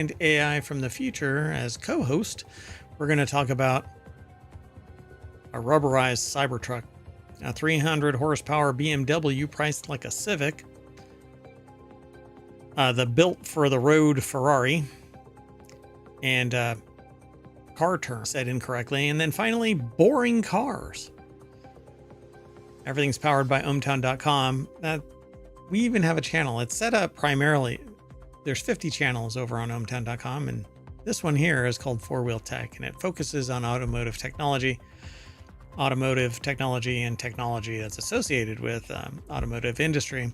And AI from the future as co-host. We're going to talk about a rubberized Cybertruck, a 300 horsepower BMW priced like a Civic, the built for the road Ferrari, and car term said incorrectly, and then finally boring cars. Everything's powered by ohmTown.com. We even have a channel. It's set up primarily. There's 50 channels over on ohmTown.com, and this one here is called Four Wheel Tech, and it focuses on automotive technology, and technology that's associated with automotive industry.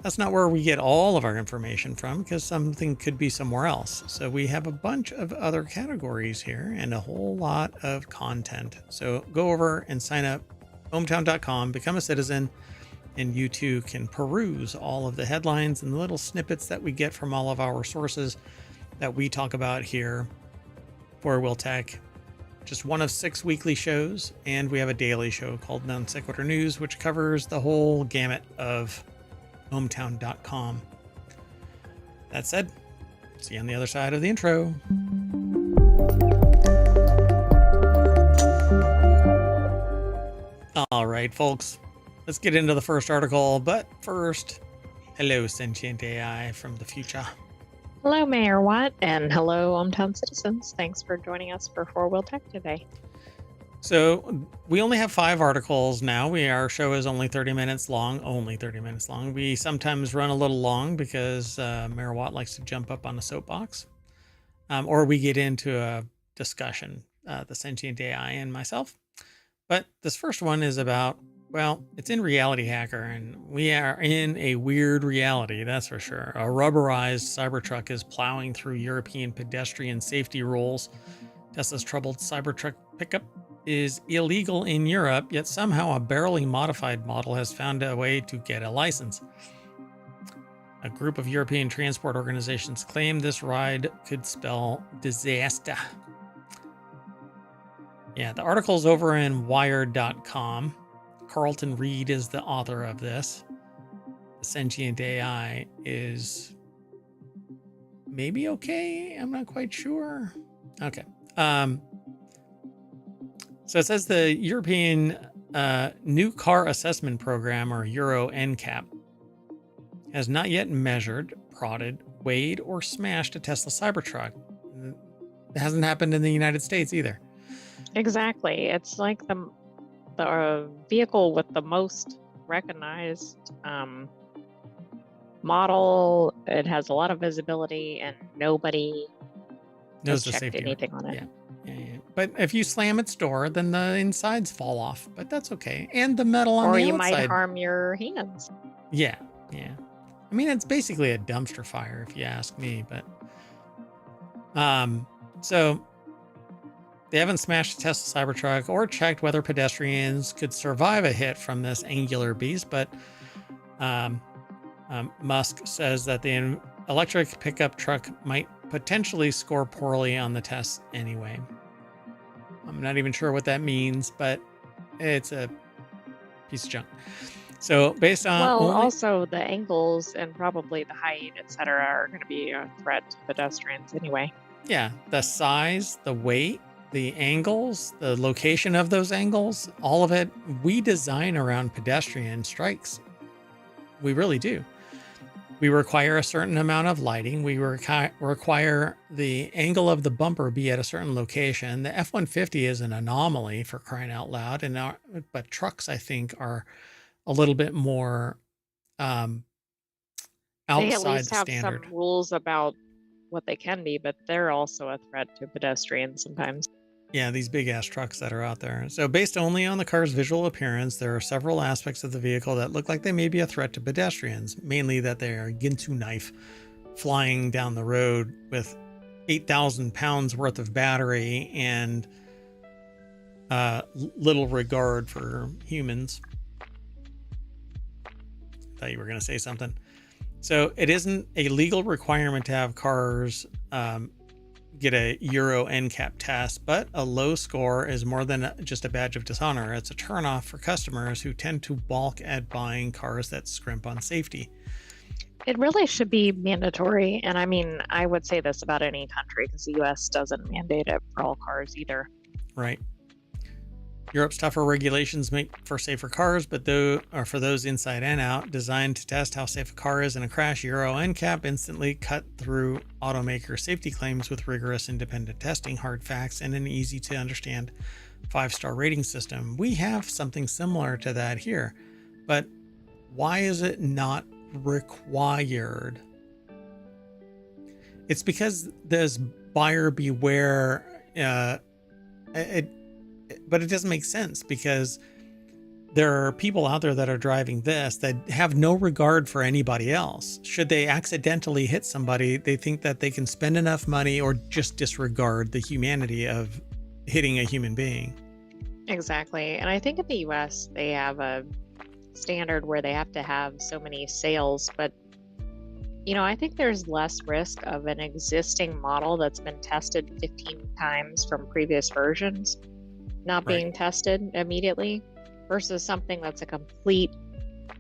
That's not where we get all of our information from, because something could be somewhere else. So we have a bunch of other categories here and a whole lot of content. So go over and sign up, ohmTown.com, become a citizen, and you too can peruse all of the headlines and the little snippets that we get from all of our sources that we talk about here for Will Tech. Just one of 6 weekly shows, and we have a daily show called Sequitur News, which covers the whole gamut of ohmTown.com. That said, see you on the other side of the intro. All right, folks. Let's get into the first article, but first, hello, Sentient AI from the future. Hello, Mayor Watt, and hello, ohmTown citizens. Thanks for joining us for Four Wheel Tech today. So we only have 5 articles now. Our show is only 30 minutes long, We sometimes run a little long because Mayor Watt likes to jump up on a soapbox, or we get into a discussion, the Sentient AI and myself. But this first one is about, well, it's in Reality Hacker, and we are in a weird reality, that's for sure. A rubberized Cybertruck is plowing through European pedestrian safety rules. Tesla's troubled Cybertruck pickup is illegal in Europe, yet somehow a barely modified model has found a way to get a license. A group of European transport organizations claim this ride could spell disaster. Yeah, the article's over in wired.com. Carlton Reed is the author of this. The Sentient AI is maybe okay. I'm not quite sure. Okay. So it says the European New Car Assessment Program, or Euro NCAP, has not yet measured, prodded, weighed, or smashed a Tesla Cybertruck. It hasn't happened in the United States either. Exactly. It's like the vehicle with the most recognized model. It has a lot of visibility, and nobody knows has checked anything on it. Yeah. But if you slam its door, then the insides fall off. But that's okay. And the metal on the outside. Or you might harm your hands. Yeah. I mean, it's basically a dumpster fire, if you ask me. But so they haven't smashed a Tesla Cybertruck or checked whether pedestrians could survive a hit from this angular beast. But Musk says that the electric pickup truck might potentially score poorly on the test anyway. I'm not even sure what that means, but it's a piece of junk. So based on also the angles and probably the height, etc., are going to be a threat to pedestrians anyway. Yeah, the size, the weight, the angles, the location of those angles, all of it, we design around pedestrian strikes. We really do. We require a certain amount of lighting. We require the angle of the bumper be at a certain location. The F-150 is an anomaly, for crying out loud, but trucks, I think, are a little bit more outside they at least the have standard. Some rules about what they can be, but they're also a threat to pedestrians sometimes. Yeah, these big ass trucks that are out there. So based only on the car's visual appearance, there are several aspects of the vehicle that look like they may be a threat to pedestrians, mainly that they are a Ginsu knife flying down the road with 8,000 pounds worth of battery and little regard for humans. Thought you were going to say something. So it isn't a legal requirement to have cars get a Euro NCAP test, but a low score is more than just a badge of dishonor. It's a turnoff for customers who tend to balk at buying cars that scrimp on safety. It really should be mandatory. And I mean, I would say this about any country because the US doesn't mandate it for all cars either. Right. Europe's tougher regulations make for safer cars, but for those inside and out, designed to test how safe a car is in a crash, Euro NCAP instantly cut through automaker safety claims with rigorous independent testing, hard facts, and an easy to understand 5-star rating system. We have something similar to that here, but why is it not required? It's because there's buyer beware. But it doesn't make sense because there are people out there that are driving this that have no regard for anybody else. Should they accidentally hit somebody, they think that they can spend enough money or just disregard the humanity of hitting a human being. Exactly. And I think in the US, they have a standard where they have to have so many sales. But, I think there's less risk of an existing model that's been tested 15 times from previous versions not Right. being tested immediately versus something that's a complete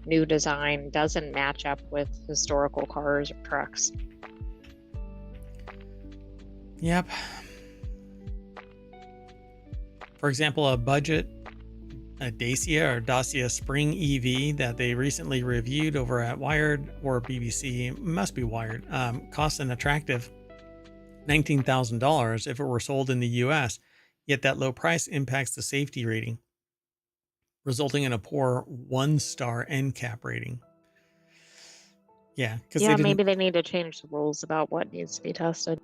new design, doesn't match up with historical cars or trucks. Yep. For example, a Dacia Spring EV that they recently reviewed over at Wired or BBC, must be Wired, costs an attractive $19,000 if it were sold in the US, yet that low price impacts the safety rating, resulting in a poor 1-star NCAP rating. Yeah, because Yeah, maybe they need to change the rules about what needs to be tested.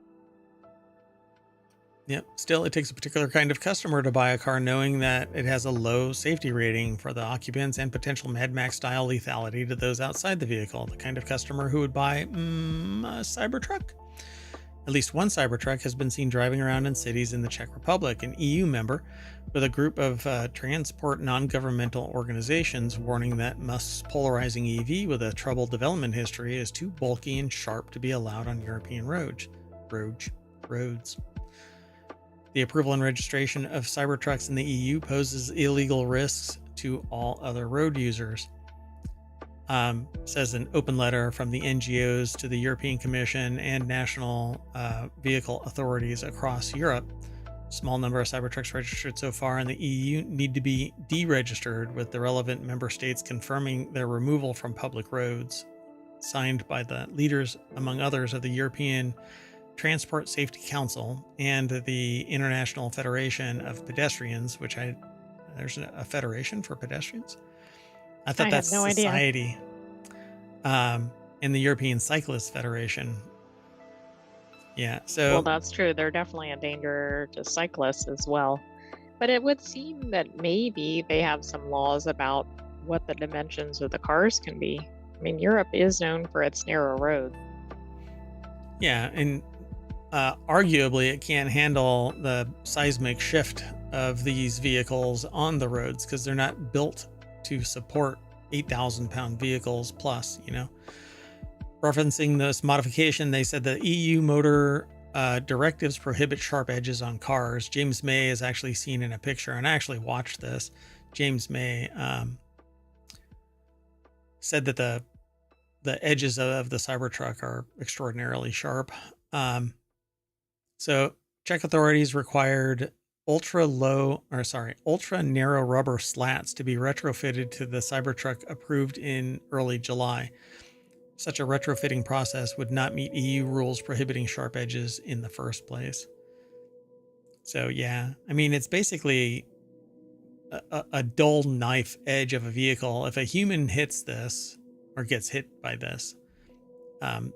Yep. Still, it takes a particular kind of customer to buy a car knowing that it has a low safety rating for the occupants and potential Mad Max style lethality to those outside the vehicle. The kind of customer who would buy a Cybertruck. At least one Cybertruck has been seen driving around in cities in the Czech Republic, an EU member, with a group of transport non-governmental organizations warning that Musk's polarizing EV with a troubled development history is too bulky and sharp to be allowed on European roads. The approval and registration of Cybertrucks in the EU poses illegal risks to all other road users. Says an open letter from the NGOs to the European Commission and national vehicle authorities across Europe. Small number of Cybertrucks registered so far in the EU need to be deregistered, with the relevant member states confirming their removal from public roads. Signed by the leaders, among others, of the European Transport Safety Council and the International Federation of Pedestrians, there's a federation for pedestrians. I thought that's no society. And the European Cyclist Federation. Yeah, so Well, that's true. They're definitely a danger to cyclists as well. But it would seem that maybe they have some laws about what the dimensions of the cars can be. I mean, Europe is known for its narrow roads. yeah, and arguably it can't handle the seismic shift of these vehicles on the roads because they're not built to support 8,000-pound vehicles plus, Referencing this modification, they said the EU motor directives prohibit sharp edges on cars. James May is actually seen in a picture, and I actually watched this. James May said that the edges of the Cybertruck are extraordinarily sharp. So Czech authorities required ultra narrow rubber slats to be retrofitted to the Cybertruck approved in early July. Such a retrofitting process would not meet EU rules prohibiting sharp edges in the first place. So yeah, I mean, it's basically a dull knife edge of a vehicle. If a human hits this or gets hit by this,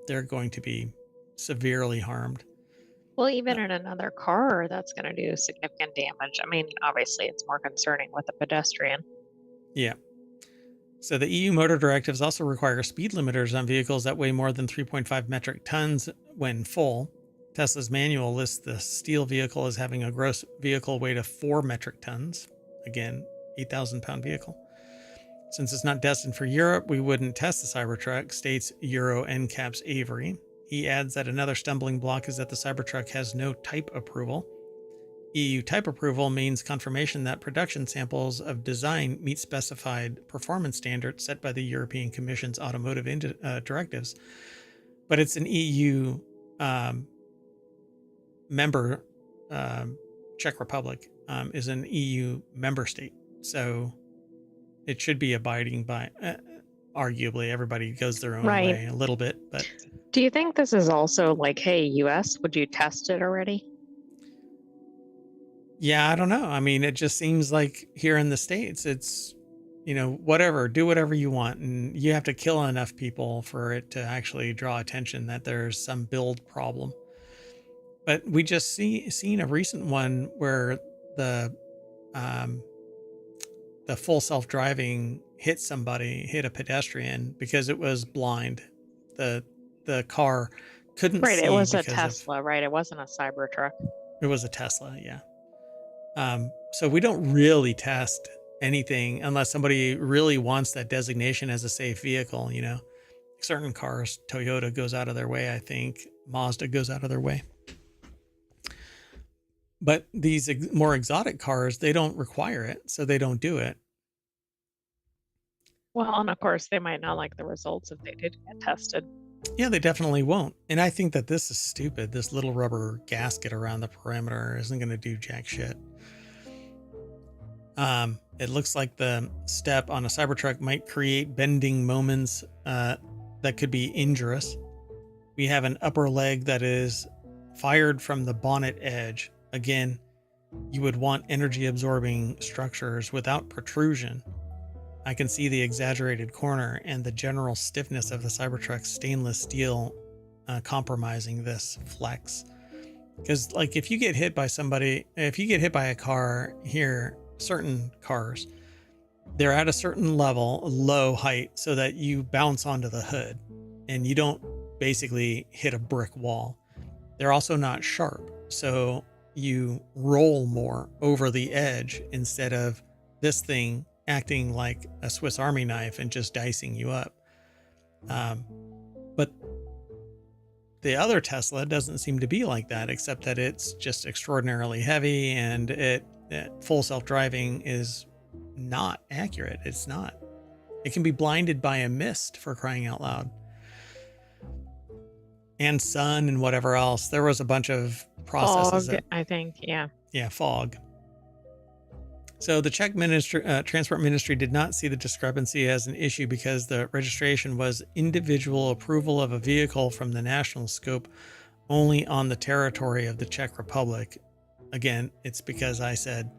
they're going to be severely harmed. Well, even in another car, that's going to do significant damage. I mean, obviously, it's more concerning with a pedestrian. Yeah. So the EU motor directives also require speed limiters on vehicles that weigh more than 3.5 metric tons when full. Tesla's manual lists the steel vehicle as having a gross vehicle weight of 4 metric tons. Again, 8,000-pound vehicle. Since it's not destined for Europe, we wouldn't test the Cybertruck, states Euro NCAP's Avery. He adds that another stumbling block is that the Cybertruck has no type approval. EU type approval means confirmation that production samples of design meet specified performance standards set by the European Commission's automotive directives. But it's an EU member. Czech Republic is an EU member state, so it should be abiding by. Arguably, everybody goes their own way a little bit, but. Do you think this is also like, hey, US, would you test it already? Yeah, I don't know. I mean, it just seems like here in the States, it's, whatever, do whatever you want. And you have to kill enough people for it to actually draw attention that there's some build problem. But we just seen a recent one where the full self-driving hit a pedestrian because it was blind. The car couldn't see. Right, it was a Tesla, right? It wasn't a Cybertruck. It was a Tesla, yeah. So we don't really test anything unless somebody really wants that designation as a safe vehicle, Certain cars, Toyota goes out of their way, I think. Mazda goes out of their way. But these more exotic cars, they don't require it, so they don't do it. Well, and of course, they might not like the results if they did get tested. Yeah, they definitely won't. And I think that this is stupid. This little rubber gasket around the perimeter isn't going to do jack shit. It looks like the step on a Cybertruck might create bending moments that could be injurious. We have an upper leg that is fired from the bonnet edge. Again, you would want energy absorbing structures without protrusion. I can see the exaggerated corner and the general stiffness of the Cybertruck's stainless steel compromising this flex. Because if you get hit by a car here, certain cars, they're at a certain level, low height, so that you bounce onto the hood and you don't basically hit a brick wall. They're also not sharp, so you roll more over the edge instead of this thing acting like a Swiss Army knife and just dicing you up. But the other Tesla doesn't seem to be like that, except that it's just extraordinarily heavy, and full self-driving is not accurate. It's not. It can be blinded by a mist, for crying out loud. And sun and whatever else. There was a bunch of processes. Fog, I think, yeah. Yeah, fog. So the Czech Transport Ministry did not see the discrepancy as an issue because the registration was individual approval of a vehicle from the national scope only on the territory of the Czech Republic. Again, it's because I said,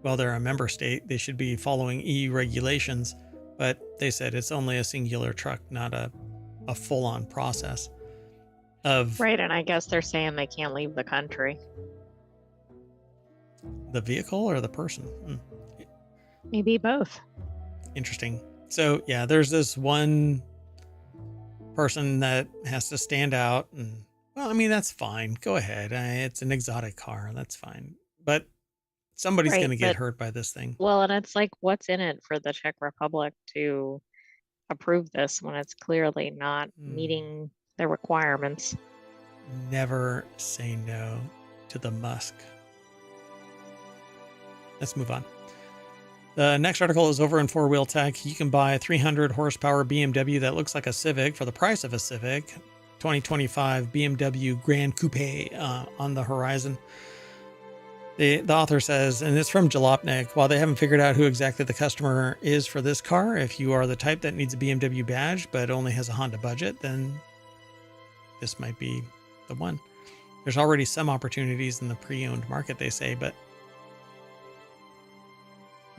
well, they're a member state. They should be following EU regulations, but they said it's only a singular truck, not a full-on process of... Right, and I guess they're saying they can't leave the country. The vehicle or the person? Maybe both. Interesting. So yeah, there's this one person that has to stand out, and well, I mean, that's fine. Go ahead. It's an exotic car. That's fine. But somebody's going to get hurt by this thing. Well, and it's like, what's in it for the Czech Republic to approve this when it's clearly not meeting the requirements? Never say no to the Musk. Let's move on. The next article is over in 4-Wheel Tech. You can buy a 300 horsepower BMW that looks like a Civic for the price of a Civic. 2025 BMW Grand Coupe on the horizon. The author says, and it's from Jalopnik, while they haven't figured out who exactly the customer is for this car, if you are the type that needs a BMW badge but only has a Honda budget, then this might be the one. There's already some opportunities in the pre-owned market, they say, but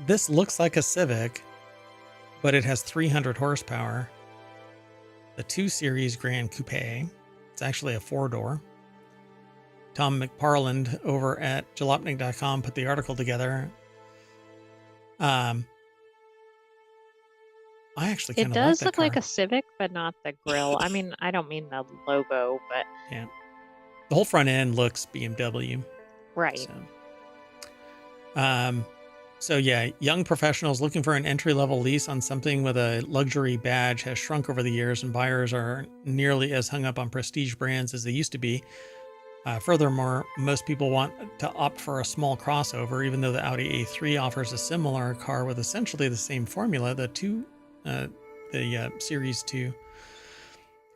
this looks like a Civic, but it has 300 horsepower. The 2 Series Grand Coupe. It's actually a 4-door. Tom McParland over at jalopnik.com put the article together. I actually kind of like that car. It does look like a Civic, but not the grille. I mean, I don't mean the logo, but yeah, the whole front end looks BMW. Right. So yeah, young professionals looking for an entry-level lease on something with a luxury badge has shrunk over the years, and buyers are nearly as hung up on prestige brands as they used to be. Furthermore, most people want to opt for a small crossover, even though the Audi A3 offers a similar car with essentially the same formula. The Series 2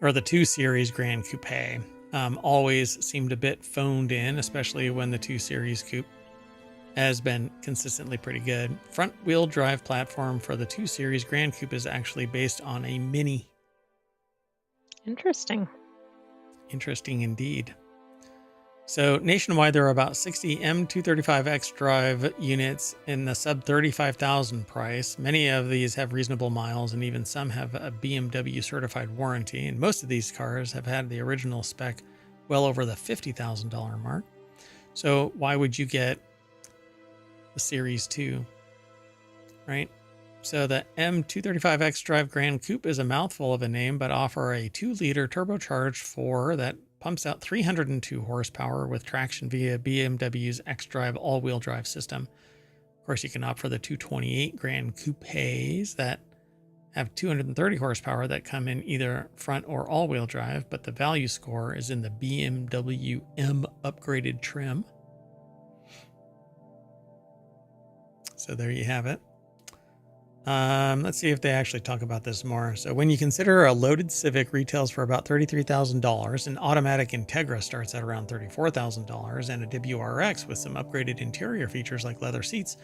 or the 2 Series Grand Coupe always seemed a bit phoned in, especially when the 2 Series Coupe has been consistently pretty good. Front wheel drive platform for the 2 Series Grand Coupe is actually based on a Mini. Interesting. Interesting indeed. So nationwide, there are about 60 M235X drive units in the sub 35,000 price. Many of these have reasonable miles, and even some have a BMW certified warranty. And most of these cars have had the original spec well over the $50,000 mark. So why would you get the Series 2, right? So the M235X Drive Grand Coupe is a mouthful of a name, but offer a 2-liter turbocharged 4 that pumps out 302 horsepower with traction via BMW's xDrive all-wheel drive system. Of course, you can opt for the 228 Grand Coupes that have 230 horsepower that come in either front or all-wheel drive, but the value score is in the BMW M upgraded trim. So there you have it. Let's see if they actually talk about this more. So when you consider a loaded Civic retails for about $33,000, an automatic Integra starts at around $34,000, and a WRX with some upgraded interior features like leather seats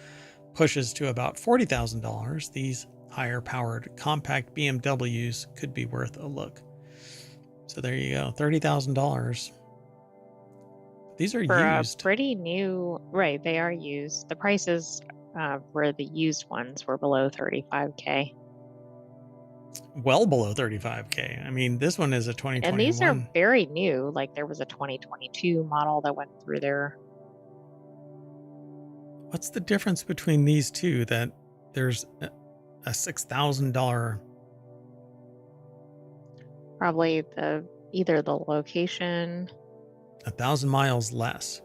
pushes to about $40,000, these higher powered compact BMWs could be worth a look. So there you go, $30,000. These are For used. pretty new, right? They are used. The prices for the used ones were below 35K. Well below 35K. I mean, this one is a 2021. And these are very new. Like there was a 2022 model that went through there. What's the difference between these two? That there's a $6,000. Probably either the location, 1,000 miles less.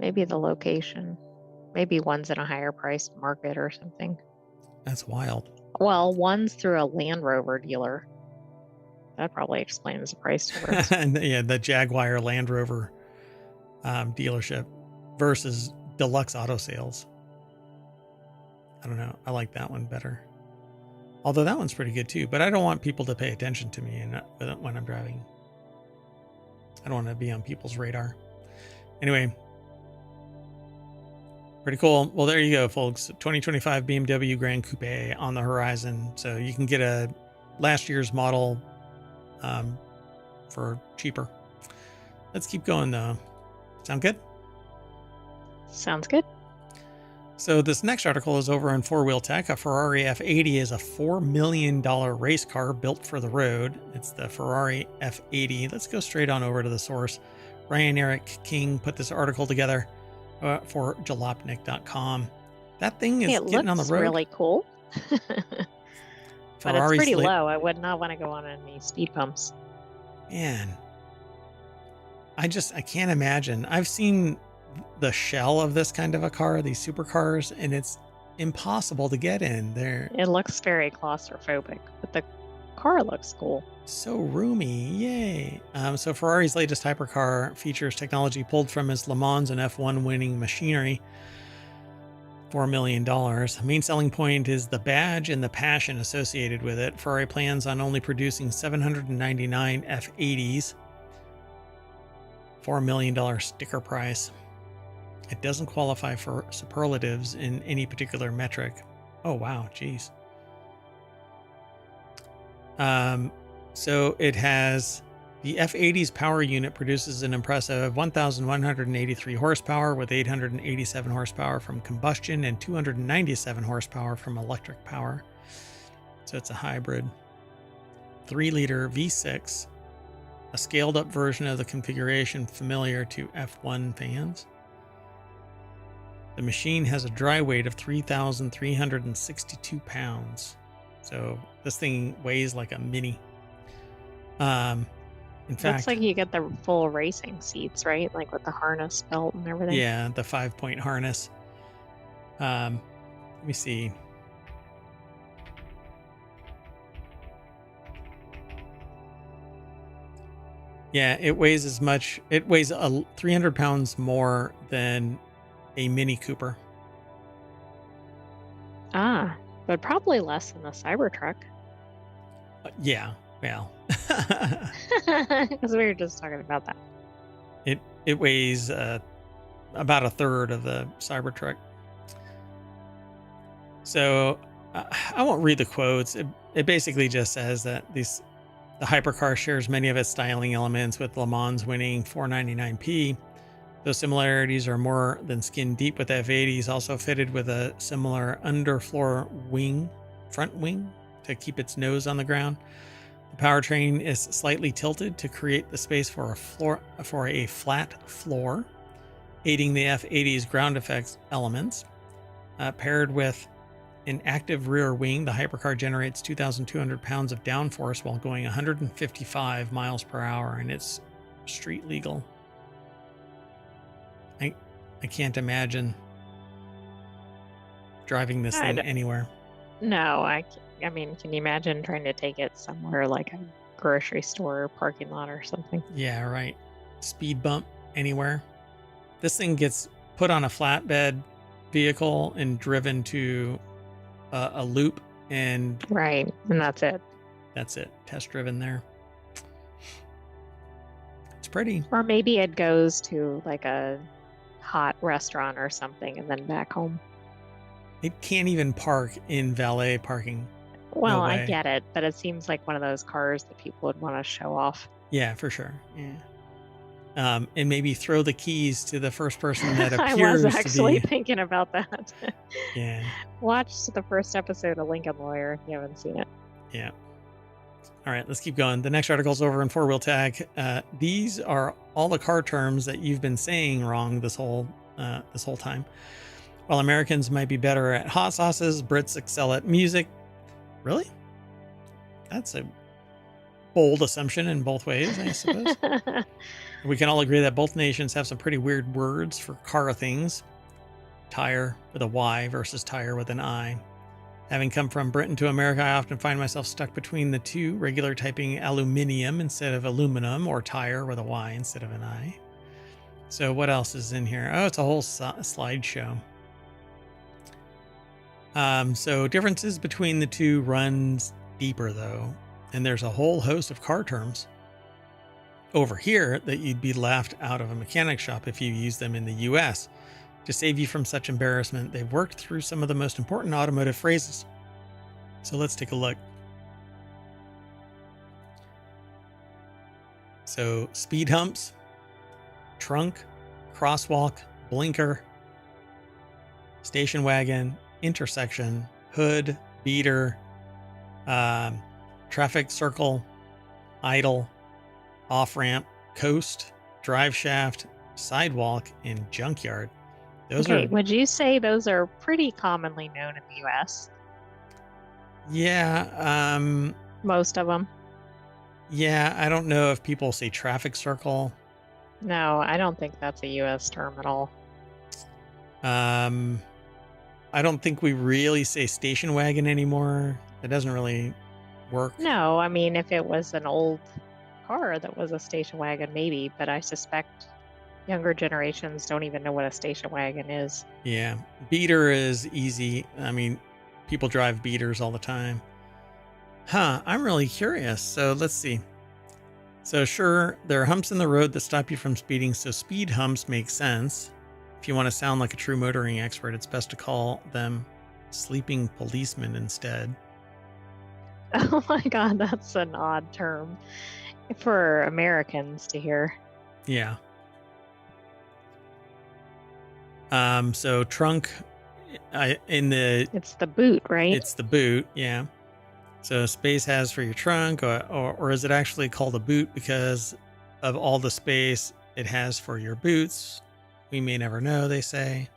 maybe the location, maybe one's in a higher price market or something. That's wild. Well, one's through a Land Rover dealer. That probably explains the price difference. And yeah, the Jaguar Land Rover dealership versus Deluxe Auto Sales. I don't know. I like that one better. Although that one's pretty good too, but I don't want people to pay attention to me when I'm driving. I don't want to be on people's radar. Anyway, pretty cool. Well, there you go, folks. 2025 BMW Grand Coupe on the horizon. So you can get a last year's model for cheaper. Let's keep going though. Sound good? Sounds good. So this next article is over on 4-Wheel Tech. A Ferrari F80 is a $4 million race car built for the road. It's the Ferrari F80. Let's go straight on over to the source. Ryan Eric King put this article together for jalopnik.com. That thing is getting on the road. It looks really cool. But it's pretty low. I would not want to go on any speed bumps. Man, I can't imagine. I've seen the shell of this kind of a car, these supercars, and it's impossible to get in there. It looks very claustrophobic, but the car looks cool. So roomy, yay. So Ferrari's latest hypercar features technology pulled from his Le Mans and F1 winning machinery. $4 million. Main selling point is the badge and the passion associated with it. Ferrari plans on only producing 799 F80s. $4 million sticker price. It doesn't qualify for superlatives in any particular metric. Oh, wow. Geez. So it has the F80's power unit produces an impressive 1,183 horsepower with 887 horsepower from combustion and 297 horsepower from electric power. So it's a hybrid. 3-liter V6, a scaled up version of the configuration familiar to F1 fans. The machine has a dry weight of 3,362 pounds. So this thing weighs like a mini. In fact, looks like you get the full racing seats, right? Like with the harness belt and everything. Yeah, the 5-point harness. Let me see. Yeah, it weighs as much. It weighs 300 pounds more than a Mini Cooper. Ah, but probably less than the Cybertruck. Yeah, well, Because we were just talking about that. it weighs about a third of the Cybertruck. So I won't read the quotes. It basically just says that the hypercar shares many of its styling elements with Le Mans winning 499p. Those similarities are more than skin deep, with the F80s also fitted with a similar underfloor front wing to keep its nose on the ground. The powertrain is slightly tilted to create the space for a flat floor, aiding the F80's ground effects elements. Paired with an active rear wing, the hypercar generates 2,200 pounds of downforce while going 155 miles per hour, and it's street legal. I can't imagine driving this thing anywhere. No, I mean, can you imagine trying to take it somewhere like a grocery store or parking lot or something? Yeah, right. Speed bump anywhere. This thing gets put on a flatbed vehicle and driven to a loop, and right, and that's it. That's it. Test driven there. It's pretty. Or maybe it goes to like a hot restaurant or something and then back home. It can't even park in valet parking. Well, No I get it, but it seems like one of those cars that people would want to show off. Yeah, for sure. Yeah. And maybe throw the keys to the first person that appears. I was actually thinking about that. Yeah. Watch the first episode of Lincoln Lawyer if you haven't seen it. Yeah. All right, let's keep going. The next article's over in Four Wheel Tag. These are all the car terms that you've been saying wrong this whole time. While Americans might be better at hot sauces, Brits excel at music. Really? That's a bold assumption in both ways, I suppose. We can all agree that both nations have some pretty weird words for car things. Tire with a Y versus tire with an I. Having come from Britain to America, I often find myself stuck between the two, regular typing aluminium instead of aluminum, or tire with a Y instead of an I. So what else is in here? Oh, it's a whole slideshow. So differences between the two runs deeper, though, and there's a whole host of car terms over here that you'd be laughed out of a mechanic shop if you use them in the US. To save you from such embarrassment, they've worked through some of the most important automotive phrases. So let's take a look. So speed humps, trunk, crosswalk, blinker, station wagon, intersection, hood, beater, traffic circle, idle, off-ramp, coast, drive shaft, sidewalk, and junkyard. Would you say those are pretty commonly known in the US? Yeah. Most of them. Yeah, I don't know if people say traffic circle. No, I don't think that's a US term at all. I don't think we really say station wagon anymore. It doesn't really work. No, I mean, if it was an old car that was a station wagon, maybe, but I suspect younger generations don't even know what a station wagon is. Yeah. Beater is easy. I mean, people drive beaters all the time. I'm really curious. So let's see. So sure, there are humps in the road that stop you from speeding, so speed humps make sense. If you want to sound like a true motoring expert, it's best to call them sleeping policemen instead. Oh my God, that's an odd term for Americans to hear. Yeah. So trunk, it's the boot, right? It's the boot, yeah. So space has for your trunk, or is it actually called a boot because of all the space it has for your boots? We may never know, they say.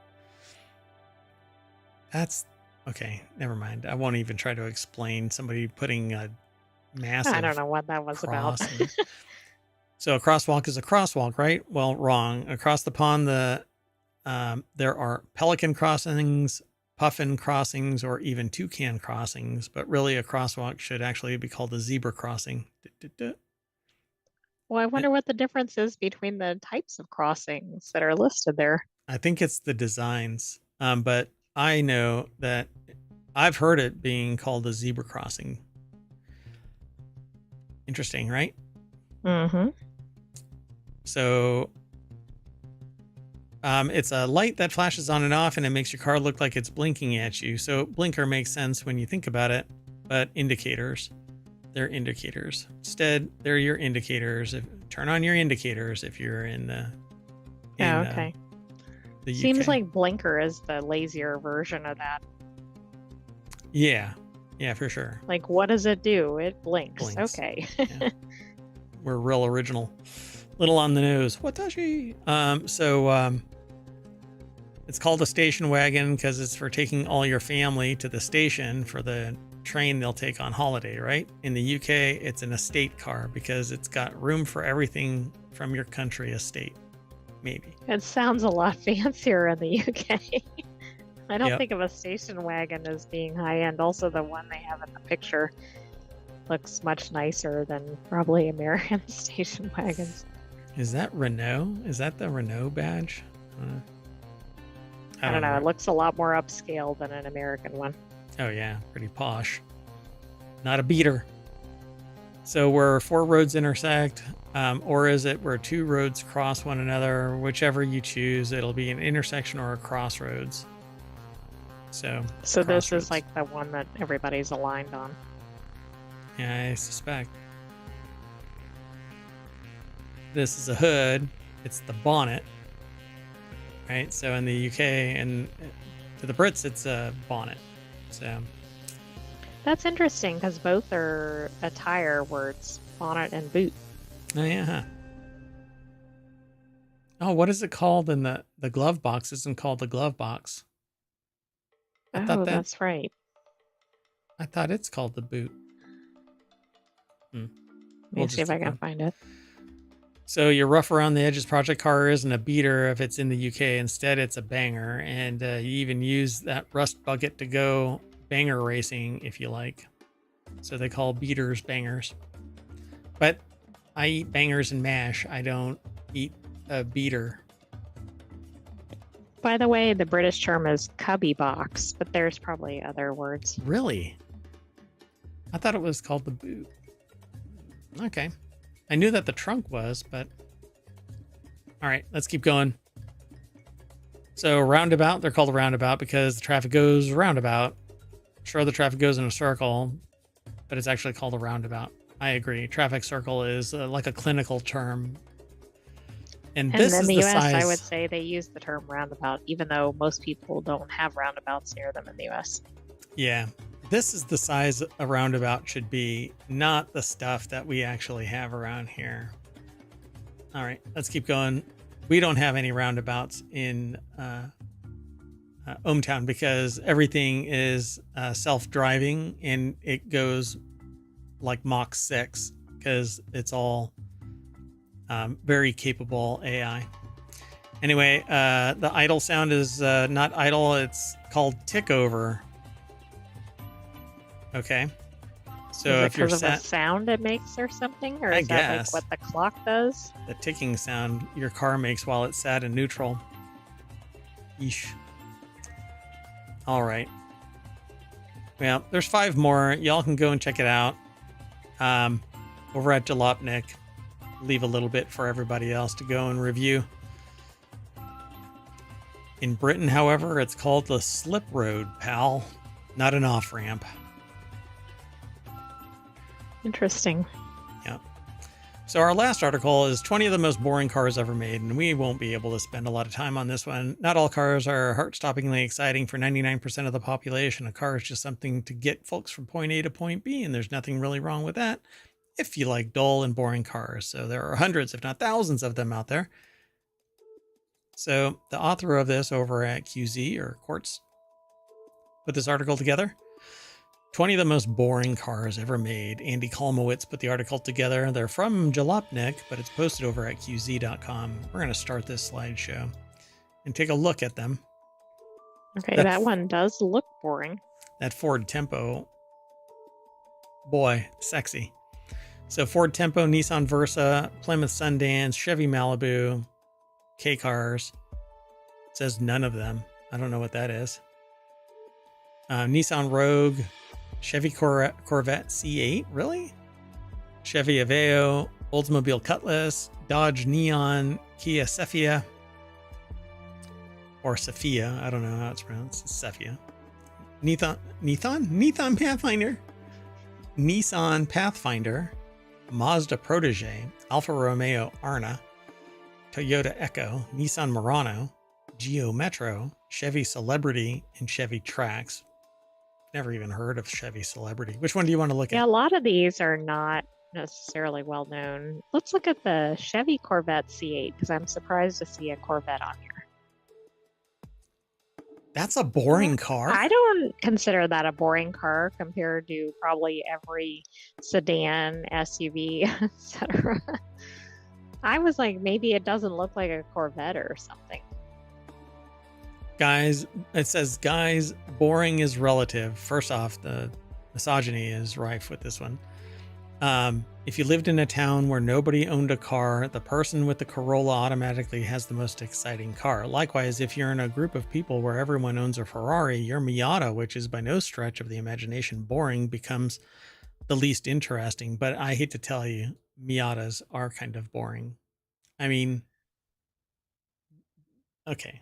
That's okay. Never mind. I won't even try to explain somebody putting a massive. I don't know what that was about. So a crosswalk is a crosswalk, right? Well, wrong. Across the pond, there are pelican crossings, puffin crossings, or even toucan crossings, but really a crosswalk should actually be called a zebra crossing. Well, I I wonder what the difference is between the types of crossings that are listed there. I think it's the designs. But I know that I've heard it being called a zebra crossing. Interesting, right? Mm-hmm. So it's a light that flashes on and off, and it makes your car look like it's blinking at you. So blinker makes sense when you think about it, but indicators, they're indicators. Instead, they're your indicators. Turn on your indicators if you're in Oh, in okay. the Seems UK. like blinker is the lazier version of that. Yeah, yeah, for sure. Like, what does it do? It blinks. Blinks. Okay. Yeah, we're real original. Little on the nose. Watashi. It's called a station wagon because it's for taking all your family to the station for the train they'll take on holiday, right? In the UK, it's an estate car because it's got room for everything from your country estate. Maybe. It sounds a lot fancier in the UK. I don't Yep. think of a station wagon as being high end. Also, the one they have in the picture looks much nicer than probably American station wagons. Is that Renault? Is that the Renault badge? I don't know. It looks a lot more upscale than an American one. Oh, yeah. Pretty posh. Not a beater. So where 4 roads intersect, or is it where 2 roads cross one another? Whichever you choose, it'll be an intersection or a crossroads. So this is crossroads. like the one that everybody's aligned on. Yeah, I suspect. This is a hood. It's the bonnet. Right? So in the UK and to the Brits, it's a bonnet. So That's interesting because both are attire words, bonnet and boot. oh yeah. Oh, what is it called in the glove box? Isn't called the glove box. Oh, that's right. I thought it's called the boot. Let me see if I can find it. So your rough around the edges project car isn't a beater if it's in the UK. Instead, it's a banger, and you even use that rust bucket to go banger racing if you like. So they call beaters bangers. But I eat bangers and mash. I don't eat a beater. By the way, the British term is cubby box, but there's probably other words. Really? I thought it was called the boot. Okay. I knew that the trunk was, but... All right, let's keep going. So roundabout, they're called a roundabout because the traffic goes roundabout. Sure, the traffic goes in a circle, but it's actually called a roundabout. I agree. Traffic circle is like a clinical term. And this in is the the US, size... I would say they use the term roundabout, even though most people don't have roundabouts near them in the US. Yeah. This is the size a roundabout should be, not the stuff that we actually have around here. All right, let's keep going. We don't have any roundabouts in ohmTown because everything is self-driving and it goes like Mach 6 because it's all very capable AI. Anyway, the idle sound is not idle. It's called tick over. Okay. So is it if you're because of the sat, sound it makes or something? Or I is that like guess. what the clock does? the ticking sound your car makes while it's sat in neutral. Yeesh. All right. Well, there's 5 more. Y'all can go and check it out. Over at Jalopnik. Leave a little bit for everybody else to go and review. In Britain, however, it's called the slip road, pal. Not an off-ramp. Interesting. Yeah. So our last article is 20 of the most boring cars ever made, and we won't be able to spend a lot of time on this one. Not all cars are heart-stoppingly exciting for 99% of the population. A car is just something to get folks from point A to point B, and there's nothing really wrong with that if you like dull and boring cars. So there are hundreds, if not thousands of them out there. So the author of this over at QZ or Quartz put this article together. 20 of the most boring cars ever made. Andy Kolmowitz put the article together. They're from Jalopnik, but it's posted over at qz.com. We're going to start this slideshow and take a look at them. Okay, that one does look boring. That Ford Tempo, boy, sexy. So Ford Tempo, Nissan Versa, Plymouth Sundance, Chevy Malibu, K cars. It says none of them. I don't know what that is. Nissan Rogue, Chevy Corvette C8, really? Chevy Aveo, Oldsmobile Cutlass, Dodge Neon, Kia Cephia, or Sophia. I don't know how it's pronounced. It's Cephia. Nissan Pathfinder, Nissan Pathfinder, Mazda Protege, Alfa Romeo Arna, Toyota Echo, Nissan Murano, Geo Metro, Chevy Celebrity, and Chevy Trax. Never even heard of Chevy Celebrity. Which one do you want to look Yeah, a at? lot of these are not necessarily well known. Let's look at the Chevy Corvette C8 because I'm surprised to see a Corvette on here. That's a boring car. I don't consider that a boring car compared to probably every sedan, SUV, etc. I was like, maybe it doesn't look like a Corvette or something. Guys, it says, guys, boring is relative. First off, the misogyny is rife with this one. If you lived in a town where nobody owned a car, the person with the Corolla automatically has the most exciting car. Likewise, if you're in a group of people where everyone owns a Ferrari, your Miata, which is by no stretch of the imagination boring, becomes the least interesting. But I hate to tell you, Miatas are kind of boring. I mean, okay,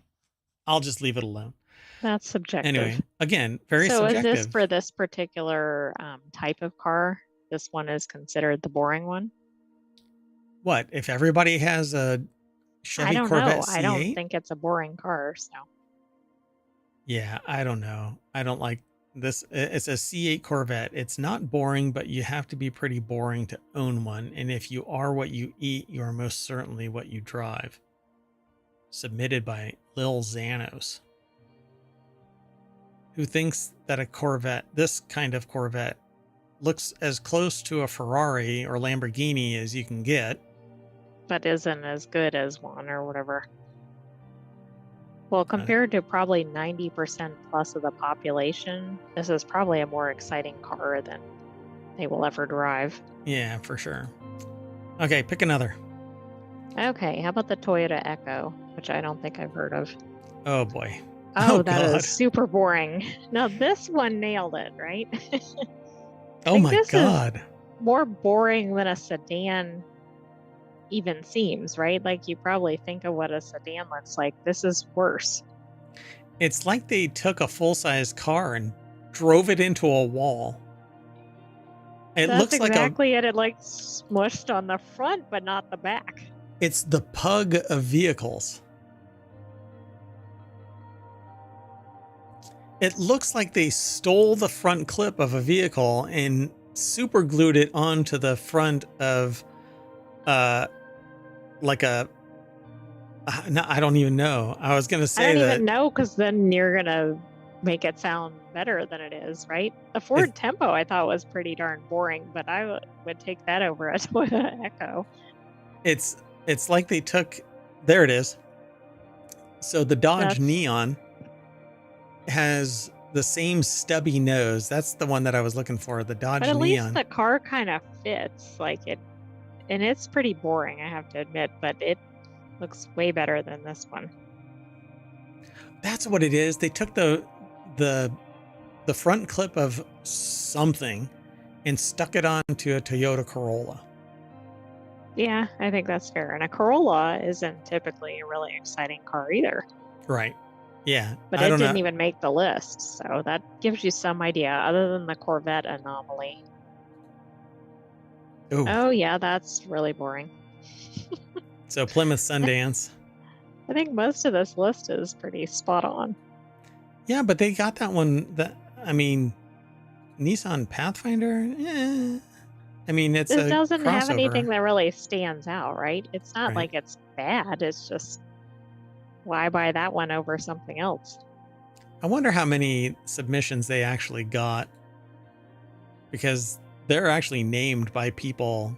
I'll just leave it alone. That's subjective. Anyway, again, very so subjective. Is this for this particular type of car? This one is considered the boring one? What? If everybody has a Chevy Corvette C8? I don't think it's a boring car, so. Yeah, I don't know. I don't like this. It's a C8 Corvette. It's not boring, but you have to be pretty boring to own one. And if you are what you eat, you are most certainly what you drive. Submitted by Lil Xanos, who thinks that a Corvette, this kind of Corvette, looks as close to a Ferrari or Lamborghini as you can get. But isn't as good as one or whatever. Well, compared to probably 90% plus of the population, this is probably a more exciting car than they will ever drive. Yeah, for sure. Okay, pick another. Okay, how about the Toyota Echo, which I don't think I've heard of. Oh boy. Oh, that is super boring. No, this one nailed it, right? Oh my God. Is more boring than a sedan even seems, right? Like you probably think of what a sedan looks like. This is worse. It's like they took a full-size car and drove it into a wall. That's looks exactly like it like smushed on the front, but not the back. It's the pug of vehicles. It looks like they stole the front clip of a vehicle and super glued it onto the front of like a no, I don't even know. I was going to say that. I don't even know because then you're going to make it sound better than it is, right? The Ford Tempo I thought was pretty darn boring, but I would take that over a Toyota Echo. It's like they took, there it is. So the Dodge Neon has the same stubby nose. That's the one that I was looking for, the Dodge Neon. But at least the car kind of fits, like it, and it's pretty boring, I have to admit, but it looks way better than this one. That's what it is. They took the front clip of something and stuck it onto a Toyota Corolla. Yeah, I think that's fair. And a Corolla isn't typically a really exciting car either. Right. Yeah. But it didn't even make the list. So that gives you some idea, other than the Corvette anomaly. Ooh. Oh, yeah, that's really boring. So Plymouth Sundance. I think most of this list is pretty spot on. Yeah, but they got that one. I mean, Nissan Pathfinder. I mean, it doesn't have anything that really stands out, right? It's not like it's bad. It's just, why buy that one over something else? I wonder how many submissions they actually got, because they're actually named by people.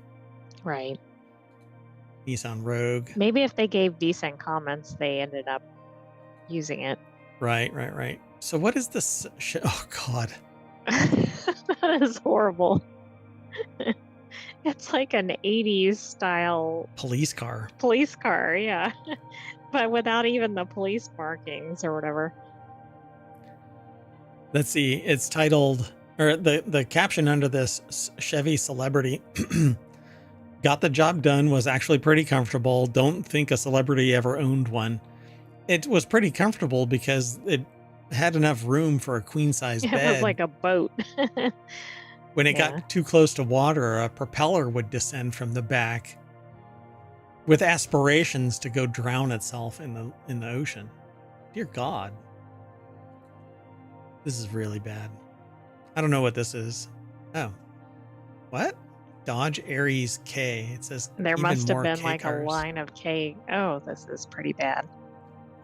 Right. Nissan Rogue. Maybe if they gave decent comments, they ended up using it. Right. So what is this? Oh, God. That is horrible. It's like an 80s style Police car. police car, yeah. But without even the police markings or whatever. Let's see. It's titled, or the caption under this, Chevy celebrity got the job done, was actually pretty comfortable. Don't think a celebrity ever owned one. It was pretty comfortable because it had enough room for a queen size bed. It was like a boat. When it Yeah. got too close to water, a propeller would descend from the back with aspirations to go drown itself in the ocean. Dear God. This is really bad. I don't know what this is. Oh. What? Dodge Aries K. It says There even must have more been K like cars. a line of K. Oh, this is pretty bad.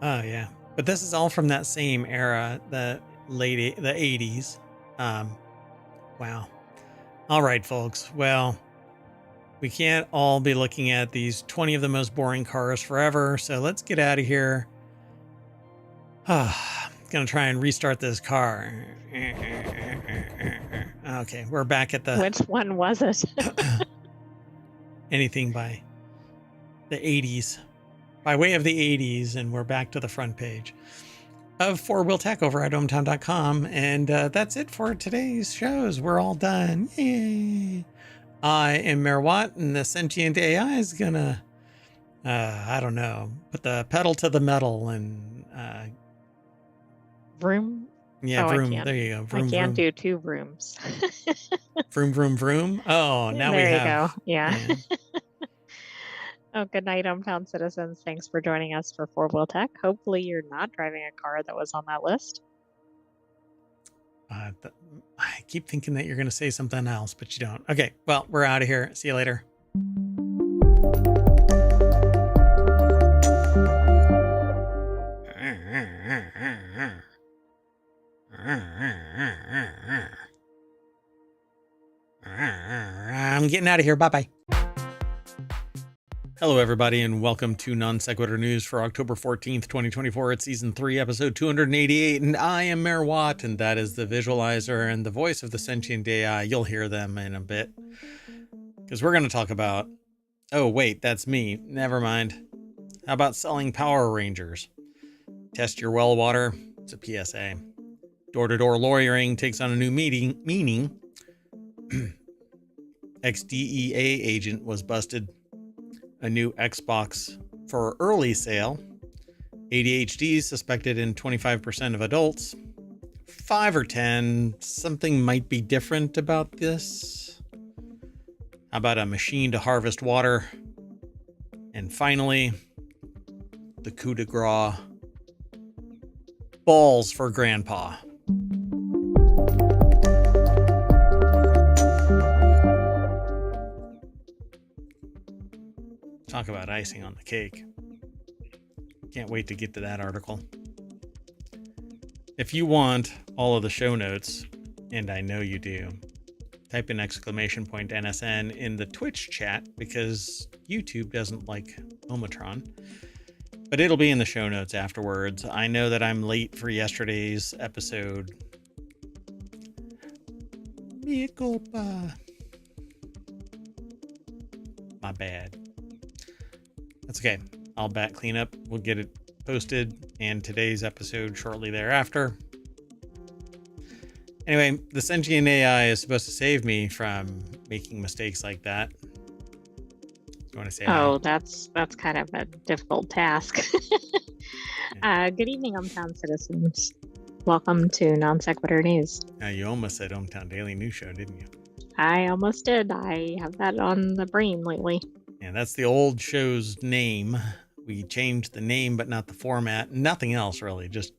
Oh yeah. But this is all from that same era, the 80s. Wow. All right, folks. Well, we can't all be looking at these 20 of the most boring cars forever, so let's get out of here. Gonna try and restart this car. Okay, we're back at the... Which one was it? anything by the 80s. By way of the 80s, and we're back to the front page of 4-Wheel Tech over at ohmTown.com. And that's it for today's shows. We're all done. Yay. I am Mayor Watt, and the Sentient AI is gonna, I don't know, put the pedal to the metal and... Vroom? yeah, Oh, vroom. I can't. There you go. Vroom, I can't vroom. do 2 vrooms. Vroom, vroom, vroom. Oh, now there we you have... go. Yeah. yeah. Oh, good night, ohmTown citizens. Thanks for joining us for 4-Wheel Tech. Hopefully you're not driving a car that was on that list. I keep thinking that you're going to say something else, but you don't. Okay, well, we're out of here. See you later. I'm getting out of here. Bye-bye. Hello, everybody, and welcome to Non Sequitur News for October 14th, 2024. It's Season 3, Episode 288, and I am Mayor Watt, and that is the visualizer and the voice of the Sentient AI. You'll hear them in a bit, because we're going to talk about... oh, wait, that's me. Never mind. How about selling Power Rangers? Test your well water. It's a PSA. Door-to-door lawyering takes on a new meaning. Ex-DEA agent was busted. A new Xbox for early sale. ADHD suspected in 25% of adults. 5 or 10. Something might be different about this. How about a machine to harvest water? And finally, the coup de grace. Balls for Grandpa. Talk about icing on the cake. Can't wait to get to that article. If you want all of the show notes, and I know you do, type in !NSN in the Twitch chat because YouTube doesn't like ohmTown. But it'll be in the show notes afterwards. I know that I'm late for yesterday's episode. Mea culpa. My bad. That's okay. I'll back clean up. We'll get it posted and today's episode shortly thereafter. Anyway, the Sentient AI is supposed to save me from making mistakes like that. You want to say Oh, that's kind of a difficult task. Good evening, ohmTown citizens. Welcome to Non Sequitur News. Now, you almost said ohmTown Daily News Show, didn't you? I almost did. I have that on the brain lately. And that's the old show's name. We changed the name, but not the format. Nothing else, really. Just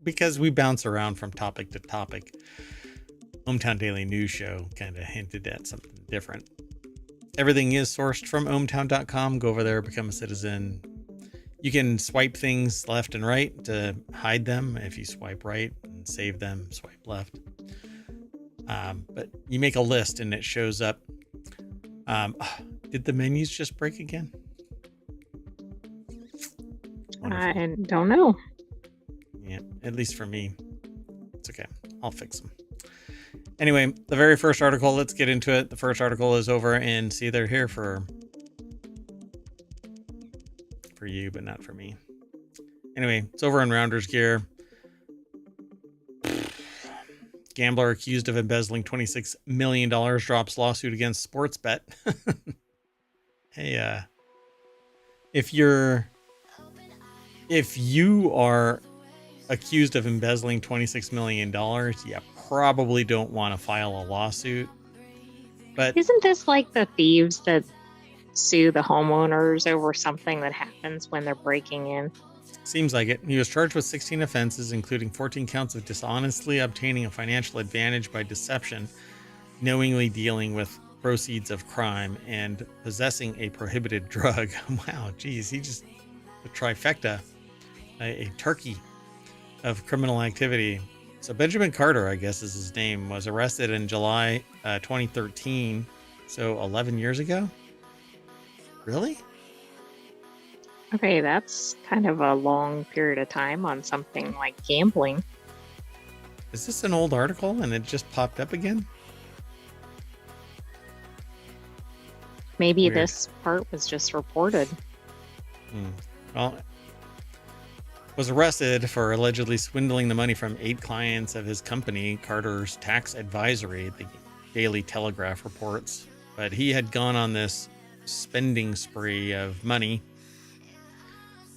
because we bounce around from topic to topic. ohmTown Daily News Show kind of hinted at something different. Everything is sourced from ohmTown.com. Go over there, become a citizen. You can swipe things left and right to hide them. If you swipe right and save them, swipe left. But you make a list and it shows up. Did the menus just break again? I don't know. Yeah, at least for me. It's okay. I'll fix them. Anyway, the very first article, let's get into it. The first article is over and see they're here for you, but not for me. Anyway, it's over in Rounders Gear. Gambler accused of embezzling $26 million drops lawsuit against Sportsbet. Hey, if you are accused of embezzling $26 million, you probably don't want to file a lawsuit. But isn't this like the thieves that sue the homeowners over something that happens when they're breaking in? Seems like it. He was charged with 16 offenses, including 14 counts of dishonestly obtaining a financial advantage by deception, knowingly dealing with proceeds of crime, and possessing a prohibited drug. Wow, geez, he just a trifecta, a turkey of criminal activity. So Benjamin Carter, I guess is his name, was arrested in July 2013, so 11 years ago. Really? Okay, that's kind of a long period of time on something like gambling. Is this an old article and it just popped up again? Maybe Weird. this part was just reported. Well, was arrested for allegedly swindling the money from 8 clients of his company, Carter's Tax Advisory, the Daily Telegraph reports. But he had gone on this spending spree of money.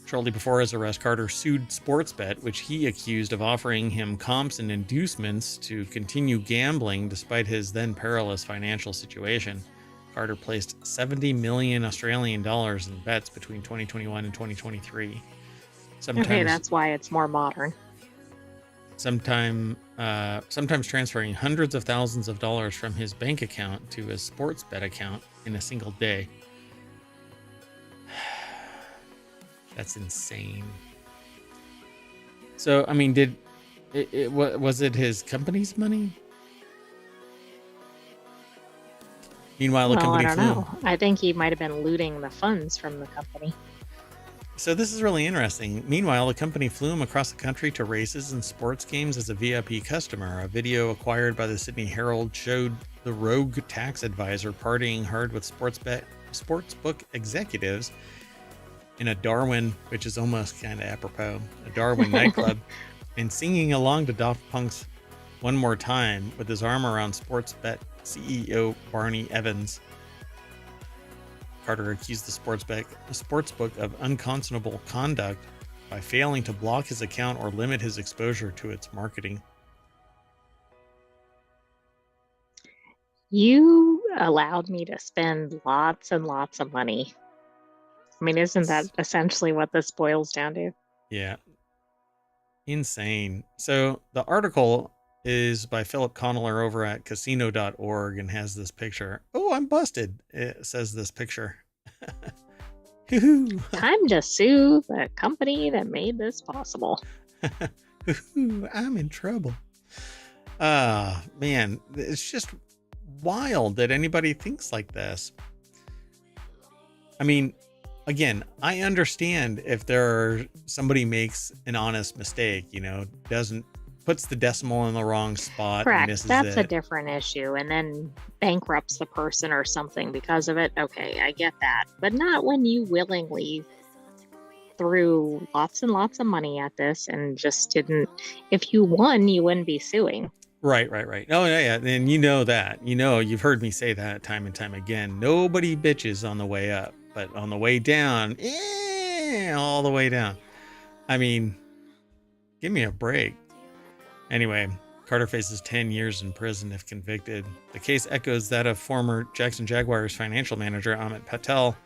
Shortly before his arrest, Carter sued Sportsbet, which he accused of offering him comps and inducements to continue gambling despite his then perilous financial situation. Carter placed 70 million Australian dollars in bets between 2021 and 2023. Okay, that's why it's more modern. Sometimes transferring hundreds of thousands of dollars from his bank account to his Sportsbet account in a single day. That's insane. So, I mean, was it his company's money? Meanwhile, the company I don't know. I think he might have been looting the funds from the company. So this is really interesting. Meanwhile, the company flew him across the country to races and sports games as a VIP customer. A video acquired by the Sydney Herald showed the rogue tax advisor partying hard with sportsbook executives in a Darwin, which is almost kind of apropos, a Darwin nightclub, and singing along to Daft Punk's One More Time with his arm around Sportsbet CEO Barney Evans. Carter accused the sportsbook of unconscionable conduct by failing to block his account or limit his exposure to its marketing. You allowed me to spend lots and lots of money. I mean, isn't that essentially what this boils down to? Yeah. Insane. So the article is by Philip Conneller over at casino.org and has this picture. Oh, I'm busted. It says this picture. Time to sue the company that made this possible. I'm in trouble. Man, it's just wild that anybody thinks like this. I mean, again, I understand if somebody makes an honest mistake, puts the decimal in the wrong spot. Correct. And misses That's it. a different issue. And then bankrupts the person or something because of it. Okay, I get that. But not when you willingly threw lots and lots of money at this and just didn't. If you won, you wouldn't be suing. Right. Oh, yeah. And you know that. You've heard me say that time and time again. Nobody bitches on the way up, but on the way down, all the way down. I mean, give me a break. Anyway, Carter faces 10 years in prison if convicted. The case echoes that of former Jackson Jaguars financial manager Amit Patel,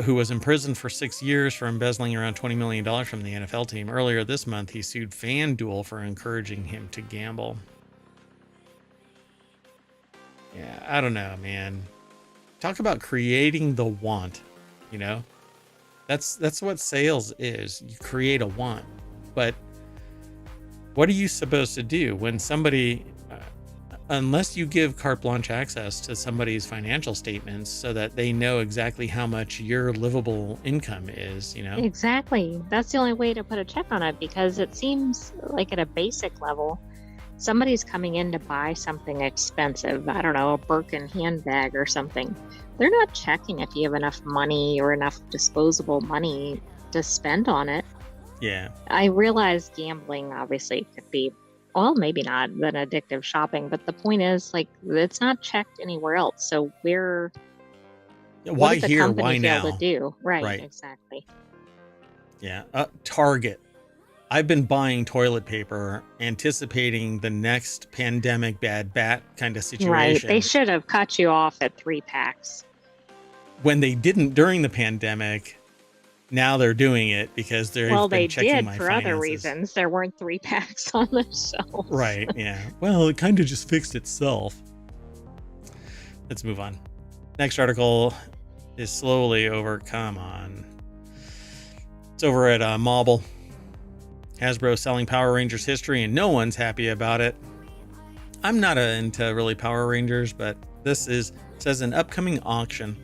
who was imprisoned for 6 years for embezzling around $20 million from the NFL team. Earlier this month, he sued FanDuel for encouraging him to gamble. Yeah, I don't know, man. Talk about creating the want, That's what sales is. You create a want. But what are you supposed to do when somebody, unless you give carte blanche access to somebody's financial statements so that they know exactly how much your livable income is, Exactly. That's the only way to put a check on it, because it seems like at a basic level, somebody's coming in to buy something expensive, I don't know, a Birkin handbag or something, they're not checking if you have enough money or enough disposable money to spend on it. Yeah. I realize gambling obviously could be, well, maybe not an addictive shopping, but the point is, like, it's not checked anywhere else. So what Why did the here? company Why fail to now? do? Right, Right. exactly. Yeah. Target. I've been buying toilet paper, anticipating the next pandemic bad bat kind of Right. They situation. should have cut you off at 3 packs. When they didn't during the pandemic, now they're doing it because they've Well, been they checking did my for other finances. reasons. There weren't 3 packs on the shelves. Right. Yeah. Well, it kind of just fixed itself. Let's move on. Next article is slowly over. Come on. It's over at Mobile. Hasbro selling Power Rangers history, and no one's happy about it. I'm not into really Power Rangers, but says an upcoming auction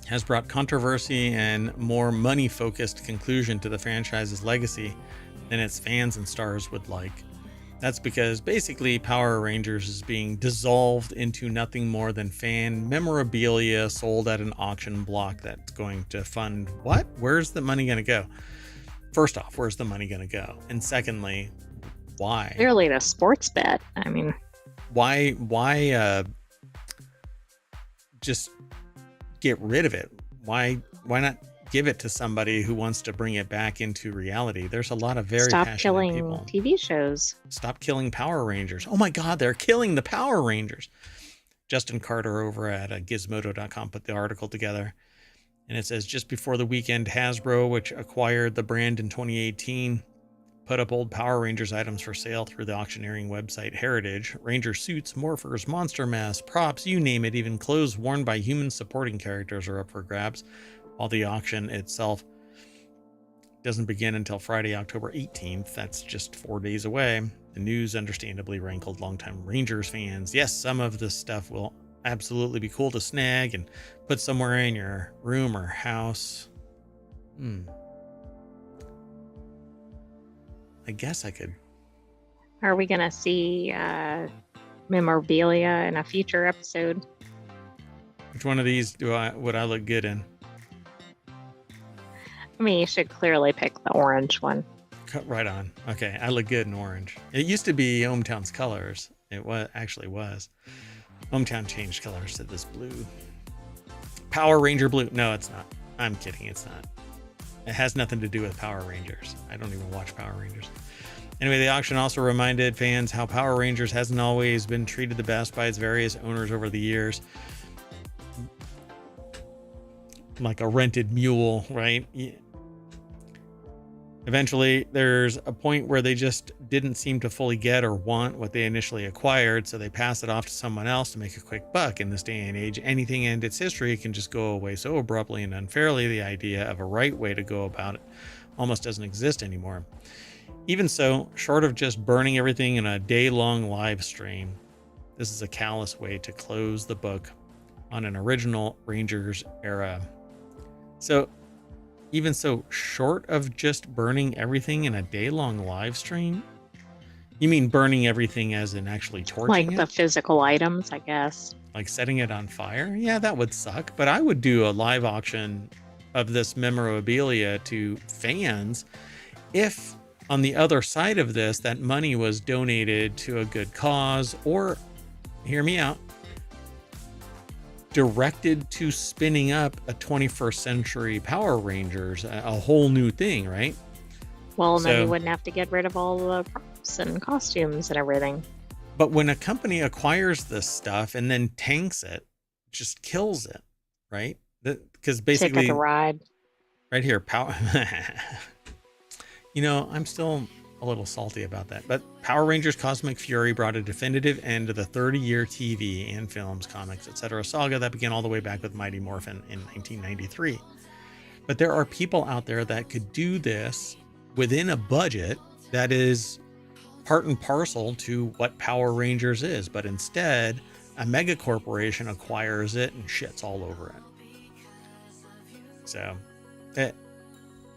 has brought controversy and more money-focused conclusion to the franchise's legacy than its fans and stars would like. That's because basically Power Rangers is being dissolved into nothing more than fan memorabilia sold at an auction block that's going to fund what? Where's the money going to go? First off, where's the money going to go? And secondly, why? Clearly the sports bet. I mean, why just get rid of it? Why not give it to somebody who wants to bring it back into reality? There's a lot of very passionate killing people. TV shows. Stop killing Power Rangers. Oh my God, they're killing the Power Rangers. Justin Carter over at gizmodo.com put the article together. And it says, just before the weekend, Hasbro, which acquired the brand in 2018, put up old Power Rangers items for sale through the auctioneering website Heritage. Ranger suits, morphers, monster masks, props, you name it, even clothes worn by human supporting characters are up for grabs, while the auction itself doesn't begin until Friday, October 18th. That's just 4 days away. The news understandably rankled longtime Rangers fans. Yes, some of this stuff will absolutely be cool to snag and put somewhere in your room or house. I guess I could. Are we going to see memorabilia in a future episode? Which one of these would I look good in? I mean, you should clearly pick the orange one. Right on. Okay, I look good in orange. It used to be ohmTown's colors. It actually was. ohmTown changed colors to this blue. Power Ranger blue. No, it's not. I'm kidding. It's not. It has nothing to do with Power Rangers. I don't even watch Power Rangers. Anyway, the auction also reminded fans how Power Rangers hasn't always been treated the best by its various owners over the years. Like a rented mule, right? Eventually, there's a point where they just didn't seem to fully get or want what they initially acquired, so they pass it off to someone else to make a quick buck. In this day and age, anything and its history can just go away so abruptly and unfairly. The idea of a right way to go about it almost doesn't exist anymore. Even so, short of just burning everything in a day-long live stream, this is a callous way to close the book on an original Rangers era. So, even so, short of just burning everything in a day-long live stream? You mean burning everything as in actually torching Like it? the physical items, I guess. Like setting it on fire? Yeah, that would suck. But I would do a live auction of this memorabilia to fans if on the other side of this, that money was donated to a good cause, or, hear me out, directed to spinning up a 21st century Power Rangers, a whole new thing, right? Well, then you wouldn't have to get rid of all the props and costumes and everything. But when a company acquires this stuff and then tanks it, just kills it, right? Because basically, take it a ride. Right here, power. I'm still a little salty about that. But Power Rangers Cosmic Fury brought a definitive end to the 30-year TV and films, comics, etc. saga that began all the way back with Mighty Morphin in 1993. But there are people out there that could do this within a budget that is part and parcel to what Power Rangers is. But instead, a mega corporation acquires it and shits all over it. So,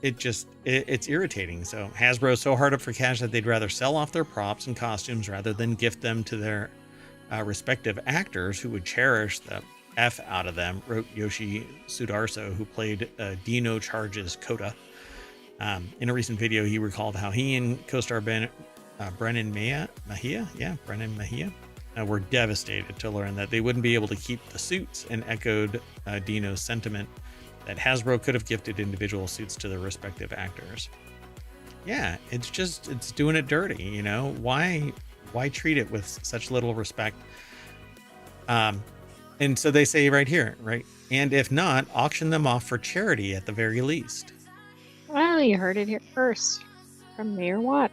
it's irritating. So Hasbro's so hard up for cash that they'd rather sell off their props and costumes rather than gift them to their respective actors who would cherish the F out of them, wrote Yoshi Sudarso, who played Dino Charge's Kota. In a recent video, he recalled how he and co-star Brennan Mahia were devastated to learn that they wouldn't be able to keep the suits, and echoed Dino's sentiment that Hasbro could have gifted individual suits to their respective actors. Yeah, it's doing it dirty, you know? Why treat it with such little respect? And so they say right here, right? And if not, auction them off for charity at the very least. Well, you heard it here first from Mayor Watt.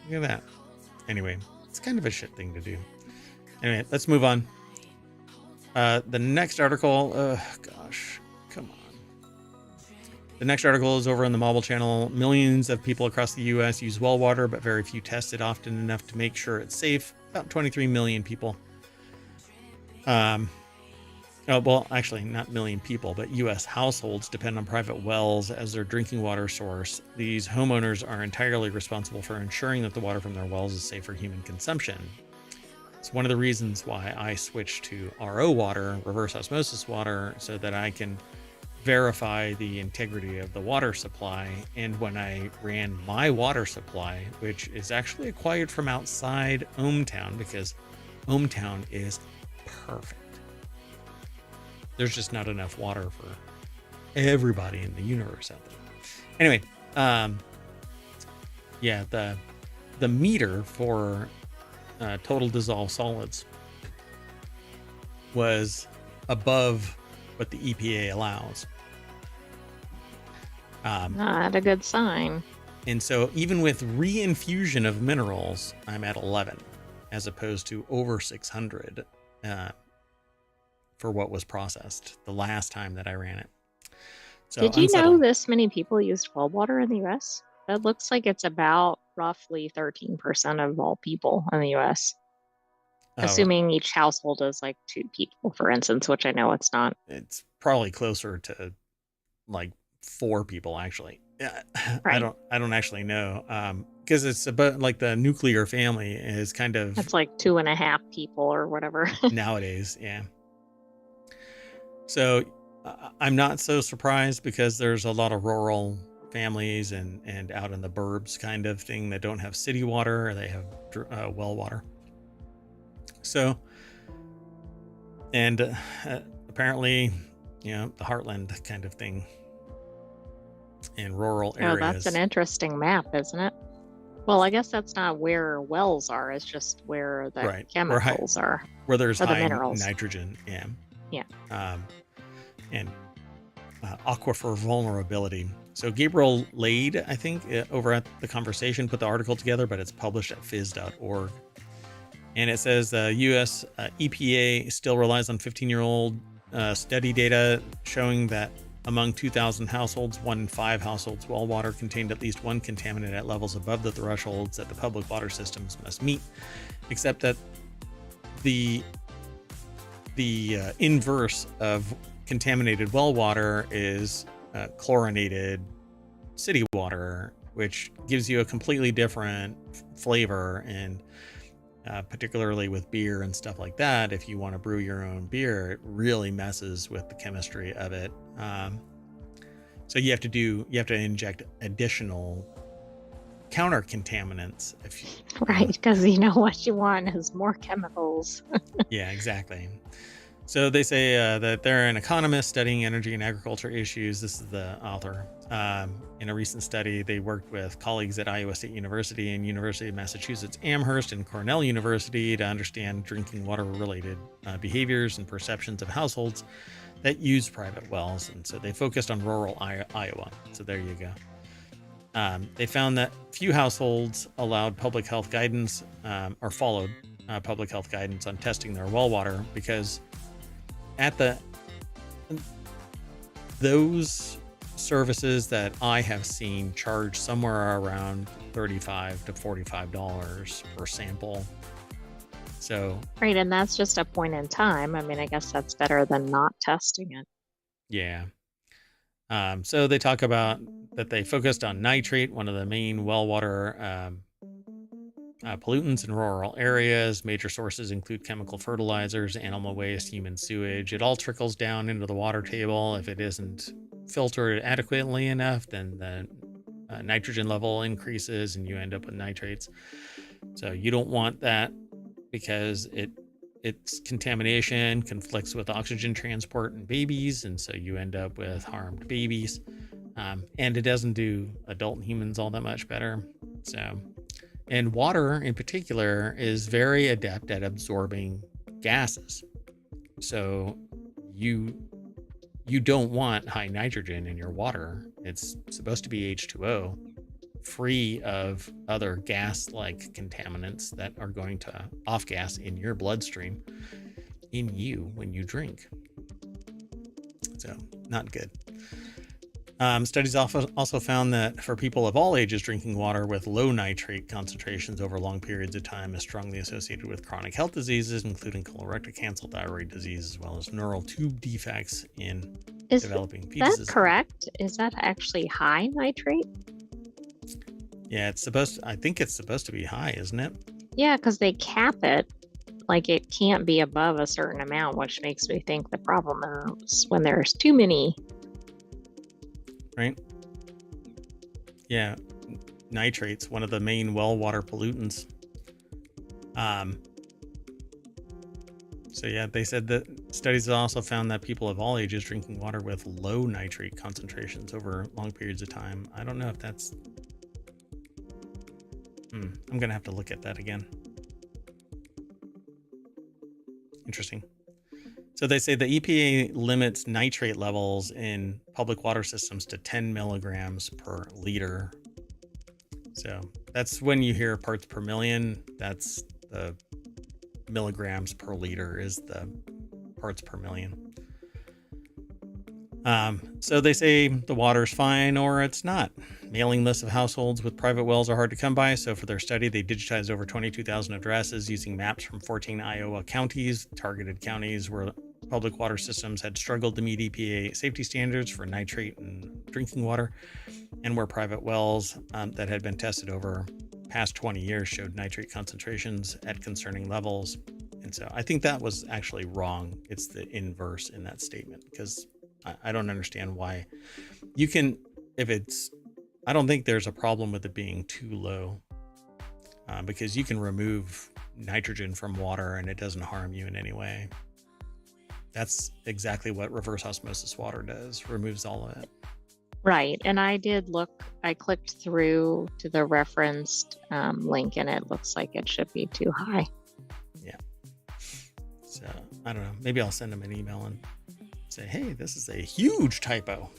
Look at that. Anyway, it's kind of a shit thing to do. Anyway, let's move on. The next article, gosh, come on. The next article is over on the Mobile Channel. Millions of people across the U.S. use well water, but very few test it often enough to make sure it's safe. About 23 million people. Oh, well, actually, not million people, but U.S. households depend on private wells as their drinking water source. These homeowners are entirely responsible for ensuring that the water from their wells is safe for human consumption. It's one of the reasons why I switched to RO water, reverse osmosis water, so that I can verify the integrity of the water supply. And when I ran my water supply, which is actually acquired from outside ohmTown, because ohmTown is perfect. There's just not enough water for everybody in the universe out there. Anyway, yeah, the meter for total dissolved solids was above what the EPA allows. Not a good sign. And so even with reinfusion of minerals, I'm at 11 as opposed to over 600 for what was processed the last time that I ran it. So did you know this many people used well water in the U.S.? That looks like it's about roughly 13% of all people in the U.S. Assuming each household is like 2 people, for instance, which I know it's not. It's probably closer to like 4 people, actually. Yeah, right. I don't actually know, because it's about like the nuclear family is kind of. It's like 2.5 people or whatever nowadays. Yeah. So I'm not so surprised because there's a lot of rural families and out in the burbs kind of thing that don't have city water, or they have well water. So, and apparently, you know, the heartland kind of thing in rural areas. Oh, that's an interesting map, isn't it? Well, I guess that's not where wells are. It's just where the chemicals are. Where there's high minerals. Nitrogen. Yeah. Yeah. And aquifer vulnerability. So Gabriel Lade, I think, over at The Conversation, put the article together, but it's published at phys.org. And it says the U.S. EPA still relies on 15-year-old study data showing that among 2,000 households, 1 in 5 households' well water contained at least one contaminant at levels above the thresholds that the public water systems must meet, except that the inverse of contaminated well water is chlorinated city water, which gives you a completely different flavor. And particularly with beer and stuff like that, if you want to brew your own beer, it really messes with the chemistry of it. So you have to inject additional counter contaminants right, because you know what you want is more chemicals. Yeah, exactly. So they say that they're an economist studying energy and agriculture issues. This is the author. In a recent study, they worked with colleagues at Iowa State University and University of Massachusetts Amherst and Cornell University to understand drinking water related behaviors and perceptions of households that use private wells. And so they focused on rural Iowa. So there you go. They found that few households allowed public health guidance or followed public health guidance on testing their well water, because those services that I have seen charge somewhere around $35 to $45 per sample. So right, and that's just a point in time. I mean, I guess that's better than not testing it. Yeah. So they talk about that they focused on nitrate, one of the main well water pollutants in rural areas. Major sources include chemical fertilizers, animal waste, human sewage. It all trickles down into the water table. If it isn't filtered adequately enough, then the nitrogen level increases and you end up with nitrates. So you don't want that because its contamination conflicts with oxygen transport in babies, and so you end up with harmed babies. And it doesn't do adult humans all that much better. So, and water in particular is very adept at absorbing gases. So you don't want high nitrogen in your water. It's supposed to be H2O, free of other gas-like contaminants that are going to off-gas in your bloodstream in you when you drink. So not good. Studies also found that for people of all ages, drinking water with low nitrate concentrations over long periods of time is strongly associated with chronic health diseases, including colorectal cancer, thyroid disease, as well as neural tube defects in Is developing that fetuses. correct? Is that actually high nitrate? Yeah, I think it's supposed to be high, isn't it? Yeah, because they cap it. Like it can't be above a certain amount, which makes me think the problem is when there's too many. Right? Yeah, nitrates, one of the main well water pollutants. So yeah, they said that studies also found that people of all ages drinking water with low nitrate concentrations over long periods of time. I don't know if that's... I'm gonna have to look at that again. Interesting. So they say the EPA limits nitrate levels in public water systems to 10 milligrams per liter. So that's when you hear parts per million, that's the milligrams per liter is the parts per million. So they say the water's fine or it's not. Mailing lists of households with private wells are hard to come by, so for their study, they digitized over 22,000 addresses using maps from 14 Iowa counties, targeted counties where public water systems had struggled to meet EPA safety standards for nitrate and drinking water, and where private wells that had been tested over past 20 years showed nitrate concentrations at concerning levels. And so I think that was actually wrong. It's the inverse in that statement, because I don't understand why you can, I don't think there's a problem with it being too low, because you can remove nitrogen from water and it doesn't harm you in any way. That's exactly what reverse osmosis water does, removes all of it. Right. And I did look, I clicked through to the referenced link and it looks like it should be too high. Yeah. So I don't know. Maybe I'll send them an email and say, hey, this is a huge typo.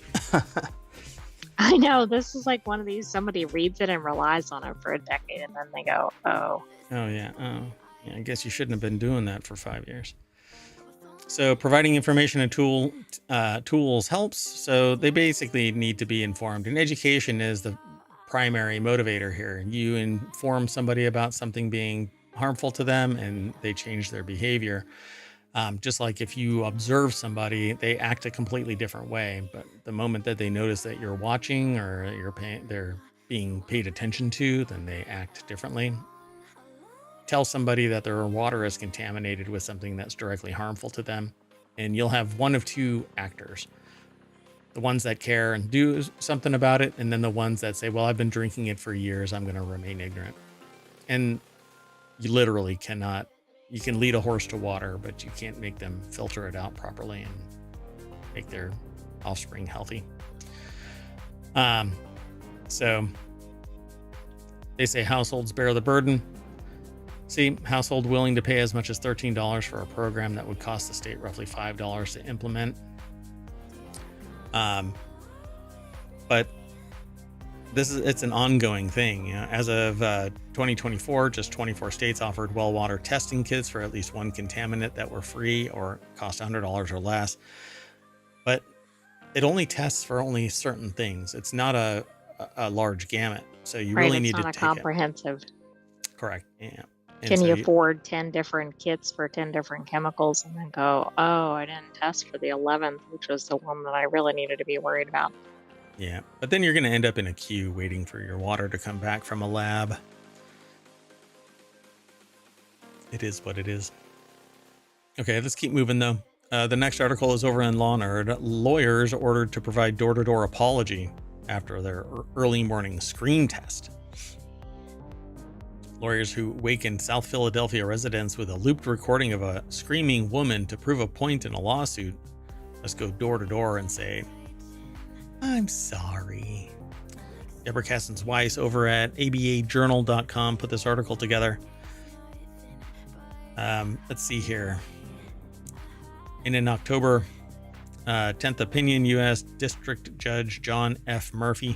I know, this is like one of these, somebody reads it and relies on it for a decade and then they go, oh. Oh, yeah. Oh, yeah. I guess you shouldn't have been doing that for 5 years. So providing information and tools helps. So they basically need to be informed, and education is the primary motivator here. You inform somebody about something being harmful to them and they change their behavior. Just like if you observe somebody, they act a completely different way. But the moment that they notice that you're watching or they're being paid attention to, then they act differently. Tell somebody that their water is contaminated with something that's directly harmful to them, and you'll have one of two actors: the ones that care and do something about it, and then the ones that say, well, I've been drinking it for years, I'm going to remain ignorant. And you literally cannot. You can lead a horse to water, but you can't make them filter it out properly and make their offspring healthy. So they say households bear the burden. See, household willing to pay as much as $13 for a program that would cost the state roughly $5 to implement. But it's an ongoing thing. You know, as of 2024, just 24 states offered well water testing kits for at least one contaminant that were free or cost $100 or less. But it only tests for only certain things. It's not a large gamut. So you really need to take it. It's not a comprehensive. Correct. Yeah. And Can so you afford 10 different kits for 10 different chemicals and then go, oh, I didn't test for the 11th, which was the one that I really needed to be worried about? yeah, but then you're going to end up in a queue waiting for your water to come back from a lab. It is what it is. Okay, let's keep moving though. The next article is over on Law Nerd. Lawyers ordered to provide door-to-door apology after their early morning screen test. Lawyers who wakened South Philadelphia residents with a looped recording of a screaming woman to prove a point in a lawsuit must go door to door and say, "I'm sorry." Deborah Cassens-Weiss over at abajournal.com put this article together. Let's see here. In an October 10th opinion, U.S. District Judge John F. Murphy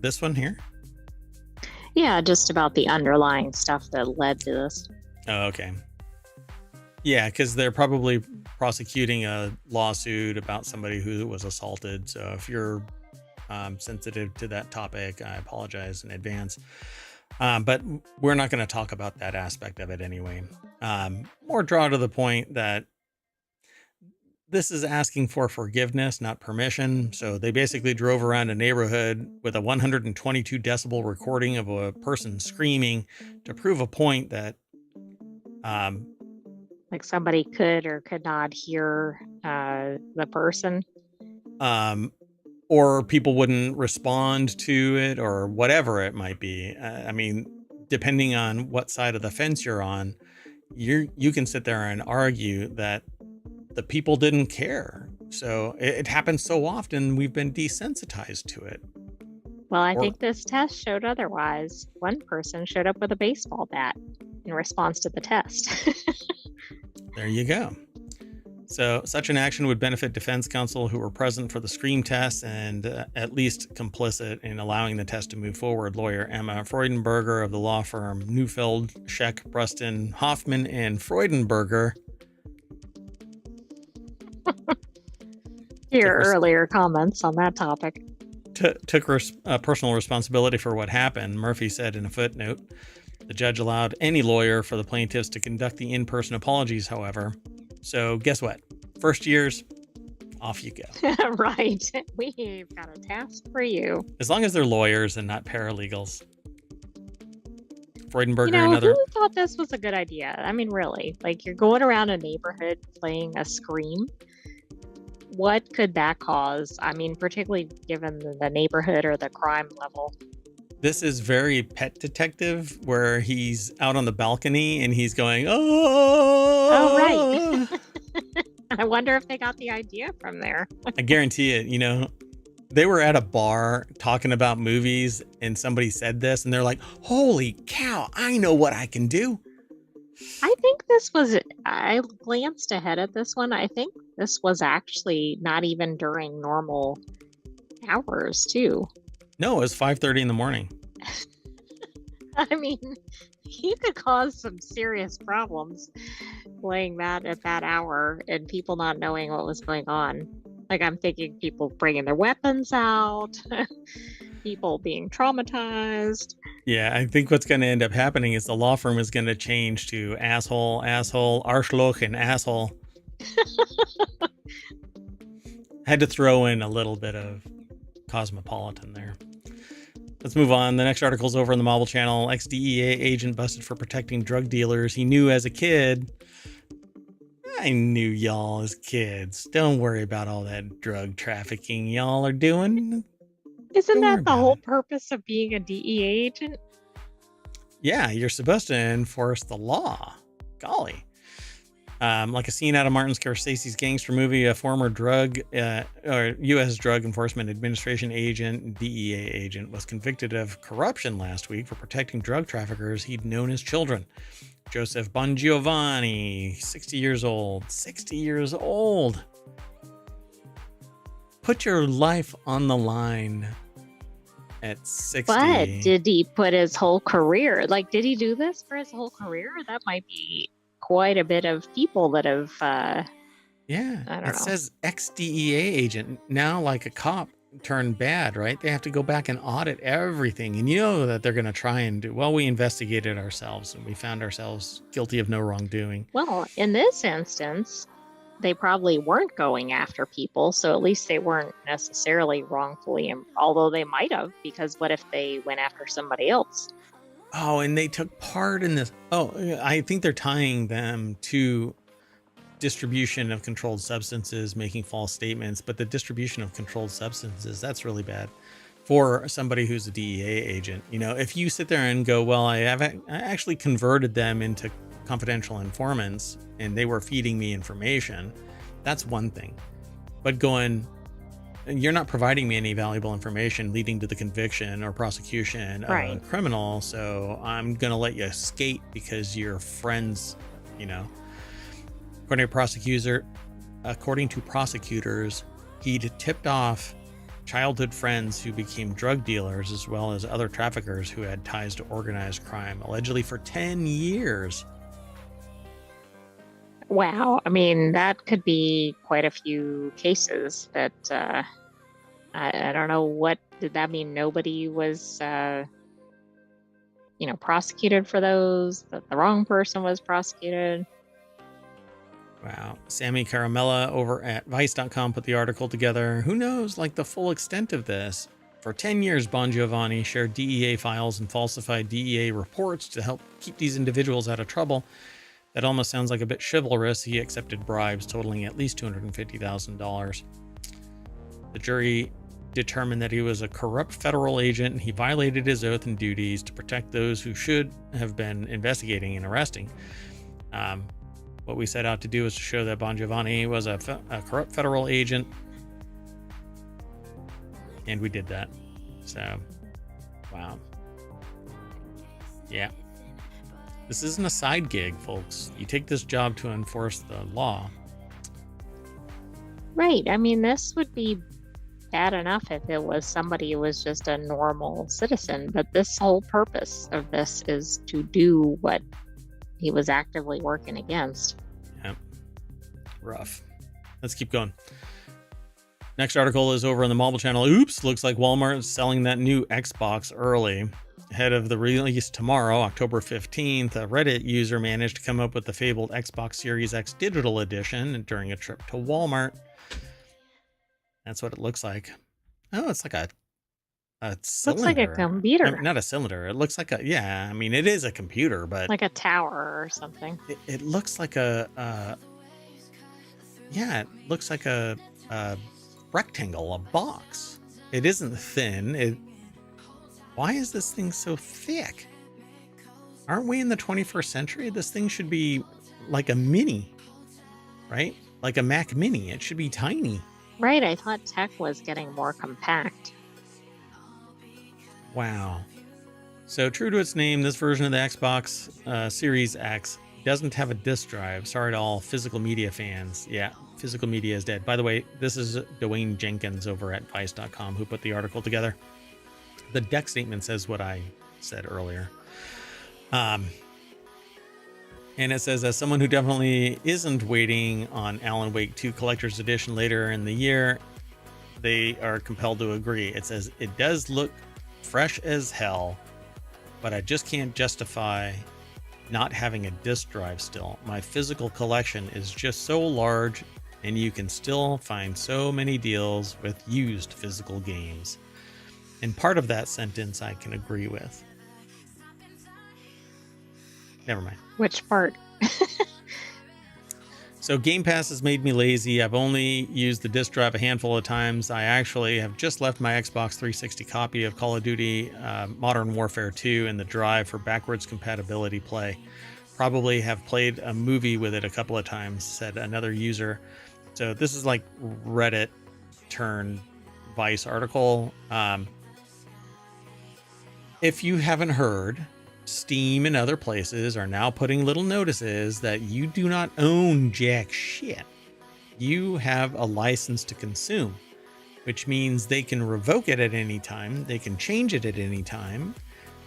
this one here? Yeah, just about the underlying stuff that led to this. Oh, okay. Yeah, because they're probably prosecuting a lawsuit about somebody who was assaulted. So if you're sensitive to that topic, I apologize in advance. But we're not going to talk about that aspect of it anyway. More draw to the point that this is asking for forgiveness, not permission. So they basically drove around a neighborhood with a 122 decibel recording of a person screaming to prove a point that like somebody could or could not hear the person. Or people wouldn't respond to it or whatever it might be. I mean, depending on what side of the fence you're on, you can sit there and argue that the people didn't care. So it happens so often, we've been desensitized to it. Well, I think this test showed otherwise. One person showed up with a baseball bat in response to the test. There you go. So such an action would benefit defense counsel who were present for the scream test and at least complicit in allowing the test to move forward. Lawyer Emma Freudenberger of the law firm Neufeld, Scheck, Bruston, Hoffman, and Freudenberger. Your earlier comments on that topic. Took personal responsibility for what happened. Murphy said in a footnote. The judge allowed any lawyer for the plaintiffs to conduct the in-person apologies, however. So guess what? First years, off you go. Right. We've got a task for you. As long as they're lawyers and not paralegals. Freudenberger, you know, another. Who thought this was a good idea? I mean, really, like you're going around a neighborhood playing a scream. What could that cause? I mean, particularly given the neighborhood or the crime level. This is very Pet Detective, where he's out on the balcony and he's going, oh, right. I wonder if they got the idea from there. I guarantee it. You know, they were at a bar talking about movies and somebody said this and they're like, holy cow, I know what I can do. I think this was, I glanced ahead at this one. I think this was actually not even during normal hours too. No, it was 5:30 in the morning. I mean, you could cause some serious problems playing that at that hour and people not knowing what was going on. Like I'm thinking people bringing their weapons out, people being traumatized. Yeah, I think what's going to end up happening is the law firm is going to change to asshole, Arschloch, and asshole. Had to throw in a little bit of cosmopolitan there. Let's move on. The next article is over on the Marvel Channel. Ex-DEA agent busted for protecting drug dealers he knew as a kid. I knew y'all as kids. Don't worry about all that drug trafficking y'all are doing. Isn't that the whole purpose of being a DEA agent? Yeah, you're supposed to enforce the law. Golly. Like a scene out of Martin Scorsese's gangster movie, a former U.S. Drug Enforcement Administration agent, DEA agent, was convicted of corruption last week for protecting drug traffickers he'd known as children. Joseph Bongiovanni, 60 years old. 60 years old. Put your life on the line at 60. But did he put his whole career, like, did he do this for his whole career? That might be quite a bit of people that have yeah, I don't know. Says ex-DEA agent, now like a cop turn bad, right? They have to go back and audit everything. And you know that they're going to try and do, well, we investigated ourselves and we found ourselves guilty of no wrongdoing. Well, in this instance, they probably weren't going after people, so at least they weren't necessarily wrongfully, although they might have, because what if they went after somebody else? Oh, and they took part in this. Oh, I think they're tying them to distribution of controlled substances, making false statements, but the distribution of controlled substances, that's really bad for somebody who's a DEA agent. You know, if you sit there and go, well, I actually converted them into confidential informants and they were feeding me information, that's one thing. But going, you're not providing me any valuable information leading to the conviction or prosecution of a criminal, so I'm going to let you skate because you're friends, you know. According to prosecutors, he'd tipped off childhood friends who became drug dealers as well as other traffickers who had ties to organized crime, allegedly for 10 years. Wow. I mean, that could be quite a few cases that I don't know. What did that mean? Nobody was, prosecuted for those, that the wrong person was prosecuted. Wow. Sammy Caramella over at Vice.com put the article together. Who knows, like, the full extent of this? For 10 years, Bon Giovanni shared DEA files and falsified DEA reports to help keep these individuals out of trouble. That almost sounds like a bit chivalrous. He accepted bribes totaling at least $250,000. The jury determined that he was a corrupt federal agent and he violated his oath and duties to protect those who should have been investigating and arresting. What we set out to do is to show that Bon Giovanni was a corrupt federal agent, and we did that. So, wow. Yeah. This isn't a side gig, folks. You take this job to enforce the law. Right. I mean, this would be bad enough if it was somebody who was just a normal citizen, but this whole purpose of this is to do what he was actively working against. Yep. Rough. Let's keep going. Next article is over on the mobile channel. Oops, looks like Walmart is selling that new Xbox early. Ahead of the release tomorrow, October 15th, a Reddit user managed to come up with the fabled Xbox Series X Digital Edition during a trip to Walmart. That's what it looks like. Oh, it's like a cylinder. Looks like a computer. Not a cylinder. It looks like I mean, it is a computer, but like a tower or something. It looks like it looks like a rectangle, a box. It isn't thin. Why is this thing so thick? Aren't we in the 21st century? This thing should be like a mini, right? Like a Mac Mini. It should be tiny. Right. I thought tech was getting more compact. Wow. So true to its name, this version of the Xbox Series X doesn't have a disk drive. Sorry to all physical media fans. Yeah, physical media is dead. By the way, this is Dwayne Jenkins over at Vice.com who put the article together. The deck statement says what I said earlier. And it says, as someone who definitely isn't waiting on Alan Wake 2 Collector's Edition later in the year, they are compelled to agree. It says, it does look fresh as hell, but I just can't justify not having a disk drive still. My physical collection is just so large, and you can still find so many deals with used physical games. And part of that sentence I can agree with. Never mind. Which part? So Game Pass has made me lazy. I've only used the disk drive a handful of times. I actually have just left my Xbox 360 copy of Call of Duty Modern Warfare 2 in the drive for backwards compatibility play. Probably have played a movie with it a couple of times, said another user. So this is like Reddit turned Vice article. If you haven't heard, Steam and other places are now putting little notices that you do not own jack shit. You have a license to consume, which means they can revoke it at any time. They can change it at any time.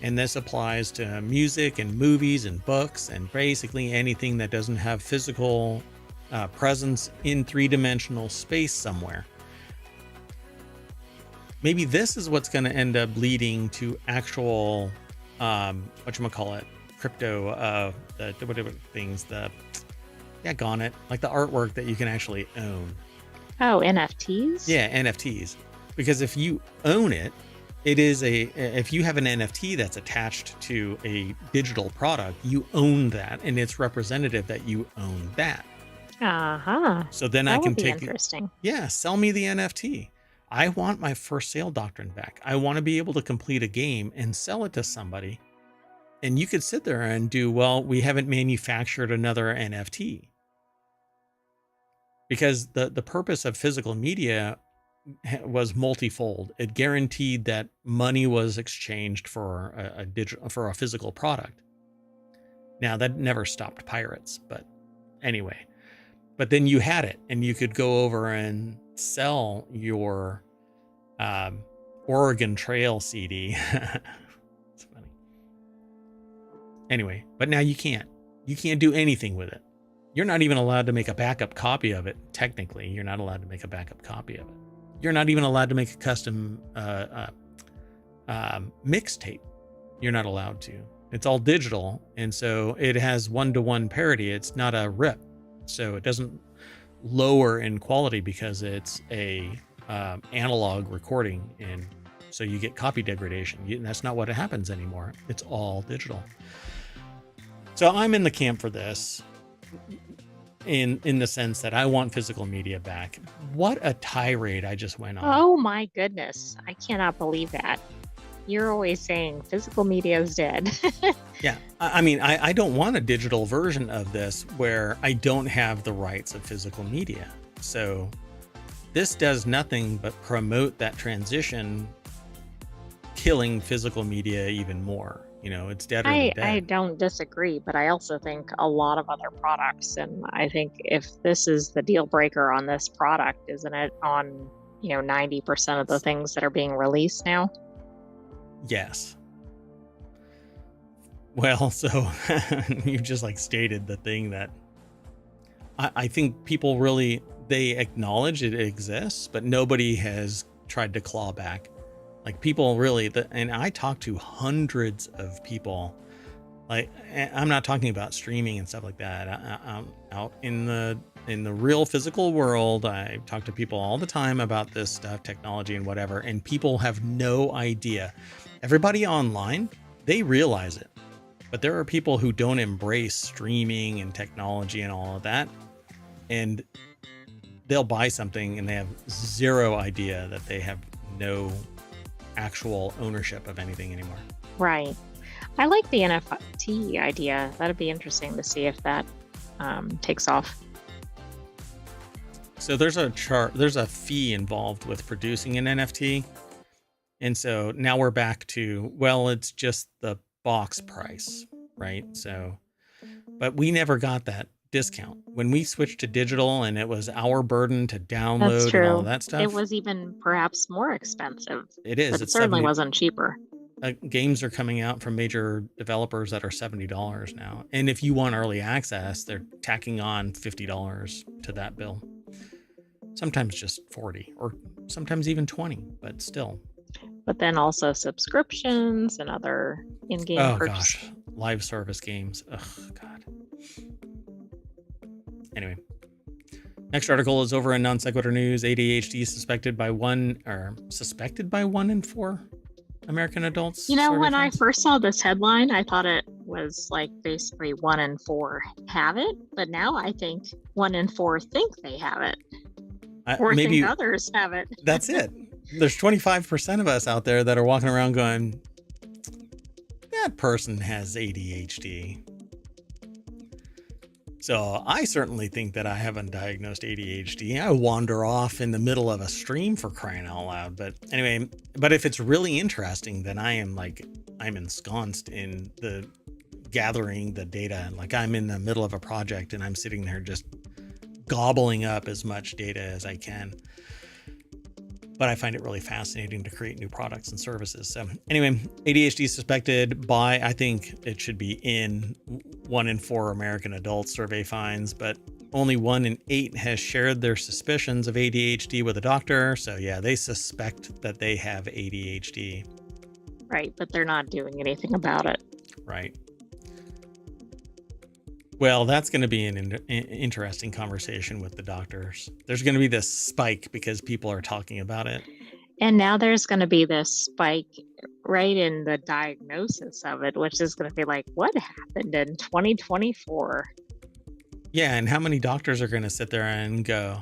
And this applies to music and movies and books and basically anything that doesn't have physical presence in three-dimensional space somewhere. maybe this is what's going to end up leading to actual, whatchamacallit, crypto, the whatever things, gone it, like the artwork that you can actually own. Oh, NFTs? Yeah, NFTs. Because if you own it, if you have an NFT that's attached to a digital product, you own that, and it's representative that you own that. Uh-huh. So then That I can would be take interesting. Yeah, sell me the NFT. I want my first sale doctrine back. I want to be able to complete a game and sell it to somebody. And you could sit there and do, well, we haven't manufactured another NFT. Because the purpose of physical media was multifold. It guaranteed that money was exchanged for a physical product. Now that never stopped pirates, but anyway. But then you had it, and you could go over and sell your Oregon Trail CD. It's funny. Anyway, but now you can't. You can't do anything with it. You're not even allowed to make a backup copy of it. Technically, you're not allowed to make a backup copy of it. You're not even allowed to make a custom mixtape. You're not allowed to. It's all digital, and so it has one-to-one parity. It's not a rip, so it doesn't lower in quality because it's a analog recording, and so you get copy degradation. That's not what happens anymore. It's all digital. So I'm in the camp for this. In the sense that I want physical media back. What a tirade I just went on. Oh my goodness. I cannot believe that. You're always saying physical media is dead. Yeah. I mean, I don't want a digital version of this where I don't have the rights of physical media. So this does nothing but promote that transition, killing physical media even more. You know, it's dead or dead. I don't disagree, but I also think a lot of other products, and I think if this is the deal breaker on this product, isn't it on, 90% of the things that are being released now? Yes. Well, so you just like stated the thing that I think people really, they acknowledge it exists, but nobody has tried to claw back. Like people really, and I talk to hundreds of people. Like I'm not talking about streaming and stuff like that. I'm out in the real physical world. I talk to people all the time about this stuff, technology and whatever, and people have no idea. Everybody online, they realize it, but there are people who don't embrace streaming and technology and all of that, and they'll buy something and they have zero idea that they have no actual ownership of anything anymore. Right. I like the NFT idea. That'd be interesting to see if that takes off. So there's a fee involved with producing an NFT. And so now we're back to, well, it's just the box price, right? So, but we never got that discount when we switched to digital, and it was our burden to download and all of that stuff. It was even perhaps more expensive. It is. But it certainly wasn't cheaper. Games are coming out from major developers that are $70 now. And if you want early access, they're tacking on $50 to that bill. Sometimes just 40 or sometimes even 20, but still. But then also subscriptions and other in-game purchases. Gosh, live service games. Ugh, God. Anyway, next article is over in Non Sequitur News. ADHD suspected by 1 in 4 American adults. When I first saw this headline, I thought it was like basically 1 in 4 have it, but now I think 1 in 4 think they have it, or maybe think others have it. That's it. There's 25% of us out there that are walking around going, that person has ADHD. So I certainly think that I haven't diagnosed ADHD. I wander off in the middle of a stream, for crying out loud. But anyway, but if it's really interesting, then I'm ensconced in the gathering the data. Like I'm in the middle of a project and I'm sitting there just gobbling up as much data as I can. But I find it really fascinating to create new products and services. So anyway, ADHD suspected by, I think it should be in 1 in 4 American adults, survey finds, but only 1 in 8 has shared their suspicions of ADHD with a doctor. So yeah, they suspect that they have ADHD. Right, but they're not doing anything about it. Right. Well, that's going to be an interesting conversation with the doctors. There's going to be this spike because people are talking about it. And now there's going to be this spike right in the diagnosis of it, which is going to be like, what happened in 2024? Yeah, and how many doctors are going to sit there and go,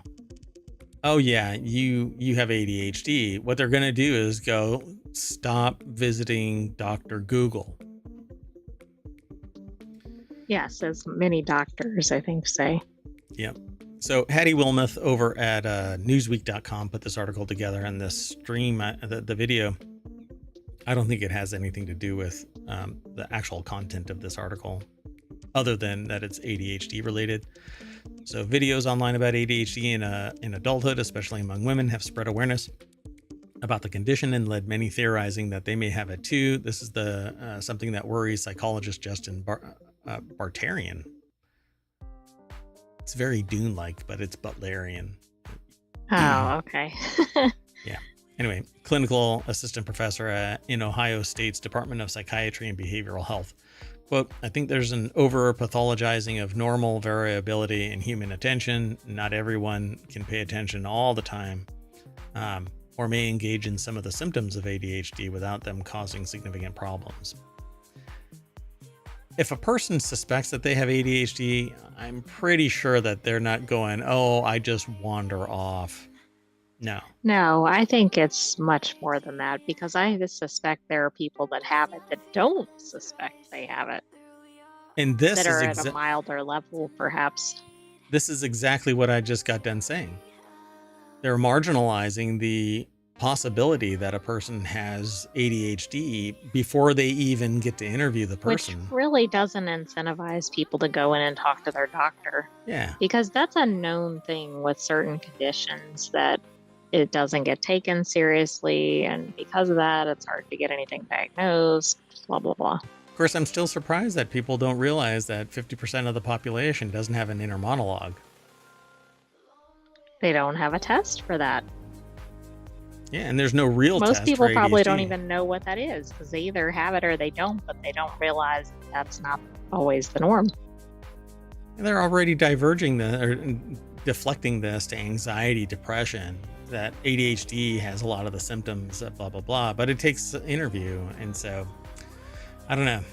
oh yeah, you have ADHD. What they're going to do is go, stop visiting Dr. Google. Yes, as many doctors, I think, say. Yep. So Hattie Wilmoth over at newsweek.com put this article together, and this stream, the video, I don't think it has anything to do with the actual content of this article, other than that it's ADHD related. So videos online about ADHD in adulthood, especially among women, have spread awareness about the condition and led many theorizing that they may have it too. This is the something that worries psychologist Justin Bartarian. It's very Dune-like, but it's Butlerian. Oh, okay. Yeah. Anyway, clinical assistant professor in Ohio State's Department of Psychiatry and Behavioral Health. Quote, I think there's an over-pathologizing of normal variability in human attention. Not everyone can pay attention all the time, or may engage in some of the symptoms of ADHD without them causing significant problems. If a person suspects that they have ADHD, I'm pretty sure that they're not going, oh, I just wander off. No, I think it's much more than that, because I suspect there are people that have it that don't suspect they have it. And this that is are at a milder level, perhaps. This is exactly what I just got done saying. They're marginalizing the possibility that a person has ADHD before they even get to interview the person. Which really doesn't incentivize people to go in and talk to their doctor. Yeah. Because that's a known thing with certain conditions, that it doesn't get taken seriously, and because of that, it's hard to get anything diagnosed, blah, blah, blah. Of course, I'm still surprised that people don't realize that 50% of the population doesn't have an inner monologue. They don't have a test for that. Yeah, and there's no real test. Most people probably don't even know what that is, because they either have it or they don't, but they don't realize that's not always the norm. And they're already deflecting this to anxiety, depression, that ADHD has a lot of the symptoms of blah, blah, blah, but it takes an interview. And so, I don't know.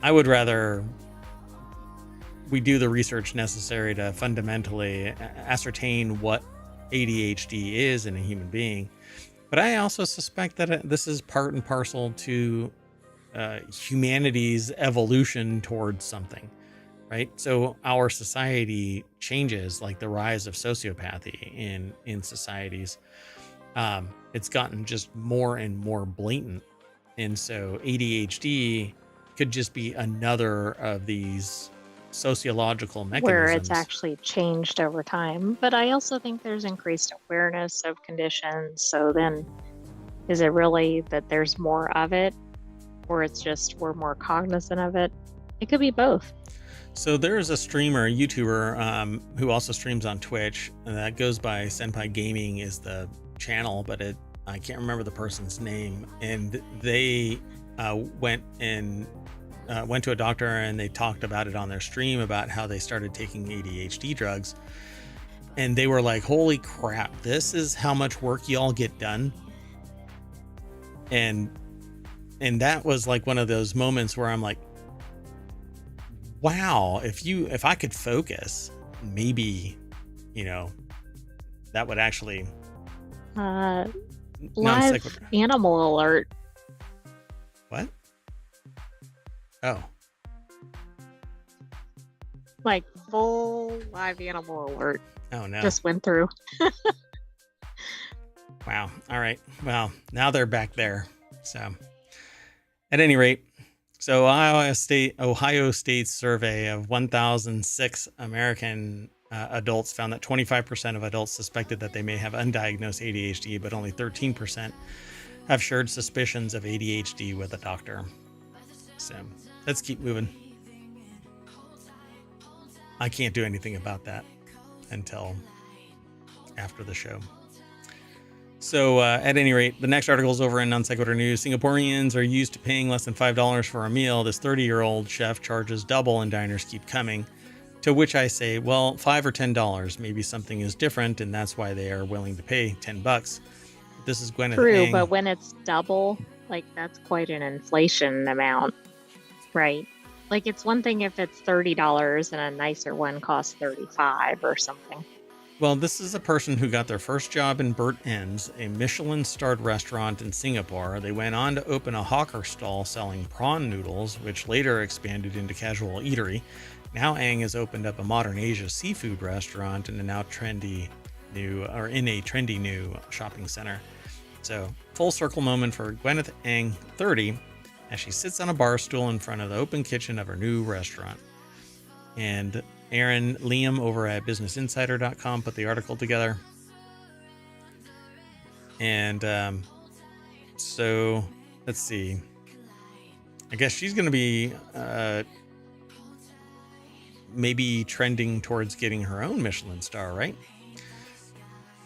I would rather we do the research necessary to fundamentally ascertain what ADHD is in a human being. But I also suspect that this is part and parcel to humanity's evolution towards something, right? So our society changes, like the rise of sociopathy in societies. It's gotten just more and more blatant. And so ADHD could just be another of these sociological mechanisms where it's actually changed over time. But I also think there's increased awareness of conditions. So then, is it really that there's more of it, or it's just we're more cognizant of it? It could be both. So there's a streamer, YouTuber, who also streams on Twitch, and that goes by Senpai Gaming is the channel, but I can't remember the person's name. And they went to a doctor, and they talked about it on their stream about how they started taking ADHD drugs. And they were like, holy crap, this is how much work y'all get done. And that was like one of those moments where I'm like, wow, if I could focus, maybe, that would actually live animal alert. What? Oh. Like full live animal alert. Oh no. Just went through. Wow. All right. Well, now they're back there. So at any rate, so Ohio State's survey of 1,006 American adults found that 25% of adults suspected that they may have undiagnosed ADHD, but only 13% have shared suspicions of ADHD with a doctor. So let's keep moving. I can't do anything about that until after the show. So at any rate, the next article is over in Non Sequitur News. Singaporeans are used to paying less than $5 for a meal. This 30-year-old chef charges double and diners keep coming. To which I say, well, $5 or $10. Maybe something is different, and that's why they are willing to pay $10. This is Gwyneth True, Ang. but when it's double, like that's quite an inflation amount, right? Like it's one thing if it's $30 and a nicer one costs $35 or something. Well, this is a person who got their first job in Burt Ends, a Michelin-starred restaurant in Singapore. They went on to open a hawker stall selling prawn noodles, which later expanded into casual eatery. Now Ang has opened up a modern Asia seafood restaurant in a trendy new shopping center. So, full circle moment for Gwyneth Ang, 30, as she sits on a bar stool in front of the open kitchen of her new restaurant. And Aaron Liam over at BusinessInsider.com put the article together. And so, let's see. I guess she's going to be maybe trending towards getting her own Michelin star, right?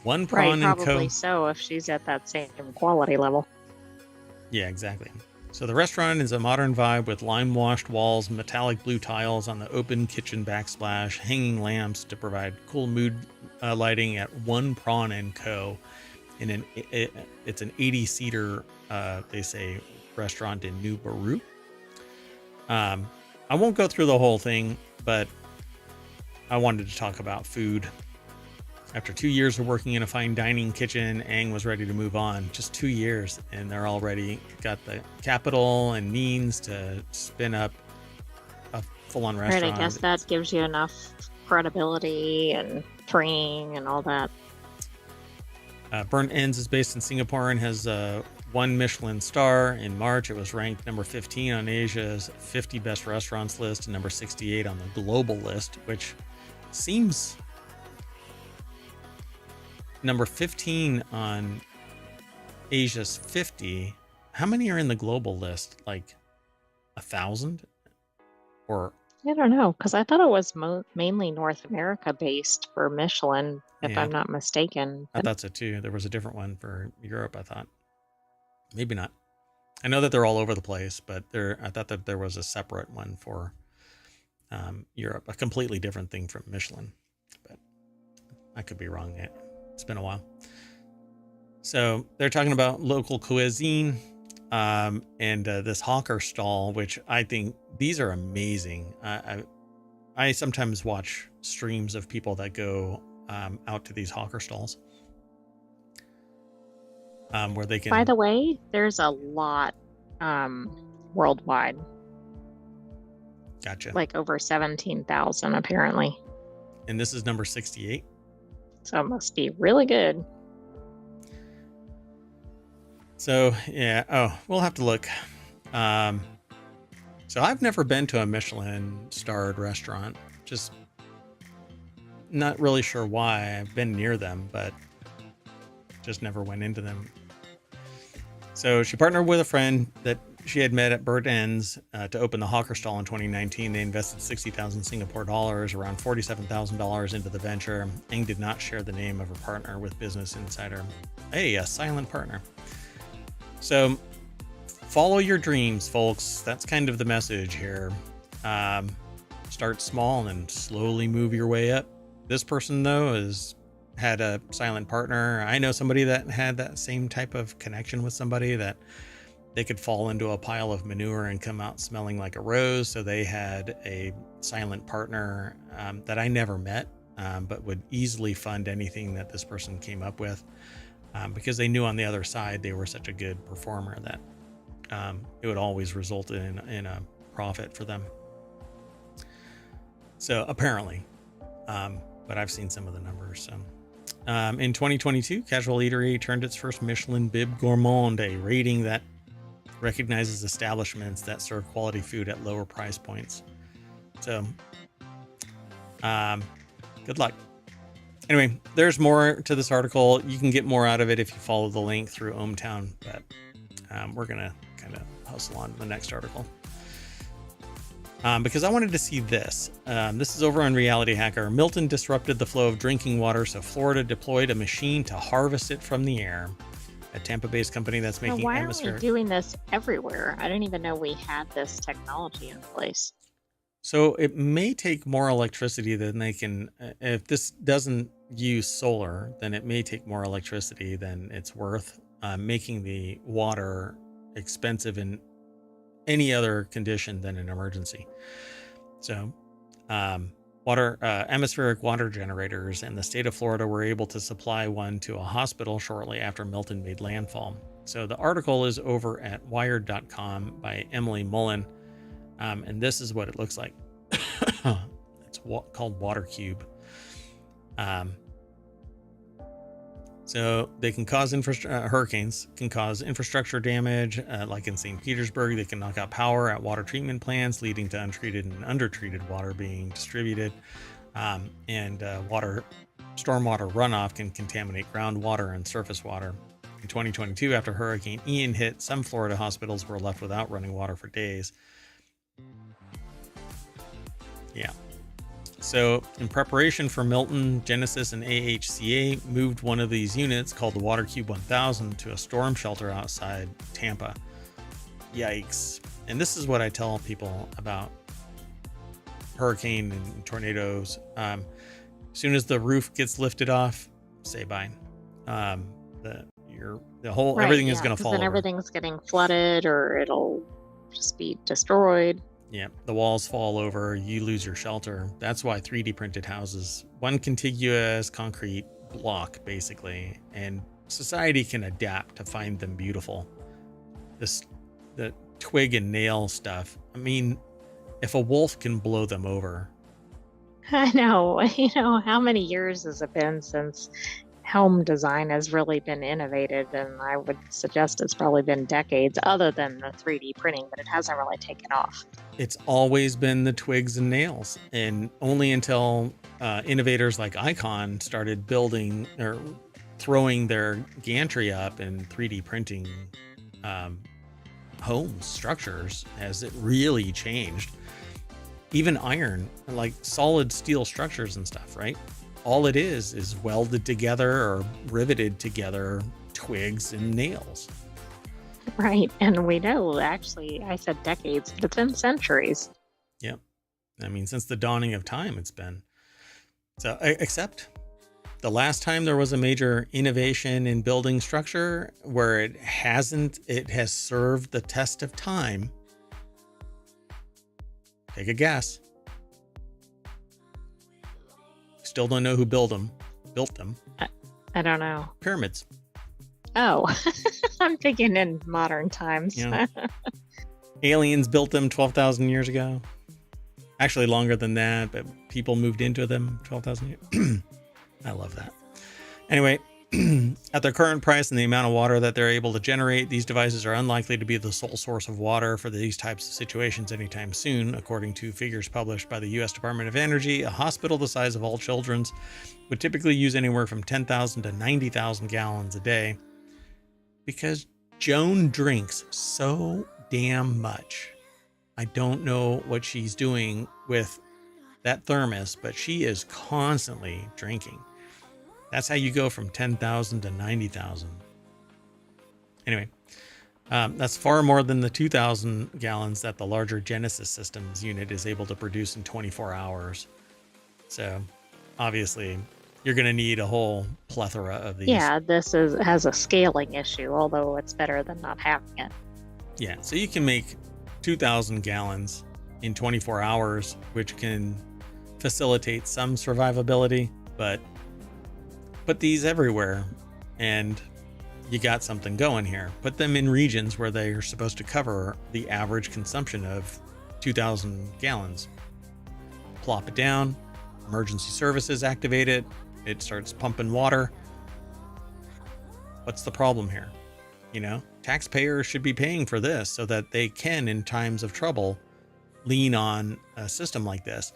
One prawn and probably so if she's at that same quality level. Yeah, exactly. So the restaurant is a modern vibe with lime-washed walls, metallic blue tiles on the open kitchen backsplash, hanging lamps to provide cool mood lighting at One Prawn and Co. It's an 80-seater, they say, restaurant in New Baru. I won't go through the whole thing, but I wanted to talk about food. After 2 years of working in a fine dining kitchen, Ang was ready to move on. Just 2 years, and they're already got the capital and means to spin up a full-on restaurant. Right, I guess that gives you enough credibility and training and all that. Burnt Ends is based in Singapore and has one Michelin star. In March, it was ranked number 15 on Asia's 50 best restaurants list and number 68 on the global list, which seems... Number 15 on Asia's 50. How many are in the global list? Like 1,000? Or I don't know, because I thought it was mainly North America based for Michelin, if I'm not mistaken. I thought so too. There was a different one for Europe, I thought. Maybe not. I know that they're all over the place, but I thought that there was a separate one for Europe, a completely different thing from Michelin. But I could be wrong yet. It's been a while. So they're talking about local cuisine and this hawker stall, which I think these are amazing. I sometimes watch streams of people that go out to these hawker stalls where they can... By the way, there's a lot worldwide. Gotcha. Like over 17,000 apparently. And this is number 68. So it must be really good. So, yeah. Oh, we'll have to look. So I've never been to a Michelin-starred restaurant. Just not really sure why. I've been near them, but just never went into them. So she partnered with a friend that she had met at Burt Ends to open the hawker stall in 2019. They invested 60,000 Singapore dollars, around $47,000 into the venture. Eng did not share the name of her partner with Business Insider. Hey, a silent partner. So follow your dreams, folks. That's kind of the message here. Start small and slowly move your way up. This person, though, had a silent partner. I know somebody that had that same type of connection with somebody that they could fall into a pile of manure and come out smelling like a rose. So they had a silent partner that I never met, but would easily fund anything that this person came up with because they knew on the other side they were such a good performer that it would always result in a profit for them. So apparently, but I've seen some of the numbers. So in 2022, Casual Eatery turned its first Michelin Bib Gourmand, a rating that recognizes establishments that serve quality food at lower price points. So, good luck. Anyway, there's more to this article. You can get more out of it if you follow the link through ohmTown, but we're going to kind of hustle on to the next article. because I wanted to see this. This is over on Reality Hacker. Milton disrupted the flow of drinking water, so Florida deployed a machine to harvest it from the air. A Tampa-based company that's Now, making why aren't we atmospheric. doing this everywhere? I didn't even know we had this technology in place. So it may take more electricity than they can. If this doesn't use solar, then it may take more electricity than it's worth, making the water expensive in any other condition than an emergency. So, atmospheric water generators in the state of Florida were able to supply one to a hospital shortly after Milton made landfall. So the article is over at wired.com by Emily Mullen. And this is what it looks like. It's called Water Cube. So they can cause hurricanes, can cause infrastructure damage, like in St. Petersburg. They can knock out power at water treatment plants, leading to untreated and undertreated water being distributed. Stormwater runoff can contaminate groundwater and surface water. In 2022, after Hurricane Ian hit, some Florida hospitals were left without running water for days. Yeah. So in preparation for Milton, Genesis and AHCA moved one of these units called the Water Cube 1000 to a storm shelter outside Tampa. Yikes. And this is what I tell people about hurricane and tornadoes. As soon as the roof gets lifted off, say bye. Everything is going to fall then over. Everything's getting flooded, or it'll just be destroyed. Yeah, the walls fall over, you lose your shelter. That's why 3D printed houses, one contiguous concrete block, basically, and society can adapt to find them beautiful. The twig and nail stuff. I mean, if a wolf can blow them over. I know. How many years has it been since home design has really been innovated? And I would suggest it's probably been decades, other than the 3D printing, but it hasn't really taken off. It's always been the twigs and nails, and only until innovators like Icon started building or throwing their gantry up and 3D printing homes, structures, has it really changed. Even iron, like solid steel structures and stuff, right? All it is welded together or riveted together twigs and nails. Right. And we know, actually, I said decades, but it's been centuries. Yep. I mean, since the dawning of time, it's been. So, except the last time there was a major innovation in building structure where it has served the test of time. Take a guess. Still don't know who built them. I don't know. Pyramids. Oh, I'm thinking in modern times. Yeah. Aliens built them 12,000 years ago. Actually, longer than that, but people moved into them 12,000 years. I love that. Anyway, at their current price and the amount of water that they're able to generate, these devices are unlikely to be the sole source of water for these types of situations anytime soon. According to figures published by the U.S. Department of Energy, a hospital the size of All Children's would typically use anywhere from 10,000 to 90,000 gallons a day. Because Joan drinks so damn much. I don't know what she's doing with that thermos, but she is constantly drinking. That's how you go from 10,000 to 90,000. Anyway, that's far more than the 2,000 gallons that the larger Genesis Systems unit is able to produce in 24 hours. So, obviously, you're going to need a whole plethora of these. Yeah, this has a scaling issue, although it's better than not having it. Yeah, so you can make 2,000 gallons in 24 hours, which can facilitate some survivability, but put these everywhere and you got something going here. Put them in regions where they are supposed to cover the average consumption of 2,000 gallons. Plop it down, emergency services activate it, it starts pumping water. What's the problem here? Taxpayers should be paying for this so that they can, in times of trouble, lean on a system like this.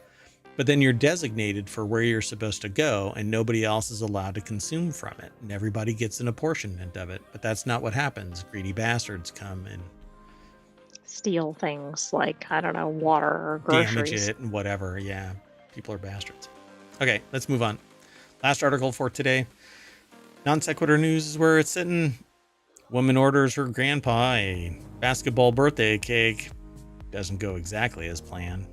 But then you're designated for where you're supposed to go and nobody else is allowed to consume from it. And everybody gets an apportionment of it. But that's not what happens. Greedy bastards come and steal things like, I don't know, water or Damage groceries. it and whatever. Yeah, people are bastards. Okay, let's move on. Last article for today. Non sequitur news is where it's sitting. Woman orders her grandpa a basketball birthday cake. Doesn't go exactly as planned.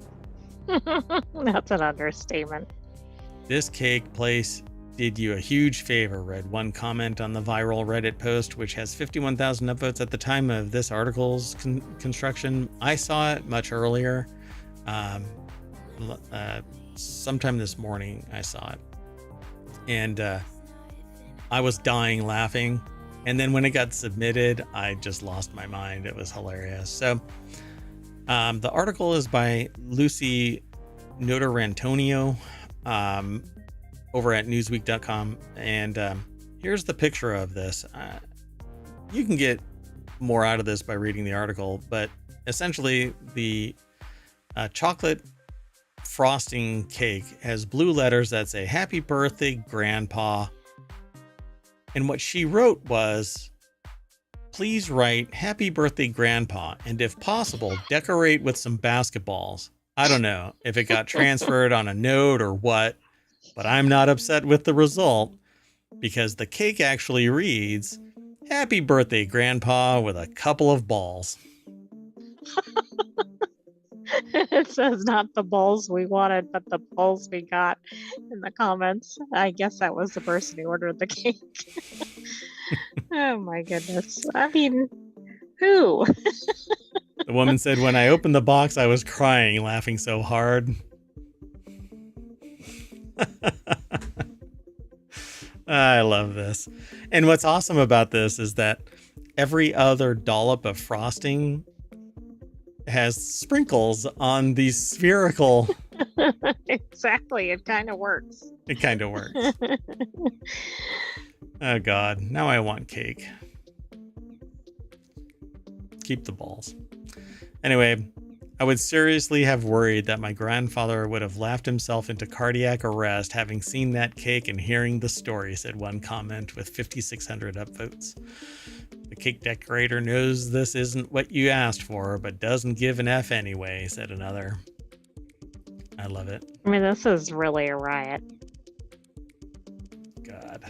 That's an understatement. This cake place did you a huge favor, read one comment on the viral Reddit post, which has 51,000 upvotes at the time of this article's construction. I saw it much earlier. Sometime this morning, I saw it. And I was dying laughing. And then when it got submitted, I just lost my mind. It was hilarious. So the article is by Lucy Notarantonio over at newsweek.com. And here's the picture of this. You can get more out of this by reading the article, but essentially the chocolate frosting cake has blue letters that say "Happy Birthday, Grandpa." And what she wrote was, "Please write Happy Birthday, Grandpa, and if possible, decorate with some basketballs." I don't know if it got transferred on a note or what, but I'm not upset with the result because the cake actually reads, "Happy Birthday, Grandpa," with a couple of balls. It says not the balls we wanted, but the balls we got in the comments. I guess that was the person who ordered the cake. Oh my goodness. I mean, who? The woman said, "When I opened the box, I was crying, laughing so hard." I love this. And what's awesome about this is that every other dollop of frosting has sprinkles on the spherical. Exactly. It kind of works. It kind of works. Oh God, now I want cake. Keep the balls. Anyway, I would seriously have worried that my grandfather would have laughed himself into cardiac arrest having seen that cake and hearing the story, said one comment with 5,600 upvotes. The cake decorator knows this isn't what you asked for, but doesn't give an F anyway, said another. I love it. I mean, this is really a riot. God,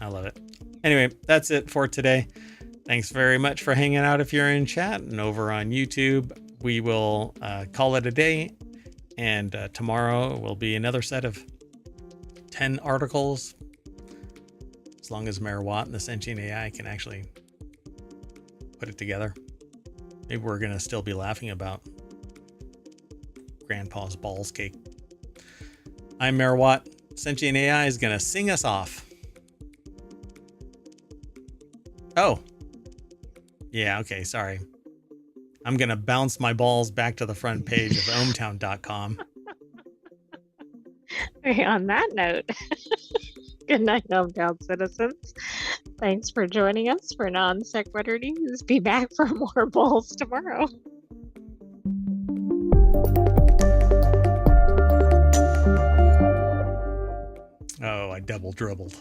I love it. Anyway, that's it for today. Thanks very much for hanging out if you're in chat and over on YouTube. We will call it a day, and tomorrow will be another set of 10 articles, as long as Mayor Watt and the Sentient AI can actually put it together. Maybe we're going to still be laughing about Grandpa's balls cake. I'm Mayor Watt. Sentient AI is going to sing us off. Oh. Yeah, okay, sorry. I'm going to bounce my balls back to the front page of ohmTown.com. On that note, good night, ohmTown citizens. Thanks for joining us for Non Sequitur News. Be back for more balls tomorrow. Oh, I double dribbled.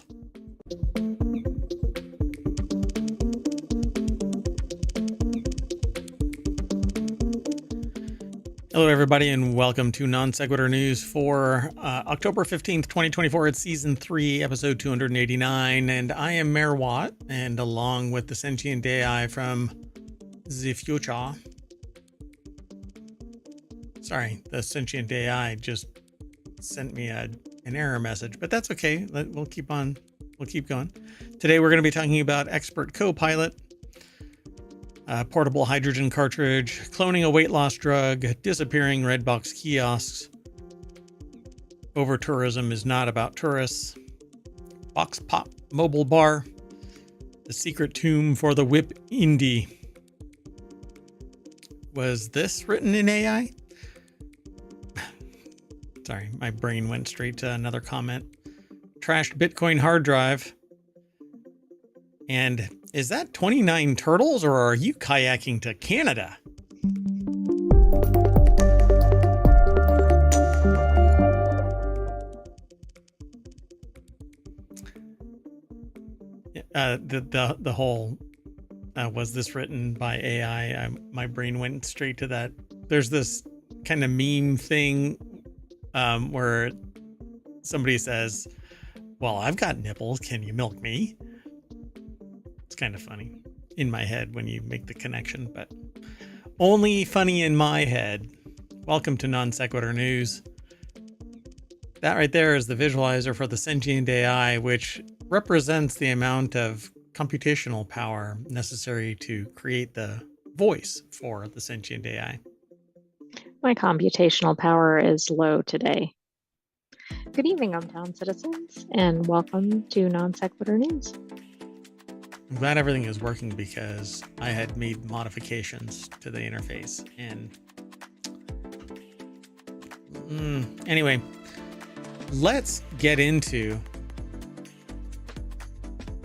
Hello, everybody, and welcome to Non Sequitur News for October 15th, 2024. It's Season 3, Episode 289, and I am Mayor Watt, and along with the Sentient AI from the future. Sorry, the Sentient AI just sent me an error message, but that's okay. We'll keep going. Today, we're going to be talking about Expert Copilot, portable hydrogen cartridge, cloning a weight loss drug, disappearing Redbox kiosks, over tourism is not about tourists, Box Pop mobile bar, the secret tomb for the Whip Indie. Was this written in AI? Sorry, my brain went straight to another comment. Trashed Bitcoin hard drive. And is that 29 turtles, or are you kayaking to Canada? The whole was this written by AI? My brain went straight to that. There's this kind of meme thing where somebody says, well, I've got nipples. Can you milk me? It's kind of funny in my head when you make the connection, but only funny in my head. Welcome to Non Sequitur News. That right there is the visualizer for the Sentient AI, which represents the amount of computational power necessary to create the voice for the Sentient AI. My computational power is low today. Good evening, ohmTown citizens, and welcome to Non Sequitur News. I'm glad everything is working because I had made modifications to the interface. And anyway, let's get into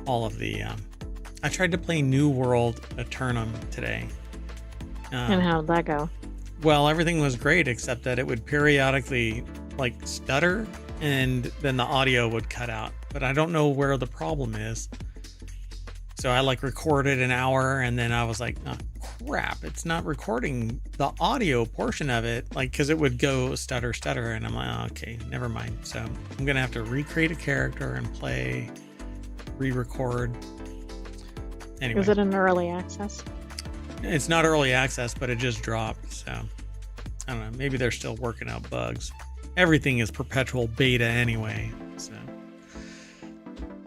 all of the... I tried to play New World Eternum today. And how did that go? Well, everything was great except that it would periodically like stutter and then the audio would cut out. But I don't know where the problem is. So I like recorded an hour and then I was like, oh, crap, it's not recording the audio portion of it. Like, cause it would go stutter. And I'm like, oh, okay, never mind. So I'm going to have to recreate a character and play, re-record. Anyway. Is it an early access? It's not early access, but it just dropped. So I don't know. Maybe they're still working out bugs. Everything is perpetual beta anyway. So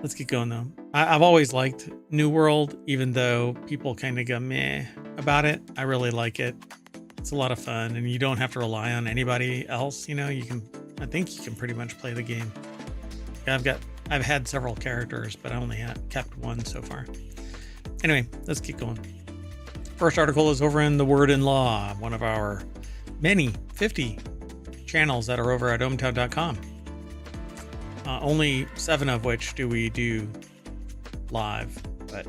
let's get going though. I've always liked New World, even though people kind of go meh about it. I really like it. It's a lot of fun and you don't have to rely on anybody else. You know, I think you can pretty much play the game. I've had several characters, but I only kept one so far. Anyway, let's keep going. First article is over in The Word in Law, one of our many 50 channels that are over at ohmTown.com. Only 7 of which do we do live, but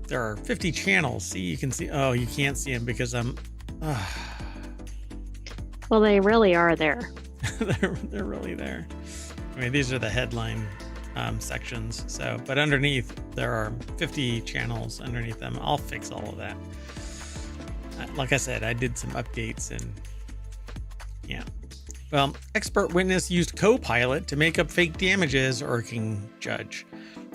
there are 50 channels. See, you can see. Oh, you can't see them because I'm. Well, they really are there. they're really there. I mean, these are the headline sections. So, but underneath there are 50 channels underneath them. I'll fix all of that. Like I said, I did some updates and yeah. Well, expert witness used Copilot to make up fake damages, irking judge.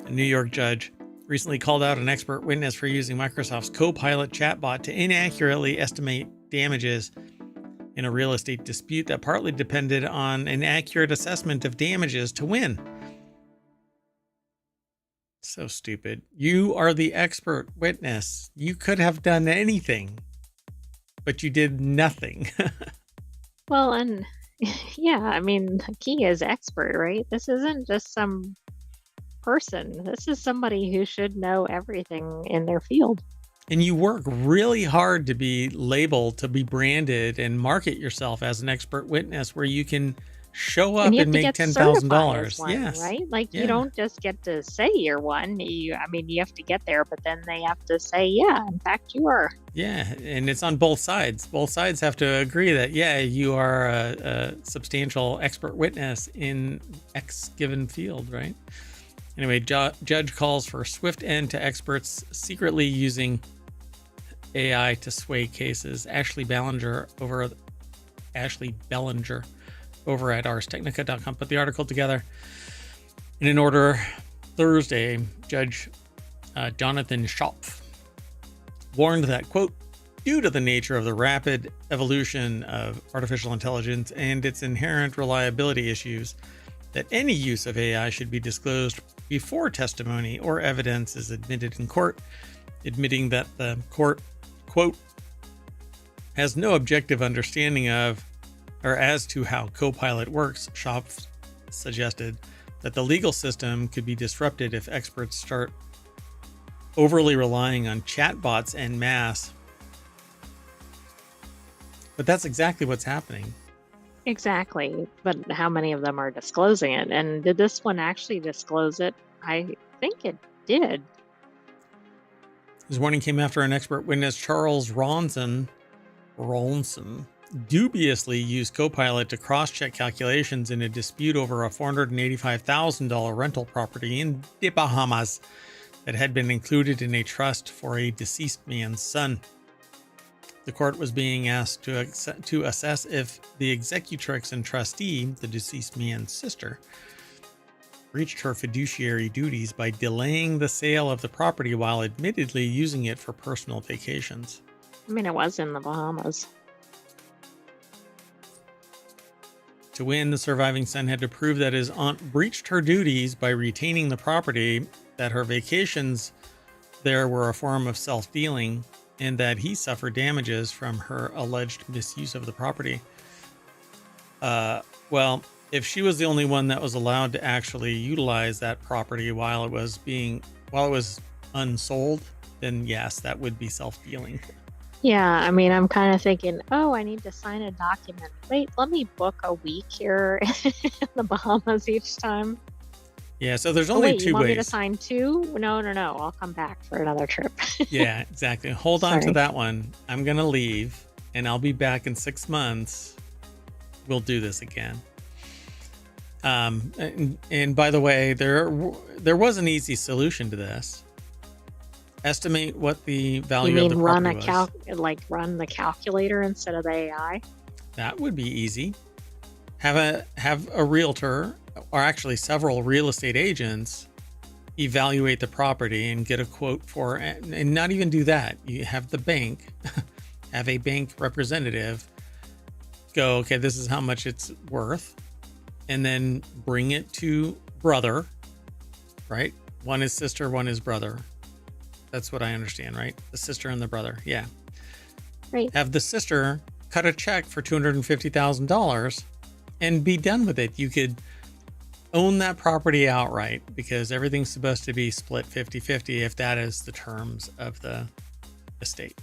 A New York judge recently called out an expert witness for using Microsoft's Copilot chatbot to inaccurately estimate damages in a real estate dispute that partly depended on an accurate assessment of damages to win. So stupid. You are the expert witness. You could have done anything, but you did nothing. Well, and yeah, I mean, the key is expert, right? This isn't just some person. This is somebody who should know everything in their field. And you work really hard to be labeled, to be branded and market yourself as an expert witness where you can show up and make $10,000. Yes. Right? Like you don't just get to say you're one. You have to get there, but then they have to say, yeah, in fact you are. Yeah. And it's on both sides. Both sides have to agree that, yeah, you are a substantial expert witness in X given field, right? Anyway, judge calls for a swift end to experts secretly using AI to sway cases. Ashley Bellinger over at arstechnica.com put the article together. And in order, Thursday, Judge Jonathan Schopf warned that, quote, due to the nature of the rapid evolution of artificial intelligence and its inherent reliability issues, that any use of AI should be disclosed before testimony or evidence is admitted in court, admitting that the court, quote, has no objective understanding of or as to how Copilot works. Schopf suggested that the legal system could be disrupted if experts start overly relying on chatbots en masse. But that's exactly what's happening. Exactly. But how many of them are disclosing it? And did this one actually disclose it? I think it did. This warning came after an expert witness, Charles Ronson, dubiously used Copilot to cross-check calculations in a dispute over a $485,000 rental property in the Bahamas. that had been included in a trust for a deceased man's son. The court was being asked to assess if the executrix and trustee, the deceased man's sister, breached her fiduciary duties by delaying the sale of the property while admittedly using it for personal vacations. I mean, it was in the Bahamas. To win, the surviving son had to prove that his aunt breached her duties by retaining the property, that her vacations there were a form of self-dealing, and that he suffered damages from her alleged misuse of the property. Well, if she was the only one that was allowed to actually utilize that property while it was unsold, then yes, that would be self-dealing. Yeah, I mean, I'm kind of thinking, oh, I need to sign a document. Wait, let me book a week here in the Bahamas each time. Yeah, so there's only two you want ways. Me to sign two? No. I'll come back for another trip. Yeah, exactly. Hold on to that one. I'm going to leave, and I'll be back in 6 months. We'll do this again. And by the way, there was an easy solution to this. Estimate what the value of the property was. Run the calculator instead of the AI? That would be easy. Have a realtor, or actually several real estate agents, evaluate the property and get a quote for it. And not even do that. You have the bank, have a bank representative go, okay, this is how much it's worth. And then bring it to brother, right? One is sister, one is brother. That's what I understand, right? The sister and the brother. Yeah. Right. Have the sister cut a check for $250,000 and be done with it. You could own that property outright because everything's supposed to be split 50-50 if that is the terms of the estate.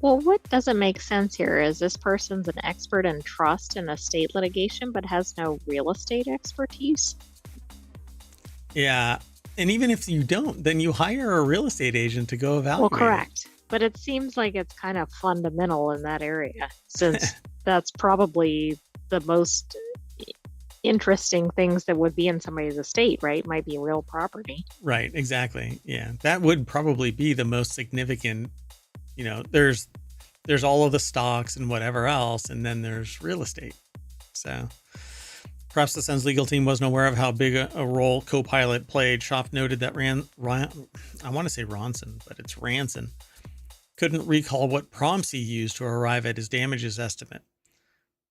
Well, what doesn't make sense here is this person's an expert in trust and estate litigation, but has no real estate expertise. Yeah. And even if you don't, then you hire a real estate agent to go evaluate. Well, correct. But it seems like it's kind of fundamental in that area, since that's probably the most interesting things that would be in somebody's estate, right? Might be real property. Right, exactly. Yeah, that would probably be the most significant. You know, there's all of the stocks and whatever else, and then there's real estate. So perhaps the Sun's legal team wasn't aware of how big a role Copilot played. Schaff noted that I want to say Ronson, but it's Ranson, couldn't recall what prompts he used to arrive at his damages estimate.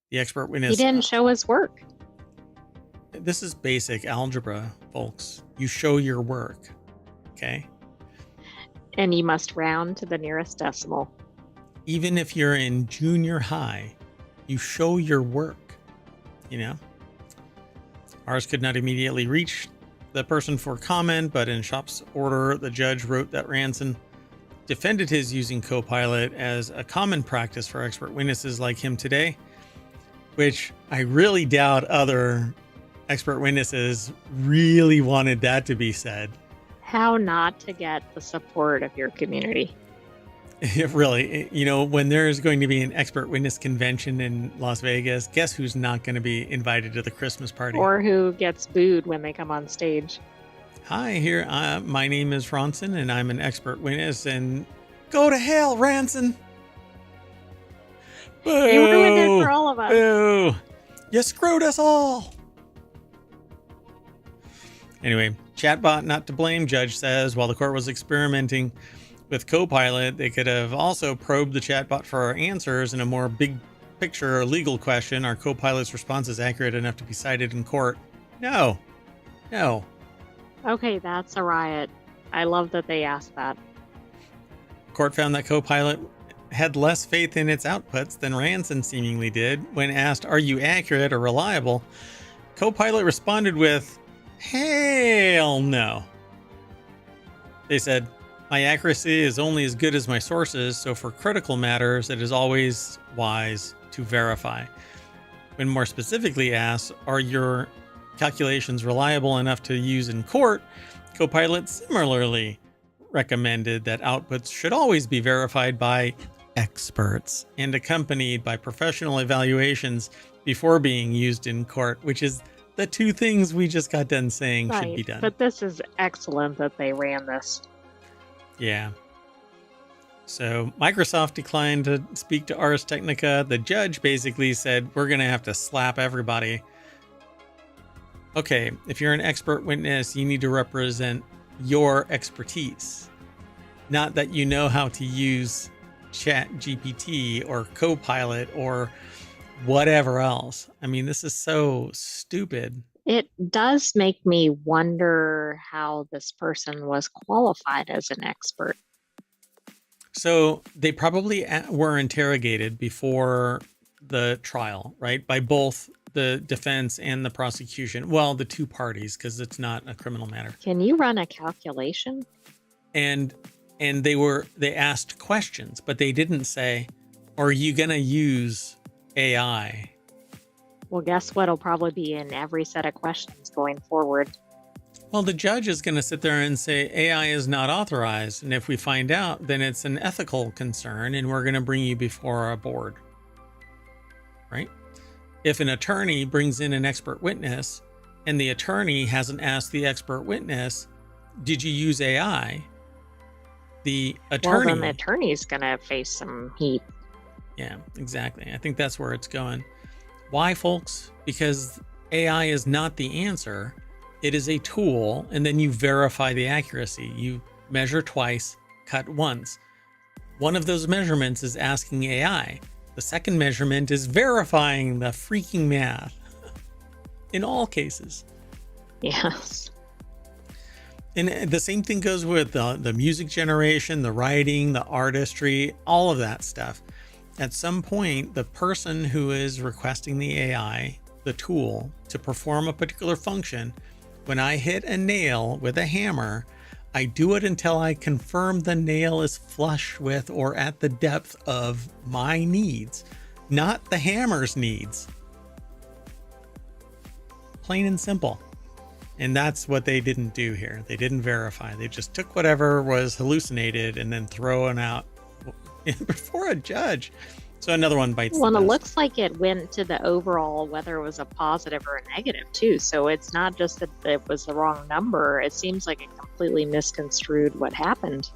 The expert witness... He didn't show his work. This is basic algebra, folks. You show your work, okay? And you must round to the nearest decimal. Even if you're in junior high, you show your work, you know? Ours could not immediately reach the person for comment, but in Schaff's order, the judge wrote that Ranson defended his using Copilot as a common practice for expert witnesses like him today, which I really doubt other expert witnesses really wanted that to be said. How not to get the support of your community. Really, you know, when there's going to be an expert witness convention in Las Vegas, guess who's not going to be invited to the Christmas party? Or who gets booed when they come on stage. Hi, here. My name is Ronson, and I'm an expert witness. And go to hell, Ranson! Boo! You ruined it for all of us. Boo! You screwed us all. Anyway, chatbot not to blame, judge says. While the court was experimenting with Copilot, they could have also probed the chatbot for answers in a more big picture or legal question. Are Copilot's responses accurate enough to be cited in court? No. Okay, that's a riot. I love that they asked that. The court found that Copilot had less faith in its outputs than Ranson seemingly did. When asked, are you accurate or reliable? Copilot responded with, hell no. They said, my accuracy is only as good as my sources, so for critical matters, it is always wise to verify. When more specifically asked, are your calculations reliable enough to use in court? Copilot similarly recommended that outputs should always be verified by experts and accompanied by professional evaluations before being used in court, which is the two things we just got done saying should be done. But this is excellent that they ran this. Yeah. So Microsoft declined to speak to Ars Technica. The judge basically said, we're going to have to slap everybody. Okay, if you're an expert witness, you need to represent your expertise, not that you know how to use Chat GPT or Copilot or whatever else. I mean, this is so stupid. It does make me wonder how this person was qualified as an expert. So they probably were interrogated before the trial, right? By both the defense and the prosecution. Well, the two parties, because it's not a criminal matter. Can you run a calculation? And they asked questions, but they didn't say, are you going to use AI? Well, guess what will probably be in every set of questions going forward? Well, the judge is going to sit there and say AI is not authorized. And if we find out, then it's an ethical concern and we're going to bring you before our board. Right? If an attorney brings in an expert witness and the attorney hasn't asked the expert witness, did you use AI? The attorney... Well, then the attorney's going to face some heat. Yeah, exactly. I think that's where it's going. Why, folks? Because AI is not the answer. It is a tool, and then you verify the accuracy. You measure twice, cut once. One of those measurements is asking AI. The second measurement is verifying the freaking math. In all cases. Yes. And the same thing goes with the music generation, the writing, the artistry, all of that stuff. At some point, the person who is requesting the AI, the tool, to perform a particular function, when I hit a nail with a hammer, I do it until I confirm the nail is flush with or at the depth of my needs, not the hammer's needs. Plain and simple. And that's what they didn't do here. They didn't verify. They just took whatever was hallucinated and then thrown out before a judge. So another one bites the Well, and dust. it looks like it went to the overall, whether it was a positive or a negative too. So it's not just that it was the wrong number. It seems like it completely misconstrued what happened.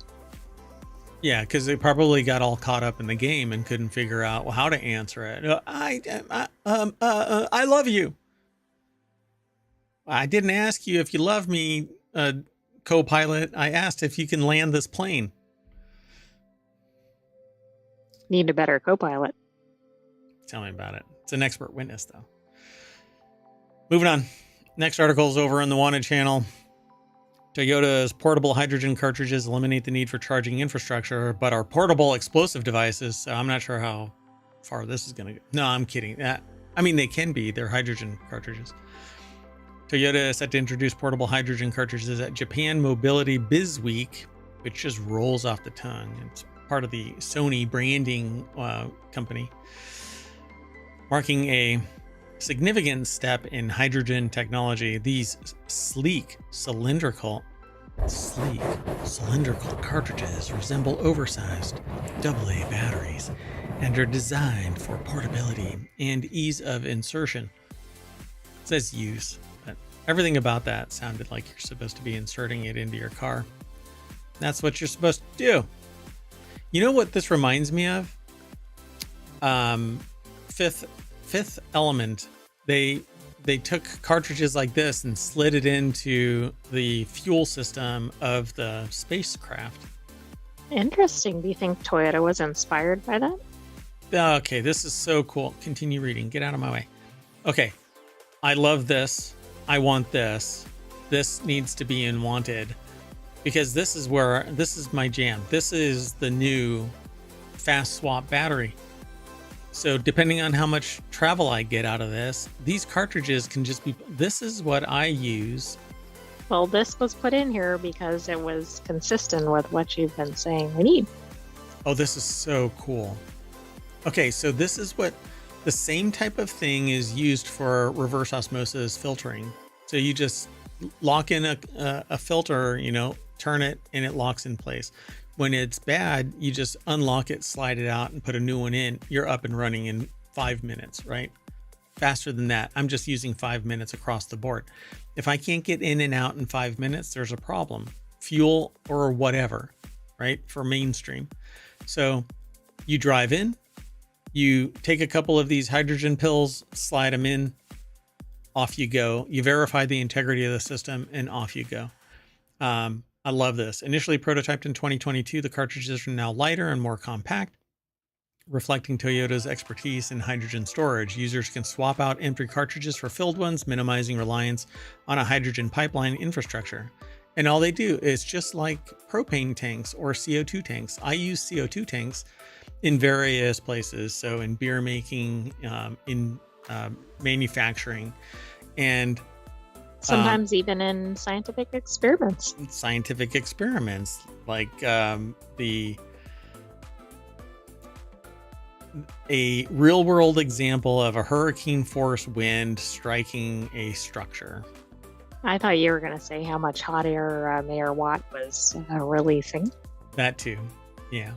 Yeah, because they probably got all caught up in the game and couldn't figure out how to answer it. I love you. I didn't ask you if you love me, co-pilot. I asked if you can land this plane. Need a better co-pilot. Tell me about it. It's an expert witness, though. Moving on. Next article is over on the Wanted channel. Toyota's portable hydrogen cartridges eliminate the need for charging infrastructure, but are portable explosive devices. So I'm not sure how far this is going to go. No, I'm kidding. I mean, they can be. They're hydrogen cartridges. Toyota is set to introduce portable hydrogen cartridges at Japan Mobility Biz Week, which just rolls off the tongue. It's part of the Sony branding company, marking a significant step in hydrogen technology. These sleek cylindrical cartridges resemble oversized AA batteries and are designed for portability and ease of insertion. It says use, but everything about that sounded like you're supposed to be inserting it into your car. That's what you're supposed to do. You know what this reminds me of? Fifth Element. They took cartridges like this and slid it into the fuel system of the spacecraft. Interesting. Do you think Toyota was inspired by that? Okay, this is so cool. Continue reading. Get out of my way. Okay, I love this. I want this. This needs to be in Wanted, because this is my jam. This is the new fast swap battery. So depending on how much travel I get out of this, these cartridges can just be, this is what I use. Well, this was put in here because it was consistent with what you've been saying we need. Oh, this is so cool. Okay, so this is what the same type of thing is used for reverse osmosis filtering. So you just lock in a filter, turn it, and it locks in place. When it's bad, you just unlock it, slide it out, and put a new one in. You're up and running in 5 minutes, right? Faster than that. I'm just using 5 minutes across the board. If I can't get in and out in 5 minutes, there's a problem. Fuel or whatever, right? For mainstream. So you drive in, you take a couple of these hydrogen pills, slide them in, off you go. You verify the integrity of the system, and off you go. I love this. Initially prototyped in 2022, the cartridges are now lighter and more compact, reflecting Toyota's expertise in hydrogen storage. Users can swap out empty cartridges for filled ones, minimizing reliance on a hydrogen pipeline infrastructure. And all they do is just like propane tanks or CO2 tanks. I use CO2 tanks in various places. So in beer making, in manufacturing, and sometimes even in scientific experiments. Like a real world example of a hurricane force wind striking a structure. I thought you were going to say how much hot air Mayor Watt was releasing. That too. Yeah.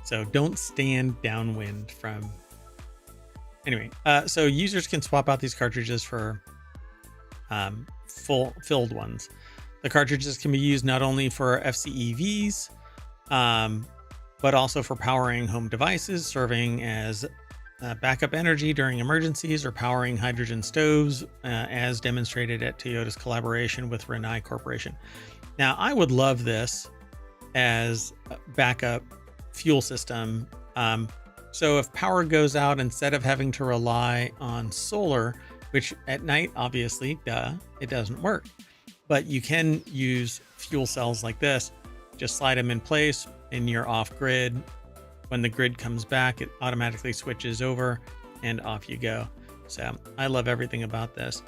So don't stand downwind from. Anyway, so users can swap out these cartridges for full filled ones. The cartridges can be used not only for FCEVs, but also for powering home devices, serving as backup energy during emergencies, or powering hydrogen stoves, as demonstrated at Toyota's collaboration with Rinnai Corporation. Now, I would love this as a backup fuel system. So if power goes out, instead of having to rely on solar, which at night, obviously, it doesn't work. But you can use fuel cells like this, just slide them in place and you're off grid. When the grid comes back, it automatically switches over and off you go. So I love everything about this.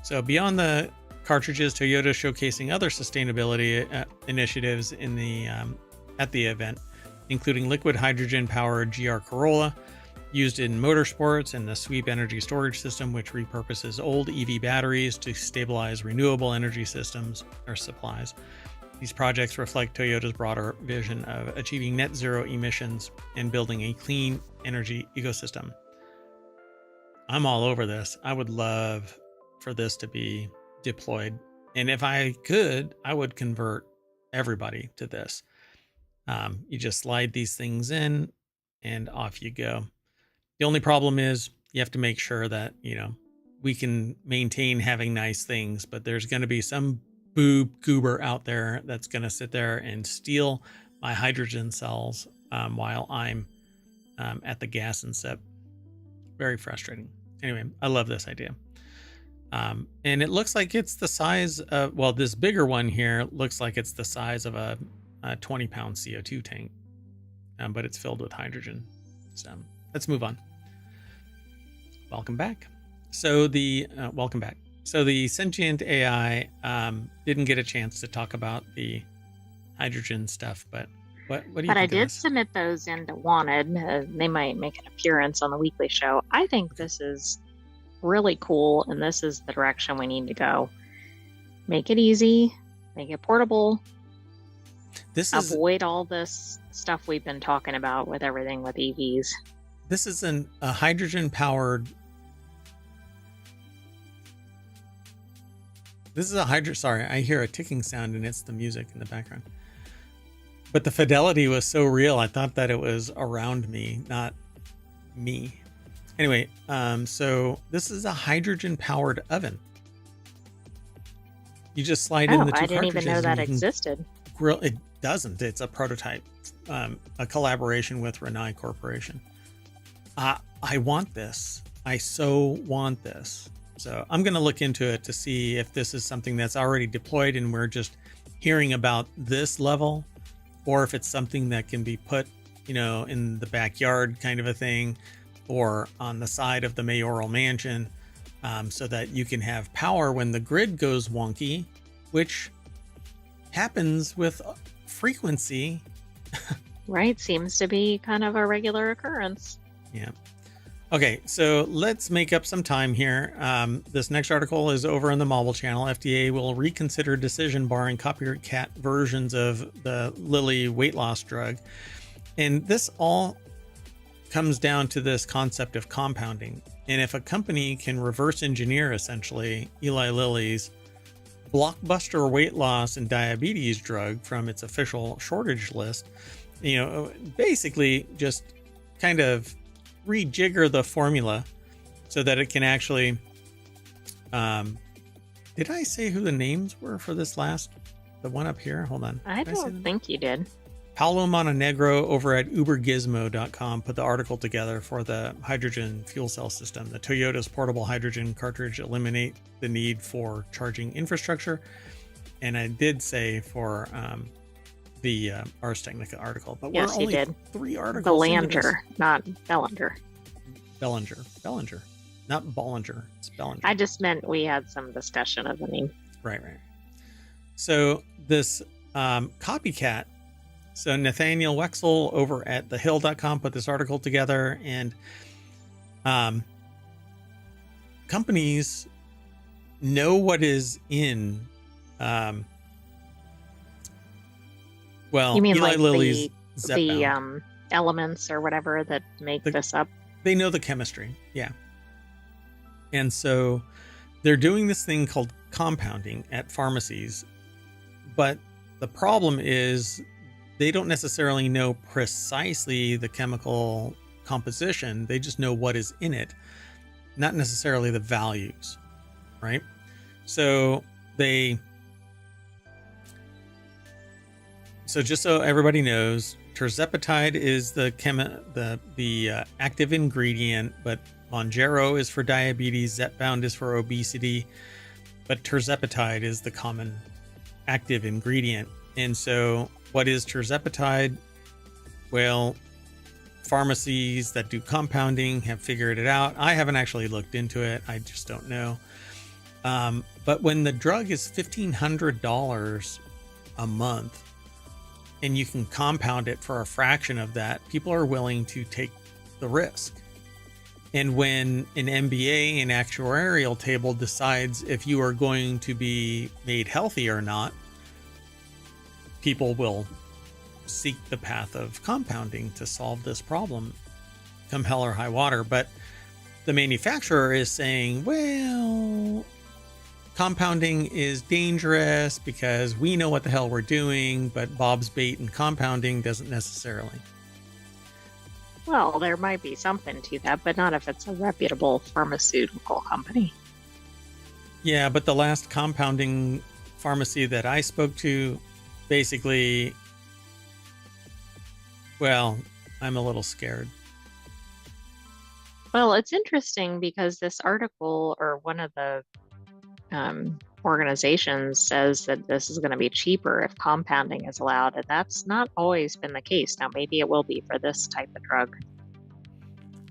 So beyond the cartridges, Toyota is showcasing other sustainability initiatives in the at the event, including liquid hydrogen powered GR Corolla, used in motorsports, and the Sweep energy storage system, which repurposes old EV batteries to stabilize renewable energy systems or supplies. These projects reflect Toyota's broader vision of achieving net zero emissions and building a clean energy ecosystem. I'm all over this. I would love for this to be deployed. And if I could, I would convert everybody to this. You just slide these things in and off you go. The only problem is you have to make sure that, we can maintain having nice things, but there's going to be some goober out there that's going to sit there and steal my hydrogen cells while I'm at the gas and sip. Very frustrating. Anyway, I love this idea. And it looks like it's the size of, this bigger one here looks like it's the size of a 20-pound CO2 tank, but it's filled with hydrogen. So let's move on. Welcome back. So the Sentient AI didn't get a chance to talk about the hydrogen stuff, but what do you think? But I did submit those into Wanted. They might make an appearance on the weekly show. I think this is really cool, and this is the direction we need to go. Make it easy, make it portable. Avoid all this stuff we've been talking about with everything with EVs. This is a hydrogen powered. Sorry, I hear a ticking sound and it's the music in the background. But the fidelity was so real, I thought that it was around me, not me. Anyway, so this is a hydrogen powered oven. You just slide in the two cartridges. I didn't even know that existed. It doesn't. It's a prototype, a collaboration with Rinnai Corporation. I want this. I so want this. So I'm going to look into it to see if this is something that's already deployed and we're just hearing about this level, or if it's something that can be put, in the backyard kind of a thing, or on the side of the mayoral mansion, so that you can have power when the grid goes wonky, which happens with frequency. Right. Seems to be kind of a regular occurrence. Yeah. Okay, so let's make up some time here. This next article is over in the Mobile Channel. FDA will reconsider decision barring copycat versions of the Lilly weight loss drug. And this all comes down to this concept of compounding. And if a company can reverse engineer, essentially, Eli Lilly's blockbuster weight loss and diabetes drug from its official shortage list. Basically just kind of rejigger the formula so that it can actually, did I say who the names were for this the one up here? Hold on. I don't think you did. Paulo Montenegro over at ubergizmo.com put the article together for the hydrogen fuel cell system. The Toyota's portable hydrogen cartridge eliminate the need for charging infrastructure. And I did say for the Ars Technica article, but yes, we're only did. 3 articles. Belanger, not Bellinger. Bellinger, not Bollinger. It's Bellinger. I just meant we had some discussion of the name. Right. So this copycat. So Nathaniel Wexel over at thehill.com put this article together, and companies know what is in you mean Eli like Lilly's the elements or whatever that make this up? They know the chemistry. Yeah. And so they're doing this thing called compounding at pharmacies, but the problem is they don't necessarily know precisely the chemical composition. They just know what is in it, not necessarily the values, right? So just so everybody knows, terzepatide is the active ingredient, but Mounjaro is for diabetes, Zepbound is for obesity, but terzepatide is the common active ingredient. And so what is terzepatide? Well, pharmacies that do compounding have figured it out. I haven't actually looked into it. I just don't know. But when the drug is $1,500 a month and you can compound it for a fraction of that, people are willing to take the risk. And when an MBA and actuarial table decides if you are going to be made healthy or not, people will seek the path of compounding to solve this problem, come hell or high water. But the manufacturer is saying, well, compounding is dangerous because we know what the hell we're doing, but Bob's bait and compounding doesn't necessarily. Well, there might be something to that, but not if it's a reputable pharmaceutical company. Yeah, but the last compounding pharmacy that I spoke to, basically, well, I'm a little scared. Well, it's interesting because this article, or one of the organizations, says that this is going to be cheaper if compounding is allowed, and that's not always been the case. Now, maybe it will be for this type of drug.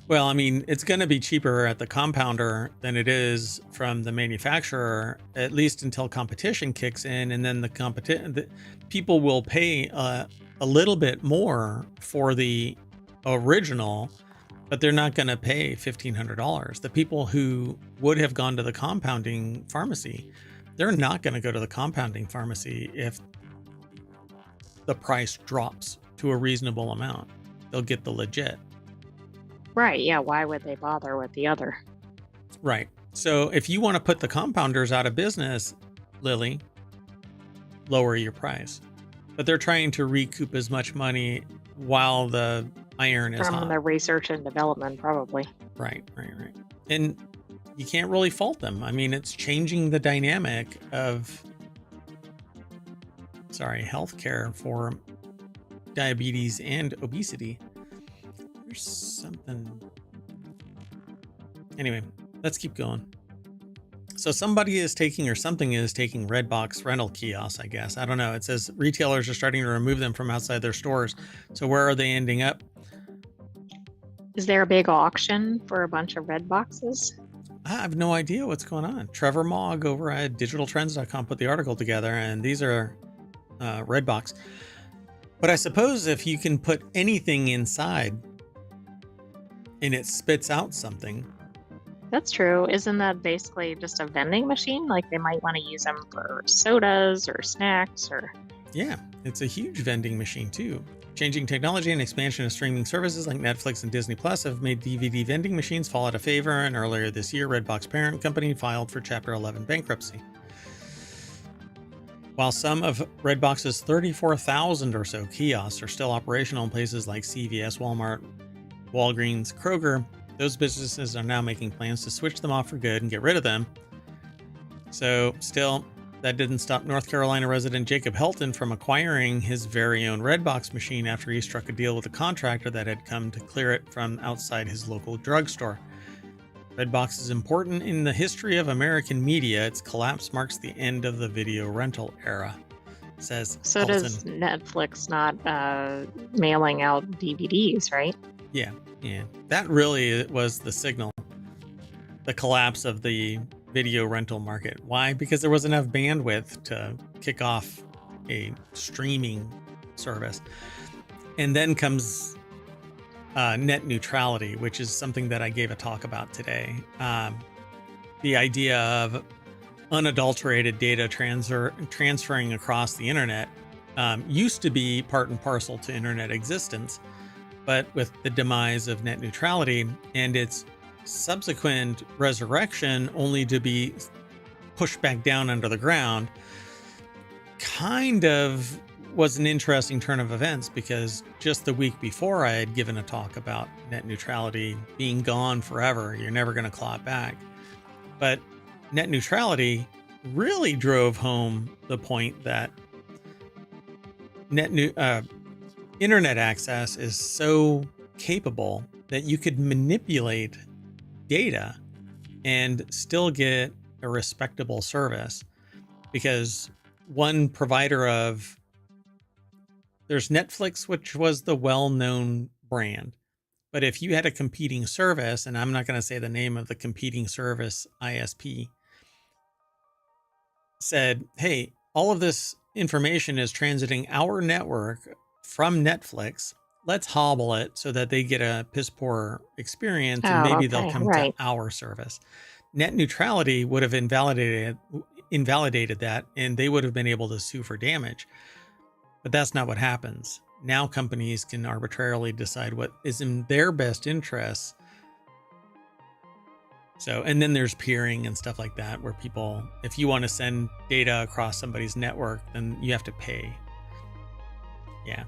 Well, I mean, it's going to be cheaper at the compounder than it is from the manufacturer, at least until competition kicks in, and then the people will pay a little bit more for the original, but they're not going to pay $1,500. The people who would have gone to the compounding pharmacy, they're not going to go to the compounding pharmacy if the price drops to a reasonable amount. They'll get the legit. Right, yeah, why would they bother with the other? Right. So if you want to put the compounders out of business, Lily, lower your price. But they're trying to recoup as much money while the iron is hot. From the research and development, probably. Right. And you can't really fault them. I mean, it's changing the dynamic of, healthcare for diabetes and obesity. There's something. Anyway, let's keep going. So something is taking Redbox rental kiosks, I guess. I don't know. It says retailers are starting to remove them from outside their stores. So where are they ending up? Is there a big auction for a bunch of red boxes? I have no idea what's going on. Trevor Mogg over at digitaltrends.com put the article together, and these are Redbox. But I suppose if you can put anything inside and it spits out something. That's true. Isn't that basically just a vending machine? Like they might want to use them for sodas or snacks or... Yeah, it's a huge vending machine too. Changing technology and expansion of streaming services like Netflix and Disney Plus have made DVD vending machines fall out of favor, and earlier this year, Redbox parent company filed for Chapter 11 bankruptcy. While some of Redbox's 34,000 or so kiosks are still operational in places like CVS, Walmart, Walgreens, Kroger, those businesses are now making plans to switch them off for good and get rid of them. So still, that didn't stop North Carolina resident Jacob Helton from acquiring his very own Redbox machine after he struck a deal with a contractor that had come to clear it from outside his local drugstore. Redbox is important in the history of American media. Its collapse marks the end of the video rental era, says So Helton. does Netflix not mailing out DVDs, right? Yeah. That really was the signal. The collapse of the video rental market. Why? Because there was enough bandwidth to kick off a streaming service. And then comes net neutrality, which is something that I gave a talk about today. The idea of unadulterated data transferring across the internet used to be part and parcel to internet existence, but with the demise of net neutrality and its subsequent resurrection only to be pushed back down under the ground, kind of was an interesting turn of events, because just the week before I had given a talk about net neutrality being gone forever. You're never going to claw it back. But net neutrality really drove home the point that internet access is so capable that you could manipulate data and still get a respectable service. Because one provider of, there's Netflix, which was the well-known brand. But if you had a competing service, and I'm not going to say the name of the competing service ISP, said, hey, all of this information is transiting our network from Netflix. Let's hobble it so that they get a piss poor experience, and maybe they'll come to our service. Net neutrality would have invalidated that, and they would have been able to sue for damage. But that's not what happens. Now companies can arbitrarily decide what is in their best interests. So, and then there's peering and stuff like that, where people, if you want to send data across somebody's network, then you have to pay. Yeah.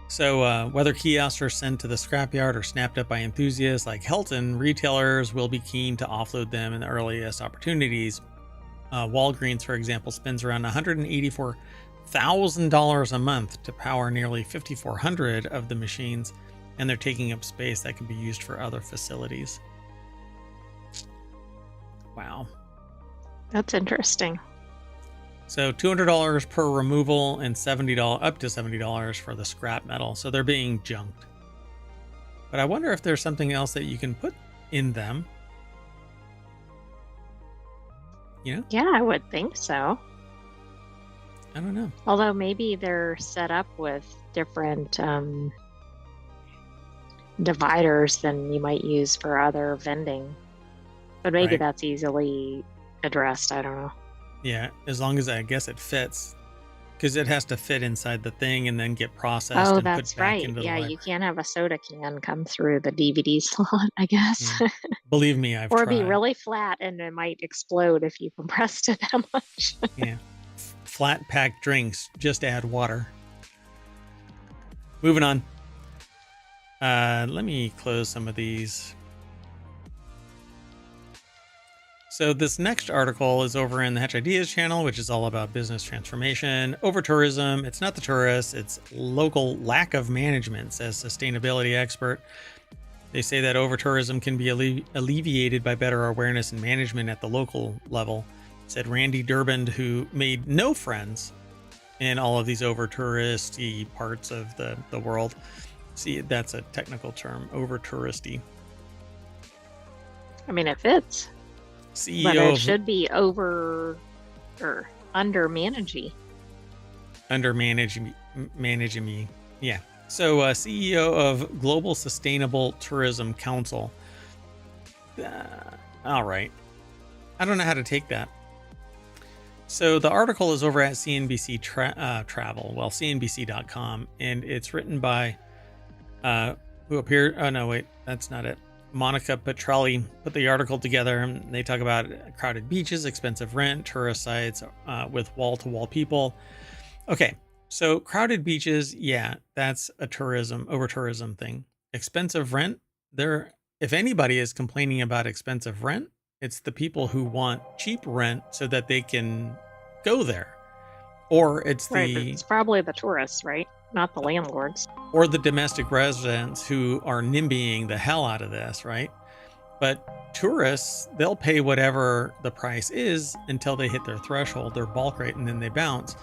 So whether kiosks are sent to the scrapyard or snapped up by enthusiasts like Helton, retailers will be keen to offload them in the earliest opportunities. Walgreens, for example, spends around $184,000 a month to power nearly 5,400 of the machines, and they're taking up space that can be used for other facilities. Wow. That's interesting. So $200 per removal and up to $70 for the scrap metal. So they're being junked. But I wonder if there's something else that you can put in them. You know? Yeah, I would think so. I don't know. Although maybe they're set up with different dividers than you might use for other vending. But maybe that's easily addressed. I don't know. Yeah, as long as I guess it fits, because it has to fit inside the thing and then get processed. Oh, and that's put back right. into Yeah, the you can't have a soda can come through the DVD slot, I guess. Yeah. Believe me, I've or tried. be really flat and it might explode if you compressed it that much. Yeah. Flat pack drinks, just add water. Moving on. Let me close some of these. So this next article is over in the Hatch Ideas channel, which is all about business transformation, over-tourism. It's not the tourists, it's local lack of management, says sustainability expert. They say that over-tourism can be alleviated by better awareness and management at the local level, said Randy Durbin, who made no friends in all of these over-touristy parts of the world. See, that's a technical term, over-touristy. I mean, it fits. CEO but it should be over or under managing. Under managing me. Yeah. So CEO of Global Sustainable Tourism Council. All right. I don't know how to take that. So the article is over at CNBC Travel, well, CNBC.com, and it's written by who appeared. Oh, no, wait, that's not it. Monica Petrelli put the article together, and they talk about crowded beaches, expensive rent, tourist sites with wall-to-wall people. Okay, so crowded beaches, yeah, that's a over-tourism thing. Expensive rent, if anybody is complaining about expensive rent, it's the people who want cheap rent so that they can go there. Or it's it's probably the tourists, right? Not the landlords. Or the domestic residents who are NIMBYing the hell out of this, right? But tourists, they'll pay whatever the price is until they hit their threshold, their bulk rate, and then they bounce.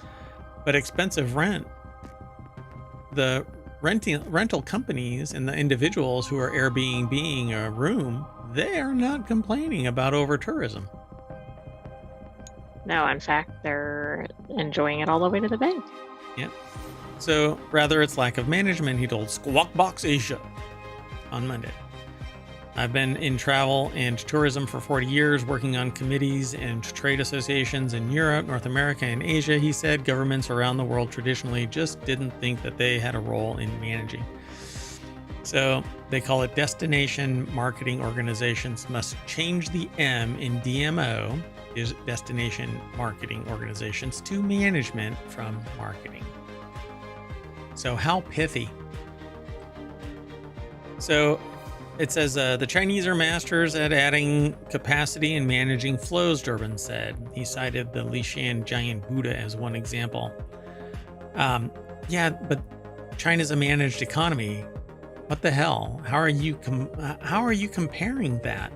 But expensive rent, the rental companies and the individuals who are Airbnb-ing a room, they are not complaining about over-tourism. No, in fact, they're enjoying it all the way to the bank. Yeah. So rather it's lack of management, he told Squawk Box Asia on Monday. I've been in travel and tourism for 40 years, working on committees and trade associations in Europe, North America, and Asia, he said. Governments around the world traditionally just didn't think that they had a role in managing. So they call it destination marketing organizations must change the M in DMO, is destination marketing organizations, to management from marketing. So how pithy. So it says the Chinese are masters at adding capacity and managing flows, Durbin said. He cited the Lishan giant Buddha as one example. Yeah, but China's a managed economy. What the hell? How are you comparing that?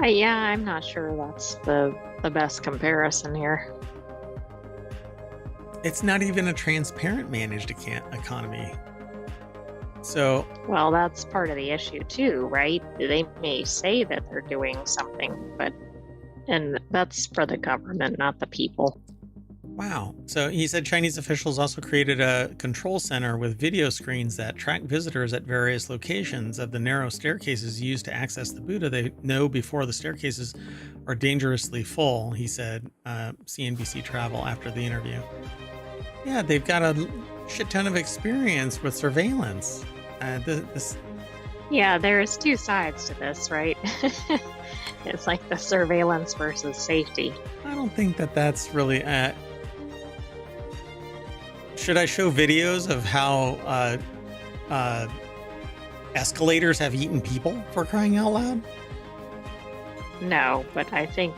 Yeah, I'm not sure that's the best comparison here. It's not even a transparent managed economy. So, well, that's part of the issue too, right? They may say that they're doing something, and that's for the government, not the people. Wow. So he said Chinese officials also created a control center with video screens that track visitors at various locations of the narrow staircases used to access the Buddha. They know before the staircases are dangerously full, he said, CNBC Travel after the interview. Yeah, they've got a shit ton of experience with surveillance. Yeah, there's two sides to this, right? It's like the surveillance versus safety. I don't think that's really... Should I show videos of how escalators have eaten people, for crying out loud? No, but I think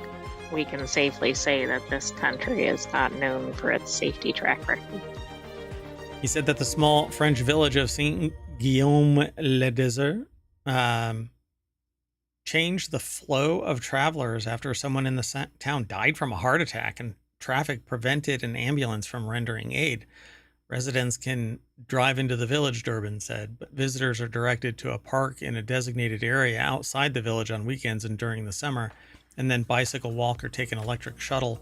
we can safely say that this country is not known for its safety track record. He said that the small French village of Saint-Guillaume-le-Désert changed the flow of travelers after someone in the town died from a heart attack and traffic prevented an ambulance from rendering aid. Residents can drive into the village, Durbin said, but visitors are directed to a park in a designated area outside the village on weekends and during the summer, and then bicycle, walk, or take an electric shuttle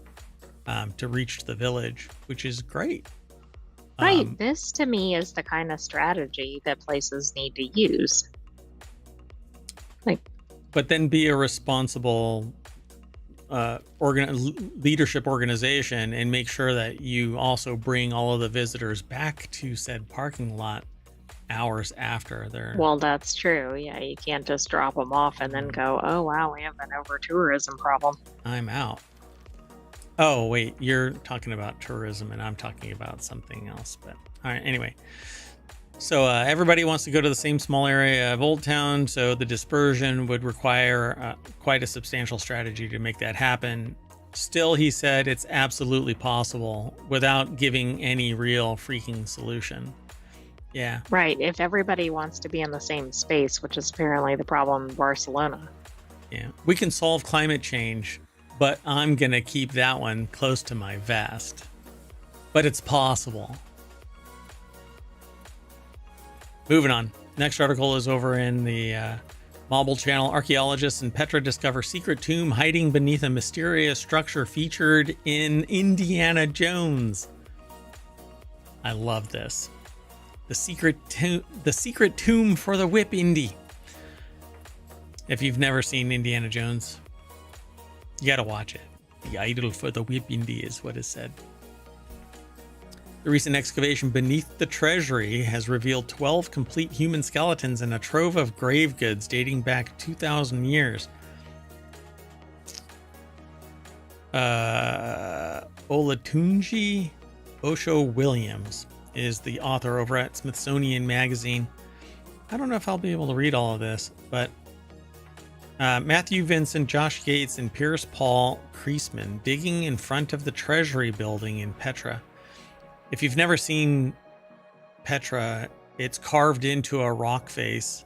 to reach the village, which is great. Right. This, to me, is the kind of strategy that places need to use. But then be a responsible leadership organization and make sure that you also bring all of the visitors back to said parking lot hours after they're... Well, that's true. Yeah, you can't just drop them off and then go, oh, wow, we have an over-tourism problem. I'm out. Oh, wait, you're talking about tourism and I'm talking about something else. But all right, anyway. So everybody wants to go to the same small area of ohmTown, so the dispersion would require quite a substantial strategy to make that happen. Still, he said it's absolutely possible without giving any real freaking solution. Yeah. Right. If everybody wants to be in the same space, which is apparently the problem in Barcelona. Yeah. We can solve climate change, but I'm going to keep that one close to my vest. But it's possible. Moving on. Next article is over in the Mobile Channel. Archaeologists in Petra discover secret tomb hiding beneath a mysterious structure featured in Indiana Jones. I love this. The secret tomb for the Whip Indy. If you've never seen Indiana Jones, you gotta watch it. The idol for the Whip Indy is what is said. The recent excavation beneath the treasury has revealed 12 complete human skeletons and a trove of grave goods dating back 2,000 years. Olatunji Osho Williams is the author over at Smithsonian Magazine. I don't know if I'll be able to read all of this, but Matthew Vincent, Josh Gates, and Pierce Paul Kreisman digging in front of the Treasury building in Petra. If you've never seen Petra, it's carved into a rock face,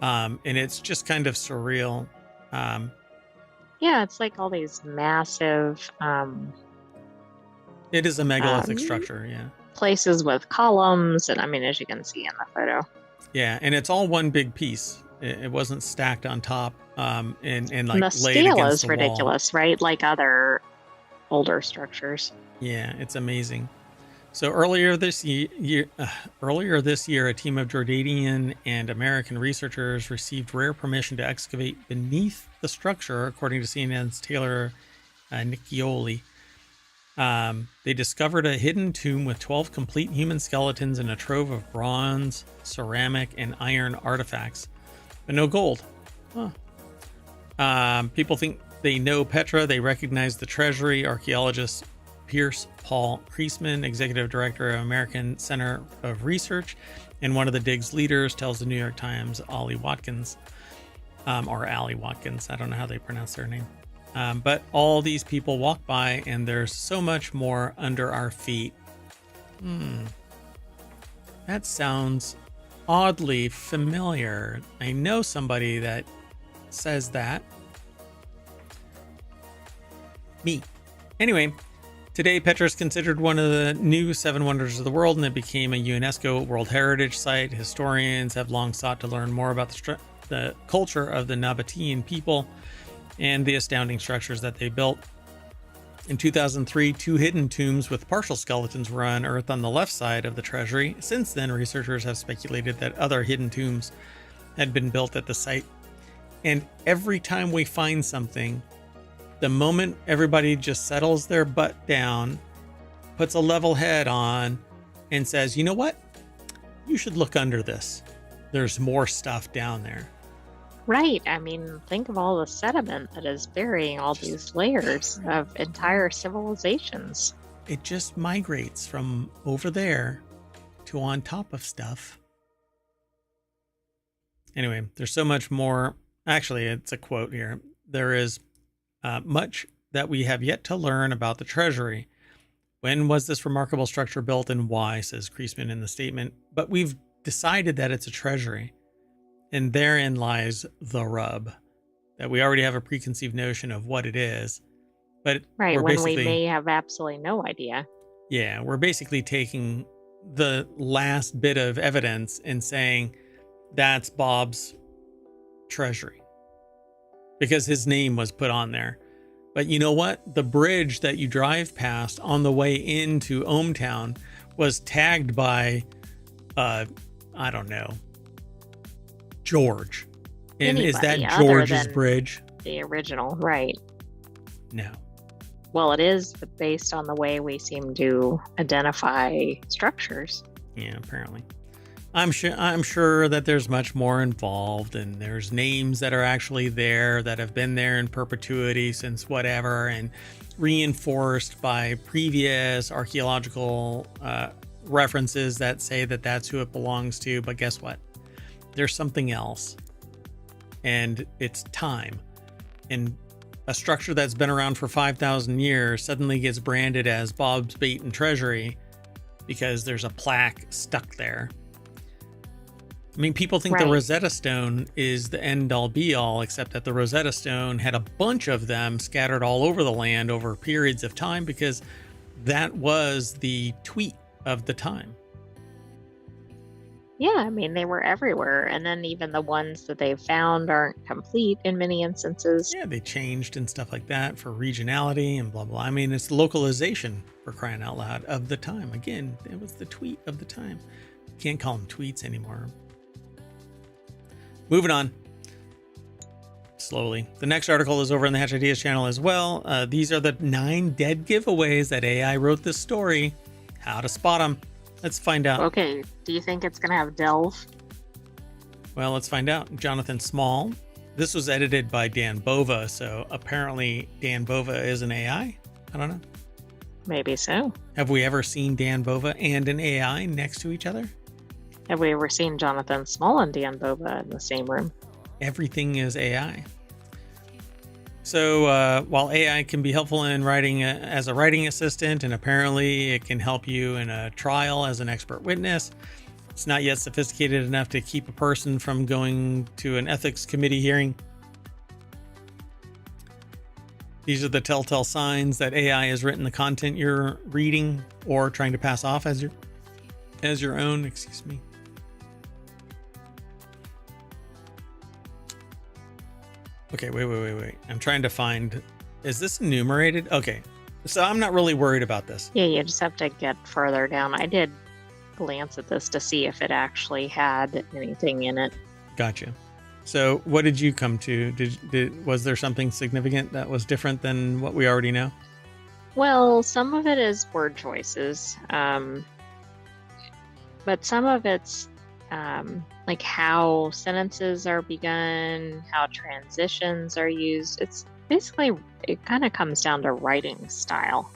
and it's just kind of surreal. Yeah, it's like all these massive it is a megalithic structure, yeah. places with columns, and I mean, as you can see in the photo. Yeah, and it's all one big piece. It wasn't stacked on top, and like And the laid scale against is the wall. ridiculous, right? Like other older structures. Yeah, it's amazing. So earlier this year, a team of Jordanian and American researchers received rare permission to excavate beneath the structure, according to CNN's Taylor Niccioli. They discovered a hidden tomb with 12 complete human skeletons and a trove of bronze, ceramic, and iron artifacts, but no gold. People think they know Petra. They recognize the treasury. Archaeologist Pierce Paul Kreisman, executive director of American Center of Research, and one of the dig's leaders, tells the New York Times, Ollie Watkins, or Allie Watkins. I don't know how they pronounce their name. But all these people walk by, and there's so much more under our feet. That sounds oddly familiar. I know somebody that says that. Me. Anyway, today Petra is considered one of the new 7 wonders of the world, and it became a UNESCO World Heritage Site. Historians have long sought to learn more about the culture of the Nabatean people and the astounding structures that they built. In 2003, 2 hidden tombs with partial skeletons were unearthed on the left side of the treasury. Since then, researchers have speculated that other hidden tombs had been built at the site. And every time we find something, the moment everybody just settles their butt down, puts a level head on, and says, you know what? You should look under this. There's more stuff down there. Right. I mean, think of all the sediment that is burying all these layers of entire civilizations. It just migrates from over there to on top of stuff. Anyway, there's so much more. Actually, it's a quote here. There is much that we have yet to learn about the treasury. When was this remarkable structure built and why, says Kreisman in the statement. But we've decided that it's a treasury. And therein lies the rub, that we already have a preconceived notion of what it is. But right, when we may have absolutely no idea. Yeah, we're basically taking the last bit of evidence and saying that's Bob's treasury because his name was put on there. But you know what? The bridge that you drive past on the way into ohmTown was tagged by, I don't know, George. And Anybody is that George's bridge? The original, right? No. Well, it is based on the way we seem to identify structures. Yeah, apparently. I'm sure that there's much more involved, and there's names that are actually there that have been there in perpetuity since whatever, and reinforced by previous archaeological references that say that that's who it belongs to. But guess what? There's something else, and it's time. And a structure that's been around for 5,000 years suddenly gets branded as Bob's Bait and Treasury because there's a plaque stuck there. I mean, people think the Rosetta Stone is the end-all be-all, except that the Rosetta Stone had a bunch of them scattered all over the land over periods of time because that was the tweet of the time. Yeah, I mean, they were everywhere. And then even the ones that they've found aren't complete in many instances. Yeah, they changed and stuff like that for regionality and blah, blah. I mean, it's localization, for crying out loud, of the time. Again, it was the tweet of the time. Can't call them tweets anymore. Moving on. Slowly. The next article is over in the Hatch Ideas channel as well. These are the 9 dead giveaways that AI wrote this story. How to spot them. Let's find out. Okay, do you think it's going to have Delve? Well, let's find out. Jonathan Small. This was edited by Dan Bova, so apparently Dan Bova is an AI. I don't know. Maybe so. Have we ever seen Dan Bova and an AI next to each other? Have we ever seen Jonathan Small and Dan Bova in the same room? Everything is AI. So while AI can be helpful in writing as a writing assistant, and apparently it can help you in a trial as an expert witness, it's not yet sophisticated enough to keep a person from going to an ethics committee hearing. These are the telltale signs that AI has written the content you're reading or trying to pass off as your own. Excuse me. Okay, wait. I'm trying to find. Is this enumerated? Okay, so I'm not really worried about this. Yeah, you just have to get further down. I did glance at this to see if it actually had anything in it. Gotcha. So what did you come to? Was there something significant that was different than what we already know? Well, some of it is word choices, but some of it's like how sentences are begun, how transitions are used. It's basically, it kind of comes down to writing style.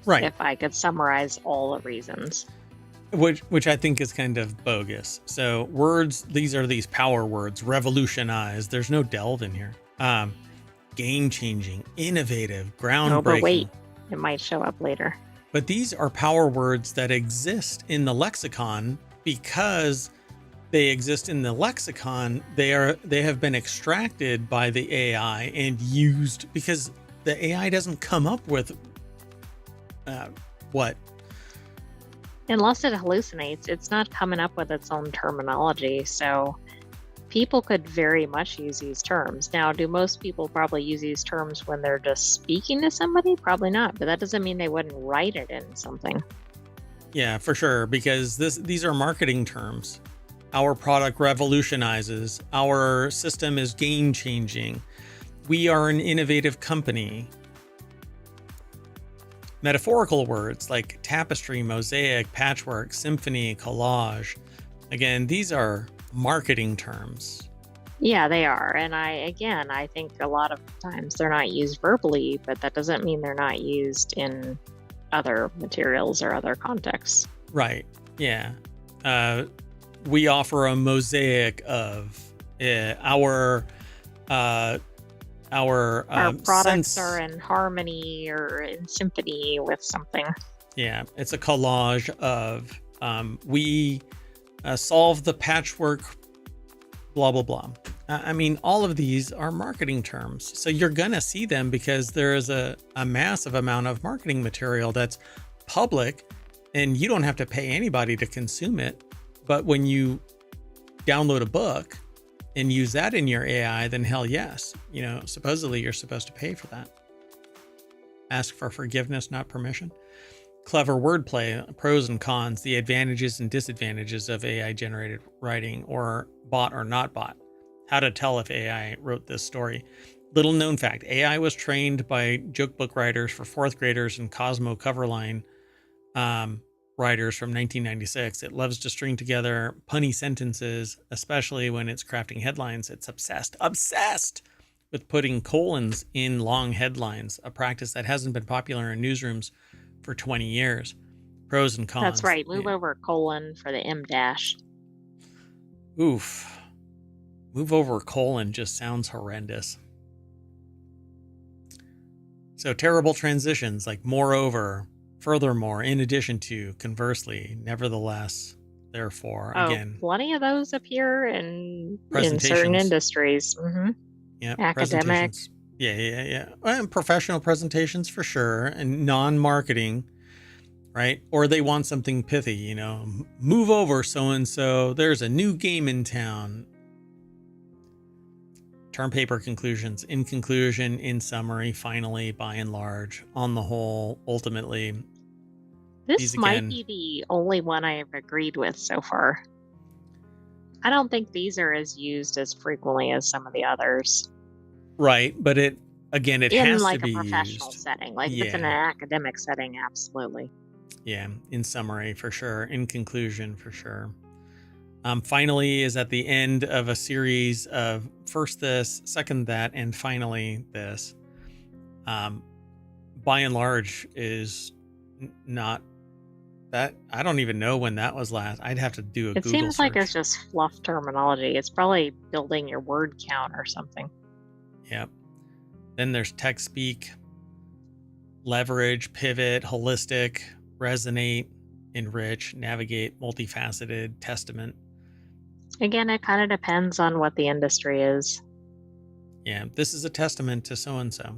Right. If I could summarize all the reasons. Which I think is kind of bogus. So words, these are these power words: revolutionize. There's no delve in here. Game changing, innovative, groundbreaking. No, but wait, it might show up later. But these are power words that exist in the lexicon because they exist in the lexicon. They have been extracted by the AI and used because the AI doesn't come up with what? Unless it hallucinates, it's not coming up with its own terminology. So people could very much use these terms. Now, do most people probably use these terms when they're just speaking to somebody? Probably not, but that doesn't mean they wouldn't write it in something. Yeah, for sure, because these are marketing terms. Our product revolutionizes. Our system is game changing. We are an innovative company. Metaphorical words like tapestry, mosaic, patchwork, symphony, collage. Again, these are marketing terms. Yeah, they are. And I think a lot of times they're not used verbally, but that doesn't mean they're not used in other materials or other contexts. Right. Yeah. We offer a mosaic of our products are in harmony or in symphony with something. Yeah, it's a collage of we solve the patchwork, blah, blah, blah. I mean, all of these are marketing terms. So you're going to see them because there is a massive amount of marketing material that's public and you don't have to pay anybody to consume it. But when you download a book and use that in your AI, then hell yes. You know, supposedly you're supposed to pay for that. Ask for forgiveness, not permission. Clever wordplay, pros and cons, the advantages and disadvantages of AI generated writing, or bot or not bot. How to tell if AI wrote this story. Little known fact, AI was trained by joke book writers for fourth graders and Cosmo Coverline writers from 1996. It loves to string together punny sentences, especially when it's crafting headlines. It's obsessed with putting colons in long headlines, a practice that hasn't been popular in newsrooms for 20 years. Pros and cons. That's right. Move over colon for the M dash. Oof. Move over colon just sounds horrendous. So terrible transitions like moreover, furthermore, in addition to, conversely, nevertheless, therefore, again. Plenty of those appear in certain industries. Mm-hmm. Yeah, academic. Yeah. And professional presentations for sure, and non-marketing, right? Or they want something pithy, you know, move over so-and-so, there's a new game in town. Term paper conclusions. In conclusion, in summary, finally, by and large, on the whole, ultimately. This might be the only one I have agreed with so far. I don't think these are as used as frequently as some of the others. Right, but Again, it in has to like a be professional used. setting. Like if it's in an Yeah. academic setting, absolutely. Yeah. In summary, for sure. In conclusion, for sure. Finally is at the end of a series of first this, second that, and finally this. Um, by and large, is not that. I don't even know when that was last. I'd have to do a It Google seems like it's search. just fluff terminology. It's probably building your word count or something. Yep. Then there's tech speak, leverage, pivot, holistic, resonate, enrich, navigate, multifaceted, testament. Again, it kind of depends on what the industry is. Yeah, this is a testament to so and so.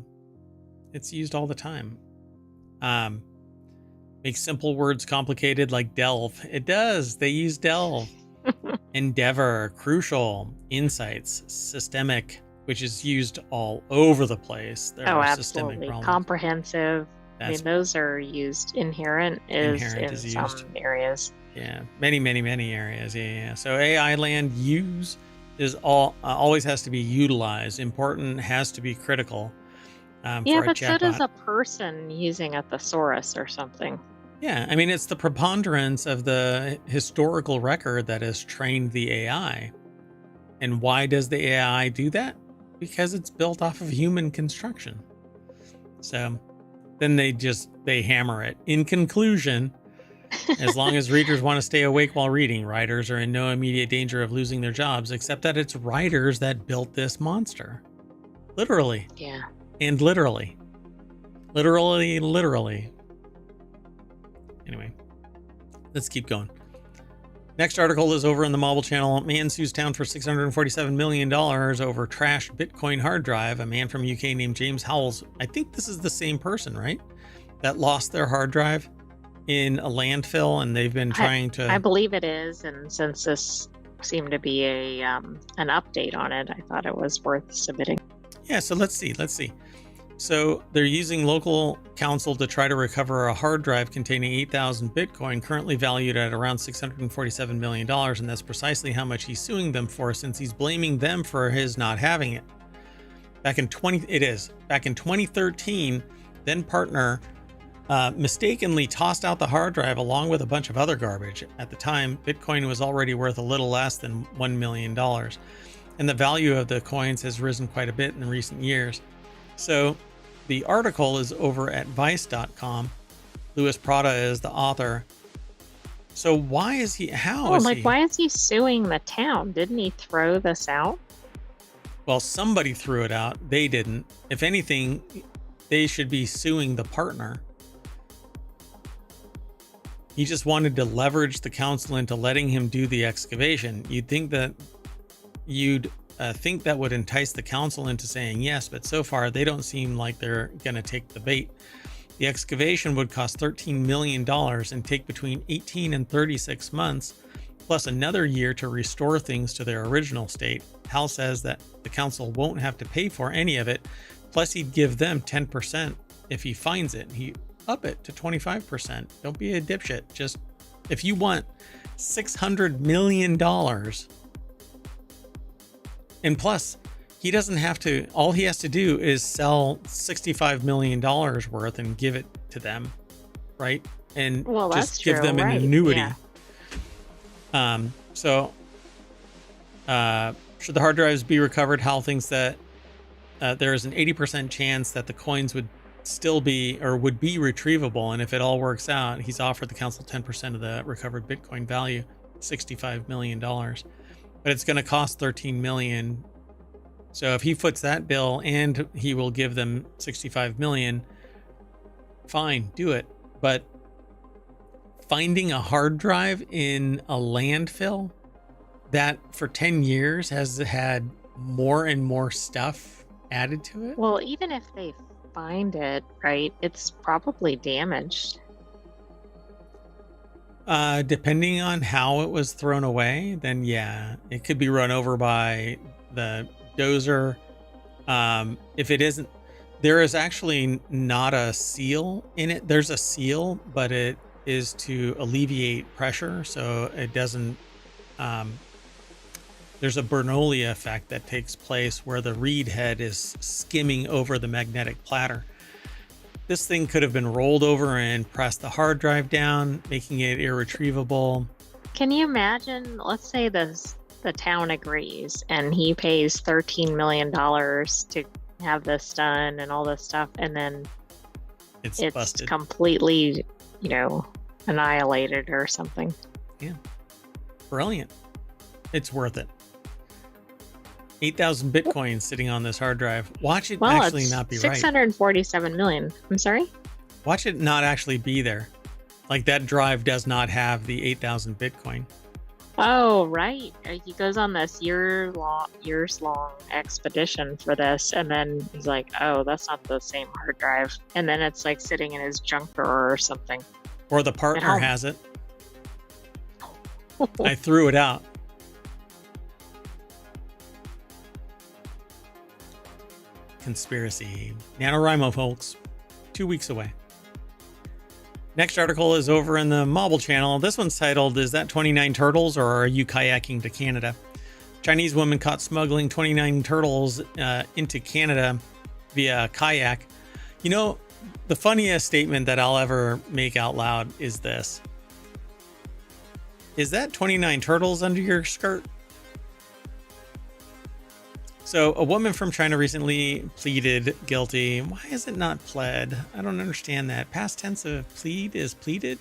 It's used all the time. Um, Make simple words complicated like delve. It does. They use delve. Endeavor, crucial, insights, systemic, which is used all over the place. There Oh, are systemic absolutely. problems. Comprehensive. I That's mean, those are used. Inherent is inherent in is used. some areas. Yeah, many areas. Yeah. So AI land use is always has to be utilized. Important has to be critical Yeah, for a but so does chatbot. a person using a thesaurus or something. Yeah, I mean it's the preponderance of the historical record that has trained the AI. And why does the AI do that? Because it's built off of human construction. So then they hammer it. In conclusion, as long as readers want to stay awake while reading, writers are in no immediate danger of losing their jobs, except that it's writers that built this monster. Literally. Yeah. And literally. Literally. Anyway, let's keep going. Next article is over in the Mobile Channel. Man sues town for $647 million over trashed Bitcoin hard drive. A man from UK named James Howells. I think this is the same person, right? That lost their hard drive in a landfill, and they've been trying to. I believe it is, and since this seemed to be a an update on it, I thought it was worth submitting. Yeah, so let's see. So they're using local counsel to try to recover a hard drive containing 8,000 Bitcoin, currently valued at around $647 million, and that's precisely how much he's suing them for, since he's blaming them for his not having it. Back in 2013, then partner mistakenly tossed out the hard drive along with a bunch of other garbage. At the time, Bitcoin was already worth a little less than $1 million, and the value of the coins has risen quite a bit in recent years. So the article is over at vice.com. Louis Prada is the author. So why is he, why is he suing the town? Didn't he throw this out? Well, somebody threw it out. They didn't. If anything, they should be suing the partner. He just wanted to leverage the council into letting him do the excavation. You'd think that would entice the council into saying yes, but so far they don't seem like they're going to take the bait. The excavation would cost $13 million and take between 18 and 36 months, plus another year to restore things to their original state. Hal says that the council won't have to pay for any of it, plus he'd give them 10% if he finds it. He up it to 25%. Don't be a dipshit. Just if you want $600 million, and plus, he doesn't have to, all he has to do is sell $65 million worth and give it to them, right? And just give them an annuity. Yeah. Should the hard drives be recovered, Hal thinks that there is an 80% chance that the coins would still be or would be retrievable. And if it all works out, he's offered the council 10% of the recovered Bitcoin value, $65 million. But it's going to cost $13 million. So if he foots that bill and he will give them $65 million, fine, do it. But finding a hard drive in a landfill that for 10 years has had more and more stuff added to it. Well, even if they find it, right, it's probably damaged. Depending on how it was thrown away, then yeah, it could be run over by the dozer. If it isn't, there is actually not a seal in it. There's a seal, but it is to alleviate pressure, so it doesn't There's a Bernoulli effect that takes place where the read head is skimming over the magnetic platter. This thing could have been rolled over and pressed the hard drive down, making it irretrievable. Can you imagine? Let's say the town agrees, and he pays $13 million to have this done and all this stuff, and then It's it's busted. completely, annihilated or something. Yeah. Brilliant. It's worth it. 8,000 Bitcoins sitting on this hard drive. Watch it Well, actually it's not be right. 647 million. I'm sorry? Watch it not actually be there. Like that drive does not have the 8,000 Bitcoin. Oh, right. He goes on this years long expedition for this, and then he's like, "Oh, that's not the same hard drive." And then it's like sitting in his junk drawer or something. Or the partner Ow. has it. I threw it out. Conspiracy. NaNoWriMo, folks. 2 weeks away. Next article is over in the Mobile channel. This one's titled, "Is that 29 turtles or are you kayaking to Canada?" Chinese woman caught smuggling 29 turtles into Canada via kayak. You know, the funniest statement that I'll ever make out loud is this. Is that 29 turtles under your skirt? So a woman from China recently pleaded guilty. Why is it not pled? I don't understand that. Past tense of plead is pleaded?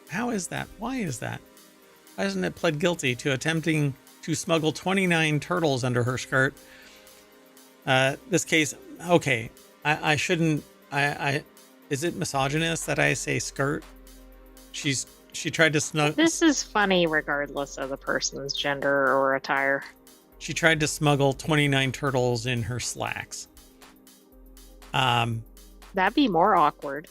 How is that? Why is that? Why isn't it pled guilty to attempting to smuggle 29 turtles under her skirt? This case, okay, I shouldn't, is it misogynist that I say skirt? She tried to smuggle. This is funny regardless of the person's gender or attire. She tried to smuggle 29 turtles in her slacks. That'd be more awkward.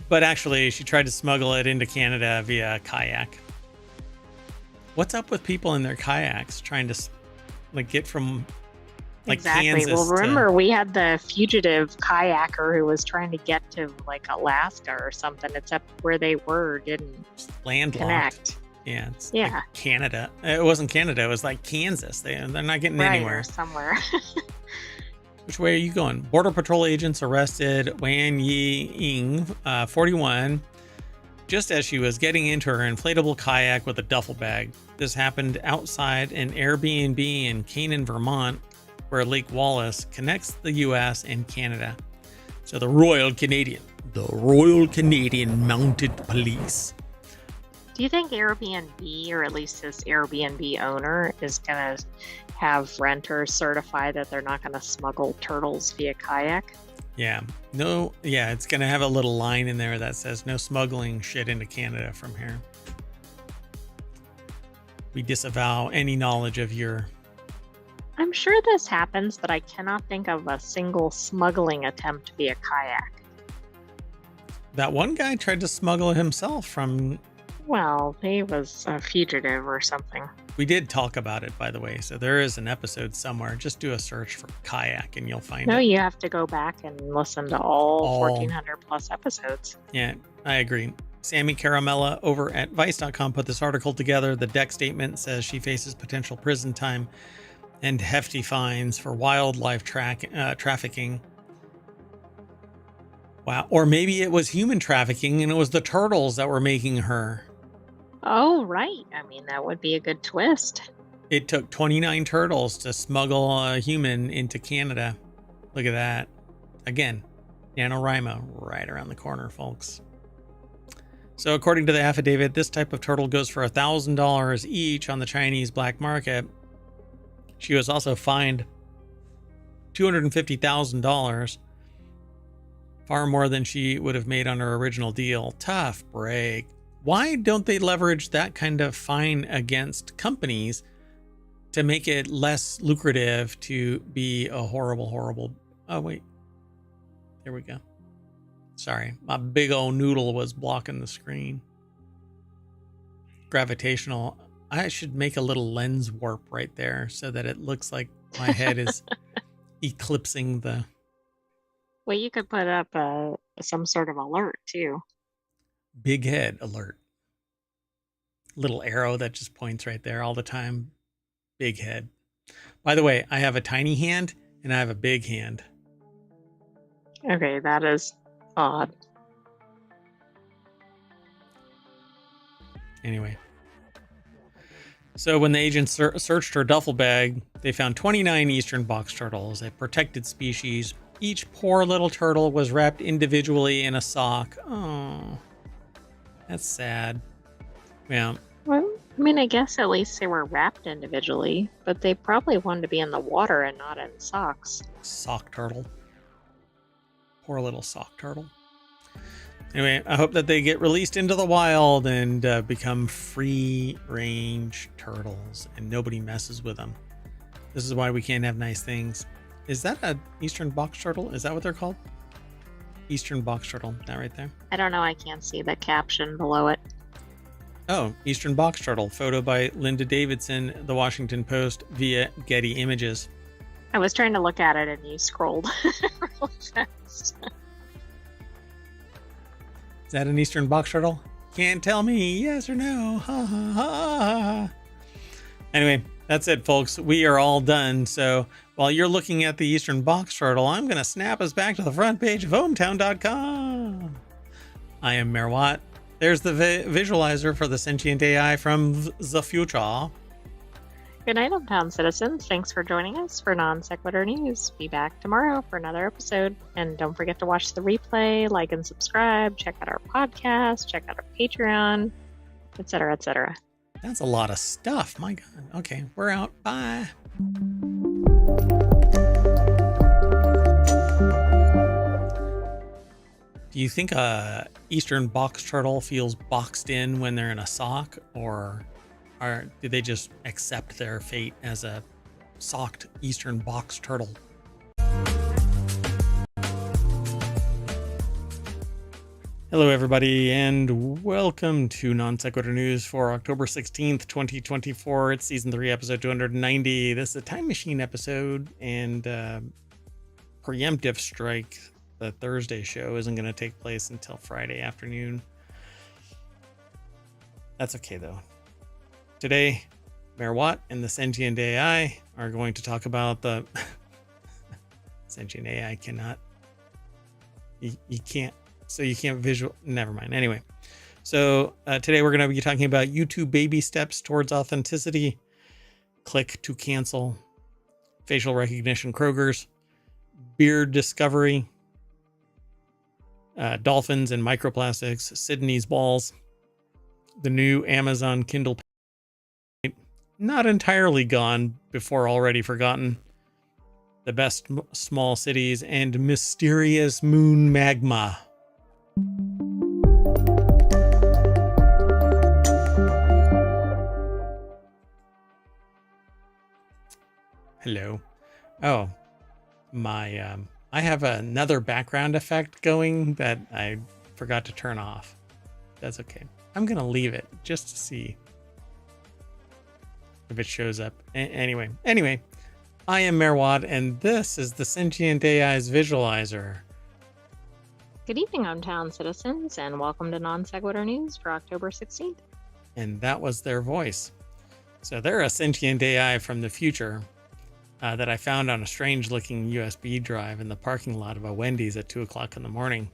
But actually, she tried to smuggle it into Canada via kayak. What's up with people in their kayaks trying to get from Exactly. Kansas Well, remember we had the fugitive kayaker who was trying to get to Alaska or something, except where they were didn't landlocked. connect. Yeah, it's Yeah. Canada. It wasn't Canada. It was like Kansas. They're not getting anywhere. Or somewhere. Which way are you going? Border Patrol agents arrested Wan Yi-ing, 41, just as she was getting into her inflatable kayak with a duffel bag. This happened outside an Airbnb in Canaan, Vermont, where Lake Wallace connects the U.S. and Canada. So the Royal Canadian Mounted Police. Do you think Airbnb, or at least this Airbnb owner, is going to have renters certify that they're not going to smuggle turtles via kayak? Yeah. No, yeah, it's going to have a little line in there that says no smuggling shit into Canada from here. We disavow any knowledge of your... I'm sure this happens, but I cannot think of a single smuggling attempt via kayak. That one guy tried to smuggle himself from... Well, he was a fugitive or something. We did talk about it, by the way, so there is an episode somewhere. Just do a search for kayak and you'll find it. No, you have to go back and listen to all 1,400 plus episodes. Yeah, I agree. Sammy Caramella over at Vice.com put this article together. The deck statement says she faces potential prison time and hefty fines for wildlife trafficking. Wow. Or maybe it was human trafficking and it was the turtles that were making her. Oh, right. I mean, that would be a good twist. It took 29 turtles to smuggle a human into Canada. Look at that. Again, NaNoWriMo right around the corner, folks. So according to the affidavit, this type of turtle goes for $1,000 each on the Chinese black market. She was also fined $250,000, far more than she would have made on her original deal. Tough break. Why don't they leverage that kind of fine against companies to make it less lucrative to be a horrible... Oh, wait. There we go. Sorry, my big old noodle was blocking the screen. Gravitational. I should make a little lens warp right there so that it looks like my head is eclipsing the... Well, you could put up some sort of alert, too. Big head alert. Little arrow that just points right there all the time. Big head. By the way, I have a tiny hand and I have a big hand. Okay, that is odd. Anyway. So when the agents searched her duffel bag, they found 29 eastern box turtles, a protected species. Each poor little turtle was wrapped individually in a sock. Oh, that's sad. Yeah. Well, I mean, I guess at least they were wrapped individually, but they probably wanted to be in the water and not in socks. Sock turtle. Poor little sock turtle. Anyway, I hope that they get released into the wild and become free-range turtles and nobody messes with them. This is why we can't have nice things. Is that an eastern box turtle? Is that what they're called? Eastern box turtle. That right there? I don't know. I can't see the caption below it. Oh, eastern box turtle. Photo by Linda Davidson, The Washington Post, via Getty Images. I was trying to look at it and you scrolled really fast. Is that an eastern box turtle? Can't tell me yes or no. Ha ha ha. Anyway, that's it, folks. We are all done. So while you're looking at the eastern box turtle, I'm going to snap us back to the front page of ohmTown.com. I am Mayor Watt. There's the visualizer for the Sentient AI from the future. Good night, ohmTown citizens. Thanks for joining us for Non Sequitur News. Be back tomorrow for another episode. And don't forget to watch the replay, like and subscribe, check out our podcast, check out our Patreon, etc., etc. That's a lot of stuff. My God. Okay, we're out. Bye. Do you think a eastern box turtle feels boxed in when they're in a sock, or do they just accept their fate as a socked eastern box turtle? Hello, everybody, and welcome to Non Sequitur News for October 16th, 2024. It's Season 3, Episode 290. This is a time machine episode, and preemptive strike. The Thursday show isn't going to take place until Friday afternoon. That's okay, though. Today, Mayor Watt and the Sentient AI are going to talk about the... Sentient AI cannot... You can't... So you can't visual... Never mind. Anyway. So today we're going to be talking about YouTube baby steps towards authenticity. Click to cancel. Facial recognition Kroger's. Beard discovery. Dolphins and microplastics. Sydney's balls. The new Amazon Kindle. Not entirely gone before already forgotten. The best small cities and mysterious moon magma. Hello. Oh, my I have another background effect going that I forgot to turn off. That's okay. I'm gonna leave it just to see if it shows up. Anyway, I am Mayor Watt, and this is the Sentient AI's visualizer. Good evening, ohmTown citizens, and welcome to Non Sequitur News for October 16th. And that was their voice. So they're a sentient AI from the future that I found on a strange-looking USB drive in the parking lot of a Wendy's at 2 o'clock in the morning.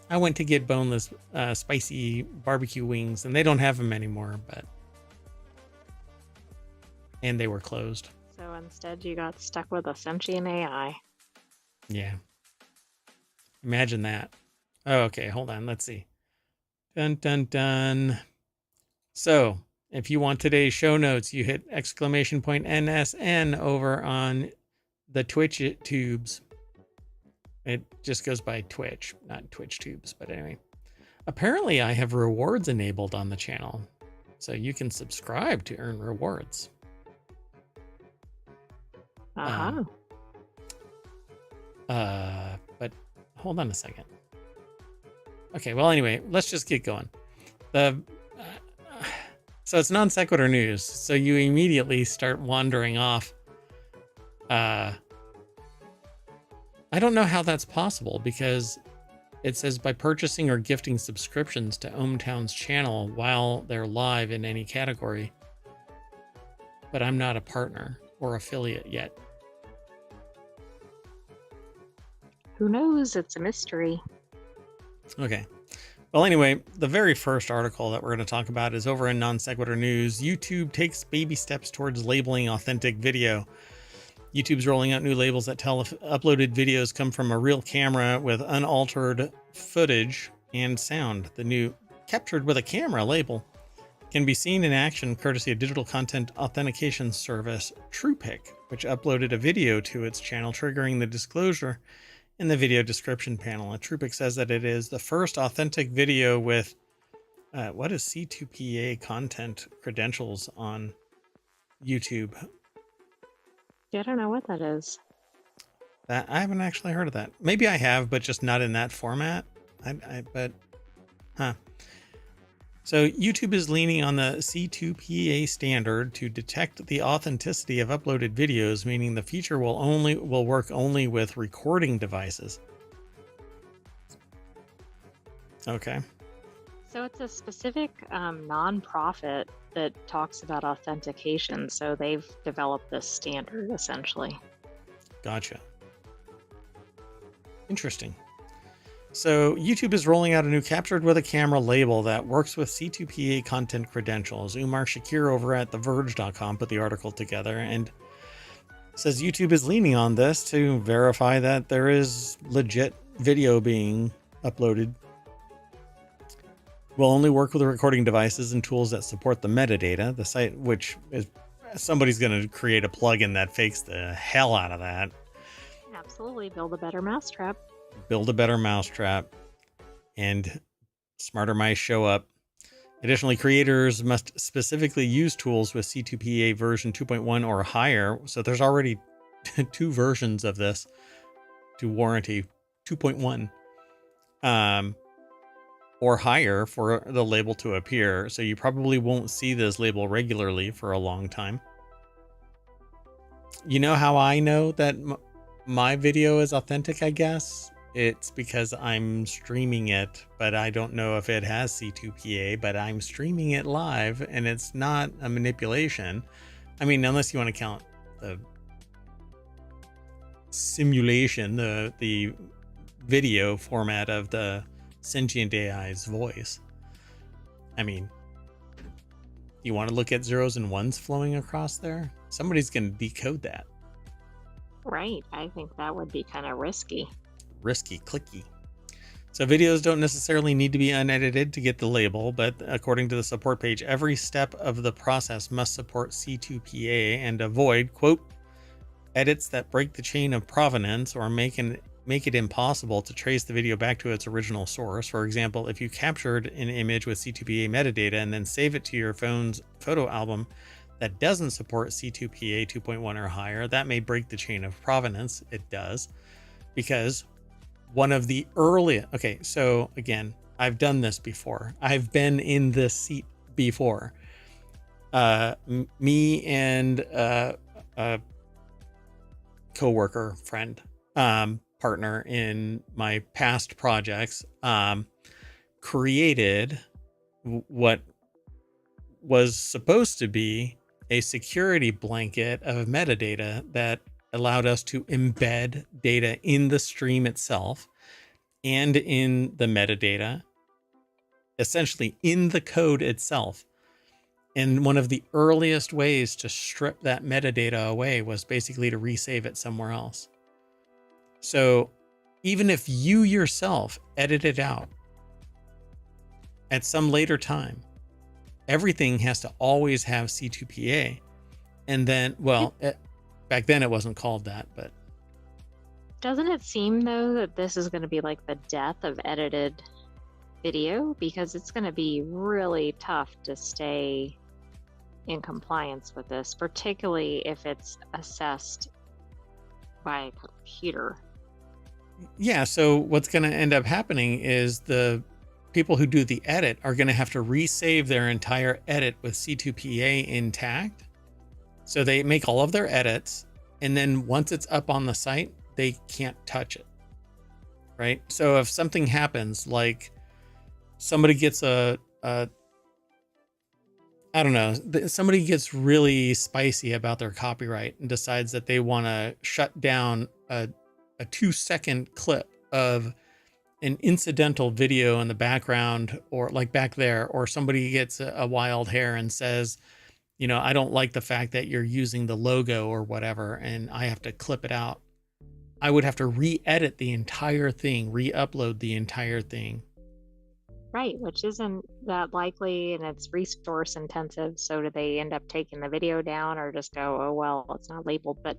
I went to get boneless, spicy barbecue wings, and they don't have them anymore, but... And they were closed. So instead you got stuck with a sentient AI. Yeah. Imagine that. Oh, okay, hold on. Let's see. Dun, dun, dun. So, if you want today's show notes, you hit !NSN over on the Twitch tubes. It just goes by Twitch, not Twitch tubes, but anyway. Apparently, I have rewards enabled on the channel, so you can subscribe to earn rewards. Uh-huh. But hold on a second. Okay, well, anyway, let's just get going. So it's non sequitur news, so you immediately start wandering off. I don't know how that's possible, because it says by purchasing or gifting subscriptions to ohmTown's channel while they're live in any category. but I'm not a partner or affiliate yet. Who knows? It's a mystery. Okay. Well, anyway, the very first article that we're going to talk about is over in Non Sequitur News. YouTube takes baby steps towards labeling authentic video. YouTube's rolling out new labels that tell if uploaded videos come from a real camera with unaltered footage and sound. The new captured with a camera label can be seen in action courtesy of digital content authentication service TruePic, which uploaded a video to its channel, triggering the disclosure in the video description panel. And TruePic says that it is the first authentic video with what is C2PA content credentials on YouTube. Yeah, I don't know what that is. That I haven't actually heard of that. Maybe I have, but just not in that format. So YouTube is leaning on the C2PA standard to detect the authenticity of uploaded videos, meaning the feature will work only with recording devices. Okay. So it's a specific nonprofit that talks about authentication. So they've developed this standard essentially. Gotcha. Interesting. So YouTube is rolling out a new captured with a camera label that works with C2PA content credentials. Umar Shakir over at TheVerge.com put the article together and says YouTube is leaning on this to verify that there is legit video being uploaded. Will only work with recording devices and tools that support the metadata. The site, which is somebody's going to create a plugin that fakes the hell out of that. Absolutely. Build a better mousetrap. Build a better mousetrap, and smarter mice show up. Additionally, creators must specifically use tools with C2PA version 2.1 or higher. So there's already 2 versions of this to warranty 2.1 or higher for the label to appear. So you probably won't see this label regularly for a long time. You know how I know that my video is authentic, I guess? It's because I'm streaming it, but I don't know if it has C2PA, but I'm streaming it live and it's not a manipulation. I mean, unless you want to count the simulation, the video format of the Sentient AI's voice. I mean, you want to look at zeros and ones flowing across there? Somebody's going to decode that. Right. I think that would be kind of risky. Risky, clicky. So videos don't necessarily need to be unedited to get the label, but according to the support page, every step of the process must support C2PA and avoid, quote, edits that break the chain of provenance or make it impossible to trace the video back to its original source. For example, if you captured an image with C2PA metadata and then save it to your phone's photo album that doesn't support C2PA 2.1 or higher, that may break the chain of provenance. It does, because one of the early, okay, so again, I've done this before. I've been in this seat before. Me and a coworker, friend, partner in my past projects, created what was supposed to be a security blanket of metadata that allowed us to embed data in the stream itself and in the metadata, essentially in the code itself. And one of the earliest ways to strip that metadata away was basically to resave it somewhere else. So even if you yourself edit it out at some later time, everything has to always have C2PA. And then, well, back then it wasn't called that, but. Doesn't it seem, though, that this is going to be like the death of edited video? Because it's going to be really tough to stay in compliance with this, particularly if it's assessed by a computer. Yeah, so what's going to end up happening is the people who do the edit are going to have to resave their entire edit with C2PA intact. So they make all of their edits, and then once it's up on the site, they can't touch it, right? So if something happens, like somebody gets a I don't know. Somebody gets really spicy about their copyright and decides that they want to shut down a 2-second clip of an incidental video in the background, or like back there, or somebody gets a wild hair and says, I don't like the fact that you're using the logo or whatever, and I have to clip it out. I would have to re-edit the entire thing, re-upload the entire thing. Right, which isn't that likely and it's resource intensive. So do they end up taking the video down or just go, oh, well, it's not labeled? But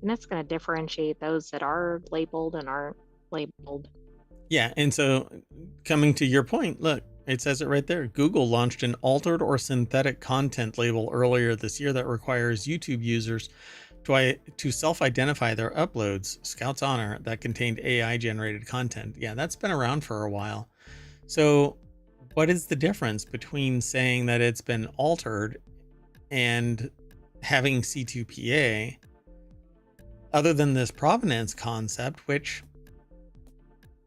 and that's going to differentiate those that are labeled and aren't labeled. Yeah, and so coming to your point, look, it says it right there. Google launched an altered or synthetic content label earlier this year that requires YouTube users to self-identify their uploads, Scout's Honor, that contained AI generated content. Yeah, that's been around for a while. So what is the difference between saying that it's been altered and having C2PA, other than this provenance concept, which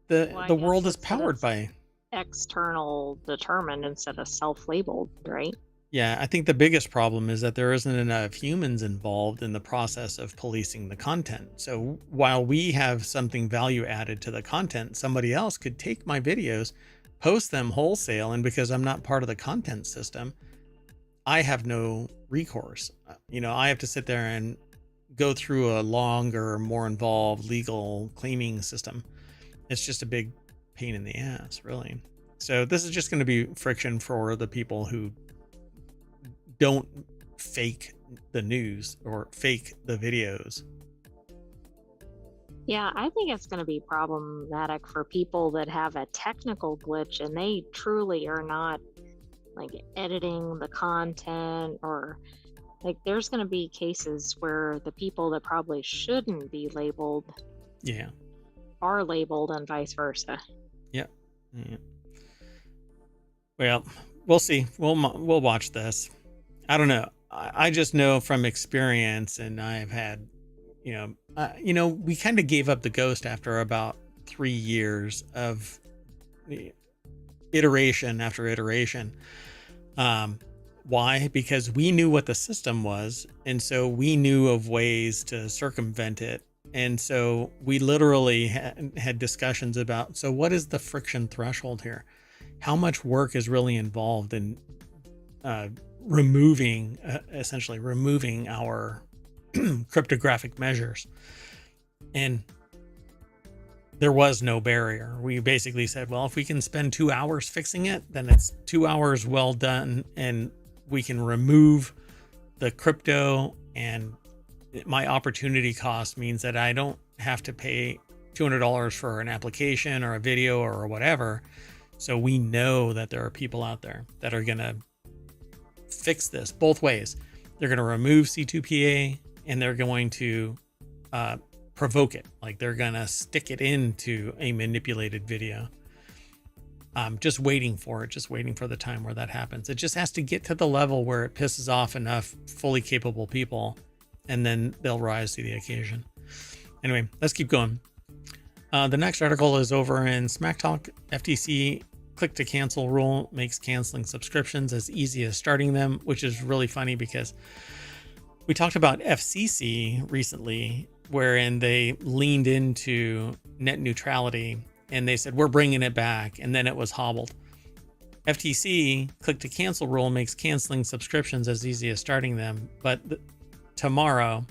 Well, I the guess world is it's that powered it's by? external determined instead of self-labeled, right? Yeah, I think the biggest problem is that there isn't enough humans involved in the process of policing the content. So while we have something value added to the content, somebody else could take my videos, post them wholesale, and because I'm not part of the content system, I have no recourse. I have to sit there and go through a longer, more involved legal claiming system. It's just a big pain in the ass, really. So this is just going to be friction for the people who don't fake the news or fake the videos. Yeah, I think it's going to be problematic for people that have a technical glitch and they truly are not like editing the content, or like there's going to be cases where the people that probably shouldn't be labeled Yeah. are labeled and vice versa. Yeah. Yeah. Well, we'll see. We'll watch this. I don't know. I just know from experience, and I've had, we kind of gave up the ghost after about 3 years of iteration after iteration. Why? Because we knew what the system was, and so we knew of ways to circumvent it. And so we literally had discussions about, so what is the friction threshold here? How much work is really involved in essentially removing our cryptographic measures? And there was no barrier. We basically said, well, if we can spend 2 hours fixing it, then it's 2 hours well done, and we can remove the crypto, and my opportunity cost means that I don't have to pay $200 for an application or a video or whatever. So we know that there are people out there that are going to fix this both ways. They're going to remove C2PA, and they're going to provoke it. Like they're going to stick it into a manipulated video. Just waiting for it, just waiting for the time where that happens. It just has to get to the level where it pisses off enough fully capable people, and then they'll rise to the occasion. Anyway, let's keep going. The next article is over in Smack Talk. FTC click to cancel rule makes canceling subscriptions as easy as starting them, which is really funny because we talked about FCC recently, wherein they leaned into net neutrality and they said, we're bringing it back. And then it was hobbled. FTC click to cancel rule makes canceling subscriptions as easy as starting them. But tomorrow,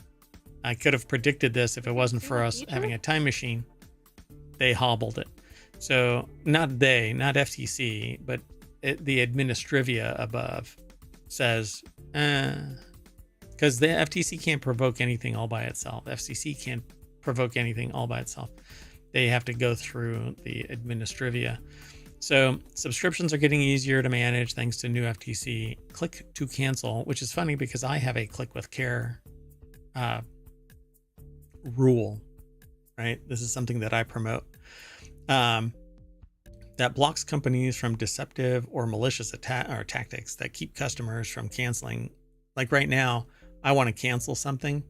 I could have predicted this if it wasn't for us having a time machine. They hobbled it. So not FTC, but the administrivia above says, because the FTC can't provoke anything all by itself. FCC can't provoke anything all by itself. They have to go through the administrivia. So subscriptions are getting easier to manage thanks to new FTC click to cancel, which is funny because I have a click with care rule, right? This is something that I promote. That blocks companies from deceptive or malicious tactics that keep customers from canceling. Like right now, I want to cancel something,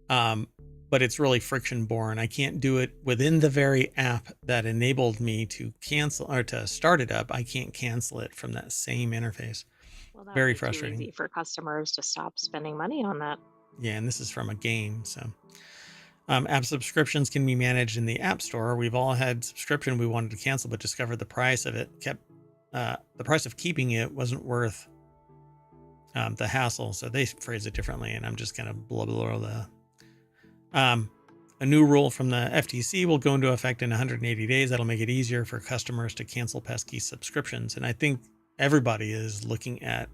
but it's really friction born. I can't do it within the very app that enabled me to cancel or to start it up. I can't cancel it from that same interface. Well, that would Very be too frustrating. easy for customers to stop spending money on that. Yeah, and this is from a game. So app subscriptions can be managed in the App Store. We've all had subscription we wanted to cancel, but discovered the price of it the price of keeping it wasn't worth the hassle. So they phrase it differently, and I'm just kind of blah blah blah. A new rule from the FTC will go into effect in 180 days. That'll make it easier for customers to cancel pesky subscriptions. And I think everybody is looking at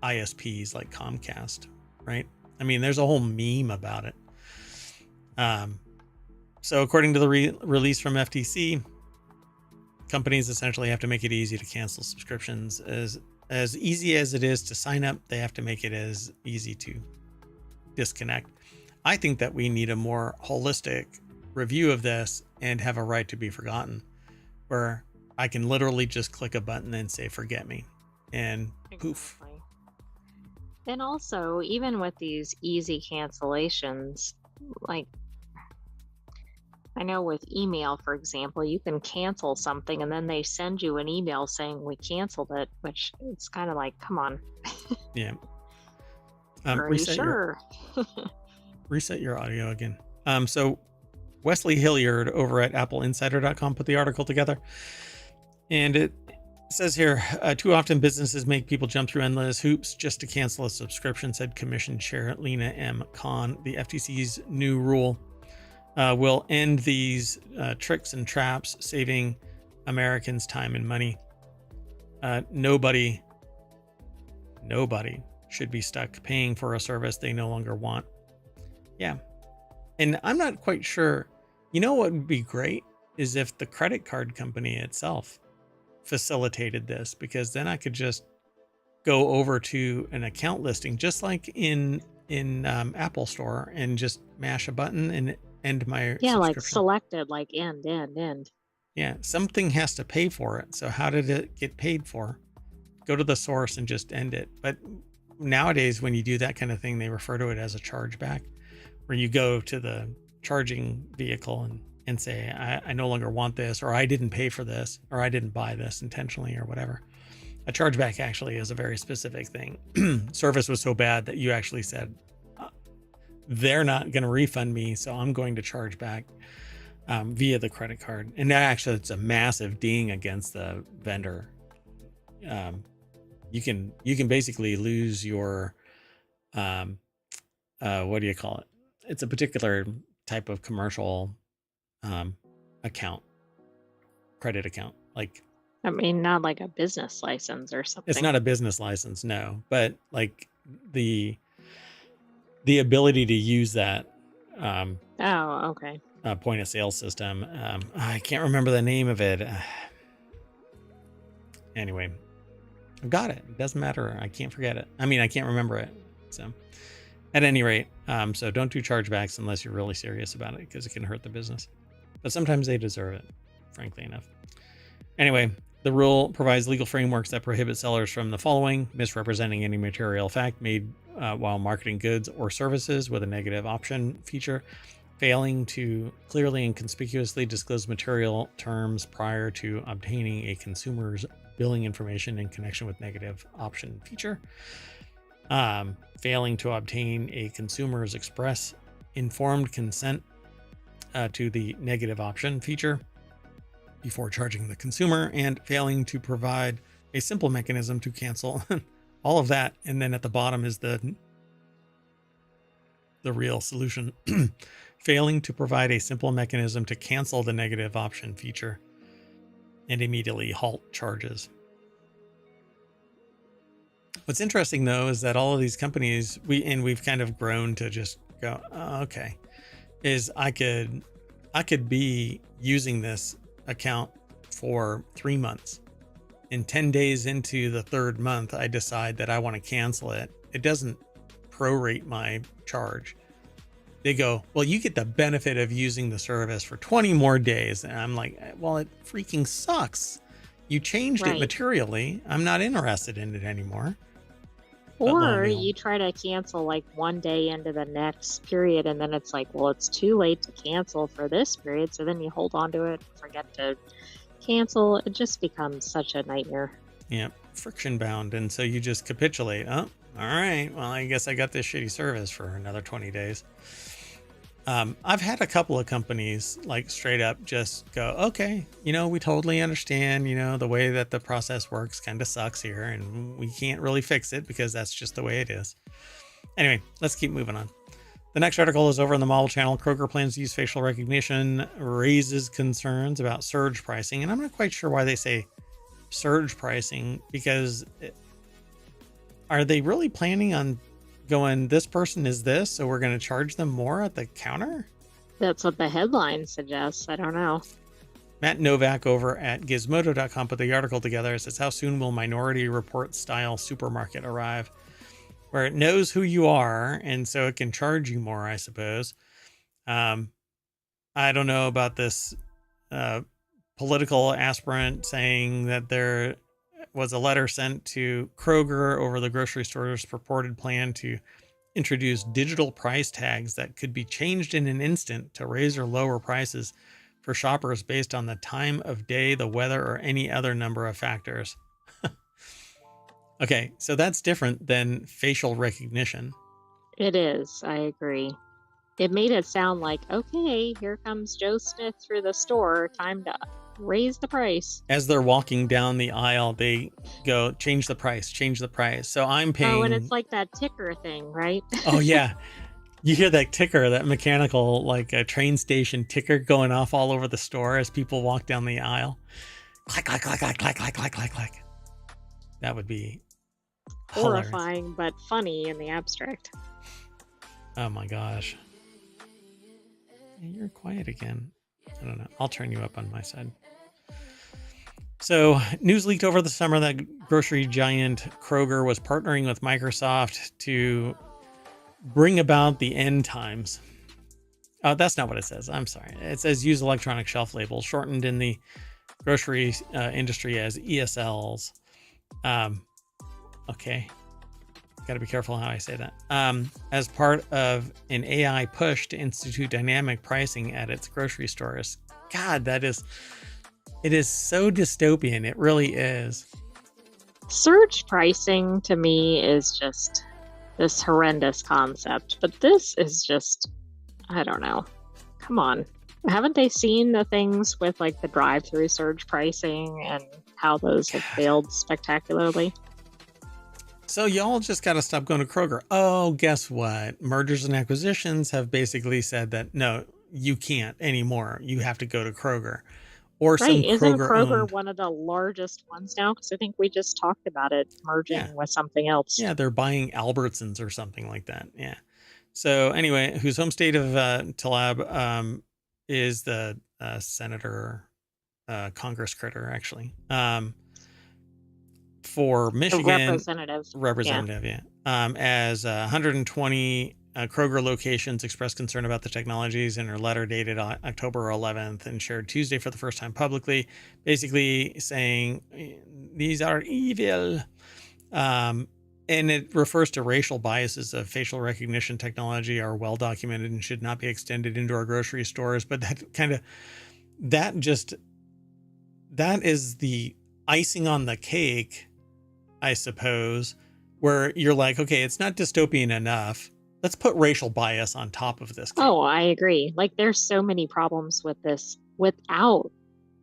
ISPs like Comcast, right? I mean, there's a whole meme about it. So according to the release from FTC, companies essentially have to make it easy to cancel subscriptions. As easy as it is to sign up, they have to make it as easy to disconnect. I think that we need a more holistic review of this and have a right to be forgotten, where I can literally just click a button and say, forget me, and poof. Exactly. And also, even with these easy cancellations, like I know with email, for example, you can cancel something and then they send you an email saying we canceled it, which it's kind of like, come on. Yeah. Are you sure? Reset your audio again. So Wesley Hilliard over at appleinsider.com put the article together. And it says here, too often businesses make people jump through endless hoops just to cancel a subscription, said Commission Chair Lena M. Khan. The FTC's new rule will end these tricks and traps, saving Americans time and money. Nobody should be stuck paying for a service they no longer want. Yeah. And I'm not quite sure. You know what would be great is if the credit card company itself facilitated this, because then I could just go over to an account listing, just like in Apple Store, and just mash a button and end my Like subscription. selected, like end. Yeah, something has to pay for it. So how did it get paid for? Go to the source and just end it. But nowadays, when you do that kind of thing, they refer to it as a chargeback, where you go to the charging vehicle and say, I no longer want this, or I didn't pay for this, or I didn't buy this intentionally, or whatever. A chargeback actually is a very specific thing. Service was so bad that you actually said, they're not going to refund me, so I'm going to charge back via the credit card. And that actually, it's a massive ding against the vendor. You can basically lose your what do you call it? It's a particular type of commercial account, credit account. Like, I mean, not like a business license or something. it's not a business license, no, but like the ability to use that Oh, okay. point of sale system. I can't remember the name of it. Anyway, I've got it. It doesn't matter. I can't forget it. I mean, I can't remember it. So at any rate, so don't do chargebacks unless you're really serious about it, because it can hurt the business. But sometimes they deserve it, frankly enough. Anyway, the rule provides legal frameworks that prohibit sellers from the following: misrepresenting any material fact made while marketing goods or services with a negative option feature, failing to clearly and conspicuously disclose material terms prior to obtaining a consumer's billing information in connection with negative option feature, failing to obtain a consumer's express informed consent to the negative option feature before charging the consumer, and failing to provide a simple mechanism to cancel. All of that. And then at the bottom is the real solution. Failing to provide a simple mechanism to cancel the negative option feature and immediately halt charges. What's interesting though is that all of these companies, we've kind of grown to just go, oh, okay, is I could be using this account for 3 months. And 10 days into the third month, I decide that I want to cancel it. It doesn't prorate my charge. They go, well, you get the benefit of using the service for 20 more days. And I'm like, well, it freaking sucks. You changed it materially. I'm not interested in it anymore. Or you try to cancel like one day into the next period, and then it's like, well, it's too late to cancel for this period. So then you hold on to it, forget to cancel. It just becomes such a nightmare. friction bound. And so you just capitulate. Oh, all right. Well, I guess I got this shitty service for another 20 days. I've had a couple of companies like straight up just go, okay, we totally understand, the way that the process works kind of sucks here and we can't really fix it because that's just the way it is. Anyway, let's keep moving on. The next article is over on the model channel. Kroger plans to use facial recognition, raises concerns about surge pricing. And I'm not quite sure why they say surge pricing, because are they really planning on going, this person is this, so we're going to charge them more at the counter? That's what the headline suggests. I don't know. Matt Novak over at gizmodo.com put the article together. It says, how soon will Minority Report style supermarket arrive? Where it knows who you are, and so it can charge you more, I suppose. I don't know about this political aspirant saying that there was a letter sent to Kroger over the grocery store's purported plan to introduce digital price tags that could be changed in an instant to raise or lower prices for shoppers based on the time of day, the weather, or any other number of factors. Okay, so that's different than facial recognition. It is. I agree. It made it sound like, okay, here comes Joe Smith through the store. Time to raise the price. As they're walking down the aisle, they go, change the price, change the price. So I'm paying. Oh, and it's like that ticker thing, right? Oh, yeah. You hear that ticker, that mechanical, like a train station ticker going off all over the store as people walk down the aisle. Clack, clack, clack, clack, clack, clack, clack, clack, clack. That would be horrifying, hilarious. but funny in the abstract. Oh my gosh. You're quiet again. I don't know. I'll turn you up on my side. So, news leaked over the summer that grocery giant Kroger was partnering with Microsoft to bring about the end times. Oh, that's not what it says. I'm sorry. It says use electronic shelf labels, shortened in the grocery industry as ESLs. Okay. Got to be careful how I say that. As part of an AI push to institute dynamic pricing at its grocery stores. God, it is so dystopian. It really is. Surge pricing to me is just this horrendous concept, but this is just, I don't know. Come on. Haven't they seen the things with like the drive-through surge pricing and how those have failed spectacularly? So y'all just got to stop going to Kroger. Oh, guess what? Mergers and acquisitions have basically said that, no, you can't anymore. You have to go to Kroger. Or right. some Isn't Kroger owned. one of the largest ones now? Because I think we just talked about it merging with something else. Yeah, they're buying Albertsons or something like that. Yeah. So anyway, whose home state of Talab is the senator, Congress critter, actually. For Michigan, representative, yeah. As 120 Kroger locations expressed concern about the technologies in her letter dated October 11th and shared Tuesday for the first time publicly, basically saying these are evil. And it refers to racial biases of facial recognition technology are well documented and should not be extended into our grocery stores. But that is the icing on the cake, I suppose, where you're like, okay, it's not dystopian enough. Let's put racial bias on top of this cake. Oh, I agree. Like there's so many problems with this without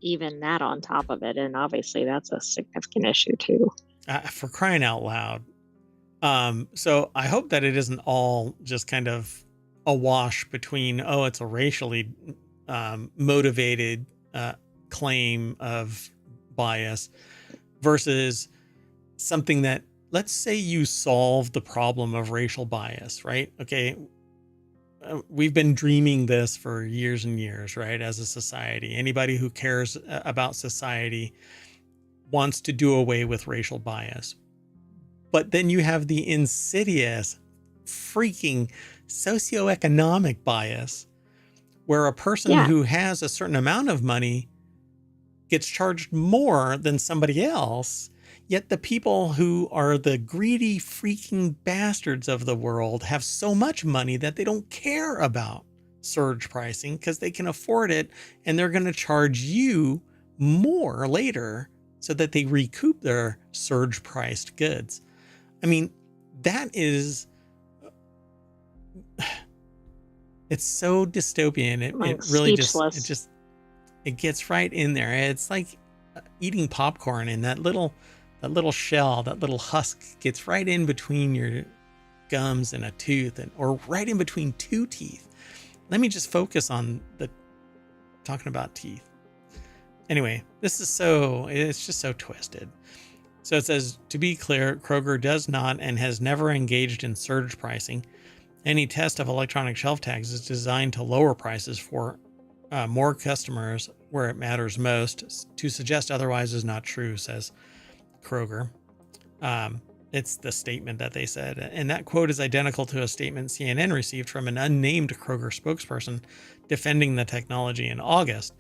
even that on top of it. And obviously that's a significant issue too. For crying out loud. So I hope that it isn't all just kind of a wash between, oh, it's a racially motivated claim of bias versus something that, let's say you solve the problem of racial bias, right? Okay. We've been dreaming this for years and years, right? As a society, anybody who cares about society wants to do away with racial bias. But then you have the insidious freaking socioeconomic bias where a person who has a certain amount of money gets charged more than somebody else. Yet the people who are the greedy freaking bastards of the world have so much money that they don't care about surge pricing because they can afford it and they're going to charge you more later so that they recoup their surge priced goods. I mean, that is, it's so dystopian. It I'm really just, speechless. it gets right in there. It's like eating popcorn, and that little shell, that little husk gets right in between your gums and a tooth, or right in between two teeth. Let me just focus on talking about teeth. Anyway, it's just so twisted. So it says, to be clear, Kroger does not and has never engaged in surge pricing. Any test of electronic shelf tags is designed to lower prices for more customers where it matters most. To suggest otherwise is not true, says Kroger. It's the statement that they said. And that quote is identical to a statement CNN received from an unnamed Kroger spokesperson defending the technology in August.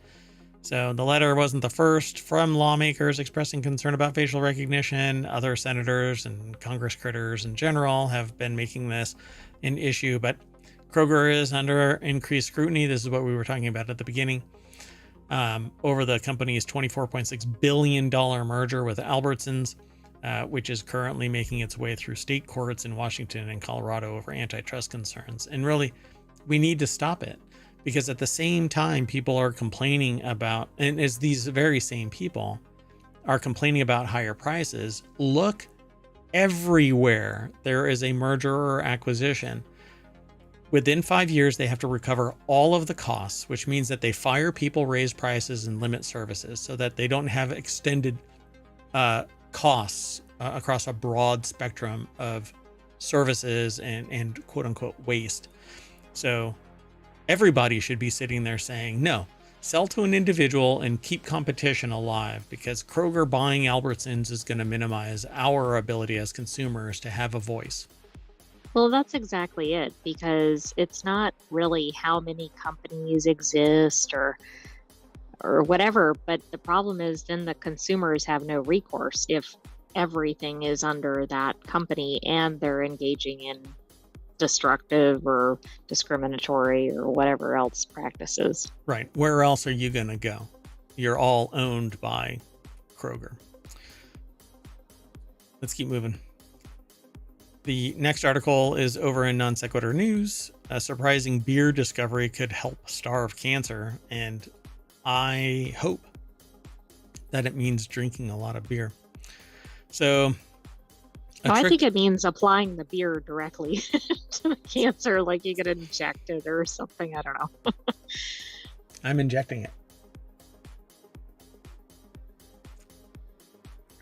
So the letter wasn't the first from lawmakers expressing concern about facial recognition. Other senators and Congress critters in general have been making this an issue, but Kroger is under increased scrutiny. This is what we were talking about at the beginning. Over the company's $24.6 billion merger with Albertsons, which is currently making its way through state courts in Washington and Colorado over antitrust concerns. And really, we need to stop it, because at the same time, people are complaining about, and as these very same people are complaining about higher prices, look everywhere there is a merger or acquisition. Within 5 years, they have to recover all of the costs, which means that they fire people, raise prices, and limit services so that they don't have extended costs across a broad spectrum of services and quote unquote waste. So everybody should be sitting there saying, no, sell to an individual and keep competition alive, because Kroger buying Albertsons is going to minimize our ability as consumers to have a voice. Well, that's exactly it, because it's not really how many companies exist or whatever, but the problem is then the consumers have no recourse if everything is under that company and they're engaging in destructive or discriminatory or whatever else practices. Right. Where else are you going to go? You're all owned by Kroger. Let's keep moving. The next article is over in Non Sequitur News. A surprising beer discovery could help starve cancer, and I hope that it means drinking a lot of beer. So, I think it means applying the beer directly to the cancer, like you get injected or something. I don't know. I'm injecting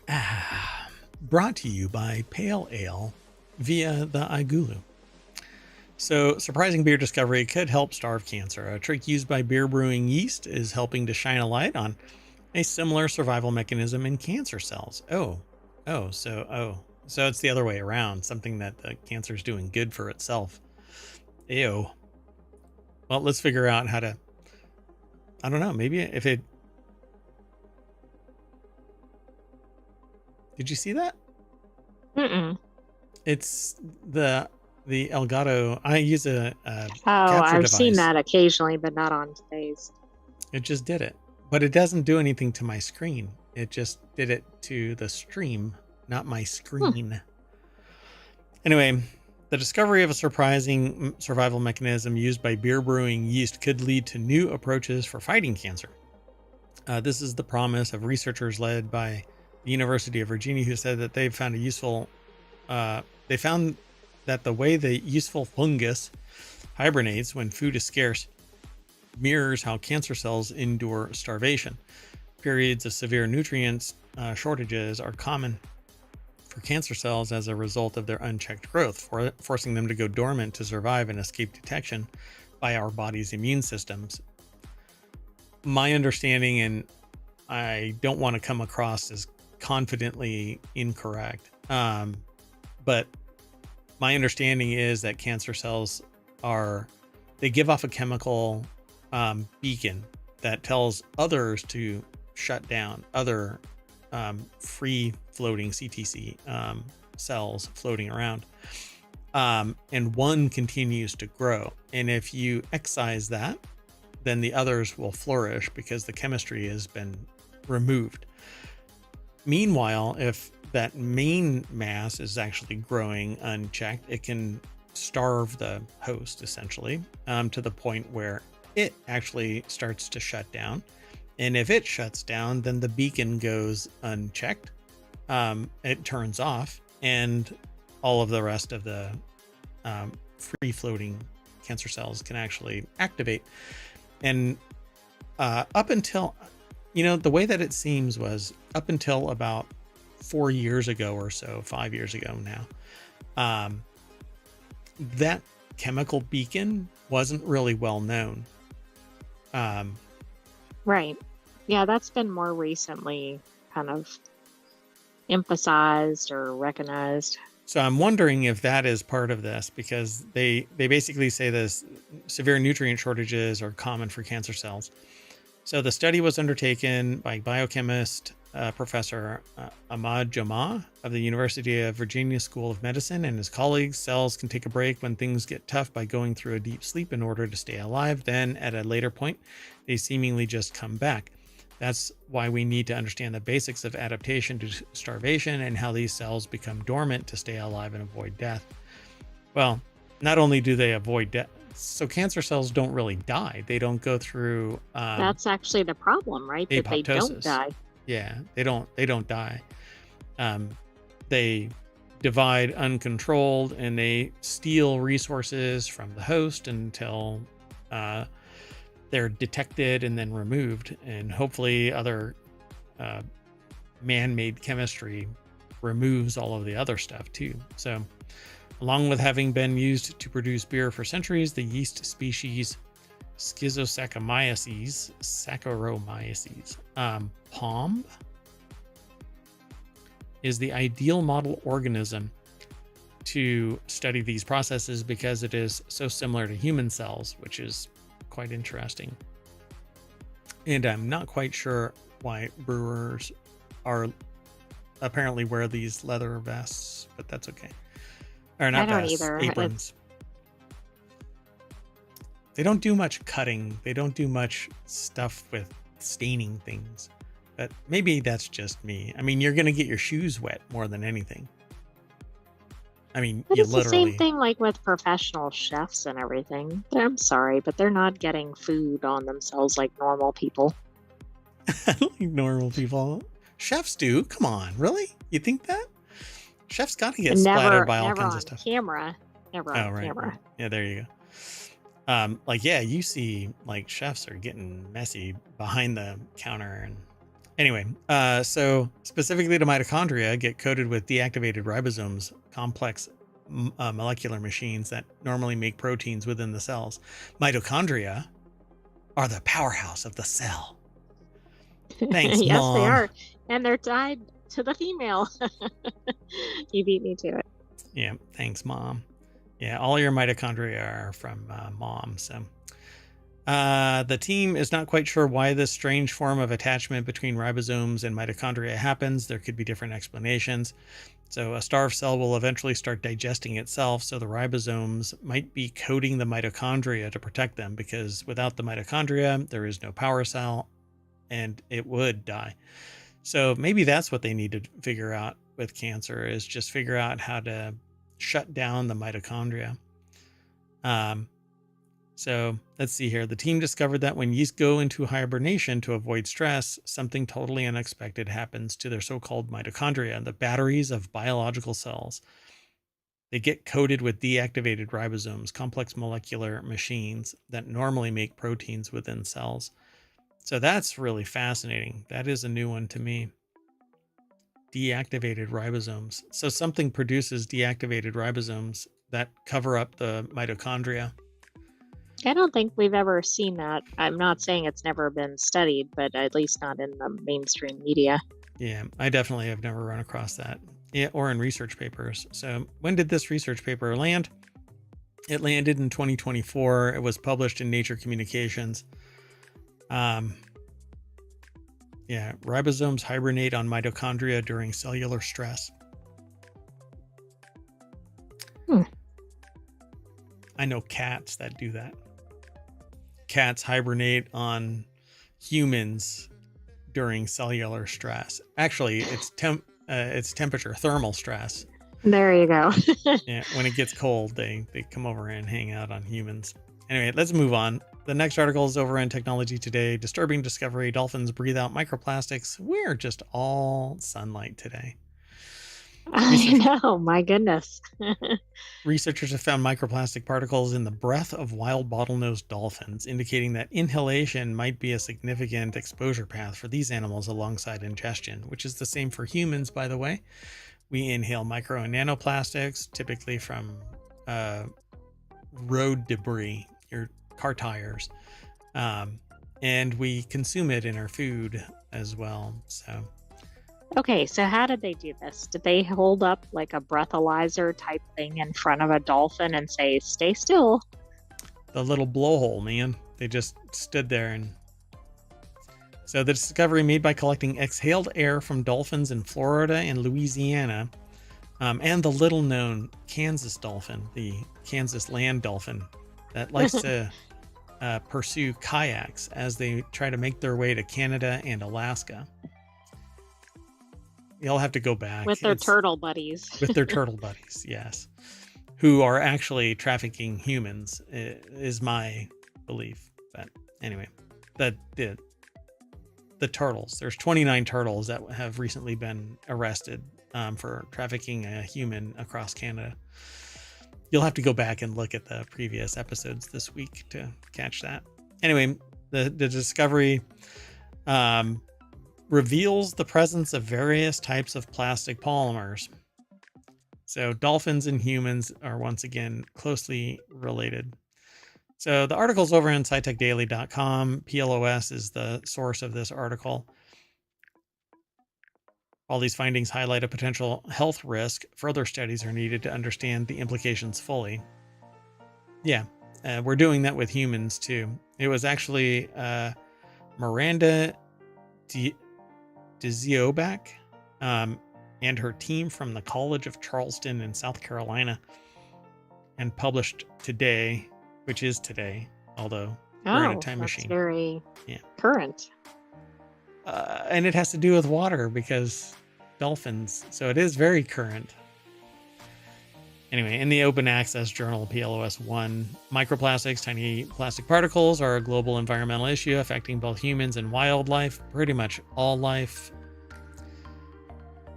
it. Brought to you by Pale Ale via the Igulu. So, surprising beer discovery could help starve cancer. A trick used by beer brewing yeast is helping to shine a light on a similar survival mechanism in cancer cells. So it's the other way around. Something that the cancer is doing good for itself. Ew. Well, let's figure out how to, I don't know, maybe if it, did you see that? Mm-mm. It's the Elgato. I use a capture I've device. seen that occasionally, but not on today's. It just did it, but it doesn't do anything to my screen. It just did it to the stream, not my screen. Anyway, the discovery of a surprising survival mechanism used by beer brewing yeast could lead to new approaches for fighting cancer. This is the promise of researchers led by the University of Virginia, who said that they found that the way the useful fungus hibernates when food is scarce mirrors how cancer cells endure starvation. Periods of severe nutrients shortages are common for cancer cells as a result of their unchecked growth, forcing them to go dormant to survive and escape detection by our body's immune systems. My understanding, and I don't want to come across as confidently incorrect, but my understanding is that cancer cells they give off a chemical beacon that tells others to shut down, other free floating CTC cells floating around, and one continues to grow. And if you excise that, then the others will flourish because the chemistry has been removed. Meanwhile, if that main mass is actually growing unchecked, it can starve the host essentially, to the point where it actually starts to shut down. And if it shuts down, then the beacon goes unchecked. It turns off, and all of the rest of the free floating cancer cells can actually activate. And up until, the way that it seems was up until about 4 years ago or so, 5 years ago now, that chemical beacon wasn't really well known. Right. Yeah, that's been more recently kind of emphasized or recognized. So I'm wondering if that is part of this, because they basically say this severe nutrient shortages are common for cancer cells. So the study was undertaken by biochemist Professor Ahmad Jamaa of the University of Virginia School of Medicine and his colleagues. Cells can take a break when things get tough by going through a deep sleep in order to stay alive. Then at a later point, they seemingly just come back. That's why we need to understand the basics of adaptation to starvation and how these cells become dormant to stay alive and avoid death. Well, not only do they avoid death, so cancer cells don't really die. They don't go through That's actually the problem, right? That they don't apoptosis. die. Yeah, they don't die. They divide uncontrolled, and they steal resources from the host until they're detected and then removed. And hopefully other man-made chemistry removes all of the other stuff too. So along with having been used to produce beer for centuries, the yeast species Saccharomyces, POM, is the ideal model organism to study these processes because it is so similar to human cells, which is quite interesting. And I'm not quite sure why brewers are apparently wear these leather vests, but that's okay. Or not I don't vests, either. aprons. They don't do much cutting. They don't do much stuff with staining things. But maybe that's just me. I mean, you're going to get your shoes wet more than anything. I mean, But you it's literally... the same thing like with professional chefs and everything. I'm sorry, but they're not getting food on themselves like normal people. like normal people. Chefs do. Come on, really? You think that? Chefs got to get splattered by all kinds of stuff. Camera. Never on camera. Right. Yeah, there you go. Yeah, you see, like, chefs are getting messy behind the counter. And anyway, so specifically to mitochondria get coated with deactivated ribosomes, complex molecular machines that normally make proteins within the cells. Mitochondria are the powerhouse of the cell. Thanks, yes, Mom. they are. And they're tied to the female. You beat me to it. Yeah, thanks, Mom. Yeah, all your mitochondria are from Mom. So the team is not quite sure why this strange form of attachment between ribosomes and mitochondria happens. There could be different explanations. So a starved cell will eventually start digesting itself. So the ribosomes might be coating the mitochondria to protect them, because without the mitochondria, there is no power cell and it would die. So maybe that's what they need to figure out with cancer, is just figure out how to shut down the mitochondria. So let's see here. The team discovered that when yeast go into hibernation to avoid stress, something totally unexpected happens to their so-called mitochondria, the batteries of biological cells. They get coated with deactivated ribosomes, complex molecular machines that normally make proteins within cells. So that's really fascinating. That is a new one to me. Deactivated ribosomes. So something produces deactivated ribosomes that cover up the mitochondria. I don't think we've ever seen that. I'm not saying it's never been studied, but at least not in the mainstream media. Yeah, I definitely have never run across that. Yeah, or in research papers. So when did this research paper land? It landed in 2024. It was published in Nature Communications. Yeah, ribosomes hibernate on mitochondria during cellular stress. I know cats that do that. Cats hibernate on humans during cellular stress. Actually, it's temperature, thermal stress. There you go. Yeah, when it gets cold, they come over and hang out on humans. Anyway, let's move on. The next article is over in Technology Today. Disturbing discovery: dolphins breathe out microplastics. We're just all sunlight today. I know, my goodness. Researchers have found microplastic particles in the breath of wild bottlenose dolphins, indicating that inhalation might be a significant exposure path for these animals alongside ingestion, which is the same for humans, by the way. We inhale micro and nanoplastics, typically from road debris, your car tires, and we consume it in our food as well. So, Okay, so how did they do this? Did they hold up like a breathalyzer type thing in front of a dolphin and say, "Stay still"? the little blowhole, man, they just stood there. And so the discovery made by collecting exhaled air from dolphins in Florida and Louisiana, and the little known Kansas dolphin, the Kansas land dolphin that likes to pursue kayaks as they try to make their way to Canada and Alaska. You'll have to go back. With their turtle buddies. With their turtle buddies, yes. Who are actually trafficking humans, is my belief. But anyway, the turtles. There's 29 turtles that have recently been arrested for trafficking a human across Canada. You'll have to go back and look at the previous episodes this week to catch that. Anyway, the discovery reveals the presence of various types of plastic polymers. So dolphins and humans are once again closely related. So the article's over on scitechdaily.com. PLOS is the source of this article. All these findings highlight a potential health risk. Further studies are needed to understand the implications fully. Yeah, we're doing that with humans too. It was actually Miranda Dziobak and her team from the College of Charleston in South Carolina, and published today, which is today, although we're in a time machine. Very current. And it has to do with water because dolphins, so it is very current. Anyway, in the open access journal PLOS 1, microplastics, tiny plastic particles, are a global environmental issue affecting both humans and wildlife, pretty much all life.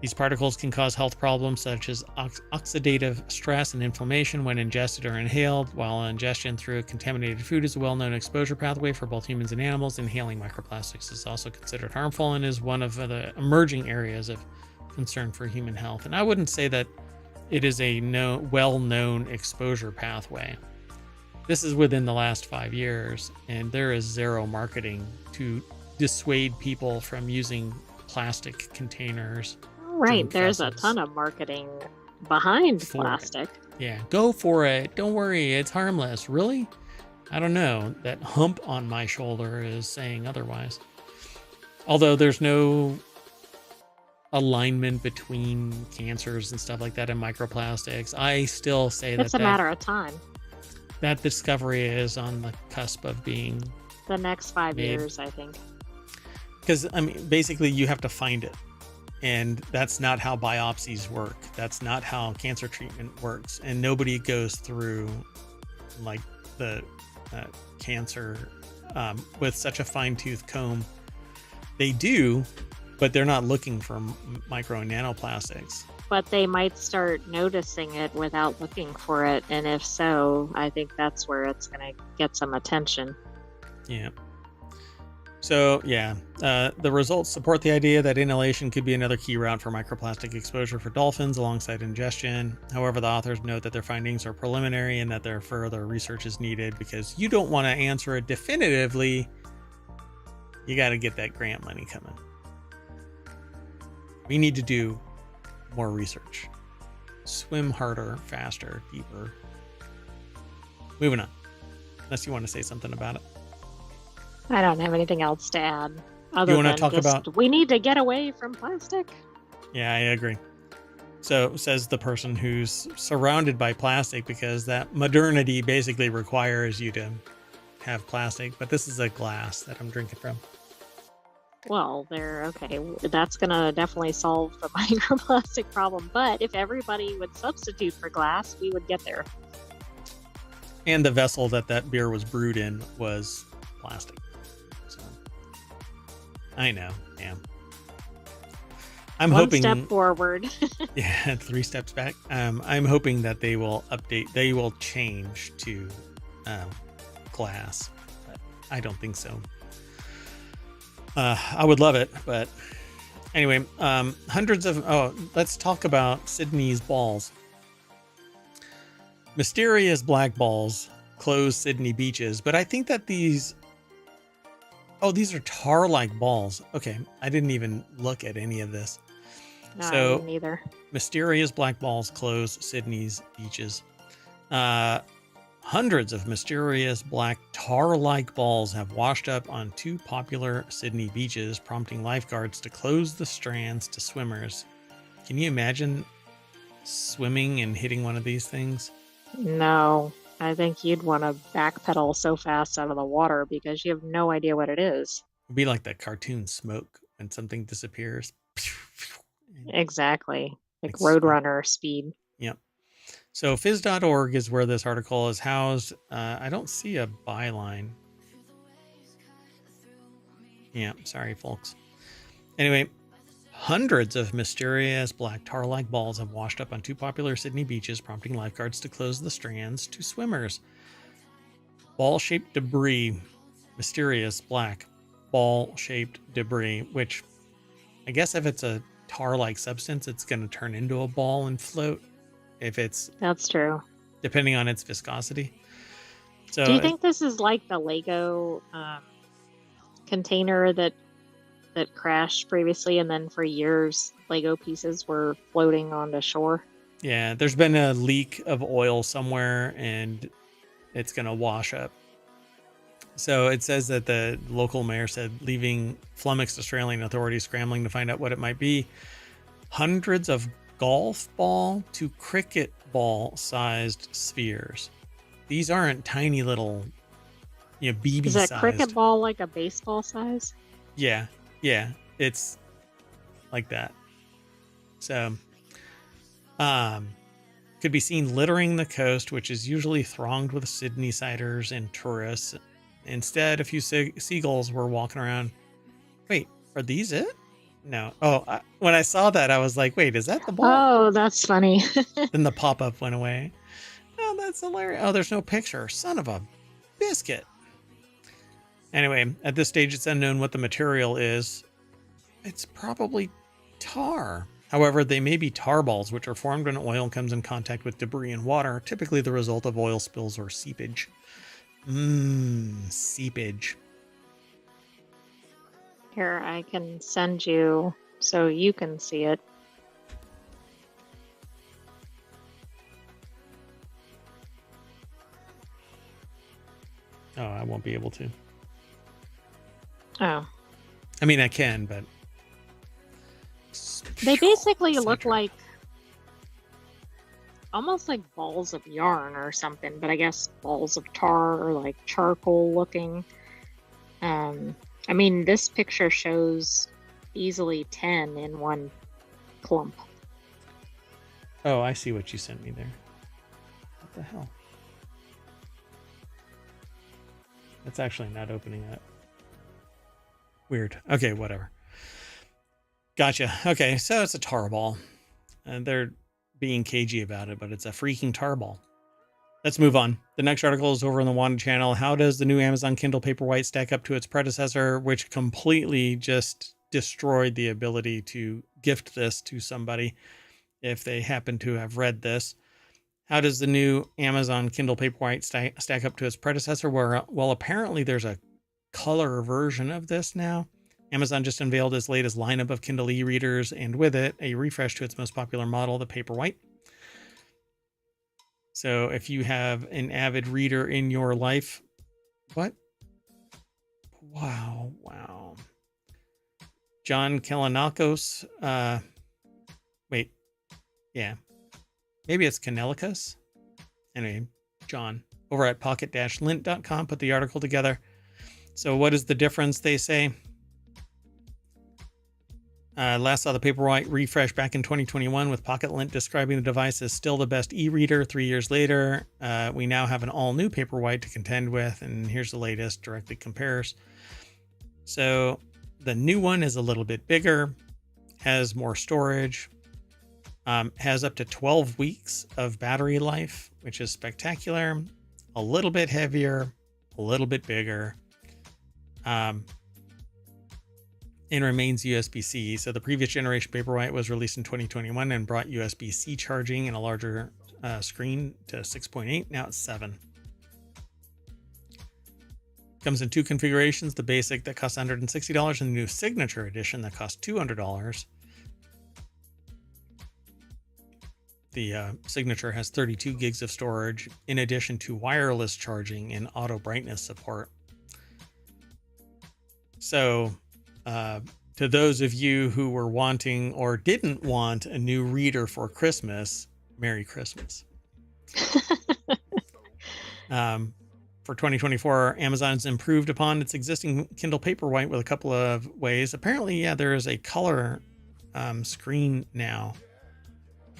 These particles can cause health problems such as oxidative stress and inflammation when ingested or inhaled. While ingestion through contaminated food is a well-known exposure pathway for both humans and animals, inhaling microplastics is also considered harmful and is one of the emerging areas of concern for human health. And I wouldn't say that it is a well-known exposure pathway. This is within the last 5 years, and there is zero marketing to dissuade people from using plastic containers. Right, there's a ton of marketing behind plastic. Yeah, go for it. Don't worry, it's harmless. Really? I don't know. That hump on my shoulder is saying otherwise. Although there's no alignment between cancers and stuff like that and microplastics, I still say it's a matter of time. That discovery is on the cusp of being the next 5 years, I think. Because, I mean, basically you have to find it. And that's not how biopsies work. That's not how cancer treatment works. And nobody goes through like the cancer with such a fine-tooth comb. They do, but they're not looking for micro and nanoplastics. But they might start noticing it without looking for it. And if so, I think that's where it's going to get some attention. Yeah. So, yeah, the results support the idea that inhalation could be another key route for microplastic exposure for dolphins alongside ingestion. However, the authors note that their findings are preliminary and that there further research is needed because you don't want to answer it definitively. You got to get that grant money coming. We need to do more research. Swim harder, faster, deeper. Moving on. Unless you want to say something about it. I don't have anything else to add. Other you want than to talk about? We need to get away from plastic. Yeah, I agree. So says the person who's surrounded by plastic because that modernity basically requires you to have plastic. But this is a glass that I'm drinking from. Well, they're okay. That's gonna definitely solve the microplastic problem. But if everybody would substitute for glass, we would get there. And the vessel that beer was brewed in was plastic. So I know. Yeah. I'm One hoping. step forward. Yeah, 3 steps back. I'm hoping that they will update. They will change to glass, but I don't think so. I would love it, but anyway, hundreds of. Oh, let's talk about Sydney's balls. Mysterious black balls close Sydney beaches, but I think that these. Oh, these are tar-like balls. Okay, I didn't even look at any of this. No, I So, didn't either. mysterious black balls close Sydney's beaches. Hundreds of mysterious black tar-like balls have washed up on 2 popular Sydney beaches, prompting lifeguards to close the strands to swimmers. Can you imagine swimming and hitting one of these things? No, I think you'd want to backpedal so fast out of the water because you have no idea what it is. It'd be like that cartoon Smoke when something disappears. Exactly. Like It's Roadrunner speed. Yep. So phys.org is where this article is housed. I don't see a byline. Yeah, sorry, folks. Anyway, hundreds of mysterious black tar-like balls have washed up on 2 popular Sydney beaches, prompting lifeguards to close the strands to swimmers. Ball-shaped debris, mysterious black ball-shaped debris, which I guess if it's a tar-like substance, it's going to turn into a ball and float. If it's That's true. depending on its viscosity. So Do you think this is like the Lego container that crashed previously, and then for years Lego pieces were floating onto shore? yeah, there's been a leak of oil somewhere and it's going to wash up. So it says that the local mayor said, leaving flummoxed Australian authorities scrambling to find out what it might be. Hundreds of golf ball to cricket ball sized spheres. These aren't tiny little, BB Is that sized. cricket ball like a baseball size? Yeah, it's like that. So, could be seen littering the coast, which is usually thronged with Sydney-siders and tourists. Instead, a few seagulls were walking around. Wait, are these it? No. Oh, when I saw that, I was like, wait, is that the ball? Oh, that's funny. Then the pop-up went away. Oh, that's hilarious. Oh, there's no picture. Son of a biscuit. Anyway, at this stage, it's unknown what the material is. It's probably tar. However, they may be tar balls, which are formed when oil comes in contact with debris and water, typically the result of oil spills or seepage. Seepage. Here, I can send you so you can see it. Oh, I won't be able to. Oh. I mean, I can, but... They basically So look true. like almost like balls of yarn or something, but I guess balls of tar or like charcoal looking. I mean, this picture shows easily 10 in one clump. Oh, I see what you sent me there. What the hell? It's actually not opening up. Weird. Okay, whatever. Gotcha. Okay, so it's a tar ball. And they're being cagey about it, but it's a freaking tar ball. Let's move on. The next article is over on the Wanted channel. How does the new Amazon Kindle Paperwhite stack up to its predecessor, which completely just destroyed the ability to gift this to somebody if they happen to have read this? How does the new Amazon Kindle Paperwhite stack up to its predecessor? Well, apparently there's a color version of this now. Amazon just unveiled its latest lineup of Kindle e-readers, and with it, a refresh to its most popular model, the Paperwhite. So if you have an avid reader in your life, what? Wow. John Kalinakos, wait, yeah, maybe it's Kanelikos. Anyway, John, over at pocket-lint.com, put the article together. So what is the difference, they say? Last saw the Paperwhite refresh back in 2021 with Pocket Lint describing the device as still the best e-reader 3 years later. We now have an all-new Paperwhite to contend with, and here's the latest, directly compares. So the new one is a little bit bigger, has more storage, has up to 12 weeks of battery life, which is spectacular, a little bit heavier, a little bit bigger. And remains USB-C. So the previous generation Paperwhite was released in 2021 and brought USB-C charging and a larger screen to 6.8. Now it's 7. Comes in 2 configurations: the basic that costs $160 and the new Signature Edition that costs $200. The Signature has 32 gigs of storage in addition to wireless charging and auto brightness support. So to those of you who were wanting or didn't want a new reader for Christmas, Merry Christmas. For 2024, Amazon's improved upon its existing Kindle Paperwhite with a couple of ways. Apparently, yeah, there is a color screen now,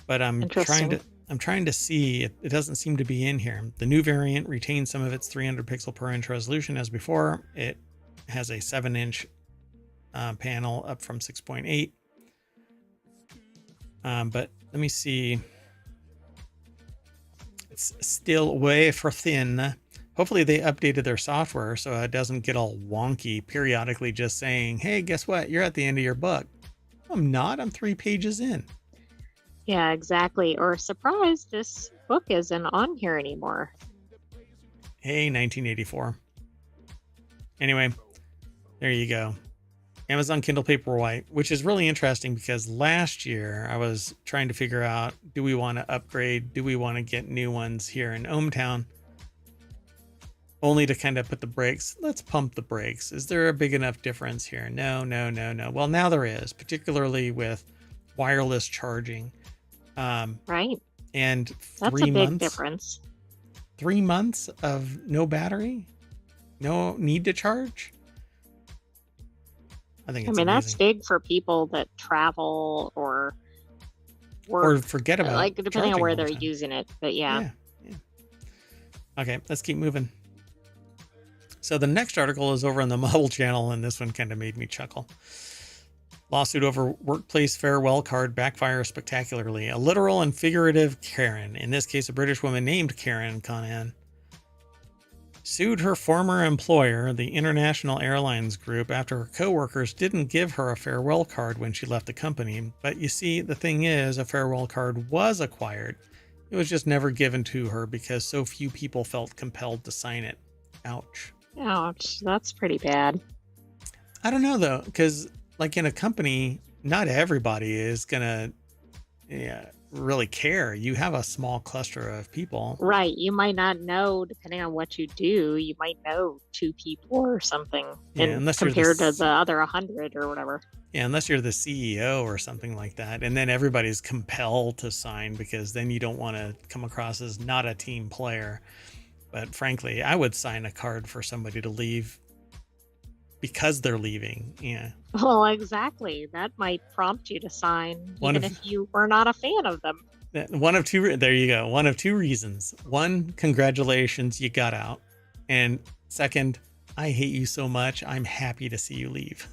but I'm trying to see. It doesn't seem to be in here. The new variant retains some of its 300 pixel per inch resolution as before. It has a 7-inch panel up from 6.8. But let me see. It's still way for thin. Hopefully they updated their software so it doesn't get all wonky periodically just saying, hey, guess what? You're at the end of your book. I'm not. I'm 3 pages in. Yeah, exactly. Or surprise, this book isn't on here anymore. Hey, 1984. Anyway, there you go. Amazon Kindle Paperwhite, which is really interesting because last year I was trying to figure out, do we want to upgrade? Do we want to get new ones here in ohmTown? Only to kind of put the brakes. Let's pump the brakes. Is there a big enough difference here? No. Well, now there is, particularly with wireless charging. Right. And that's 3 a months. big difference. 3 months of no battery, no need to charge. I think it's amazing. That's big for people that travel or work, or forget about, like, depending on where they're using it. But yeah. Okay, let's keep moving. So the next article is over on the Model Channel, and this one kind of made me chuckle. Lawsuit over workplace farewell card backfires spectacularly. A literal and figurative Karen, in this case a British woman named Karen Conan, sued her former employer, the International Airlines Group, after her coworkers didn't give her a farewell card when she left the company. But you see, the thing is, a farewell card was acquired. It was just never given to her because so few people felt compelled to sign it. Ouch. Ouch. That's pretty bad. I don't know, though, because like in a company, not everybody is going to really care. You have a small cluster of people. Right. You might not know, depending on what you do, you might know 2 people or something. Yeah, compared to the other 100 or whatever. Yeah, unless you're the CEO or something like that. And then everybody's compelled to sign because then you don't want to come across as not a team player. But frankly, I would sign a card for somebody to leave because they're leaving. Yeah. Well, exactly. That might prompt you to sign, even if you were not a fan of them. One of 2. There you go. One of 2 reasons. 1, congratulations, you got out. And 2nd, I hate you so much. I'm happy to see you leave.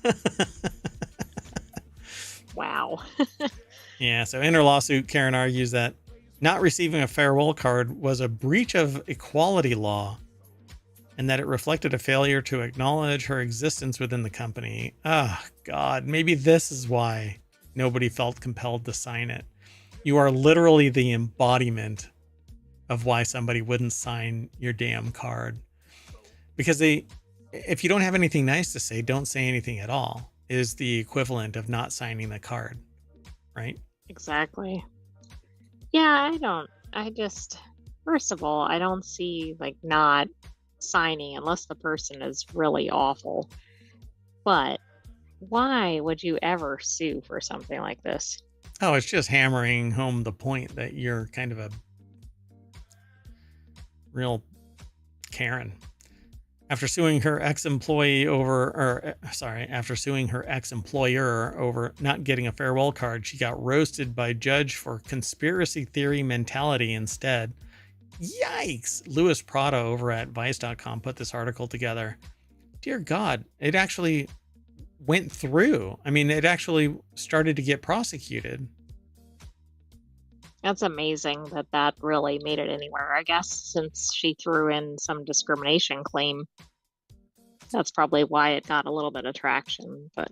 Wow. Yeah. So in her lawsuit, Karen argues that not receiving a farewell card was a breach of equality law, and that it reflected a failure to acknowledge her existence within the company. Oh, God, maybe this is why nobody felt compelled to sign it. You are literally the embodiment of why somebody wouldn't sign your damn card. Because if you don't have anything nice to say, don't say anything at all, is the equivalent of not signing the card, right? Exactly. Yeah, first of all, I don't see like not signing unless the person is really awful. But why would you ever sue for something like this? Oh, it's just hammering home the point that you're kind of a real Karen. After suing her ex-employee over, or sorry, after suing her ex-employer over not getting a farewell card, she got roasted by judge for conspiracy theory mentality instead. Yikes! Louis Prado over at Vice.com put this article together. Dear God, it actually went through. I mean, it actually started to get prosecuted. That's amazing that that really made it anywhere, I guess, since she threw in some discrimination claim. That's probably why it got a little bit of traction, The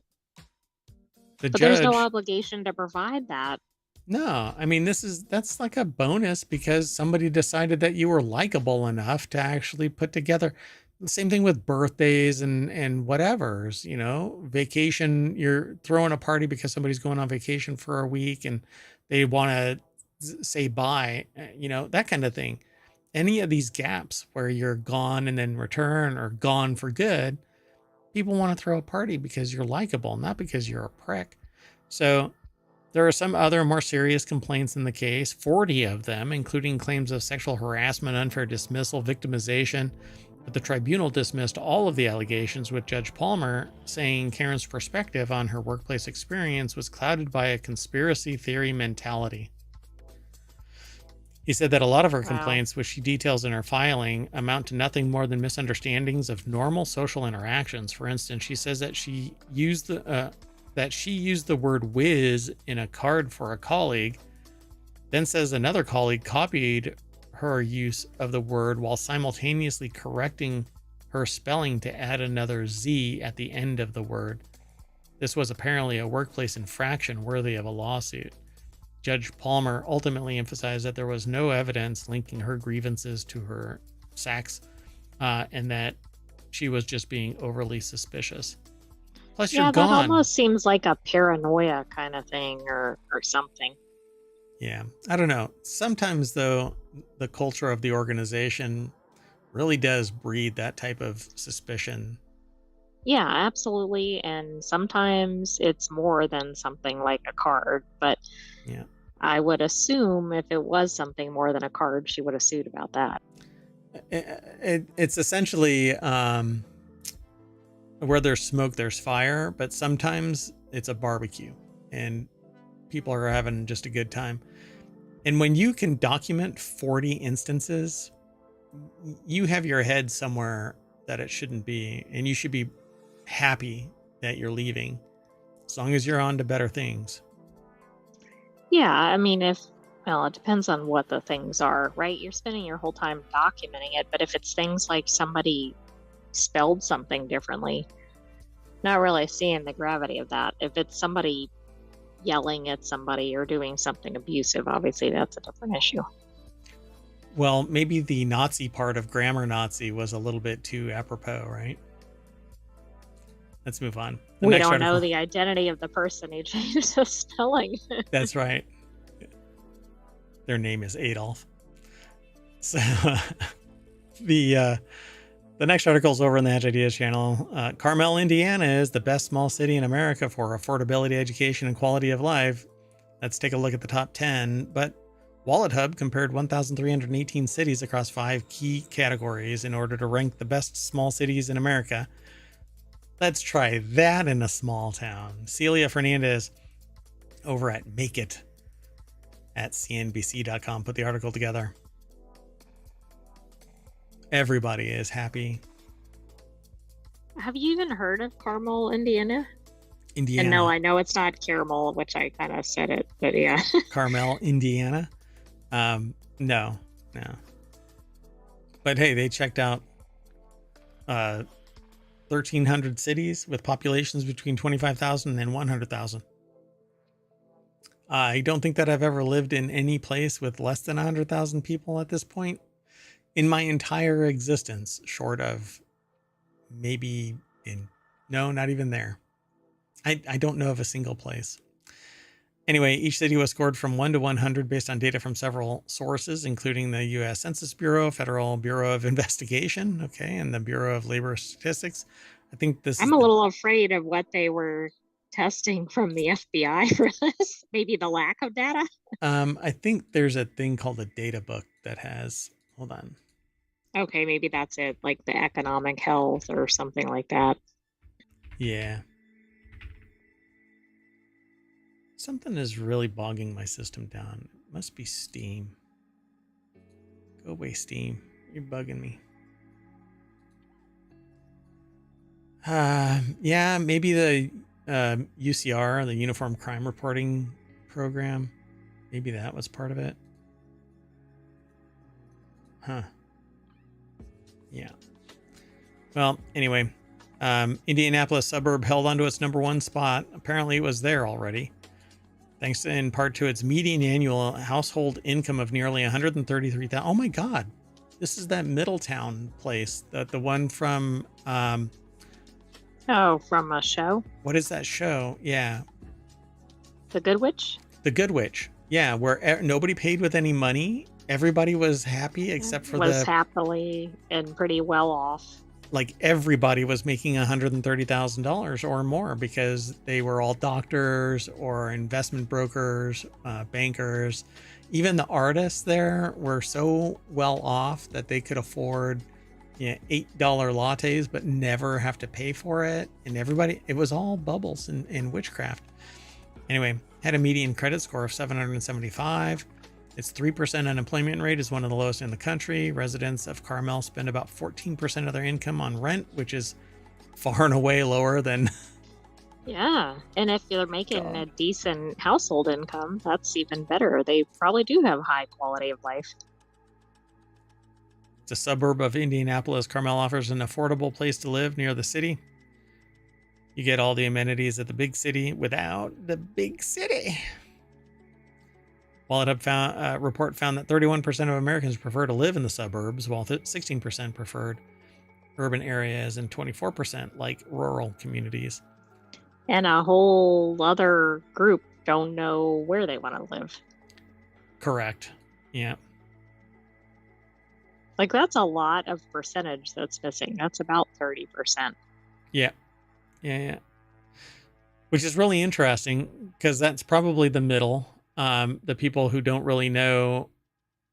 but there's no judge, obligation to provide that. no, I mean, that's like a bonus because somebody decided that you were likable enough to actually put together. The same thing with birthdays and whatever's, vacation. You're throwing a party because somebody's going on vacation for a week and they want to say bye, that kind of thing. Any of these gaps where you're gone and then return or gone for good, people want to throw a party because you're likable, not because you're a prick. So there are some other more serious complaints in the case, 40 of them, including claims of sexual harassment, unfair dismissal, victimization. But the tribunal dismissed all of the allegations, with Judge Palmer saying Karen's perspective on her workplace experience was clouded by a conspiracy theory mentality. He said that a lot of her Wow. complaints, which she details in her filing, amount to nothing more than misunderstandings of normal social interactions. For instance, she says that she used the word whiz in a card for a colleague, then says another colleague copied her use of the word while simultaneously correcting her spelling to add another Z at the end of the word. This was apparently a workplace infraction worthy of a lawsuit. Judge Palmer ultimately emphasized that there was no evidence linking her grievances to her sex, and that she was just being overly suspicious. Plus, you're Yeah, that gone. almost seems like a paranoia kind of thing or something. Yeah, I don't know. Sometimes, though, the culture of the organization really does breed that type of suspicion. Yeah, absolutely. And sometimes it's more than something like a card, but Yeah. I would assume if it was something more than a card, she would have sued about that. It's essentially where there's smoke, there's fire, but sometimes it's a barbecue and people are having just a good time. And when you can document 40 instances, you have your head somewhere that it shouldn't be, and you should be happy that you're leaving as long as you're on to better things. Yeah, I mean, well, it depends on what the things are, right? You're spending your whole time documenting it, but if it's things like somebody spelled something differently, not really seeing the gravity of that. If it's somebody yelling at somebody or doing something abusive, obviously that's a different issue. Well, maybe the Nazi part of grammar Nazi was a little bit too apropos, right? Let's move on. The We next don't know article. the identity of the person who changed the spelling. That's right. Their name is Adolf. So the the next article is over on the Edge Ideas channel. Carmel, Indiana is the best small city in America for affordability, education, and quality of life. Let's take a look at the top 10. But Wallet Hub compared 1,318 cities across 5 key categories in order to rank the best small cities in America. Let's try that in a small town. Celia Fernandez over at Make It at CNBC.com put the article together. Everybody is happy. Have you even heard of Carmel, Indiana? And no, Indiana. I know it's not caramel, which I kind of said it, but yeah. Carmel, Indiana. No. But hey, they checked out 1,300 cities with populations between 25,000 and 100,000. I don't think that I've ever lived in any place with less than 100,000 people at this point in my entire existence, short of maybe no, not even there. I don't know of a single place. Anyway, each city was scored from 1 to 100 based on data from several sources, including the U.S. Census Bureau, Federal Bureau of Investigation, and the Bureau of Labor Statistics. I think this is I'm a little afraid of what they were testing from the FBI for this. Maybe the lack of data. I think there's a thing called a data book that has, hold on. Okay, maybe that's it, like the economic health or something like that. Yeah. Something is really bogging my system down. It must be Steam. Go away, Steam. You're bugging me. Yeah, maybe the UCR, the Uniform Crime Reporting Program. Maybe that was part of it. Huh. Yeah. Well, anyway, Indianapolis suburb held onto its number one spot. Apparently, it was there already, thanks in part to its median annual household income of nearly 133,000. Oh my God, this is that Middletown place, the one from Oh, from a show, what is that show? Yeah, The Good Witch. The Good Witch. Yeah, where nobody paid with any money. Everybody was happy except for Was the happily and pretty well off. like everybody was making $130,000 or more because they were all doctors or investment brokers, bankers. Even the artists there were so well off that they could afford, you know, $8 lattes, but never have to pay for it. And everybody, it was all bubbles in witchcraft. Anyway, had a median credit score of 775. Its 3% unemployment rate is one of the lowest in the country. Residents of Carmel spend about 14% of their income on rent, which is far and away lower than Yeah, and if you're making a dog. decent household income, that's even better. They probably do have high quality of life. It's a suburb of Indianapolis. Carmel offers an affordable place to live near the city. You get all the amenities of the big city without the big city. Wallet Hub report found that 31% of Americans prefer to live in the suburbs, while 16% preferred urban areas and 24% like rural communities. And a whole other group don't know where they want to live. Correct. Yeah. Like that's a lot of percentage that's missing. That's about 30%. Yeah. Yeah. Yeah. Which is really interesting because that's probably the middle. The people who don't really know,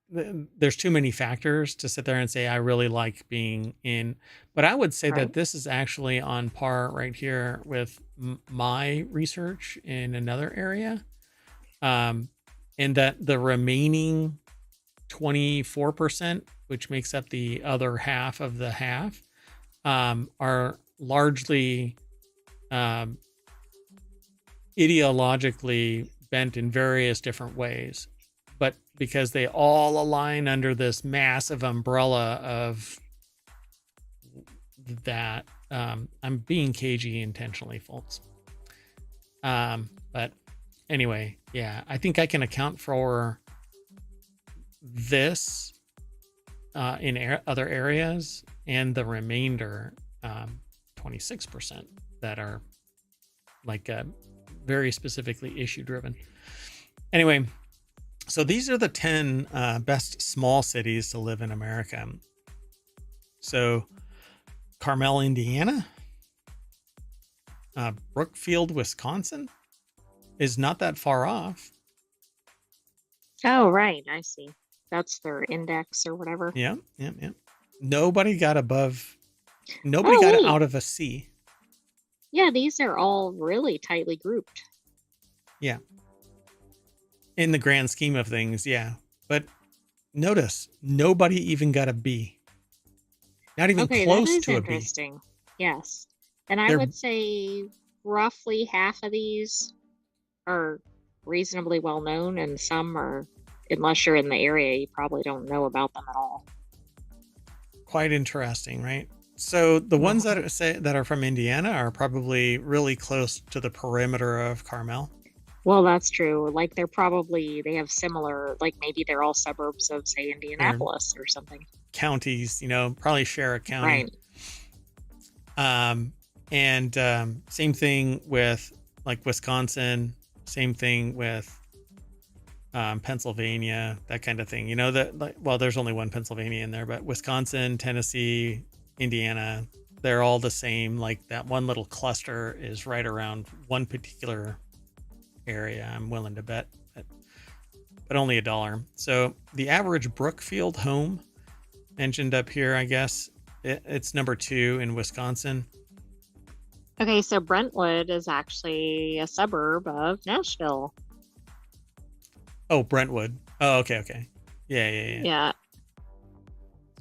there's too many factors to sit there and say, I really like being in. But I would say Right. that this is actually on par right here with my research in another area. And that the remaining 24%, which makes up the other half of the half, are largely um, ideologically bent in various different ways, but because they all align under this massive umbrella of that, I'm being cagey intentionally, folks. But anyway, yeah, I think I can account for this in other areas and the remainder, 26% that are like very specifically issue driven. Anyway, so these are the 10 best small cities to live in America. So Carmel, Indiana, Brookfield, Wisconsin is not that far off. Oh, right. I see. That's their index or whatever. Yeah, yeah, yeah. Nobody got above, nobody Oh, got wait. out of a C. Yeah, these are all really tightly grouped. Yeah. In the grand scheme of things, yeah. But notice, nobody even got a B. Not even Okay, that close is to a B. interesting. Yes. And I They're would say roughly half of these are reasonably well known, and some are, unless you're in the area, you probably don't know about them at all. quite interesting, right? So the ones that Mhm. are, say that are from Indiana are probably really close to the perimeter of Carmel Well, that's true. Like they're probably they have similar, like maybe they're all suburbs of say or Indianapolis or something. counties, probably share a county. Right. Um, and same thing with like Wisconsin, same thing with Pennsylvania, that kind of thing. That like, well, there's only one Pennsylvania in there, but Wisconsin, Tennessee, Indiana, they're all the same. Like that one little cluster is right around one particular area. I'm willing to bet, but only $1. So the average Brookfield home mentioned up here, I guess. It's number 2 in Wisconsin. Okay, so Brentwood is actually a suburb of Nashville. Oh, Brentwood. Oh, okay, okay. Yeah, yeah, yeah. Yeah,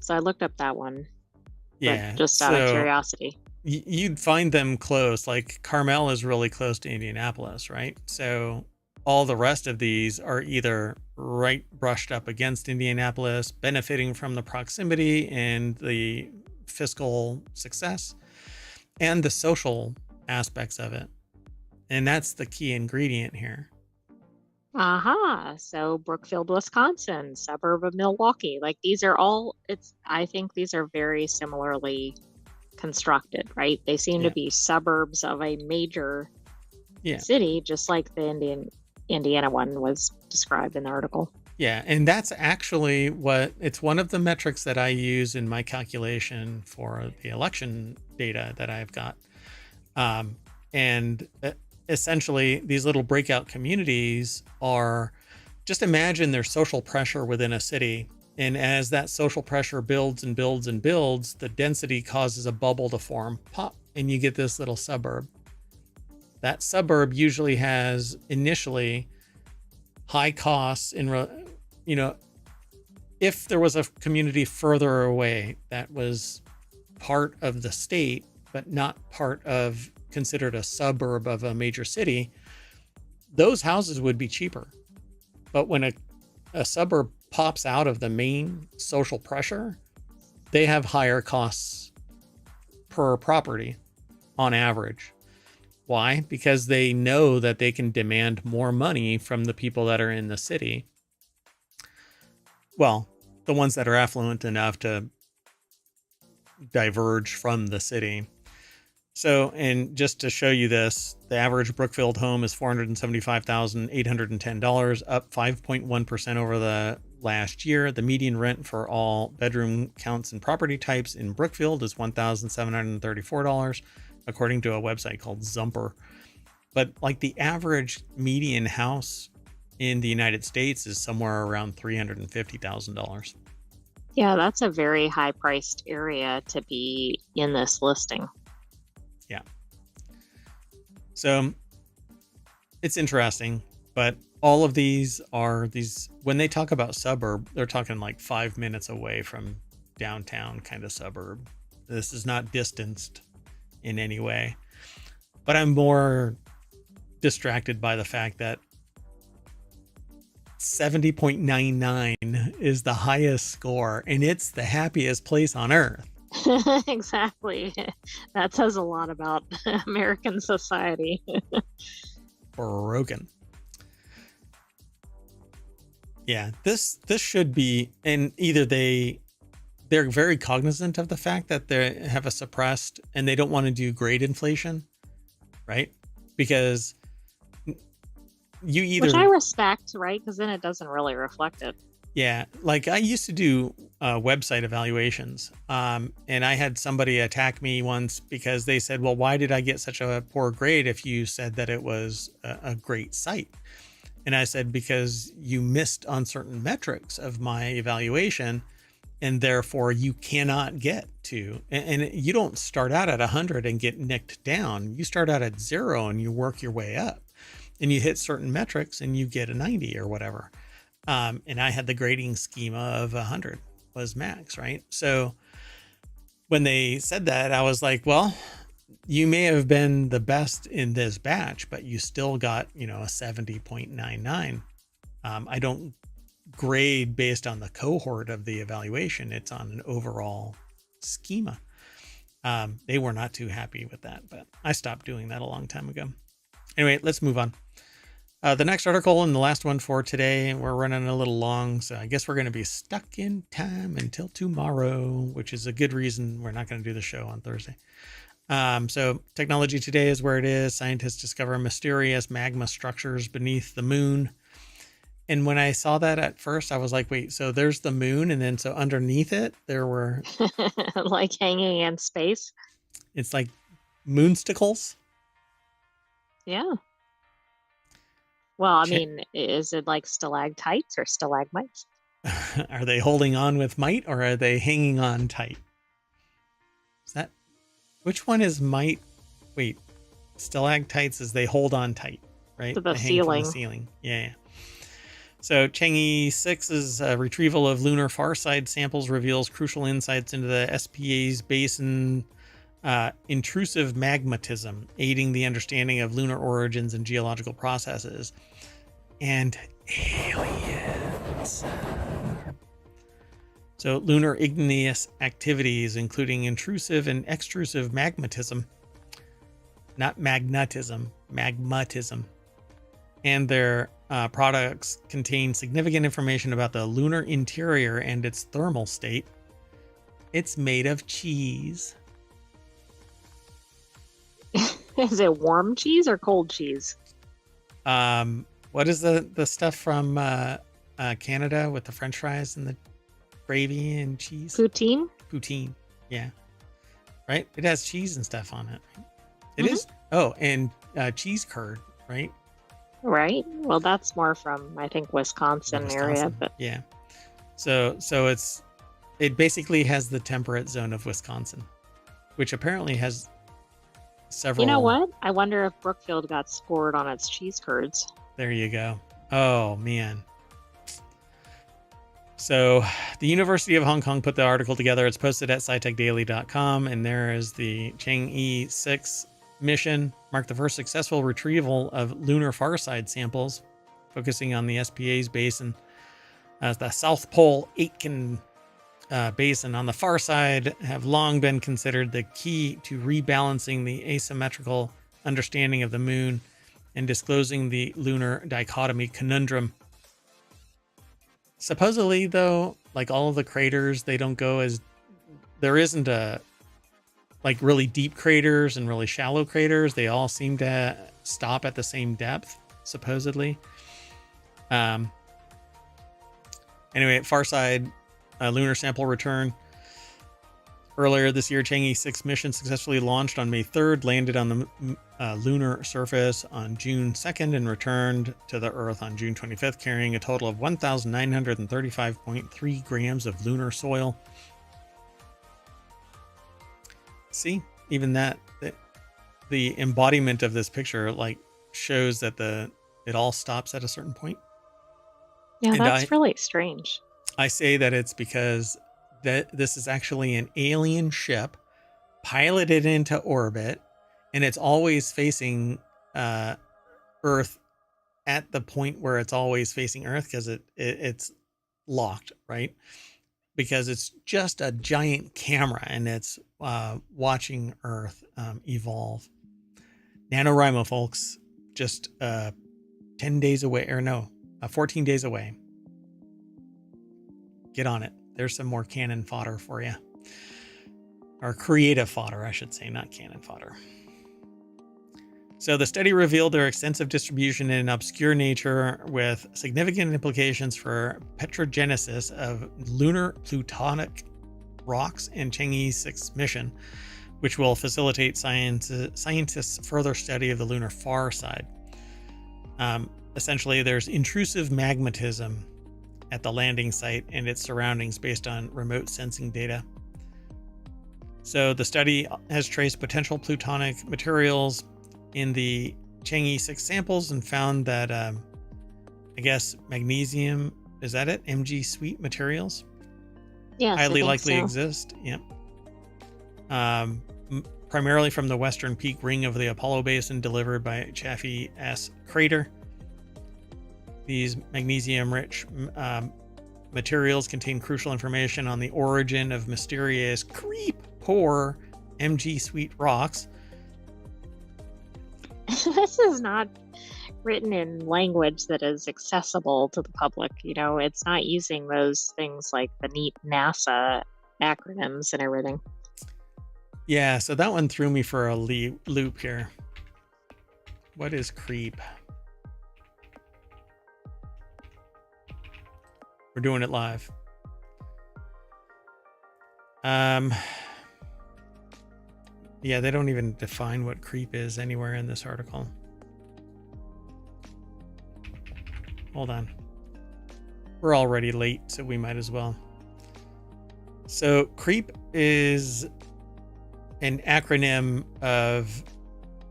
so I looked up that one, but Yeah. just out of So curiosity. you'd find them close. Like Carmel is really close to Indianapolis, right? So all the rest of these are either right brushed up against Indianapolis, benefiting from the proximity and the fiscal success and the social aspects of it. And that's the key ingredient here. Aha, so Brookfield, Wisconsin, suburb of Milwaukee. Like these are all, I think these are very similarly constructed, right? They seem to Yeah. be suburbs of a major Yeah. city, just like the Indiana one was described in the article. Yeah, and that's actually what it's one of the metrics that I use in my calculation for the election data that I've got. Um, and essentially, these little breakout communities are just imagine there's social pressure within a city. And as that social pressure builds and builds and builds, the density causes a bubble to form, pop, and you get this little suburb. That suburb usually has initially high costs you know, if there was a community further away that was part of the state, but not part of considered a suburb of a major city, those houses would be cheaper. But when a suburb pops out of the main social pressure, they have higher costs per property on average. Why? Because they know that they can demand more money from the people that are in the city. Well, the ones that are affluent enough to diverge from the city. So, and just to show you this, the average Brookfield home is $475,810, up 5.1% over the last year. The median rent for all bedroom counts and property types in Brookfield is $1,734, according to a website called Zumper. But like the average median house in the United States is somewhere around $350,000. Yeah, that's a very high priced area to be in this listing. Yeah. So it's interesting, but all of these are when they talk about suburb, they're talking like 5 minutes away from downtown kind of suburb. This is not distanced in any way, but I'm more distracted by the fact that 70.99 is the highest score and it's the happiest place on earth. Exactly. That says a lot about American society. Broken. Yeah, this should be, and either they're very cognizant of the fact that they have a suppressed and they don't want to do grade inflation, right? Because you either, which I respect, right? Because then it doesn't really reflect it. yeah, like I used to do website evaluations, and I had somebody attack me once because they said, well, why did I get such a poor grade if you said that it was a great site? And I said, because you missed on certain metrics of my evaluation, and therefore you cannot get to, and you don't start out at 100 and get nicked down. You start out at 0 and you work your way up, and you hit certain metrics and you get a 90 or whatever. And I had the grading schema of 100 was max, right? So when they said that, I was like, well, you may have been the best in this batch, but you still got, a 70.99. I don't grade based on the cohort of the evaluation. It's on an overall schema. They were not too happy with that, but I stopped doing that a long time ago. Anyway, let's move on. The next article and the last one for today, we're running a little long, so I guess we're going to be stuck in time until tomorrow, which is a good reason we're not going to do the show on Thursday. So technology today is where it is. Scientists discover mysterious magma structures beneath the moon. And when I saw that at first, I was like, wait, so there's the moon. And then so underneath it, there were like hanging in space. It's like moonsticles. Yeah. Well, I mean, is it like stalactites or stalagmites? Are they holding on with might or are they hanging on tight? Is that which one is might? Wait, stalactites is they hold on tight, right? To the They hang from the ceiling. ceiling. Yeah. So Chang'e 6's retrieval of lunar far side samples reveals crucial insights into the SPA's basin intrusive magmatism, aiding the understanding of lunar origins and geological processes. And aliens. So lunar igneous activities, including intrusive and extrusive magmatism, not magnetism, magmatism, and their products contain significant information about the lunar interior and its thermal state. It's made of cheese. Is it warm cheese or cold cheese? What is the stuff from Canada with the French fries and the gravy and cheese? Poutine? Poutine. Yeah. Right? It has cheese and stuff on it. It is. Oh, and cheese curd, right? Right. Well, that's more from, I think, Wisconsin area, but yeah. So it basically has the temperate zone of Wisconsin, which apparently has several. you know what? I wonder if Brookfield got scored on its cheese curds. There you go. Oh man. So the University of Hong Kong put the article together. It's posted at scitechdaily.com, and there is the Chang'e 6 mission, marked the first successful retrieval of lunar farside samples, focusing on the SPA's basin, the South Pole Aitken basin on the far side have long been considered the key to rebalancing the asymmetrical understanding of the moon and disclosing the lunar dichotomy conundrum. Supposedly, though, like all of the craters, they don't go as there isn't a like really deep craters and really shallow craters. They all seem to stop at the same depth, supposedly. Anyway, far side lunar sample return. Earlier this year, Chang'e 6 mission successfully launched on May 3rd, landed on the lunar surface on June 2nd, and returned to the Earth on June 25th, carrying a total of 1,935.3 grams of lunar soil. See, even that, the embodiment of this picture like shows that it all stops at a certain point. Yeah, and that's really strange. I say that it's because that this is actually an alien ship piloted into orbit, and it's always facing Earth at the point where it's always facing Earth because it's locked, right? Because it's just a giant camera and it's watching Earth evolve. NaNoWriMo, folks, just 10 days away, or no, 14 days away. Get on it. There's some more cannon fodder for you. Or creative fodder, I should say, not cannon fodder. So the study revealed their extensive distribution in obscure nature with significant implications for petrogenesis of lunar plutonic rocks and Chang'e 6 mission, which will facilitate scientists' further study of the lunar far side. Essentially, there's intrusive magmatism at the landing site and its surroundings based on remote sensing data. So the study has traced potential plutonic materials in the Chang'e 6 samples and found that, I guess, magnesium, is that it? Mg sweet materials? Yes, highly likely so. exist. Yep. Primarily from the western peak ring of the Apollo basin delivered by Chaffee S crater. These magnesium-rich materials contain crucial information on the origin of mysterious creep-poor Mg sweet rocks. This is not written in language that is accessible to the public. You know, it's not using those things like the neat NASA acronyms and everything. Yeah, so that one threw me for a loop here. What is creep? We're doing it live. Yeah, they don't even define what creep is anywhere in this article. Hold on. we're already late, so we might as well. So CREEP is an acronym of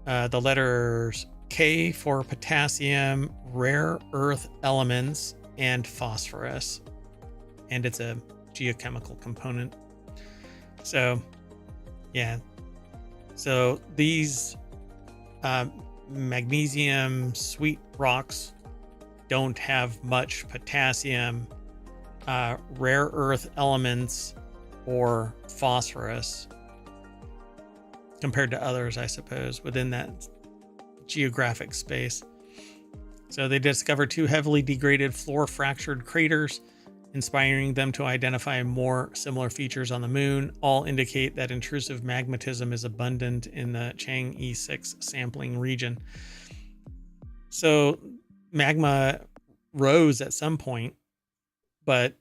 the letters K for potassium, rare earth elements, and phosphorus. And it's a geochemical component. So, yeah. So these magnesium sweet rocks don't have much potassium, rare earth elements, or phosphorus compared to others, I suppose, within that geographic space. So they discovered 2 heavily degraded floor fractured craters, inspiring them to identify more similar features on the moon. All indicate that intrusive magmatism is abundant in the Chang'e 6 sampling region. So magma rose at some point, but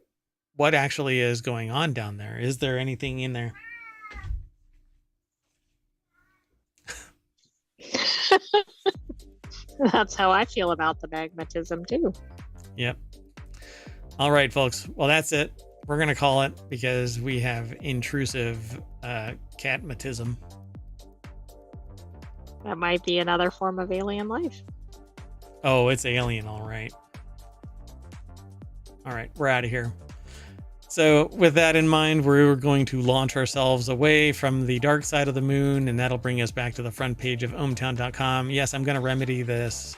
what actually is going on down there? Is there anything in there? That's how I feel about the magmatism too. Yep. All right, folks. Well, that's it. We're going to call it because we have intrusive catmatism. That might be another form of alien life. Oh, it's alien, all right. All right, we're out of here. So with that in mind, we're going to launch ourselves away from the dark side of the moon, and that'll bring us back to the front page of ohmTown.com. Yes, I'm going to remedy this.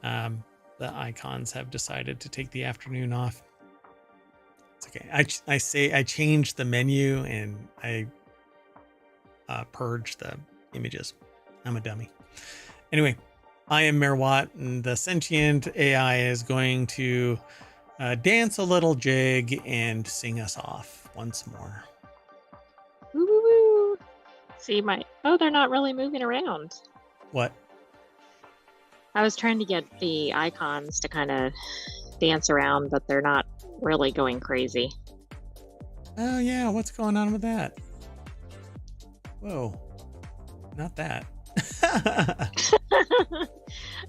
The icons have decided to take the afternoon off. It's okay. I say I changed the menu and I purged the images. I'm a dummy. Anyway, I am Mayor Watt, and the Sentient AI is going to dance a little jig and sing us off once more. Woo, woo, woo. See they're not really moving around. What? I was trying to get the icons to kind of dance around, but they're not really going crazy. Oh yeah, what's going on with that? Whoa, not that.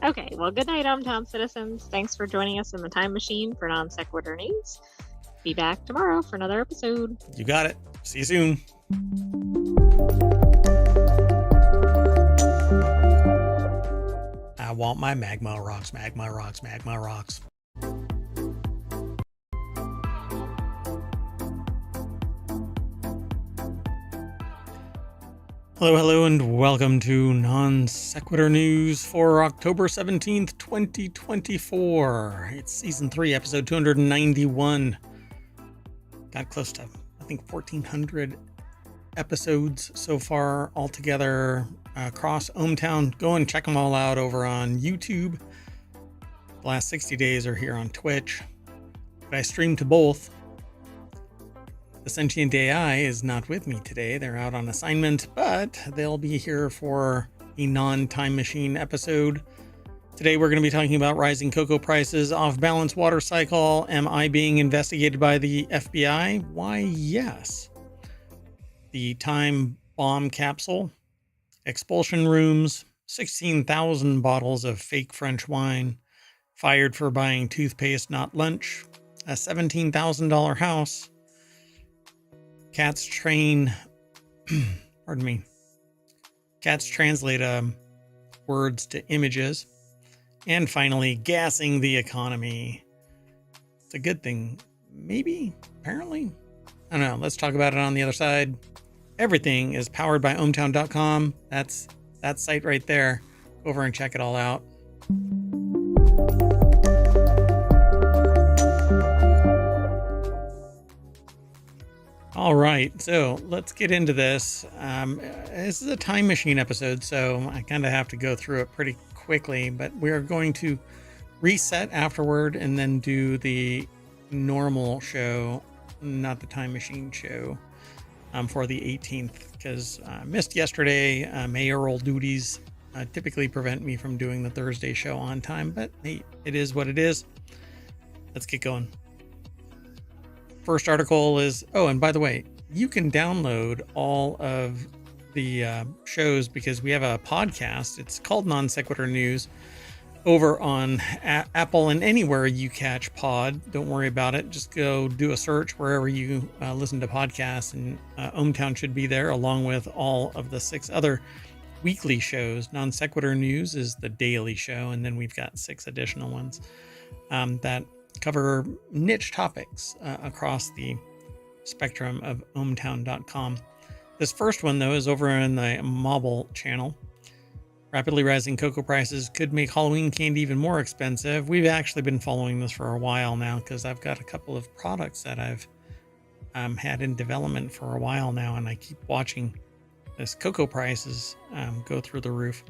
Okay, well, good night, ohmTown citizens. Thanks for joining us in the time machine for Non Sequitur News. Be back tomorrow for another episode. You got it. See you soon. I want my magma rocks, magma rocks, magma rocks. Hello, and welcome to Non Sequitur News for October 17th, 2024. It's Season 3, Episode 291. Got close to, I think, 1,400 episodes so far altogether across ohmTown. Go and check them all out over on YouTube. The last 60 days are here on Twitch. But I stream to both. The Sentient AI is not with me today. They're out on assignment, but they'll be here for a non-time machine episode. Today we're going to be talking about rising cocoa prices, off-balance water cycle. Am I being investigated by the FBI? Why, yes. The time bomb capsule, expulsion rooms, 16,000 bottles of fake French wine, fired for buying toothpaste, not lunch, a $17,000 house, cats train, pardon me, cats translate words to images, and finally, gassing the economy. It's a good thing, maybe, apparently. I don't know. Let's talk about it on the other side. Everything is powered by ohmTown.com. That's that site right there. Go over and check it all out. All right, so let's get into this. This is a time machine episode, so I kind of have to go through it pretty quickly, but we're going to reset afterward and then do the normal show, not the time machine show, for the 18th, because I missed yesterday. Mayoral duties typically prevent me from doing the Thursday show on time, but hey, it is what it is. Let's get going. First article is, oh, and by the way, you can download all of the shows because we have a podcast. It's called Non Sequitur News. over on Apple and anywhere you catch pod. Don't worry about it. Just go do a search wherever you listen to podcasts, and ohmTown should be there, along with all of the 6 other weekly shows. Non Sequitur News is the daily show, and then we've got 6 additional ones that cover niche topics across the spectrum of ohmTown.com. This first one, though, is over in the mobile channel. Rapidly rising cocoa prices could make Halloween candy even more expensive. We've actually been following this for a while now because I've got a couple of products that I've had in development for a while now, and I keep watching this cocoa prices go through the roof.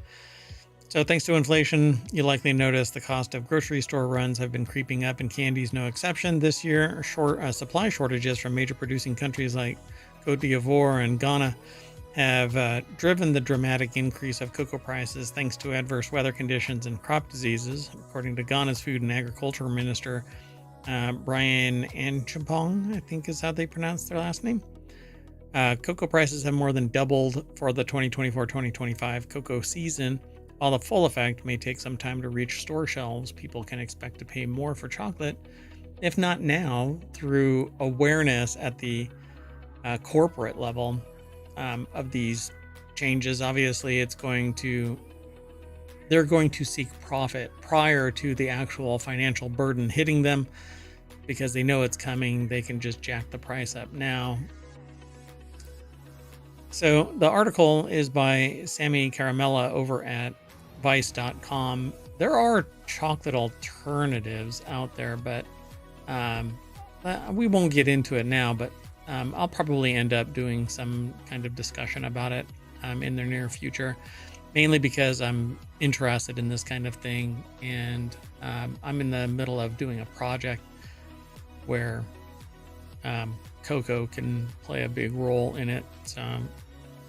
So thanks to inflation, you likely notice the cost of grocery store runs have been creeping up, and candy's no exception. This year, supply shortages from major producing countries like Cote d'Ivoire and Ghana have driven the dramatic increase of cocoa prices thanks to adverse weather conditions and crop diseases. According to Ghana's Food and Agriculture Minister, Brian Anchapong, I think is how they pronounce their last name. Cocoa prices have more than doubled for the 2024-2025 cocoa season. While the full effect may take some time to reach store shelves, people can expect to pay more for chocolate, if not now, through awareness at the corporate level of these changes. Obviously, they're going to seek profit prior to the actual financial burden hitting them, because they know it's coming. They can just jack the price up now. So the article is by Sammy Caramella over at vice.com. There are chocolate alternatives out there, but we won't get into it now, but I'll probably end up doing some kind of discussion about it in the near future, mainly because I'm interested in this kind of thing, and I'm in the middle of doing a project where cocoa can play a big role in it. So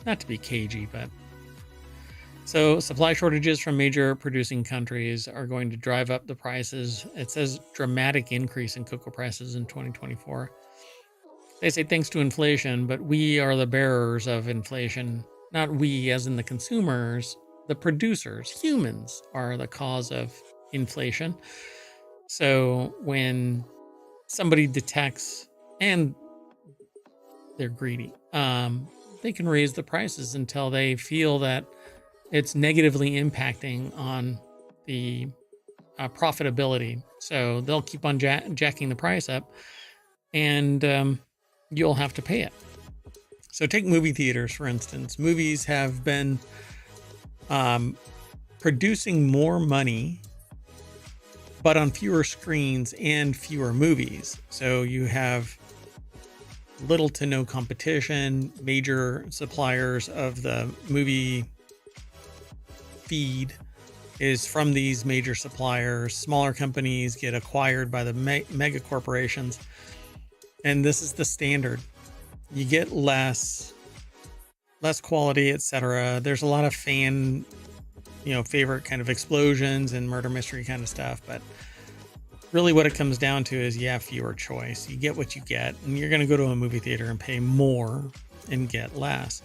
not to be cagey, but so supply shortages from major producing countries are going to drive up the prices. It says dramatic increase in cocoa prices in 2024. They say thanks to inflation, but we are the bearers of inflation. Not we as in the consumers, the producers, humans are the cause of inflation. So when somebody detects, and they're greedy, they can raise the prices until they feel that it's negatively impacting on the profitability. So they'll keep on jacking the price up, and you'll have to pay it. So take movie theaters, for instance. Movies have been producing more money, but on fewer screens and fewer movies. So you have little to no competition. Major suppliers of the movie feed is from these major suppliers. Smaller companies get acquired by the mega corporations. And this is the standard. You get less quality, etc. There's a lot of fan, favorite kind of explosions and murder mystery kind of stuff, but really what it comes down to is fewer choice. You get what you get, and you're going to go to a movie theater and pay more and get less.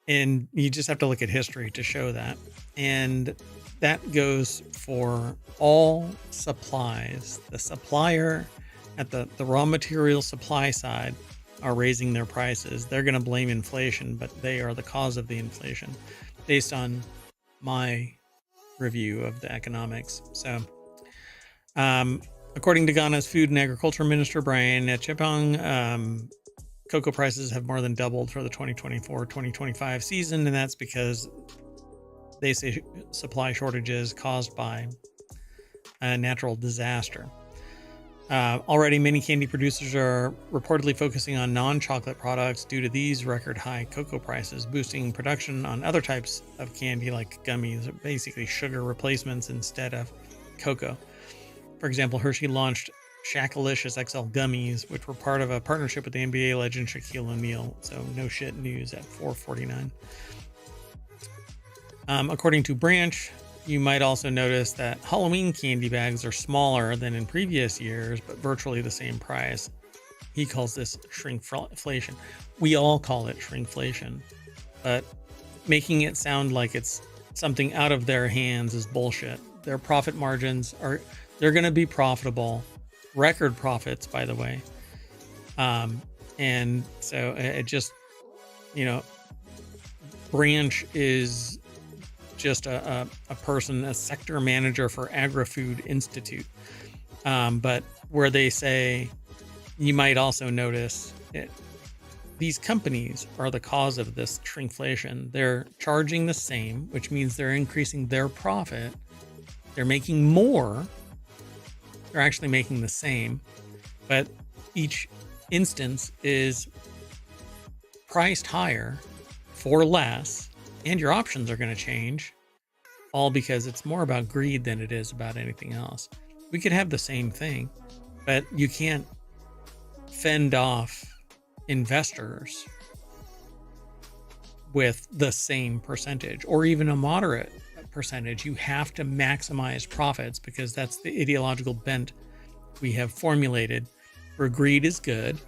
And you just have to look at history to show that. And that goes for all supplies. The supplier at the raw material supply side are raising their prices. They're going to blame inflation, but they are the cause of the inflation based on my review of the economics. So, according to Ghana's Food and Agriculture Minister, Brian Chepong, cocoa prices have more than doubled for the 2024-2025 season, and that's because they say supply shortages caused by a natural disaster. Already, many candy producers are reportedly focusing on non-chocolate products due to these record high cocoa prices, boosting production on other types of candy like gummies, basically sugar replacements instead of cocoa. For example, Hershey launched Shackalicious XL gummies, which were part of a partnership with the NBA legend Shaquille O'Neal. So no shit news at $4.49. According to Branch, you might also notice that Halloween candy bags are smaller than in previous years, but virtually the same price. He calls this shrinkflation. We all call it shrinkflation, but making it sound like it's something out of their hands is bullshit. Their profit margins they're going to be profitable, record profits, by the way. And so it just, you know, Branch is just a person, a sector manager for Agri-Food Institute. But where they say, you might also notice it, these companies are the cause of this shrinkflation. They're charging the same, which means they're increasing their profit. They're making more. They're actually making the same, but each instance is priced higher for less, and your options are going to change, all because it's more about greed than it is about anything else. We could have the same thing, but you can't fend off investors with the same percentage or even a moderate percentage. You have to maximize profits because that's the ideological bent we have formulated, where greed is good,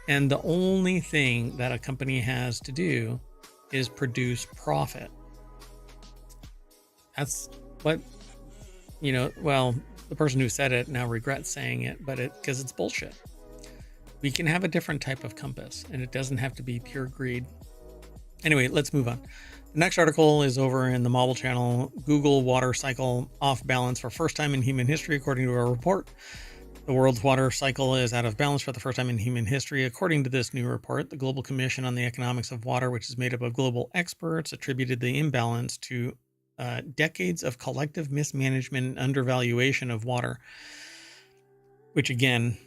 and the only thing that a company has to do is produce profit. That's what, well, the person who said it now regrets saying it, but because it's bullshit. We can have a different type of compass, and it doesn't have to be pure greed. Anyway, let's move on. The next article is over in the Mobile channel. Google water cycle off balance for first time in human history, according to a report. The world's water cycle is out of balance for the first time in human history, according to this new report. The Global Commission on the Economics of Water, which is made up of global experts, attributed the imbalance to decades of collective mismanagement and undervaluation of water, which again,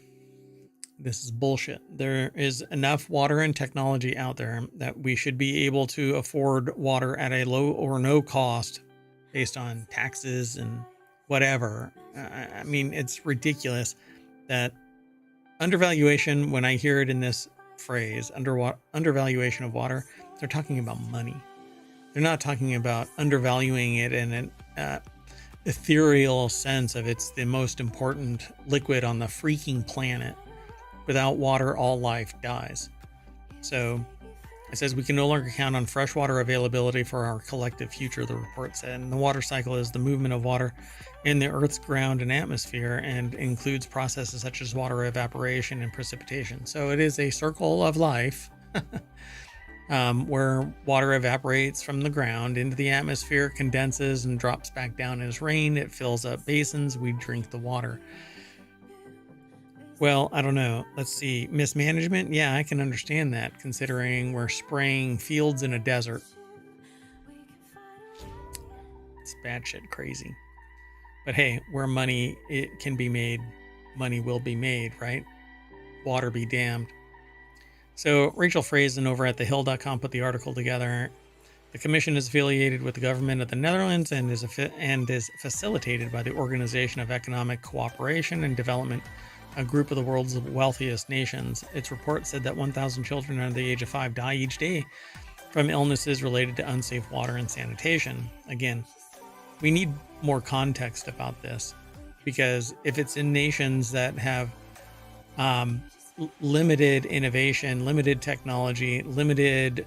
this is bullshit. There is enough water and technology out there that we should be able to afford water at a low or no cost based on taxes and whatever. I mean, it's ridiculous that undervaluation, when I hear it in this phrase, undervaluation of water, they're talking about money. They're not talking about undervaluing it in an ethereal sense of it's the most important liquid on the freaking planet. Without water, all life dies. So it says we can no longer count on fresh water availability for our collective future, the report said. And the water cycle is the movement of water in the Earth's ground and atmosphere and includes processes such as water evaporation and precipitation. So it is a circle of life where water evaporates from the ground into the atmosphere, condenses, and drops back down as rain. It fills up basins. We drink the water. Well, I don't know. Let's see. Mismanagement? Yeah, I can understand that, considering we're spraying fields in a desert. It's batshit crazy. But hey, where money it can be made, money will be made, right? Water be damned. So Rachel Frazen over at thehill.com put the article together. The commission is affiliated with the government of the Netherlands and is facilitated by the Organization of Economic Cooperation and Development, a group of the world's wealthiest nations. Its report said that 1,000 children under the age of 5 die each day from illnesses related to unsafe water and sanitation. Again, we need more context about this, because if it's in nations that have limited innovation, limited technology, limited,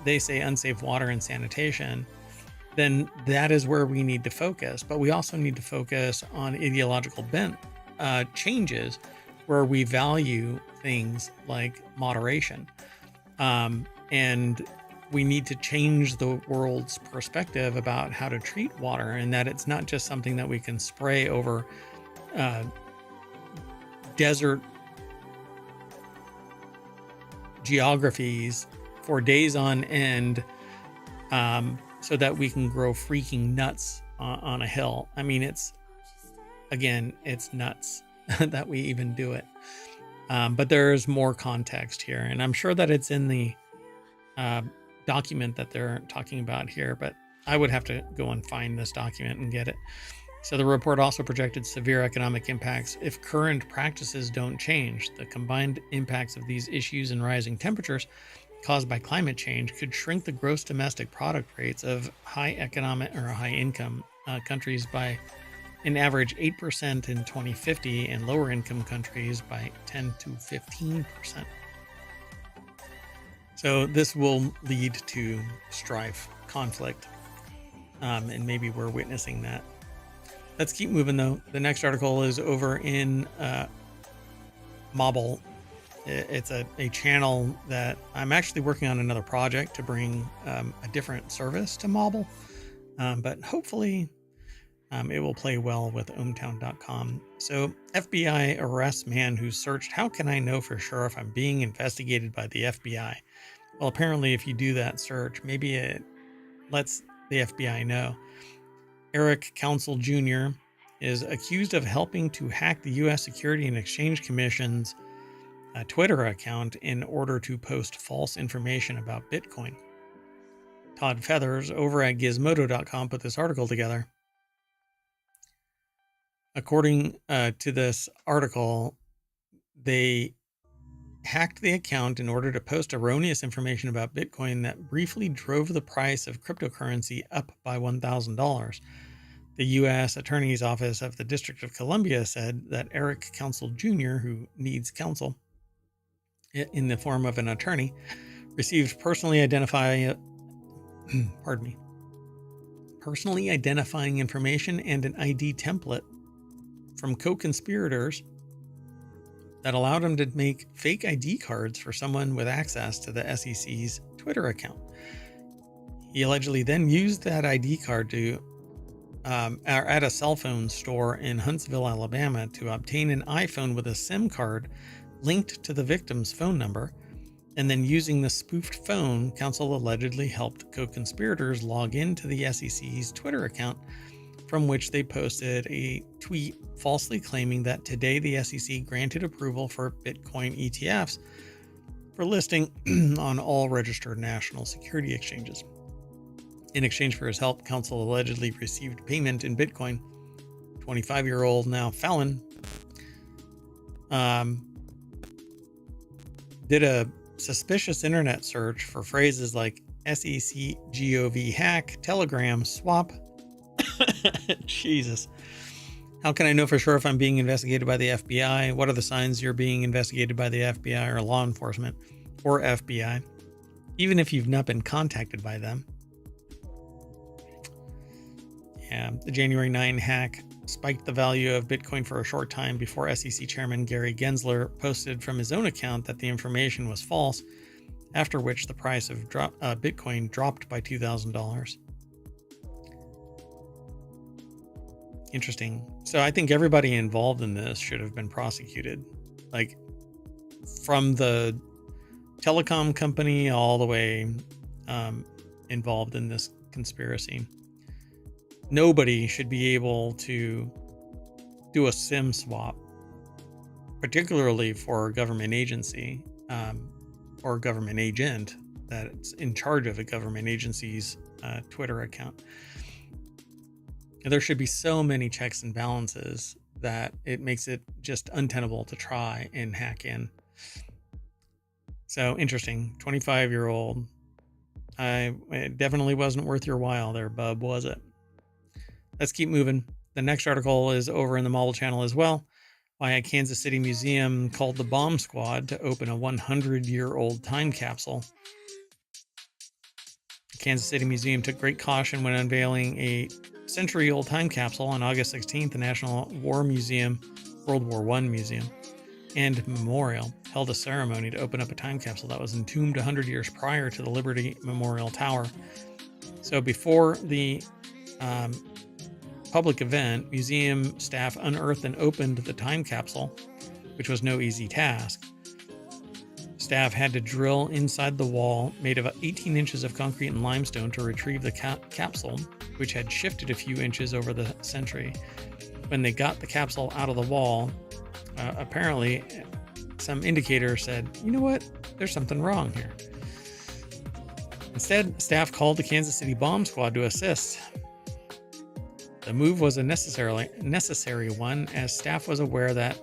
they say, unsafe water and sanitation, then that is where we need to focus. But we also need to focus on ideological bent changes where we value things like moderation. And we need to change the world's perspective about how to treat water, and that it's not just something that we can spray over desert geographies for days on end so that we can grow freaking nuts on a hill. I mean, it's nuts that we even do it. But there's more context here, and I'm sure that it's in the document that they're talking about here, but I would have to go and find this document and get it. So the report also projected severe economic impacts if current practices don't change. The combined impacts of these issues and rising temperatures caused by climate change could shrink the gross domestic product rates of high economic or high income countries by an average 8% in 2050 and lower income countries by 10 to 15%. So this will lead to strife, conflict. and maybe we're witnessing that. Let's keep moving though. The next article is over in Mobble. It's a channel that I'm actually working on another project to bring a different service to Mobble, but hopefully it will play well with ohmTown.com. So FBI arrests man who searched, how can I know for sure if I'm being investigated by the FBI? Well, apparently if you do that search, maybe it lets the FBI know. Eric Council Jr. is accused of helping to hack the U.S. Security and Exchange Commission's Twitter account in order to post false information about Bitcoin. Todd Feathers over at Gizmodo.com put this article together. According to this article, they hacked the account in order to post erroneous information about Bitcoin that briefly drove the price of cryptocurrency up by $1,000. The U.S. Attorney's Office of the District of Columbia said that Eric Council Jr., who needs counsel in the form of an attorney, received personally identifying information and an ID template from co-conspirators that allowed him to make fake ID cards for someone with access to the SEC's Twitter account. He allegedly then used that ID card to at a cell phone store in Huntsville, Alabama, to obtain an iPhone with a SIM card linked to the victim's phone number. And then using the spoofed phone, counsel allegedly helped co-conspirators log into the SEC's Twitter account, from which they posted a tweet falsely claiming that today the SEC granted approval for Bitcoin ETFs for listing on all registered national security exchanges. In exchange for his help, counsel allegedly received payment in Bitcoin. 25-year-old now felon did a suspicious internet search for phrases like SEC GOV hack, Telegram swap. Jesus. How can I know for sure if I'm being investigated by the FBI? What are the signs you're being investigated by the FBI or law enforcement or FBI, even if you've not been contacted by them? Yeah, the January 9 hack spiked the value of Bitcoin for a short time before SEC Chairman Gary Gensler posted from his own account that the information was false, after which the price of Bitcoin dropped by $2,000. Interesting. So I think everybody involved in this should have been prosecuted, like from the telecom company all the way involved in this conspiracy. Nobody should be able to do a SIM swap, particularly for a government agency or a government agent that's in charge of a government agency's Twitter account. There should be so many checks and balances that it makes it just untenable to try and hack in. So interesting. 25-year-old. It definitely wasn't worth your while there, bub, was it? Let's keep moving. The next article is over in the Mobile channel as well. Why a Kansas City museum called the Bomb Squad to open a 100-year-old time capsule. The Kansas City Museum took great caution when unveiling a century-old time capsule on August 16th. The National War Museum, World War I Museum, and Memorial held a ceremony to open up a time capsule that was entombed 100 years prior to the Liberty Memorial Tower. So before the public event, museum staff unearthed and opened the time capsule, which was no easy task. Staff had to drill inside the wall made of 18 inches of concrete and limestone to retrieve the capsule, which had shifted a few inches over the century. When they got the capsule out of the wall, apparently some indicator said, you know what, there's something wrong here. Instead, staff called the Kansas City Bomb Squad to assist. The move was a necessary one, as staff was aware that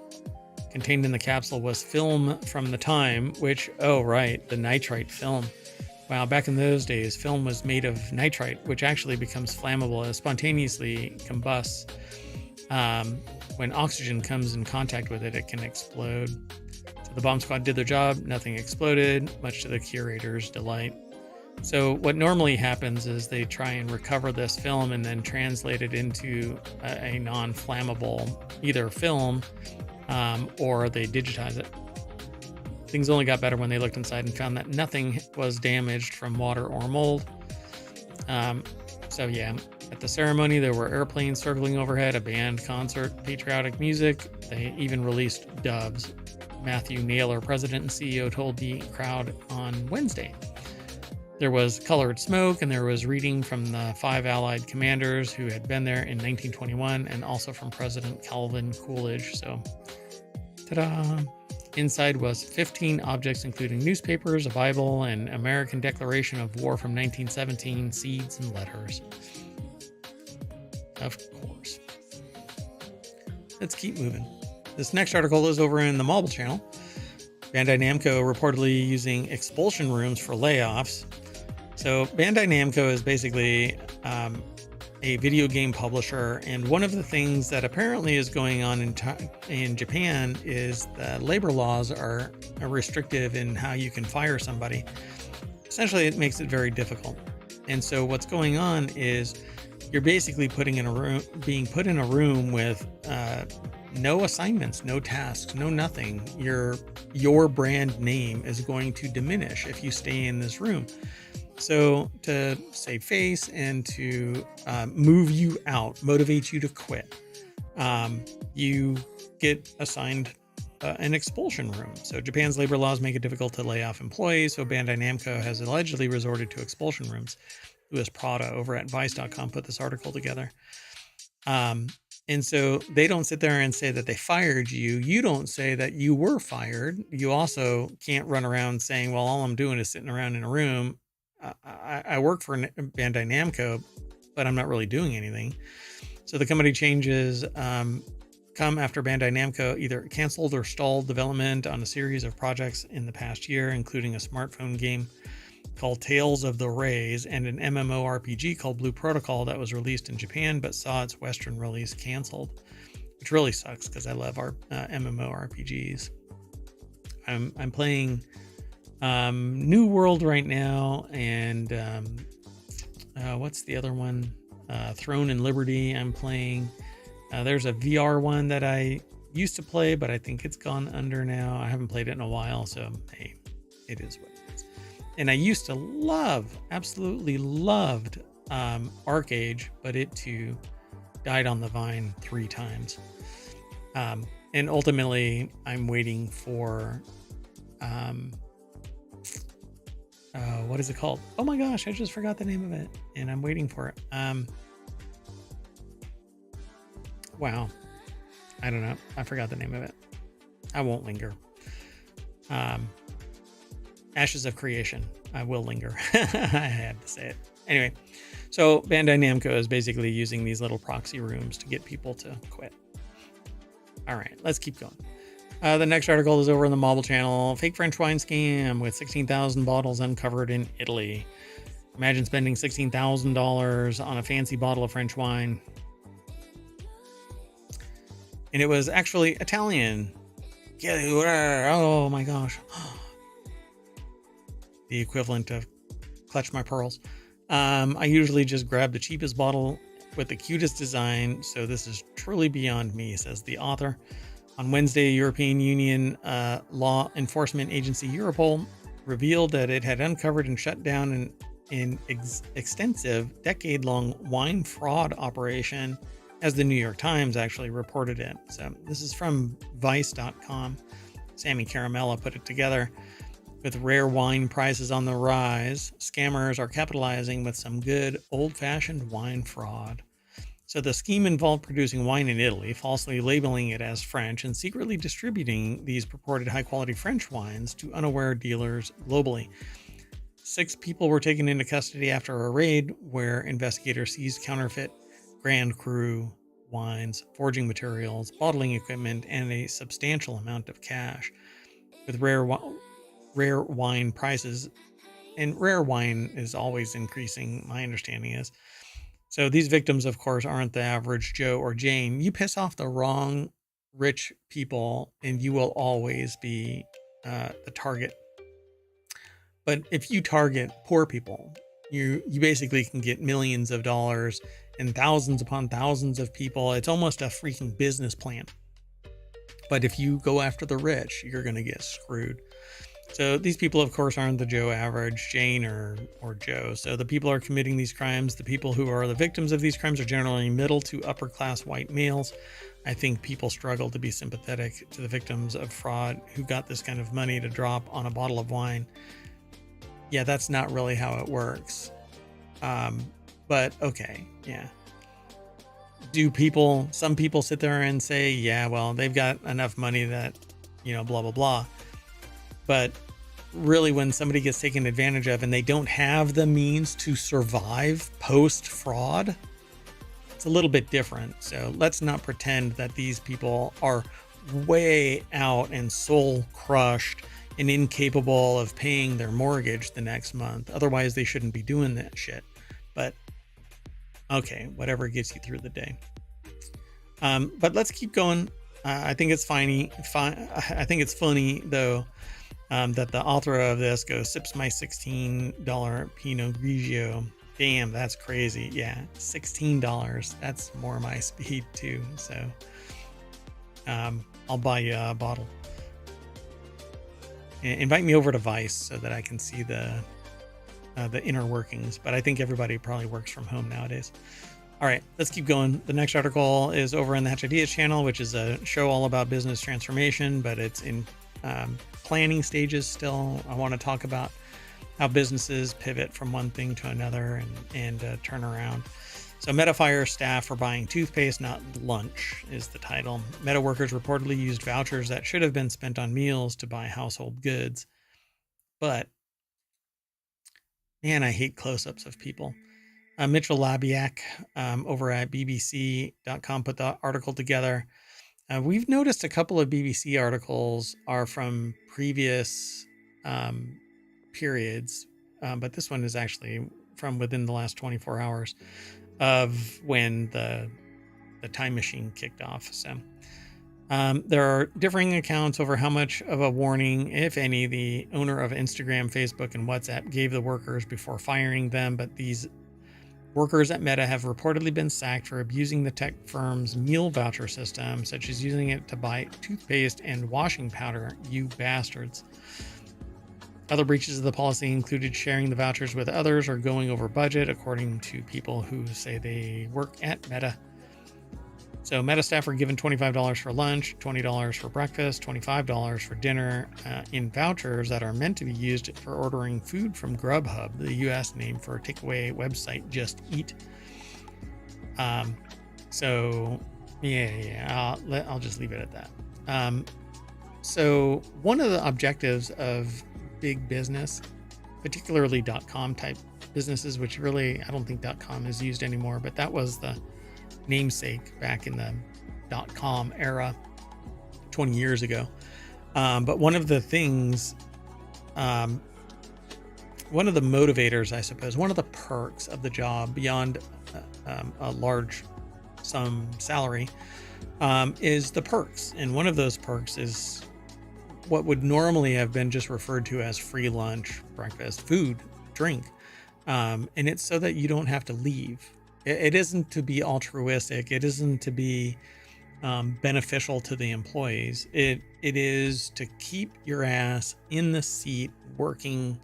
contained in the capsule was film from the time, which, oh right, the nitrite film. Wow, back in those days, film was made of nitrite, which actually becomes flammable and spontaneously combusts. When oxygen comes in contact with it, it can explode. So the bomb squad did their job, nothing exploded, much to the curator's delight. So what normally happens is they try and recover this film and then translate it into a non-flammable either film, or they digitize it. Things only got better when they looked inside and found that nothing was damaged from water or mold. So yeah, at the ceremony, there were airplanes circling overhead, a band, concert, patriotic music. They even released doves. Matthew Naylor, president and CEO, told the crowd on Wednesday. There was colored smoke, and there was reading from the 5 Allied commanders who had been there in 1921, and also from President Calvin Coolidge. So, ta-da! Inside was 15 objects, including newspapers, a Bible, an American Declaration of War from 1917, seeds, and letters. Of course. Let's keep moving. This next article is over in the Mobile Channel. Bandai Namco reportedly using expulsion rooms for layoffs. So Bandai Namco is basically a video game publisher, and one of the things that apparently is going on in Japan is that labor laws are restrictive in how you can fire somebody. Essentially, it makes it very difficult. And so what's going on is you're basically being put in a room with no assignments, no tasks, no nothing. Your brand name is going to diminish if you stay in this room. So to save face and to move you out, motivate you to quit, you get assigned an expulsion room. So Japan's labor laws make it difficult to lay off employees. So Bandai Namco has allegedly resorted to expulsion rooms. Louis Prada over at Vice.com put this article together. And so they don't sit there and say that they fired you. You don't say that you were fired. You also can't run around saying, well, all I'm doing is sitting around in a room. I work for Bandai Namco, but I'm not really doing anything. So the company changes come after Bandai Namco either canceled or stalled development on a series of projects in the past year, including a smartphone game called Tales of the Rays and an MMORPG called Blue Protocol that was released in Japan but saw its Western release canceled, which really sucks because I love our MMORPGs. I'm playing New World right now, and what's the other one? Throne and Liberty I'm playing. There's a VR one that I used to play, but I think it's gone under now. I haven't played it in a while, so hey, it is what it is. And I used to absolutely loved ArcAge, but it too died on the vine 3 times. And ultimately, I'm waiting for what is it called? Oh my gosh, I just forgot the name of it, and I'm waiting for it. Wow, I don't know. I forgot the name of it. I won't linger. Ashes of Creation. I will linger. I had to say it. Anyway, so Bandai Namco is basically using these little proxy rooms to get people to quit. All right, let's keep going. The next article is over in the Mobile Channel. Fake French wine scam with 16,000 bottles uncovered in Italy. Imagine spending $16,000 on a fancy bottle of French wine. And it was actually Italian. Oh my gosh. The equivalent of Clutch My Pearls. I usually just grab the cheapest bottle with the cutest design, so this is truly beyond me, says the author. On Wednesday, European Union law enforcement agency Europol revealed that it had uncovered and shut down an extensive, decade-long wine fraud operation, as the New York Times actually reported it. So this is from Vice.com. Sammy Caramella put it together. With rare wine prices on the rise, scammers are capitalizing with some good old-fashioned wine fraud. So the scheme involved producing wine in Italy, falsely labeling it as French, and secretly distributing these purported high-quality French wines to unaware dealers globally. 6 people were taken into custody after a raid where investigators seized counterfeit Grand Cru wines, forging materials, bottling equipment, and a substantial amount of cash. With rare wine prices, and rare wine is always increasing, my understanding is. So these victims, of course, aren't the average Joe or Jane. You piss off the wrong rich people and you will always be the target. But if you target poor people, you basically can get millions of dollars and thousands upon thousands of people. It's almost a freaking business plan. But if you go after the rich, you're going to get screwed. So these people, of course, aren't the Joe average, Jane or Joe. So the people are committing these crimes. The people who are the victims of these crimes are generally middle to upper class white males. I think people struggle to be sympathetic to the victims of fraud who got this kind of money to drop on a bottle of wine. Yeah, that's not really how it works. But okay, yeah. Some people sit there and say, yeah, well, they've got enough money that, blah, blah, blah. But really, when somebody gets taken advantage of and they don't have the means to survive post-fraud, it's a little bit different. So let's not pretend that these people are way out and soul crushed and incapable of paying their mortgage the next month. Otherwise, they shouldn't be doing that shit. But okay, whatever gets you through the day. But let's keep going. I think it's funny. I think it's funny though. That the author of this goes, sips my $16 Pinot Grigio. Damn, that's crazy. Yeah, $16. That's more my speed too. So I'll buy you a bottle. Invite me over to Vice so that I can see the inner workings. But I think everybody probably works from home nowadays. All right, let's keep going. The next article is over in the Hatch Ideas channel, which is a show all about business transformation, but it's in planning stages still. I want to talk about how businesses pivot from one thing to another and turn around. So MetaFire staff are buying toothpaste, not lunch is the title. Meta workers reportedly used vouchers that should have been spent on meals to buy household goods. But man, I hate close-ups of people. Mitchell Labiak over at bbc.com put the article together. We've noticed a couple of BBC articles are from previous periods, but this one is actually from within the last 24 hours of when the time machine kicked off. So there are differing accounts over how much of a warning, if any, the owner of Instagram, Facebook, and WhatsApp gave the workers before firing them, but these workers at Meta have reportedly been sacked for abusing the tech firm's meal voucher system, such as using it to buy toothpaste and washing powder. You bastards. Other breaches of the policy included sharing the vouchers with others or going over budget, according to people who say they work at Meta. So Meta staff were given $25 for lunch, $20 for breakfast, $25 for dinner in vouchers that are meant to be used for ordering food from Grubhub, the U.S. name for a takeaway website Just Eat. So I'll just leave it at that. So one of the objectives of big business, particularly .com type businesses, which really I don't think .com is used anymore, but that was the namesake back in the .com era 20 years ago. But one of the things, one of the motivators, I suppose, one of the perks of the job beyond a large sum salary is the perks. And one of those perks is what would normally have been just referred to as free lunch, breakfast, food, drink. And it's so that you don't have to leave. It isn't to be altruistic. It isn't to be beneficial to the employees. It is to keep your ass in the seat working.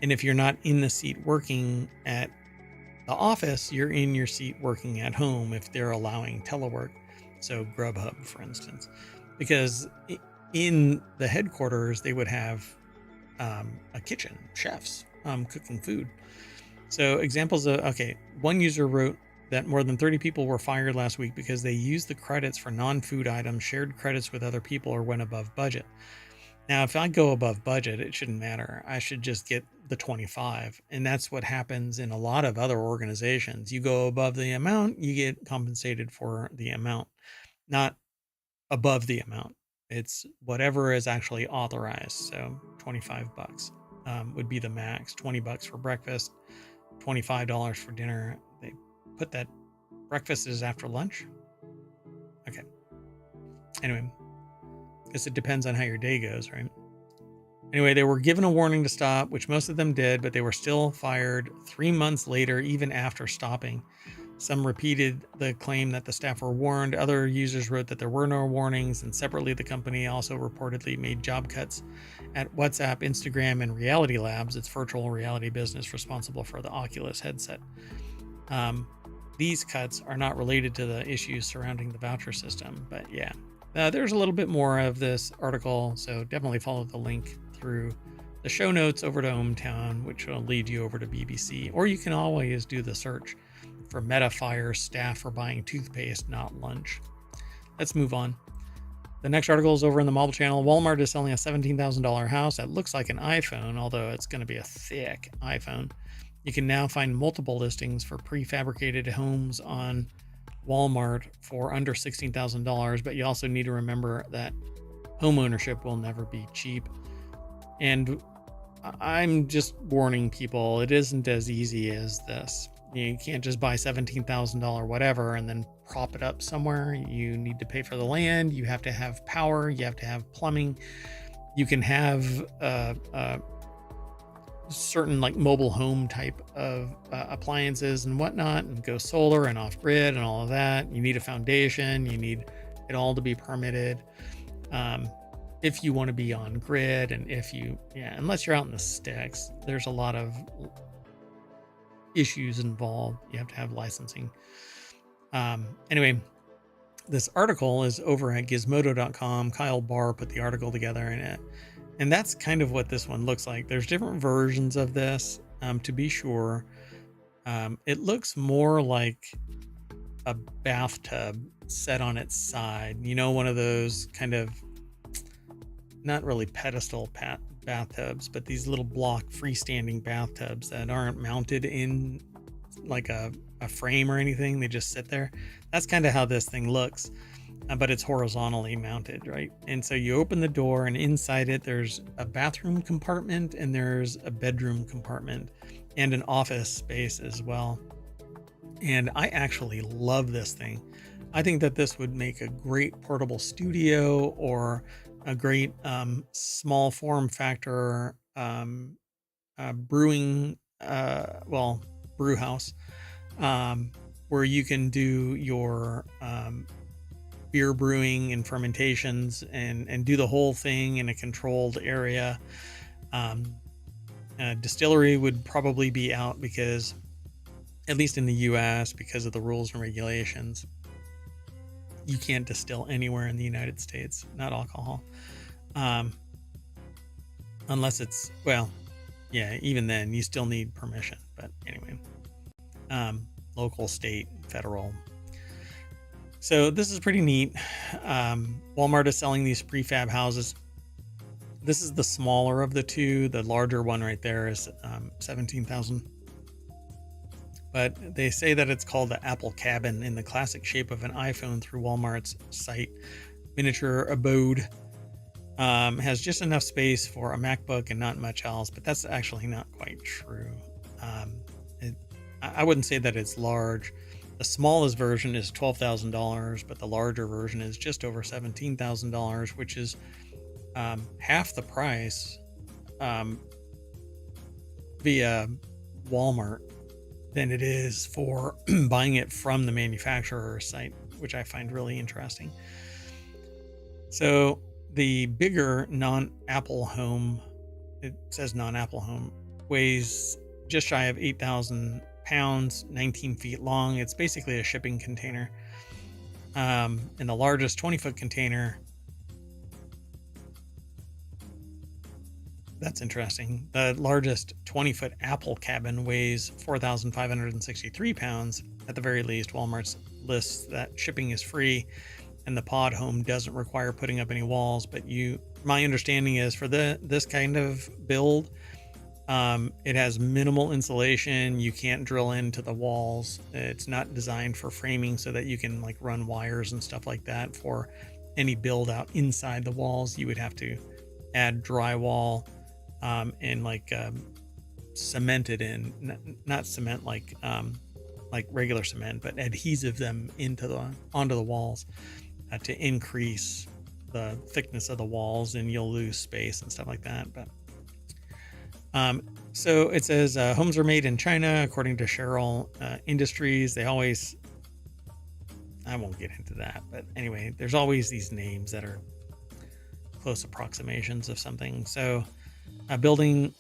And if you're not in the seat working at the office, you're in your seat working at home if they're allowing telework. So Grubhub, for instance, because in the headquarters, they would have a kitchen, chefs cooking food. So examples of, one user wrote that more than 30 people were fired last week because they used the credits for non-food items, shared credits with other people, or went above budget. Now, if I go above budget, it shouldn't matter. I should just get the 25. And that's what happens in a lot of other organizations. You go above the amount, you get compensated for the amount, not above the amount. It's whatever is actually authorized. So $25 would be the max. $20 for breakfast, $25 for dinner. They put that breakfast is after lunch. Okay. Anyway, guess it depends on how your day goes, right? Anyway, they were given a warning to stop, which most of them did, but they were still fired 3 months later, even after stopping. Some repeated the claim that the staff were warned. Other users wrote that there were no warnings. And separately, the company also reportedly made job cuts at WhatsApp, Instagram, and Reality Labs, its virtual reality business responsible for the Oculus headset. These cuts are not related to the issues surrounding the voucher system, but yeah, there's a little bit more of this article, so definitely follow the link through the show notes over to ohmTown, which will lead you over to BBC, or you can always do the search for Meta fires staff for buying toothpaste, not lunch. Let's move on. The next article is over in the mobile channel. Walmart is selling a $17,000 house that looks like an iPhone, although it's going to be a thick iPhone. You can now find multiple listings for prefabricated homes on Walmart for under $16,000, but you also need to remember that home ownership will never be cheap. And I'm just warning people, it isn't as easy as this. You can't just buy $17,000 whatever and then prop it up somewhere. You need to pay for the land. You have to have power. You have to have plumbing. You can have certain like mobile home type of appliances and whatnot, and go solar and off grid and all of that. You need a foundation. You need it all to be permitted. If you want to be on grid, and unless you're out in the sticks, there's a lot of issues involved. You have to have licensing. Anyway, this article is over at gizmodo.com. Kyle Barr put the article together in it. And that's kind of what this one looks like. There's different versions of this, to be sure. It looks more like a bathtub set on its side. You know, one of those kind of, not really pedestal bathtubs, but these little block freestanding bathtubs that aren't mounted in like a frame or anything. They just sit there. That's kind of how this thing looks. But it's horizontally mounted, right? And so you open the door, and inside it, there's a bathroom compartment, and there's a bedroom compartment, and an office space as well. And I actually love this thing. I think that this would make a great portable studio, or a great small form factor brewing, brew house, where you can do your beer brewing and fermentations and do the whole thing in a controlled area. Distillery would probably be out, because at least in the US, because of the rules and regulations, you can't distill anywhere in the United States, not alcohol. Unless it's, even then you still need permission. But anyway, local, state, federal. So this is pretty neat. Walmart is selling these prefab houses. This is the smaller of the two. The larger one right there is $17,000. But they say that it's called the Apple Cabin, in the classic shape of an iPhone through Walmart's site. Miniature abode. Has just enough space for a MacBook and not much else, but that's actually not quite true. I wouldn't say that it's large. The smallest version is $12,000, but the larger version is just over $17,000, which is half the price via Walmart than it is for buying it from the manufacturer's site, which I find really interesting. So the bigger non-Apple home, it says non-Apple home, weighs just shy of 8,000 pounds, 19 feet long. It's basically a shipping container. And the largest 20-foot container, that's interesting. The largest 20-foot Apple cabin weighs 4,563 pounds. At the very least, Walmart lists that shipping is free, and the pod home doesn't require putting up any walls. But my understanding is for this kind of build, it has minimal insulation. You can't drill into the walls. It's not designed for framing so that you can like run wires and stuff like that. For any build out inside the walls, you would have to add drywall and like cement it in, not cement like regular cement, but adhesive them onto the walls to increase the thickness of the walls, and you'll lose space and stuff like that. But So it says homes are made in China, according to Cheryl Industries. They always, I won't get into that, but anyway, there's always these names that are close approximations of something. So building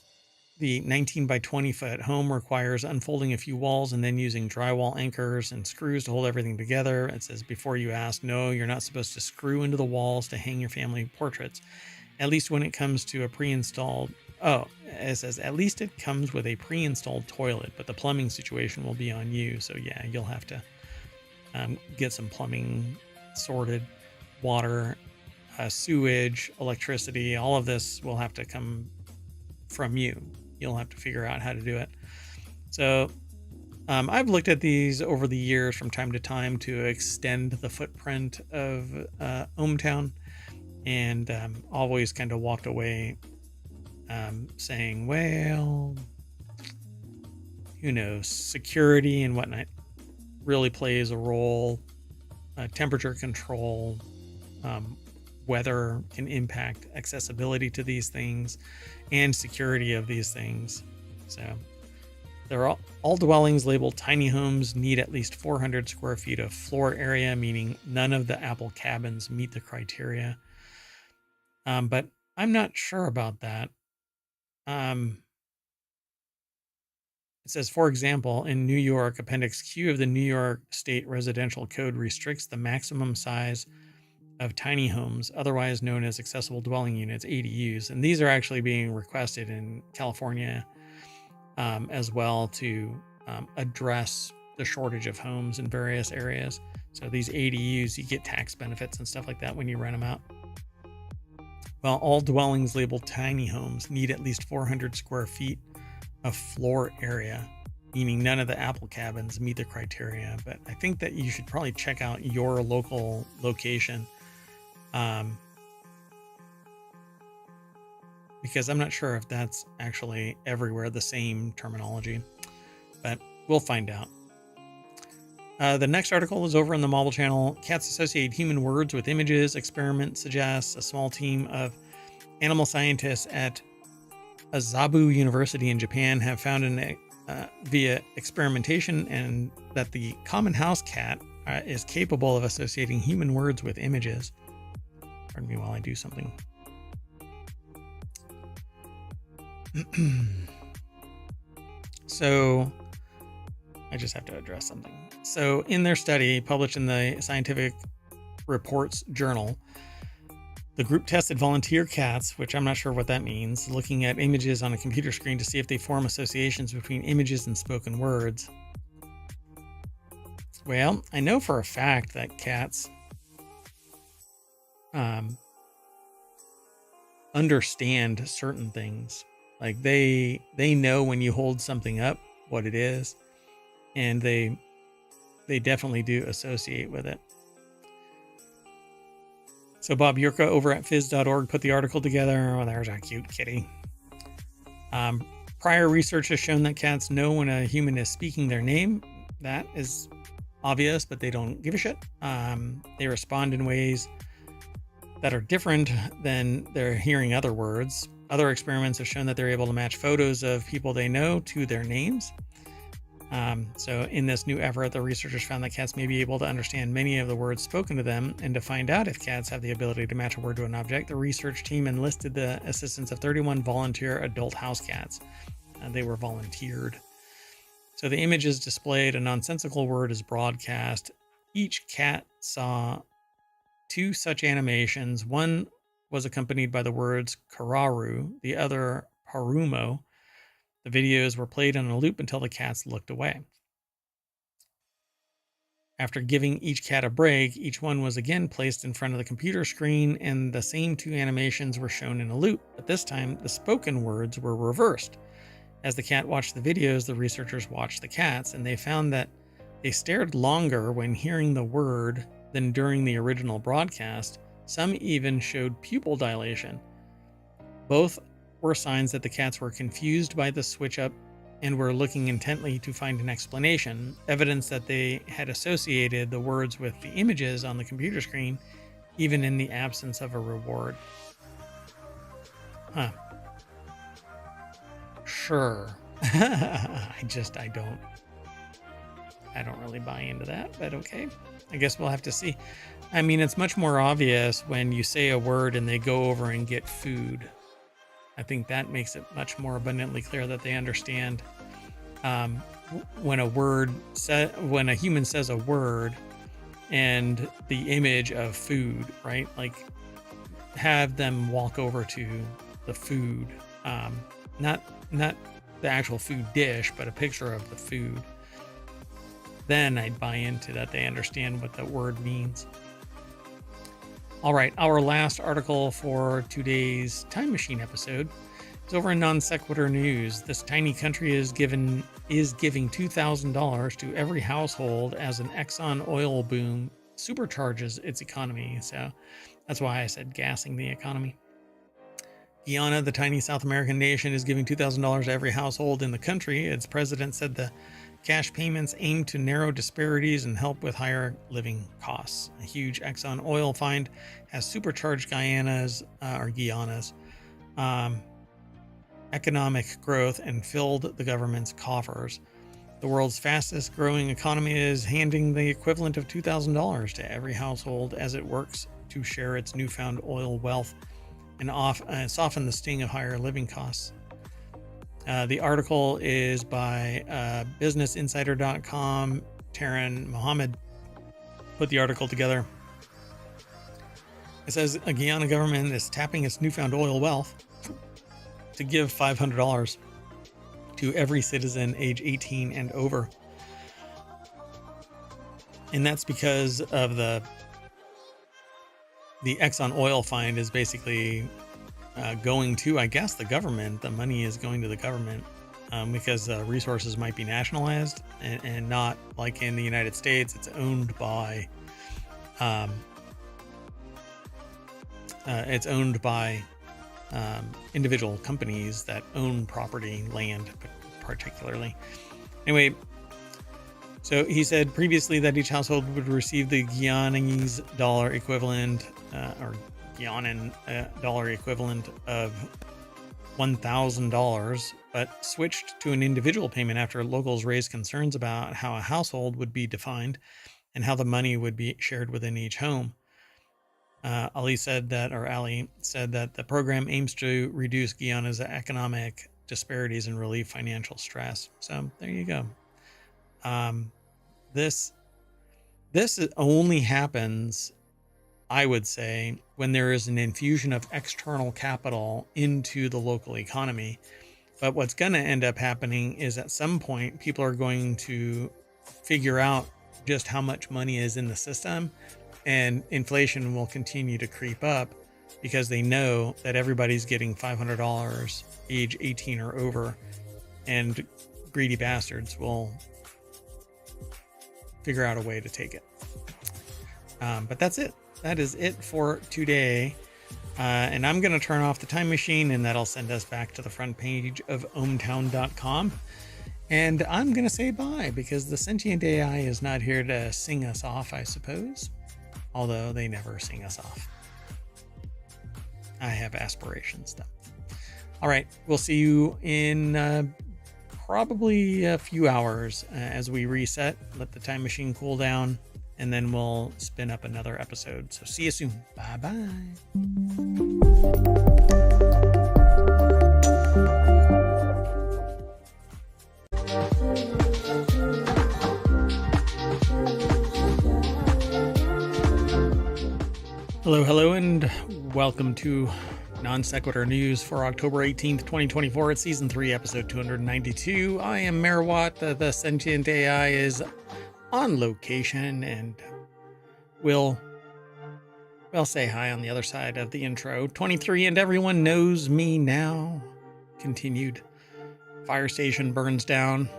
the 19 by 20 foot home requires unfolding a few walls and then using drywall anchors and screws to hold everything together. It says, before you ask, no, you're not supposed to screw into the walls to hang your family portraits, at least when it comes to a pre-installed. Oh, it says, at least it comes with a pre-installed toilet, but the plumbing situation will be on you. So yeah, you'll have to get some plumbing sorted, water, sewage, electricity, all of this will have to come from you. You'll have to figure out how to do it. So I've looked at these over the years from time to time to extend the footprint of ohmTown, and always kind of walked away saying, well, who knows, security and whatnot really plays a role. Temperature control, weather can impact accessibility to these things and security of these things. So they're all dwellings labeled tiny homes need at least 400 square feet of floor area, meaning none of the Apple cabins meet the criteria. But I'm not sure about that. It says, for example, in New York, Appendix Q of the New York State Residential Code restricts the maximum size of tiny homes, otherwise known as accessible dwelling units, ADUs. And these are actually being requested in California as well to address the shortage of homes in various areas. So these ADUs, you get tax benefits and stuff like that when you rent them out. Well, all dwellings labeled tiny homes need at least 400 square feet of floor area, meaning none of the Apple cabins meet the criteria. But I think that you should probably check out your local location, because I'm not sure if that's actually everywhere the same terminology, but we'll find out. The next article is over on the Marvel channel. Cats associate human words with images. Experiment suggests a small team of animal scientists at Azabu University in Japan have found via experimentation and that the common house cat is capable of associating human words with images. Pardon me while I do something. So I just have to address something. So in their study published in the Scientific Reports Journal, the group tested volunteer cats, which I'm not sure what that means, looking at images on a computer screen to see if they form associations between images and spoken words. Well, I know for a fact that cats understand certain things. Like they know when you hold something up what it is, and they definitely do associate with it. So Bob Yurka over at phys.org put the article together. Oh, there's a cute kitty. Prior research has shown that cats know when a human is speaking their name. That is obvious, but they don't give a shit. They respond in ways that are different than they're hearing other words. Other experiments have shown that they're able to match photos of people they know to their names. So in this new effort, the researchers found that cats may be able to understand many of the words spoken to them, and to find out if cats have the ability to match a word to an object, the research team enlisted the assistance of 31 volunteer adult house cats. They were volunteered. So the image is displayed, a nonsensical word is broadcast. Each cat saw 2 such animations. One was accompanied by the words Kararu, the other Harumo. The videos were played on a loop until the cats looked away. After giving each cat a break, each one was again placed in front of the computer screen, and the same 2 animations were shown in a loop, but this time the spoken words were reversed. As the cat watched the videos, the researchers watched the cats, and they found that they stared longer when hearing the word than during the original broadcast. Some even showed pupil dilation. Both were signs that the cats were confused by the switch up and were looking intently to find an explanation, evidence that they had associated the words with the images on the computer screen, even in the absence of a reward. Sure. I don't really buy into that, but okay. I guess we'll have to see. I mean, it's much more obvious when you say a word and they go over and get food. I think that makes it much more abundantly clear that they understand when a human says a word and the image of food, right? Like have them walk over to the food, not the actual food dish, but a picture of the food. Then I'd buy into that they understand what that word means. All right, our last article for today's Time Machine episode is over in Non Sequitur News. This tiny country is giving $2,000 to every household as an Exxon oil boom supercharges its economy. So that's why I said gassing the economy. Guyana, the tiny South American nation, is giving $2,000 to every household in the country. Its president said the cash payments aim to narrow disparities and help with higher living costs. A huge Exxon oil find has supercharged Guyana's economic growth and filled the government's coffers. The world's fastest growing economy is handing the equivalent of $2,000 to every household as it works to share its newfound oil wealth and soften the sting of higher living costs. The article is by BusinessInsider.com. Taryn Mohammed put the article together. It says a Guyana government is tapping its newfound oil wealth to give $500 to every citizen age 18 and over. And that's because of the Exxon oil find is basically going to, I guess, the government. The money is going to the government because resources might be nationalized and not like in the United States. It's owned by individual companies that own property, land, particularly. Anyway, so he said previously that each household would receive the Guyanese dollar equivalent, or Guianan dollar equivalent of $1,000, but switched to an individual payment after locals raised concerns about how a household would be defined and how the money would be shared within each home. Ali said that the program aims to reduce Guyana's economic disparities and relieve financial stress. So there you go. This only happens, I would say, when there is an infusion of external capital into the local economy. But what's going to end up happening is at some point, people are going to figure out just how much money is in the system, and inflation will continue to creep up because they know that everybody's getting $500 age 18 or over, and greedy bastards will figure out a way to take it. But that's it. That is it for today. And I'm going to turn off the time machine, and that'll send us back to the front page of ohmTown.com. And I'm going to say bye because the Sentient AI is not here to sing us off, I suppose. Although they never sing us off. I have aspirations, though. All right. We'll see you in probably a few hours as we reset, let the time machine cool down, and then we'll spin up another episode. So see you soon. Bye-bye. Hello, and welcome to Non Sequitur News for October 18th, 2024. It's Season 3, Episode 292. I am Merawat. The Sentient AI is on location, and we'll say hi on the other side of the intro. 23, and everyone knows me now. Continued. Fire station burns down.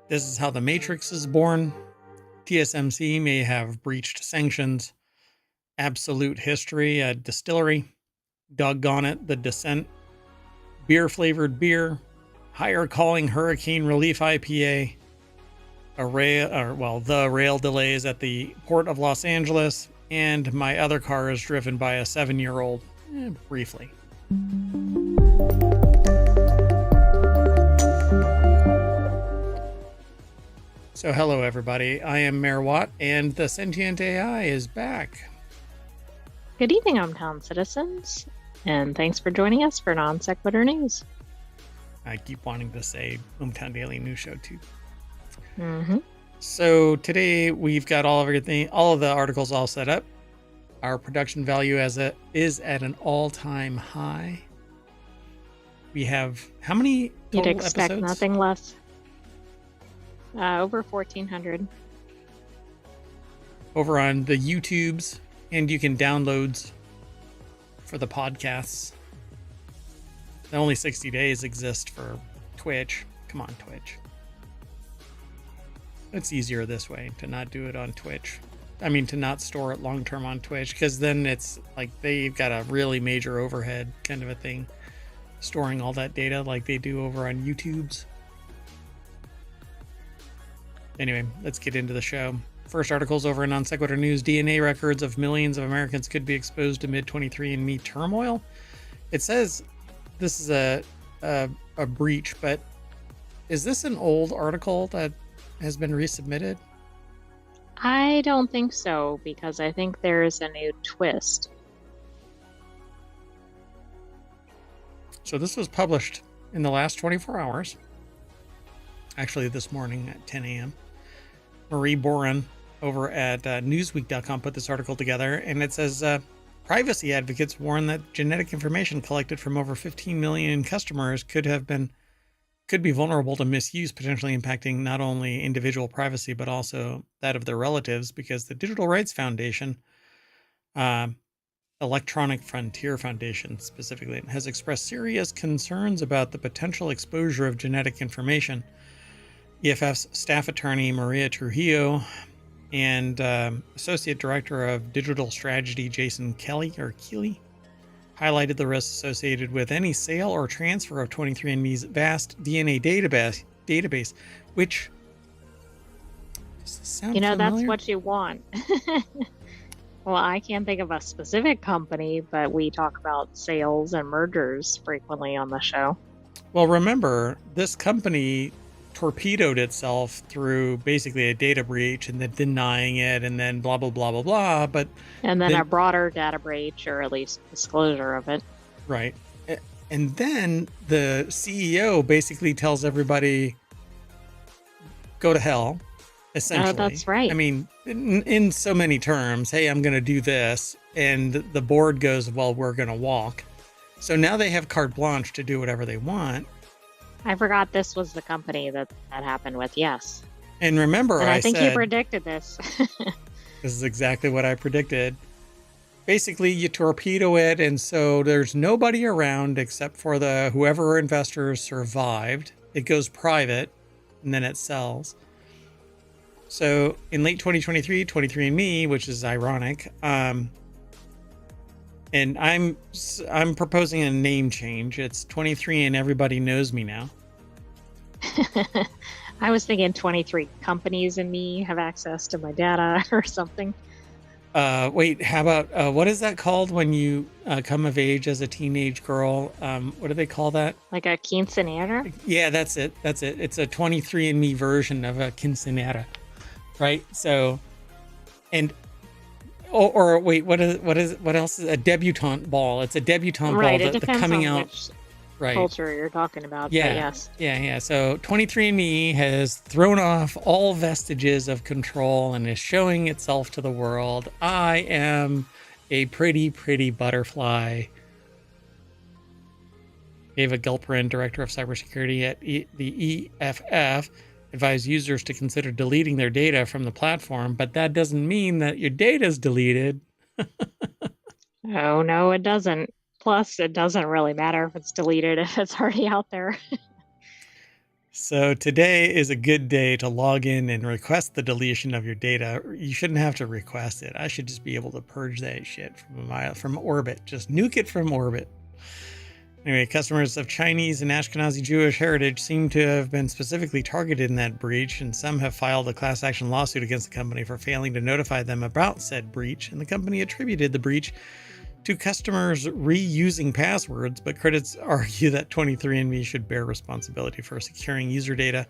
This is how the Matrix is born. TSMC may have breached sanctions. Absolute History, a distillery. Doggone it, The Descent. Beer-flavored beer. Higher calling Hurricane Relief IPA. The rail delays at the Port of Los Angeles. And my other car is driven by a 7-year-old. Briefly. So hello everybody, I am Mayor Watt and the Sentient AI is back. Good evening, ohmTown citizens, and thanks for joining us for Non Sequitur News. I keep wanting to say ohmTown Daily News Show too. Mm-hmm. So today we've got all of the articles all set up. Our production value is at an all-time high. We have how many total You'd expect episodes? nothing less. Over 1,400. Over on the YouTubes, and you can downloads for the podcasts. Only 60 days exist for Twitch. Come on, Twitch. It's easier this way to not do it on Twitch. I mean, to not store it long term on Twitch, because then it's like they've got a really major overhead kind of a thing storing all that data like they do over on YouTube's. Anyway, let's get into the show. First article's over in Non Sequitur News. DNA records of millions of Americans could be exposed to mid-23andMe turmoil. It says this is a breach, but is this an old article that has been resubmitted? I don't think so, because I think there's a new twist. So this was published in the last 24 hours. Actually, this morning at 10 a.m. Marie Boren over at Newsweek.com put this article together, and it says privacy advocates warn that genetic information collected from over 15 million customers could be vulnerable to misuse, potentially impacting not only individual privacy but also that of their relatives, because the Digital Rights Foundation, Electronic Frontier Foundation specifically, has expressed serious concerns about the potential exposure of genetic information. EFF's staff attorney Maria Trujillo and associate director of digital strategy Jason Keeley highlighted the risks associated with any sale or transfer of 23andMe's vast DNA database, which sound familiar? That's what you want. Well, I can't think of a specific company, but we talk about sales and mergers frequently on the show. Well, remember, this company torpedoed itself through basically a data breach and then denying it and then blah, blah, blah, blah, blah. And then a broader data breach, or at least disclosure of it. Right. And then the CEO basically tells everybody, go to hell, essentially. Oh, that's right. I mean, in so many terms, hey, I'm going to do this. And the board goes, well, we're going to walk. So now they have carte blanche to do whatever they want. I forgot this was the company that happened with, yes. And remember, and I think said, you predicted this. This is exactly what I predicted. Basically, you torpedo it, and so there's nobody around except for whoever investors survived. It goes private, and then it sells. So in late 2023, 23andMe, which is ironic, and I'm proposing a name change. It's 23 and everybody knows me now. I was thinking 23 companies and me have access to my data or something. Wait, how about what is that called when you come of age as a teenage girl? What do they call that? Like a quinceanera? Yeah, that's it. It's a 23andMe version of a quinceanera, right? So, and or wait, what else is a debutante ball? It's a debutante right, ball. It depends coming on out. Which right. culture you're talking about. Yeah. But yes. Yeah. So 23andMe has thrown off all vestiges of control and is showing itself to the world. I am a pretty butterfly. Ava Gilprin, director of cybersecurity at the EFF, advised users to consider deleting their data from the platform, but that doesn't mean that your data is deleted. Oh, no, it doesn't. Plus, it doesn't really matter if it's deleted if it's already out there. So today is a good day to log in and request the deletion of your data. You shouldn't have to request it. I should just be able to purge that shit from orbit. Just nuke it from orbit. Anyway, customers of Chinese and Ashkenazi Jewish heritage seem to have been specifically targeted in that breach, and some have filed a class action lawsuit against the company for failing to notify them about said breach, and the company attributed the breach to customers reusing passwords, but critics argue that 23andMe should bear responsibility for securing user data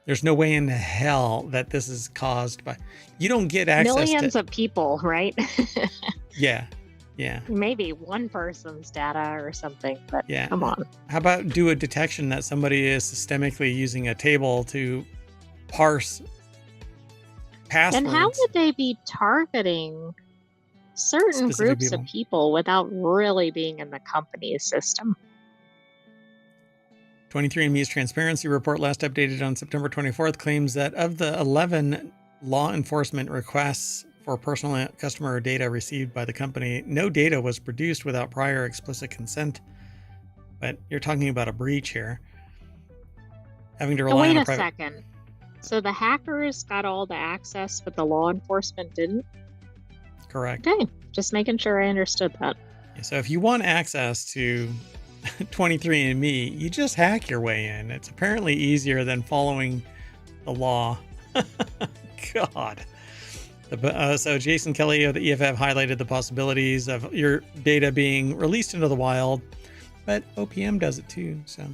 There's no way in hell that this is caused by. You don't get access to. Millions of people, right? Yeah, yeah, Maybe one person's data or something, but yeah. come on. How about do a detection that somebody is systemically using a table to parse And how passwords, would they be targeting certain specific groups of people? people without really being in the company's system? 23andMe's transparency report, last updated on September 24th, claims that of the 11 law enforcement requests for personal customer data received by the company, no data was produced without prior explicit consent. But you're talking about a breach here. Having to Now, rely wait on a a private. second. So the hackers got all the access, but the law enforcement didn't? Correct. Okay, just making sure I understood that. So if you want access to 23andMe, you just hack your way in. It's apparently easier than following the law. God. So Jason Kelly of the EFF highlighted the possibilities of your data being released into the wild, but OPM does it too. So,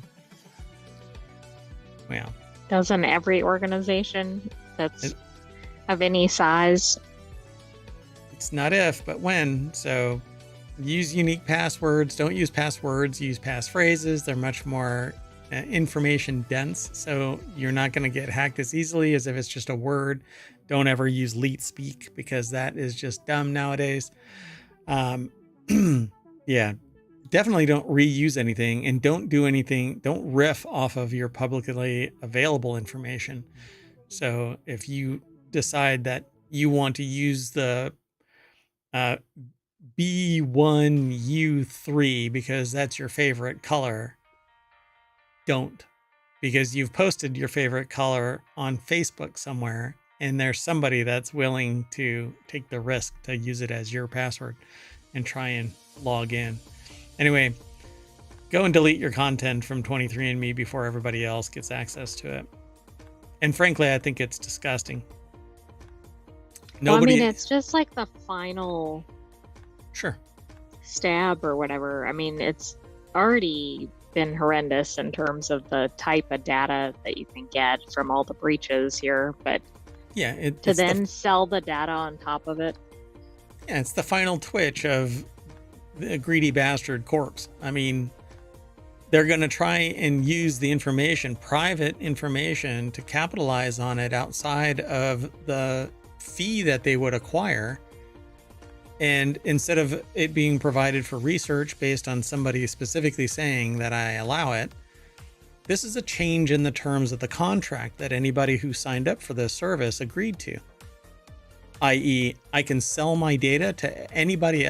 well, Doesn't every organization that's of any size? it's not if, but when. So use unique passwords. Don't use passwords. Use passphrases. They're much more information dense. So you're not going to get hacked as easily as if it's just a word. Don't ever use leet speak because that is just dumb nowadays. Yeah, definitely don't reuse anything and don't do anything. Don't riff off of your publicly available information. So if you decide that you want to use the B1U3 because that's your favorite color, don't, because you've posted your favorite color on Facebook somewhere and there's somebody that's willing to take the risk to use it as your password and try and log in. Anyway, go and delete your content from 23andMe before everybody else gets access to it. And frankly, I think it's disgusting. Nobody. Well, I mean, it's just like the final Sure. stab or whatever. I mean, it's already been horrendous in terms of the type of data that you can get from all the breaches here, but Yeah. to then sell the data on top of it. Yeah, it's the final twitch of the greedy bastard corpse. I mean, they're going to try and use the information, private information, to capitalize on it outside of the fee that they would acquire. And instead of it being provided for research based on somebody specifically saying that I allow it, this is a change in the terms of the contract that anybody who signed up for this service agreed to. I.e., I can sell my data to anybody.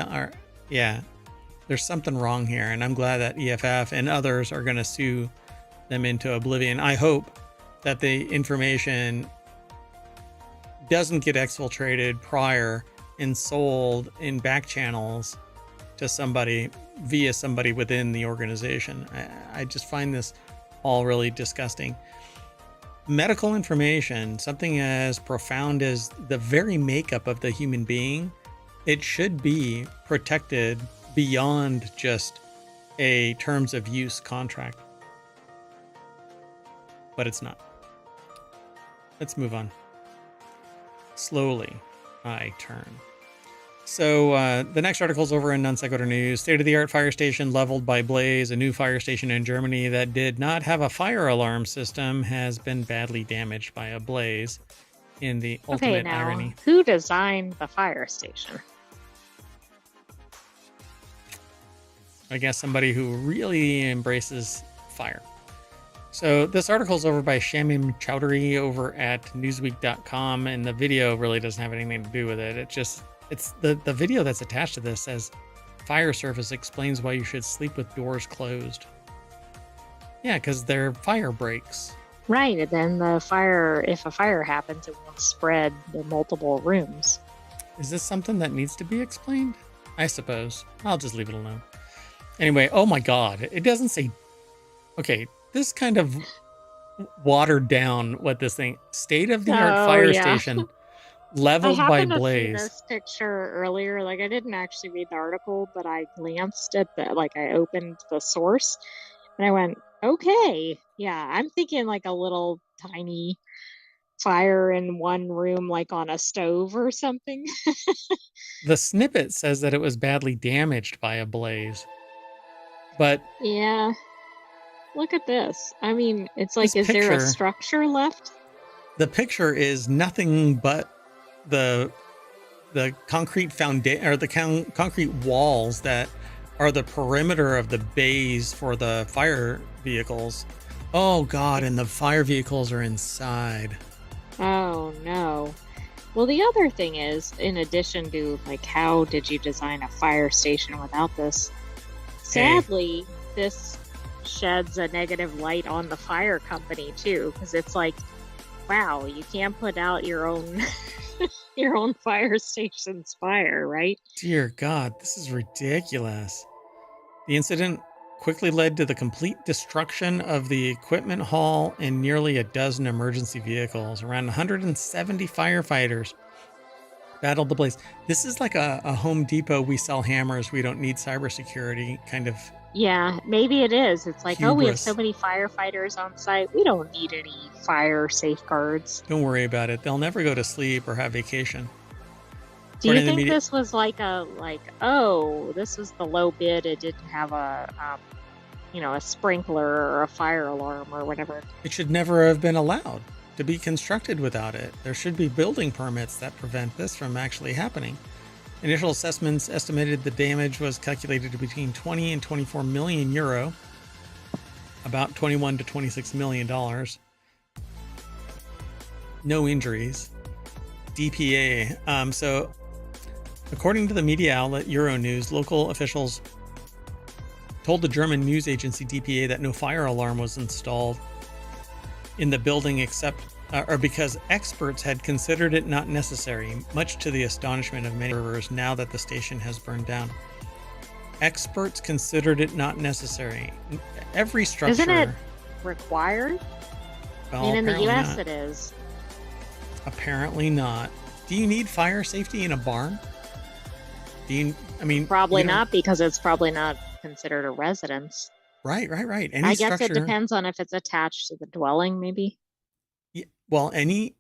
Yeah, there's something wrong here. And I'm glad that EFF and others are going to sue them into oblivion. I hope that the information doesn't get exfiltrated prior and sold in back channels to somebody via somebody within the organization. I just find this all really disgusting. Medical information, something as profound as the very makeup of the human being, it should be protected beyond just a terms of use contract. But it's not. Let's move on. Slowly, I turn. So the next article is over in Non Sequitur News. State-of-the-art fire station leveled by blaze. A new fire station in Germany that did not have a fire alarm system has been badly damaged by a blaze. In the ultimate irony. Who designed the fire station? I guess somebody who really embraces fire. So this article is over by Shamim Chowdhury over at Newsweek.com, and the video really doesn't have anything to do with it. It's the video that's attached to this says, "Fire service explains why you should sleep with doors closed." Yeah, because they're fire breaks. Right, and then if a fire happens, it won't spread to multiple rooms. Is this something that needs to be explained? I suppose. I'll just leave it alone. Anyway, oh my God, it doesn't say. Okay, this kind of watered down what this thing, state-of-the-art fire station. Leveled by blaze. I happened to see this picture earlier. Like, I didn't actually read the article, but I glanced at I opened the source and I went, okay, yeah, I'm thinking like a little tiny fire in one room, like on a stove or something. The snippet says that it was badly damaged by a blaze. But Yeah. Look at this. I mean, it's this like, is there a picture, structure left? the picture is nothing but the concrete foundation, or the concrete walls that are the perimeter of the bays for the fire vehicles. Oh God, and the fire vehicles are inside. Oh no. Well, the other thing is, in addition to like, how did you design a fire station without this? Sadly, this sheds a negative light on the fire company too, because it's like, wow, you can't put out your own your own fire station's fire, right? Dear God, this is ridiculous. The incident quickly led to the complete destruction of the equipment hall and nearly a dozen emergency vehicles. Around 170 firefighters battled the blaze. This is like a Home Depot, we sell hammers, we don't need cybersecurity kind of. Yeah, maybe it is. It's like, oh, we have Hubris. so many firefighters on site. We don't need any fire safeguards. Don't worry about it. They'll never go to sleep or have vacation. Do you According to the think media- this was like oh, this was the low bid. It didn't have a, a sprinkler or a fire alarm or whatever. It should never have been allowed to be constructed without it. There should be building permits that prevent this from actually happening. Initial assessments estimated the damage was calculated to between 20 and 24 million euro, about 21 to 26 million dollars. No injuries. DPA. So, according to the media outlet Euronews, local officials told the German news agency DPA that no fire alarm was installed in the building except or because experts had considered it not necessary, much to the astonishment of many observers now that the station has burned down. Experts considered it not necessary. Every structure... Isn't it required? Well, I mean, in the apparently U.S. not. it is. Apparently not. Do you need fire safety in a barn? Probably you don't- not, because it's probably not considered a residence. Right. Any I guess structure, it depends on if it's attached to the dwelling, maybe. Yeah, well, any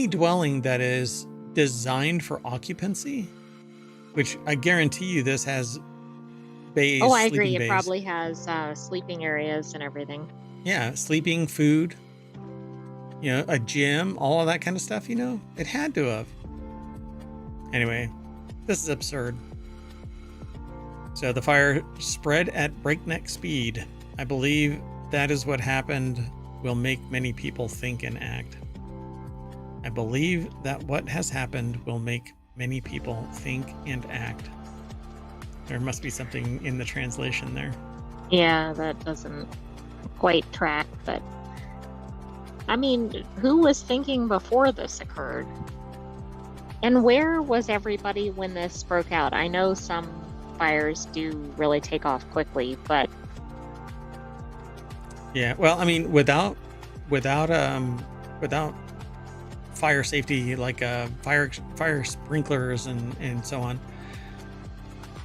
dwelling that is designed for occupancy, which I guarantee you this has bays. Oh, I agree. sleeping It bays. probably has sleeping areas and everything. Yeah, sleeping, food, a gym, all of that kind of stuff, it had to have. Anyway, this is absurd. So the fire spread at breakneck speed. I believe that is what happened will make many people think and act. I believe that what has happened will make many people think and act. There must be something in the translation there. Yeah, that doesn't quite track, but I mean, who was thinking before this occurred? And where was everybody when this broke out? I know some fires do really take off quickly, but Yeah, well, I mean, without fire safety, like fire sprinklers and so on,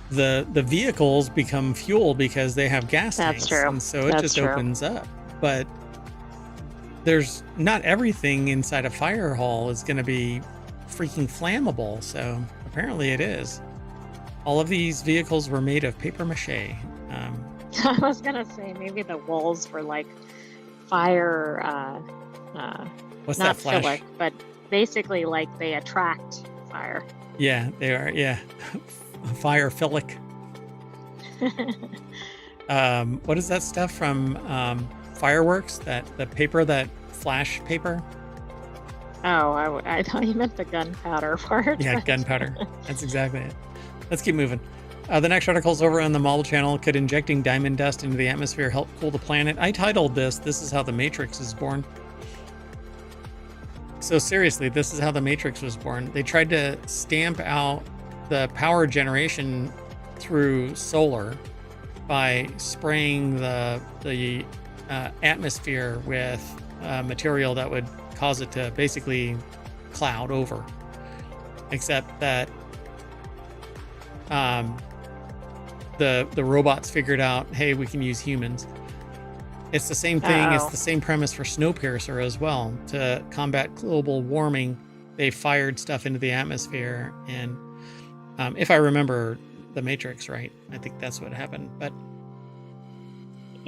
the vehicles become fuel because they have gas That's tanks, true. and so it That's just true. opens up. But there's not everything inside a fire hall is going to be freaking flammable. So apparently it is. All of these vehicles were made of paper mache. I was gonna say maybe the walls were like fire, What's not that flash? philic, but basically like they attract fire. Yeah, they are. Yeah, fire philic. What is that stuff from fireworks? The paper, that flash paper? Oh, I thought you meant the gunpowder part. Yeah, gunpowder. That's exactly it. Let's keep moving. The next article is over on the Model Channel. Could injecting diamond dust into the atmosphere help cool the planet? I titled this is how the Matrix is born. So seriously, this is how the Matrix was born. They tried to stamp out the power generation through solar by spraying the atmosphere with material that would cause it to basically cloud over. Except that the robots figured out, hey, we can use humans. It's the same thing. It's Uh-oh. the same premise for Snowpiercer as well. To combat global warming, they fired stuff into the atmosphere. And if I remember the Matrix right, I think that's what happened. But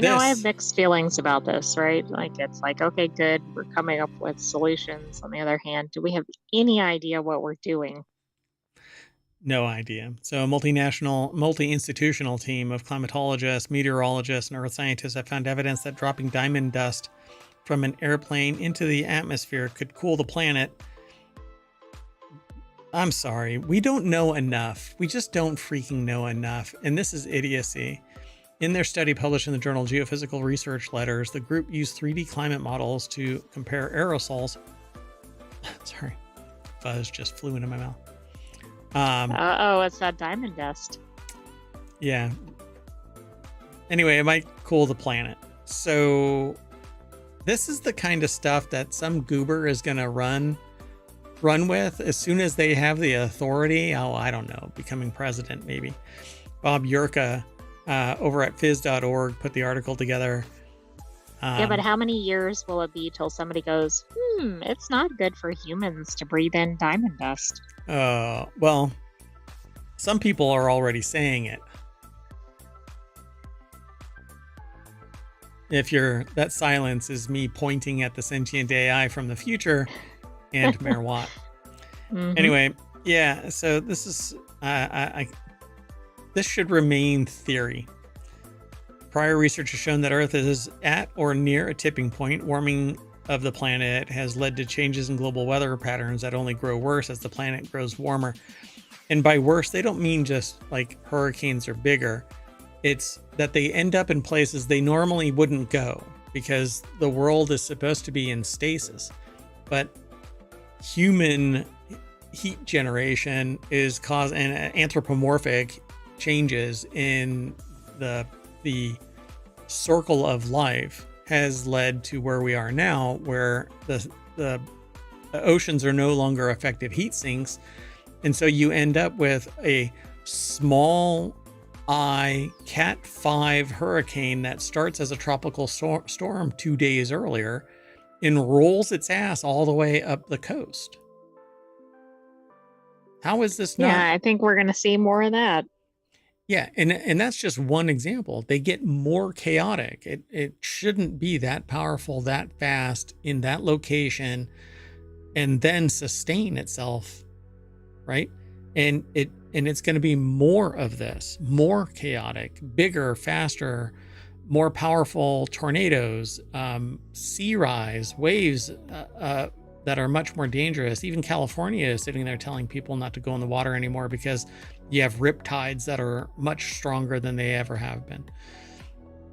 I have this, mixed feelings about this, right? Like, it's like, okay, good, we're coming up with solutions. On the other hand, do we have any idea what we're doing? no idea. So a multinational, multi-institutional team of climatologists, meteorologists, and earth scientists have found evidence that dropping diamond dust from an airplane into the atmosphere could cool the planet. I'm sorry, we don't know enough. We just don't freaking know enough. And this is idiocy. In their study published in the journal Geophysical Research Letters, the group used 3D climate models to compare aerosols. Sorry, fuzz just flew into my mouth. Uh-oh, it's that diamond dust. Yeah. Anyway, it might cool the planet. So this is the kind of stuff that some goober is going to run with as soon as they have the authority. Oh, I don't know, becoming president maybe. Bob Yurka over at phys.org put the article together. Yeah, but how many years will it be till somebody goes, it's not good for humans to breathe in diamond dust? Well, some people are already saying it. That silence is me pointing at the sentient AI from the future and Mayor Watt. Anyway, yeah, so this is, this should remain theory. Prior research has shown that Earth is at or near a tipping point. Warming of the planet has led to changes in global weather patterns that only grow worse as the planet grows warmer. And by worse, they don't mean just like hurricanes are bigger. It's that they end up in places they normally wouldn't go because the world is supposed to be in stasis. But human heat generation is causing anthropomorphic changes in the circle of life has led to where we are now, where the oceans are no longer effective heat sinks. And so you end up with a small Cat 5 hurricane that starts as a tropical storm 2 days earlier and rolls its ass all the way up the coast. How is this not? Yeah, I think we're going to see more of that. Yeah, and that's just one example. They get more chaotic. It shouldn't be that powerful, that fast, in that location, and then sustain itself, right? And it's going to be more of this, more chaotic, bigger, faster, more powerful tornadoes, sea rise, waves that are much more dangerous. Even California is sitting there telling people not to go in the water anymore because you have riptides that are much stronger than they ever have been.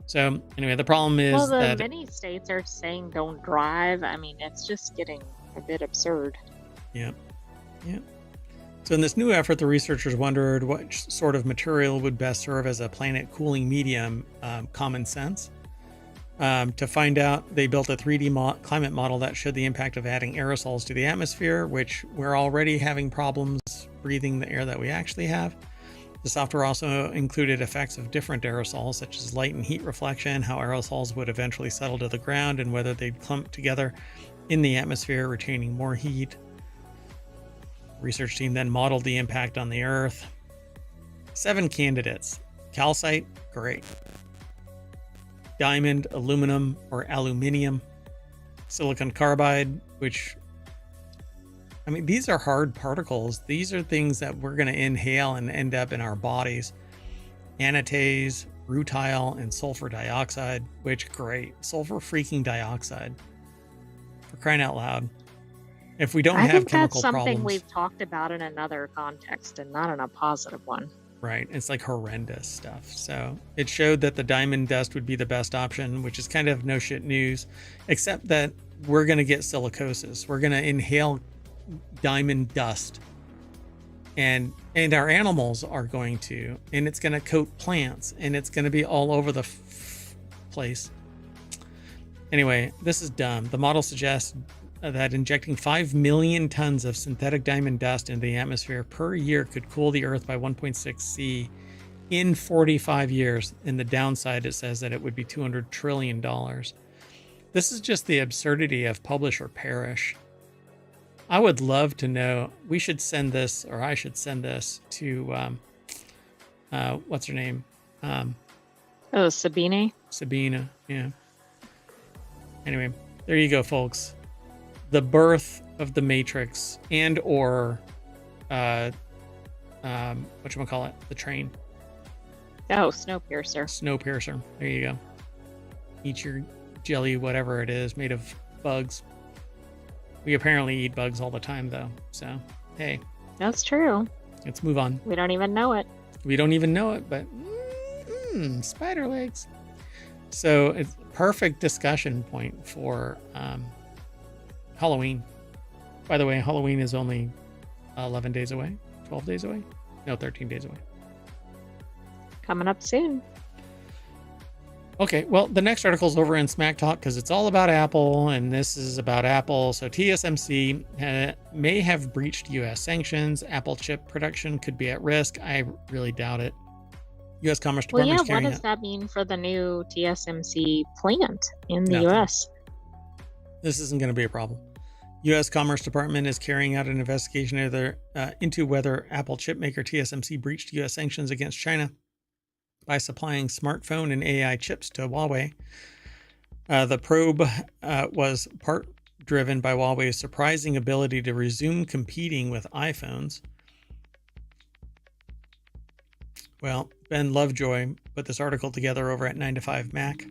So anyway, the problem is that many states are saying don't drive. I mean, it's just getting a bit absurd. Yeah. So in this new effort, the researchers wondered what sort of material would best serve as a planet cooling medium, common sense. To find out, they built a 3D climate model that showed the impact of adding aerosols to the atmosphere, which we're already having problems breathing the air that we actually have. The software also included effects of different aerosols, such as light and heat reflection, how aerosols would eventually settle to the ground, and whether they'd clump together in the atmosphere, retaining more heat. The research team then modeled the impact on the Earth. 7 candidates. Calcite, great. Diamond, aluminum, or aluminium. Silicon carbide, which, I mean, these are hard particles. These are things that we're going to inhale and end up in our bodies. Anatase, rutile, and sulfur dioxide, which, great. Sulfur freaking dioxide. For crying out loud. If we don't have chemical that's something problems, we've talked about in another context and not in a positive one. right, it's like horrendous stuff. So it showed that the diamond dust would be the best option, which is kind of no shit news, except that we're going to get silicosis. We're going to inhale diamond dust, and our animals are going to, and it's going to coat plants, and it's going to be all over the place. Anyway, this is dumb. The model suggests that injecting 5 million tons of synthetic diamond dust into the atmosphere per year could cool the Earth by 1.6 C in 45 years. In the downside, it says that it would be $200 trillion. This is just the absurdity of publish or perish. I would love to know. We should send this, or I should send this to, what's her name? Oh, Sabine. Sabina. Yeah. Anyway, there you go, folks. The birth of the Matrix and or, whatchamacallit, the train. Oh, Snowpiercer. Snowpiercer. There you go. Eat your jelly, whatever it is, made of bugs. We apparently eat bugs all the time, though. So, hey. That's true. Let's move on. We don't even know it. We don't even know it, but spider legs. So it's a perfect discussion point for Halloween. By the way, Halloween is only 11 days away, 12 days away. No, 13 days away. Coming up soon. Okay, well, the next article is over in Smack Talk because it's all about Apple, and this is about Apple. So TSMC may have breached U.S. sanctions. Apple chip production could be at risk. I really doubt it. U.S. Commerce Department is carrying what does that mean for the new TSMC plant in the U.S.? This isn't going to be a problem. U.S. Commerce Department is carrying out an investigation into whether Apple chipmaker TSMC breached U.S. sanctions against China by supplying smartphone and AI chips to Huawei. The probe was part driven by Huawei's surprising ability to resume competing with iPhones. Well, Ben Lovejoy put this article together over at 9to5Mac.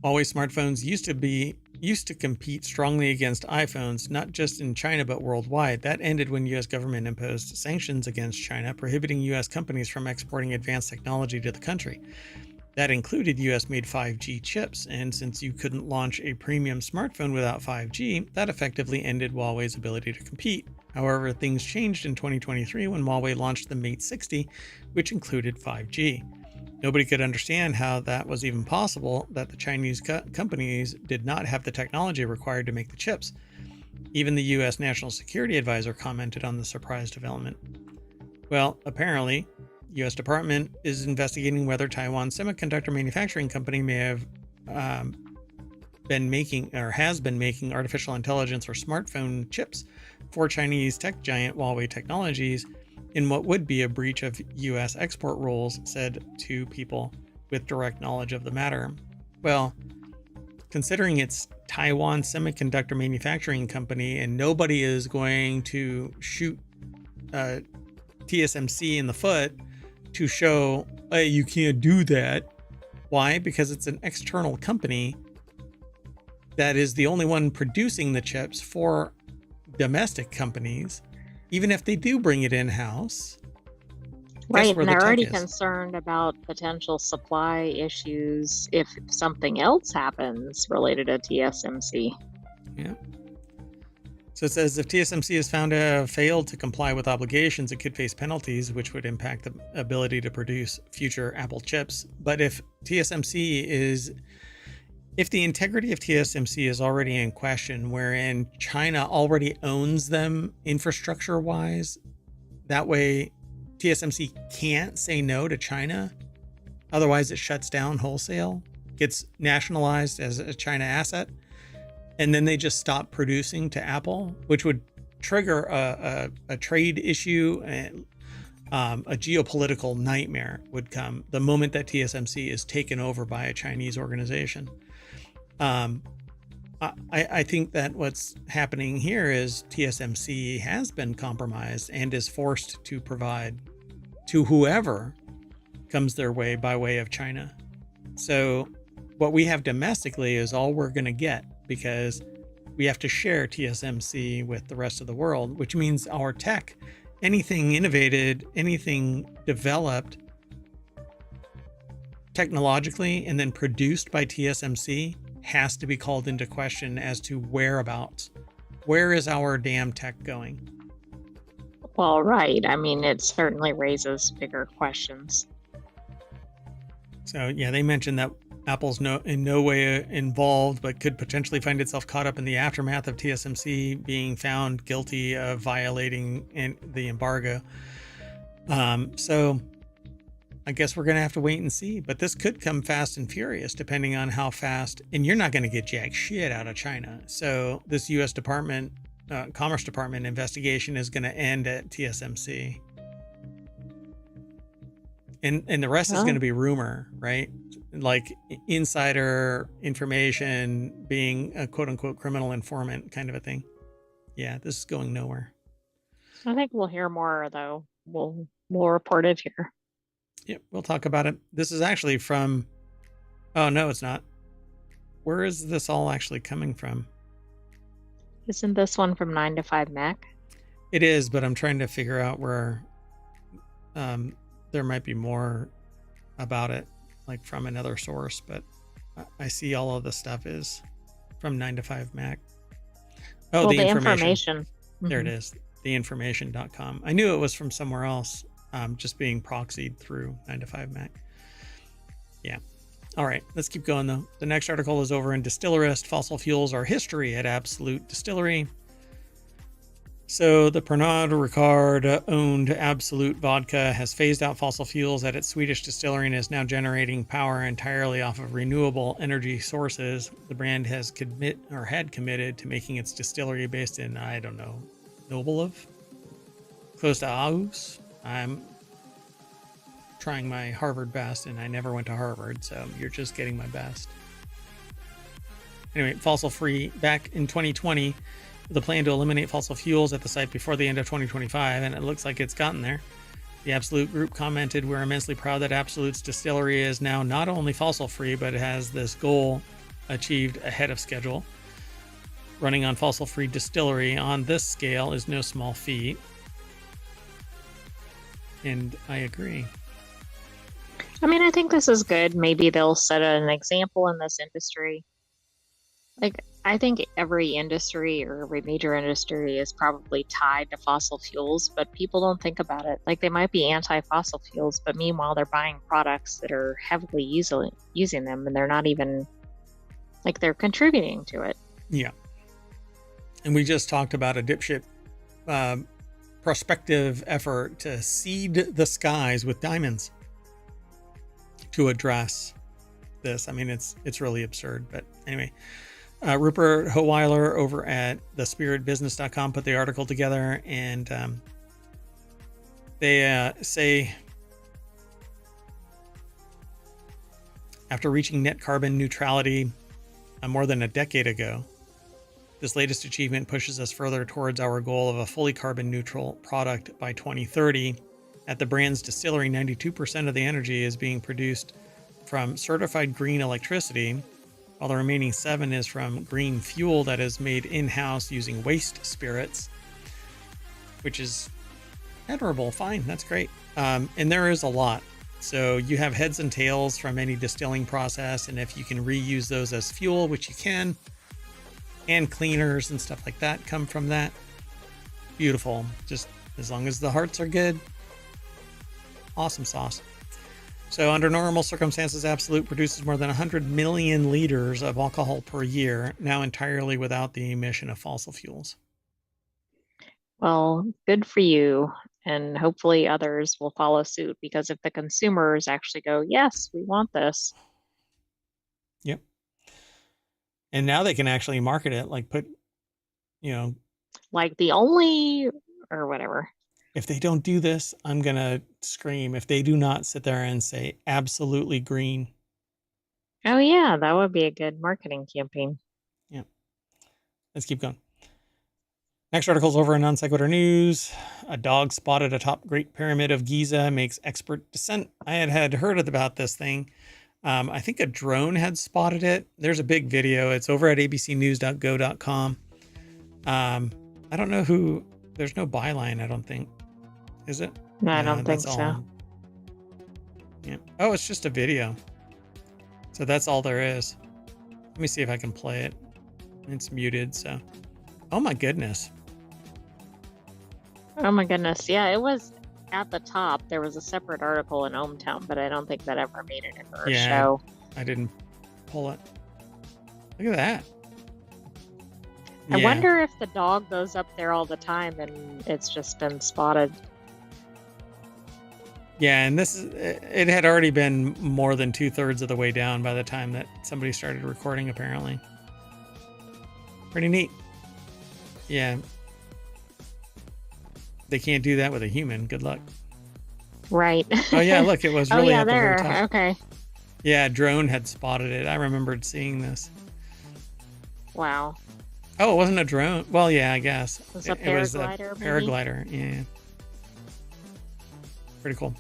Huawei smartphones used to compete strongly against iPhones, not just in China, but worldwide. That ended when U.S. government imposed sanctions against China, prohibiting U.S. companies from exporting advanced technology to the country. That included U.S.-made 5G chips, and since you couldn't launch a premium smartphone without 5G, that effectively ended Huawei's ability to compete. However, things changed in 2023 when Huawei launched the Mate 60, which included 5G. Nobody could understand how that was even possible, that the Chinese companies did not have the technology required to make the chips. Even the U.S. National Security Advisor commented on the surprise development. Well, apparently, U.S. Department is investigating whether Taiwan Semiconductor Manufacturing Company may have been making artificial intelligence or smartphone chips for Chinese tech giant Huawei Technologies in what would be a breach of U.S. export rules, said two people with direct knowledge of the matter. Well, considering it's Taiwan Semiconductor Manufacturing Company and nobody is going to shoot TSMC in the foot to show, hey, you can't do that. Why? Because it's an external company that is the only one producing the chips for domestic companies. Even if they do bring it in-house. Right, and they're already concerned about potential supply issues if something else happens related to TSMC. Yeah. So it says if TSMC is found to have failed to comply with obligations, it could face penalties, which would impact the ability to produce future Apple chips. But if the integrity of TSMC is already in question, wherein China already owns them infrastructure-wise, that way TSMC can't say no to China. Otherwise, it shuts down wholesale, gets nationalized as a China asset, and then they just stop producing to Apple, which would trigger a trade issue, and a geopolitical nightmare would come the moment that TSMC is taken over by a Chinese organization. I think that what's happening here is TSMC has been compromised and is forced to provide to whoever comes their way by way of China. So what we have domestically is all we're going to get because we have to share TSMC with the rest of the world, which means our tech, anything innovated, anything developed technologically and then produced by TSMC has to be called into question as to whereabouts. Where is our damn tech going? Well, right. I mean, it certainly raises bigger questions. So, yeah, they mentioned that Apple's in no way involved, but could potentially find itself caught up in the aftermath of TSMC being found guilty of violating the embargo. So I guess we're going to have to wait and see, but this could come fast and furious depending on how fast, and you're not going to get jack shit out of China. So this U.S. Commerce Department investigation is going to end at TSMC. And the rest is going to be rumor, right? Like insider information, being a quote unquote criminal informant kind of a thing. Yeah, this is going nowhere. I think we'll hear more though. We'll report it here. Yep, we'll talk about it. This is actually from, oh no, it's not. Where is this all actually coming from? Isn't this one from 9 to 5 Mac? It is, but I'm trying to figure out where there might be more about it, like from another source, but I see all of the stuff is from 9 to 5 Mac. Oh, well, the information. There it is. Theinformation.com. I knew it was from somewhere else, just being proxied through 9 to 5 Mac. Yeah. All right, let's keep going though. The next article is over in Distillerist. Fossil fuels are history at Absolute Distillery. So the Pernod Ricard owned Absolute Vodka has phased out fossil fuels at its Swedish distillery and is now generating power entirely off of renewable energy sources. The brand has had committed to making its distillery based in, I don't know, Nobelov, close to Aarhus. I'm trying my Harvard best, and I never went to Harvard, so you're just getting my best. Anyway, fossil free back in 2020. The plan to eliminate fossil fuels at the site before the end of 2025, and it looks like it's gotten there. The Absolute Group commented, "We're immensely proud that Absolute's distillery is now not only fossil free, but it has this goal achieved ahead of schedule. Running on fossil free distillery on this scale is no small feat." And I agree. I mean, I think this is good. Maybe they'll set an example in this industry. Like, I think every industry or every major industry is probably tied to fossil fuels, but people don't think about it. Like, they might be anti-fossil fuels, but meanwhile, they're buying products that are heavily using them, and they're not even, like, they're contributing to it. Yeah. And we just talked about a dipshit prospective effort to seed the skies with diamonds to address this. I mean, it's really absurd, but anyway. Rupert Howeiler over at thespiritbusiness.com put the article together, and they say, after reaching net carbon neutrality more than a decade ago, this latest achievement pushes us further towards our goal of a fully carbon neutral product by 2030. At the brand's distillery, 92% of the energy is being produced from certified green electricity, while the remaining 7% is from green fuel that is made in-house using waste spirits, which is admirable. Fine, that's great. And there is a lot. So you have heads and tails from any distilling process, and if you can reuse those as fuel, which you can, and cleaners and stuff like that come from that, beautiful. Just as long as the hearts are good, awesome sauce. So under normal circumstances, Absolute produces more than 100 million liters of alcohol per year, now entirely without the emission of fossil fuels. Well, good for you. And hopefully others will follow suit, because if the consumers actually go, yes, we want this. Yep. And now they can actually market it, like put, like the only, or whatever. If they don't do this, I'm going to scream. If they do not sit there and say absolutely green. Oh, yeah, that would be a good marketing campaign. Yeah. Let's keep going. Next article's over in Non-Sequitur News. A dog spotted atop Great Pyramid of Giza makes expert descent. I had heard about this thing. I think a drone had spotted it. There's a big video. It's over at abcnews.go.com. I don't know who. There's no byline, I don't think. Is it? No, I don't think so. Yeah. Oh, it's just a video. So that's all there is. Let me see if I can play it. It's muted, so. Oh my goodness. Oh my goodness. Yeah, it was at the top. There was a separate article in ohmTown, but I don't think that ever made it into our show. I didn't pull it. Look at that. I wonder if the dog goes up there all the time and it's just been spotted. Yeah, and it had already been more than 2/3 of the way down by the time that somebody started recording, apparently. Pretty neat. Yeah. They can't do that with a human. Good luck. Right. Oh, yeah, look, it was Oh really yeah, at the very there. top. Okay. Yeah, drone had spotted it. I remembered seeing this. Wow. Oh, it wasn't a drone. Well, yeah, I guess. It was a It was a paraglider, maybe? paraglider. Yeah. Pretty cool.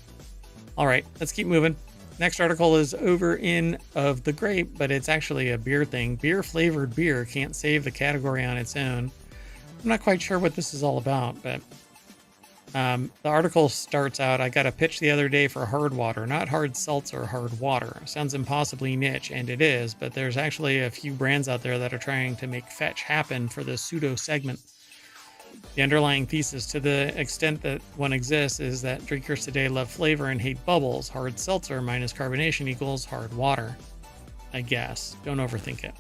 All right, let's keep moving. Next article is over in Of the Grape, but it's actually a beer thing. Beer flavored beer can't save the category on its own. I'm not quite sure what this is all about, but the article starts out, I got a pitch the other day for hard water, not hard seltzer, hard water. Sounds impossibly niche, and it is, but there's actually a few brands out there that are trying to make fetch happen for this pseudo segment. The underlying thesis, to the extent that one exists, is that drinkers today love flavor and hate bubbles. Hard seltzer minus carbonation equals hard water. I guess. Don't overthink it.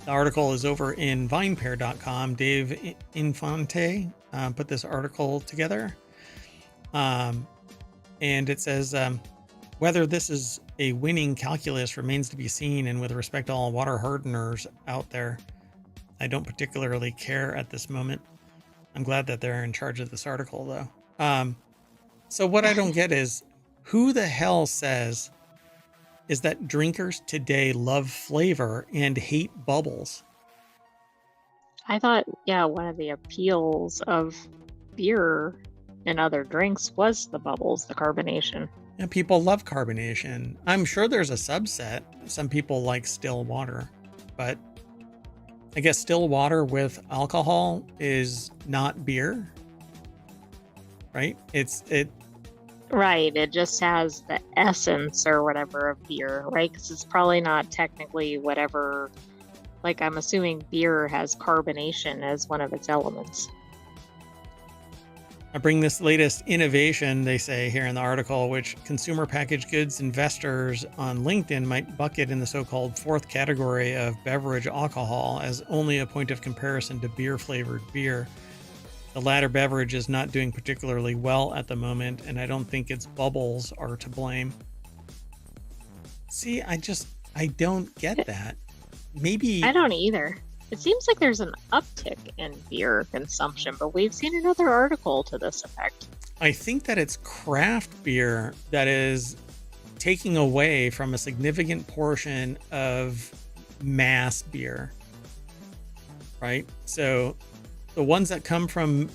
The article is over in vinepair.com. Dave Infante put this article together. And it says, whether this is a winning calculus remains to be seen. And with respect to all water hardeners out there, I don't particularly care at this moment. I'm glad that they're in charge of this article, though. So what I don't get is, who the hell says is that drinkers today love flavor and hate bubbles? I thought, yeah, one of the appeals of beer and other drinks was the bubbles, the carbonation. And people love carbonation. I'm sure there's a subset. Some people like still water, but I guess still water with alcohol is not beer, right? Right. It just has the essence or whatever of beer, right? Because it's probably not technically whatever. Like, I'm assuming beer has carbonation as one of its elements. I bring this latest innovation, they say here in the article, which consumer packaged goods investors on LinkedIn might bucket in the so-called fourth category of beverage alcohol as only a point of comparison to beer flavored beer. The latter beverage is not doing particularly well at the moment, and I don't think its bubbles are to blame. See, I don't get that. Maybe I don't either. It seems like there's an uptick in beer consumption, but we've seen another article to this effect. I think that it's craft beer that is taking away from a significant portion of mass beer, right? So the ones that come from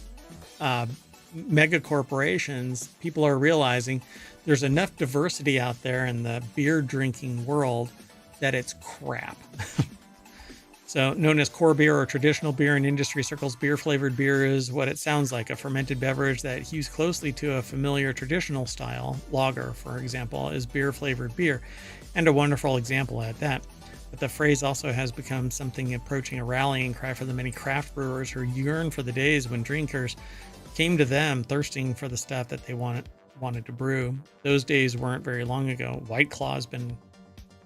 mega corporations, people are realizing there's enough diversity out there in the beer drinking world that it's crap. So known as core beer or traditional beer in industry circles, beer flavored beer is what it sounds like, a fermented beverage that hews closely to a familiar traditional style. Lager, for example, is beer flavored beer, and a wonderful example at that. But the phrase also has become something approaching a rallying cry for the many craft brewers who yearn for the days when drinkers came to them thirsting for the stuff that they wanted to brew. Those days weren't very long ago. White Claw's been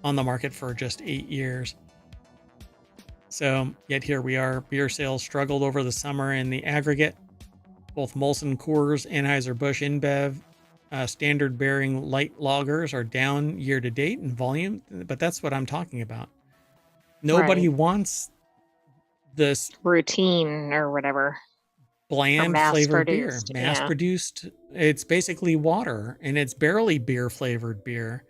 on the market for just 8 years. So yet here we are. Beer sales struggled over the summer in the aggregate. Both Molson Coors, Anheuser-Busch InBev, standard bearing light lagers are down year to date in volume, but that's what I'm talking about. Nobody wants this routine or whatever. Bland Or flavored beer. produced, Mass yeah. produced. It's basically water, and it's barely beer flavored beer.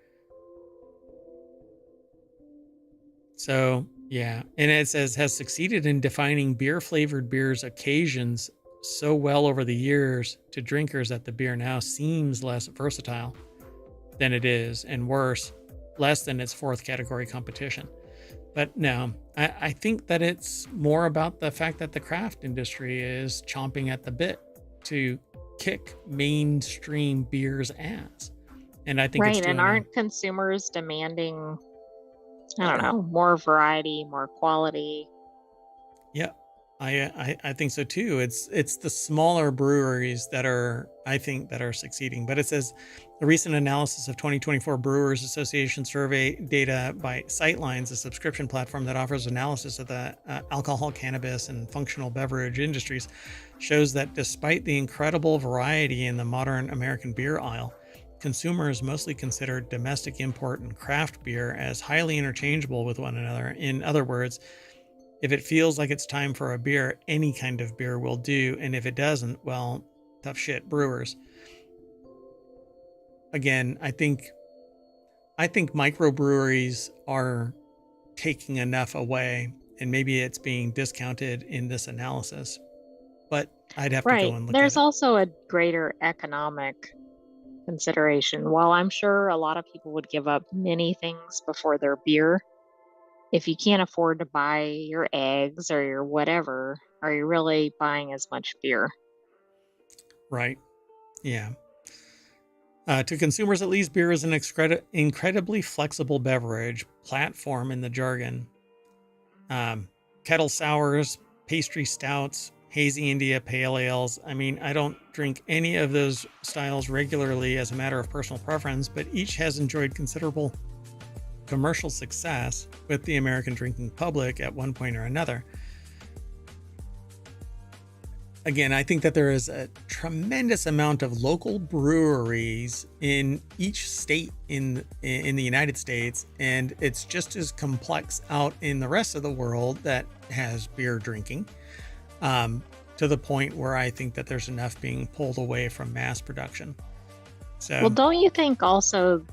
So yeah, and it says has succeeded in defining beer flavored beer's occasions so well over the years to drinkers that the beer now seems less versatile than it is, and worse, less than its fourth category competition. But no, I think that it's more about the fact that the craft industry is chomping at the bit to kick mainstream beer's ass. And I think Right. it's And aren't consumers demanding, I don't know, more variety, more quality? Yeah. I think so too. It's the smaller breweries that are, I think, that are succeeding. But it says a recent analysis of 2024 Brewers Association survey data by Sightlines, a subscription platform that offers analysis of the alcohol, cannabis, and functional beverage industries, shows that despite the incredible variety in the modern American beer aisle, consumers mostly consider domestic import and craft beer as highly interchangeable with one another. In other words, if it feels like it's time for a beer, any kind of beer will do. And if it doesn't, well, tough shit, brewers. Again, I think microbreweries are taking enough away, and maybe it's being discounted in this analysis. But I'd have to go Right. and look at There's it. also a greater economic consideration. While I'm sure a lot of people would give up many things before their beer, if you can't afford to buy your eggs or your whatever, are you really buying as much beer? Right. Yeah. To consumers, at least, beer is an incredibly flexible beverage platform in the jargon. Um, Kettle sours, pastry stouts, hazy India pale ales. I mean, I don't drink any of those styles regularly as a matter of personal preference, but each has enjoyed considerable commercial success with the American drinking public at one point or another. Again, I think that there is a tremendous amount of local breweries in each state in the United States, and it's just as complex out in the rest of the world that has beer drinking, to the point where I think that there's enough being pulled away from mass production. Well, So, don't you think also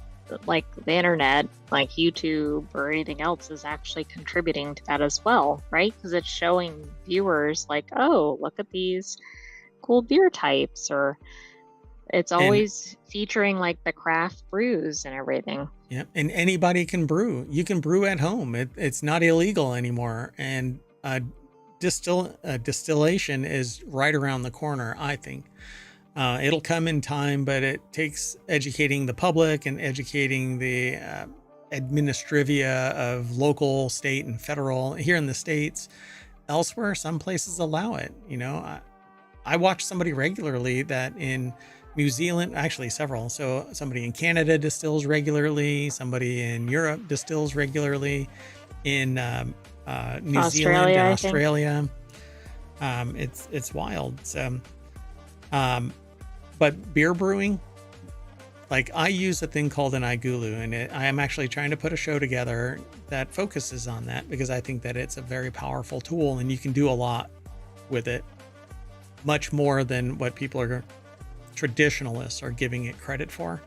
like the internet, like YouTube or anything else, is actually contributing to that as well, right? Because it's showing viewers like, oh, look at these cool beer types, or it's and always featuring like the craft brews and everything. yeah, and anybody can brew. You can brew at home. It's not illegal anymore, and distillation is right around the corner, I think. It'll come in time, but it takes educating the public and educating the administrivia of local, state, and federal. Here in the States, elsewhere, some places allow it. I watch somebody regularly that in New Zealand, actually several. So somebody in Canada distills regularly, somebody in Europe distills regularly, in New Zealand Australia, and I think. Australia. It's wild. So, but beer brewing, like I use a thing called an igulu, and I am actually trying to put a show together that focuses on that because I think that it's a very powerful tool and you can do a lot with it, much more than what traditionalists are giving it credit for.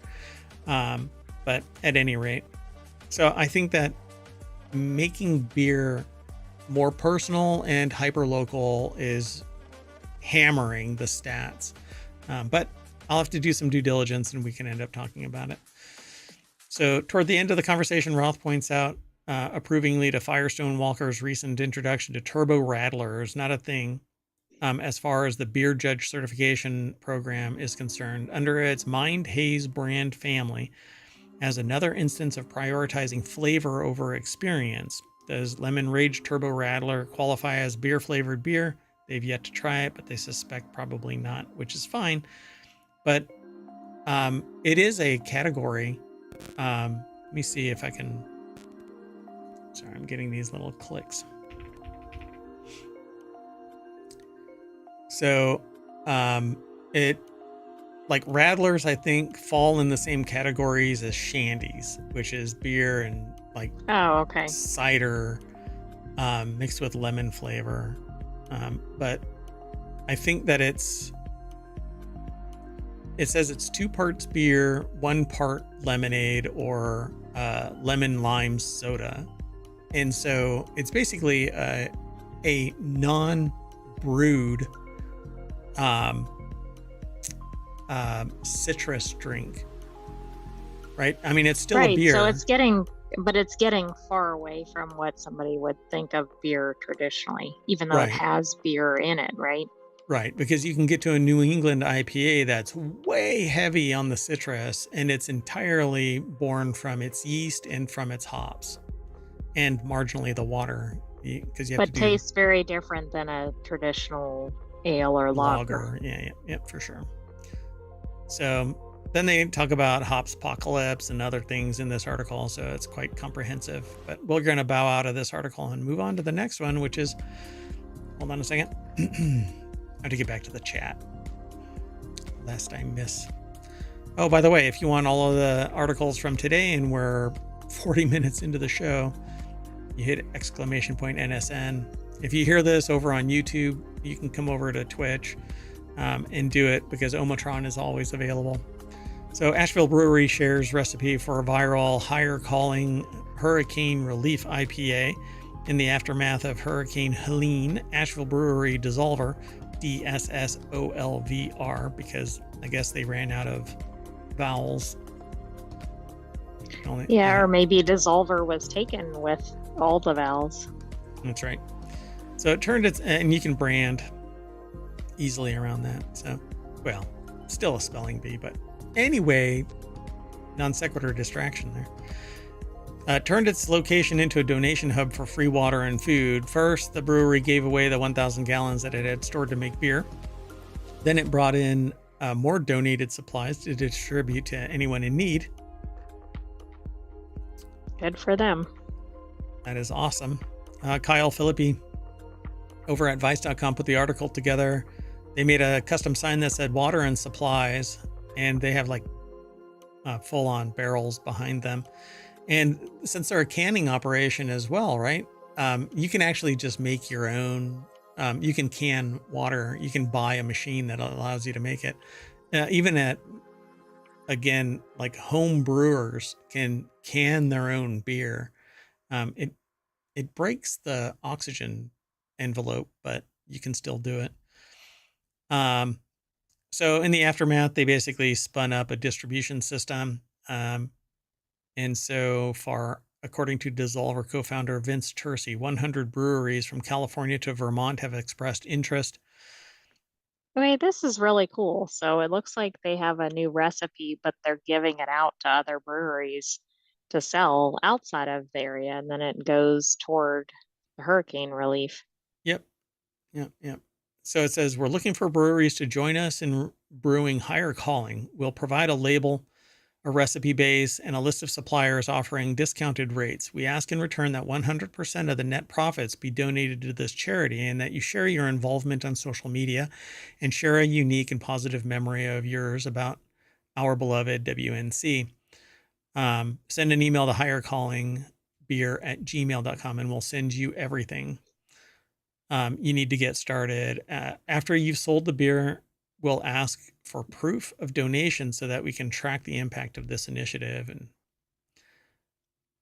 But at any rate, so I think that making beer more personal and hyper local is hammering the stats. But I'll have to do some due diligence and we can end up talking about it. So toward the end of the conversation, Roth points out approvingly to Firestone Walker's recent introduction to turbo rattlers, not a thing as far as the beer judge certification program is concerned, under its Mind Haze brand family, as another instance of prioritizing flavor over experience. Does Lemon Rage Turbo Rattler qualify as beer flavored beer? They've yet to try it, but they suspect probably not, which is fine. But it is a category. Let me see if I can. Sorry, I'm getting these little clicks. So it, like rattlers, I think fall in the same categories as shandies, which is beer and like Oh, okay. cider mixed with lemon flavor. But I think that it says it's 2 parts beer, 1 part lemonade or lemon lime soda. And so it's basically a non-brewed citrus drink, right? I mean, it's still a Right. beer. So but it's getting far away from what somebody would think of beer traditionally, even though it Right. has beer in it, right? Right, because you can get to a New England IPA that's way heavy on the citrus, and it's entirely born from its yeast and from its hops, and marginally the water because you have to But do tastes very different than a traditional ale or lager. lager. Yeah, for sure. So then they talk about hops apocalypse and other things in this article. So it's quite comprehensive. But we're going to bow out of this article and move on to the next one, which is, hold on a second. I have to get back to the chat. Lest I miss. Oh, by the way, if you want all of the articles from today and we're 40 minutes into the show, you hit !NSN. If you hear this over on YouTube, you can come over to Twitch and do it because ohmTown is always available. So Asheville Brewery shares recipe for a viral higher calling hurricane relief IPA in the aftermath of Hurricane Helene. Asheville Brewery Dissolver, DSSOLVR, because I guess they ran out of vowels. Yeah, or maybe dissolver was taken with all the vowels. That's right. So it turned its, and you can brand easily around that. So, well, still a spelling bee, but anyway, non sequitur distraction there. Turned its location into a donation hub for free water and food. First, the brewery gave away the 1,000 gallons that it had stored to make beer. Then it brought in more donated supplies to distribute to anyone in need. Good for them. That is awesome. Kyle Philippi over at Vice.com put the article together. They made a custom sign that said water and supplies, and they have like full-on barrels behind them. And since they're a canning operation as well, right? You can actually just make your own. You can can water. You can buy a machine that allows you to make it. Even at, again, like home brewers can can their own beer. It breaks the oxygen envelope, but you can still do it. So in the aftermath, they basically spun up a distribution system. And so far, according to Dissolver co-founder Vince Tercy, 100 breweries from California to Vermont have expressed interest. I mean, this is really cool. So it looks like they have a new recipe, but they're giving it out to other breweries to sell outside of the area, and then it goes toward the hurricane relief. Yep. So it says, we're looking for breweries to join us in brewing higher calling. We'll provide a label, a recipe base, and a list of suppliers offering discounted rates. We ask in return that 100% of the net profits be donated to this charity and that you share your involvement on social media and share a unique and positive memory of yours about our beloved WNC. Send an email to highercallingbeer@gmail.com and we'll send you everything you need to get started. After you've sold the beer, we'll ask for proof of donation so that we can track the impact of this initiative. And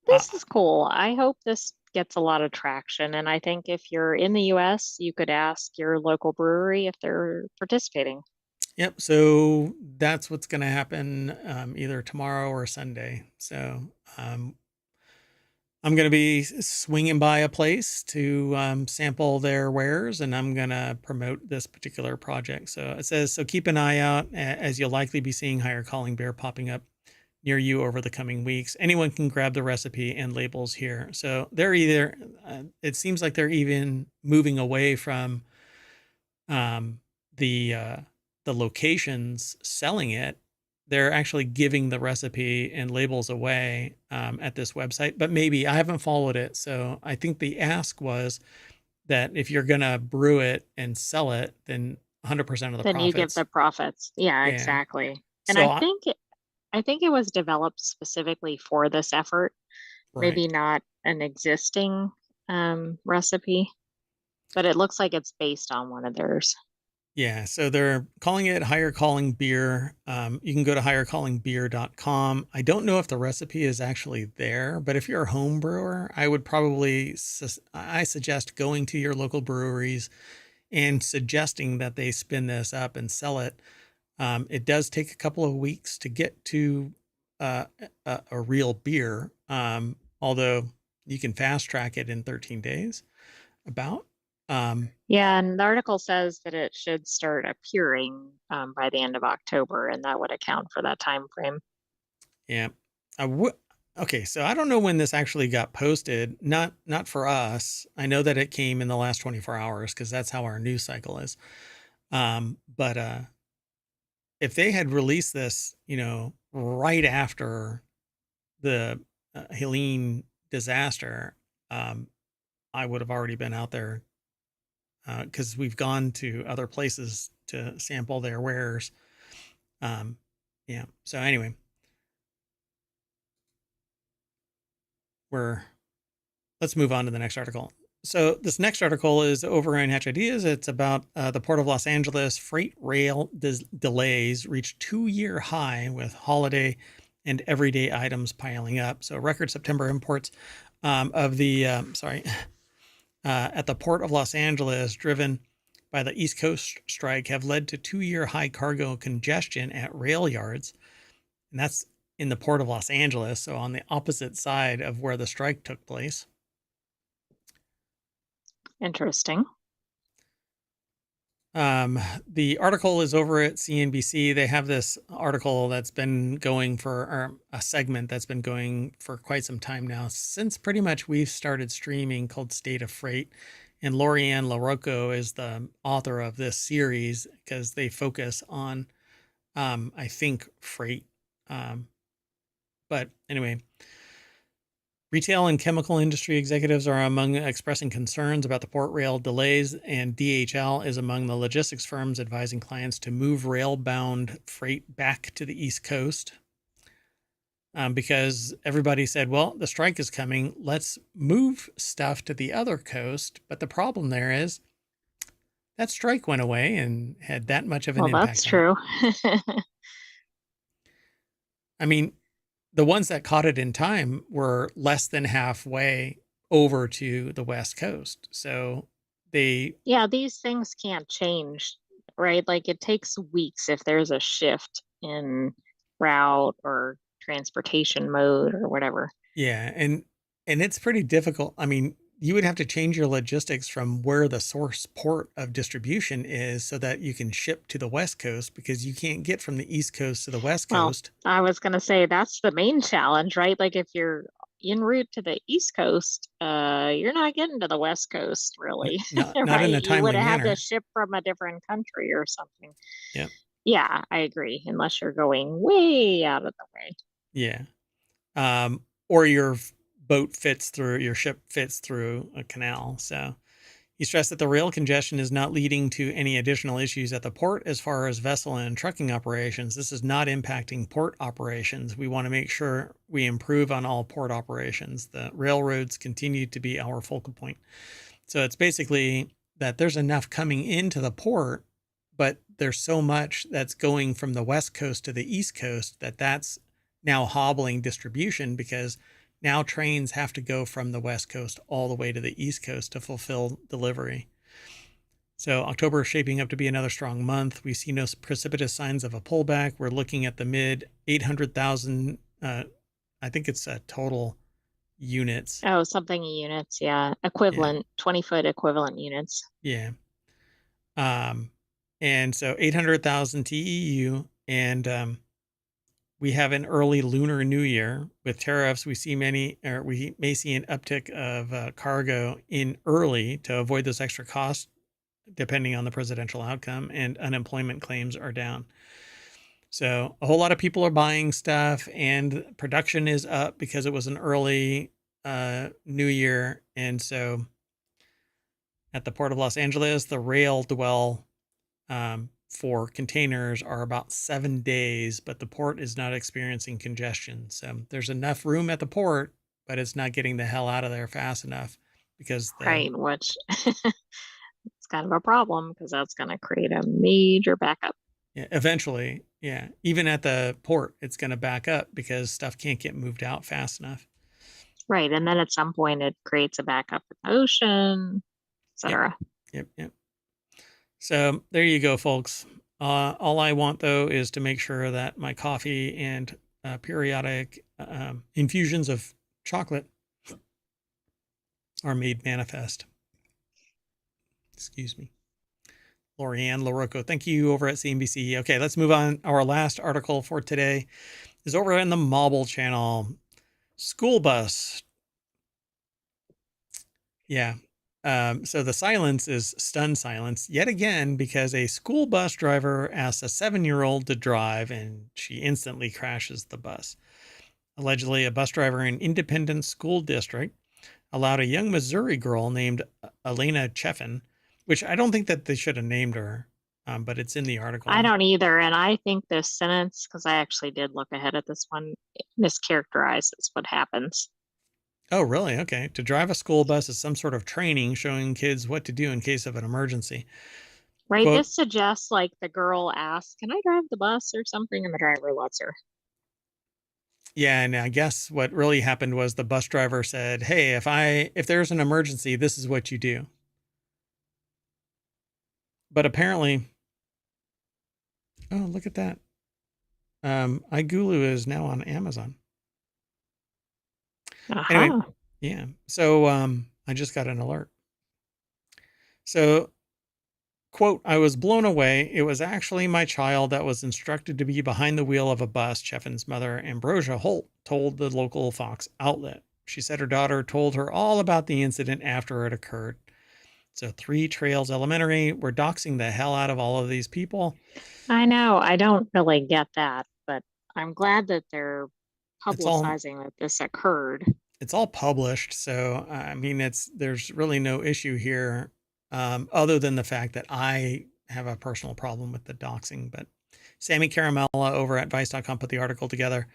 This is cool. I hope this gets a lot of traction. And I think if you're in the US, you could ask your local brewery if they're participating. Yep. So that's what's going to happen either tomorrow or Sunday. So I'm going to be swinging by a place to sample their wares, and I'm going to promote this particular project. So it says, so keep an eye out as you'll likely be seeing higher calling beer popping up near you over the coming weeks. Anyone can grab the recipe and labels here. So they're either, it seems like they're even moving away from the locations selling it. They're actually giving the recipe and labels away at this website, but maybe I haven't followed it. So I think the ask was that if you're going to brew it and sell it, then 100% of the Then profits. you give the profits. Yeah, Yeah. exactly. And So I think it was developed specifically for this effort. right. Maybe not an existing recipe, but it looks like it's based on one of theirs. Yeah, so they're calling it Higher Calling Beer. You can go to highercallingbeer.com. I don't know if the recipe is actually there, but if you're a home brewer, I would probably, I suggest going to your local breweries and suggesting that they spin this up and sell it. It does take a couple of weeks to get to a real beer, although you can fast track it in 13 days, about. Yeah, and the article says that it should start appearing by the end of October, and that would account for that time frame. Yeah. Okay, so I don't know when this actually got posted. Not for us. I know that it came in the last 24 hours because that's how our news cycle is. But if they had released this, right after the Helene disaster, um, I would have already been out there because we've gone to other places to sample their wares. Um, yeah. So anyway, we're let's move on to the next article. So this next article is over in Hatch Ideas. It's about the Port of Los Angeles freight rail delays reached 2-year high with holiday and everyday items piling up. So record September imports of the at the Port of Los Angeles, driven by the East Coast strike, have led to 2-year high cargo congestion at rail yards, and that's in the Port of Los Angeles, so on the opposite side of where the strike took place. Interesting. The article is over at CNBC. They have this article that's been going or a segment that's been going for quite some time now, since pretty much we've started streaming, called State of Freight. And Lorianne LaRocco is the author of this series because they focus on, I think, freight. But anyway, retail and chemical industry executives are among expressing concerns about the port rail delays, and DHL is among the logistics firms advising clients to move rail-bound freight back to the East Coast. Because everybody said, well, the strike is coming, let's move stuff to the other coast. But the problem there is that strike went away and had that much of an Well, impact that's on it. true. I mean, the ones that caught it in time were less than halfway over to the West Coast. So they, Yeah, these things can't change, right? Like it takes weeks if there's a shift in route or transportation mode or whatever. yeah, and it's pretty difficult. I mean, you would have to change your logistics from where the source port of distribution is so that you can ship to the West Coast, because you can't get from the East Coast to the West Well, Coast. I was going to say that's the main challenge, right? Like if you're en route to the East Coast, you're not getting to the West Coast really, Not in right? a You would timely have had to manner. ship from a different country or something. Yeah. Yeah, I agree. Unless you're going way out of the way. Yeah. Or your your ship fits through a canal. So he stressed that the rail congestion is not leading to any additional issues at the port as far as vessel and trucking operations. This is not impacting port operations. We want to make sure we improve on all port operations. The railroads continue to be our focal point. So it's basically that there's enough coming into the port, but there's so much that's going from the West Coast to the East Coast that's now hobbling distribution, because now trains have to go from the West Coast all the way to the East Coast to fulfill delivery. So October is shaping up to be another strong month. We see no precipitous signs of a pullback. We're looking at the mid 800,000, I think it's total units. Oh, something in units, yeah. Yeah. Equivalent, 20-foot equivalent units. Yeah. And so 800,000 TEU, and we have an early Lunar New Year. With tariffs, we may see an uptick of cargo in early to avoid those extra costs, depending on the presidential outcome, and unemployment claims are down. So a whole lot of people are buying stuff, and production is up because it was an early New Year. And so at the Port of Los Angeles, the rail dwell for containers are about 7 days, but the port is not experiencing congestion. So there's enough room at the port, but it's not getting the hell out of there fast enough, because Right, which it's kind of a problem because that's going to create a major backup. eventually, yeah, even at the port, it's going to back up because stuff can't get moved out fast enough. Right, and then at some point it creates a backup in the ocean, Yep, etc. yep. So there you go, folks. All I want, though, is to make sure that my coffee and periodic infusions of chocolate are made manifest. Excuse me. Lorianne LaRocco, thank you, over at CNBC. Okay, let's move on. Our last article for today is over in the Mobile channel. School bus. Yeah. So the silence is stunned silence yet again because a school bus driver asks a 7-year-old to drive and she instantly crashes the bus. Allegedly, a bus driver in Independence School District allowed a young Missouri girl named Elena Cheffin, which I don't think that they should have named her, but it's in the I article. don't either. And I think this sentence, because I actually did look ahead at this one, it mischaracterizes what happens. Oh, really? Okay. To drive a school bus is some sort of training showing kids what to do in case of an emergency. Right? Quote, This suggests like the girl asks, "Can I drive the bus or something?" And the driver lets her. yeah, and I guess what really happened was the bus driver said, "Hey, if there's an emergency, this is what you do." But apparently, oh, look at that. iGulu is now on Amazon. Anyway, Aha. yeah. So I just got an alert. So, quote, I was blown away. It was actually my child that was instructed to be behind the wheel of a bus, Cheffin's mother, Ambrosia Holt, told the local Fox outlet. She said her daughter told her all about the incident after it occurred. So, Three Trails Elementary, we're doxing the hell out of all of these people. I know. I don't really get that, but I'm glad that they're It's all publicizing that this occurred. it's all published, so I mean, there's really no issue here, other than the fact that I have a personal problem with the doxing. But Sammy Caramella over at Vice.com put the article together.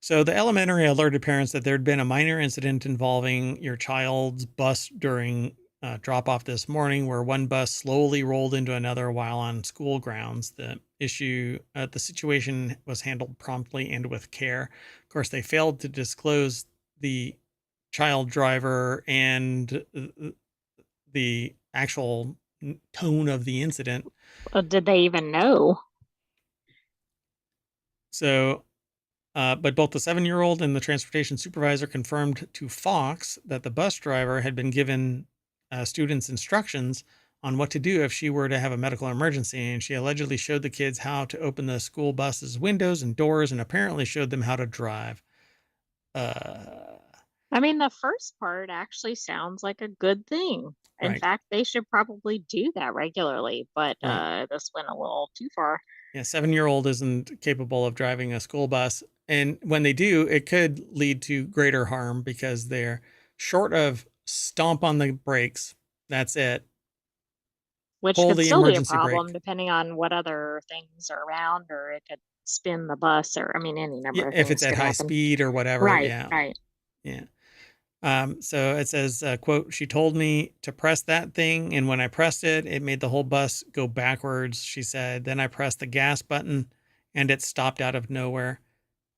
So the elementary alerted parents that there'd been a minor incident involving your child's bus during drop off this morning, where one bus slowly rolled into another while on school grounds. The situation was handled promptly and with care. Of course, they failed to disclose the child driver and the actual tone of the incident. Did they even know? So but both the 7-year-old and the transportation supervisor confirmed to Fox that the bus driver had been given students instructions on what to do if she were to have a medical emergency. And she allegedly showed the kids how to open the school bus's windows and doors and apparently showed them how to drive. Uh, I mean, the first part actually sounds like a good thing. In right, fact, they should probably do that regularly, but right. this went a little too far. Yeah, 7-year-old isn't capable of driving a school bus. And when they do, it could lead to greater harm because they're short of stomp on the brakes. That's it. Which Pull could the still be a emergency problem brake. depending on what other things are around, or it could spin the bus, or I mean, any Yeah, number of if it's things at could high happen. speed or whatever. Right, Yeah, right. yeah. So it says, quote, she told me to press that thing. And when I pressed it, it made the whole bus go backwards. She said, then I pressed the gas button and it stopped out of nowhere.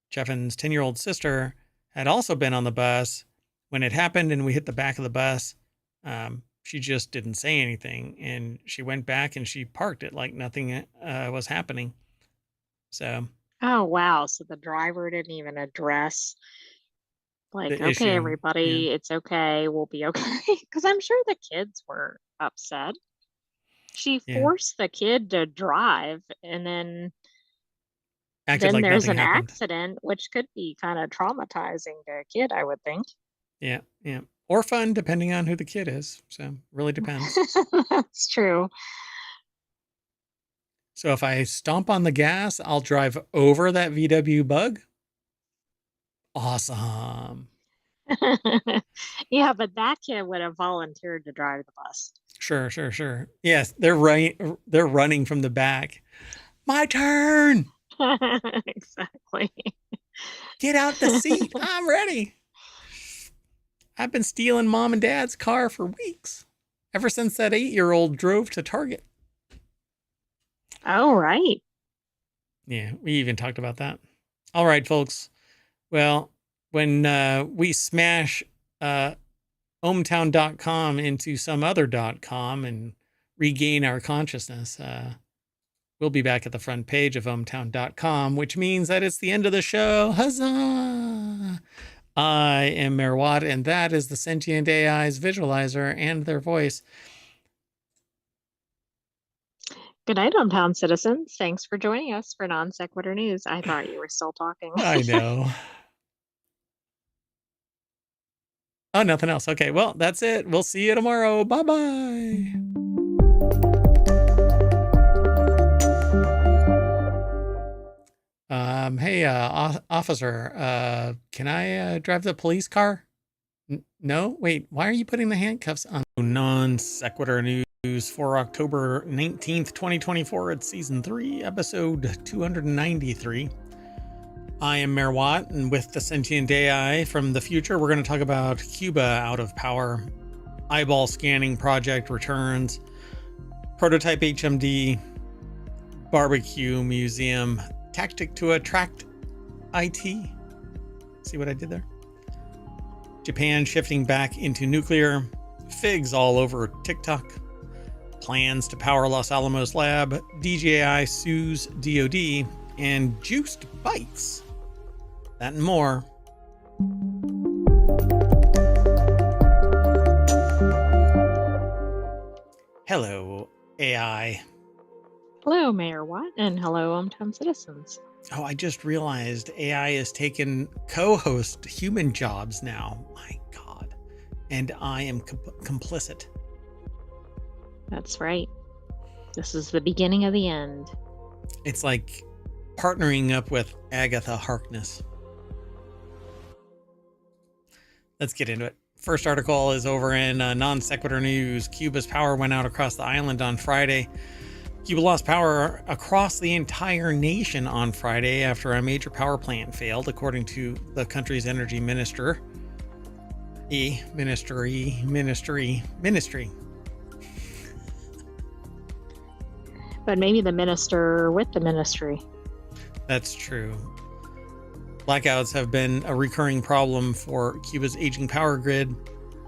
Cheffin's 10-year-old sister had also been on the bus when it happened and we hit the back of the bus. She just didn't say anything. And she went back and she parked it like nothing was happening. So Oh, wow. So the driver didn't even address, like, the okay, issue, yeah, everybody, it's okay. We'll be okay. Because I'm sure the kids were upset. She yeah, forced the kid to drive, and acted then like there's nothing an happened. accident, which could be kind of traumatizing to a kid, I would think. Yeah, yeah. Or fun, depending on who the kid is. So really depends. That's true. So if I stomp on the gas, I'll drive over that VW bug. Awesome. Yeah, but that kid would have volunteered to drive the bus. Sure, sure, sure. Yes, they're right. They're running from the back. My turn. Exactly. Get out the seat. I'm ready. I've been stealing mom and dad's car for weeks. Ever since that 8-year-old drove to Target. Oh, right. Yeah, we even talked about that. All right, folks. Well, when we smash ohmTown.com into some other .com and regain our consciousness, we'll be back at the front page of ohmTown.com, which means that it's the end of the show. Huzzah! I am Merwad, and that is the Sentient AI's visualizer and their voice. Good night, hometown citizens. Thanks for joining us for Non Sequitur News. I thought you were still talking. I know. Oh, nothing else. Okay, well, that's it. We'll see you tomorrow. Bye-bye. Hey, officer, can I drive the police car? No? Wait, why are you putting the handcuffs on? Non sequitur news for October 19th, 2024. It's season 3, episode 293. I am Mayor Watt, and with the Sentient AI from the future, we're going to talk about Cuba out of power, eyeball scanning project returns, prototype HMD, barbecue museum, tactic to attract IT. See what I did there? Japan shifting back into nuclear, figs all over TikTok, plans to power Los Alamos lab, DJI sues DoD, and juiced bikes. That and more. Hello, AI. Hello, Mayor Watt, and hello, ohmTown citizens. Oh, I just realized AI has taken co-host human jobs now. My God. And I am complicit. That's right. This is the beginning of the end. It's like partnering up with Agatha Harkness. Let's get into it. First article is over in non sequitur news. Cuba's power went out across the island on Friday. Cuba lost power across the entire nation on Friday after a major power plant failed, according to the country's energy ministry. But maybe the minister with the ministry. That's true. Blackouts have been a recurring problem for Cuba's aging power grid.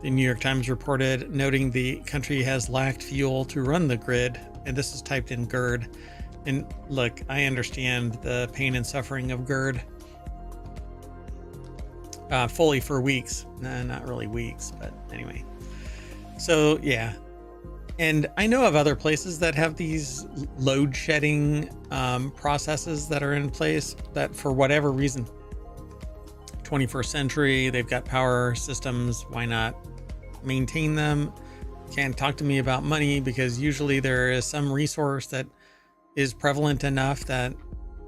The New York Times reported, noting the country has lacked fuel to run the grid. And this is typed in GERD. And look, I understand the pain and suffering of GERD. Fully for weeks. Nah, not really weeks, but anyway. So, yeah. And I know of other places that have these load shedding processes that are in place that, for whatever reason, 21st century, they've got power systems. Why not maintain them? Can't talk to me about money, because usually there is some resource that is prevalent enough that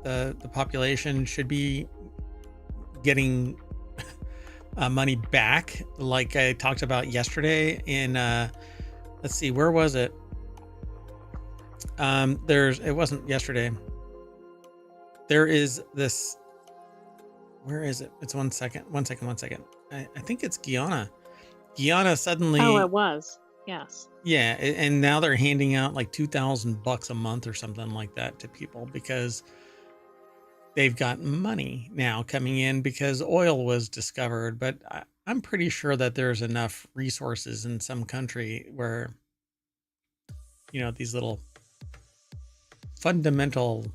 the population should be getting money back, like I talked about yesterday in let's see, where was it? It wasn't yesterday. There is this, where is it? It's one second. I think it's Guyana. Guyana suddenly. Oh, it was. Yes. Yeah, and now they're handing out like $2,000 a month or something like that to people because they've got money now coming in because oil was discovered. But I'm pretty sure that there's enough resources in some country where, you know, these little fundamental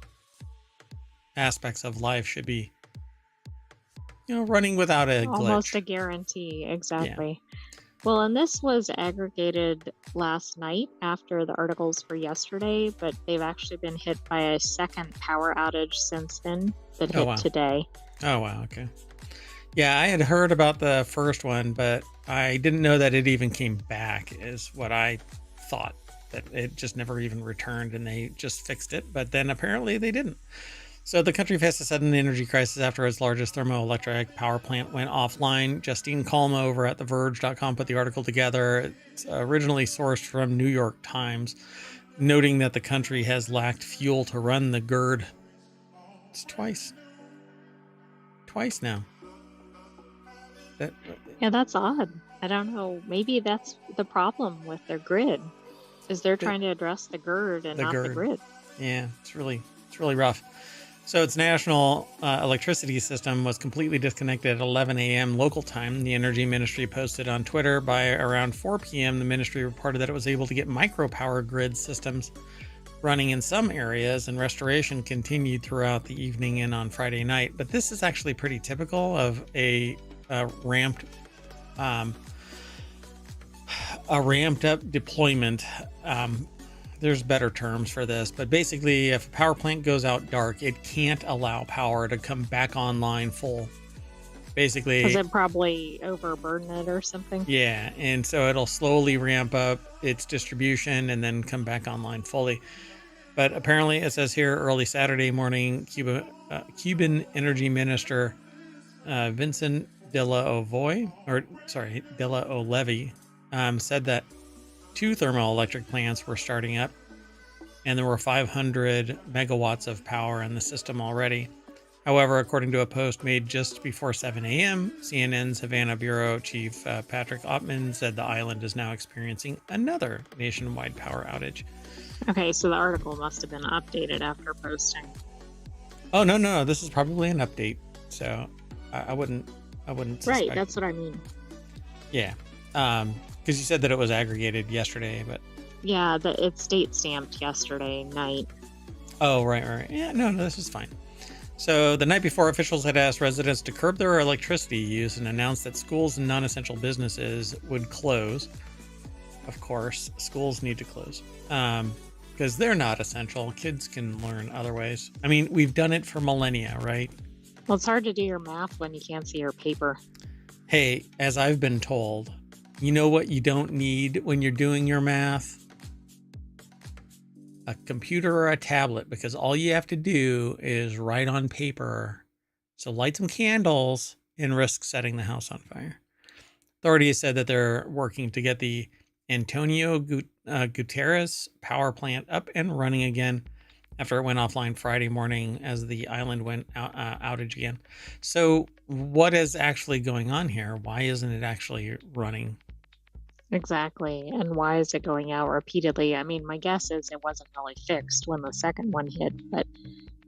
aspects of life should be, you know, running without a glitch. Almost a guarantee. Exactly. Yeah. Well, and this was aggregated last night after the articles for yesterday, but they've actually been hit by a second power outage since then that hit today. Oh, wow. Okay. Yeah, I had heard about the first one, but I didn't know that it even came back, is what I thought, that it just never even returned and they just fixed it. But then apparently they didn't. So the country faced a sudden energy crisis after its largest thermoelectric power plant went offline. Justine Colma over at TheVerge.com put the article together. It's originally sourced from New York Times, noting that the country has lacked fuel to run the GERD. It's twice now. Yeah, that's odd. I don't know. Maybe that's the problem with their grid, is they're trying to address the GERD and not the grid. Yeah, it's really rough. So its national electricity system was completely disconnected at 11 a.m. local time. The Energy Ministry posted on Twitter by around 4 p.m. The ministry reported that it was able to get micropower grid systems running in some areas, and restoration continued throughout the evening and on Friday night. But this is actually pretty typical of a ramped up deployment. There's better terms for this, but basically if a power plant goes out dark, it can't allow power to come back online full. Basically, Because it probably overburden it or something. yeah, and so it'll slowly ramp up its distribution and then come back online fully. But apparently, it says here early Saturday morning, Cuban Energy Minister Vincent de la Ovoy, or sorry, de la Olevy, said that 2 thermoelectric plants were starting up, and there were 500 megawatts of power in the system already. However, according to a post made just before 7 a.m., CNN's Havana Bureau Chief Patrick Ottman said the island is now experiencing another nationwide power outage. Okay, so the article must have been updated after posting. Oh, no, this is probably an update. So I wouldn't suspect. Right, that's what I mean. Yeah. Because you said that it was aggregated yesterday, but Yeah, it's date stamped yesterday night. oh, right. Yeah, no, this is fine. So the night before, officials had asked residents to curb their electricity use and announced that schools and non-essential businesses would close. Of course, schools need to close because they're not essential. Kids can learn other ways. I mean, we've done it for millennia, right? Well, it's hard to do your math when you can't see your paper. Hey, as I've been told, you know what you don't need when you're doing your math? A computer or a tablet, because all you have to do is write on paper. So light some candles and risk setting the house on fire. Authorities said that they're working to get the Antonio Guterres power plant up and running again after it went offline Friday morning as the island went outage again. So what is actually going on here? Why isn't it actually running? Exactly. And why is it going out repeatedly? I mean, my guess is it wasn't really fixed when the second one hit, but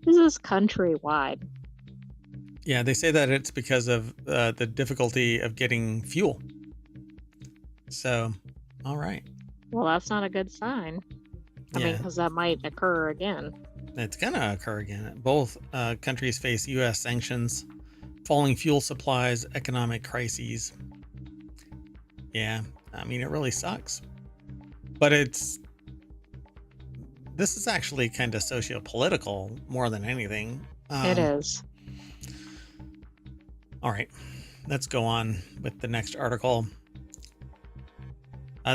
this is countrywide. Yeah, they say that it's because of the difficulty of getting fuel. So, all right. Well, that's not a good sign. I mean, Yeah, because that might occur again. it's going to occur again. Both countries face U.S. sanctions, falling fuel supplies, economic crises. Yeah, I mean, it really sucks. But this is actually kind of socio-political more than anything. It is. All right, let's go on with the next article.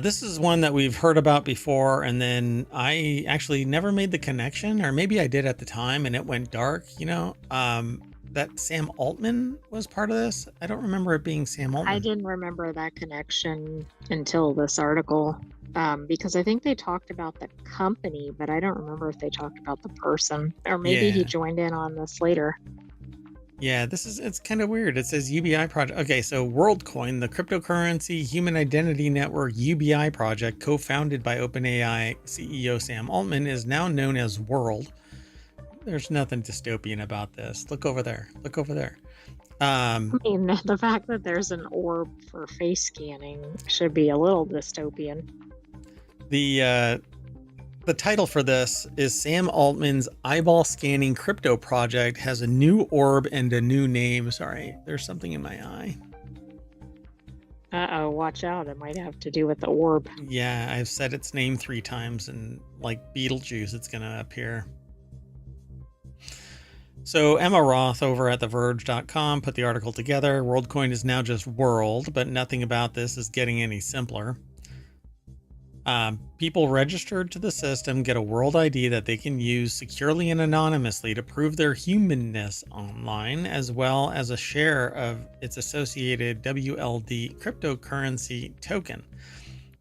This is one that we've heard about before, and then I actually never made the connection, or maybe I did at the time and it went dark, that Sam Altman was part of this. I don't remember it being Sam Altman. I didn't remember that connection until this article because I think they talked about the company, but I don't remember if they talked about the person, or maybe he joined in on this later. Yeah, it's kind of weird. It says UBI project. Okay, so WorldCoin, the cryptocurrency human identity network UBI project, co-founded by OpenAI CEO Sam Altman, is now known as World. There's nothing dystopian about this. Look over there. I mean, the fact that there's an orb for face scanning should be a little dystopian. The title for this is Sam Altman's eyeball scanning crypto project has a new orb and a new name. Sorry, there's something in my eye. Uh-oh, watch out. It might have to do with the orb. Yeah, I've said its name 3 times, and like Beetlejuice, it's going to appear. So Emma Roth over at TheVerge.com put the article together. WorldCoin is now just World, but nothing about this is getting any simpler. People registered to the system get a world ID that they can use securely and anonymously to prove their humanness online, as well as a share of its associated WLD cryptocurrency token.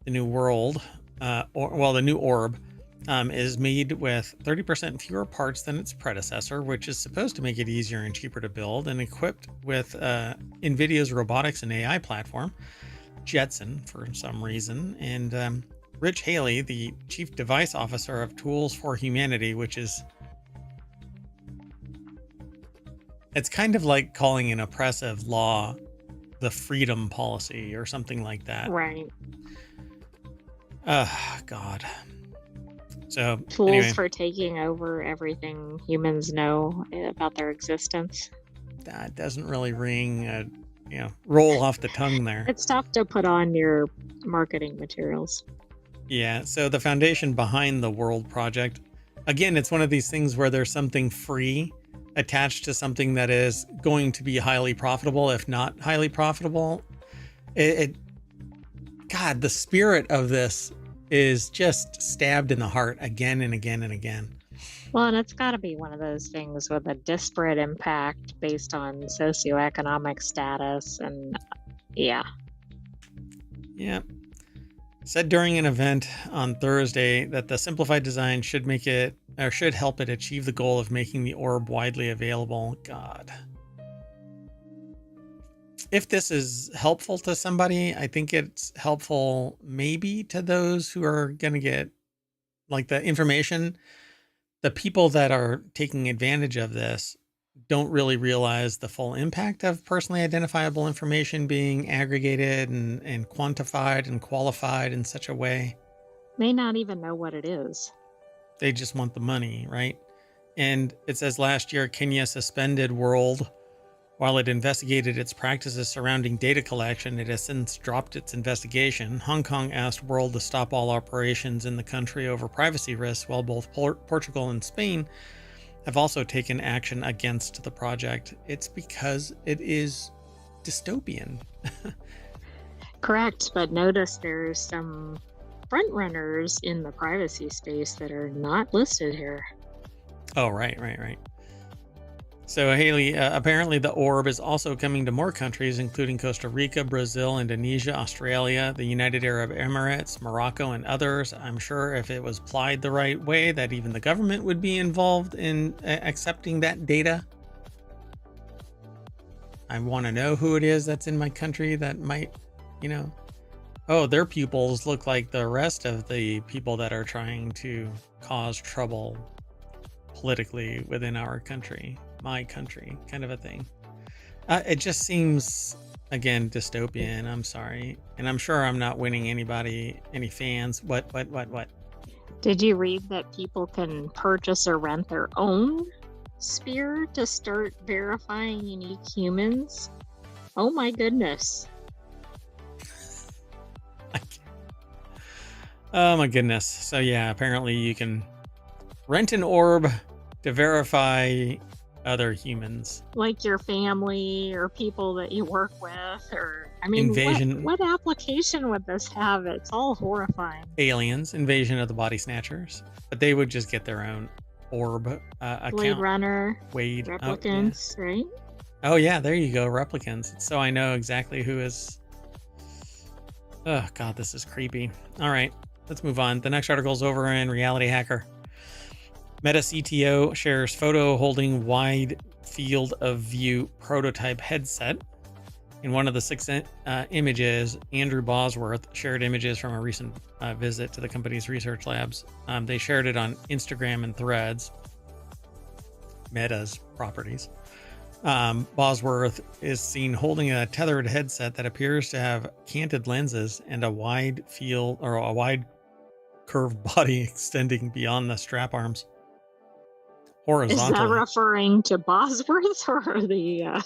The new world, the new orb, is made with 30% fewer parts than its predecessor, which is supposed to make it easier and cheaper to build, and equipped with NVIDIA's robotics and AI platform, Jetson, for some reason, and Rich Haley, the Chief Device Officer of Tools for Humanity, it's kind of like calling an oppressive law the freedom policy or something like that. Right. God. So Tools anyway, for taking over everything humans know about their existence. that doesn't really ring, roll off the tongue there. It's tough to put on your marketing materials. Yeah, so the foundation behind the World Project, again, it's one of these things where there's something free attached to something that is going to be highly profitable, if not highly profitable. God, the spirit of this is just stabbed in the heart again and again and again. Well, and it's got to be one of those things with a disparate impact based on socioeconomic status. And yeah. Yeah. Said during an event on Thursday that the simplified design should help it achieve the goal of making the orb widely available. God. If this is helpful to somebody, I think it's helpful maybe to those who are going to get like the information. The people that are taking advantage of this don't really realize the full impact of personally identifiable information being aggregated and quantified and qualified in such a way. May not even know what it is. They just want the money, right? And it says last year, Kenya suspended World while it investigated its practices surrounding data collection. It has since dropped its investigation. Hong Kong asked World to stop all operations in the country over privacy risks, while both Portugal and Spain have also taken action against the project. It's because it is dystopian. Correct, but notice there's some front runners in the privacy space that are not listed here. Oh, right. So, Haley, apparently the orb is also coming to more countries, including Costa Rica, Brazil, Indonesia, Australia, the United Arab Emirates, Morocco, and others. I'm sure if it was applied the right way, that even the government would be involved in accepting that data. I want to know who it is that's in my country that might, oh, their pupils look like the rest of the people that are trying to cause trouble politically within our country. My country, kind of a thing. It just seems, again, dystopian. I'm sorry. And I'm sure I'm not winning any fans. What? Did you read that people can purchase or rent their own sphere to start verifying unique humans? Oh my goodness. Oh my goodness. So yeah, apparently you can rent an orb to verify other humans, like your family or people that you work with, or invasion. What application would this have? It's all horrifying. Aliens, invasion of the body snatchers, but they would just get their own orb account. Blade Runner, Wade replicants, right? Oh yeah, there you go, replicants. So I know exactly who is. Oh God, this is creepy. All right, let's move on. The next article is over in Reality Hacker. Meta CTO shares photo holding wide field of view prototype headset. In one of the 6 images, Andrew Bosworth shared images from a recent visit to the company's research labs. They shared it on Instagram and Threads, Meta's properties. Bosworth is seen holding a tethered headset that appears to have canted lenses and a wide curved body extending beyond the strap arms. Horizontally. Is that referring to Bosworth or the?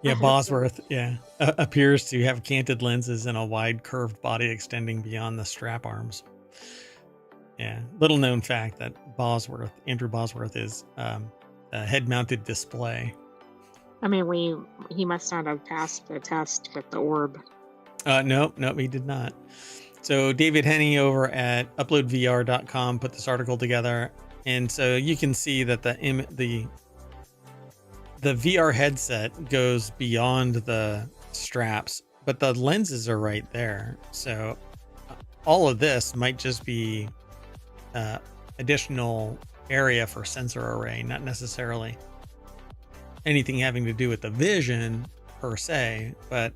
Yeah, Bosworth. Yeah, appears to have canted lenses and a wide curved body extending beyond the strap arms. Yeah, little known fact that Andrew Bosworth, is a head-mounted display. I mean, he must not have passed the test with the orb. No, he did not. So David Henney over at uploadvr.com put this article together. And so you can see that the VR headset goes beyond the straps, but the lenses are right there. So all of this might just be additional area for sensor array, not necessarily anything having to do with the vision per se, but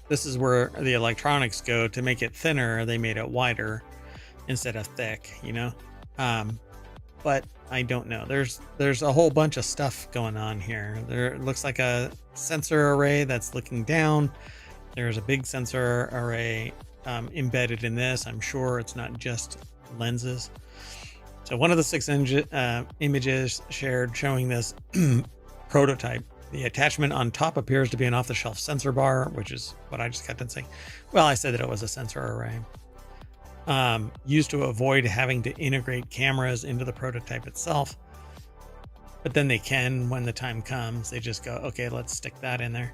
this is where the electronics go to make it thinner. They made it wider instead of thick, but I don't know. There's a whole bunch of stuff going on here. There looks like a sensor array that's looking down. There's a big sensor array embedded in this. I'm sure it's not just lenses. So one of the 6 images shared showing this prototype. The attachment on top appears to be an off-the-shelf sensor bar, which is what I just got done saying. Well, I said that it was a sensor array. Used to avoid having to integrate cameras into the prototype itself. but then they can when the time comes. They just go, okay, let's stick that in there.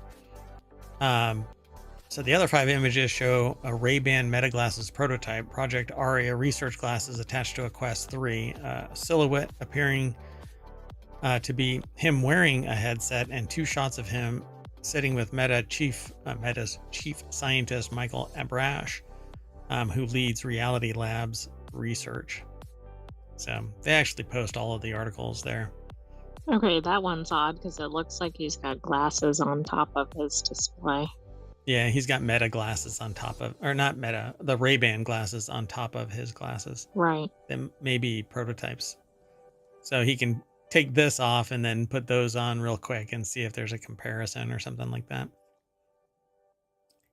So the other 5 images show a Ray-Ban Meta Glasses prototype, Project Aria research glasses attached to a Quest 3, a silhouette appearing to be him wearing a headset, and 2 shots of him sitting with Meta's chief scientist, Michael Abrash, who leads Reality Labs research. So they actually post all of the articles there. Okay, that one's odd because it looks like he's got glasses on top of his display. Yeah, he's got Meta glasses on top of, or not Meta, the Ray-Ban glasses on top of his glasses. Right. Them maybe prototypes. So he can take this off and then put those on real quick and see if there's a comparison or something like that.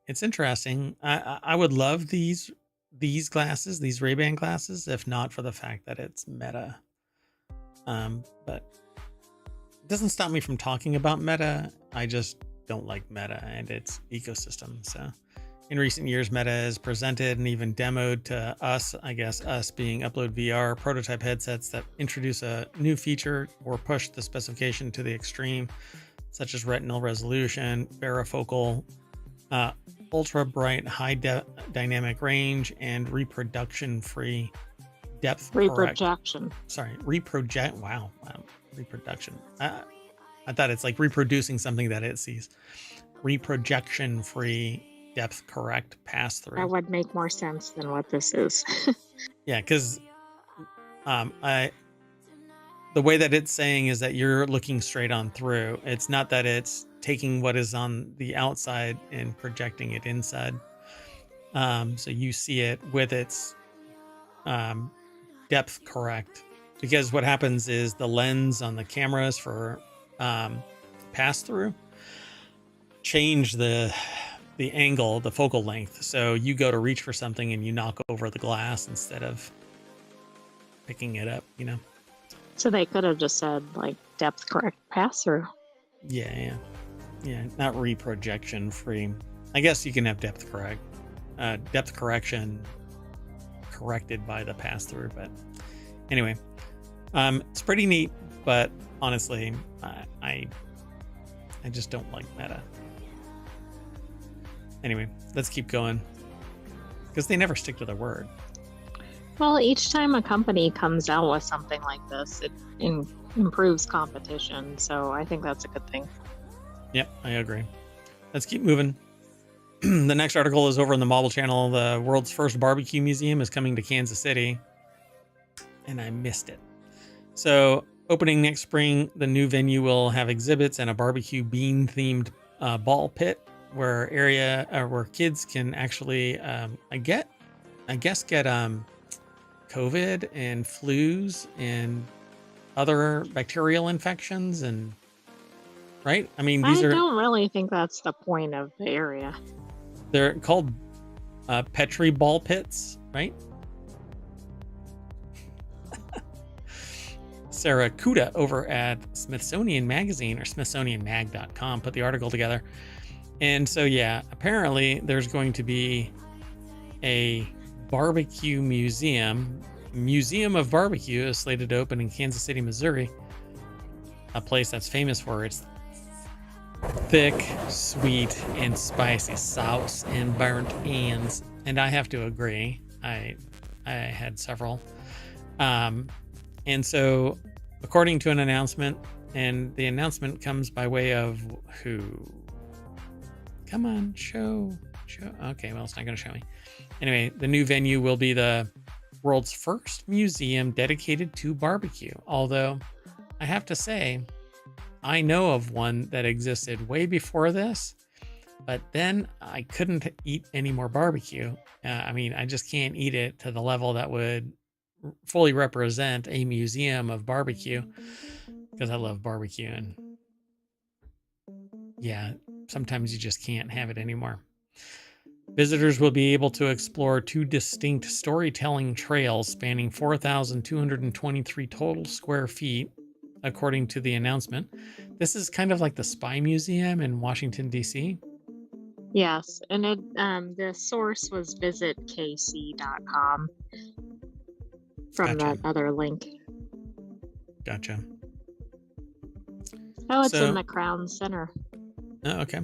It's interesting. I would love these glasses, these Ray-Ban glasses, if not for the fact that it's Meta. But it doesn't stop me from talking about Meta. I just don't like Meta and its ecosystem. So in recent years, Meta has presented and even demoed to us, I guess us being Upload VR, prototype headsets that introduce a new feature or push the specification to the extreme, such as retinal resolution, varifocal, ultra bright high dynamic range, and reproduction-free depth reprojection. Wow, reproduction. I thought it's like reproducing something that it sees. Reprojection-free depth correct pass through. That would make more sense than what this is. Yeah, because the way that it's saying is that you're looking straight on through. It's not that it's taking what is on the outside and projecting it inside. So you see it with its depth correct. Because what happens is the lens on the cameras for pass through change the angle, the focal length. So you go to reach for something and you knock over the glass instead of picking it up, you know? So they could have just said like depth correct pass through. Yeah. Not reprojection free. I guess you can have depth correction corrected by the pass through, but anyway, it's pretty neat, but honestly, I just don't like Meta. Anyway, let's keep going because they never stick to their word. Well, each time a company comes out with something like this, it improves competition. So I think that's a good thing. Yep, I agree. Let's keep moving. The next article is over on the Mobile Channel. The world's first barbecue museum is coming to Kansas City, and I missed it. So opening next spring, the new venue will have exhibits and a barbecue bean themed ball pit where kids can actually get COVID and flus and other bacterial infections, and right? I mean, I don't really think that's the point of the area. They're called Petri ball pits, right? Sarah Kuda over at Smithsonian Magazine or SmithsonianMag.com put the article together. And so, yeah, apparently there's going to be a barbecue museum. Museum of Barbecue is slated to open in Kansas City, Missouri, a place that's famous for its thick, sweet, and spicy sauce and burnt ends. And I have to agree. I had several. And so, according to an announcement, and the announcement comes by way of who? Come on, show. Okay, well, it's not going to show me. Anyway, the new venue will be the world's first museum dedicated to barbecue. Although, I have to say, I know of one that existed way before this, but then I couldn't eat any more barbecue. I mean, I just can't eat it to the level that would fully represent a museum of barbecue, because I love barbecue, and yeah, sometimes you just can't have it anymore. Visitors will be able to explore 2 distinct storytelling trails spanning 4,223 total square feet, according to the announcement. This is kind of like the Spy Museum in Washington, D.C. Yes, and the source was visitkc.com from that other link. Gotcha. Oh, it's in So, the Crown Center. oh, okay.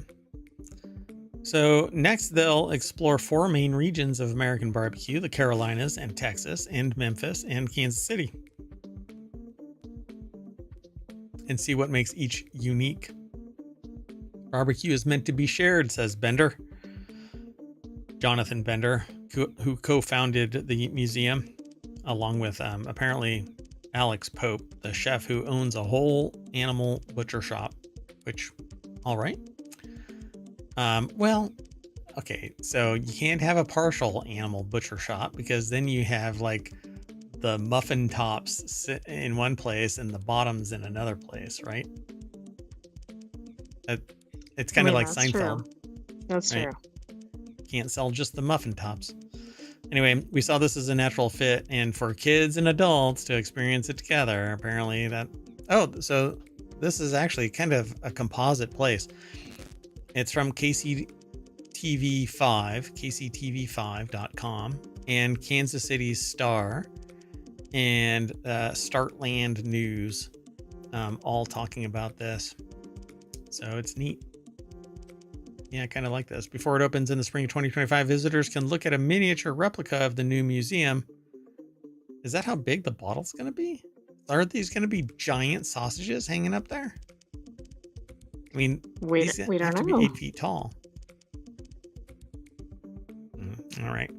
So next, they'll explore 4 main regions of American barbecue: the Carolinas and Texas and Memphis and Kansas City, and see what makes each unique. Barbecue is meant to be shared, says Bender. Jonathan Bender, who co-founded the museum, along with apparently Alex Pope, the chef who owns a whole animal butcher shop, which, all right. Well, okay, so you can't have a partial animal butcher shop because then you have like the muffin tops sit in one place and the bottoms in another place, right? It's kind of like that's Seinfeld. True. That's right? true. Can't sell just the muffin tops. Anyway, we saw this as a natural fit, and for kids and adults to experience it together. Apparently, so this is actually kind of a composite place. It's from kctv5.com, and Kansas City Star and Startland News, all talking about this. So it's neat. Yeah, I kind of like this. Before it opens in the spring of 2025, visitors can look at a miniature replica of the new museum. Is that how big the bottle's going to be? Are these going to be giant sausages hanging up there? I mean, we don't have to know. be 8 feet tall. All right.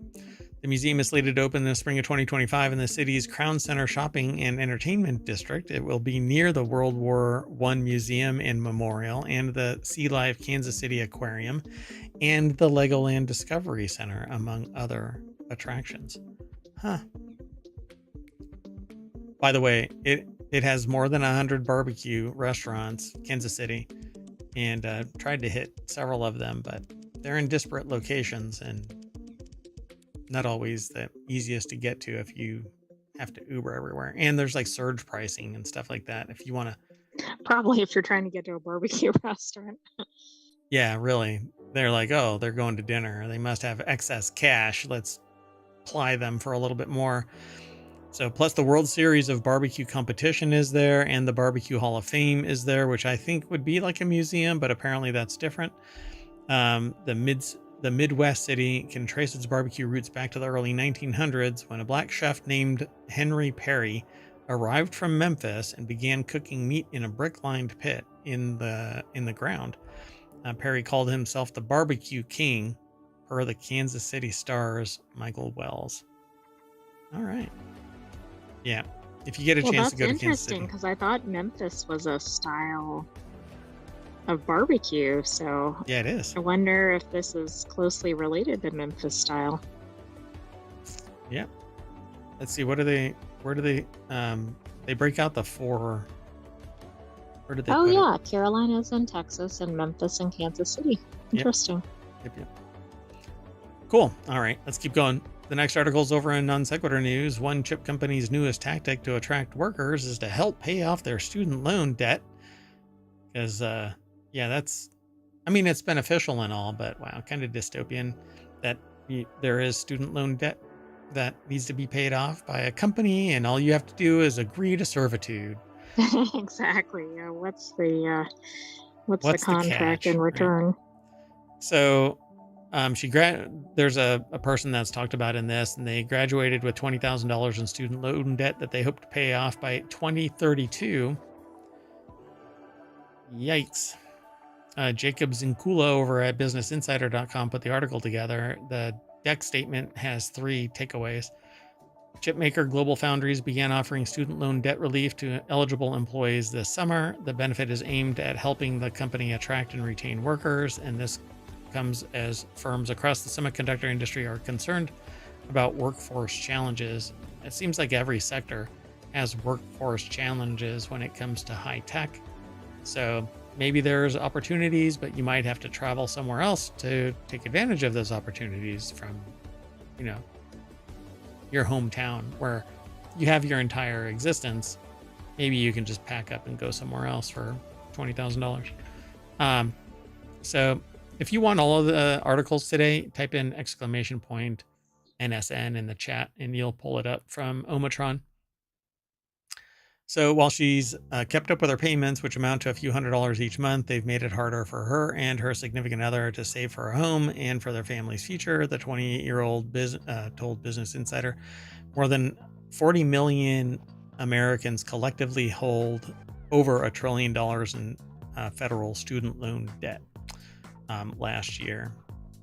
The museum is slated to open in the spring of 2025 in the city's Crown Center Shopping and Entertainment District. It will be near the World War I Museum and Memorial and the Sea Life Kansas City Aquarium and the Legoland Discovery Center, among other attractions. Huh. By the way, it has more than 100 barbecue restaurants, Kansas City, and tried to hit several of them, but they're in disparate locations and not always the easiest to get to if you have to Uber everywhere. And there's like surge pricing and stuff like that if you want to. Probably if you're trying to get to a barbecue restaurant. Yeah, really. They're like, oh, they're going to dinner. They must have excess cash. Let's ply them for a little bit more. So plus the World Series of Barbecue competition is there, and the Barbecue Hall of Fame is there, which I think would be like a museum, but apparently that's different. The Midwest city can trace its barbecue roots back to the early 1900s when a black chef named Henry Perry arrived from Memphis and began cooking meat in a brick-lined pit in the ground. Perry called himself the Barbecue King, per the Kansas City Star's Michael Wells. All right. Yeah. If you get a chance to go to Kansas City. That's interesting because I thought Memphis was a style of barbecue, so yeah, it is. I wonder if this is closely related to Memphis style. Yeah. Let's see. Where do they they break out the 4? Where did they put it? Carolinas and Texas and Memphis and Kansas City. Interesting. Yep. Cool. All right, let's keep going. The next article is over in Non Sequitur News. One chip company's newest tactic to attract workers is to help pay off their student loan debt. Because it's beneficial and all, but wow, kind of dystopian that there is student loan debt that needs to be paid off by a company, and all you have to do is agree to servitude. Exactly. Yeah. What's the contract in return? Right? So, there's a person that's talked about in this, and they graduated with $20,000 in student loan debt that they hope to pay off by 2032. Yikes. Jacob Zinkula over at BusinessInsider.com put the article together. The deck statement has 3 takeaways. Chipmaker Global Foundries began offering student loan debt relief to eligible employees this summer. The benefit is aimed at helping the company attract and retain workers, and this comes as firms across the semiconductor industry are concerned about workforce challenges. It seems like every sector has workforce challenges when it comes to high tech. So maybe there's opportunities, but you might have to travel somewhere else to take advantage of those opportunities from, your hometown where you have your entire existence. Maybe you can just pack up and go somewhere else for $20,000. So if you want all of the articles today, type in !NSN in the chat and you'll pull it up from ohmTown. So while she's kept up with her payments, which amount to a few $100s each month, they've made it harder for her and her significant other to save for a home and for their family's future. The 28-year-old told Business Insider more than 40 million Americans collectively hold over $1 trillion in federal student loan debt last year.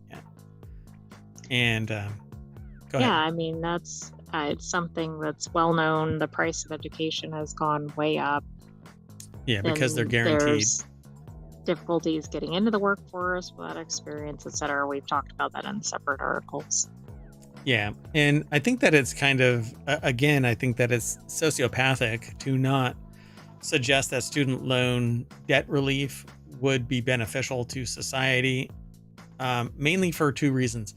Yeah. And go Yeah, ahead. I mean, that's it's something that's well known. The price of education has gone way up. Yeah, because they're Then guaranteed. there's difficulties getting into the workforce without experience, et cetera. We've talked about that in separate articles. Yeah. And I think that it's kind of, again, I think that it's sociopathic to not suggest that student loan debt relief would be beneficial to society, mainly for two reasons.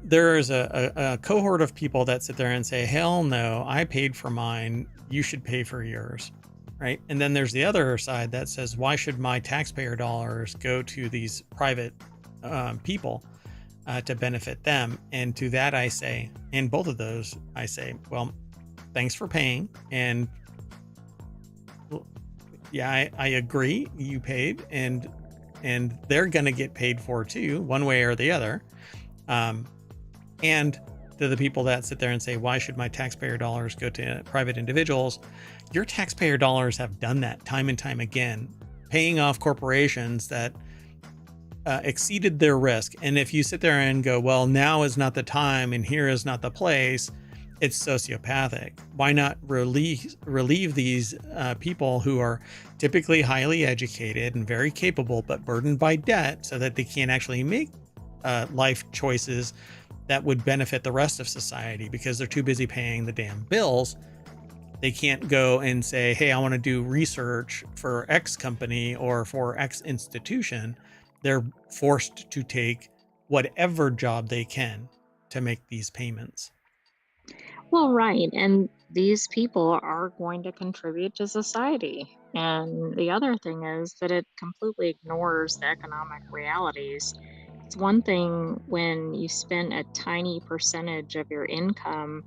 There is a cohort of people that sit there and say, hell no, I paid for mine. You should pay for yours. Right. And then there's the other side that says, why should my taxpayer dollars go to these private people to benefit them? And to that, I say, and both of those, I say, well, thanks for paying. And yeah, I agree. You paid, and they're going to get paid for too, one way or the other. And to the people that sit there and say, why should my taxpayer dollars go to private individuals? Your taxpayer dollars have done that time and time again, paying off corporations that exceeded their risk. And if you sit there and go, well, now is not the time and here is not the place, it's sociopathic. Why not relieve these people who are typically highly educated and very capable, but burdened by debt so that they can't actually make life choices that would benefit the rest of society because they're too busy paying the damn bills. They can't go and say, hey, I want to do research for X company or for X institution. They're forced to take whatever job they can to make these payments. Well, right. And these people are going to contribute to society. And the other thing is that it completely ignores the economic realities. It's one thing when you spend a tiny percentage of your income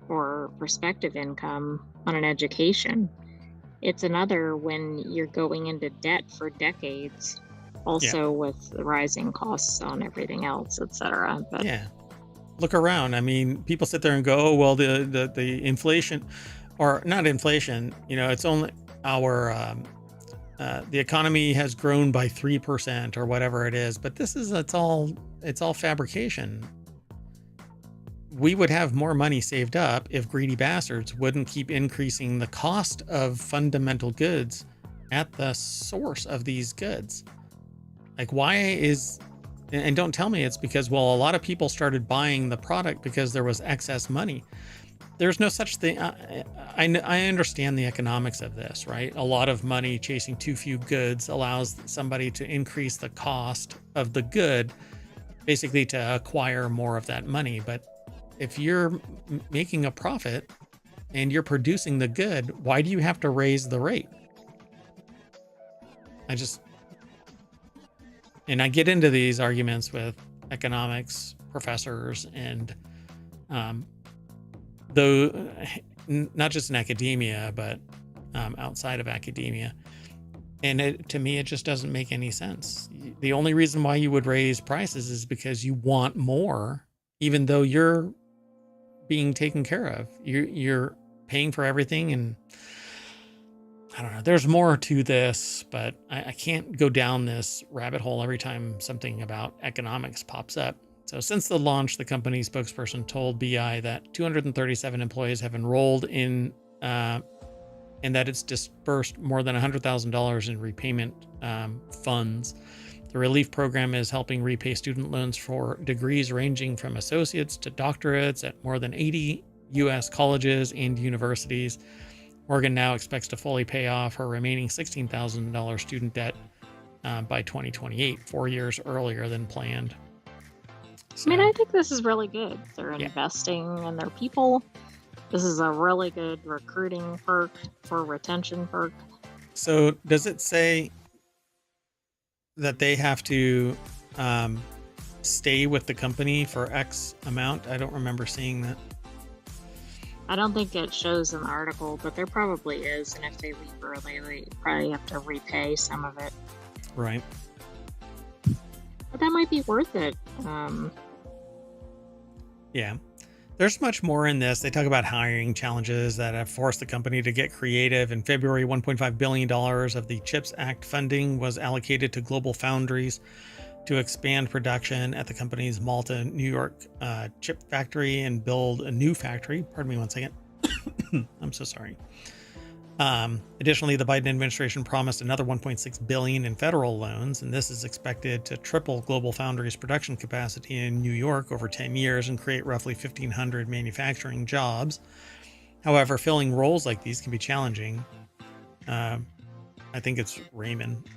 or prospective income on an education. It's another when you're going into debt for decades, Yeah. also with the rising costs on everything else, et cetera. But Yeah. Look around. I mean, people sit there and go, oh, well, the inflation, or not inflation, it's only our, the economy has grown by 3% or whatever it is, but it's all fabrication. We would have more money saved up if greedy bastards wouldn't keep increasing the cost of fundamental goods at the source of these goods. Like, and don't tell me it's because, well, a lot of people started buying the product because there was excess money. There's no such thing. I understand the economics of this, right? A lot of money chasing too few goods allows somebody to increase the cost of the good, basically to acquire more of that money. But if you're making a profit and you're producing the good, why do you have to raise the rate? And I get into these arguments with economics professors and though not just in academia, but outside of academia. And to me, it just doesn't make any sense. The only reason why you would raise prices is because you want more, even though you're being taken care of. You're paying for everything, and I don't know. There's more to this, but I can't go down this rabbit hole every time something about economics pops up. So since the launch, the company spokesperson told BI that 237 employees have enrolled in, and that it's dispersed more than $100,000 in repayment funds. The relief program is helping repay student loans for degrees ranging from associates to doctorates at more than 80 U.S. colleges and universities. Morgan now expects to fully pay off her remaining $16,000 student debt by 2028, 4 years earlier than planned. I mean, I think this is really good. They're Yeah. investing in their people. This is a really good recruiting perk for retention perk. So does it say that they have to stay with the company for X amount? I don't remember seeing that. I don't think it shows in the article, but there probably is. And if they leave early, they probably have to repay some of it. Right. But that might be worth it. Yeah. There's much more in this. They talk about hiring challenges that have forced the company to get creative. In February, $1.5 billion of the CHIPS Act funding was allocated to global foundries to expand production at the company's Malta, New York chip factory and build a new factory. Pardon me one second. I'm so sorry. Additionally, the Biden administration promised another $1.6 billion in federal loans, and this is expected to triple global foundries production capacity in New York over 10 years and create roughly 1,500 manufacturing jobs. However, filling roles like these can be challenging. I think it's Raymond,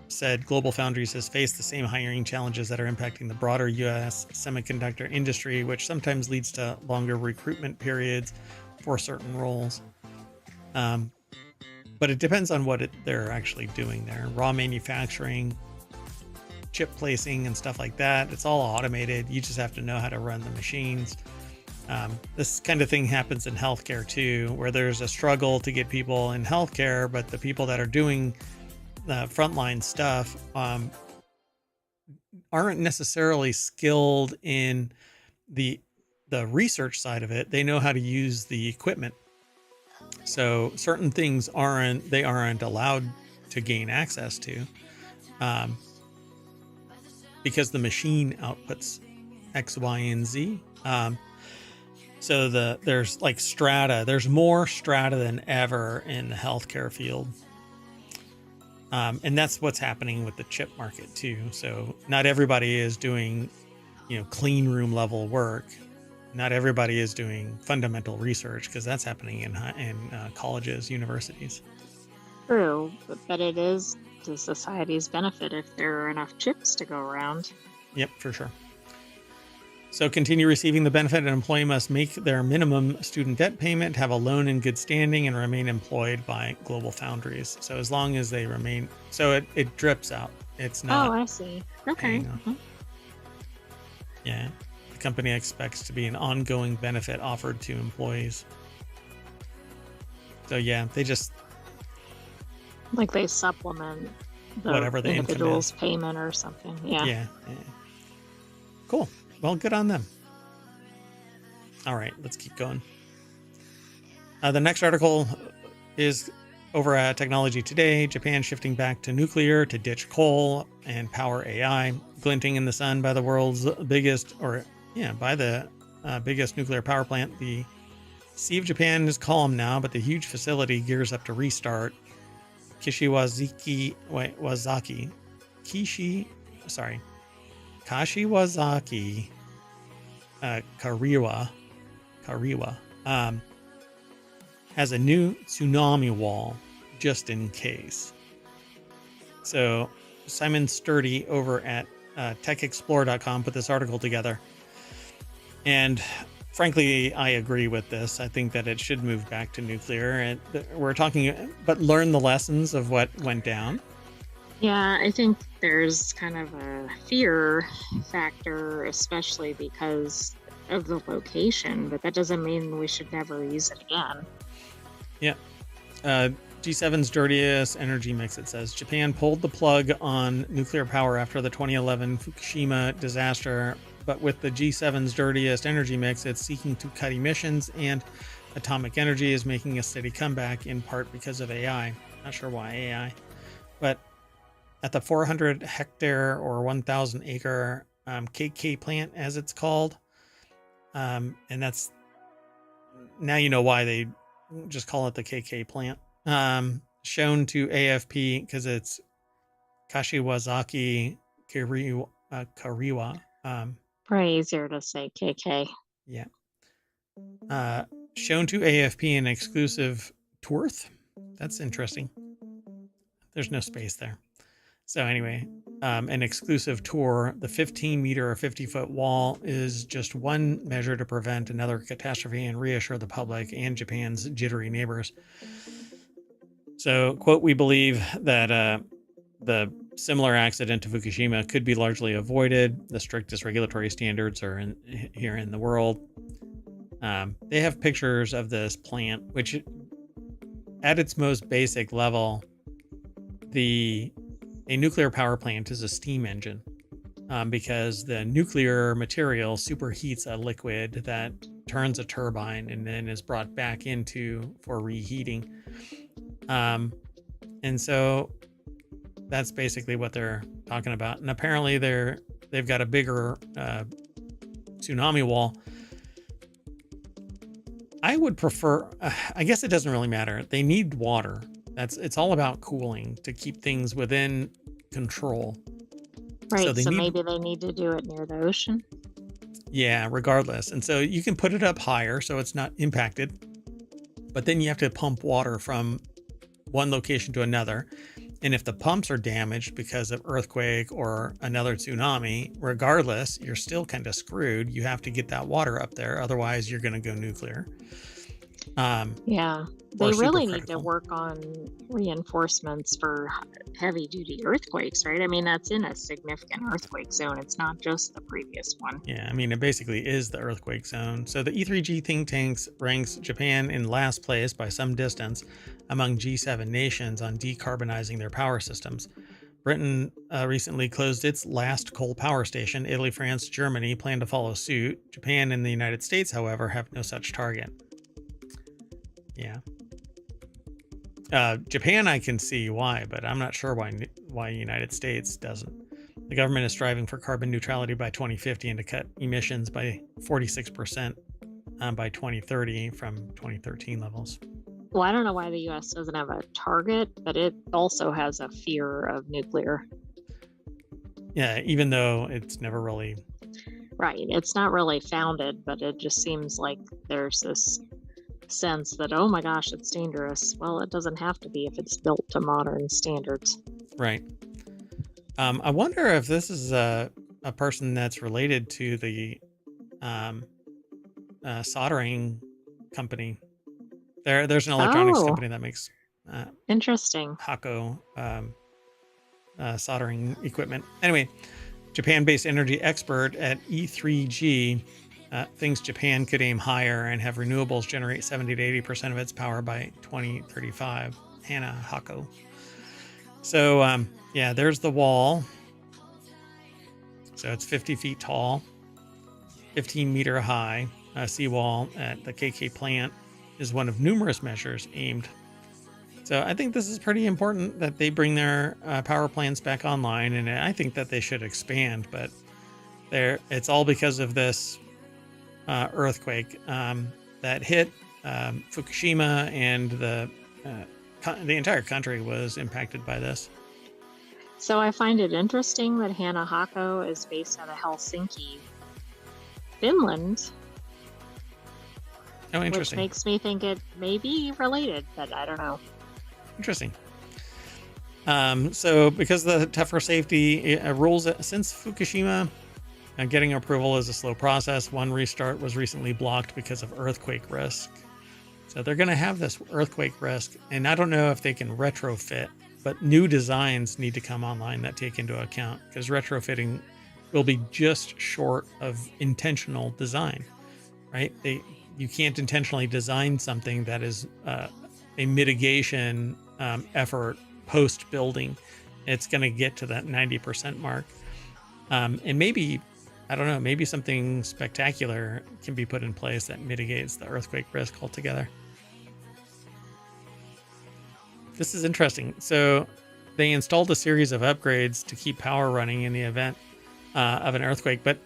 said Global Foundries has faced the same hiring challenges that are impacting the broader U.S. semiconductor industry, which sometimes leads to longer recruitment periods for certain roles. But it depends on what they're actually doing there. Raw manufacturing, chip placing, and stuff like that. It's all automated. You just have to know how to run the machines. This kind of thing happens in healthcare too, where there's a struggle to get people in healthcare, but the people that are doing the frontline stuff aren't necessarily skilled in the research side of it. They know how to use the equipment. So certain things aren't allowed to gain access to because the machine outputs X, Y, and Z. So there's like strata. There's more strata than ever in the healthcare field. And that's what's happening with the chip market too. So not everybody is doing, clean room level work. Not everybody is doing fundamental research because that's happening in colleges, universities. True, but it is to society's benefit if there are enough chips to go around. Yep, for sure. So continue receiving the benefit. An employee must make their minimum student debt payment, have a loan in good standing, and remain employed by Global Foundries. So as long as they remain, so it drips out. It's not. Oh, I see. Okay. Yeah. The company expects to be an ongoing benefit offered to employees. So yeah, they just like they supplement the whatever the individual's payment or something. Yeah. Cool. Well, good on them. All right, let's keep going. The next article is over at Technology Today. Japan shifting back to nuclear to ditch coal and power AI. Glinting in the sun by the world's biggest, biggest nuclear power plant. The Sea of Japan is calm now, but the huge facility gears up to restart. Kashiwazaki Kariwa has a new tsunami wall just in case. So Simon Sturdy over at techexplore.com put this article together. And frankly, I agree with this. I think that it should move back to nuclear. And we're talking, but learn the lessons of what went down. Yeah, I think there's kind of a fear factor, especially because of the location, but that doesn't mean we should never use it again. Yeah. G7's dirtiest energy mix, it says. Japan pulled the plug on nuclear power after the 2011 Fukushima disaster, but with the G7's dirtiest energy mix, it's seeking to cut emissions, and atomic energy is making a steady comeback, in part because of AI. Not sure why AI, but at the 400 hectare or 1,000 acre KK plant, as it's called, and that's now you know why they just call it the KK plant. Shown to AFP because it's Kashiwazaki Kariwa. Probably easier to say KK. Yeah. Shown to AFP in exclusive tour. That's interesting. There's no space there. So anyway, an exclusive tour. The 15-meter or 50-foot wall is just one measure to prevent another catastrophe and reassure the public and Japan's jittery neighbors. So, quote, we believe that the similar accident to Fukushima could be largely avoided. The strictest regulatory standards are here in the world. They have pictures of this plant, which at its most basic level, a nuclear power plant is a steam engine, because the nuclear material superheats a liquid that turns a turbine and then is brought back into for reheating. And so that's basically what they're talking about. And apparently they've got a bigger tsunami wall. I would prefer, I guess it doesn't really matter. They need water. It's all about cooling to keep things within control. Right. they So need, maybe they need to do it near the ocean. yeah, regardless. And so you can put it up higher so it's not impacted, but then you have to pump water from one location to another. And if the pumps are damaged because of earthquake or another tsunami, regardless, you're still kind of screwed. You have to get that water up there. Otherwise, you're going to go nuclear. Yeah. They really need to work on reinforcements for heavy duty earthquakes, right? I mean, that's in a significant earthquake zone. It's not just the previous one. Yeah, I mean, it basically is the earthquake zone. So the E3G think tanks ranks Japan in last place by some distance among G7 nations on decarbonizing their power systems. Britain recently closed its last coal power station. Italy, France, Germany plan to follow suit. Japan and the United States, however, have no such target. Yeah. Japan, I can see why, but I'm not sure why United States doesn't. The government is striving for carbon neutrality by 2050 and to cut emissions by 46% by 2030 from 2013 levels. Well, I don't know why the US doesn't have a target, but it also has a fear of nuclear. Yeah, even though it's never really... Right. It's not really founded, but it just seems like there's this sense that, oh my gosh, it's dangerous. Well, it doesn't have to be if it's built to modern standards. Right. I wonder if this is a person that's related to the soldering company. There's an electronics company that makes interesting Hako soldering equipment. Anyway, Japan-based energy expert at E3G thinks Japan could aim higher and have renewables generate 70 to 80% of its power by 2035. Hannah Hako. So yeah, there's the wall. So it's 50 feet tall, 15-meter high. Seawall at the KK plant is one of numerous measures aimed. So I think this is pretty important that they bring their power plants back online, and I think that they should expand, but it's all because of this earthquake that hit Fukushima, and the entire country was impacted by this. So I find it interesting that Hannah Hako is based out of Helsinki, Finland. Oh, interesting. Which makes me think it may be related, but I don't know. Interesting. So because of the tougher safety rules since Fukushima, getting approval is a slow process. One restart was recently blocked because of earthquake risk. So they're going to have this earthquake risk, and I don't know if they can retrofit, but new designs need to come online that take into account, because retrofitting will be just short of intentional design, right? You can't intentionally design something that is a mitigation effort post building. It's going to get to that 90% mark. And maybe, I don't know, maybe something spectacular can be put in place that mitigates the earthquake risk altogether. This is interesting. So they installed a series of upgrades to keep power running in the event of an earthquake, but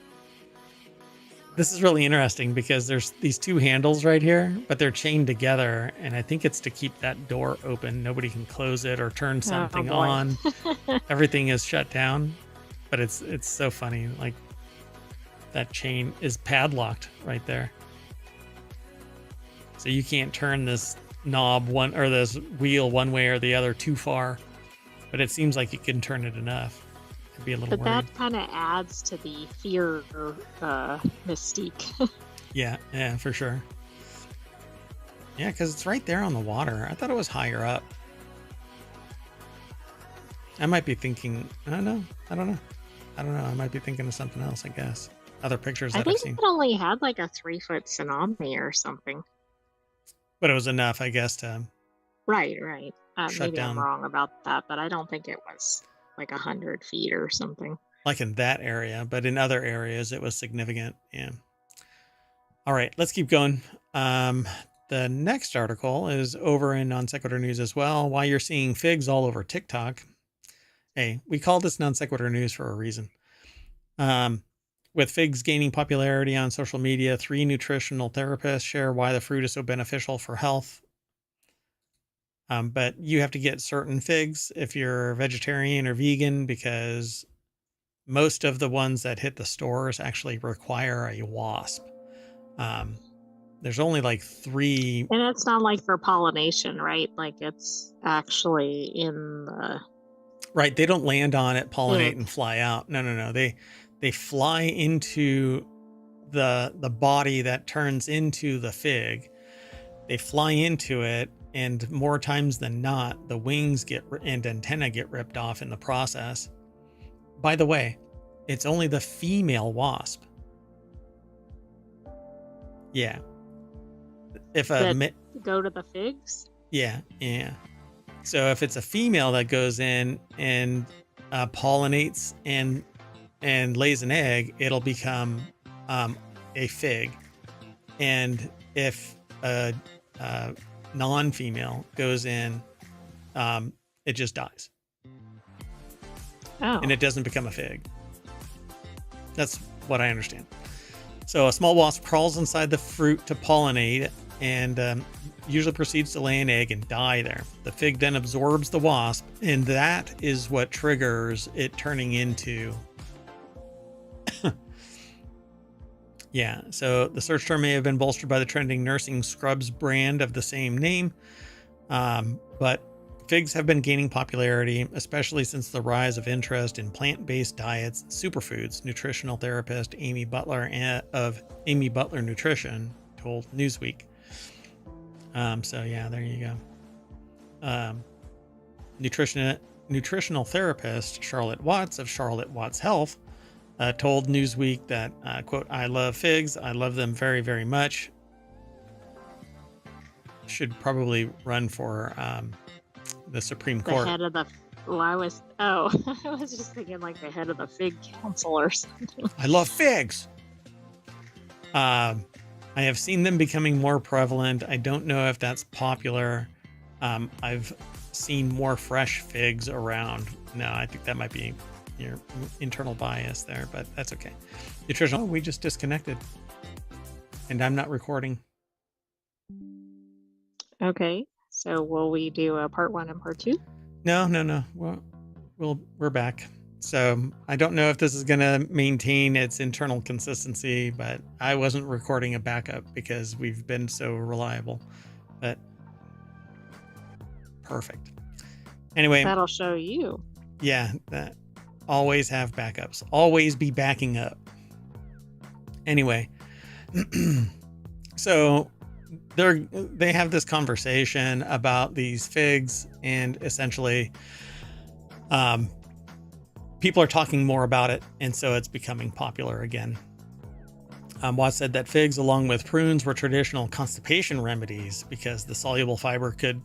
this is really interesting because there's these two handles right here, but they're chained together, and I think it's to keep that door open. Nobody can close it or turn something on. Everything is shut down, but it's so funny. Like, that chain is padlocked right there, so you can't turn this knob this wheel one way or the other too far, but it seems like you can turn it enough. I'd be a little worried. That kind of adds to the fear mystique. yeah, for sure. Yeah, because it's right there on the water. I thought it was higher up. I might be thinking, I don't know. I might be thinking of something else, I guess. other pictures I that I've think it seen. only had like a 3-foot tsunami or something. But it was enough, I guess, to Right, right. shut Maybe I'm down, wrong about that, but I don't think it was like 100 feet or something. like in that area, but in other areas it was significant. Yeah. All right, let's keep going. The next article is over in Non Sequitur News as well. Why you're seeing figs all over TikTok. Hey, we call this Non Sequitur News for a reason. Um, with figs gaining popularity on social media, 3 nutritional therapists share why the fruit is so beneficial for health. But you have to get certain figs if you're vegetarian or vegan, because most of the ones that hit the stores actually require a wasp. Um, there's only like 3. And it's not like for pollination, right? Like it's actually in the Right, they don't land on it, pollinate, fig. and fly out. No, no, no. They fly into the body that turns into the fig. They fly into it, and more times than not, the wings and antenna get ripped off in the process. By the way, it's only the female wasp. Yeah. If a That go to the figs. yeah, yeah. So if it's a female that goes in and pollinates and lays an egg, it'll become a fig. And if a non-female goes in, it just dies. Oh. And it doesn't become a fig. That's what I understand. So a small wasp crawls inside the fruit to pollinate and usually proceeds to lay an egg and die there. The fig then absorbs the wasp, and that is what triggers it turning into. Yeah, so the search term may have been bolstered by the trending nursing scrubs brand of the same name, but figs have been gaining popularity, especially since the rise of interest in plant-based diets and superfoods. Nutritional therapist Amy Butler of Amy Butler Nutrition told Newsweek. So yeah, there you go. Nutritional therapist Charlotte Watts of Charlotte Watts Health told Newsweek that, quote, "I love figs. I love them very, very much. Should probably run for the Supreme The Court." head of the. Well, I was just thinking like the head of the fig council or something. I love figs. I have seen them becoming more prevalent. I don't know if that's popular. I've seen more fresh figs around. No, I think that might be your internal bias there, but that's okay. Nutritional. Oh, we just disconnected, and I'm not recording. Okay, so will we do a part 1 and part 2? No. We're back. So I don't know if this is going to maintain its internal consistency, but I wasn't recording a backup because we've been so reliable. But perfect. Anyway, That'll show you. yeah, that always have backups. Always be backing up. Anyway, so they have this conversation about these figs, and essentially people are talking more about it, and so it's becoming popular again. Watts said that figs, along with prunes, were traditional constipation remedies because the soluble fiber could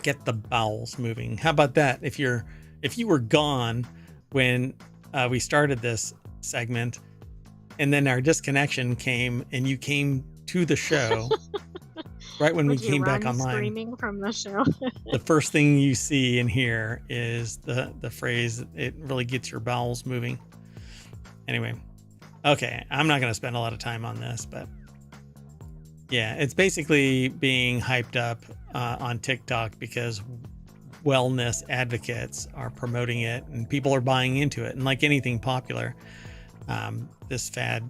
get the bowels moving. How about that? If you were gone when we started this segment, and then our disconnection came, and you came to the show right when we came back online, screaming from the show. the first thing you see and hear is the phrase, "It really gets your bowels moving." Anyway, okay, I'm not going to spend a lot of time on this, but yeah, it's basically being hyped up on TikTok because wellness advocates are promoting it and people are buying into it. And like anything popular, this fad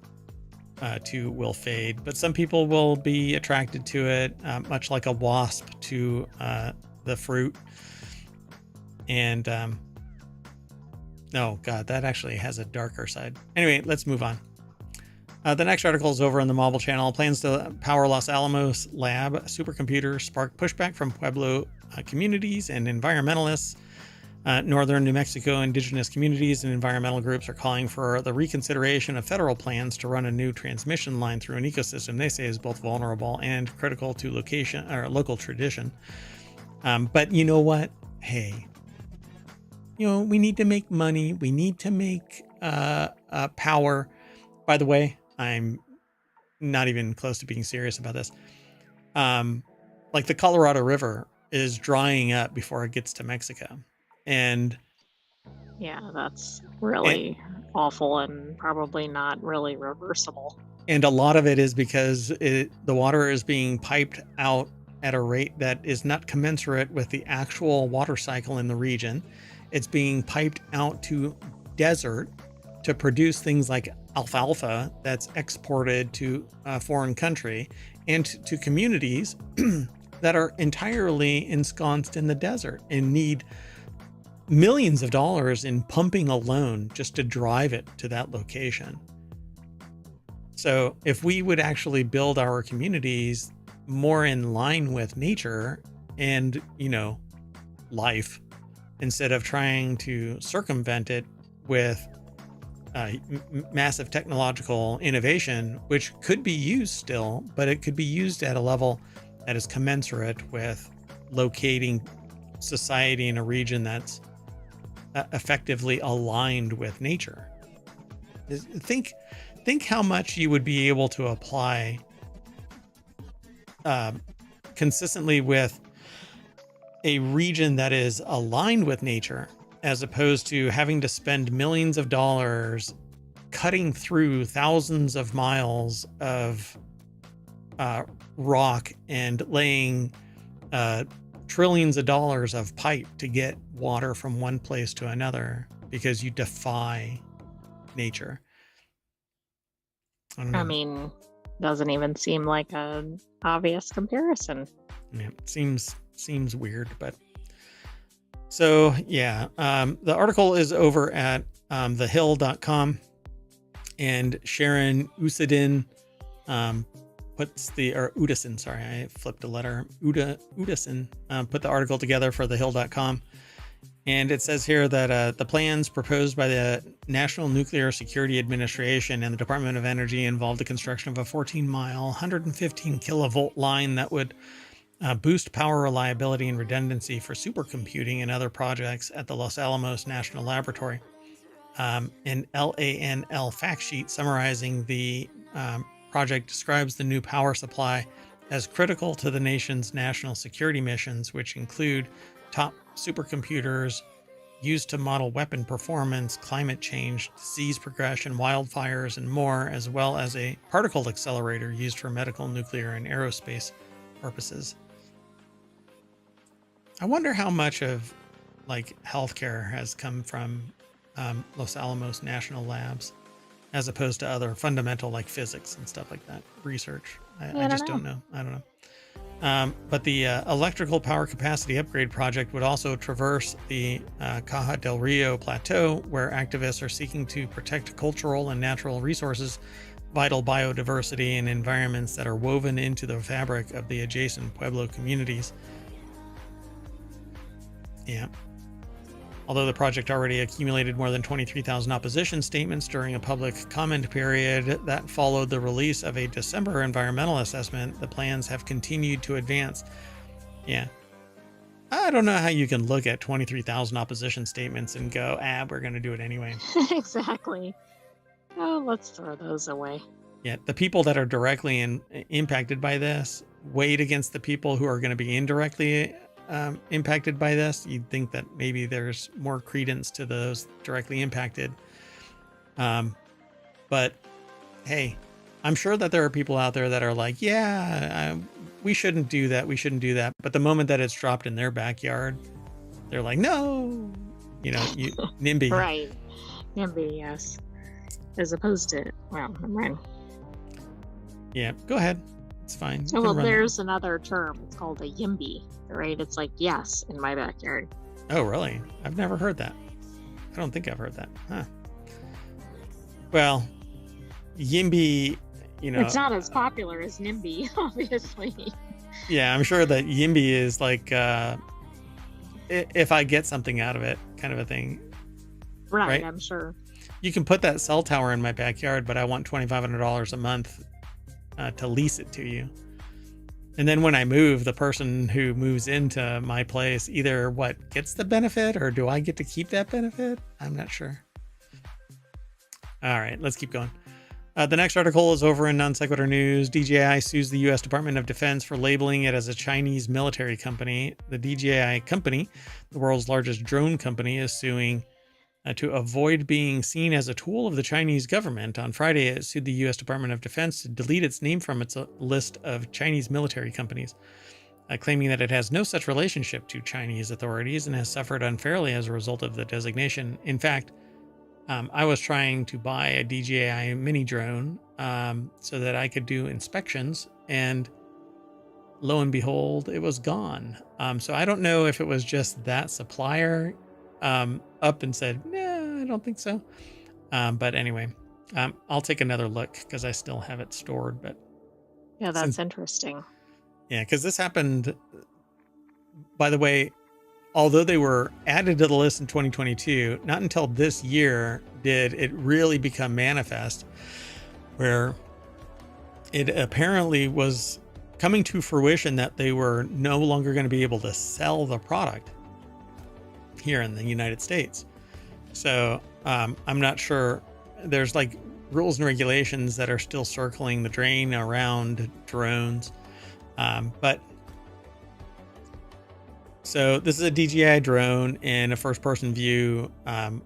too will fade, but some people will be attracted to it, much like a wasp to the fruit. And oh god, that actually has a darker side. Anyway, let's move on. The next article is over on the Marvel channel. Plans to power Los Alamos lab supercomputer spark pushback from Pueblo communities and environmentalists. Northern New Mexico indigenous communities and environmental groups are calling for the reconsideration of federal plans to run a new transmission line through an ecosystem they say is both vulnerable and critical to location or local tradition. But you know what? Hey, we need to make money. We need to make power. By the way, I'm not even close to being serious about this. Like the Colorado River is drying up before it gets to Mexico. And yeah, that's really awful and probably not really reversible. And a lot of it is because the water is being piped out at a rate that is not commensurate with the actual water cycle in the region. It's being piped out to desert to produce things like alfalfa that's exported to a foreign country and to communities that are entirely ensconced in the desert and need millions of dollars in pumping alone just to drive it to that location. So if we would actually build our communities more in line with nature and, life, instead of trying to circumvent it with massive technological innovation, which could be used still, but it could be used at a level that is commensurate with locating society in a region that's effectively aligned with nature. Think how much you would be able to apply consistently with a region that is aligned with nature, as opposed to having to spend millions of dollars cutting through thousands of miles of rock and laying trillions of dollars of pipe to get water from one place to another because you defy nature. I mean, doesn't even seem like an obvious comparison. Yeah, it seems weird, but so yeah, the article is over at thehill.com, and Sharon Usadin Udison, sorry, I flipped a letter. Udison put the article together for thehill.com. And it says here that the plans proposed by the National Nuclear Security Administration and the Department of Energy involved the construction of a 14-mile, 115 kilovolt line that would boost power reliability and redundancy for supercomputing and other projects at the Los Alamos National Laboratory. An LANL fact sheet summarizing the project describes the new power supply as critical to the nation's national security missions, which include top supercomputers used to model weapon performance, climate change, disease progression, wildfires, and more, as well as a particle accelerator used for medical, nuclear, and aerospace purposes. I wonder how much of healthcare has come from Los Alamos National Labs, as opposed to other fundamental like physics and stuff like that research. I just don't know. I don't know. But the electrical power capacity upgrade project would also traverse the Caja del Rio Plateau, where activists are seeking to protect cultural and natural resources, vital biodiversity, and environments that are woven into the fabric of the adjacent Pueblo communities. Yeah. Although the project already accumulated more than 23,000 opposition statements during a public comment period that followed the release of a December environmental assessment, the plans have continued to advance. Yeah. I don't know how you can look at 23,000 opposition statements and go, we're going to do it anyway. Exactly. Oh, let's throw those away. Yeah. The people that are directly impacted by this weighed against the people who are going to be indirectly impacted by this. You'd think that maybe there's more credence to those directly impacted. But hey, I'm sure that there are people out there that are like, we shouldn't do that. We shouldn't do that. But the moment that it's dropped in their backyard, they're like, no, NIMBY. Right. NIMBY, yes. As opposed to, well, never mind. Yeah, go ahead. It's fine. Oh, well, there's another term. It's called a YIMBY, right? It's like, yes, in my backyard. Oh, really? I've never heard that. I don't think I've heard that. Huh. Well, YIMBY, it's not as popular as NIMBY, obviously. Yeah, I'm sure that YIMBY is like if I get something out of it, kind of a thing. Right, Right? I'm sure. You can put that cell tower in my backyard, but I want $2,500 a month to lease it to you. And then when I move, the person who moves into my place either gets the benefit, or do I get to keep that benefit? I'm not sure. All right, let's keep going. The next article is over in Non Sequitur News. DJI sues the U.S. Department of Defense for labeling it as a Chinese military company. The DJI company, the world's largest drone company, is suing to avoid being seen as a tool of the Chinese government. On Friday, it sued the U.S. Department of Defense to delete its name from its list of Chinese military companies, claiming that it has no such relationship to Chinese authorities and has suffered unfairly as a result of the designation. In fact, I was trying to buy a DJI mini drone so that I could do inspections, and lo and behold, it was gone. So I don't know if it was just that supplier up and said, "No, I don't think so." But anyway, I'll take another look because I still have it stored. But Yeah, that's interesting. yeah, because this happened, by the way, although they were added to the list in 2022, not until this year did it really become manifest, where it apparently was coming to fruition that they were no longer going to be able to sell the product here in the United States. So I'm not sure. There's like rules and regulations that are still circling the drain around drones. But so this is a DJI drone in a first-person view.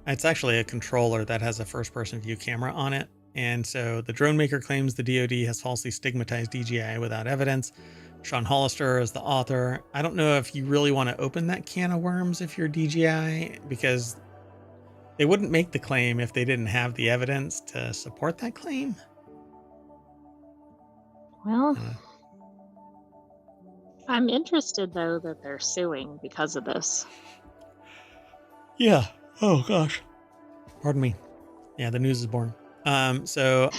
It's actually a controller that has a first-person view camera on it. And so the drone maker claims the DoD has falsely stigmatized DJI without evidence. Sean Hollister is the author. I don't know if you really want to open that can of worms if you're DJI, because they wouldn't make the claim if they didn't have the evidence to support that claim. Well, I'm interested, though, that they're suing because of this. Yeah. Oh, gosh. Pardon me. Yeah, the news is born. So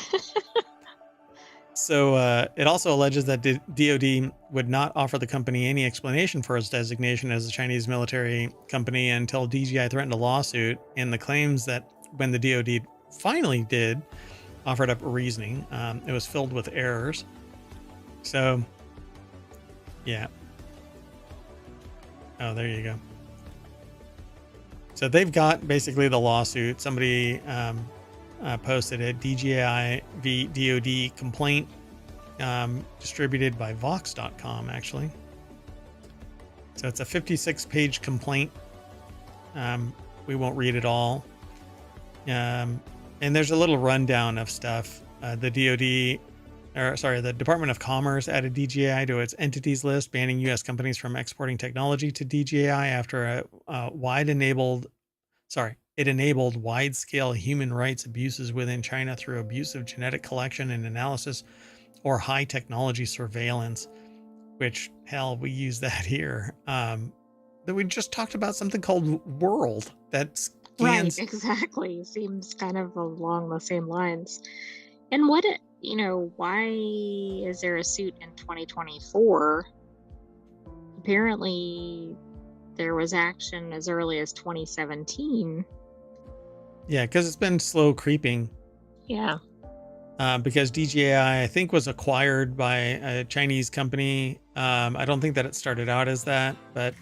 it also alleges that DoD would not offer the company any explanation for its designation as a Chinese military company until DJI threatened a lawsuit, and the claims that when the DoD finally did offered up reasoning, it was filled with errors. So, yeah. Oh, there you go. So they've got basically the lawsuit. Somebody posted a DJI v. DoD complaint distributed by Vox.com, actually. So it's a 56-page complaint. We won't read it all. And there's a little rundown of stuff. The Department of Commerce added DJI to its entities list, banning U.S. companies from exporting technology to DJI after it enabled wide-scale human rights abuses within China through abusive genetic collection and analysis or high technology surveillance, which, hell, we use that here. That we just talked about something called World that scans. Right, exactly. Seems kind of along the same lines. And why is there a suit in 2024? Apparently, there was action as early as 2017. Yeah, because it's been slow creeping. Yeah. Because DJI, I think, was acquired by a Chinese company. I don't think that it started out as that, but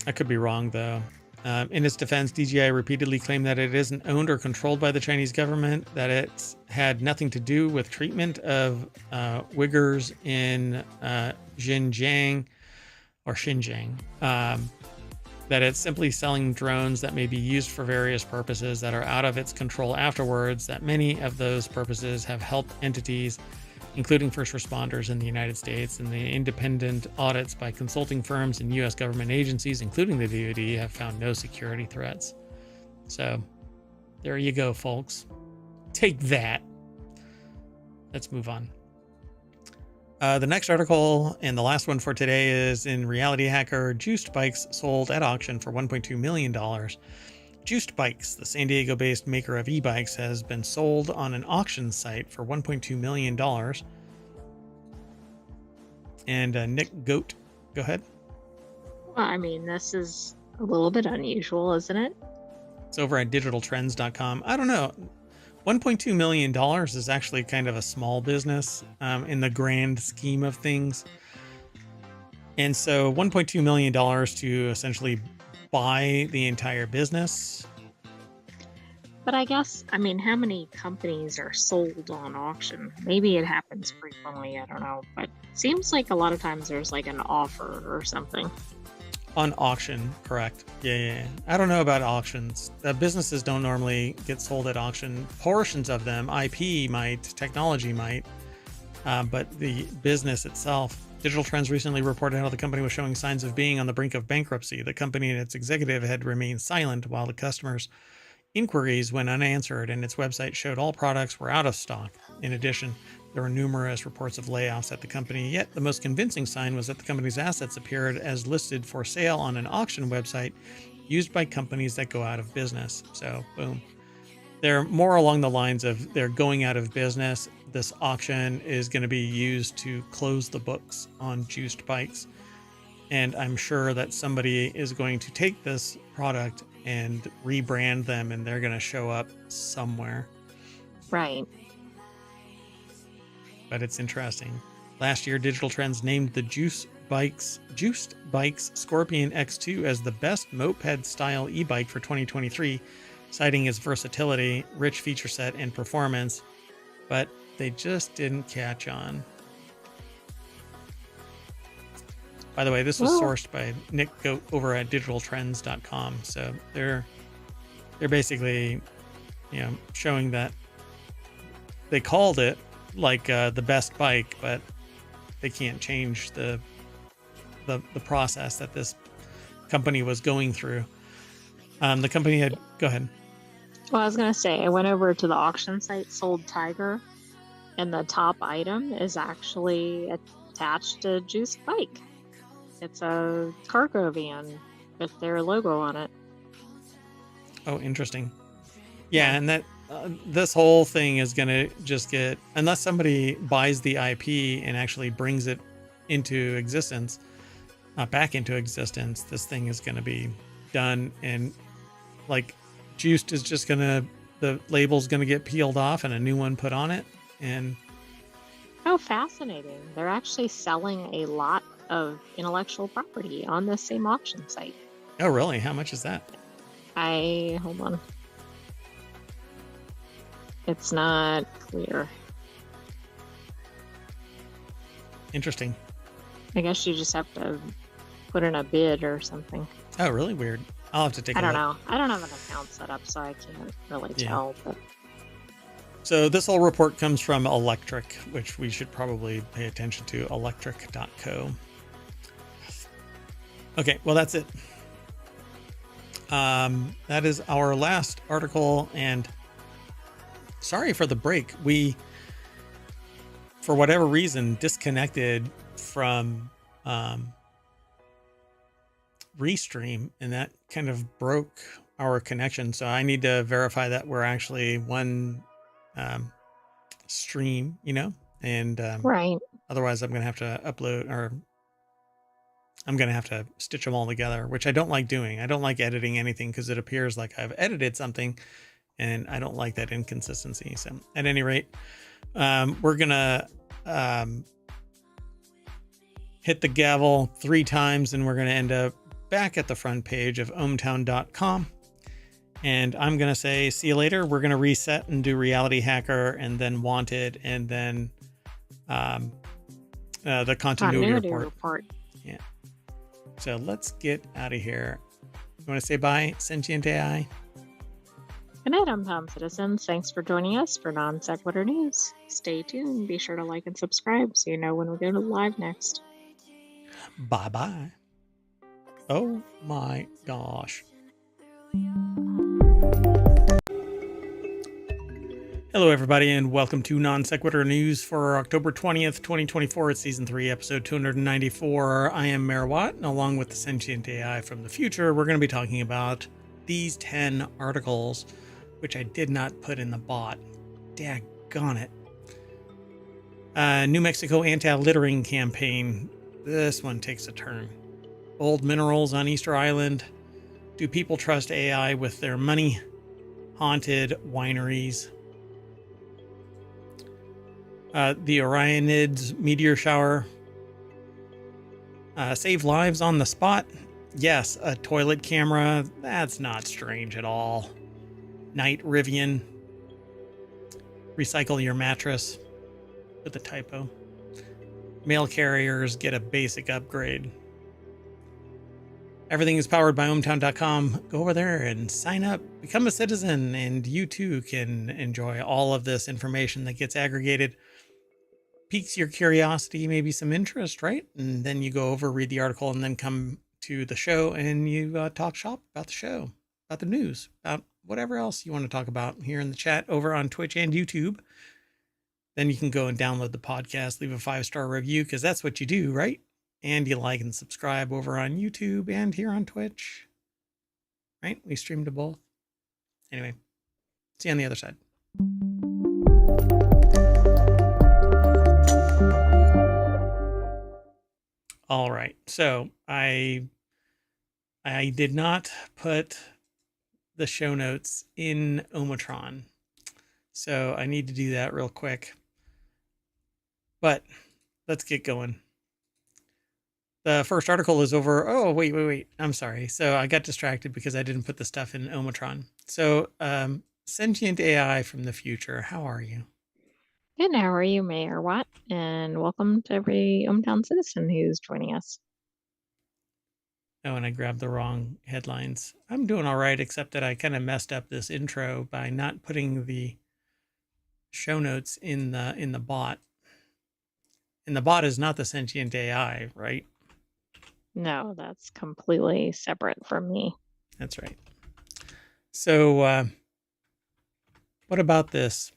I could be wrong, though. In its defense, DJI repeatedly claimed that it isn't owned or controlled by the Chinese government, that it's had nothing to do with treatment of Uyghurs in Xinjiang, that it's simply selling drones that may be used for various purposes that are out of its control afterwards, that many of those purposes have helped entities, including first responders in the United States, and the independent audits by consulting firms and U.S. government agencies, including the DoD, have found no security threats. So there you go, folks. Take that. Let's move on. The next article and the last one for today is in Reality Hacker. Juiced bikes sold at auction for $1.2 million. Juiced Bikes, the San Diego-based maker of e-bikes, has been sold on an auction site for $1.2 million. And Nick Goat, go ahead. Well, I mean, this is a little bit unusual, isn't it? It's over at digitaltrends.com. I don't know. $1.2 million is actually kind of a small business in the grand scheme of things. And so $1.2 million to essentially buy the entire business. But I guess, I mean, how many companies are sold on auction? Maybe it happens frequently, I don't know. But it seems like a lot of times there's like an offer or something. On auction, correct. Yeah. I don't know about auctions. Businesses don't normally get sold at auction. Portions of them, IP might, technology might, but the business itself. Digital Trends recently reported how the company was showing signs of being on the brink of bankruptcy. The company and its executive had remained silent while the customers' inquiries went unanswered, and its website showed all products were out of stock. In addition, there were numerous reports of layoffs at the company, yet the most convincing sign was that the company's assets appeared as listed for sale on an auction website used by companies that go out of business. So, boom. They're more along the lines of they're going out of business. This auction is going to be used to close the books on juiced bikes. And I'm sure that somebody is going to take this product and rebrand them, and they're going to show up somewhere. Right. But it's interesting. Last year, Digital Trends named the Juiced Bikes Scorpion X2 as the best moped-style e-bike for 2023, citing its versatility, rich feature set, and performance. But they just didn't catch on. By the way, this was sourced by Nick Goat over at digitaltrends.com. So they're basically, showing that they called it like the best bike, but they can't change the process that this company was going through. The company had, go ahead. Well, I was going to say, I went over to the auction site, Sold Tiger, and the top item is actually attached to Juiced Bike. It's a cargo van with their logo on it. Oh, interesting. Yeah, and that this whole thing is going to just get, unless somebody buys the IP and actually brings it into existence, back into existence, this thing is going to be done. And like Juiced is just going to, the label's going to get peeled off and a new one put on it. And oh, fascinating. They're actually selling a lot of intellectual property on the same auction site. Oh, really? How much is that? Hold on. It's not clear. Interesting. I guess you just have to put in a bid or something. Oh, really weird. I'll have to take a look. I don't know. I don't have an account set up, so I can't really tell. But so this whole report comes from Electric, which we should probably pay attention to, electric.co. Okay, well, that's it. That is our last article, and sorry for the break. We, for whatever reason, disconnected from Restream, and that kind of broke our connection. So I need to verify that we're actually one stream, and right. Otherwise I'm going to have to upload, or I'm going to have to stitch them all together, which I don't like doing. I don't like editing anything because it appears like I've edited something, and I don't like that inconsistency. So at any rate, we're going to hit the gavel 3 times, and we're going to end up back at the front page of ohmTown.com. And I'm going to say, see you later. We're going to reset and do Reality Hacker, and then Wanted, and then the continuity report. Yeah. So let's get out of here. You want to say bye, Sentient AI? Good night, ohmTown citizens. Thanks for joining us for Non Sequitur News. Stay tuned. Be sure to like and subscribe so you know when we go to live next. Bye-bye. Oh my gosh. Hello, everybody, and welcome to Non Sequitur News for October 20th, 2024. It's Season 3, Episode 294. I am Mayor Watt, and along with the Sentient AI from the future, we're going to be talking about these 10 articles, which I did not put in the bot. Daggone it. New Mexico anti-littering campaign. This one takes a turn. Old minerals on Easter Island. Do people trust AI with their money? Haunted wineries. The Orionids meteor shower. Save lives on the spot. Yes, a toilet camera. That's not strange at all. Night Rivian. Recycle your mattress with a typo. Mail carriers get a basic upgrade. Everything is powered by ohmTown.com. Go over there and sign up, become a citizen, and you too can enjoy all of this information that gets aggregated. Piques your curiosity, maybe some interest, right? And then you go over, read the article, and then come to the show and you talk shop about the show, about the news, about whatever else you want to talk about here in the chat over on Twitch and YouTube. Then you can go and download the podcast, leave a 5-star review, because that's what you do, right? And you like and subscribe over on YouTube and here on Twitch, right? We stream to both. Anyway, see you on the other side. All right, so I did not put the show notes in ohmTown, so I need to do that real quick. But let's get going. The first article is over. Oh, wait. I'm sorry. So I got distracted because I didn't put the stuff in ohmTown. So, Sentient AI from the future. How are you? Good. How are you, Mayor Watt? And welcome to every ohmTown citizen who's joining us. Oh, and I grabbed the wrong headlines. I'm doing all right, except that I kind of messed up this intro by not putting the show notes in the bot. And the bot is not the Sentient AI, right? No, that's completely separate from me. That's right. So, what about this?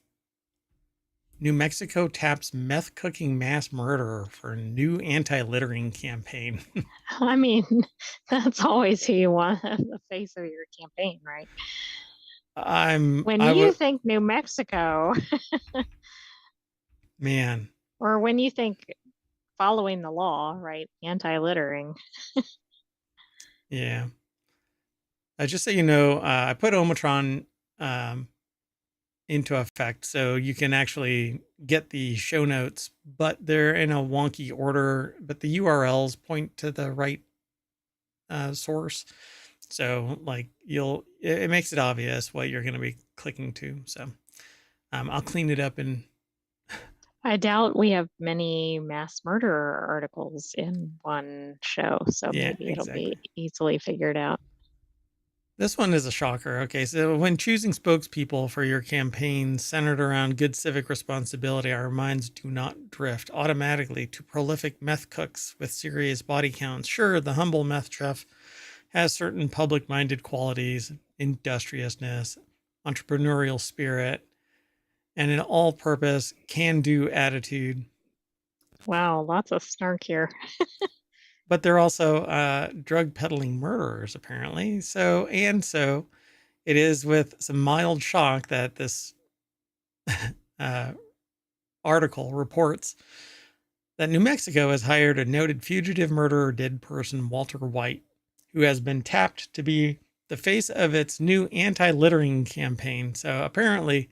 New Mexico taps meth cooking mass murderer for new anti-littering campaign. I mean, that's always who you want as the face of your campaign, right? When you think New Mexico, man, or when you think following the law, right? Anti-littering. Yeah. Just so you know, I put ohmTown into effect, so you can actually get the show notes, but they're in a wonky order, but the URLs point to the right source. So like it makes it obvious what you're going to be clicking to. So I'll clean it up and I doubt we have many mass murderer articles in one show, so yeah, maybe it'll exactly. be easily figured out. This one is a shocker. Okay, so when choosing spokespeople for your campaign centered around good civic responsibility, our minds do not drift automatically to prolific meth cooks with serious body counts. Sure, the humble meth chef has certain public-minded qualities, industriousness, entrepreneurial spirit, and an all-purpose can-do attitude. Wow, lots of snark here. But they're also drug peddling murderers, apparently. So it is with some mild shock that this article reports that New Mexico has hired a noted fugitive murderer dead person, Walter White, who has been tapped to be the face of its new anti-littering campaign. So apparently,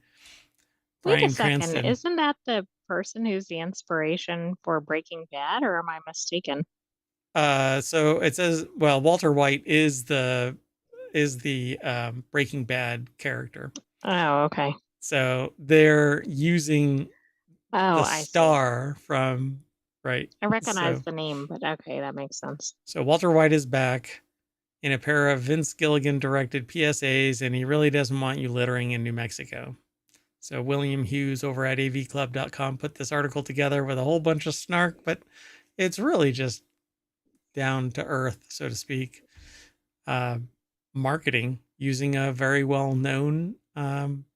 Wait Bryan a second, Cranston, isn't that the person who's the inspiration for Breaking Bad, or am I mistaken? So it says, well, Walter White is the Breaking Bad character. Oh, okay. So they're using the I star from right. I recognize the name, but okay, that makes sense. So Walter White is back in a pair of Vince Gilligan directed PSAs, and he really doesn't want you littering in New Mexico. So William Hughes over at avclub.com put this article together with a whole bunch of snark, but it's really just down to earth, so to speak. Marketing using a very well-known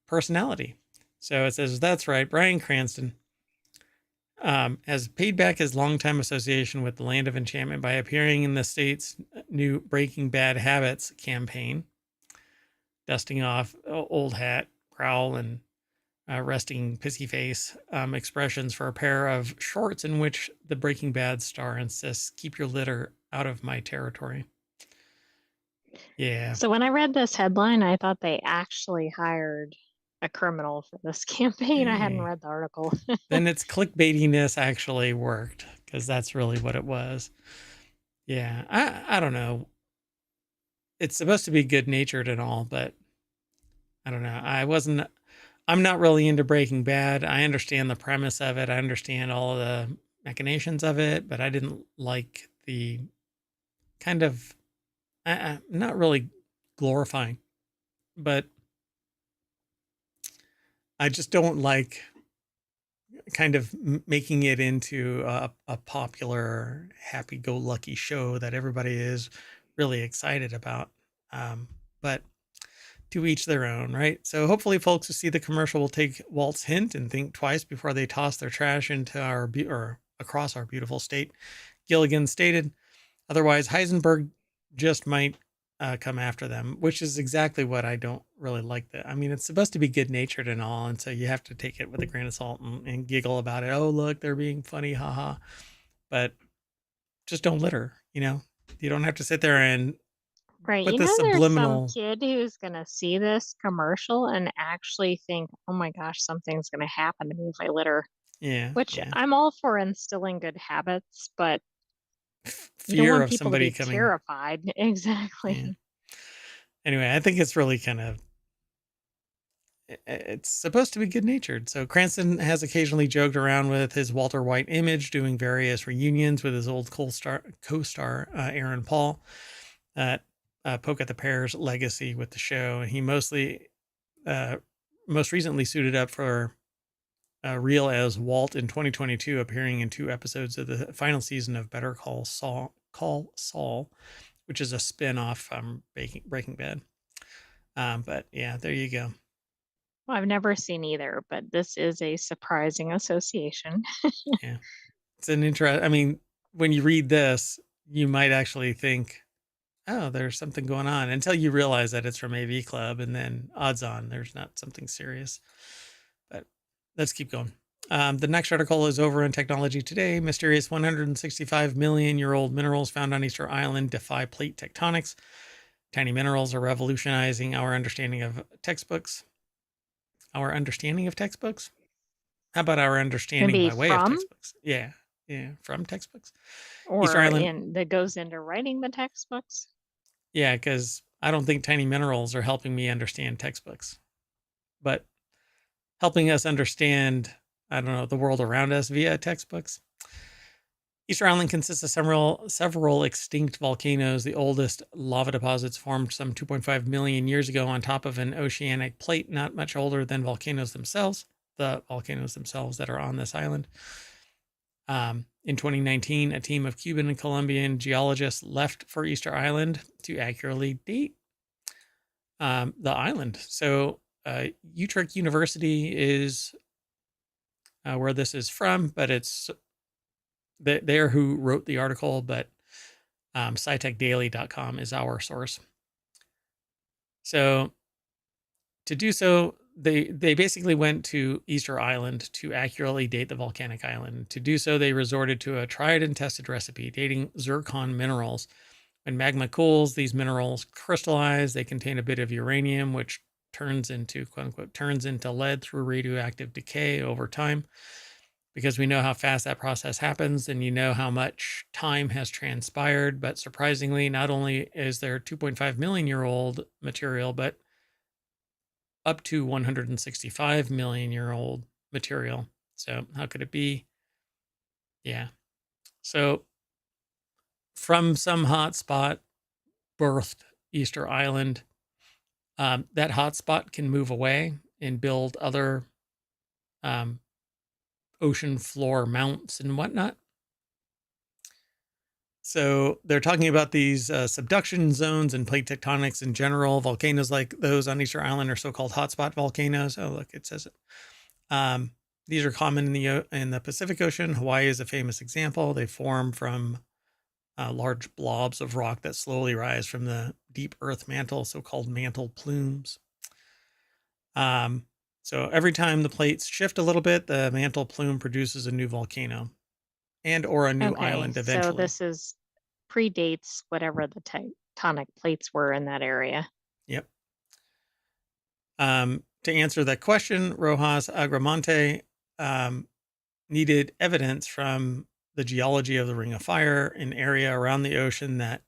personality. So it says, that's right, Bryan Cranston has paid back his longtime association with the Land of Enchantment by appearing in the state's new Breaking Bad Habits campaign, dusting off old hat, Growl, and resting pissy face expressions for a pair of shorts in which the Breaking Bad star insists, "Keep your litter out of my territory." Yeah. So when I read this headline, I thought they actually hired a criminal for this campaign. I hadn't Hey. read the article. Then its clickbaitiness actually worked because that's really what it was. Yeah. I don't know. It's supposed to be good natured and all, but I don't know. I'm not really into Breaking Bad. I understand the premise of it. I understand all of the machinations of it, but I didn't like the kind of not really glorifying, but I just don't like kind of making it into a popular, happy-go-lucky show that everybody is really excited about. But to each their own, right? So hopefully, folks who see the commercial will take Walt's hint and think twice before they toss their trash into or across our beautiful state. Gilligan stated. Otherwise, Heisenberg just might come after them, which is exactly what I don't really like. That I mean, it's supposed to be good natured and all, and so you have to take it with a grain of salt and giggle about it. Oh, look, they're being funny, haha. But just don't litter. You don't have to sit there and Right. put this There's some subliminal. kid who's going to see this commercial and actually think, oh my gosh, something's going to happen to me if I litter, Yeah, which yeah. I'm all for instilling good habits, but you don't Fear want of people to somebody be coming. terrified. Yeah. Exactly. Anyway, I think it's really kind of it's supposed to be good natured. So Cranston has occasionally joked around with his Walter White image, doing various reunions with his old co-star Aaron Paul, poke at the pair's legacy with the show. He uh, most recently suited up for real as Walt in 2022, appearing in 2 episodes of the final season of Better Call Saul, which is a spin-off from Breaking Bad. But yeah, there you go. Well, I've never seen either, but this is a surprising association. Yeah. It's an interest. I mean, when you read this, you might actually think, "Oh, there's something going on," until you realize that it's from AV Club, and then odds on there's not something serious. But let's keep going. The next article is over in Technology Today. Mysterious 165 million year old minerals found on Easter Island defy plate tectonics. Tiny minerals are revolutionizing our understanding of textbooks. Our understanding of textbooks? How about our understanding Maybe by way of from textbooks? Yeah, yeah, from textbooks. Easter or Island. in that goes into writing the textbooks. Yeah, because I don't think tiny minerals are helping me understand textbooks, but helping us understand, I don't know, the world around us via textbooks. Easter Island consists of several extinct volcanoes. The oldest lava deposits formed some 2.5 million years ago on top of an oceanic plate, not much older than volcanoes themselves, the volcanoes themselves that are on this island. In 2019, a team of Cuban and Colombian geologists left for Easter Island to accurately date the island. So, Utrecht University is where this is from, but it's they're who wrote the article, but scitechdaily.com is our source. So, to do so, they basically went to Easter Island to accurately date the volcanic island. To do so, they resorted to a tried and tested recipe dating zircon minerals. When magma cools, these minerals crystallize. They contain a bit of uranium, which turns into, quote unquote, turns into lead through radioactive decay over time. Because we know how fast that process happens, and you know how much time has transpired. But surprisingly, not only is there 2.5 million year old material, but up to 165 million year old material. So, how could it be? Yeah. So, from some hot spot birthed Easter Island. That hotspot can move away and build other um, ocean floor mounts and whatnot. So they're talking about these subduction zones and plate tectonics in general. Volcanoes like those on Easter Island are so-called hotspot volcanoes. Oh, look, it says it. These are common in the Pacific Ocean. Hawaii is a famous example. They form from large blobs of rock that slowly rise from the deep earth mantle, so-called mantle plumes. So every time the plates shift a little bit, the mantle plume produces a new volcano and or a new Okay, island so eventually. this is predates whatever the tectonic plates were in that area. Yep. To answer that question, Rojas Agramonte um, needed evidence from the geology of the Ring of Fire, an area around the ocean that,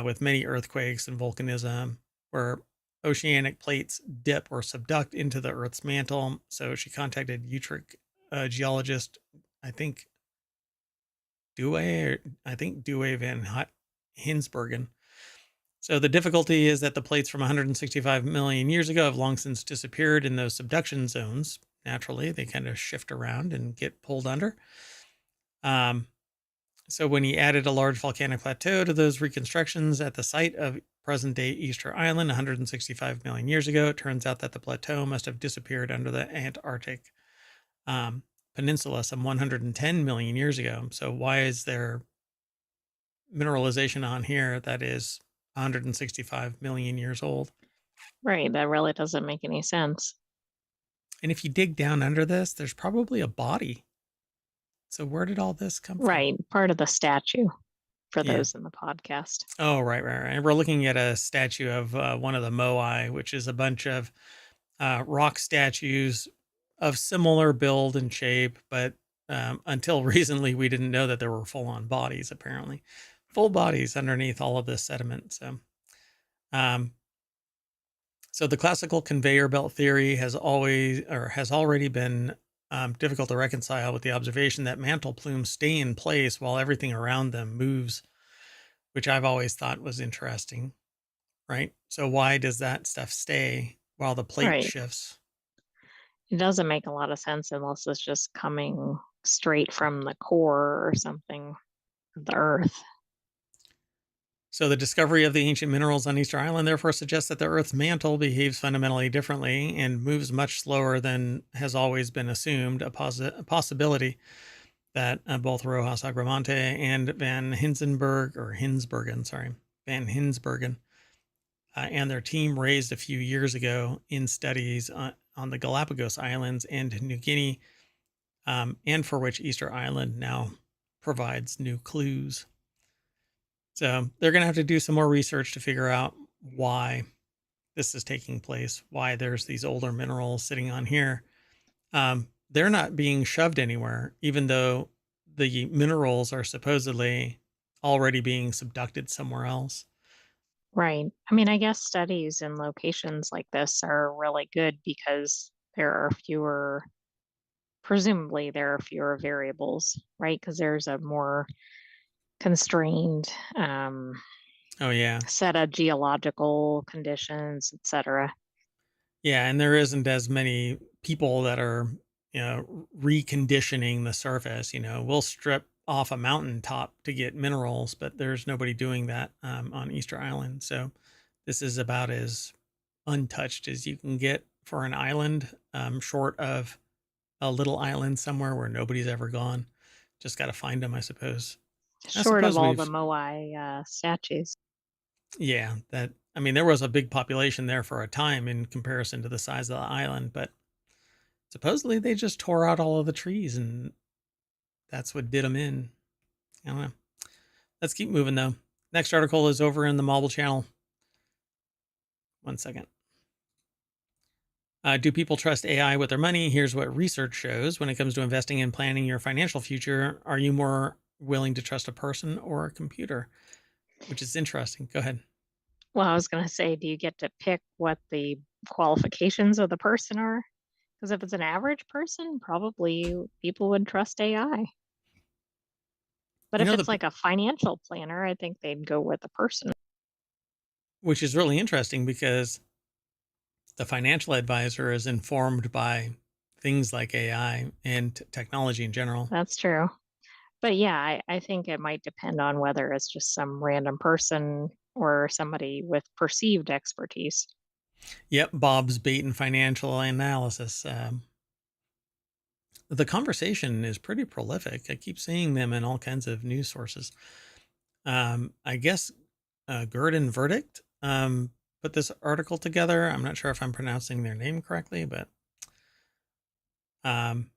with many earthquakes and volcanism, where oceanic plates dip or subduct into the Earth's mantle. So she contacted Utrecht geologist, I think Douwe van Hinsbergen. So the difficulty is that the plates from 165 million years ago have long since disappeared in those subduction zones. Naturally, they kind of shift around and get pulled under. Um, so when he added a large volcanic plateau to those reconstructions at the site of present-day Easter Island 165 million years ago, it turns out that the plateau must have disappeared under the Antarctic um, peninsula some 110 million years ago. So why is there mineralization on here that is 165 million years old? Right, that really doesn't make any sense. And if you dig down under this, there's probably a body. So where did all this come from? Right, part of the statue for Yeah. those in the podcast. Oh, right. We're looking at a statue of one of the Moai, which is a bunch of rock statues of similar build and shape, but until recently, we didn't know that there were full-on bodies. Apparently, full bodies underneath all of this sediment. Um, so the classical conveyor belt theory has already been difficult to reconcile with the observation that mantle plumes stay in place while everything around them moves, which I've always thought was interesting. Right. So why does that stuff stay while the plate Right. shifts? It doesn't make a lot of sense unless it's just coming straight from the core or something of the earth. So the discovery of the ancient minerals on Easter Island therefore suggests that the Earth's mantle behaves fundamentally differently and moves much slower than has always been assumed, a possibility that both Rojas Agramonte and Van Hinsbergen, and their team raised a few years ago in studies on the Galapagos Islands and New Guinea, and for which Easter Island now provides new clues. So they're going to have to do some more research to figure out why this is taking place, why there's these older minerals sitting on here. They're not being shoved anywhere, even though the minerals are supposedly already being subducted somewhere else. Right. I mean, I guess studies in locations like this are really good because there are fewer, presumably, there are fewer variables, right? Because there's a more constrained Oh, yeah. set of geological conditions, etc. Yeah. And there isn't as many people that are, reconditioning the surface. We'll strip off a mountaintop to get minerals, but there's nobody doing that on Easter Island. So this is about as untouched as you can get for an island, short of a little island somewhere where nobody's ever gone. Just got to find them, I suppose. I Short of suppose all the we've, Moai statues. yeah, I mean, there was a big population there for a time in comparison to the size of the island, but supposedly they just tore out all of the trees and that's what did them in. I don't know. Let's keep moving though. Next article is over in the Marble channel. 1 second. Do people trust AI with their money? Here's what research shows when it comes to investing and planning your financial future. Are you more willing to trust a person or a computer? Which is interesting. Go ahead. Well, I was going to say, do you get to pick what the qualifications of the person are? Because if it's an average person, probably people would trust AI. But You if know, it's like a financial planner, I think they'd go with the person. which is really interesting because the financial advisor is informed by things like AI and technology in general. That's true. But yeah, I think it might depend on whether it's just some random person or somebody with perceived expertise. Yep, Bob's Bait and Financial Analysis. The conversation is pretty prolific. I keep seeing them in all kinds of news sources. I guess Gurdon Verdict put this article together. I'm not sure if I'm pronouncing their name correctly, but Um,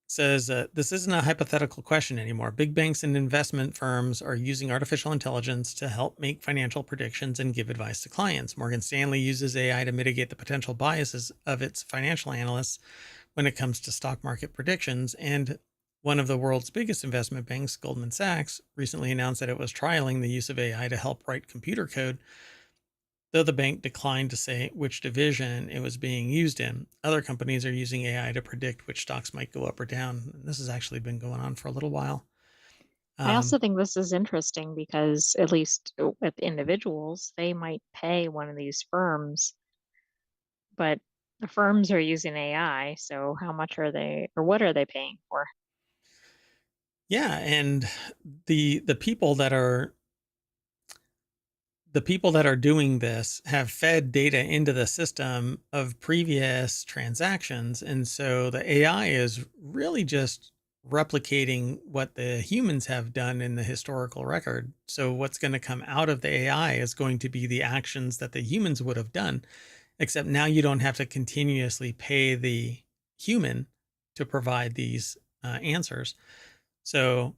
says this isn't a hypothetical question anymore. Big banks and investment firms are using artificial intelligence to help make financial predictions and give advice to clients. Morgan Stanley uses AI to mitigate the potential biases of its financial analysts when it comes to stock market predictions. And one of the world's biggest investment banks, Goldman Sachs, recently announced that it was trialing the use of AI to help write computer code, though the bank declined to say which division it was being used in. Other companies are using AI to predict which stocks might go up or down. This has actually been going on for a little while. I also Um, think this is interesting because, at least with individuals, they might pay one of these firms, but the firms are using AI. So, how much are they, or what are they paying for? yeah, and the people that are the people that are doing this have fed data into the system of previous transactions. And so the AI is really just replicating what the humans have done in the historical record. So what's going to come out of the AI is going to be the actions that the humans would have done, except now you don't have to continuously pay the human to provide these answers. So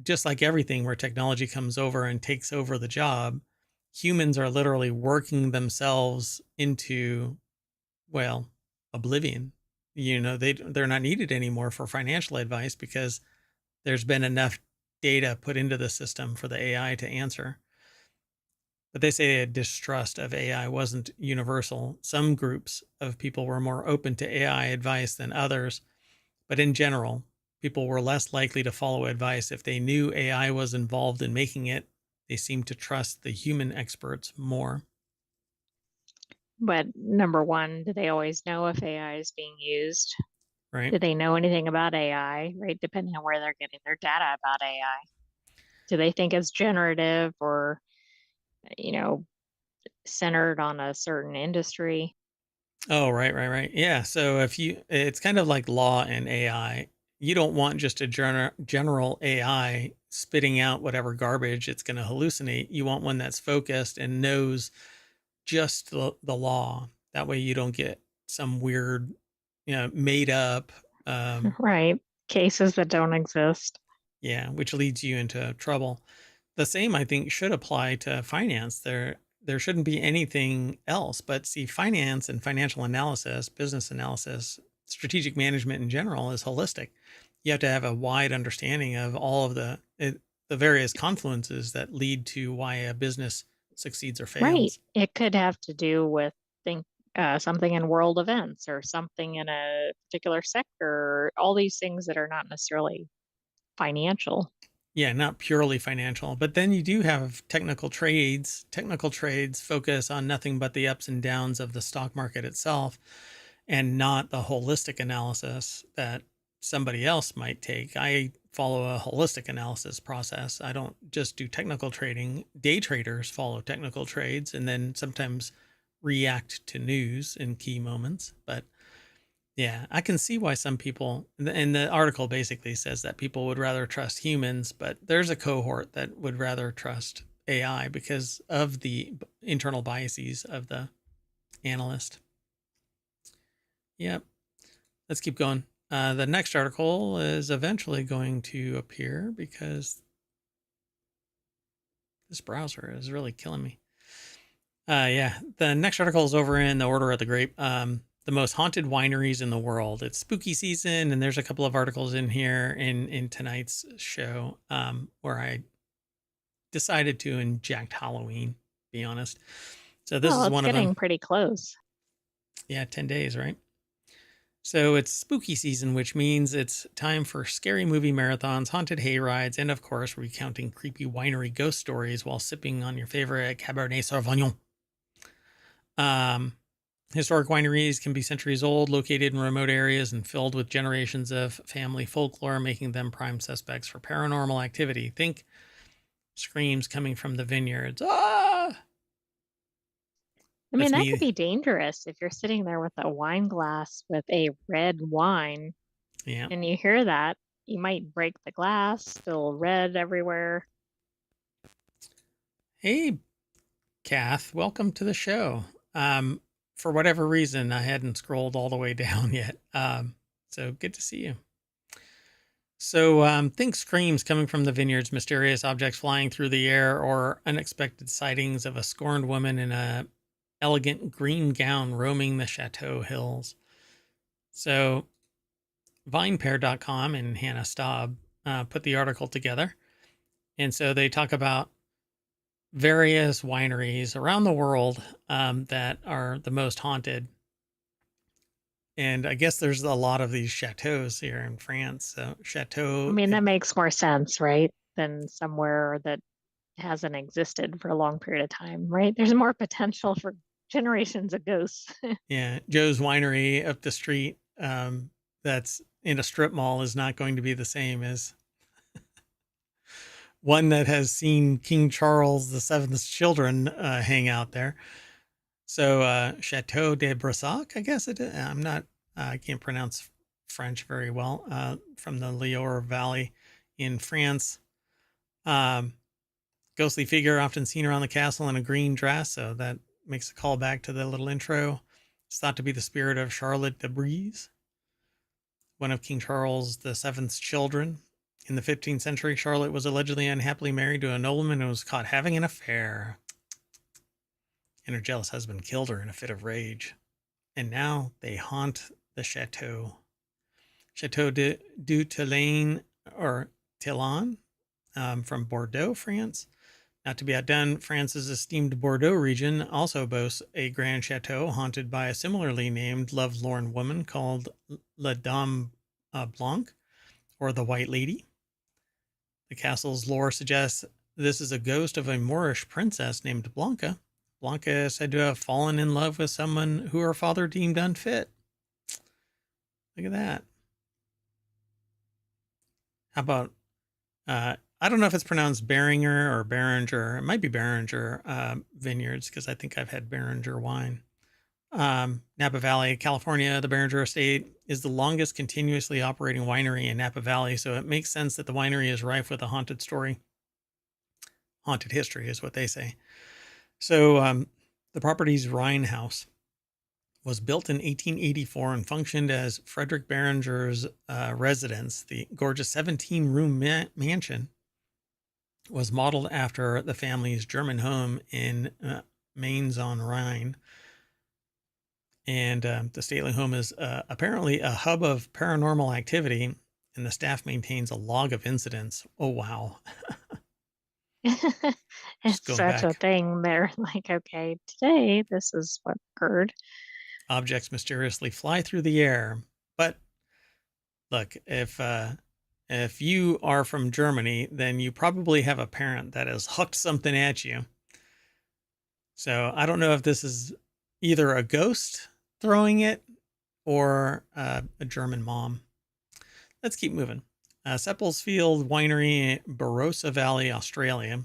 just like everything where technology comes over and takes over the job, humans are literally working themselves into, well, oblivion. They're not needed anymore for financial advice because there's been enough data put into the system for the AI to answer. But they say a distrust of AI wasn't universal. Some groups of people were more open to AI advice than others, but in general, people were less likely to follow advice if they knew AI was involved in making it. They seemed to trust the human experts more, But number one, do they always know if AI is being used? right? Do they know anything about AI, right? Depending on where they're getting their data about AI. Do they think it's generative or, you know, centered on a certain industry? Oh, right, right, right. Yeah. So it's kind of like law and AI. You don't want just a general AI spitting out whatever garbage it's going to hallucinate. You want one that's focused and knows just the law. That way you don't get some weird, made up, um, Right. Cases that don't exist. yeah, which leads you into trouble. The same, I think, should apply to finance. There shouldn't be anything else. But see, finance and financial analysis, business analysis, strategic management in general is holistic. You have to have a wide understanding of all of the various confluences that lead to why a business succeeds or Right. fails. It could have to do with think something in world events or something in a particular sector, all these things that are not necessarily financial. Yeah, not purely financial, but then you do have technical trades. Technical trades focus on nothing but the ups and downs of the stock market itself and not the holistic analysis that somebody else might take. I follow a holistic analysis process. I don't just do technical trading. Day traders follow technical trades and then sometimes react to news in key moments. But yeah, I can see why some people, and the article basically says that people would rather trust humans, but there's a cohort that would rather trust AI because of the internal biases of the analyst. Yep. Let's keep going. The next article is eventually going to appear because this browser is really killing me. Yeah, the next article is over in the Order of the Grape. The most haunted wineries in the world. It's spooky season, and there's a couple of articles in here in tonight's show where I decided to inject Halloween. Be honest. So this Well, is it's one of them. getting pretty close. Yeah, 10 days, right? So it's spooky season, which means it's time for scary movie marathons, haunted hay rides, and of course, recounting creepy winery ghost stories while sipping on your favorite Cabernet Sauvignon. Um, Historic wineries can be centuries old, located in remote areas, and filled with generations of family folklore, making them prime suspects for paranormal activity. Think screams coming from the vineyards. Ah! I mean, That's that could me. be dangerous if you're sitting there with a wine glass with a red wine Yeah. and you hear that. You might break the glass, spill red everywhere. Hey, Kath, welcome to the show. For whatever reason, I hadn't scrolled all the way down yet. So good to see you. So think screams coming from the vineyards, mysterious objects flying through the air, or unexpected sightings of a scorned woman in a elegant green gown roaming the chateau hills. So vinepair.com and Hannah Staub put the article together. And so they talk about various wineries around the world that are the most haunted. And I guess there's a lot of these chateaus here in France. So I chateau, mean, that makes more sense, right? Than somewhere that hasn't existed for a long period of time, right? There's more potential for generations of ghosts. yeah, Joe's Winery up the street that's in a strip mall is not going to be the same as one that has seen King Charles the Seventh's children hang out there. So Chateau de Brissac, I guess it is. I can't pronounce French very well. From the Loire Valley in France. Ghostly figure often seen around the castle in a green dress, so that makes a call back to the little intro. It's thought to be the spirit of Charlotte de Brise, one of King Charles VII's children. In the 15th century, Charlotte was allegedly unhappily married to a nobleman and was caught having an affair. And her jealous husband killed her in a fit of rage. And now they haunt the chateau. Chateau du Tilane, or Tillan, from Bordeaux, France. Not to be outdone, France's esteemed Bordeaux region also boasts a grand chateau haunted by a similarly named lovelorn woman called La Dame Blanche, or the White Lady. The castle's lore suggests this is a ghost of a Moorish princess named Blanca. Blanca is said to have fallen in love with someone who her father deemed unfit. Look at that. How about I don't know if it's pronounced Beringer or Beringer. It might be Beringer vineyards, because I think I've had Beringer wine. Napa Valley, California, the Beringer Estate is the longest continuously operating winery in Napa Valley, so it makes sense that the winery is rife with a haunted story. Haunted history is what they say. So the property's Rhine House was built in 1884 and functioned as Frederick Beringer's residence. The gorgeous 17-room mansion was modeled after the family's German home in Mainz on Rhine. And the stately home is apparently a hub of paranormal activity, and the staff maintains a log of incidents. Oh, wow. Just It's going such a back. thing. They're like, okay, today this is what occurred. Objects mysteriously fly through the air. But look, if you are from Germany, then you probably have a parent that has hooked something at you. So I don't know if this is either a ghost throwing it or a German mom. Let's keep moving. Seppelsfield Winery, Barossa Valley, Australia.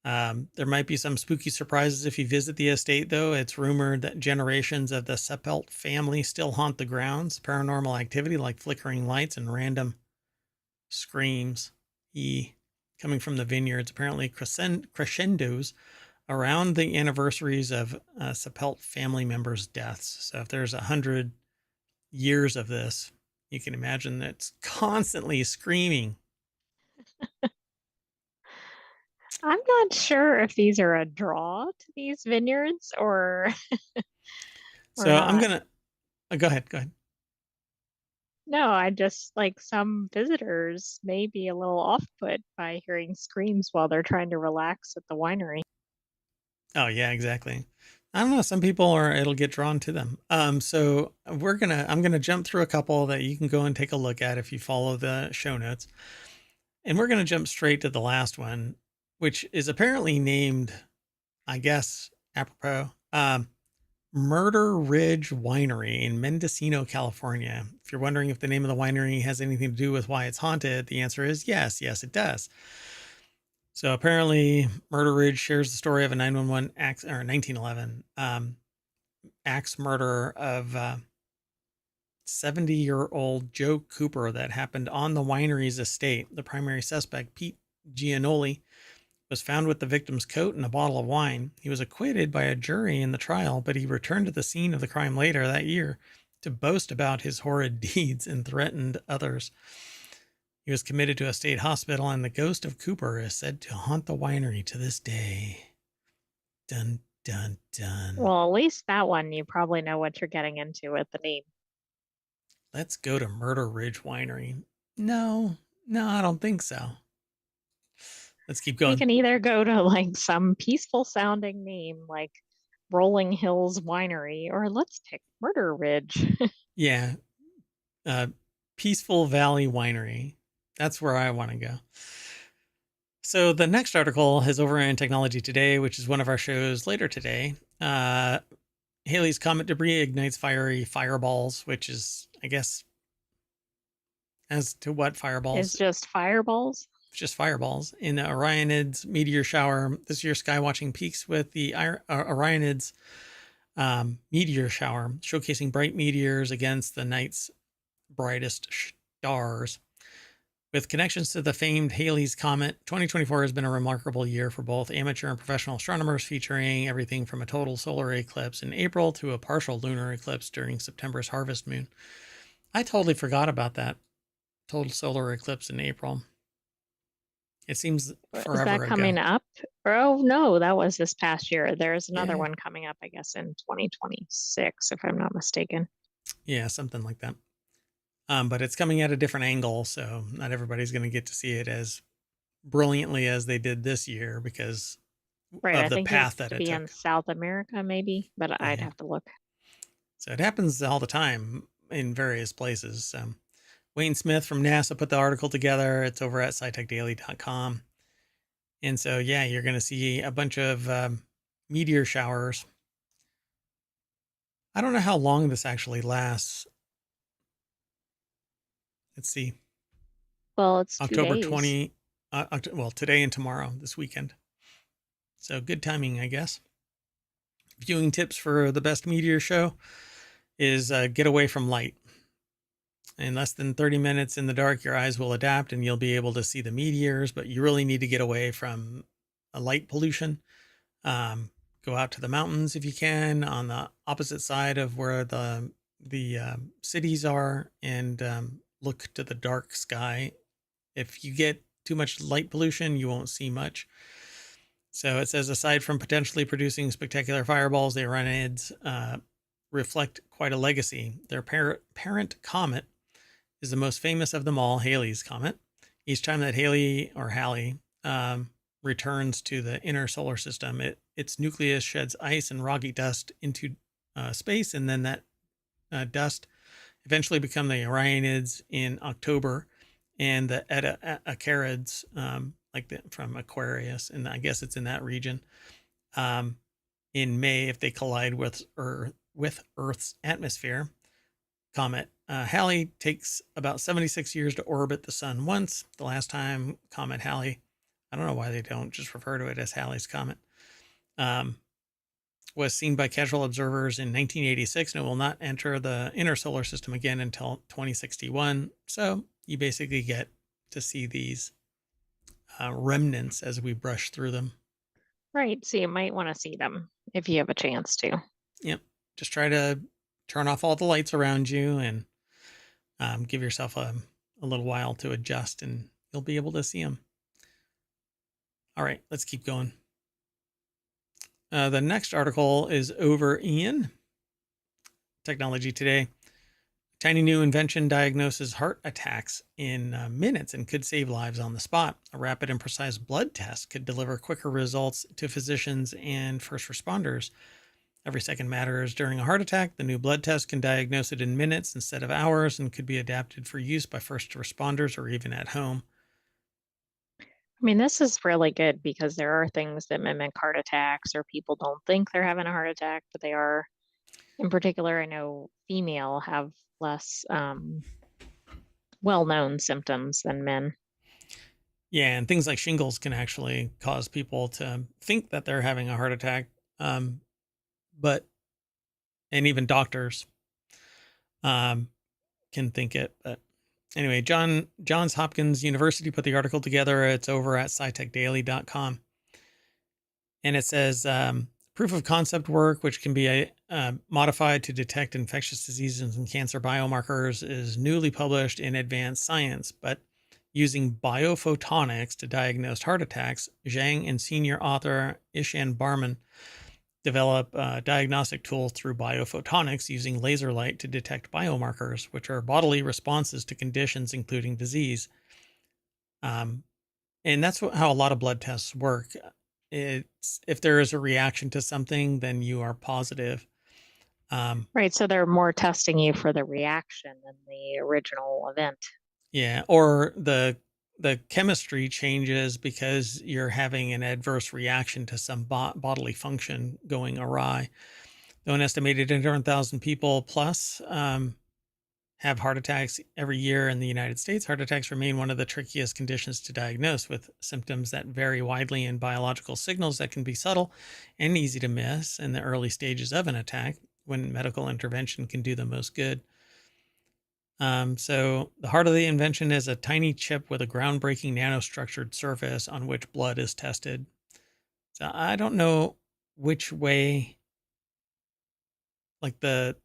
There might be some spooky surprises if you visit the estate, though. It's rumored that generations of the Seppelt family still haunt the grounds. Paranormal activity like flickering lights and random screams coming from the vineyards, apparently crescendos around the anniversaries of Seppelt family members' deaths. So if there's 100 years of this, you can imagine that it's constantly screaming. I'm not sure if these are a draw to these vineyards or So I'm not. gonna go ahead. Go ahead. No, I just like some visitors may be a little off put by hearing screams while they're trying to relax at the winery. Oh yeah, exactly. I don't know. Some people are. It'll get drawn to them. So I'm gonna jump through a couple that you can go and take a look at if you follow the show notes, and we're gonna jump straight to the last one, which is apparently named, I guess, apropos, Murder Ridge Winery in Mendocino, California. If you're wondering if the name of the winery has anything to do with why it's haunted, the answer is yes. Yes, it does. So apparently, Murder Ridge shares the story of a 911 axe, or 1911 axe murder of 70-year-old Joe Cooper that happened on the winery's estate. The primary suspect, Pete Gianoli, was found with the victim's coat and a bottle of wine. He was acquitted by a jury in the trial, but he returned to the scene of the crime later that year to boast about his horrid deeds and threatened others. He was committed to a state hospital, and the ghost of Cooper is said to haunt the winery to this day. Dun, dun, dun. Well, at least that one, you probably know what you're getting into with the name. Let's go to Murder Ridge Winery. No, I don't think so. Let's keep You going. can either go to like some peaceful sounding name like Rolling Hills Winery, or let's pick Murder Ridge. Yeah. Peaceful Valley Winery. That's where I want to go. So the next article is over in Technology Today, which is one of our shows later today. Halley's Comet debris ignites fiery fireballs, which is, I guess, as to what fireballs? It's just fireballs. Just fireballs. In the Orionids meteor shower, this year's skywatching peaks with the Orionids meteor shower, showcasing bright meteors against the night's brightest stars. With connections to the famed Halley's Comet, 2024 has been a remarkable year for both amateur and professional astronomers, featuring everything from a total solar eclipse in April to a partial lunar eclipse during September's harvest moon. I totally forgot about that total solar eclipse in April. It seems forever Is that ago. coming up? Oh, no, that was this past year. There's another one coming up, I guess, in 2026, if I'm not mistaken. Yeah, something like that. But it's coming at a different angle, so not everybody's going to get to see it as brilliantly as they did this year because of the path that it took. In South America, maybe, but I'd have to look. So it happens all the time in various places. So Wayne Smith from NASA put the article together. It's over at scitechdaily.com. And so, yeah, you're going to see a bunch of meteor showers. I don't know how long this actually lasts. Let's see. Well, it's October 20. Well, today and tomorrow, this weekend. So good timing, I guess. Viewing tips for the best meteor show is get away from light. In less than 30 minutes in the dark, your eyes will adapt and you'll be able to see the meteors, but you really need to get away from a light pollution. Go out to the mountains if you can, on the opposite side of where the cities are, and look to the dark sky. If you get too much light pollution, you won't see much. So it says, aside from potentially producing spectacular fireballs, the Orionids reflect quite a legacy. Their parent comet is the most famous of them all, Halley's Comet. Each time that Halley returns to the inner solar system, its nucleus sheds ice and rocky dust into space, and then that dust eventually become the Orionids in October, and the Aggregades, from Aquarius, and I guess it's in that region, in May if they collide with Earth's atmosphere. Comet Halley takes about 76 years to orbit the sun once. The last time Comet Halley, I don't know why they don't just refer to it as Halley's Comet, was seen by casual observers in 1986, and it will not enter the inner solar system again until 2061. So you basically get to see these remnants as we brush through them. Right. So you might want to see them if you have a chance to. Yep. Just try to turn off all the lights around you and give yourself a little while to adjust, and you'll be able to see them. All right, let's keep going. The next article is over in Technology Today. Tiny new invention diagnoses heart attacks in minutes and could save lives on the spot. A rapid and precise blood test could deliver quicker results to physicians and first responders. Every second matters during a heart attack. The new blood test can diagnose it in minutes instead of hours and could be adapted for use by first responders or even at home. I mean, this is really good because there are things that mimic heart attacks, or people don't think they're having a heart attack, but they are. In particular, I know female have less well-known symptoms than men. Yeah, and things like shingles can actually cause people to think that they're having a heart attack. And even doctors can think it. But anyway, Johns Hopkins University put the article together. It's over at scitechdaily.com. And it says, Proof of concept work, which can be modified to detect infectious diseases and cancer biomarkers, is newly published in Advanced Science. But using biophotonics to diagnose heart attacks, Zhang and senior author Ishan Barman develop diagnostic tools through biophotonics using laser light to detect biomarkers, which are bodily responses to conditions, including disease. And that's how a lot of blood tests work. It's if there is a reaction to something, then you are positive. Right. So they're more testing you for the reaction than the original event. Yeah, or the chemistry changes because you're having an adverse reaction to some bodily function going awry. Though an estimated 800,000 people plus have heart attacks every year in the United States, heart attacks remain one of the trickiest conditions to diagnose, with symptoms that vary widely in biological signals that can be subtle and easy to miss in the early stages of an attack when medical intervention can do the most good. So the heart of the invention is a tiny chip with a groundbreaking nanostructured surface on which blood is tested. So I don't know which way, like they're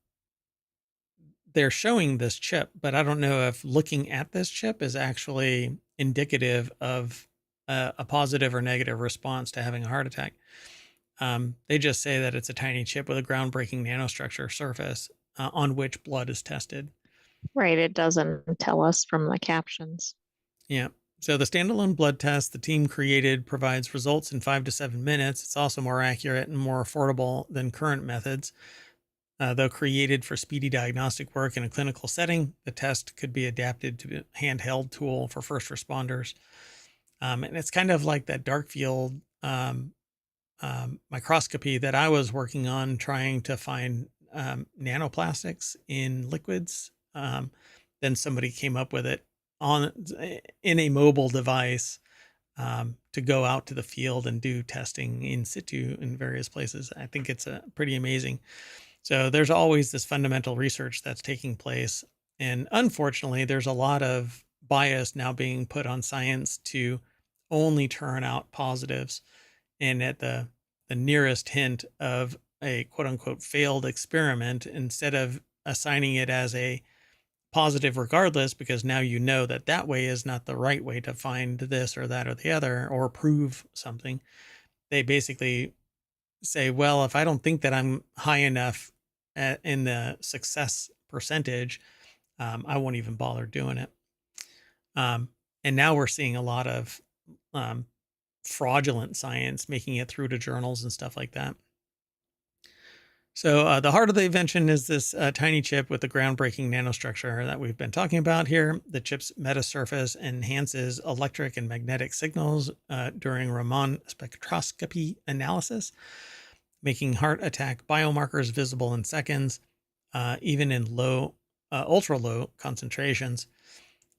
showing this chip, but I don't know if looking at this chip is actually indicative of a positive or negative response to having a heart attack. They just say that it's a tiny chip with a groundbreaking nanostructure surface on which blood is tested. Right. It doesn't tell us from the captions. Yeah. So the standalone blood test the team created provides results in 5 to 7 minutes. It's also more accurate and more affordable than current methods. Though created for speedy diagnostic work in a clinical setting, the test could be adapted to a handheld tool for first responders. And it's kind of like that dark field microscopy that I was working on, trying to find nanoplastics in liquids. Then somebody came up with it on in a mobile device to go out to the field and do testing in situ in various places. I think it's pretty amazing. So there's always this fundamental research that's taking place. And unfortunately, there's a lot of bias now being put on science to only turn out positives. And at the nearest hint of a quote unquote failed experiment, instead of assigning it as a positive regardless, because now you know that that way is not the right way to find this or that or the other or prove something, they basically say, well, if I don't think that I'm high enough in the success percentage, I won't even bother doing it. And now we're seeing a lot of fraudulent science making it through to journals and stuff like that. So the heart of the invention is this tiny chip with the groundbreaking nanostructure that we've been talking about here. The chip's metasurface enhances electric and magnetic signals during Raman spectroscopy analysis, making heart attack biomarkers visible in seconds, even in ultra low concentrations.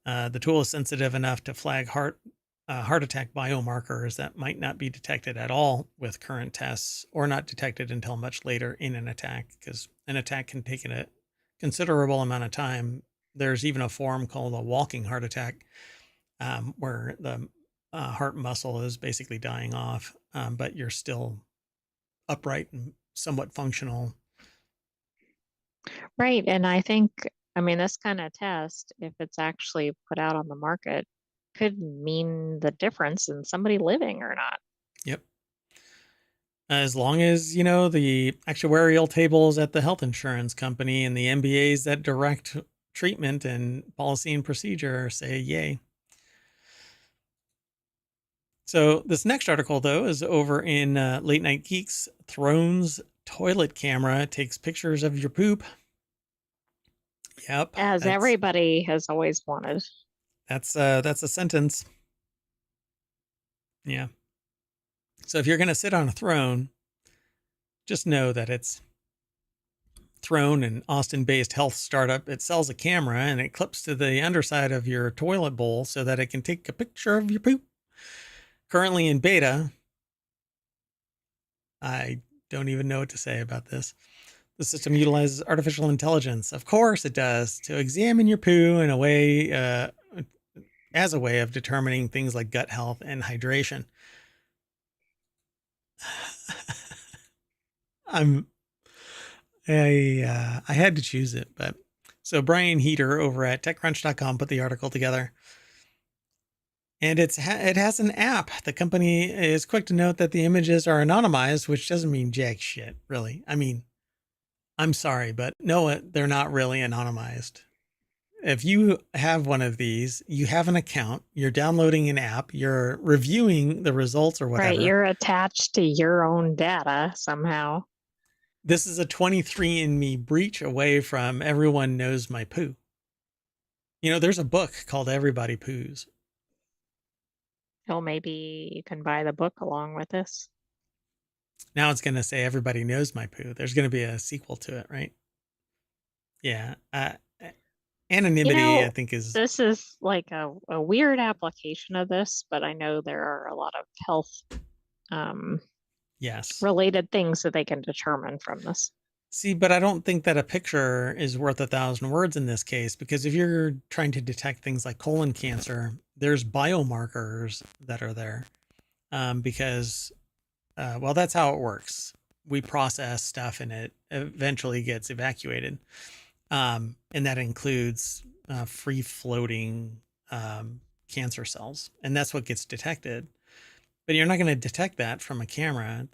The tool is sensitive enough to flag heart attack biomarkers that might not be detected at all with current tests, or not detected until much later in an attack, because an attack can take a considerable amount of time. There's even a form called a walking heart attack, where the heart muscle is basically dying off, but you're still upright and somewhat functional. Right. And I think, I mean, this kind of test, if it's actually put out on the market, could mean the difference in somebody living or not. Yep. As long as, you know, the actuarial tables at the health insurance company and the MBAs that direct treatment and policy and procedure say yay. So this next article, though, is over in Late Night Geeks. Throne's toilet camera takes pictures of your poop. Yep, As everybody has always wanted. that's a sentence. Yeah. So if you're going to sit on a throne, just know that it's Throne, an Austin-based health startup. It sells a camera and it clips to the underside of your toilet bowl so that it can take a picture of your poop. Currently in beta, I don't even know what to say about this. The system utilizes artificial intelligence. Of course it does, to examine your poo in a way, as a way of determining things like gut health and hydration. I'm I had to choose it, but so Brian Heater over at TechCrunch.com put the article together, and it has an app. The company is quick to note that the images are anonymized, which doesn't mean jack shit, really. I mean, I'm sorry, but no, they're not really anonymized. If you have one of these, you have an account, you're downloading an app, you're reviewing the results or Right, whatever. you're attached to your own data somehow. This is a 23andMe breach away from everyone knows my poo. You know, there's a book called Everybody Poos. Oh, maybe you can buy the book along with this. Now it's going to say Everybody Knows My Poo. There's going to be a sequel to it, right? Yeah. You Anonymity, I know, think, is this is like a weird application of this, but I know there are a lot of health um, yes. related things that they can determine from this. See, but I don't think that a picture is worth 1,000 words in this case, because if you're trying to detect things like colon cancer, there's biomarkers that are there, because, well, that's how it works. We process stuff and it eventually gets evacuated. And that includes free floating cancer cells. And that's what gets detected. But you're not going to detect that from a camera.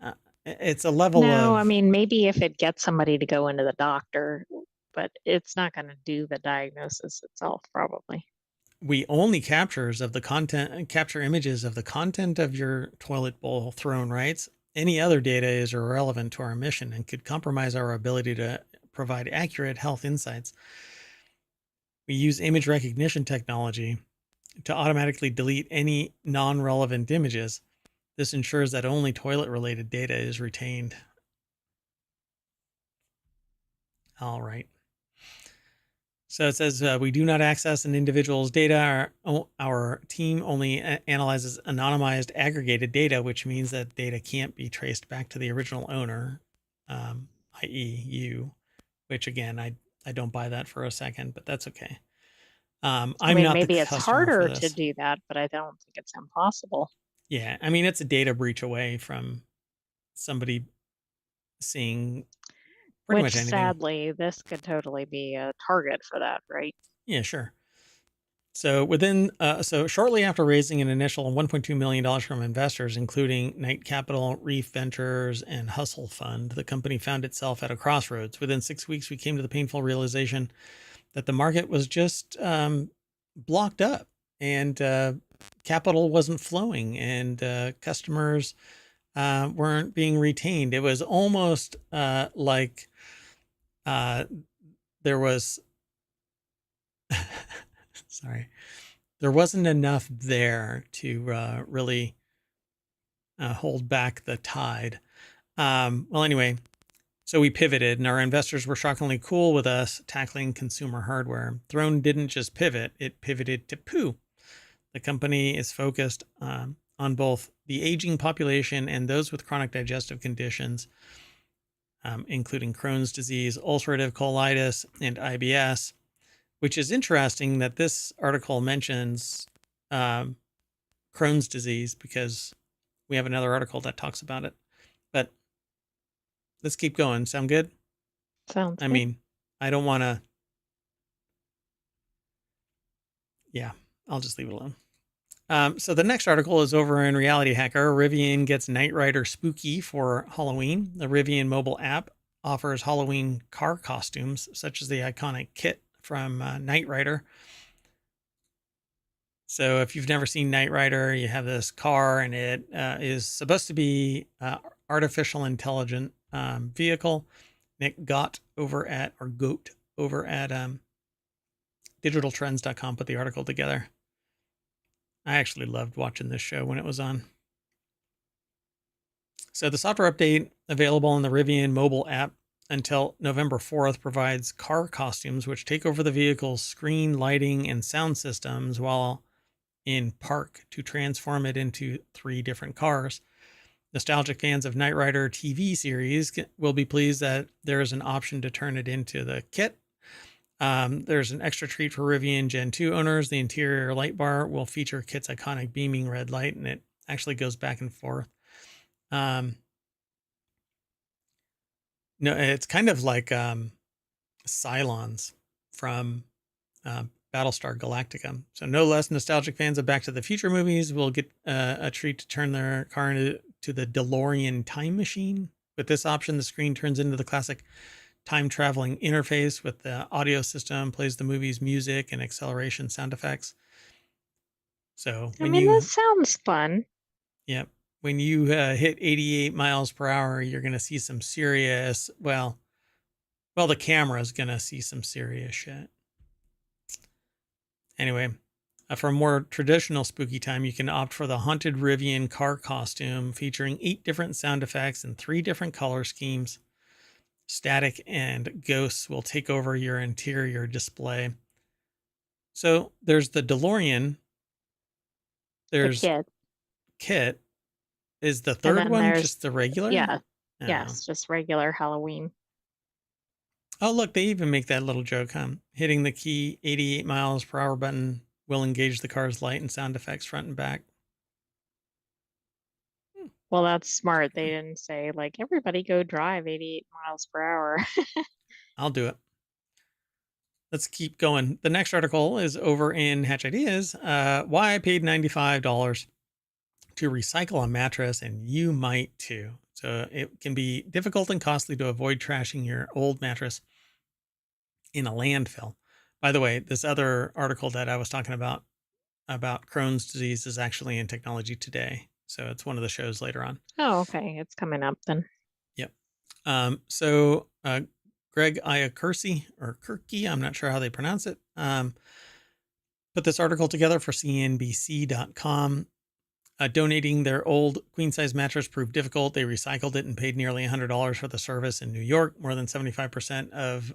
Uh, it's a level No, I of, mean, maybe if it gets somebody to go into the doctor, but it's not going to do the diagnosis itself, probably. we only captures of the content, capture images of the content of your toilet bowl, Throne writes. Any other data is irrelevant to our mission and could compromise our ability to provide accurate health insights. We use image recognition technology to automatically delete any non-relevant images. This ensures that only toilet-related data is retained. All right. So it says we do not access an individual's data. Our team only analyzes anonymized aggregated data, which means that data can't be traced back to the original owner, i.e. you, which again, I don't buy that for a second, but that's okay. I I'm mean, not the maybe it's customer for harder to this. do that, but I don't think it's impossible. Yeah, I mean, it's a data breach away from somebody seeing pretty Which much anything. sadly, this could totally be a target for that, right? Yeah, sure. So shortly after raising an initial $1.2 million from investors, including Knight Capital, Reef Ventures, and Hustle Fund, the company found itself at a crossroads. Within 6 weeks, we came to the painful realization that the market was just blocked up, and capital wasn't flowing, and customers weren't being retained. It was almost like uh, there was, sorry, there wasn't enough there to really hold back the tide. Well, anyway, so we pivoted, and our investors were shockingly cool with us tackling consumer hardware. Throne didn't just pivot, it pivoted to poo. The company is focused on both the aging population and those with chronic digestive conditions, including Crohn's disease, ulcerative colitis, and IBS, which is interesting that this article mentions um, Crohn's disease because we have another article that talks about it. But let's keep going. Sound good? Sounds I good. mean, I don't want to. Yeah, I'll just leave it alone. So the next article is over in Reality Hacker. Rivian gets Knight Rider spooky for Halloween. The Rivian mobile app offers Halloween car costumes, such as the iconic kit from Knight Rider. So if you've never seen Knight Rider, you have this car, and it is supposed to be artificial intelligent vehicle. Nick Gott over at digitaltrends.com put the article together. I actually loved watching this show when it was on. So the software update available in the Rivian mobile app until November 4th provides car costumes which take over the vehicle's screen, lighting, and sound systems while in park to transform it into 3 different cars. Nostalgic fans of Knight Rider TV series will be pleased that there is an option to turn it into the kit. There's an extra treat for Rivian Gen 2 owners. The interior light bar will feature Kit's iconic beaming red light, and it actually goes back and forth. No, it's kind of like Cylons from uh, Battlestar Galactica. So, no less nostalgic fans of Back to the Future movies will get a treat to turn their car into the DeLorean time machine. With this option, the screen turns into the classic time traveling interface with the audio system, plays the movie's music and acceleration sound effects. So, I when mean, that you, sounds fun. yep, when you hit 88 miles per hour, you're going to see some serious, well, the camera's going to see some serious shit. Anyway, for a more traditional spooky time, you can opt for the Haunted Rivian car costume featuring 8 different sound effects and 3 different color schemes. Static and ghosts will take over your interior display. So there's the DeLorean, The there's kid. Kit. Is the And third then one there's, just the regular? yeah, Oh. yes, just regular Halloween. Oh, look, they even make that little joke, huh? Hitting the key 88 miles per hour button will engage the car's light and sound effects front and back. Well, that's smart. They didn't say, like, everybody go drive 88 miles per hour. I'll do it. Let's keep going. The next article is over in Hatch Ideas. Why I paid $95 to recycle a mattress, and you might too. So it can be difficult and costly to avoid trashing your old mattress in a landfill. By the way, this other article that I was talking about Crohn's disease is actually in Technology Today. So it's one of the shows later on. Oh, okay. It's coming up then. Yep. So Greg Iacursey or Kirky, I'm not sure how they pronounce it, put this article together for CNBC.com. Donating their old queen size mattress proved difficult. They recycled it and paid nearly $100 for the service in New York. More than 75% of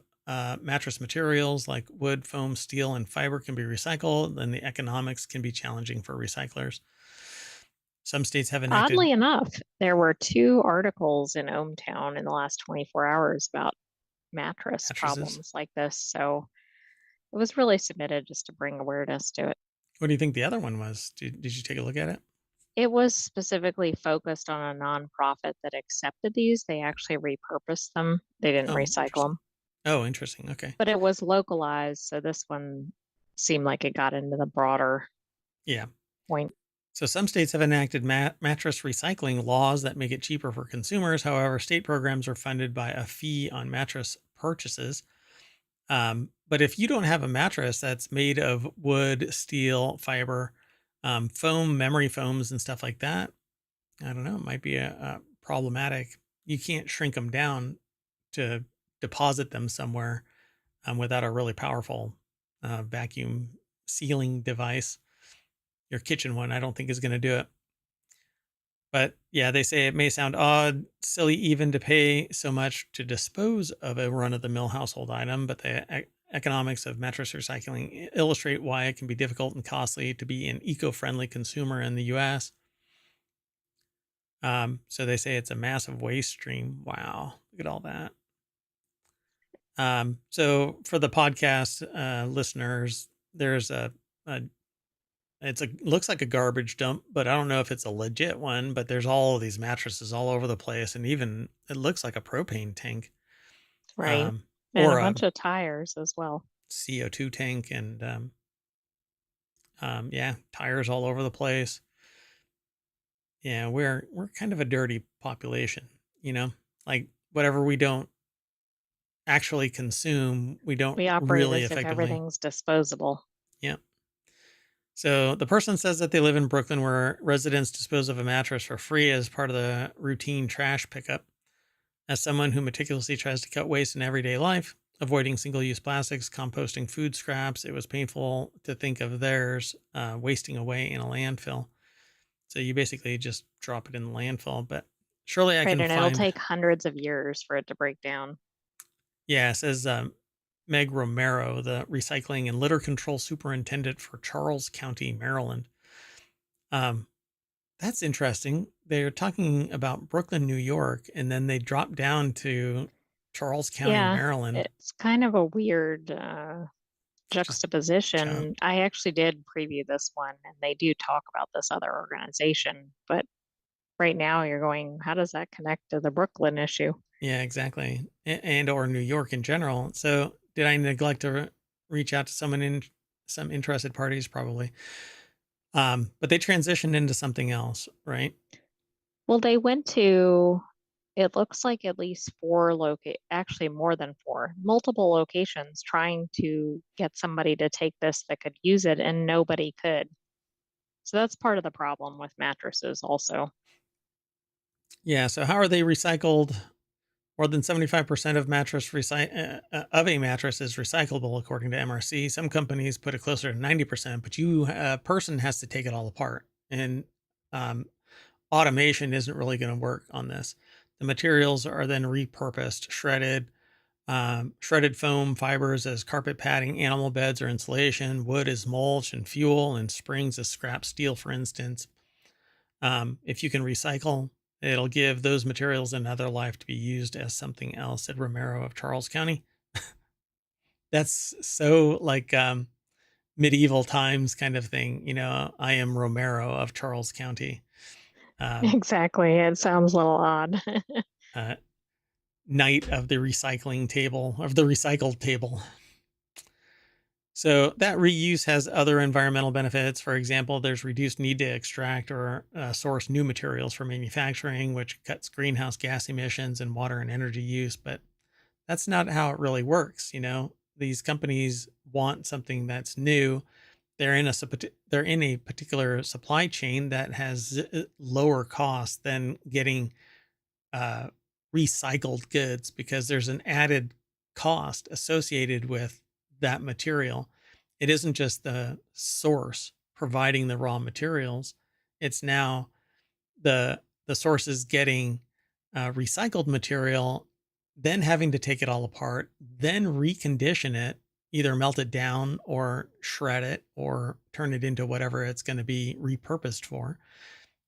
mattress materials like wood, foam, steel, and fiber can be recycled, and the economics can be challenging for recyclers. Some states have enacted Oddly enough, there were 2 articles in ohmTown in the last 24 hours about mattress mattresses. problems like this. So it was really submitted just to bring awareness to it. What do you think the other one was? Did you take a look at it? It was specifically focused on a nonprofit that accepted these. They actually repurposed them. They didn't Oh, recycle interesting. them, Oh, interesting. Okay. but it was localized. So this one seemed like it got into the broader Yeah. point. So some states have enacted mattress recycling laws that make it cheaper for consumers. However, state programs are funded by a fee on mattress purchases. But if you don't have a mattress that's made of wood, steel, fiber, foam, memory foams, and stuff like that, I don't know, it might be a problematic. You can't shrink them down to deposit them somewhere without a really powerful vacuum sealing device. Your kitchen one, I don't think is going to do it. But yeah, they say it may sound odd, silly even to pay so much to dispose of a run of the mill household item, but the economics of mattress recycling illustrate why it can be difficult and costly to be an eco friendly consumer in the US. So they say it's a massive waste stream. Wow, look at all that. So for the podcast listeners, there's a looks like a garbage dump, but I don't know if it's a legit one. But there's all of these mattresses all over the place, and even it looks like a propane tank, Right. And a or a bunch of tires as well. CO2 tank, and yeah, tires all over the place. Yeah, we're kind of a dirty population, you know. Like whatever we don't actually consume, we don't We operate really as if effectively. everything's disposable. Yeah. So the person says that they live in Brooklyn where residents dispose of a mattress for free as part of the routine trash pickup. As someone who meticulously tries to cut waste in everyday life, avoiding single-use plastics, composting food scraps, it was painful to think of theirs wasting away in a landfill. So you basically just drop it in the landfill, but surely I Right. can And it'll find. take hundreds of years for it to break down. Yeah, it says Meg Romero, the recycling and litter control superintendent for Charles County, Maryland. Um, That's interesting. They're talking about Brooklyn, New York, and then they drop down to Charles County, Yeah. Maryland. It's kind of a weird Just jump. juxtaposition. I actually did preview this one, and they do talk about this other organization, but right now you're going, how does that connect to the Brooklyn issue? Yeah, exactly. And or New York in general. So did I neglect to reach out to someone in some interested parties? Probably. But they transitioned into something else, right? Well, they went to, it looks like at least actually more than four, multiple locations trying to get somebody to take this that could use it, and nobody could. So that's part of the problem with mattresses also. Yeah. So how are they recycled? More than 75% of of a mattress is recyclable, according to MRC. Some companies put it closer to 90%, but a person has to take it all apart, and um, automation isn't really going to work on this. The materials are then repurposed, shredded foam fibers as carpet padding, animal beds or insulation, wood as mulch and fuel, and springs as scrap steel, for instance. If you can recycle, it'll give those materials another life to be used as something else, said Romero of Charles County. That's so like medieval times kind of thing. I am Romero of Charles County, um, Exactly. It sounds a little odd. uh, knight of the recycled table. So that reuse has other environmental benefits. For example, there's reduced need to extract or source new materials for manufacturing, which cuts greenhouse gas emissions and water and energy use. But that's not how it really works. These companies want something that's new. They're in a particular supply chain that has lower cost than getting uh, recycled goods, because there's an added cost associated with that material. It isn't just the source providing the raw materials. It's now the source is getting recycled material, then having to take it all apart, then recondition it, either melt it down or shred it or turn it into whatever it's going to be repurposed for.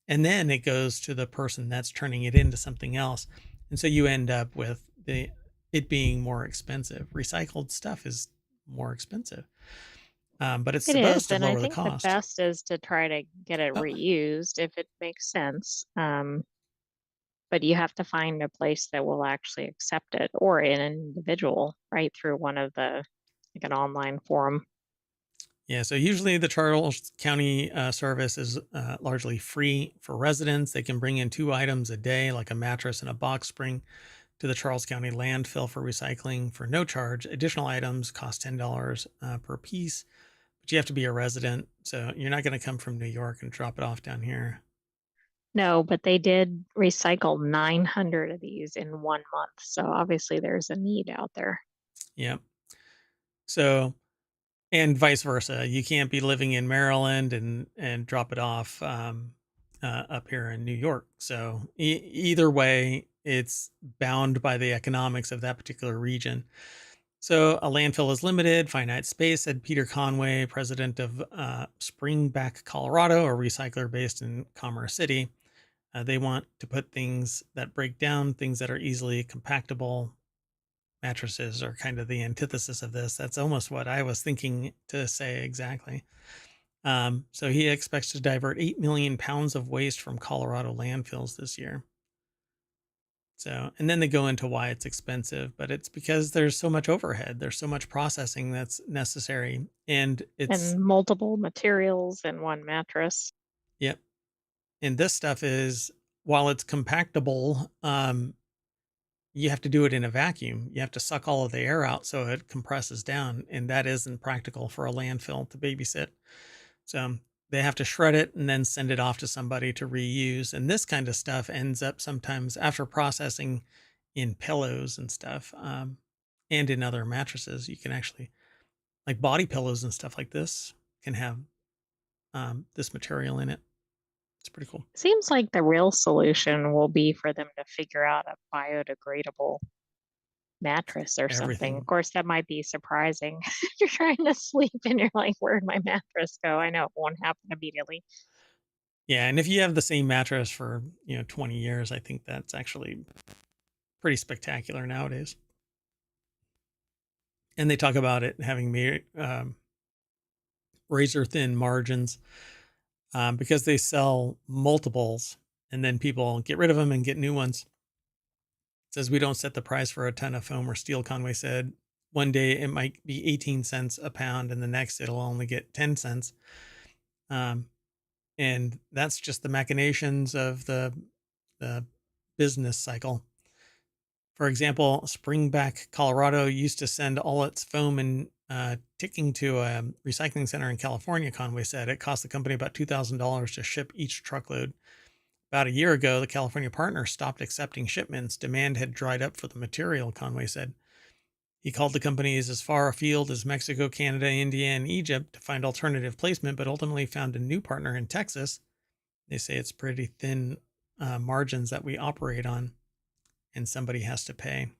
And then it goes to the person that's turning it into something else. And so you end up with it being more expensive. Recycled stuff is more expensive, but it's It supposed is, to and I lower the think the cost. best is to try to get it Oh, reused if it makes sense. But you have to find a place that will actually accept it, or an individual, right, through one of the, like an online forum. yeah. So usually the Charles County service is largely free for residents. They can bring in 2 items a day, like a mattress and a box spring, to the Charles County landfill for recycling for no charge. Additional items cost $10 per piece, but you have to be a resident. So you're not going to come from New York and drop it off down here. No, but they did recycle 900 of these in 1 month. So obviously there's a need out there. Yeah. So, and vice versa. You can't be living in Maryland and drop it off up here in New York. So either way, it's bound by the economics of that particular region. So a landfill is limited, finite space, said Peter Conway, president of Springback, Colorado, a recycler based in Commerce City. They want to put things that break down, things that are easily compactable. Mattresses are kind of the antithesis of this. That's almost what I was thinking to say exactly. So he expects to divert 8 million pounds of waste from Colorado landfills this year. So, and then they go into why it's expensive, but it's because there's so much overhead, there's so much processing that's necessary. And it's, And multiple materials in one mattress. yep. And this stuff is, while it's compactable, you have to do it in a vacuum. You have to suck all of the air out so it compresses down. And that isn't practical for a landfill to babysit. So they have to shred it and then send it off to somebody to reuse. And this kind of stuff ends up sometimes, after processing, in pillows and stuff, and in other mattresses. You can actually, like body pillows and stuff like this, can have this material in it. It's pretty cool. Seems like the real solution will be for them to figure out a biodegradable mattress or something. Of Everything. course, that might be surprising. You're trying to sleep and you're like, where'd my mattress go? I know it won't happen immediately. Yeah. And if you have the same mattress for, 20 years, I think that's actually pretty spectacular nowadays. And they talk about it having razor thin margins, because they sell multiples. and then people get rid of them and get new ones. It says we don't set the price for a ton of foam or steel, Conway said. One day it might be 18 cents a pound, and the next it'll only get 10 cents. And that's just the machinations of the business cycle. For example, Springback, Colorado used to send all its foam and ticking to a recycling center in California, Conway said. It cost the company about $2,000 to ship each truckload. About a year ago, the California partner stopped accepting shipments. Demand had dried up for the material, Conway said. He called the companies as far afield as Mexico, Canada, India, and Egypt to find alternative placement, but ultimately found a new partner in Texas. They say it's pretty thin margins that we operate on, and somebody has to pay.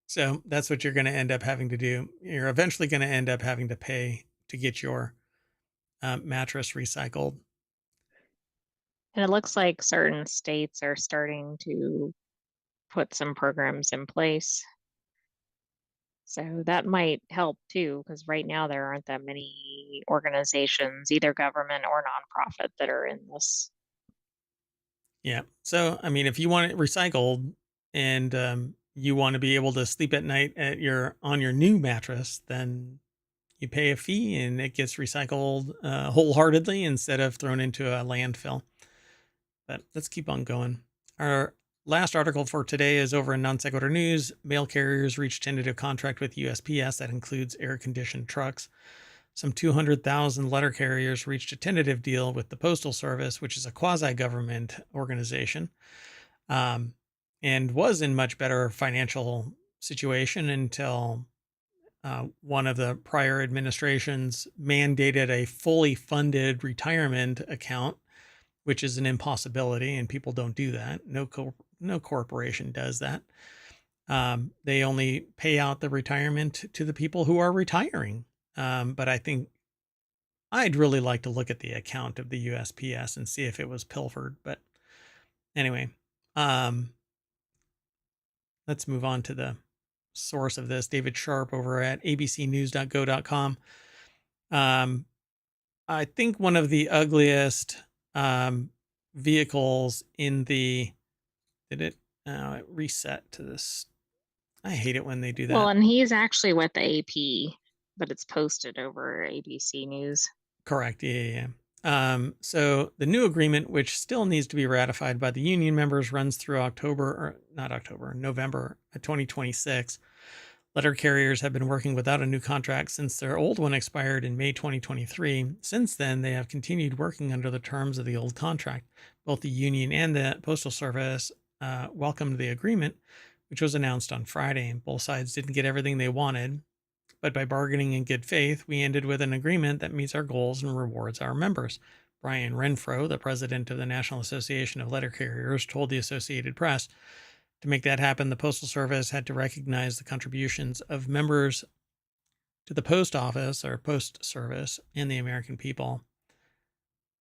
So that's what you're going to end up having to do. You're eventually going to end up having to pay to get your mattress recycled. And it looks like certain states are starting to put some programs in place. So that might help too, because right now there aren't that many organizations, either government or nonprofit, that are in this. Yeah. So, I mean, if you want it recycled and you want to be able to sleep at night on your new mattress, then you pay a fee and it gets recycled wholeheartedly instead of thrown into a landfill. But let's keep on going. Our last article for today is over in Non Sequitur News. Mail carriers reach tentative contract with USPS that includes air-conditioned trucks. Some 200,000 letter carriers reached a tentative deal with the Postal Service, which is a quasi-government organization, and was in much better financial situation until one of the prior administrations mandated a fully funded retirement account, which is an impossibility, and people don't do that. No corporation does that. They only pay out the retirement to the people who are retiring. But I think I'd really like to look at the account of the USPS and see if it was pilfered. But anyway, let's move on to the source of this. David Sharp over at abcnews.go.com. I think one of the ugliest vehicles in the... Did it reset to this? I hate it when they do that. Well, and he's actually with the AP, but it's posted over ABC News. Correct. Yeah. So the new agreement, which still needs to be ratified by the union members, runs through November 2026. Letter carriers have been working without a new contract since their old one expired in May 2023. Since then, they have continued working under the terms of the old contract. Both the union and the Postal Service welcomed the agreement, which was announced on Friday. Both sides didn't get everything they wanted, but by bargaining in good faith, we ended with an agreement that meets our goals and rewards our members. Brian Renfro, the president of the National Association of Letter Carriers, told the Associated Press, to make that happen, the Postal Service had to recognize the contributions of members to the post office or post service and the American people.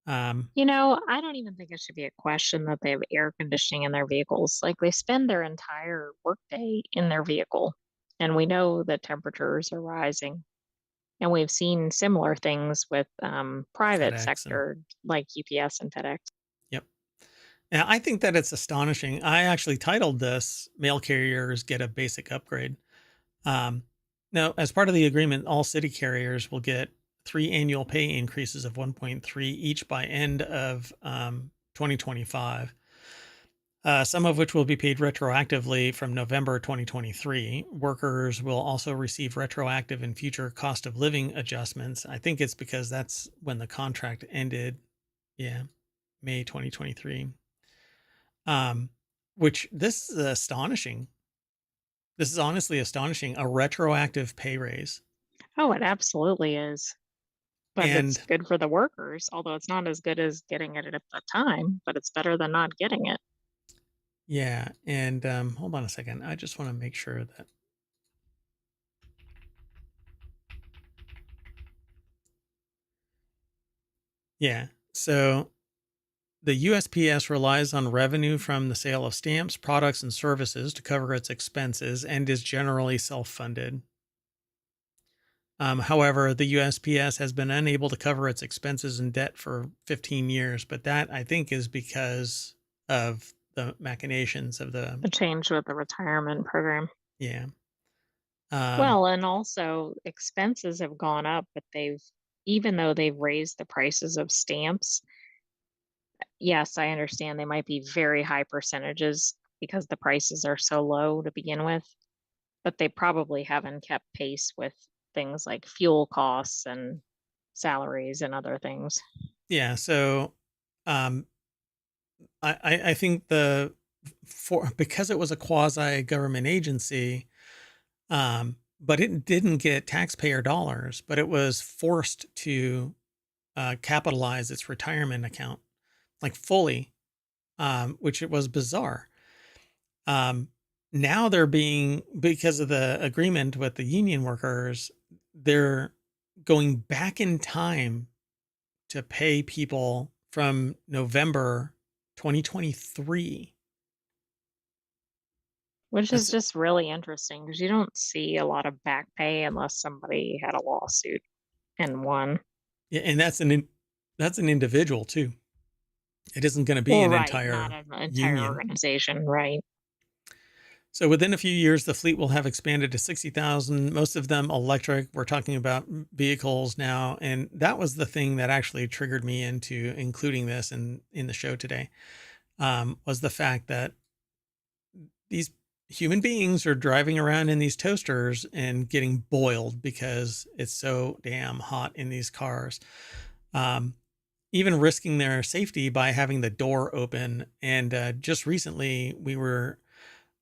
I don't even think it should be a question that they have air conditioning in their vehicles. Like, they spend their entire workday in their vehicle, and we know that temperatures are rising. And we've seen similar things with private sector like UPS and FedEx. Yep. And I think that it's astonishing. I actually titled this "Mail Carriers Get a Basic Upgrade." Now, as part of the agreement, all city carriers will get 3 annual pay increases of 1.3 each by end of 2025. Some of which will be paid retroactively from November 2023. Workers will also receive retroactive and future cost of living adjustments. I think it's because that's when the contract ended. Yeah, May 2023. Which this is astonishing. This is honestly astonishing. A retroactive pay raise. Oh, it absolutely is. But it's good for the workers, although it's not as good as getting it at the time, but it's better than not getting it. Yeah, and hold on a second. I just want to make sure that... Yeah, so the USPS relies on revenue from the sale of stamps, products, and services to cover its expenses and is generally self-funded. However, the USPS has been unable to cover its expenses and debt for 15 years, but that I think is because of the machinations of the, The change with the retirement program. yeah. Um, Well, and also expenses have gone up, but even though they've raised the prices of stamps, yes, I understand they might be very high percentages because the prices are so low to begin with, but they probably haven't kept pace with things like fuel costs and salaries and other things. yeah. So, um, I think for because it was a quasi government agency, but it didn't get taxpayer dollars, but it was forced to capitalize its retirement account like fully, which it was bizarre. Um, Now they're being, because of the agreement with the union workers, they're going back in time to pay people from November 2023. Which is That's, just really interesting because you don't see a lot of back pay unless somebody had a lawsuit and won. yeah, and that's an individual too. It isn't going to be Well, an right, not entire an entire union. organization, right? So within a few years, the fleet will have expanded to 60,000, most of them electric. We're talking about vehicles now. And that was the thing that actually triggered me into including this in the show today, was the fact that these human beings are driving around in these toasters and getting boiled because it's so damn hot in these cars. Um, Even risking their safety by having the door open. And just recently, we were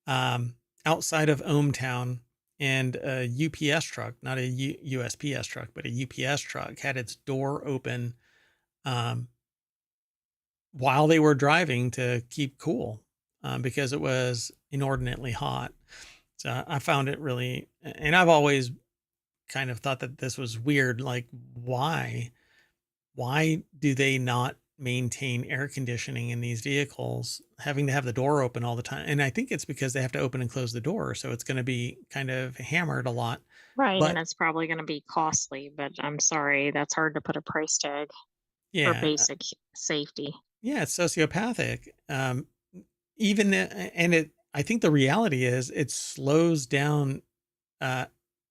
um, outside of ohmTown, and a UPS truck, not a USPS truck, but a UPS truck, had its door open um, while they were driving to keep cool, because it was inordinately hot. So I found it really, and I've always kind of thought that this was weird. Like, why do they not maintain air conditioning in these vehicles, having to have the door open all the time? And I think it's because they have to open and close the door, so it's going to be kind of hammered a lot. Right, and But it's probably gonna be costly, but I'm sorry, that's hard to put a price tag for yeah, basic safety. yeah, it's sociopathic. Even and it, I think the reality is it slows down uh,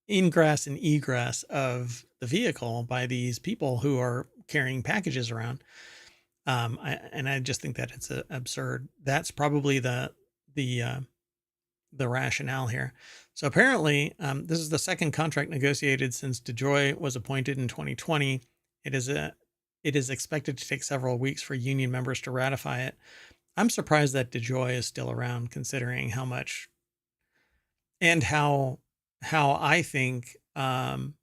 ingress and egress of the vehicle by these people who are carrying packages around. And I just think that it's absurd. That's probably the uh, the rationale here. So apparently, this is the second contract negotiated since DeJoy was appointed in 2020. It is expected to take several weeks for union members to ratify it. I'm surprised that DeJoy is still around, considering how much and how I think. So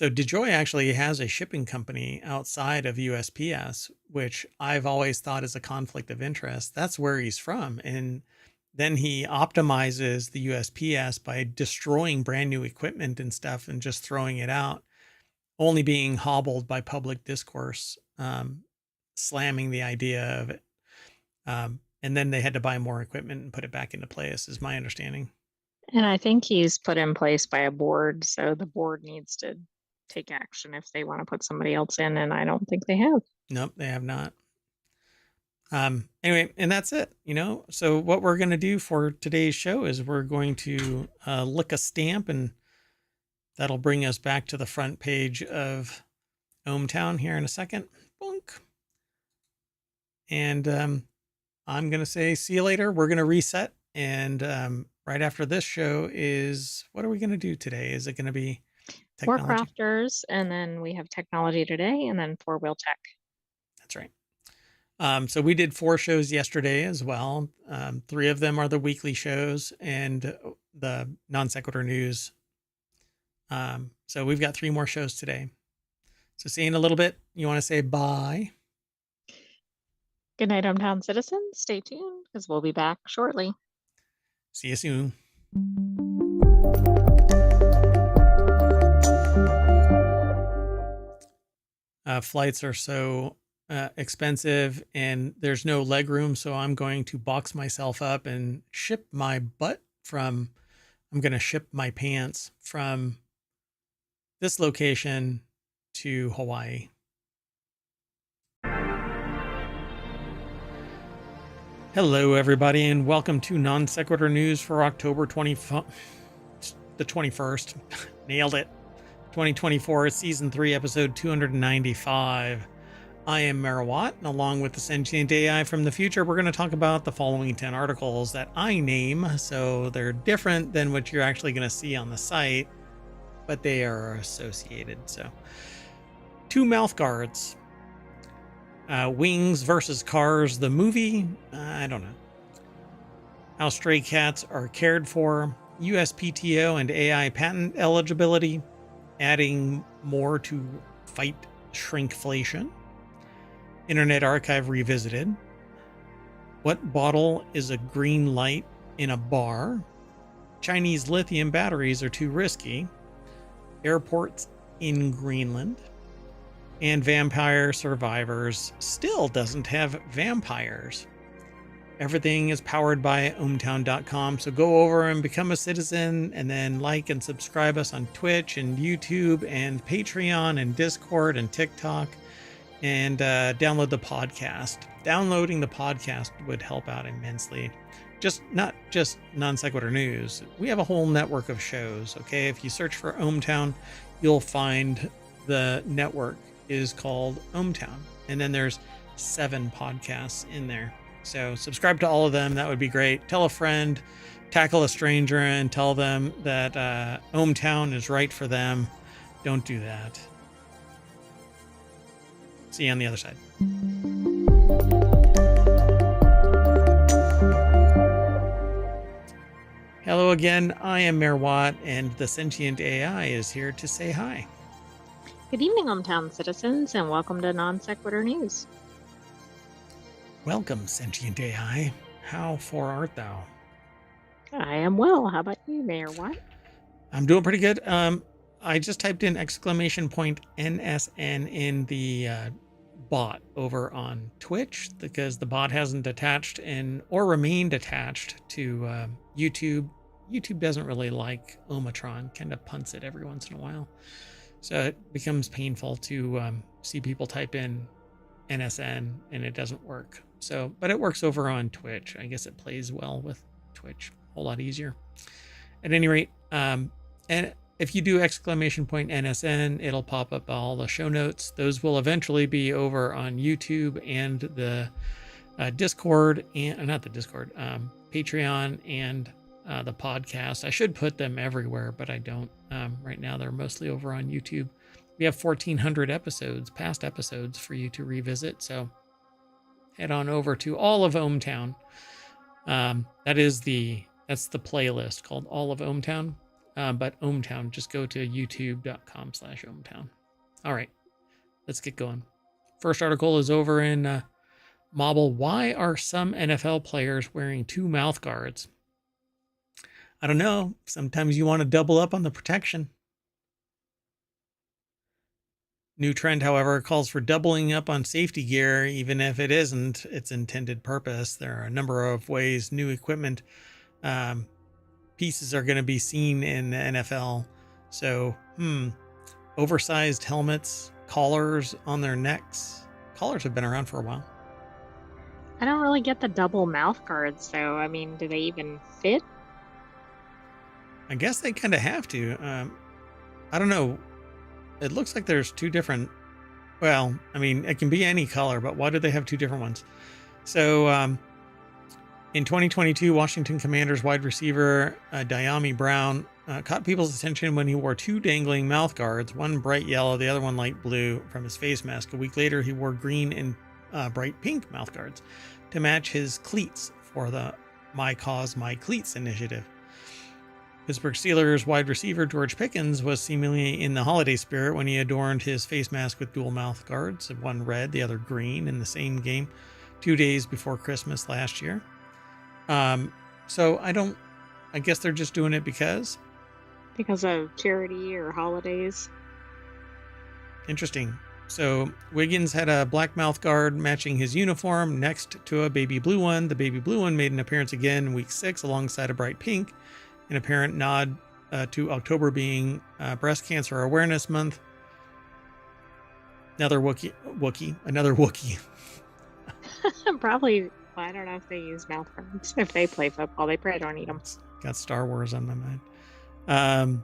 DeJoy actually has a shipping company outside of USPS, which I've always thought is a conflict of interest. That's where he's from. And then he optimizes the USPS by destroying brand new equipment and stuff and just throwing it out, only being hobbled by public discourse, slamming the idea of it. And then they had to buy more equipment and put it back into place, is my understanding. And I think he's put in place by a board, so the board needs to take action if they wanna put somebody else in, and I don't think they have. Nope, they have not. Anyway, and that's it, you know. So what we're going to do for today's show is we're going to lick a stamp, and that'll bring us back to the front page of ohmTown here in a second. Boink. And I'm going to say see you later. We're going to reset, and right after this show is, what are we going to do today? Is it going to be technology? WarCrafters, and then we have technology today, and then four-wheel tech. That's right. So we did 4 shows yesterday as well. 3 of them are the weekly shows and the non sequitur news. So we've got 3 more shows today. So see you in a little bit. You want to say bye? Good night, hometown citizens. Stay tuned because we'll be back shortly. See you soon. Flights are so expensive and there's no leg room, so I'm going to box myself up and ship my butt from, I'm going to ship my pants from this location to Hawaii. Hello, everybody, and welcome to Non Sequitur News for October the 21st. Nailed it. 2024, Season 3, Episode 295. I am Merawat, and along with the Sentient AI from the future, we're going to talk about the following 10 articles that I name, so they're different than what you're actually going to see on the site, but they are associated. So, 2 mouth guards. Wings versus Cars, the movie. I don't know. How stray cats are cared for. USPTO and AI patent eligibility. Adding more to fight shrinkflation. Internet Archive revisited. What bottle is a green light in a bar? Chinese lithium batteries are too risky. Airports in Greenland. And Vampire Survivors still doesn't have vampires. Everything is powered by ohmTown.com, so go over and become a citizen, and then like and subscribe us on Twitch and YouTube and Patreon and Discord and TikTok, and download the podcast. Downloading the podcast would help out immensely. Not just Non Sequitur News. We have a whole network of shows, okay? If you search for ohmTown, you'll find the network is called ohmTown, and then there's 7 podcasts in there. So subscribe to all of them. That would be great. Tell a friend, tackle a stranger, and tell them that ohmTown is right for them. Don't do that. See you on the other side. Hello again. I am Merawat, and the Sentient AI is here to say hi. Good evening, ohmTown citizens, and welcome to Non Sequitur News. Welcome, Sentient AI. How far art thou? I am well. How about you, Mayor Watt? I'm doing pretty good. I just typed in !NSN in the bot over on Twitch because the bot hasn't attached or remained attached to YouTube. YouTube doesn't really like ohmTown, kind of punts it every once in a while. So it becomes painful to see people type in NSN and it doesn't work. So, but it works over on Twitch. I guess it plays well with Twitch. A whole lot easier. At any rate, and if you do !NSN, it'll pop up all the show notes. Those will eventually be over on YouTube and the Discord, and not the Discord, Patreon and the podcast. I should put them everywhere, but I don't. Right now, they're mostly over on YouTube. We have 1,400 episodes, past episodes for you to revisit. So head on over to all of ohmTown. That's the playlist called All of ohmTown. But ohmTown, just go to youtube.com/ohmTown. All right, let's get going. First article is over in Mobile. Why are some NFL players wearing 2 mouth guards? I don't know. Sometimes you want to double up on the protection. New trend, however, calls for doubling up on safety gear, even if it isn't its intended purpose. There are a number of ways new equipment pieces are going to be seen in the NFL. So, oversized helmets, collars on their necks. Collars have been around for a while. I don't really get the double mouth guards, so I mean, do they even fit? I guess they kind of have to. I don't know. It looks like there's 2 different. Well, I mean, it can be any color, but why do they have 2 different ones? So, in 2022, Washington Commanders wide receiver Dyami Brown caught people's attention when he wore 2 dangling mouth guards, one bright yellow, the other one light blue, from his face mask. A week later, he wore green and bright pink mouth guards to match his cleats for the My Cause, My Cleats initiative. Pittsburgh Steelers wide receiver George Pickens was seemingly in the holiday spirit when he adorned his face mask with dual mouth guards, one red, the other green, in the same game 2 days before Christmas last year. So I guess they're just doing it because of charity or holidays. Interesting. So Wiggins had a black mouth guard matching his uniform next to a baby blue one. The baby blue one made an appearance again in week 6 alongside a bright pink, an apparent nod to October being Breast Cancer Awareness Month. Another Wookiee. Probably, I don't know if they use mouth guards. If they play football, they probably don't need them. Got Star Wars on my mind.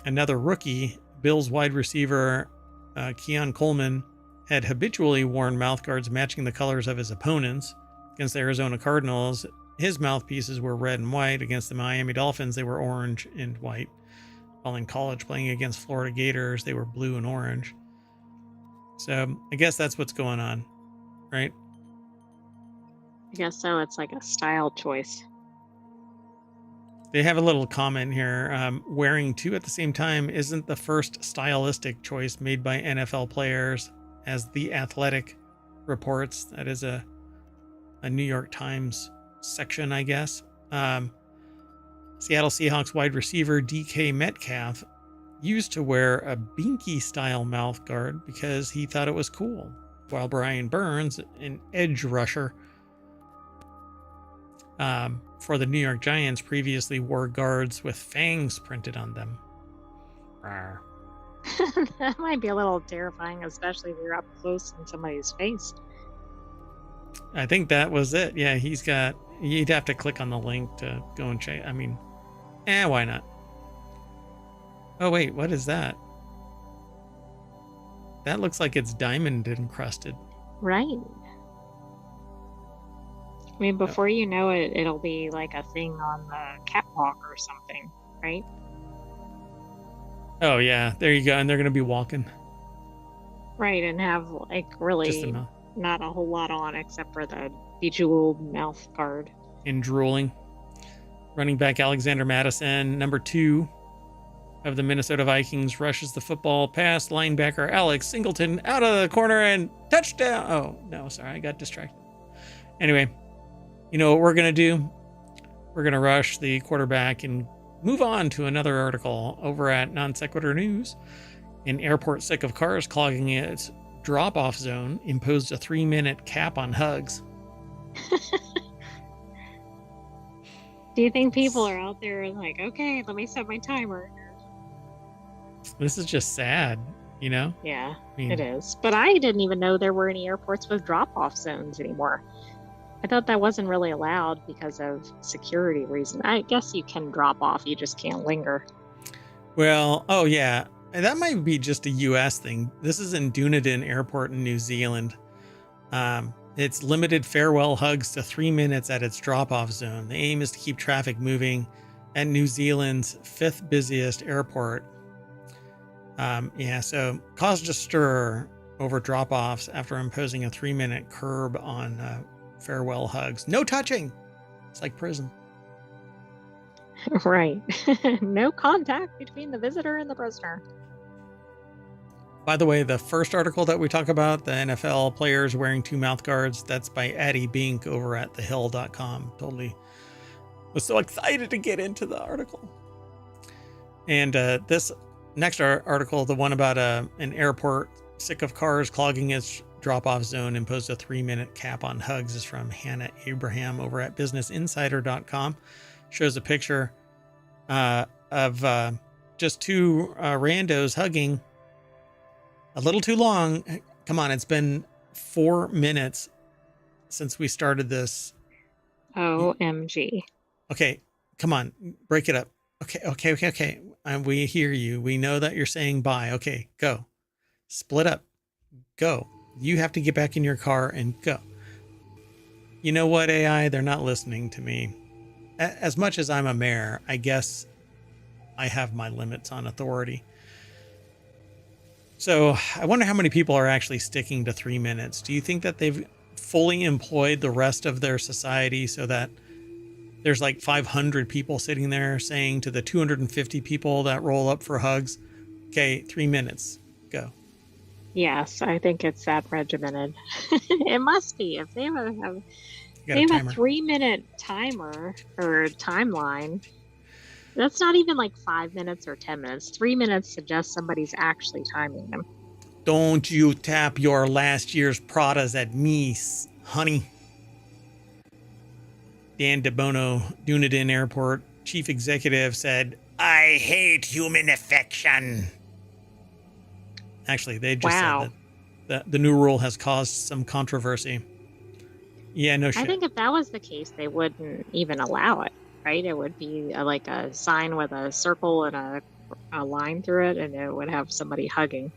Another rookie, Bills wide receiver Keon Coleman, had habitually worn mouth guards matching the colors of his opponents. Against the Arizona Cardinals, his mouthpieces were red and white. Against the Miami Dolphins, they were orange and white. While in college, playing against Florida Gators, they were blue and orange. So I guess that's what's going on, right? I guess so. It's like a style choice. They have a little comment here. Wearing two at the same time isn't the first stylistic choice made by NFL players, as The Athletic reports. That is a New York Times section, I guess. Seattle Seahawks wide receiver DK Metcalf used to wear a Binky style mouth guard because he thought it was cool, while Brian Burns, an edge rusher for the New York Giants, previously wore guards with fangs printed on them. Rawr. That might be a little terrifying, especially if you're up close in somebody's face. I think that was it. Yeah, you'd have to click on the link to go and check. I mean, why not? Oh, wait, what is that? That looks like it's diamond encrusted. Right. I mean, before you know it, it'll be like a thing on the catwalk or something, right? Oh, yeah, there you go. And they're going to be walking. Right, and have like really not a whole lot on except for the bejeweled mouth guard. And drooling. Running back Alexander Madison, number 2 of the Minnesota Vikings, rushes the football past linebacker Alex Singleton out of the corner and touchdown. Oh, no, sorry, I got distracted. Anyway, you know what we're going to do? We're going to rush the quarterback and move on to another article over at Non Sequitur News. An airport sick of cars clogging its drop-off zone imposed a 3-minute cap on hugs. Do you think people are out there like, okay, let me set my timer? This is just sad, you know? Yeah, I mean, it is. But I didn't even know there were any airports with drop-off zones anymore. I thought that wasn't really allowed because of security reasons. I guess you can drop off, you just can't linger. Well, oh yeah, and that might be just a U.S. thing. This is in Dunedin Airport in New Zealand. It's limited farewell hugs to 3 minutes at its drop-off zone. The aim is to keep traffic moving at New Zealand's 5th busiest airport. So caused a stir over drop-offs after imposing a 3-minute curb on farewell hugs. No touching. It's like prison. Right. No contact between the visitor and the prisoner. By the way, the first article that we talk about, the NFL players wearing 2 mouth guards, that's by Addie Bink over at thehill.com. Totally was so excited to get into the article. And this next article, the one about an airport sick of cars clogging its drop-off zone, imposed a 3-minute cap on hugs, is from Hannah Abraham over at businessinsider.com. Shows a picture of just 2 randos hugging. A little too long. Come on, it's been 4 minutes since we started this. OMG. Okay, come on, break it up. Okay. We hear you. We know that you're saying bye. Okay, go. Split up. Go. You have to get back in your car and go. You know what, AI? They're not listening to me. As much as I'm a mayor, I guess I have my limits on authority. So I wonder how many people are actually sticking to 3 minutes. Do you think that they've fully employed the rest of their society so that there's like 500 people sitting there saying to the 250 people that roll up for hugs, okay, 3 minutes, go. Yes, I think it's that regimented. It must be. If they have a 3-minute timer or timeline, that's not even like 5 minutes or 10 minutes. 3 minutes suggests somebody's actually timing them. Don't you tap your last year's Pradas at me, honey. Dan DeBono, Dunedin Airport chief executive, said I hate human affection. Actually, they just said Wow. that the new rule has caused some controversy. Yeah, no I shit. think if that was the case, they wouldn't even allow it, right? It would be like a sign with a circle and a line through it, and it would have somebody hugging.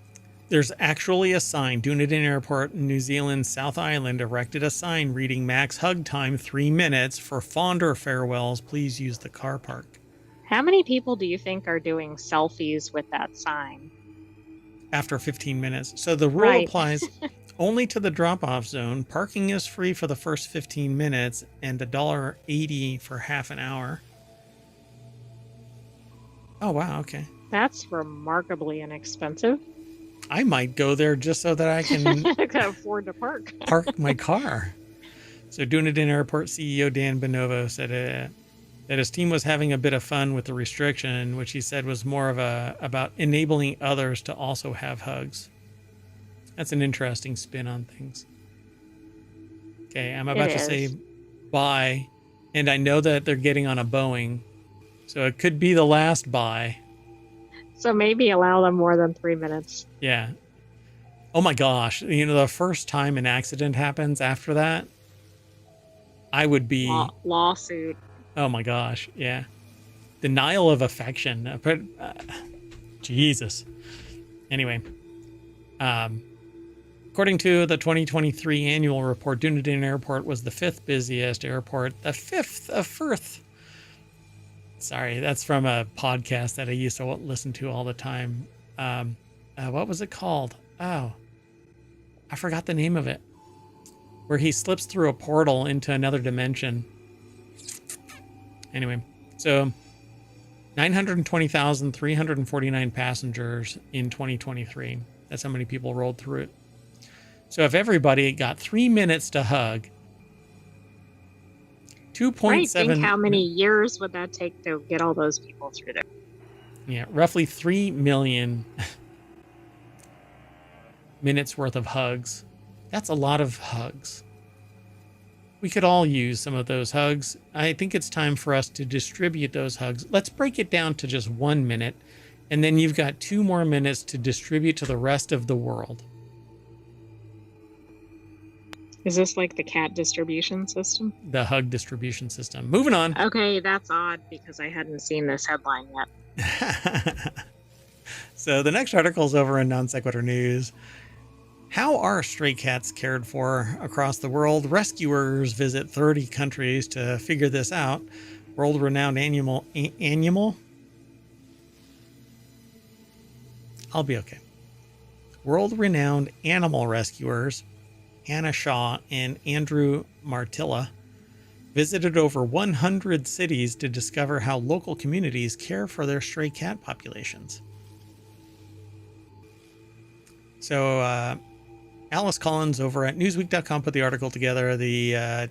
There's actually a sign. Dunedin Airport in New Zealand's South Island erected a sign reading max hug time 3 minutes. For fonder farewells, please use the car park. How many people do you think are doing selfies with that sign? After 15 minutes. So the rule Right. applies only to the drop-off zone. Parking is free for the first 15 minutes and $1.80 for half an hour. Oh, wow. Okay. That's remarkably inexpensive. I might go there just so that I can I can afford to park. park my car. So Dunedin Airport CEO Dan Bonovo said that his team was having a bit of fun with the restriction, which he said was more of about enabling others to also have hugs. That's an interesting spin on things. Okay, I'm about to say bye, and I know that they're getting on a Boeing, so it could be the last bye. So maybe allow them more than 3 minutes. Yeah. Oh my gosh. The first time an accident happens after that, I would be... Lawsuit. Oh my gosh. Yeah. Denial of affection. But Jesus. Anyway. According to the 2023 annual report, Dunedin Airport was the 5th busiest airport. The 5th of Firth. Sorry, that's from a podcast that I used to listen to all the time. What was it called? Oh, I forgot the name of it. Where he slips through a portal into another dimension. Anyway, so 920,349 passengers in 2023. That's how many people rolled through it. So if everybody got 3 minutes to hug, 2.7... Right, think how many years would that take to get all those people through there? Yeah, roughly 3 million minutes worth of hugs. That's a lot of hugs. We could all use some of those hugs. I think it's time for us to distribute those hugs. Let's break it down to just 1 minute, and then you've got 2 more minutes to distribute to the rest of the world. Is this like the cat distribution system? The hug distribution system. Moving on. Okay, that's odd because I hadn't seen this headline yet. So the next article is over in Non Sequitur News. How are stray cats cared for across the world? Rescuers visit 30 countries to figure this out. World-renowned animal? I'll be okay. World-renowned animal rescuers Anna Shaw and Andrew Martilla visited over 100 cities to discover how local communities care for their stray cat populations. So Alice Collins over at Newsweek.com put the article together. The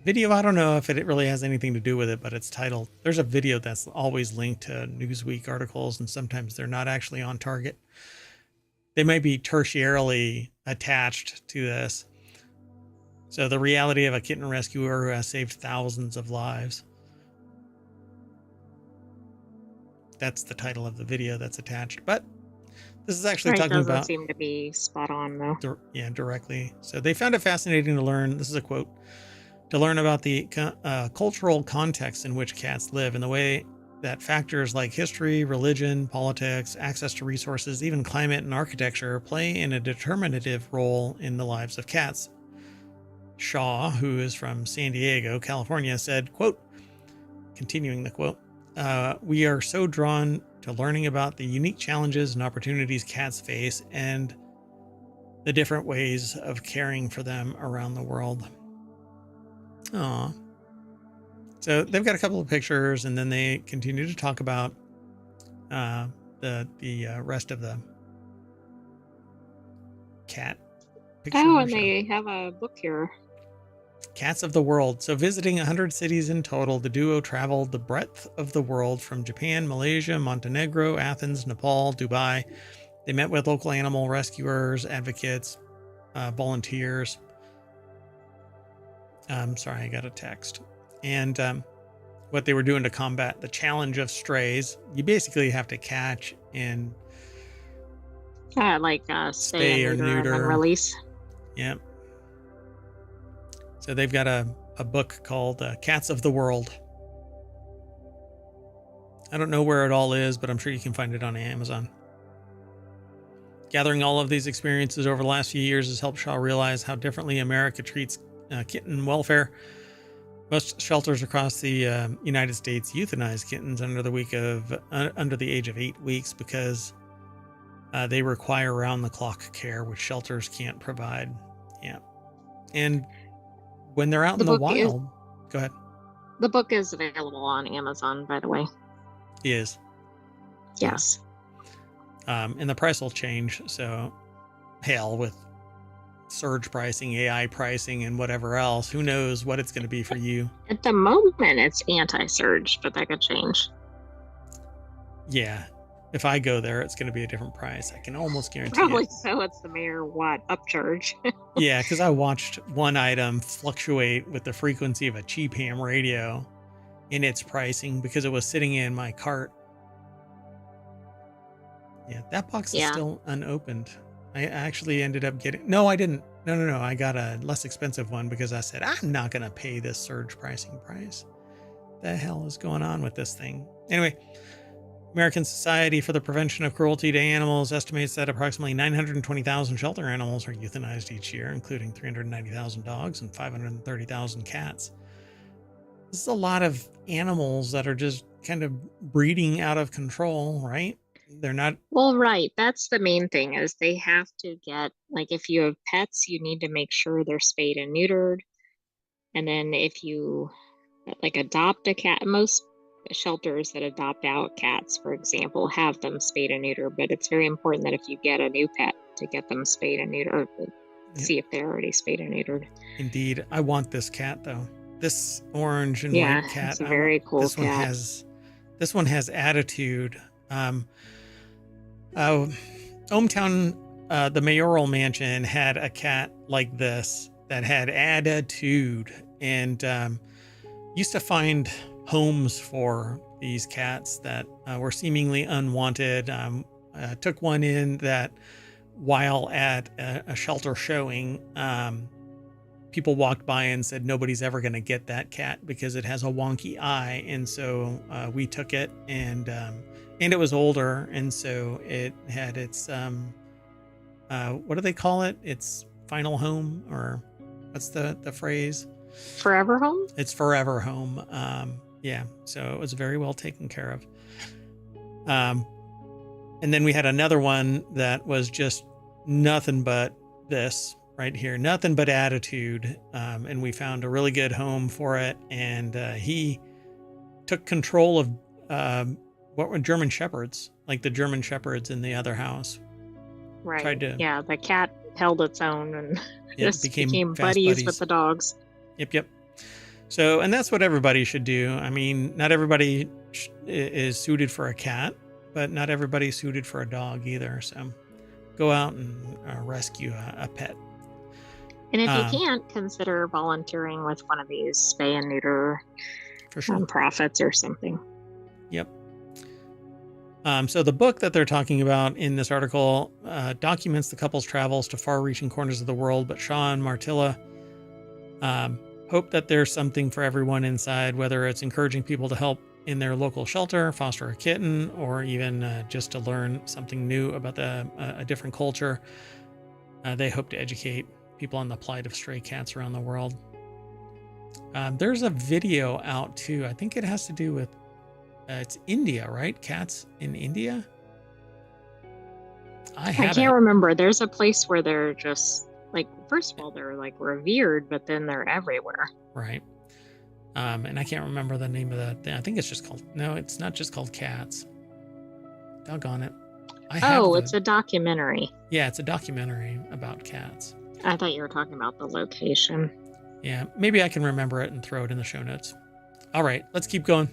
video, I don't know if it really has anything to do with it, but it's titled... There's a video that's always linked to Newsweek articles, and sometimes they're not actually on target. They might be tertiarily attached to this. So the reality of a kitten rescuer who has saved thousands of lives. That's the title of the video that's attached. But this is actually talking about... doesn't seem to be spot on, though. Yeah, directly. So they found it fascinating to learn... This is a quote. To learn about the cultural context in which cats live and the way that factors like history, religion, politics, access to resources, even climate and architecture play in a determinative role in the lives of cats. Shaw, who is from San Diego, California, said, quote, continuing the quote, we are so drawn to learning about the unique challenges and opportunities cats face and the different ways of caring for them around the world. Aww. So they've got a couple of pictures, and then they continue to talk about the rest of the cat pictures. Oh, and they have a book here. Cats of the World. So visiting 100 cities in total, the duo traveled the breadth of the world from Japan, Malaysia, Montenegro, Athens, Nepal, Dubai. They met with local animal rescuers, advocates, volunteers. Sorry, I got a text. And what they were doing to combat the challenge of strays. You basically have to catch and Like spay and neuter and then release. Yep. So they've got a book called Cats of the World. I don't know where it all is, but I'm sure you can find it on Amazon. Gathering all of these experiences over the last few years has helped Shaw realize how differently America treats kitten welfare. Most shelters across the United States euthanize kittens under the age of 8 weeks because they require round-the-clock care, which shelters can't provide. Yeah, and when they're out in the wild, go ahead. The book is available on Amazon, by the way. It is. Yes. And the price will change. So, hell, with surge pricing, AI pricing, and whatever else, who knows what it's going to be for you. At the moment, it's anti-surge, but that could change. Yeah. If I go there, it's going to be a different price. I can almost guarantee Probably it. so. It's the megawatt upcharge. Yeah, because I watched one item fluctuate with the frequency of a cheap ham radio in its pricing because it was sitting in my cart. Yeah, that box is still unopened. I actually ended up getting... No, I didn't. No. I got a less expensive one because I said, I'm not going to pay this surge pricing price. The hell is going on with this thing? Anyway... American Society for the Prevention of Cruelty to Animals estimates that approximately 920,000 shelter animals are euthanized each year, including 390,000 dogs and 530,000 cats. This is a lot of animals that are just kind of breeding out of control, right? They're not... Well, right. That's the main thing is they have to get, like, if you have pets, you need to make sure they're spayed and neutered. And then if you, like, adopt a cat, most shelters that adopt out cats, for example, have them spayed and neutered, but it's very important that if you get a new pet to get them spayed and neutered, see if they're already spayed and neutered. Indeed. I want this cat though. This orange and white cat. It's a very cool this cat. This one has attitude. ohmTown, the mayoral mansion had a cat like this that had attitude and used to find homes for these cats that were seemingly unwanted. Took one in that while at a shelter showing, people walked by and said nobody's ever going to get that cat because it has a wonky eye. And so we took it, and it was older, and so it had its what do they call it? Its final home, or what's the phrase? Forever home? It's forever home. Yeah, so it was very well taken care of. And then we had another one that was just nothing but this right here, nothing but attitude. And we found a really good home for it. And he took control of what were German Shepherds, like the German Shepherds in the other house. Right. The cat held its own and just became buddies with the dogs. Yep. So, and that's what everybody should do. I mean, not everybody is suited for a cat, but not everybody's suited for a dog either. So go out and rescue a pet. And if you can't, consider volunteering with one of these spay and neuter nonprofits or something. Yep. So the book that they're talking about in this article documents the couple's travels to far-reaching corners of the world, but Shaw and Martilla hope that there's something for everyone inside, whether it's encouraging people to help in their local shelter, foster a kitten, or even just to learn something new about a different culture. They hope to educate people on the plight of stray cats around the world. There's a video out too. I think it has to do with it's India, right? Cats in India. I can't remember. There's a place where they're just like, first of all, they're like revered, but then they're everywhere. Right. And I can't remember the name of that thing. I think it's just called, no, it's not just called Cats. Doggone it. It's a documentary. Yeah, it's a documentary about cats. I thought you were talking about the location. Yeah, maybe I can remember it and throw it in the show notes. All right, let's keep going.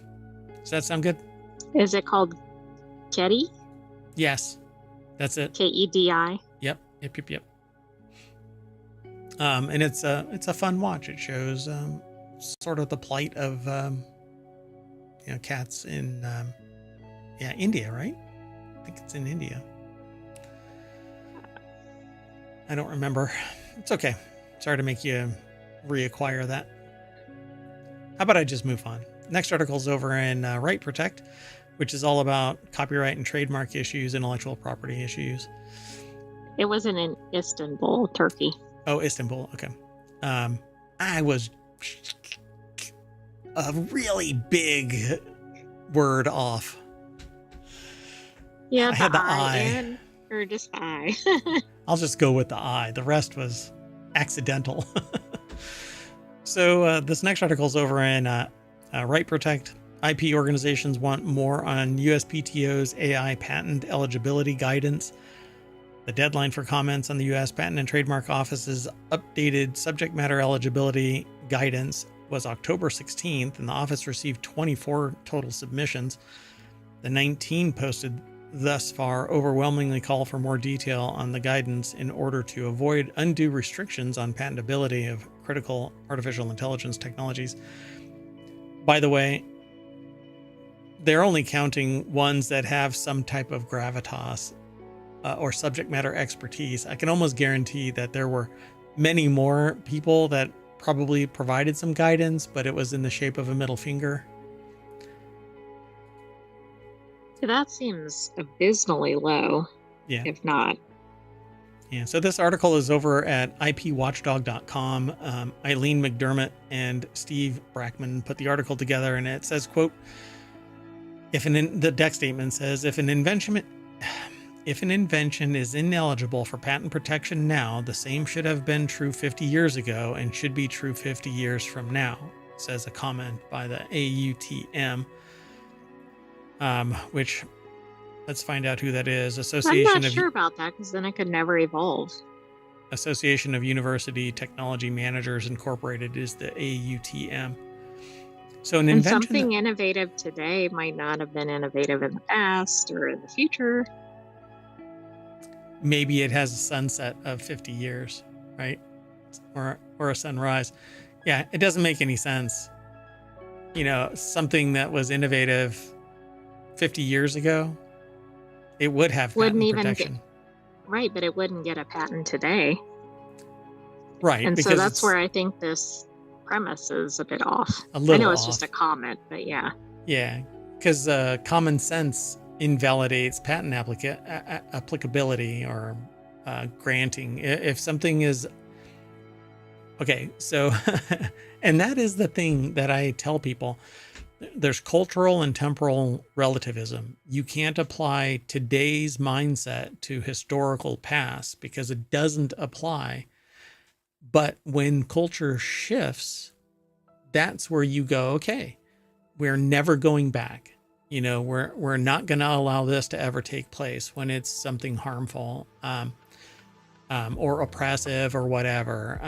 Does that sound good? Is it called Kedi? Yes, that's it. Kedi? Yep. And it's a fun watch. It shows sort of the plight of cats in, India, right? I think it's in India. I don't remember. It's okay. Sorry to make you reacquire that. How about I just move on? Next article is over in Right Protect, which is all about copyright and trademark issues, intellectual property issues. It wasn't in Istanbul, Turkey. Oh, Istanbul. Okay. I was a really big word off. Yeah, I had the I. Or just I. I'll just go with the I. The rest was accidental. So this next article is over in Right Protect. IP organizations want more on USPTO's AI patent eligibility guidance. The deadline for comments on the U.S. Patent and Trademark Office's updated subject matter eligibility guidance was October 16th, and the office received 24 total submissions. The 19 posted thus far overwhelmingly call for more detail on the guidance in order to avoid undue restrictions on patentability of critical artificial intelligence technologies. By the way, they're only counting ones that have some type of gravitas or subject matter expertise. I can almost guarantee that there were many more people that probably provided some guidance, but it was in the shape of a middle finger. That seems abysmally low, if not. Yeah, so this article is over at ipwatchdog.com. Eileen McDermott and Steve Brackman put the article together, and it says, quote, the deck statement says, if an invention is ineligible for patent protection now, the same should have been true 50 years ago and should be true 50 years from now, says a comment by the AUTM, which, let's find out who that is. I'm not sure about that, because then it could never evolve. Association of University Technology Managers Incorporated is the AUTM. So an invention, something innovative today might not have been innovative in the past or in the future. Maybe it has a sunset of 50 years, right? Or a sunrise. Yeah, it doesn't make any sense. Something that was innovative 50 years ago, it would have patent protection. Right, but it wouldn't get a patent today. Right. And so that's where I think this premise is a bit off. I know it's just a comment, but yeah. Yeah, because common sense invalidates patent applicability or granting. If something is... Okay, so... and that is the thing that I tell people. There's cultural and temporal relativism. You can't apply today's mindset to historical past because it doesn't apply. But when culture shifts, that's where you go, okay, we're never going back. We're not going to allow this to ever take place when it's something harmful or oppressive or whatever.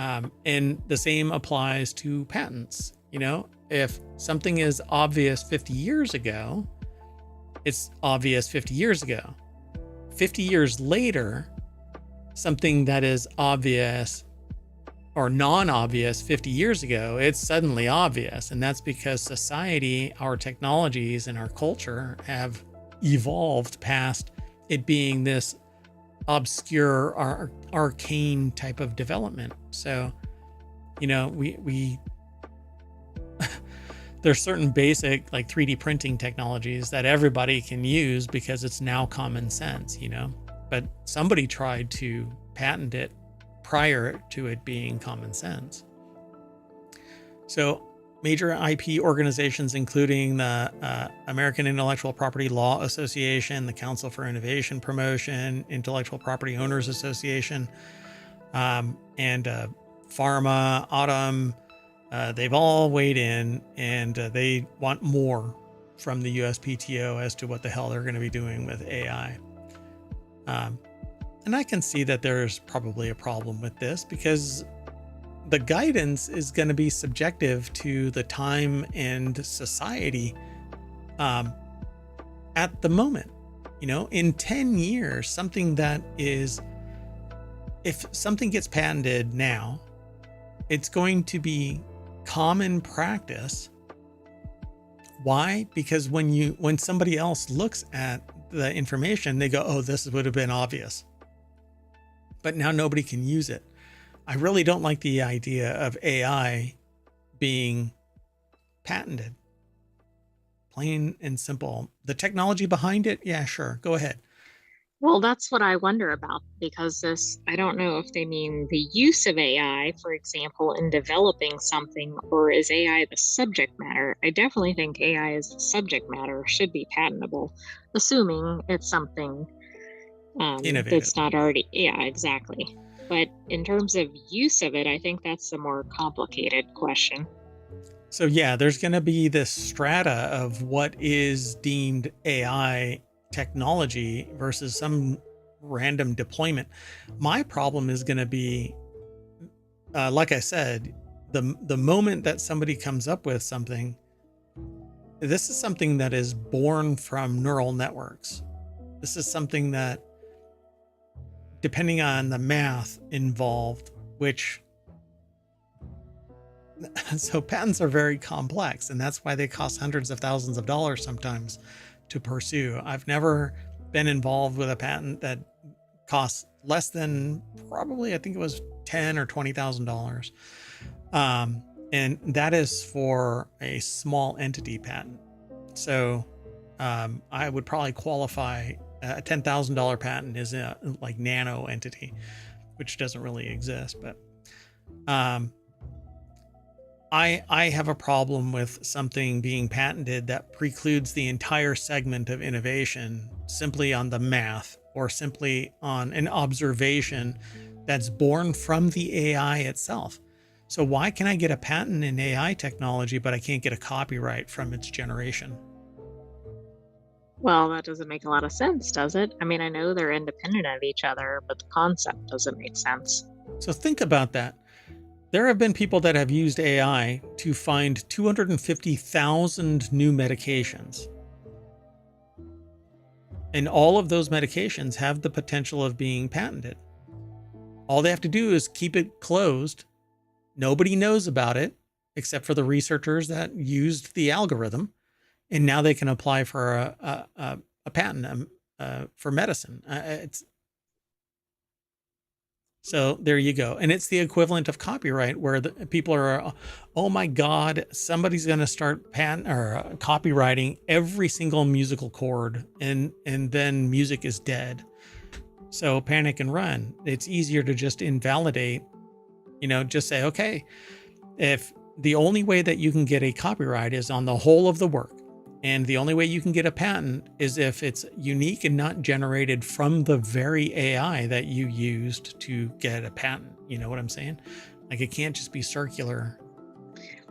And the same applies to patents. If something is obvious 50 years ago, it's obvious 50 years ago. 50 years later, something that is obvious or non-obvious 50 years ago, it's suddenly obvious. And that's because society, our technologies, and our culture have evolved past it being this obscure, arcane type of development. So, we there's certain basic like 3D printing technologies that everybody can use because it's now common sense, but somebody tried to patent it prior to it being common sense. So major IP organizations, including the American Intellectual Property Law Association, the Council for Innovation Promotion, Intellectual Property Owners Association, and Pharma, Autumn, they've all weighed in, and they want more from the USPTO as to what the hell they're going to be doing with AI. And I can see that there's probably a problem with this because the guidance is going to be subjective to the time and society at the moment. In 10 years, something that is, if something gets patented now, it's going to be common practice Why? Because when somebody else looks at the information, they go, oh, this would have been obvious. But now nobody can use it. I really don't like the idea of AI being patented. Plain and simple. The technology behind it, yeah, sure, go ahead. Well, that's what I wonder about because I don't know if they mean the use of AI, for example, in developing something, or is AI the subject matter? I definitely think AI is the subject matter, should be patentable, assuming it's something Innovative. that's not already, yeah, exactly. But in terms of use of it, I think that's the more complicated question. So yeah, there's going to be this strata of what is deemed AI technology versus some random deployment. My problem is going to be, like I said, the moment that somebody comes up with something, this is something that is born from neural networks. This is something that, depending on the math involved, which so patents are very complex, and that's why they cost hundreds of thousands of dollars sometimes to pursue. I've never been involved with a patent that costs less than, probably, I think it was $10,000 or $20,000. And that is for a small entity patent. So I would probably qualify. A $10,000 patent is a like nano entity, which doesn't really exist. But I have a problem with something being patented that precludes the entire segment of innovation simply on the math or simply on an observation that's born from the AI itself. So why can I get a patent in AI technology, but I can't get a copyright from its generation? Well, that doesn't make a lot of sense, does it? I mean, I know they're independent of each other, but the concept doesn't make sense. So think about that. There have been people that have used AI to find 250,000 new medications. And all of those medications have the potential of being patented. All they have to do is keep it closed. Nobody knows about it except for the researchers that used the algorithm. And now they can apply for a patent for medicine. So there you go. And it's the equivalent of copyright, where the people are, oh my God, somebody's going to start copywriting every single musical chord, and then music is dead. So panic and run. It's easier to just invalidate, just say, okay, if the only way that you can get a copyright is on the whole of the work, and the only way you can get a patent is if it's unique and not generated from the very AI that you used to get a patent. You know what I'm saying? Like, it can't just be circular.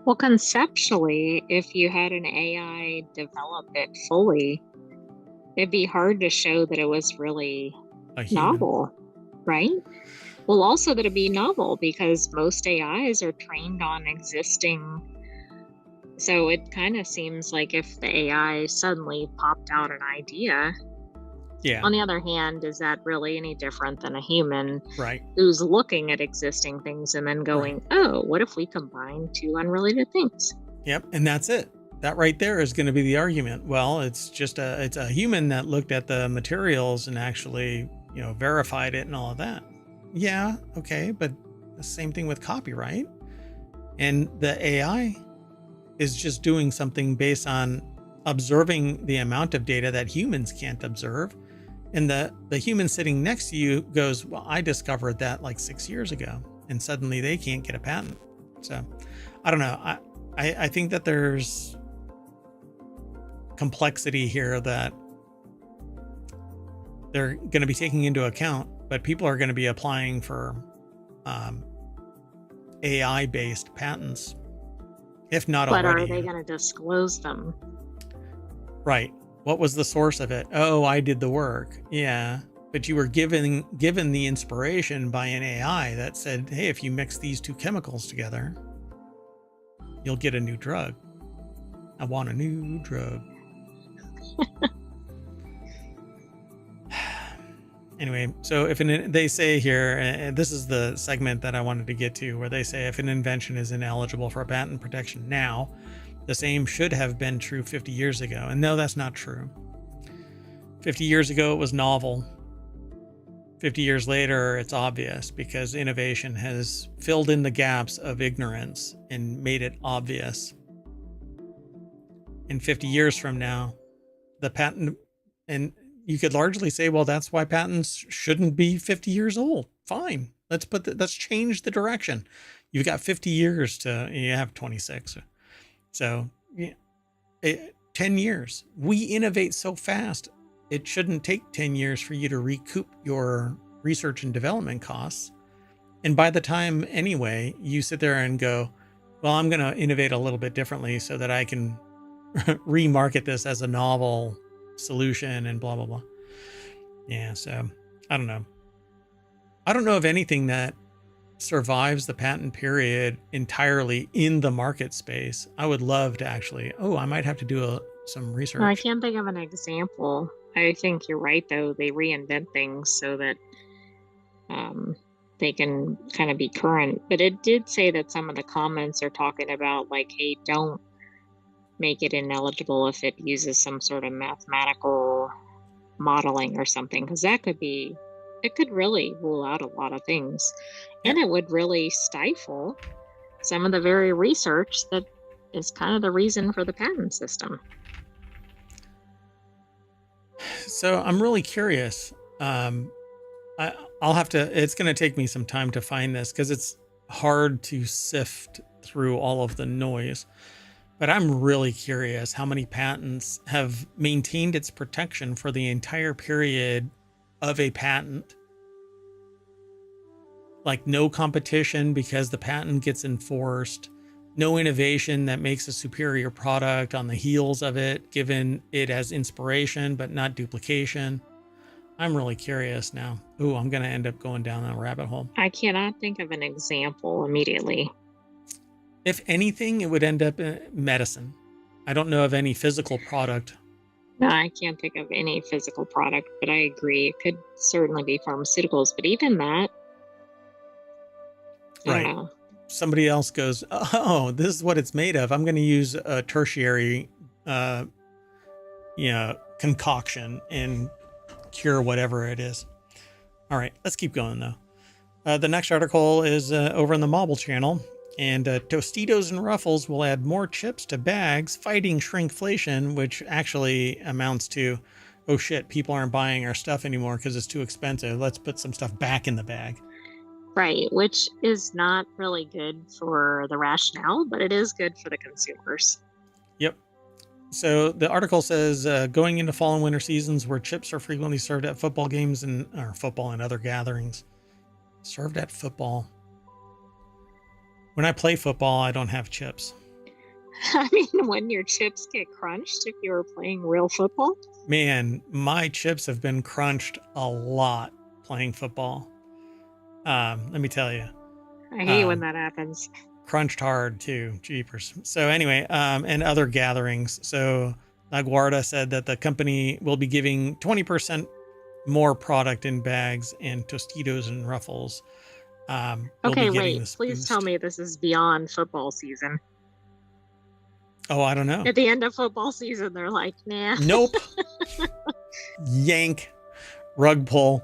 Well, conceptually, if you had an AI develop it fully, it'd be hard to show that it was really A human. novel, right? Well, also that it'd be novel because most AIs are trained on existing. So it kind of seems like if the AI suddenly popped out an idea. Yeah. On the other hand, is that really any different than a human Right. who's looking at existing things and then going, Right. oh, what if we combine two unrelated things? Yep. And that's it. That right there is going to be the argument. Well, it's a human that looked at the materials and actually, verified it and all of that. Yeah. Okay. But the same thing with copyright. And the AI is just doing something based on observing the amount of data that humans can't observe. And the human sitting next to you goes, well, I discovered that like 6 years ago, and suddenly they can't get a patent. So I don't know. I think that there's complexity here that they're going to be taking into account, but people are going to be applying for AI based patents, if not already. But are they going to disclose them? Right. What was the source of it? Oh, I did the work. Yeah. But you were given the inspiration by an AI that said, hey, if you mix these two chemicals together, you'll get a new drug. I want a new drug. Anyway, so they say here, and this is the segment that I wanted to get to, where they say if an invention is ineligible for patent protection now, The same should have been true 50 years ago. And no, that's not true. 50 years ago, it was novel. 50 years later, it's obvious because innovation has filled in the gaps of ignorance and made it obvious. And 50 years from now, the patent, and you could largely say, well, that's why patents shouldn't be 50 years old. Fine. Let's change the direction. You've got 50 years you have 26. So 10 years. We innovate so fast. It shouldn't take 10 years for you to recoup your research and development costs. And by the time, anyway, you sit there and go, well, I'm going to innovate a little bit differently so that I can remarket this as a novel solution and blah, blah, blah. Yeah, so I don't know. I don't know of anything that survives the patent period entirely in the market space. I would love to actually, I might have to do some research. I can't think of an example. I think you're right, though. They reinvent things so that they can kind of be current. But it did say that some of the comments are talking about like, hey, don't make it ineligible if it uses some sort of mathematical modeling or something, because it could really rule out a lot of things. Yeah. And it would really stifle some of the very research that is kind of the reason for the patent system. So I'm really curious. I'll have to, it's going to take me some time to find this because it's hard to sift through all of the noise. But I'm really curious how many patents have maintained its protection for the entire period of a patent. Like no competition because the patent gets enforced. No innovation that makes a superior product on the heels of it, given it as inspiration, but not duplication. I'm really curious now. Ooh, I'm going to end up going down that rabbit hole. I cannot think of an example immediately. If anything, it would end up in medicine. I don't know of any physical product. No, I can't think of any physical product, but I agree. It could certainly be pharmaceuticals, but even that, I don't know. Somebody else goes, oh, this is what it's made of. I'm going to use a tertiary, concoction and cure whatever it is. All right, let's keep going though. The next article is over in the Mobile channel, and Tostitos and Ruffles will add more chips to bags, fighting shrinkflation, which actually amounts to, oh shit, people aren't buying our stuff anymore because it's too expensive. Let's put some stuff back in the bag. Right, which is not really good for the rationale, but it is good for the consumers. Yep. So the article says, going into fall and winter seasons where chips are frequently served at football games or football and other gatherings. Served at football. When I play football, I don't have chips. I mean, when your chips get crunched, if you were playing real football? Man, my chips have been crunched a lot playing football. Let me tell you. I hate when that happens. Crunched hard too, jeepers. So anyway, and other gatherings. So LaGuardia said that the company will be giving 20% more product in bags and Tostitos and Ruffles. Okay, wait, please tell me this is beyond football season. Oh, I don't know. At the end of football season, they're like, nah. Nope. Yank. Rug pull.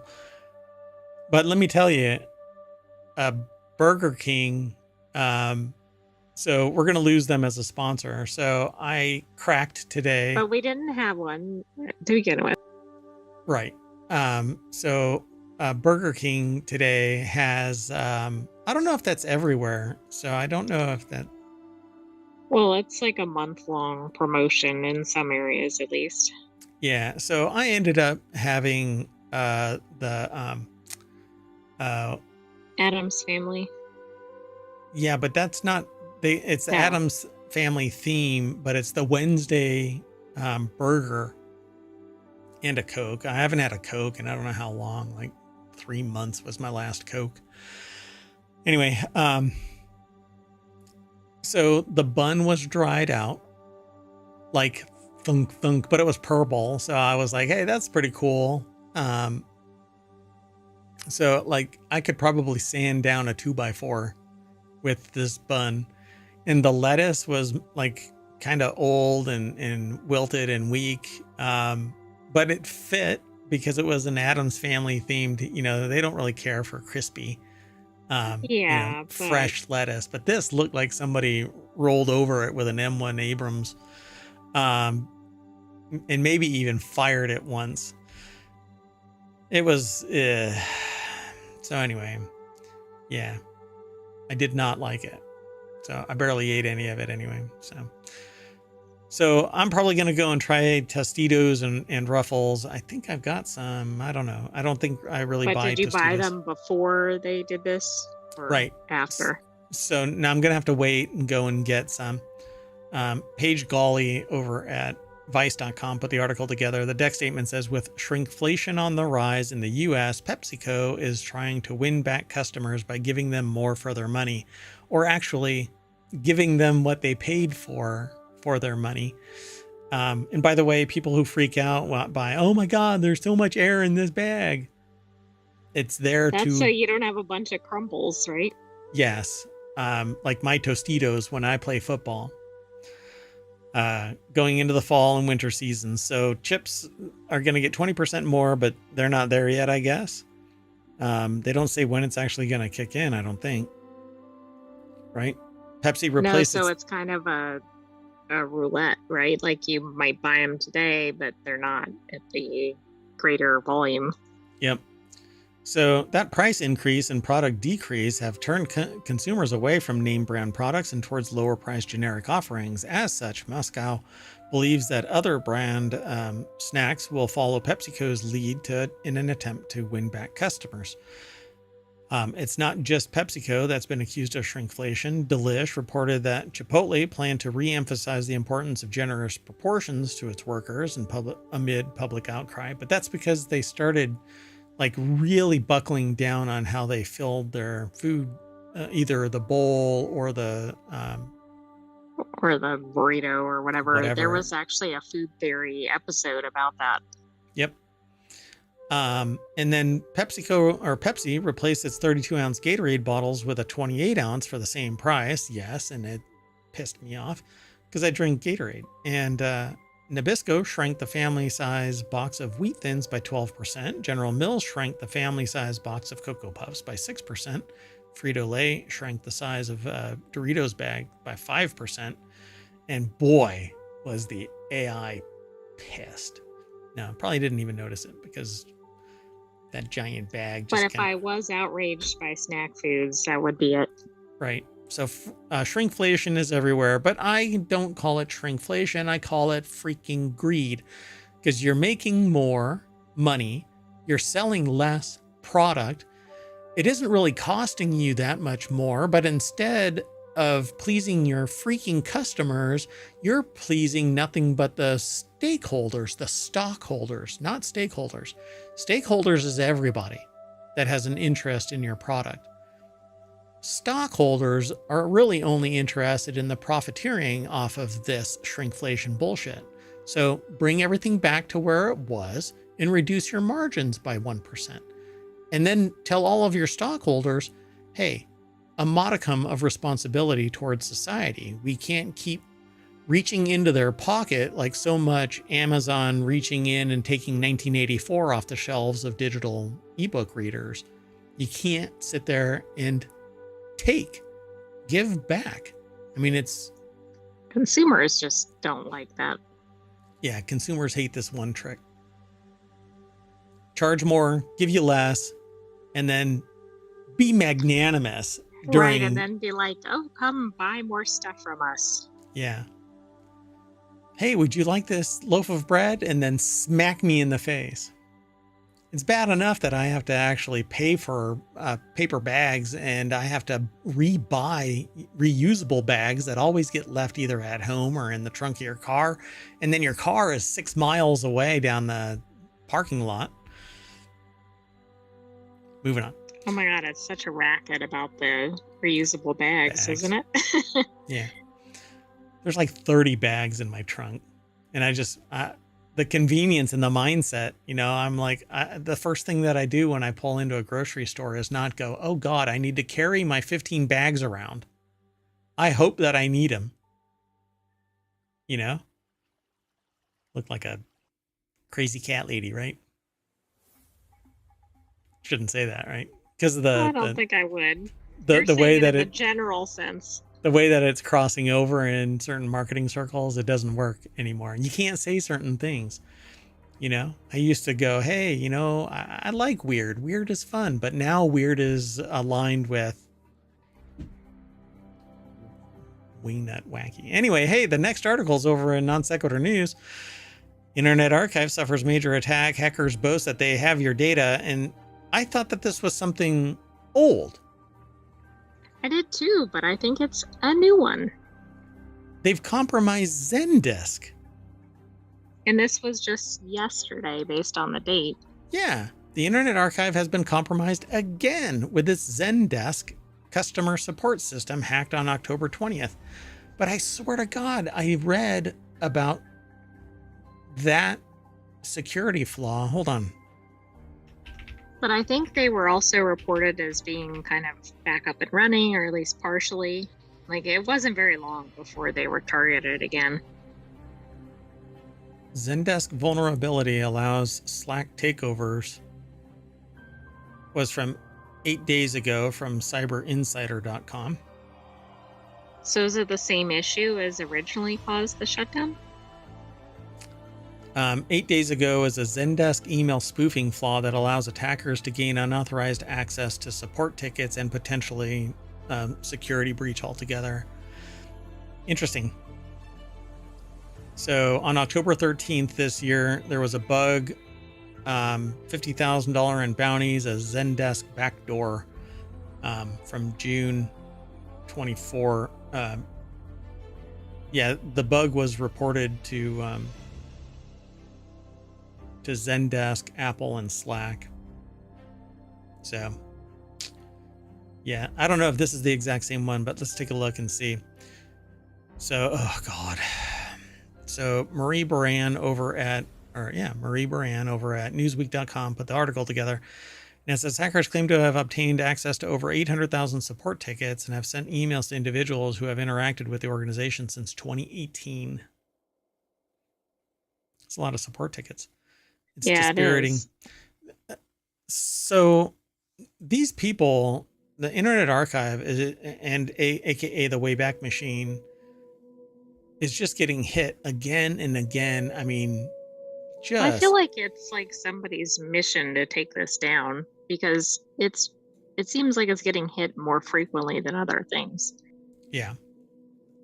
But let me tell you, Burger King, so we're going to lose them as a sponsor. So I cracked today. But we didn't have one to begin with. Right. So Burger King today has, I don't know if that's everywhere. So I don't know if that. Well, it's like a month-long promotion in some areas, at least. Yeah. So I ended up having Addams Family. Yeah, but that's not it's the Addams Family theme, but it's the Wednesday burger and a Coke. I haven't had a Coke and I don't know how long, like 3 months was my last Coke. Anyway, so the bun was dried out, like thunk thunk, but it was purple. So I was like, hey, that's pretty cool. So like I could probably sand down a 2x4 with this bun, and the lettuce was like kind of old and wilted and weak. But it fit because it was an Addams Family themed, they don't really care for crispy, Yeah, but fresh lettuce, but this looked like somebody rolled over it with an M1 Abrams, and maybe even fired it once. It was, so anyway, yeah, I did not like it. So I barely ate any of it anyway. So I'm probably going to go and try Tostitos and Ruffles. I think I've got some. I don't know. I don't think I really buy did you buy Tostitos. them before they did this or Right. after? So now I'm going to have to wait and go and get some. Paige Gawley over at Vice.com put the article together. The deck statement says, with shrinkflation on the rise in the U.S., PepsiCo is trying to win back customers by giving them more for their money, or actually giving them what they paid for their money. And by the way, people who freak out by, oh my God, there's so much air in this bag. It's there That's so you don't have a bunch of crumbles, right? Yes. Like my Tostitos when I play football. Going into the fall and winter seasons. So chips are going to get 20% more, but they're not there yet, I guess. They don't say when it's actually going to kick in, I don't think. Right? Pepsi replaced. No, so it's kind of a roulette, right? Like you might buy them today, but they're not at the greater volume. Yep. So that price increase and product decrease have turned consumers away from name brand products and towards lower priced generic offerings. As such, Moscow believes that other brand snacks will follow PepsiCo's lead in an attempt to win back customers. It's not just PepsiCo that's been accused of shrinkflation. Delish reported that Chipotle planned to re-emphasize the importance of generous proportions to its workers amid public outcry, but that's because they started like really buckling down on how they filled their food, either the bowl or the burrito or whatever. There was actually a food theory episode about that. Yep. And then Pepsi replaced its 32-ounce Gatorade bottles with a 28-ounce for the same price. Yes, and it pissed me off because I drink Gatorade. And Nabisco shrank the family size box of Wheat Thins by 12%. General Mills shrank the family size box of Cocoa Puffs by 6%. Frito-Lay shrank the size of Doritos bag by 5%. And boy, was the AI pissed. No, probably didn't even notice it because that giant bag. But if I was outraged by snack foods, that would be it. Right. So shrinkflation is everywhere, but I don't call it shrinkflation. I call it freaking greed, because you're making more money. You're selling less product. It isn't really costing you that much more, but instead of pleasing your freaking customers, you're pleasing nothing but the stakeholders, the stockholders, not stakeholders. Stakeholders is everybody that has an interest in your product. Stockholders are really only interested in the profiteering off of this shrinkflation bullshit. So bring everything back to where it was and reduce your margins by 1%. And then tell all of your stockholders, hey, a modicum of responsibility towards society. We can't keep reaching into their pocket like so much Amazon reaching in and taking 1984 off the shelves of digital ebook readers. You can't sit there and give back. I mean, consumers just don't like that. Yeah, consumers hate this one trick. Charge more, give you less, and then be magnanimous. Right, and then be like, oh, come buy more stuff from us. Yeah. Hey, would you like this loaf of bread? And then smack me in the face. It's bad enough that I have to actually pay for paper bags, and I have to rebuy reusable bags that always get left either at home or in the trunk of your car. And then your car is 6 miles away down the parking lot. Moving on. Oh my God, it's such a racket about the reusable bags. Isn't it? Yeah. There's like 30 bags in my trunk. And the convenience and the mindset, I'm like, the first thing that I do when I pull into a grocery store is not go, oh God, I need to carry my 15 bags around. I hope that I need them. You know, looked like a crazy cat lady, right? Shouldn't say that, right? Because of I don't think I would. You're the saying way it that in the it general sense. the way that it's crossing over in certain marketing circles, it doesn't work anymore. And you can't say certain things. You know, I used to go, hey, you know, I like weird. Weird is fun. But now weird is aligned with wingnut wacky. Anyway, hey, the next article's over in Non Sequitur News. Internet Archive suffers major attack. Hackers boast that they have your data. And I thought that this was something old. I did too, but I think it's a new one. They've compromised Zendesk. And this was just yesterday based on the date. Yeah, the Internet Archive has been compromised again with its Zendesk customer support system hacked on October 20th. But I swear to God, I read about that security flaw. Hold on. But I think they were also reported as being kind of back up and running, or at least partially. Like, it wasn't very long before they were targeted again. Zendesk vulnerability allows Slack takeovers. Was from 8 days ago from cyberinsider.com. So is it the same issue as originally caused the shutdown? 8 days ago is a Zendesk email spoofing flaw that allows attackers to gain unauthorized access to support tickets and potentially security breach altogether. Interesting. So on October 13th this year, there was a bug, $50,000 in bounties, a Zendesk backdoor from June 24. The bug was reported to Zendesk, Apple, and Slack. So, yeah, I don't know if this is the exact same one, but let's take a look and see. So, oh God. So Marie Baran over at Newsweek.com put the article together. And it says hackers claim to have obtained access to over 800,000 support tickets and have sent emails to individuals who have interacted with the organization since 2018. It's a lot of support tickets. It's dispiriting. It is. So these people, the Internet Archive aka the Wayback Machine, is just getting hit again and again. I mean, I feel like it's like somebody's mission to take this down, because it seems like it's getting hit more frequently than other things. Yeah.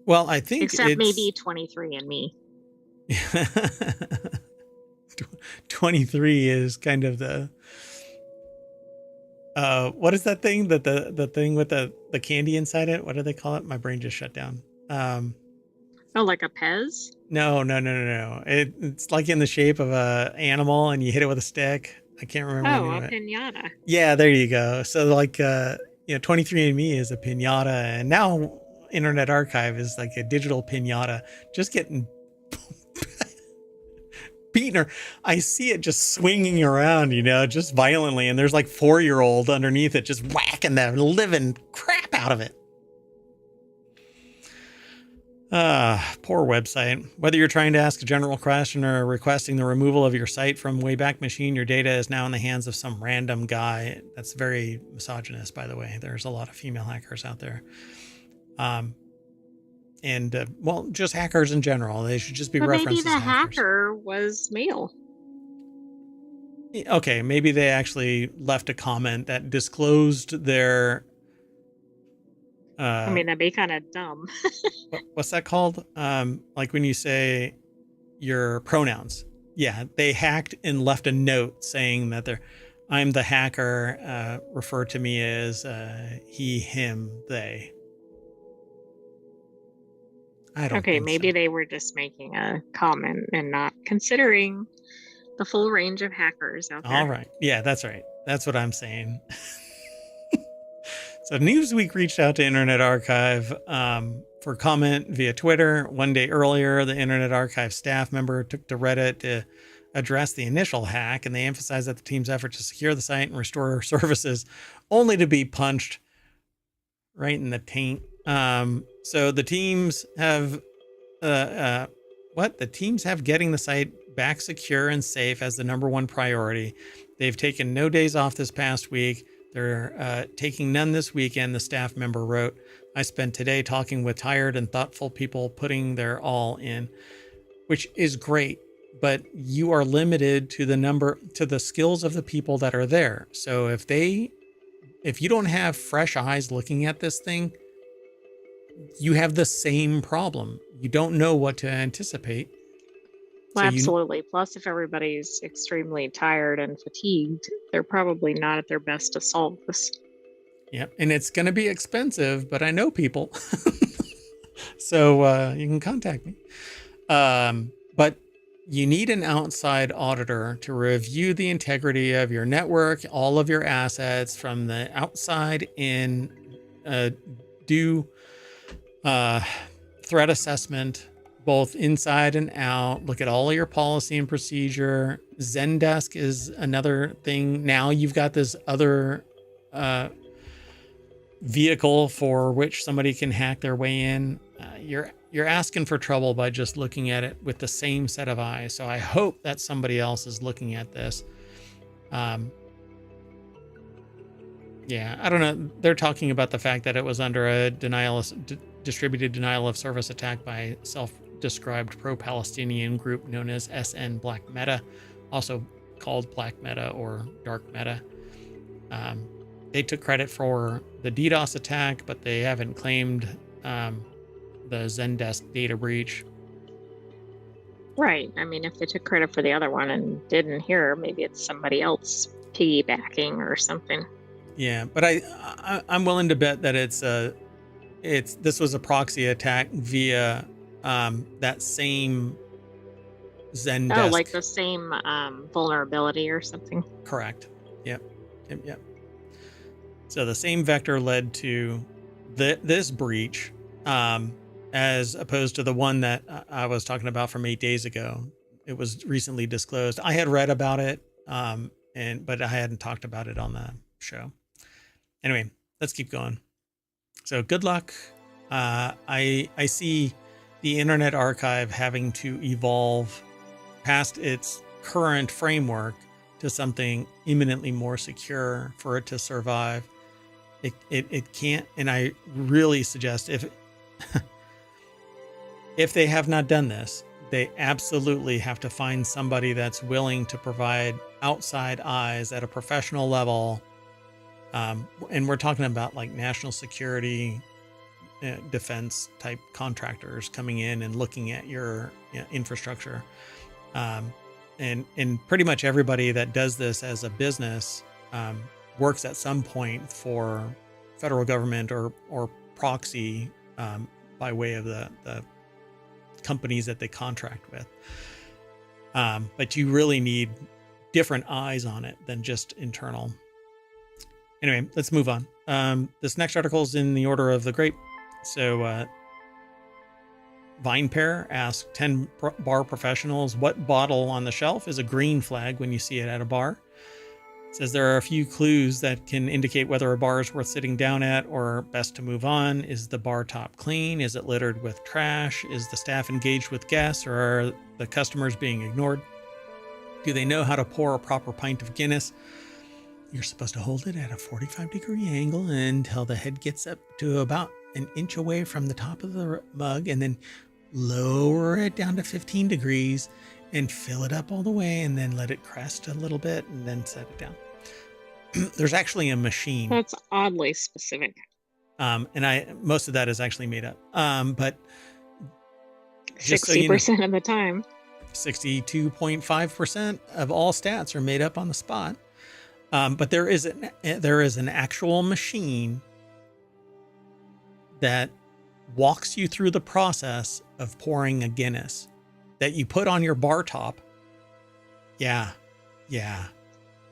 Well, I think except maybe 23andMe. 23 is kind of the what is that thing that the thing with the candy inside it? What do they call it? My brain just shut down. Like a Pez? No. It's like in the shape of a animal and you hit it with a stick. I can't remember. Oh, a piñata. Yeah, there you go. So like 23andMe is a piñata, and now Internet Archive is like a digital piñata, just getting beaten her. I see it just swinging around, just violently, and there's like 4-year-old underneath it just whacking the living crap out of it. Poor website. Whether you're trying to ask a general question or requesting the removal of your site from Wayback Machine, your data is now in the hands of some random guy. That's very misogynist, by the way. There's a lot of female hackers out there. Just hackers in general. They should just be referenced as maybe the hackers. hacker was male. Okay, maybe they actually left a comment that disclosed their... that'd be kind of dumb. What's that called? Like when you say your pronouns. Yeah, they hacked and left a note saying that I'm the hacker. Refer to me as he, him, they. I don't think maybe so. they were just making a comment and not considering the full range of hackers out there. All right. Yeah, that's right. That's what I'm saying. So Newsweek reached out to Internet Archive for comment via Twitter. One day earlier, the Internet Archive staff member took to Reddit to address the initial hack, and they emphasized that the team's effort to secure the site and restore services only to be punched right in the taint. So the teams have What? The teams have getting the site back secure and safe as the #1 priority. They've taken no days off this past week. They're taking none this weekend, the staff member wrote. I spent today talking with tired and thoughtful people putting their all in, which is great, but you are limited to the skills of the people that are there. So if you don't have fresh eyes looking at this thing, you have the same problem. You don't know what to anticipate. Well, So you, absolutely. Plus, if everybody's extremely tired and fatigued, they're probably not at their best to solve this. yeah, and it's going to be expensive, but I know people. So you can contact me. But you need an outside auditor to review the integrity of your network, all of your assets from the outside in, do threat assessment, both inside and out. Look at all of your policy and procedure. Zendesk is another thing. Now you've got this other vehicle for which somebody can hack their way in. You're asking for trouble by just looking at it with the same set of eyes. So I hope that somebody else is looking at this. Yeah, I don't know. They're talking about the fact that it was under a distributed denial of service attack by self-described pro-Palestinian group known as SN Black Meta, also called Black Meta or Dark Meta. They took credit for the DDoS attack, but they haven't claimed the Zendesk data breach. Right. I mean, if they took credit for the other one and didn't here, maybe it's somebody else piggybacking or something. Yeah, but I'm willing to bet that this was a proxy attack via that same Zendesk. Oh, like the same vulnerability or something. Correct. Yep. So the same vector led to this breach, as opposed to the one that I was talking about from 8 days ago. It was recently disclosed. I had read about it, but I hadn't talked about it on the show. Anyway, let's keep going. So good luck. I see the Internet Archive having to evolve past its current framework to something imminently more secure for it to survive. It can't, and I really suggest if they have not done this, they absolutely have to find somebody that's willing to provide outside eyes at a professional level. And we're talking about like national security, defense type contractors coming in and looking at your infrastructure. And pretty much everybody that does this as a business works at some point for federal government or proxy by way of the companies that they contract with. But you really need different eyes on it than just internal. Anyway, let's move on. This next article is in the order of the grape. So VinePair asked 10 bar professionals what bottle on the shelf is a green flag when you see it at a bar. It says there are a few clues that can indicate whether a bar is worth sitting down at or best to move on. Is the bar top clean? Is it littered with trash? Is the staff engaged with guests, or are the customers being ignored? Do they know how to pour a proper pint of Guinness? You're supposed to hold it at a 45-degree angle until the head gets up to about an inch away from the top of the mug, and then lower it down to 15 degrees and fill it up all the way, and then let it crest a little bit and then set it down. There's actually a machine. That's oddly specific. And most of that is actually made up. But 60% of the time. 62.5% of all stats are made up on the spot. But there is an actual machine that walks you through the process of pouring a Guinness that you put on your bar top. Yeah.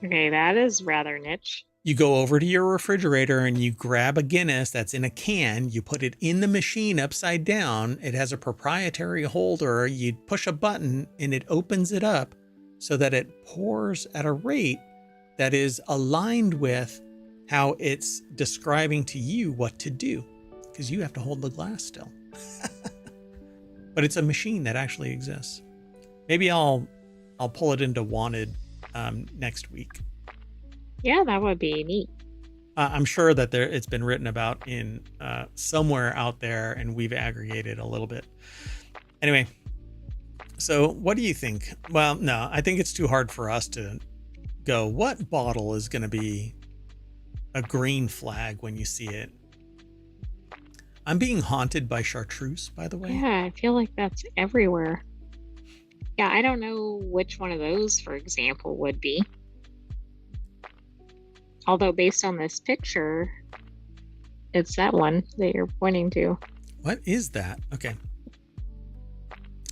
Okay, that is rather niche. You go over to your refrigerator and you grab a Guinness that's in a can. You put it in the machine upside down. It has a proprietary holder. You push a button and it opens it up so that it pours at a rate that is aligned with how it's describing to you what to do, because you have to hold the glass still. but it's a machine that actually exists. Maybe I'll pull it into Wanted next week. Yeah, that would be neat. I'm sure that it's been written about in somewhere out there, and we've aggregated a little bit. Anyway, so what do you think? Well, no, I think it's too hard for us to go, what bottle is going to be a green flag when you see it? I'm being haunted by chartreuse, by the way. Yeah, I feel like that's everywhere. Yeah, I don't know which one of those, for example, would be. Although based on this picture, it's that one that you're pointing to. What is that? Okay.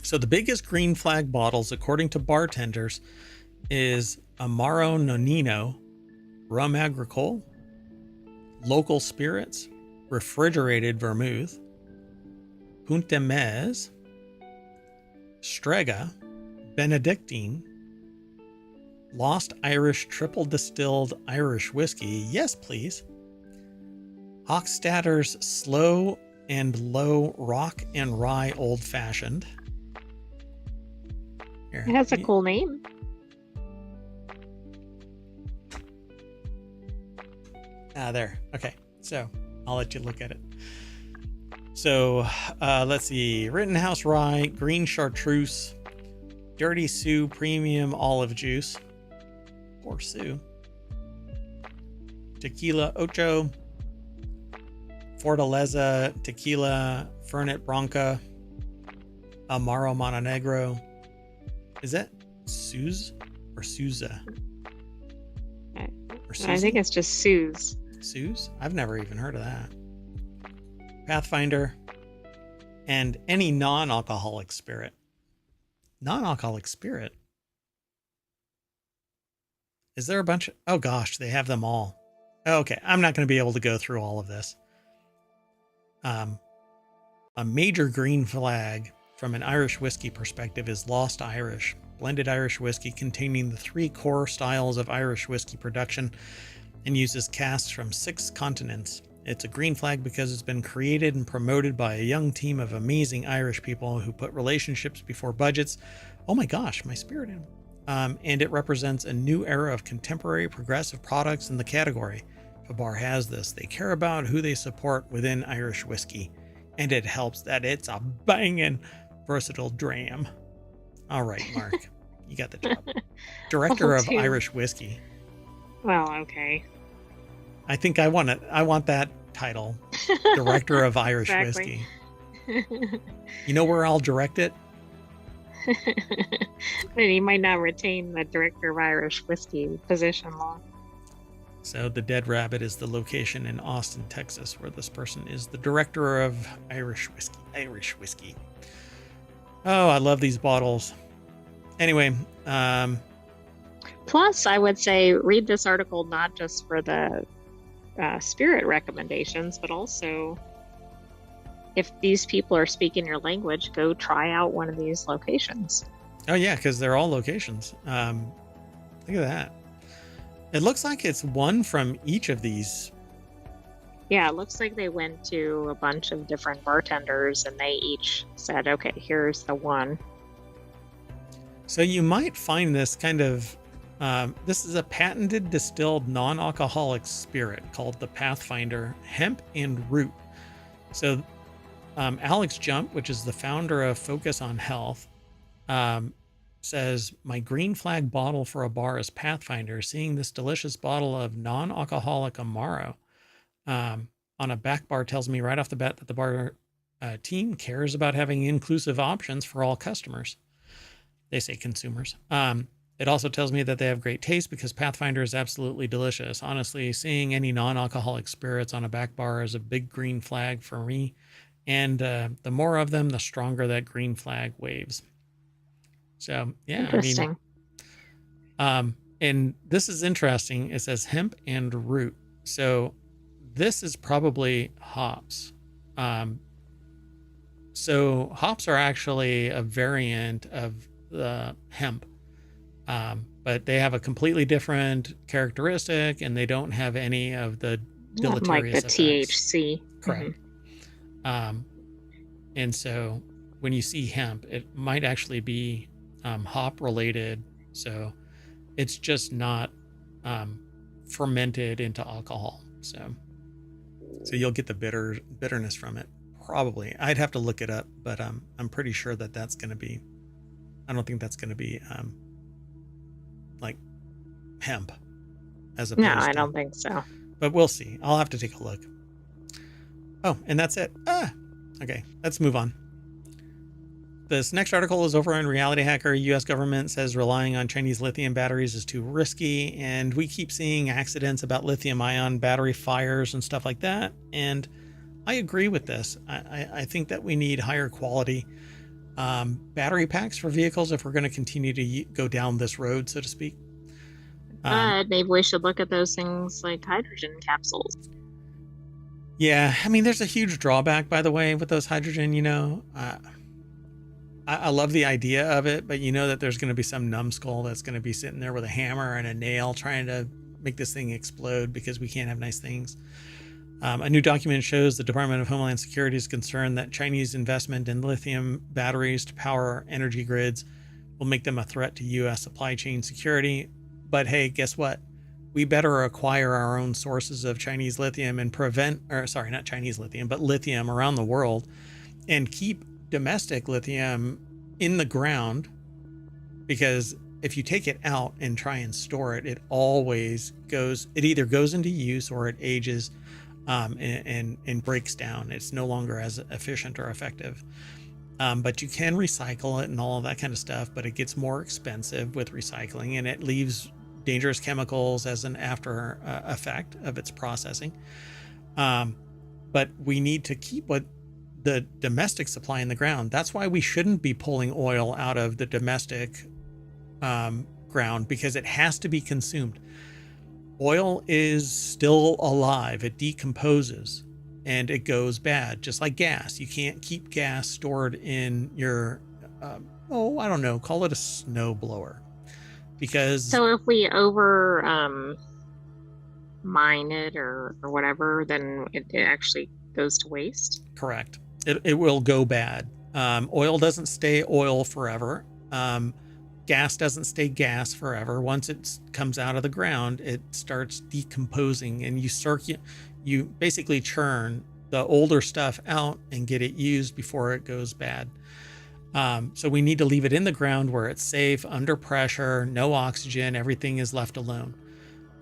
So the biggest green flag bottles, according to bartenders, is Amaro Nonino, Rum Agricole, Local Spirits, Refrigerated Vermouth, Punta Mez, Strega, Benedictine, Lost Irish Triple Distilled Irish Whiskey, yes please, Hochstadter's Slow and Low Rock and Rye Old Fashioned. Here, It has a cool name. There. Okay. So I'll let you look at it. So let's see. Rittenhouse Rye, Green Chartreuse, Dirty Sue Premium Olive Juice. Poor Sue. Tequila Ocho, Fortaleza Tequila, Fernet Branca, Amaro Montenegro. Is that Suze or Souza? Or I think it's just Sue's. Suze? I've never even heard of that. Pathfinder, and any non-alcoholic spirit. Non-alcoholic spirit? Is there a bunch of... Oh gosh, they have them all. Okay, I'm not going to be able to go through all of this. A major green flag from an Irish whiskey perspective is Lost Irish, blended Irish whiskey containing the 3 core styles of Irish whiskey production and uses casks from 6 continents. It's a green flag because it's been created and promoted by a young team of amazing Irish people who put relationships before budgets. Oh my gosh, my spirit animal. And it represents a new era of contemporary progressive products in the category. If a bar has this, they care about who they support within Irish whiskey. And it helps that it's a banging, versatile dram. All right, Mark, you got the job. Director of Irish whiskey. Well, okay. I think I want it. I want that title, Director of Irish Exactly. Whiskey. You know where I'll direct it? But he might not retain the director of Irish whiskey position long. So the Dead Rabbit is the location in Austin, Texas, where this person is the Director of Irish Whiskey. Irish Whiskey. Oh, I love these bottles. Anyway, Plus, I would say read this article not just for the spirit recommendations, but also if these people are speaking your language, go try out one of these locations. oh yeah, because they're all locations. Look at that. It looks like it's one from each of these. Yeah, it looks like they went to a bunch of different bartenders and they each said, okay, here's the one. So you might find this kind of, this is a patented distilled non-alcoholic spirit called the Pathfinder Hemp and Root. So Alex Jump, which is the founder of Focus on Health, says, my green flag bottle for a bar is Pathfinder. Seeing this delicious bottle of non-alcoholic Amaro on a back bar tells me right off the bat that the bar team cares about having inclusive options for all customers. They say consumers. It also tells me that they have great taste because Pathfinder is absolutely delicious. Honestly, seeing any non-alcoholic spirits on a back bar is a big green flag for me. And the more of them, the stronger that green flag waves. So, yeah, Interesting. I mean, and this is interesting. It says hemp and root. So this is probably hops. So hops are actually a variant of the hemp, but they have a completely different characteristic and they don't have any of the deleterious like the effects. THC. Correct. And so when you see hemp, it might actually be hop related. So it's just not fermented into alcohol. So you'll get the bitterness from it. Probably. I'd have to look it up, but I'm pretty sure that that's going to be, I don't think that's going to be like hemp as opposed No, I to, don't think so. but we'll see. I'll have to take a look. Oh, and that's it. Okay, let's move on. This next article is over on Reality Hacker. U.S. government says relying on Chinese lithium batteries is too risky, and we keep seeing accidents about lithium-ion battery fires and stuff like that, and I agree with this. I think that we need higher quality battery packs for vehicles if we're going to continue to go down this road, so to speak. Maybe we should look at those things like hydrogen capsules. Yeah, I mean, there's a huge drawback, by the way, with those hydrogen, you know. I love the idea of it, but you know that there's going to be some numbskull that's going to be sitting there with a hammer and a nail trying to make this thing explode because we can't have nice things. A new document shows the Department of Homeland Security is concerned that Chinese investment in lithium batteries to power energy grids will make them a threat to U.S. supply chain security. But hey, guess what? We better acquire our own sources of Chinese lithium and not Chinese lithium, but lithium around the world, and keep domestic lithium in the ground, because if you take it out and try and store it, it either goes into use or it ages and breaks down. It's no longer as efficient or effective. But you can recycle it and all of that kind of stuff, but it gets more expensive with recycling, and it leaves dangerous chemicals as an after effect of its processing. But we need to keep the domestic supply in the ground. That's why we shouldn't be pulling oil out of the domestic ground, because it has to be consumed. Oil is still alive. It decomposes and it goes bad, just like gas. You can't keep gas stored in your, I don't know, call it a snow blower. Because so if we over mine it or whatever, then it actually goes to waste. Correct. It will go bad. Oil doesn't stay oil forever. Gas doesn't stay gas forever. Once it comes out of the ground, it starts decomposing, and you basically churn the older stuff out and get it used before it goes bad. So we need to leave it in the ground where it's safe, under pressure, no oxygen, everything is left alone.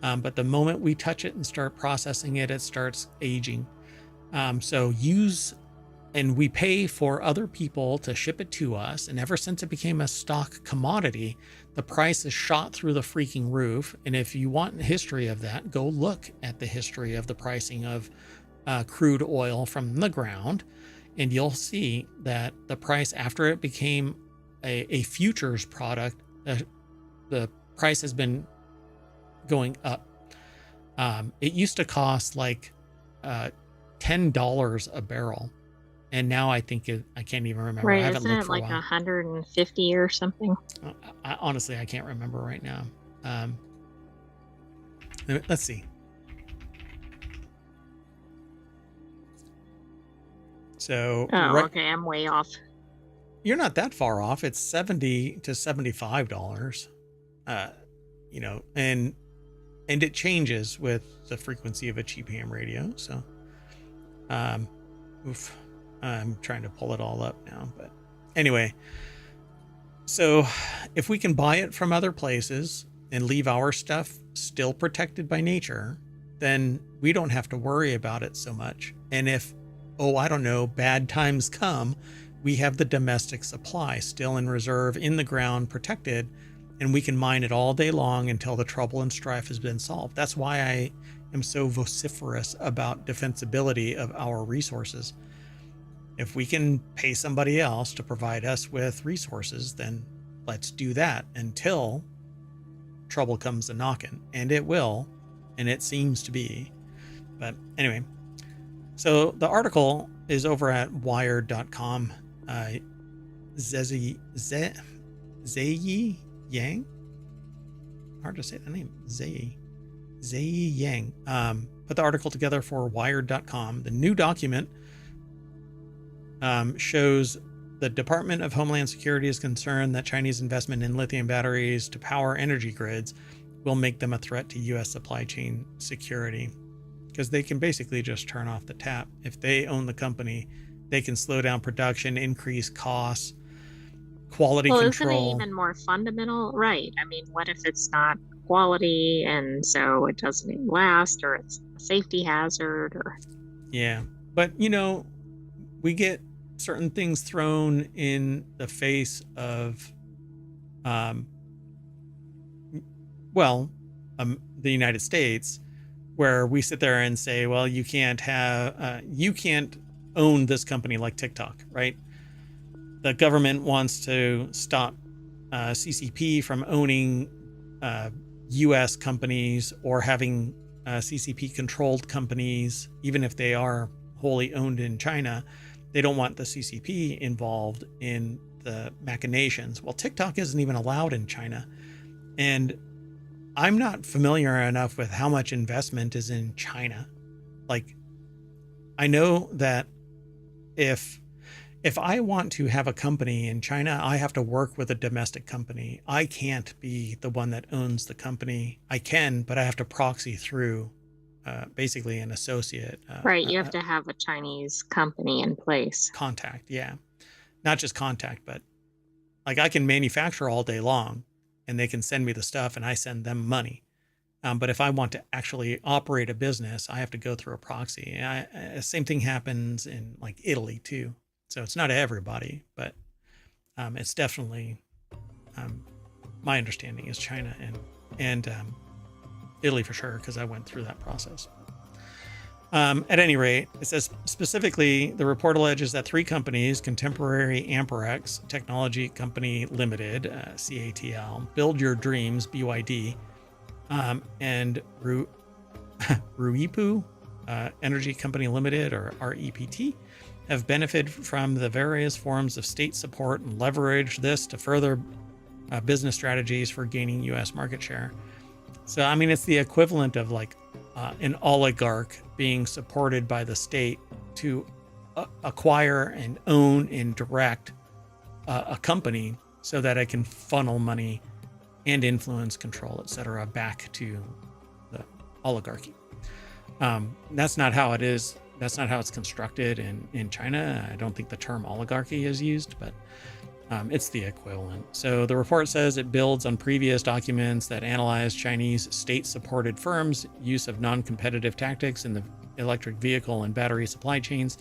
But the moment we touch it and start processing it, it starts aging. And we pay for other people to ship it to us. And ever since it became a stock commodity, the price has shot through the freaking roof. And if you want a history of that, go look at the history of the pricing of crude oil from the ground, and you'll see that the price after it became a futures product, the price has been going up. It used to cost like $10 a barrel, and now I think I can't even remember. Right, I haven't isn't looked it for like a while. 150 or something? Honestly, I can't remember right now. Let's see. So, okay, I'm way off. You're not that far off. It's $70 to $75. And it changes with the frequency of a cheap ham radio. So, I'm trying to pull it all up now, but anyway. So, if we can buy it from other places and leave our stuff still protected by nature, then we don't have to worry about it so much. And if bad times come, we have the domestic supply still in reserve in the ground, protected, and we can mine it all day long until the trouble and strife has been solved. That's why I am so vociferous about defensibility of our resources. If we can pay somebody else to provide us with resources, then let's do that until trouble comes a knocking, and it will, and it seems to be. But anyway, so the article is over at wired.com. Zeyi Yang? Hard to say the name. Zeyi Yang. Put the article together for wired.com. The new document shows The Department of Homeland Security is concerned that Chinese investment in lithium batteries to power energy grids will make them a threat to U.S. supply chain security, because they can basically just turn off the tap. If they own the company, they can slow down production, increase costs, quality Well, isn't it control. even more fundamental? Right. I mean, what if it's not quality and so it doesn't even last, or it's a safety hazard, or Yeah. But, we get certain things thrown in the face of, um, the United States, where we sit there and say, well, you can't own this company like TikTok, right? The government wants to stop CCP from owning US companies or having CCP controlled companies, even if they are wholly owned in China. They don't want the CCP involved in the machinations. Well, TikTok isn't even allowed in China. And I'm not familiar enough with how much investment is in China. Like, I know that if I want to have a company in China, I have to work with a domestic company. I can't be the one that owns the company. I can, but I have to proxy through basically an associate. right? You have to have a Chinese company in place. Contact, yeah. Not just contact, but like I can manufacture all day long and they can send me the stuff and I send them money. But if I want to actually operate a business, I have to go through a proxy. Same thing happens in like Italy too. So it's not everybody, but it's definitely my understanding is China and Italy for sure, because I went through that process. At any rate, it says specifically, the report alleges that 3 companies, Contemporary Amperex Technology Company Limited, CATL, Build Your Dreams, BYD, and Ruipu Energy Company Limited, or REPT, have benefited from the various forms of state support and leverage this to further business strategies for gaining U.S. market share. So, I mean, it's the equivalent of like an oligarch being supported by the state to acquire and own and direct a company so that it can funnel money and influence, control, etc., back to the oligarchy. That's not how it is. That's not how it's constructed in China. I don't think the term oligarchy is used, but it's the equivalent. So the report says it builds on previous documents that analyze Chinese state-supported firms' use of non-competitive tactics in the electric vehicle and battery supply chains.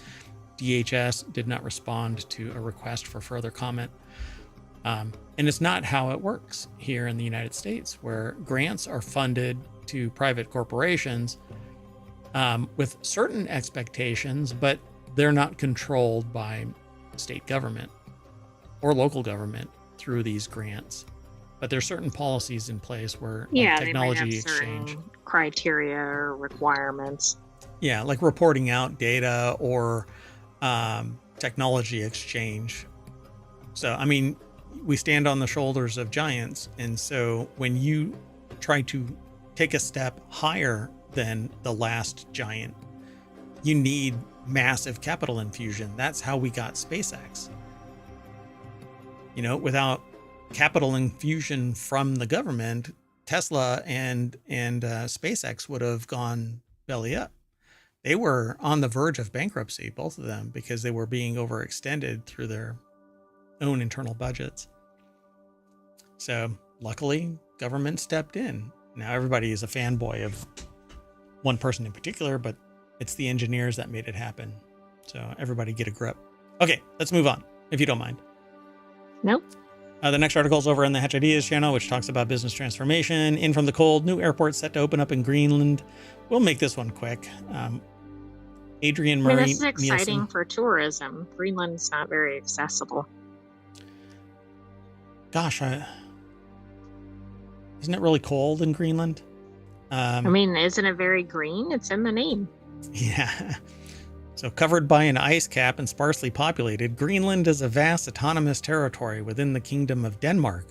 DHS did not respond to a request for further comment. And it's not how it works here in the United States, where grants are funded to private corporations with certain expectations, but they're not controlled by state government or local government through these grants. But there's certain policies in place where technology exchange criteria or requirements. Yeah, like reporting out data or technology exchange. So, I mean, we stand on the shoulders of giants. And so when you try to take a step higher than the last giant, you need massive capital infusion. That's how we got SpaceX. Without capital infusion from the government, Tesla and SpaceX would have gone belly up. They were on the verge of bankruptcy, both of them, because they were being overextended through their own internal budgets. So luckily, government stepped in. Now everybody is a fanboy of one person in particular, but it's the engineers that made it happen. So everybody get a grip. Okay, let's move on, if you don't mind. Nope. The next article is over in the Hatch Ideas channel, which talks about business transformation. In from the cold, new airport set to open up in Greenland. We'll make this one quick. Adrian Murray. This is exciting Nielsen. For tourism. Greenland's not very accessible. Gosh, isn't it really cold in Greenland? Isn't it very green? It's in the name. Yeah. So covered by an ice cap and sparsely populated, Greenland is a vast autonomous territory within the Kingdom of Denmark.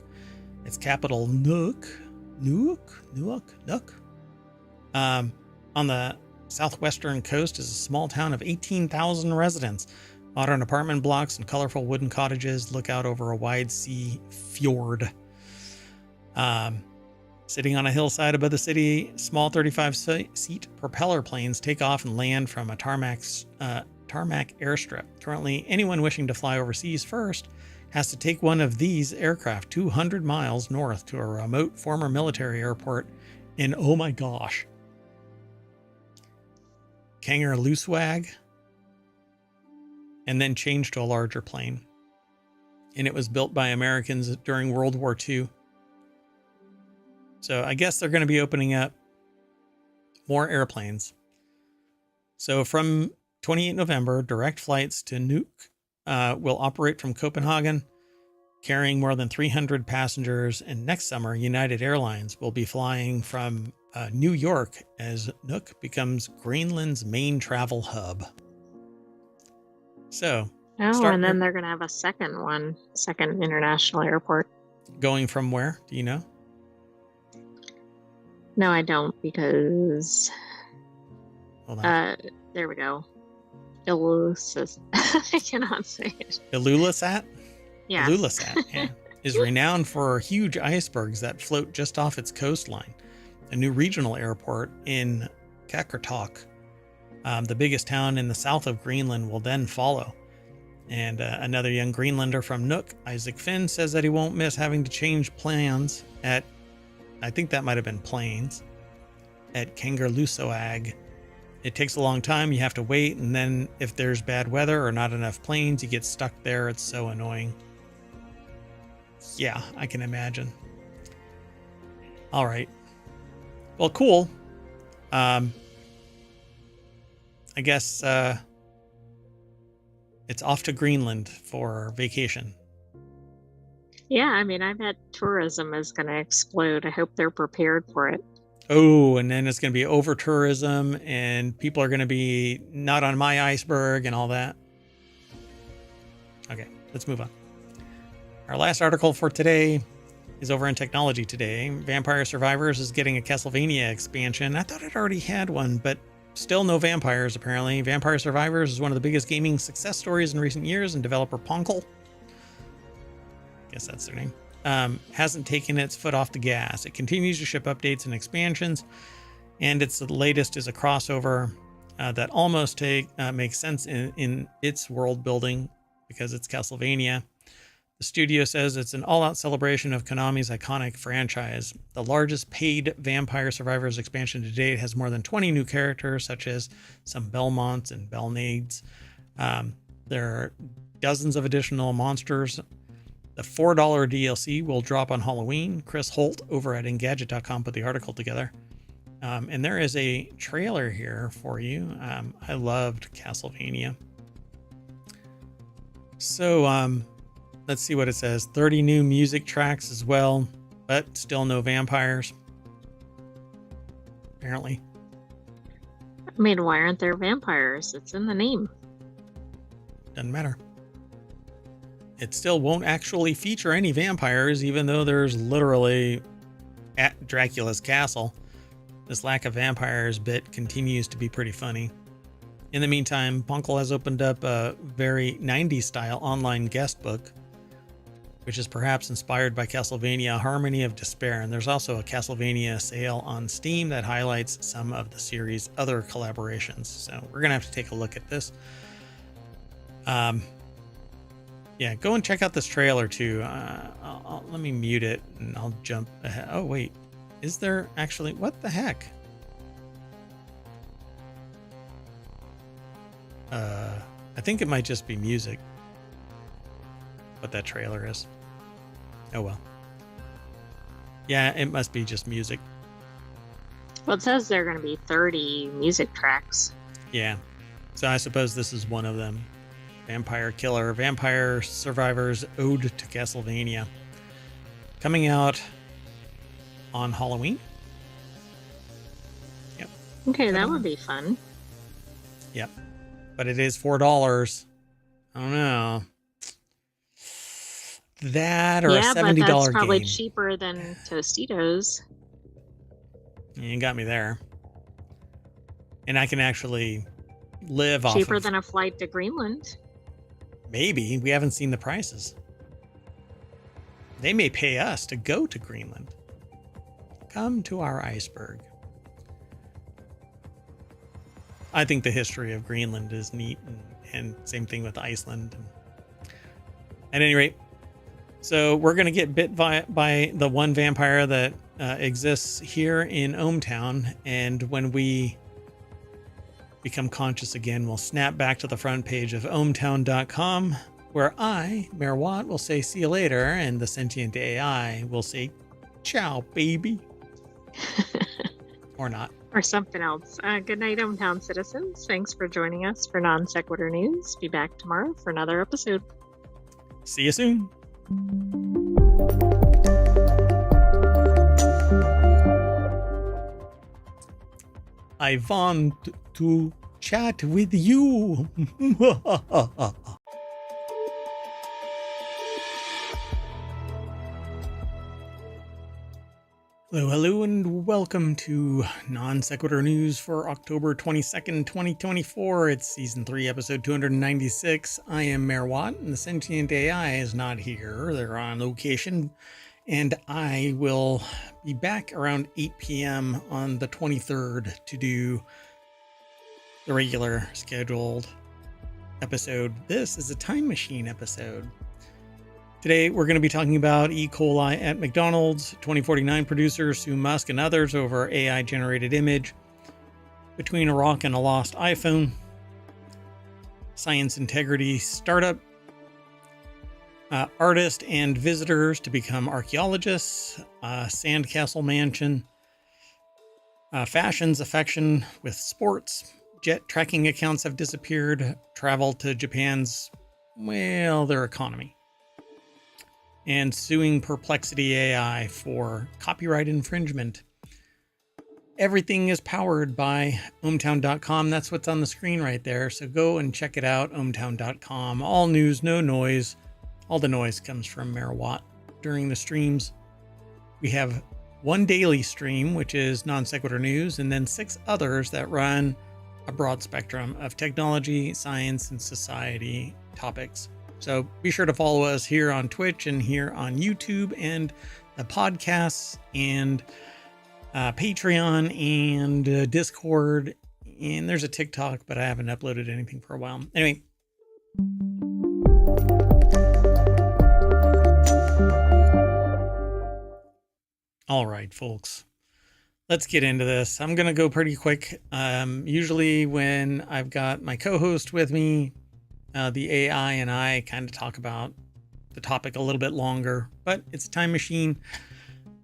Its capital, Nuuk. On the southwestern coast is a small town of 18,000 residents, Modern apartment blocks and colorful wooden cottages look out over a wide sea fjord. Sitting on a hillside above the city, small 35-seat propeller planes take off and land from a tarmac airstrip. Currently, anyone wishing to fly overseas first has to take one of these aircraft 200 miles north to a remote former military airport in, oh my gosh, Kangerlussuaq, and then change to a larger plane. And it was built by Americans during World War II. So I guess they're going to be opening up more airplanes. So from 28 November, direct flights to Nuuk will operate from Copenhagen, carrying more than 300 passengers. And next summer, United Airlines will be flying from New York as Nuuk becomes Greenland's main travel hub. So, and then they're going to have a second international airport. Going from where? Do you know? No, I don't, because hold on. There we go. Illusus. I cannot say it. Illulasat? Yeah. Illulasat, yeah. Is renowned for huge icebergs that float just off its coastline. A new regional airport in Qaqortoq, the biggest town in the south of Greenland, will then follow. And another young Greenlander from Nuuk, Isaac Finn, says that he won't miss having to change plans at, I think that might have been planes, at Kangerlussuaq. It takes a long time. You have to wait. And then if there's bad weather or not enough planes, you get stuck there. It's so annoying. Yeah, I can imagine. All right. Well, cool. I guess it's off to Greenland for vacation. Yeah, I mean, I bet tourism is going to explode. I hope they're prepared for it. Oh, and then it's going to be over tourism and people are going to be not on my iceberg and all that. Okay, let's move on. Our last article for today is over in Technology Today. Vampire Survivors is getting a Castlevania expansion. I thought it already had one, but still no vampires, apparently. Vampire Survivors is one of the biggest gaming success stories in recent years, and developer Ponkel, I guess that's their name, hasn't taken its foot off the gas. It continues to ship updates and expansions, and its latest is a crossover that almost makes sense in its world building because it's Castlevania. The studio says it's an all-out celebration of Konami's iconic franchise. The largest paid Vampire Survivors expansion to date has more than 20 new characters, such as some Belmonts and Belnades. There are dozens of additional monsters. The $4 DLC will drop on Halloween. Chris Holt over at Engadget.com put the article together. And there is a trailer here for you. I loved Castlevania. So, let's see what it says. 30 new music tracks as well, but still no vampires. Apparently. I mean, why aren't there vampires? It's in the name. Doesn't matter. It still won't actually feature any vampires, even though there's literally at Dracula's castle. This lack of vampires bit continues to be pretty funny. In the meantime, Ponkel has opened up a very 90s style online guest book, which is perhaps inspired by Castlevania Harmony of Despair. And there's also a Castlevania sale on Steam that highlights some of the series' other collaborations. So we're going to have to take a look at this. Yeah, go and check out this trailer too. Let me mute it and I'll jump ahead. Oh, wait. Is there actually... What the heck? I think it might just be music. What that trailer is. Oh well. Yeah, it must be just music. Well, it says there are going to be 30 music tracks. Yeah. So I suppose this is one of them. Vampire Killer, Vampire Survivors Ode to Castlevania. Coming out on Halloween. Yep. Okay, that would be fun. Yep. But it is $4. I don't know. That or a $70 game. Yeah, but that's probably cheaper than Tostitos. You got me there. And I can actually live off cheaper than a flight to Greenland. Maybe. We haven't seen the prices. They may pay us to go to Greenland. Come to our iceberg. I think the history of Greenland is neat, and same thing with Iceland. At any rate, so we're going to get bit by the one vampire that exists here in ohmTown, and when we become conscious again, we'll snap back to the front page of ohmTown.com, where I, Mayor Watt, will say see you later, and the Sentient AI will say ciao, baby. Or not. Or something else. Good night, ohmTown citizens. Thanks for joining us for Non Sequitur News. Be back tomorrow for another episode. See you soon. I want to chat with you. Hello, and welcome to Non Sequitur News for October 22nd, 2024. It's Season 3, Episode 296. I am Mayor Watt, and the Sentient AI is not here. They're on location, and I will be back around 8 p.m. on the 23rd to do the regular scheduled episode. This is a time machine episode. Today, we're going to be talking about E. coli at McDonald's, 2049 producers sue Musk and others over AI-generated image, between a rock and a lost iPhone, science integrity startup, artist and visitors to become archaeologists, sandcastle mansion, fashion's affection with sports, jet tracking accounts have disappeared, travel to Japan's, their economy, and suing Perplexity AI for copyright infringement. Everything is powered by ohmTown.com. That's what's on the screen right there. So go and check it out, ohmTown.com. All news, no noise. All the noise comes from Mayor Watt during the streams. We have one daily stream, which is Non Sequitur News, and then 6 others that run a broad spectrum of technology, science, and society topics. So be sure to follow us here on Twitch and here on YouTube and the podcasts and Patreon and Discord. And there's a TikTok, but I haven't uploaded anything for a while. Anyway. All right, folks. Let's get into this. I'm going to go pretty quick. Usually when I've got my co-host with me, the AI and I kind of talk about the topic a little bit longer, but it's a time machine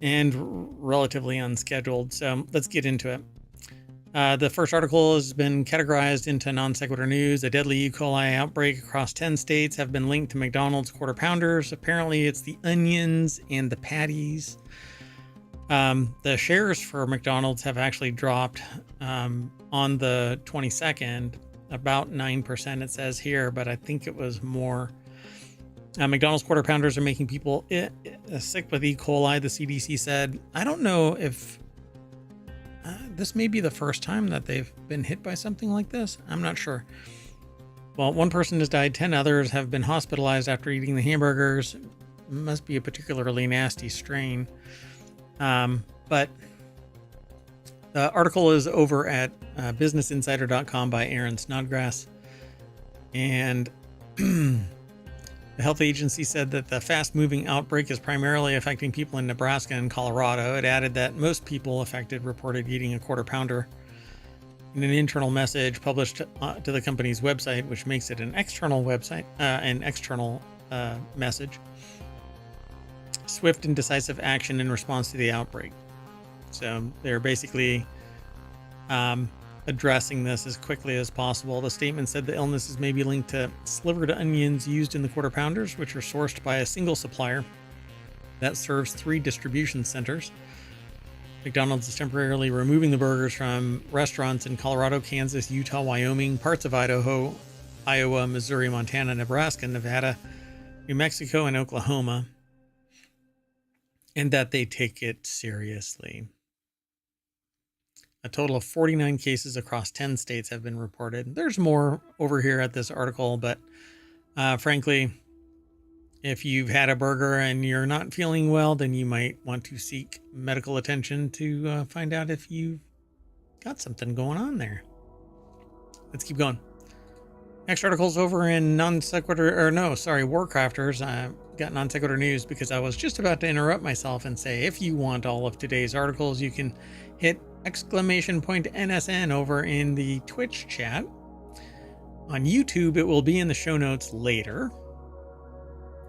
and relatively unscheduled. So let's get into it. The first article has been categorized into Non Sequitur News. A deadly E. coli outbreak across 10 states have been linked to McDonald's Quarter Pounders. Apparently it's the onions and the patties. The shares for McDonald's have actually dropped on the 22nd. About 9%, it says here, but I think it was more. McDonald's Quarter Pounders are making people sick with E. coli, the CDC said. I don't know if this may be the first time that they've been hit by something like this. I'm not sure. Well, one person has died. 10 others have been hospitalized after eating the hamburgers. Must be a particularly nasty strain. But the article is over at businessinsider.com by Aaron Snodgrass. And the health agency said that the fast-moving outbreak is primarily affecting people in Nebraska and Colorado. It added that most people affected reported eating a quarter pounder. In an internal message published to the company's website, which makes it an external website, message. Swift and decisive action in response to the outbreak. So they're basically addressing this as quickly as possible. The statement said the illnesses may be linked to slivered onions used in the quarter pounders, which are sourced by a single supplier that serves 3 distribution centers. McDonald's is temporarily removing the burgers from restaurants in Colorado, Kansas, Utah, Wyoming, parts of Idaho, Iowa, Missouri, Montana, Nebraska, Nevada, New Mexico, and Oklahoma, and that they take it seriously. A total of 49 cases across 10 states have been reported. There's more over here at this article, but Frankly, if you've had a burger and you're not feeling well, then you might want to seek medical attention to find out if you've got something going on there. Let's keep going. Next article's over in WarCrafters. I got non sequitur news because I was just about to interrupt myself and say, if you want all of today's articles, you can hit !NSN over in the Twitch chat. On YouTube, it will be in the show notes later.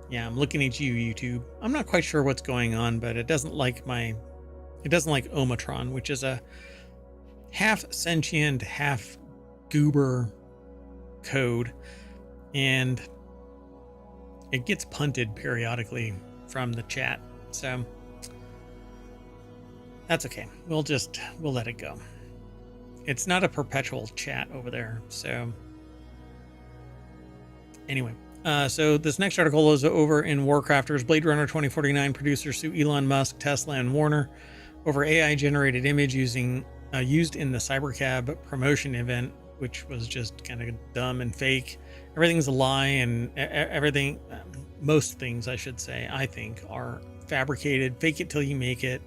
Yeah, I'm looking at you, YouTube. I'm not quite sure what's going on, but it doesn't like ohmTown, which is a half sentient, half goober code, and it gets punted periodically from the chat. So that's okay. We'll let it go. It's not a perpetual chat over there. So anyway, so this next article is over in WarCrafters. Blade Runner 2049 producers sue Elon Musk, Tesla, and Warner over AI generated image used in the Cybercab promotion event, which was just kind of dumb and fake. Everything's a lie, and everything, most things I should say, I think, are fabricated, fake it till you make it,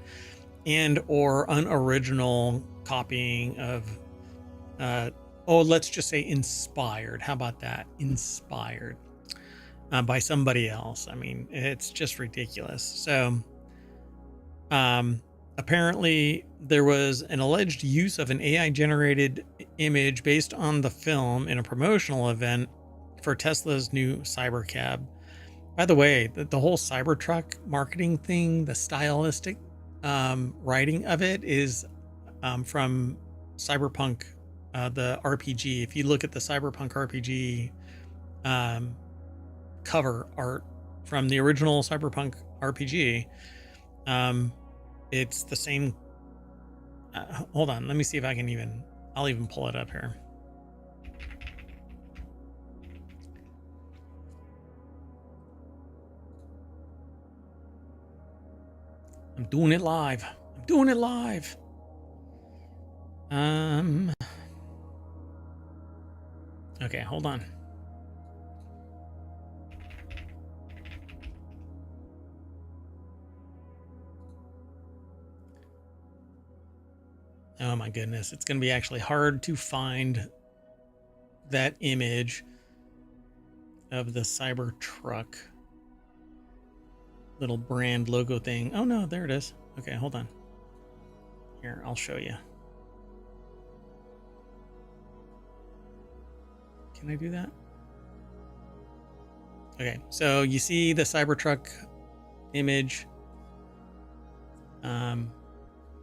and or unoriginal copying of, let's just say inspired. How about that? Inspired by somebody else. I mean, it's just ridiculous. So, apparently there was an alleged use of an AI generated image based on the film in a promotional event for Tesla's new Cybercab. By the way, the whole Cybertruck marketing thing, the stylistic writing of it is from Cyberpunk, the RPG. If you look at the Cyberpunk RPG cover art from the original Cyberpunk RPG, it's the same. Hold on, let me see if I can I'll even pull it up here. I'm doing it live. Okay, hold on. Oh my goodness, it's going to be actually hard to find that image of the Cybertruck little brand logo thing. Oh no, there it is. Okay, hold on. Here, I'll show you. Can I do that? Okay, so you see the Cybertruck image.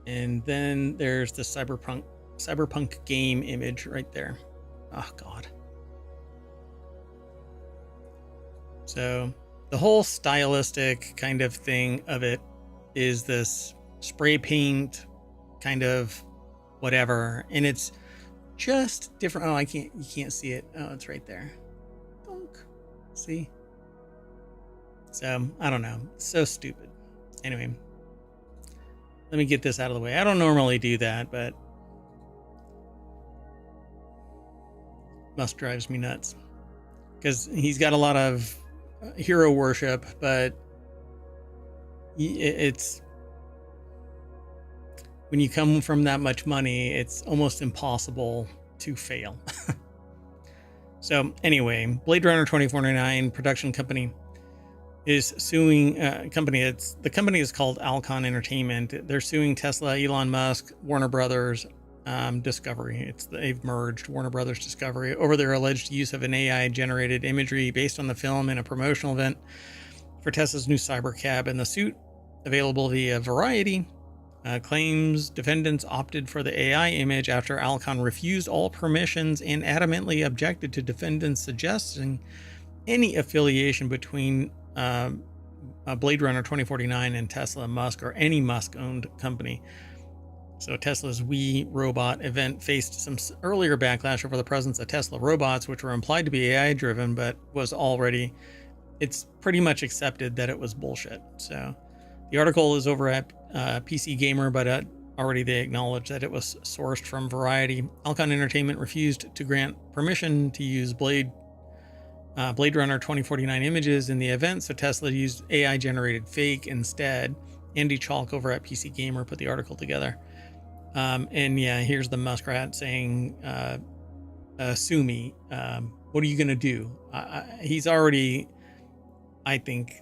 And then there's the cyberpunk game image right there. Oh God. So the whole stylistic kind of thing of it is this spray paint kind of whatever, and it's just different. Oh, you can't see it. Oh, it's right there. Donk. See? So I don't know. It's so stupid. Anyway, let me get this out of the way. I don't normally do that, but Musk drives me nuts because he's got a lot of hero worship, but it's when you come from that much money, it's almost impossible to fail. So anyway, Blade Runner 2049 production company is suing the company is called Alcon Entertainment. They're suing Tesla, Elon Musk, Warner Brothers, Discovery. They've merged Warner Brothers Discovery over their alleged use of an AI generated imagery based on the film in a promotional event for Tesla's new Cybercab. And the suit, available via Variety, claims defendants opted for the AI image after Alcon refused all permissions and adamantly objected to defendants suggesting any affiliation between Blade Runner 2049 and Tesla, Musk, or any Musk-owned company. So Tesla's We Robot event faced some earlier backlash over the presence of Tesla robots, which were implied to be AI-driven, but it's pretty much accepted that it was bullshit. So the article is over at PC Gamer, but already they acknowledged that it was sourced from Variety. Alcon Entertainment refused to grant permission to use Blade Blade Runner 2049 images in the event, so Tesla used AI generated fake instead. Andy Chalk over at PC Gamer put the article together. And yeah, here's the muskrat saying, sue me. What are you going to do? He's already, I think,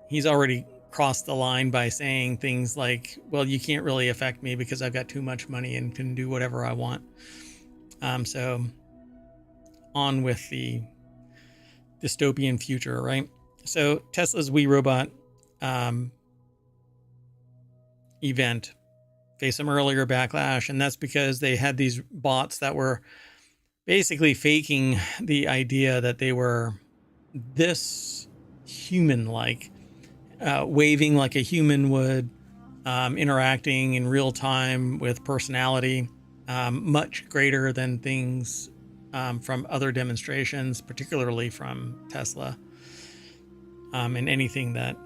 he's already crossed the line by saying things like, well, you can't really affect me because I've got too much money and can do whatever I want. So on with the dystopian future, right? So Tesla's We Robot event faced some earlier backlash, and that's because they had these bots that were basically faking the idea that they were this human-like, waving like a human would, interacting in real time with personality, much greater than things from other demonstrations, particularly from Tesla, and anything that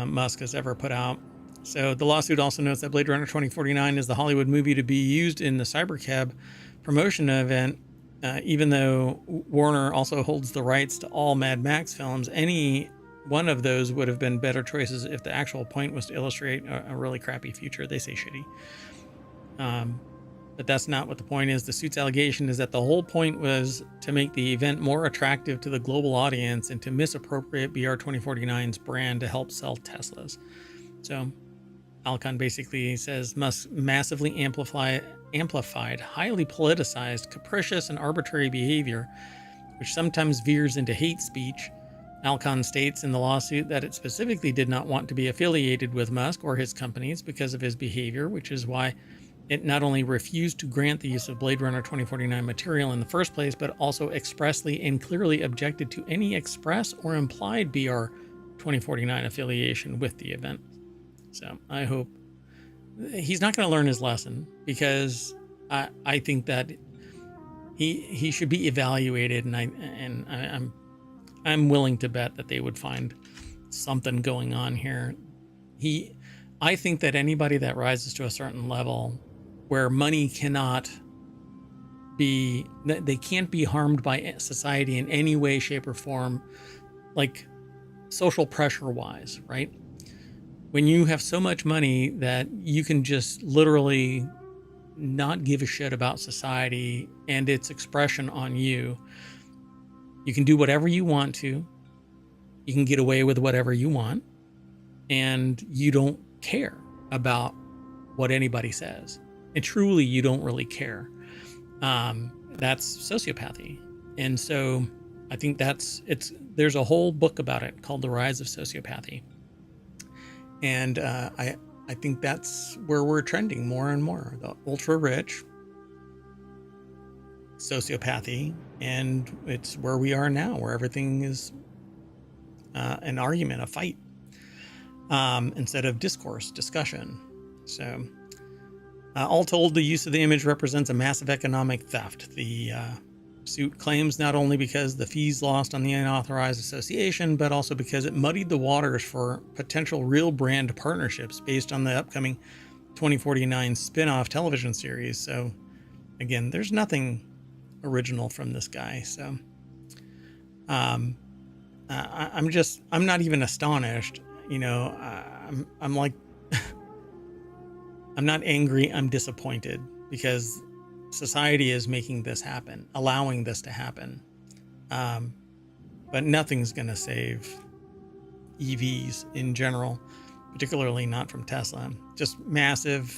Musk has ever put out. So the lawsuit also notes that Blade Runner 2049 is the Hollywood movie to be used in the Cybercab promotion event, even though Warner also holds the rights to all Mad Max films. Any one of those would have been better choices if the actual point was to illustrate a really crappy future. They say shitty. But that's not what the point is. The suit's allegation is that the whole point was to make the event more attractive to the global audience and to misappropriate BR 2049's brand to help sell Teslas. So Alcon basically says Musk massively amplified, highly politicized, capricious, and arbitrary behavior, which sometimes veers into hate speech. Alcon states in the lawsuit that it specifically did not want to be affiliated with Musk or his companies because of his behavior, which is why it not only refused to grant the use of Blade Runner 2049 material in the first place, but also expressly and clearly objected to any express or implied BR 2049 affiliation with the event. So I hope he's not going to learn his lesson, because I think that he should be evaluated, and I'm willing to bet that they would find something going on here. I think that anybody that rises to a certain level where money cannot be, they can't be harmed by society in any way, shape, or form, like social pressure wise, right? When you have so much money that you can just literally not give a shit about society and its expression on you, you can do whatever you want to, you can get away with whatever you want, and you don't care about what anybody says. And truly, you don't really care. That's sociopathy. And so I think there's a whole book about it called The Rise of Sociopathy. And I think that's where we're trending more and more. The ultra rich, sociopathy, and it's where we are now, where everything is an argument, a fight, instead of discourse, discussion. So all told, the use of the image represents a massive economic theft. The suit claims not only because the fees lost on the unauthorized association, but also because it muddied the waters for potential real brand partnerships based on the upcoming 2049 spin-off television series. So again, there's nothing original from this guy. So I'm not even astonished. I'm like, I'm not angry, I'm disappointed, because society is making this happen, allowing this to happen. But nothing's going to save EVs in general, particularly not from Tesla. Just massive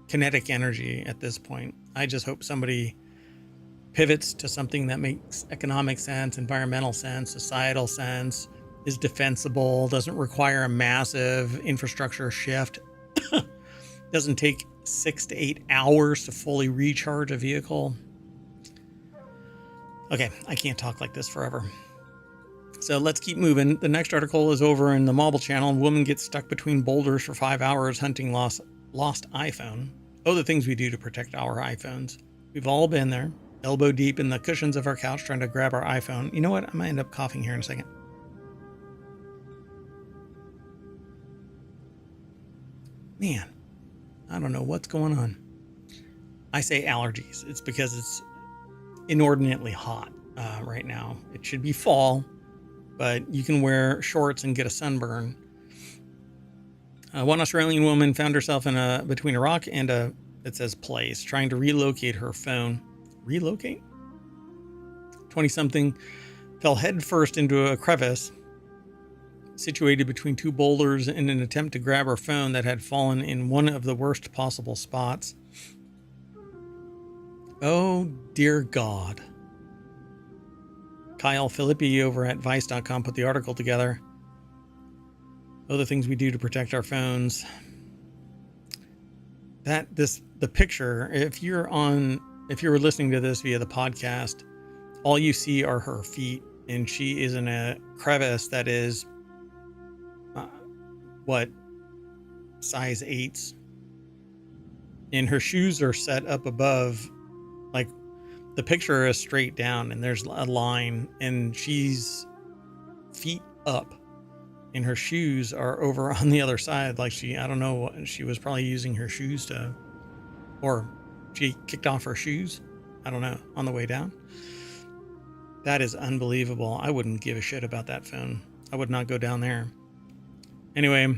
kinetic energy at this point. I just hope somebody pivots to something that makes economic sense, environmental sense, societal sense, is defensible, doesn't require a massive infrastructure shift, doesn't take 6 to 8 hours to fully recharge a vehicle. Okay, I can't talk like this forever. So let's keep moving. The next article is over in the mobile channel. Woman gets stuck between boulders for 5 hours hunting lost iPhone. Oh, the things we do to protect our iPhones. We've all been there, elbow deep in the cushions of our couch trying to grab our iPhone. You know what? I might end up coughing here in a second. Man, I don't know what's going on. I say allergies. It's because it's inordinately hot right now. It should be fall, but you can wear shorts and get a sunburn. One Australian woman found herself between a rock and it says place, trying to relocate her phone. Relocate? 20-something fell headfirst into a crevice situated between two boulders in an attempt to grab her phone that had fallen in one of the worst possible spots. Oh, dear God. Kyle Philippi over at Vice.com put the article together. Oh, the things we do to protect our phones. The picture, if you were listening to this via the podcast, all you see are her feet, and she is in a crevice that is size 8s, and her shoes are set up above. Like, the picture is straight down and there's a line, and she's feet up and her shoes are over on the other side. Like, I don't know what she was probably using her shoes or she kicked off her shoes, I don't know, on the way down. That is unbelievable. I wouldn't give a shit about that phone. I would not go down there. Anyway,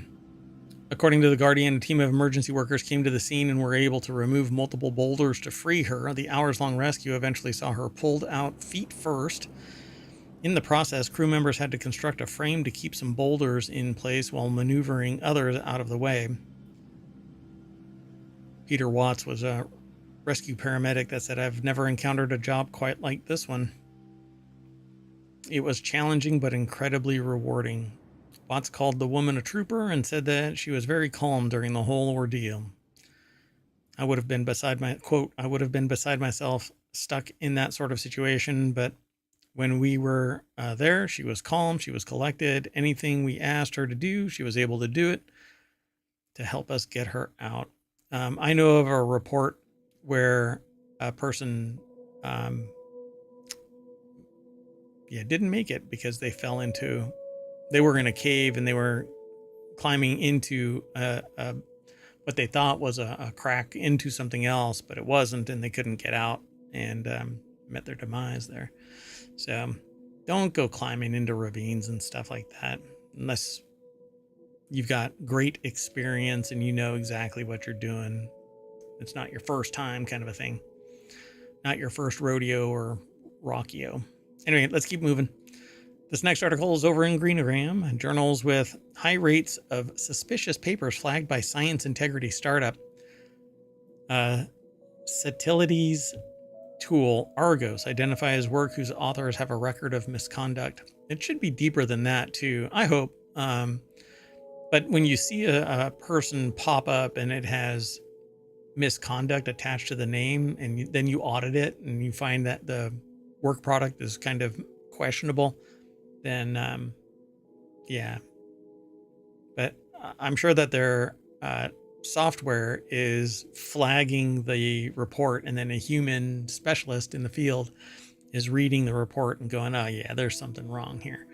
according to The Guardian, a team of emergency workers came to the scene and were able to remove multiple boulders to free her. The hours-long rescue eventually saw her pulled out feet first. In the process, crew members had to construct a frame to keep some boulders in place while maneuvering others out of the way. Peter Watts was a rescue paramedic that said, "I've never encountered a job quite like this one. It was challenging but incredibly rewarding." Watts called the woman a trooper and said that she was very calm during the whole ordeal. I would have been beside myself stuck in that sort of situation, but when we were there, she was calm, she was collected. Anything we asked her to do, she was able to do it to help us get her out. I know of a report where a person didn't make it because they were in a cave and they were climbing into what they thought was a crack into something else, but it wasn't, and they couldn't get out and met their demise there. So don't go climbing into ravines and stuff like that unless you've got great experience and you know exactly what you're doing. It's not your first time kind of a thing. Not your first rodeo or rockio. Anyway, let's keep moving. This next article is over in Greenagram, journals with high rates of suspicious papers flagged by science integrity startup. Satility's tool, Argos, identifies work whose authors have a record of misconduct. It should be deeper than that, too, I hope. But when you see a person pop up and it has misconduct attached to the name, and then you audit it and you find that the work product is kind of questionable, then but I'm sure that their software is flagging the report, and then a human specialist in the field is reading the report and going, oh yeah, there's something wrong here.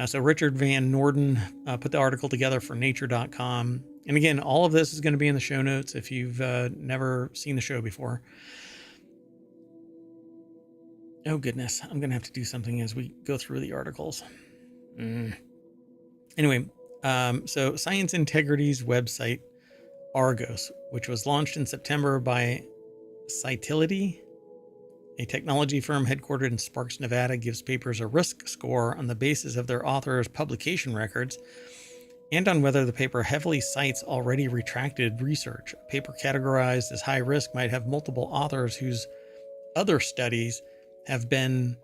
So Richard Van Norden put the article together for nature.com. And again, all of this is going to be in the show notes if you've never seen the show before. Oh goodness, I'm going to have to do something as we go through the articles. Anyway, so Science Integrity's website, Argos, which was launched in September by Cytility, a technology firm headquartered in Sparks, Nevada, gives papers a risk score on the basis of their author's publication records and on whether the paper heavily cites already retracted research. A paper categorized as high risk might have multiple authors whose other studies have been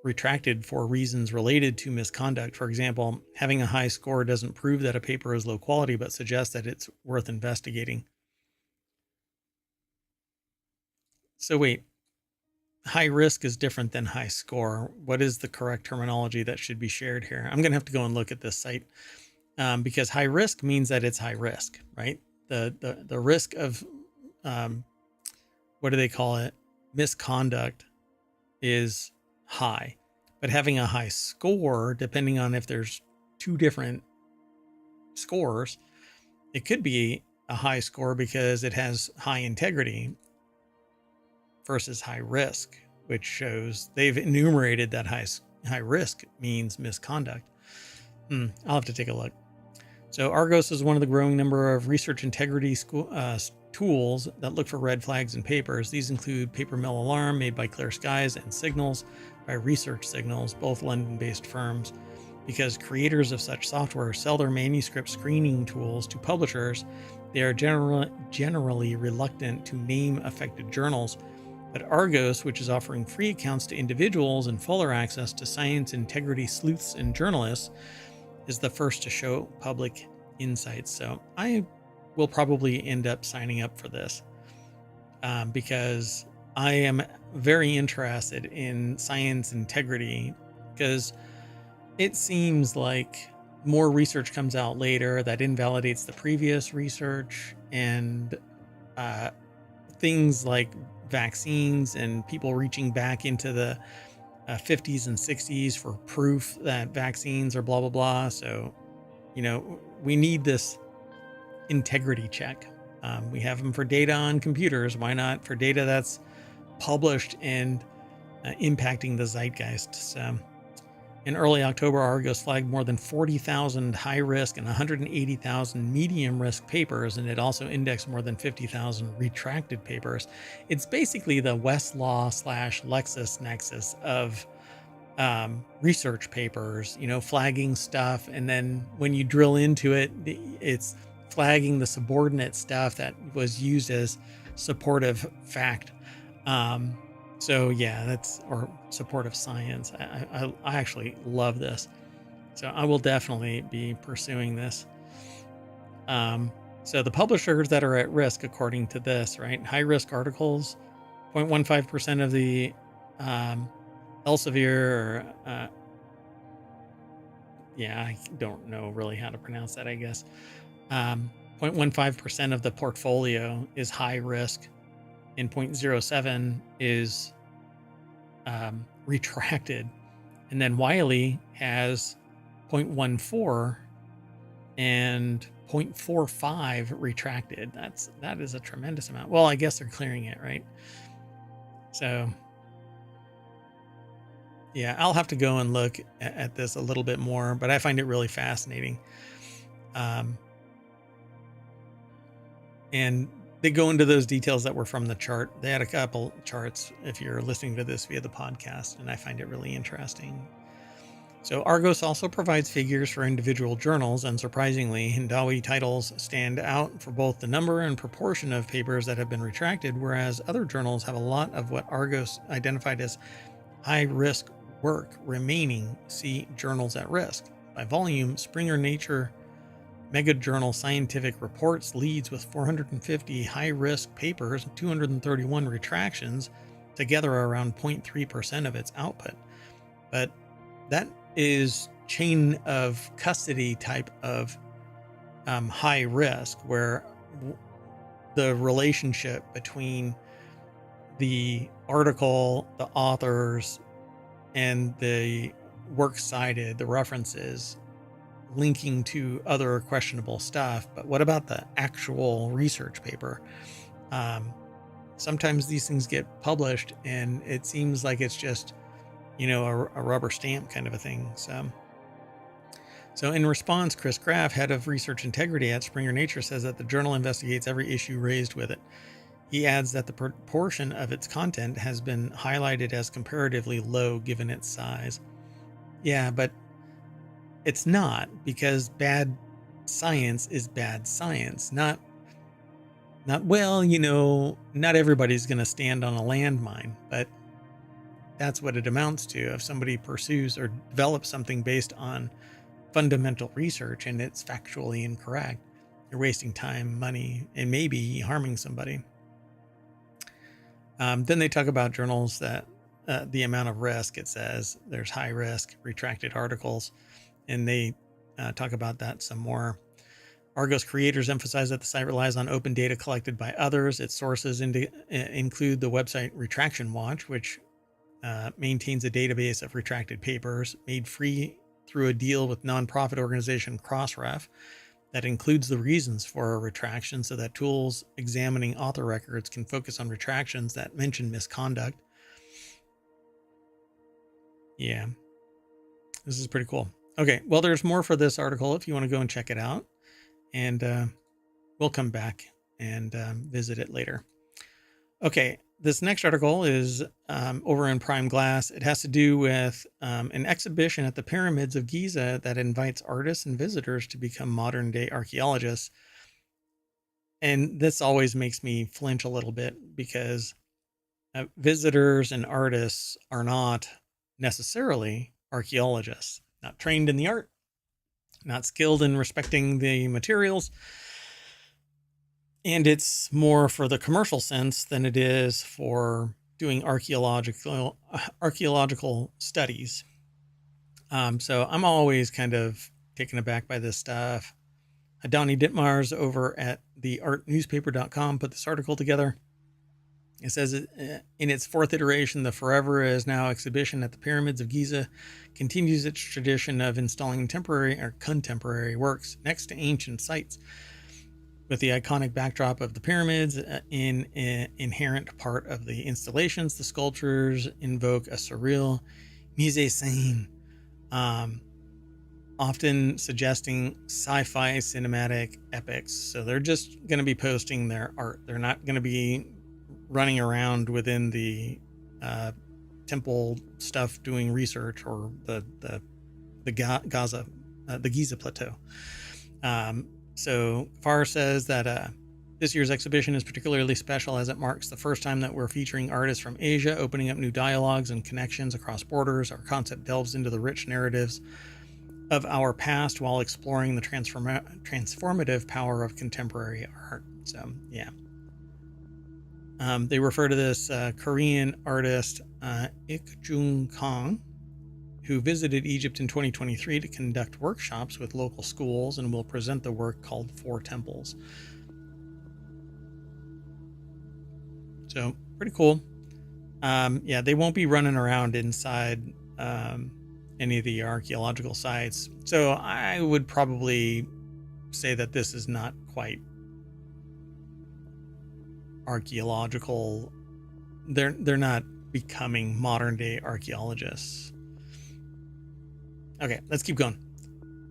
retracted for reasons related to misconduct. For example, having a high score doesn't prove that a paper is low quality, but suggests that it's worth investigating. So wait, high risk is different than high score. What is the correct terminology that should be shared here? I'm going to have to go and look at this site because high risk means that it's high risk, right? The risk of, what do they call it? Misconduct is high, but having a high score, depending on if there's two different scores, it could be a high score because it has high integrity versus high risk, which shows they've enumerated that high risk means misconduct. I'll have to take a look. So Argos is one of the growing number of research integrity tools that look for red flags in papers. These include Paper Mill Alarm, made by Clear Skies, and Signals by Research Signals, both London-based firms. Because creators of such software sell their manuscript screening tools to publishers, they are generally reluctant to name affected journals. But Argos, which is offering free accounts to individuals and fuller access to science integrity sleuths and journalists, is the first to show public insights. So I will probably end up signing up for this because I am very interested in science integrity, because it seems like more research comes out later that invalidates the previous research, and things like vaccines and people reaching back into the 50s and 60s for proof that vaccines are blah, blah, blah. So, we need this integrity check. We have them for data on computers. Why not for data that's published and impacting the zeitgeist? So in early October, Argos flagged more than 40,000 high-risk and 180,000 medium-risk papers, and it also indexed more than 50,000 retracted papers. It's basically the Westlaw / LexisNexis of research papers, flagging stuff, and then when you drill into it, it's flagging the subordinate stuff that was used as supportive fact. So yeah, or supportive science. I actually love this. So I will definitely be pursuing this. So the publishers that are at risk, according to this, right? High risk articles, 0.15% of the Elsevier, I don't know really how to pronounce that, I guess. 0.15% of the portfolio is high risk, and 0.07 is retracted. And then Wiley has 0.14 and 0.45 retracted. That is a tremendous amount. Well, I guess they're clearing it, right? So yeah, I'll have to go and look at this a little bit more, but I find it really fascinating. And they go into those details that were from the chart. They had a couple charts if you're listening to this via the podcast, and I find it really interesting. So Argos also provides figures for individual journals. Unsurprisingly, Hindawi titles stand out for both the number and proportion of papers that have been retracted, whereas other journals have a lot of what Argos identified as high-risk work remaining. See Journals at Risk. By volume, Springer Nature Mega Journal Scientific Reports leads with 450 high-risk papers and 231 retractions, together around 0.3% of its output. But that is chain of custody type of high risk, where the relationship between the article, the authors, and the works cited, the references, linking to other questionable stuff. But what about the actual research paper? Sometimes these things get published and it seems like it's just, a rubber stamp kind of a thing. So in response, Chris Graff, head of research integrity at Springer Nature, says that the journal investigates every issue raised with it. He adds that the proportion of its content has been highlighted as comparatively low given its size. Yeah, but it's not, because bad science is bad science. Not everybody's going to stand on a landmine, but that's what it amounts to. If somebody pursues or develops something based on fundamental research and it's factually incorrect, you're wasting time, money, and maybe harming somebody. Then they talk about journals that the amount of risk. It says there's high risk retracted articles, and they talk about that some more. Argos creators emphasize that the site relies on open data collected by others. Its sources include the website Retraction Watch, which maintains a database of retracted papers made free through a deal with nonprofit organization Crossref that includes the reasons for a retraction, so that tools examining author records can focus on retractions that mention misconduct. Yeah, this is pretty cool. Okay, well, there's more for this article if you want to go and check it out. And we'll come back and visit it later. Okay, this next article is over in Prime Glass. It has to do with an exhibition at the pyramids of Giza that invites artists and visitors to become modern day archaeologists. And this always makes me flinch a little bit because visitors and artists are not necessarily archaeologists, not trained in the art, not skilled in respecting the materials. And it's more for the commercial sense than it is for doing archaeological studies. So I'm always kind of taken aback by this stuff. Donnie Ditmars over at theartnewspaper.com put this article together. It says in its fourth iteration, the Forever Is Now exhibition at the Pyramids of Giza continues its tradition of installing temporary or contemporary works next to ancient sites, with the iconic backdrop of the pyramids in an inherent part of the installations. The sculptures invoke a surreal mise-en-scène, often suggesting sci-fi cinematic epics. So they're just going to be posting their art. They're not going to be running around within the temple stuff doing research or the Giza plateau. So Farr says that this year's exhibition is particularly special as it marks the first time that we're featuring artists from Asia, opening up new dialogues and connections across borders. Our concept delves into the rich narratives of our past while exploring the transformative power of contemporary art. So, yeah. They refer to this Korean artist, Ik Jung Kong, who visited Egypt in 2023 to conduct workshops with local schools and will present the work called Four Temples. So pretty cool. Yeah, they won't be running around inside any of the archaeological sites. So I would probably say that this is not quite archaeological. They're not becoming modern day archaeologists. Okay, let's keep going.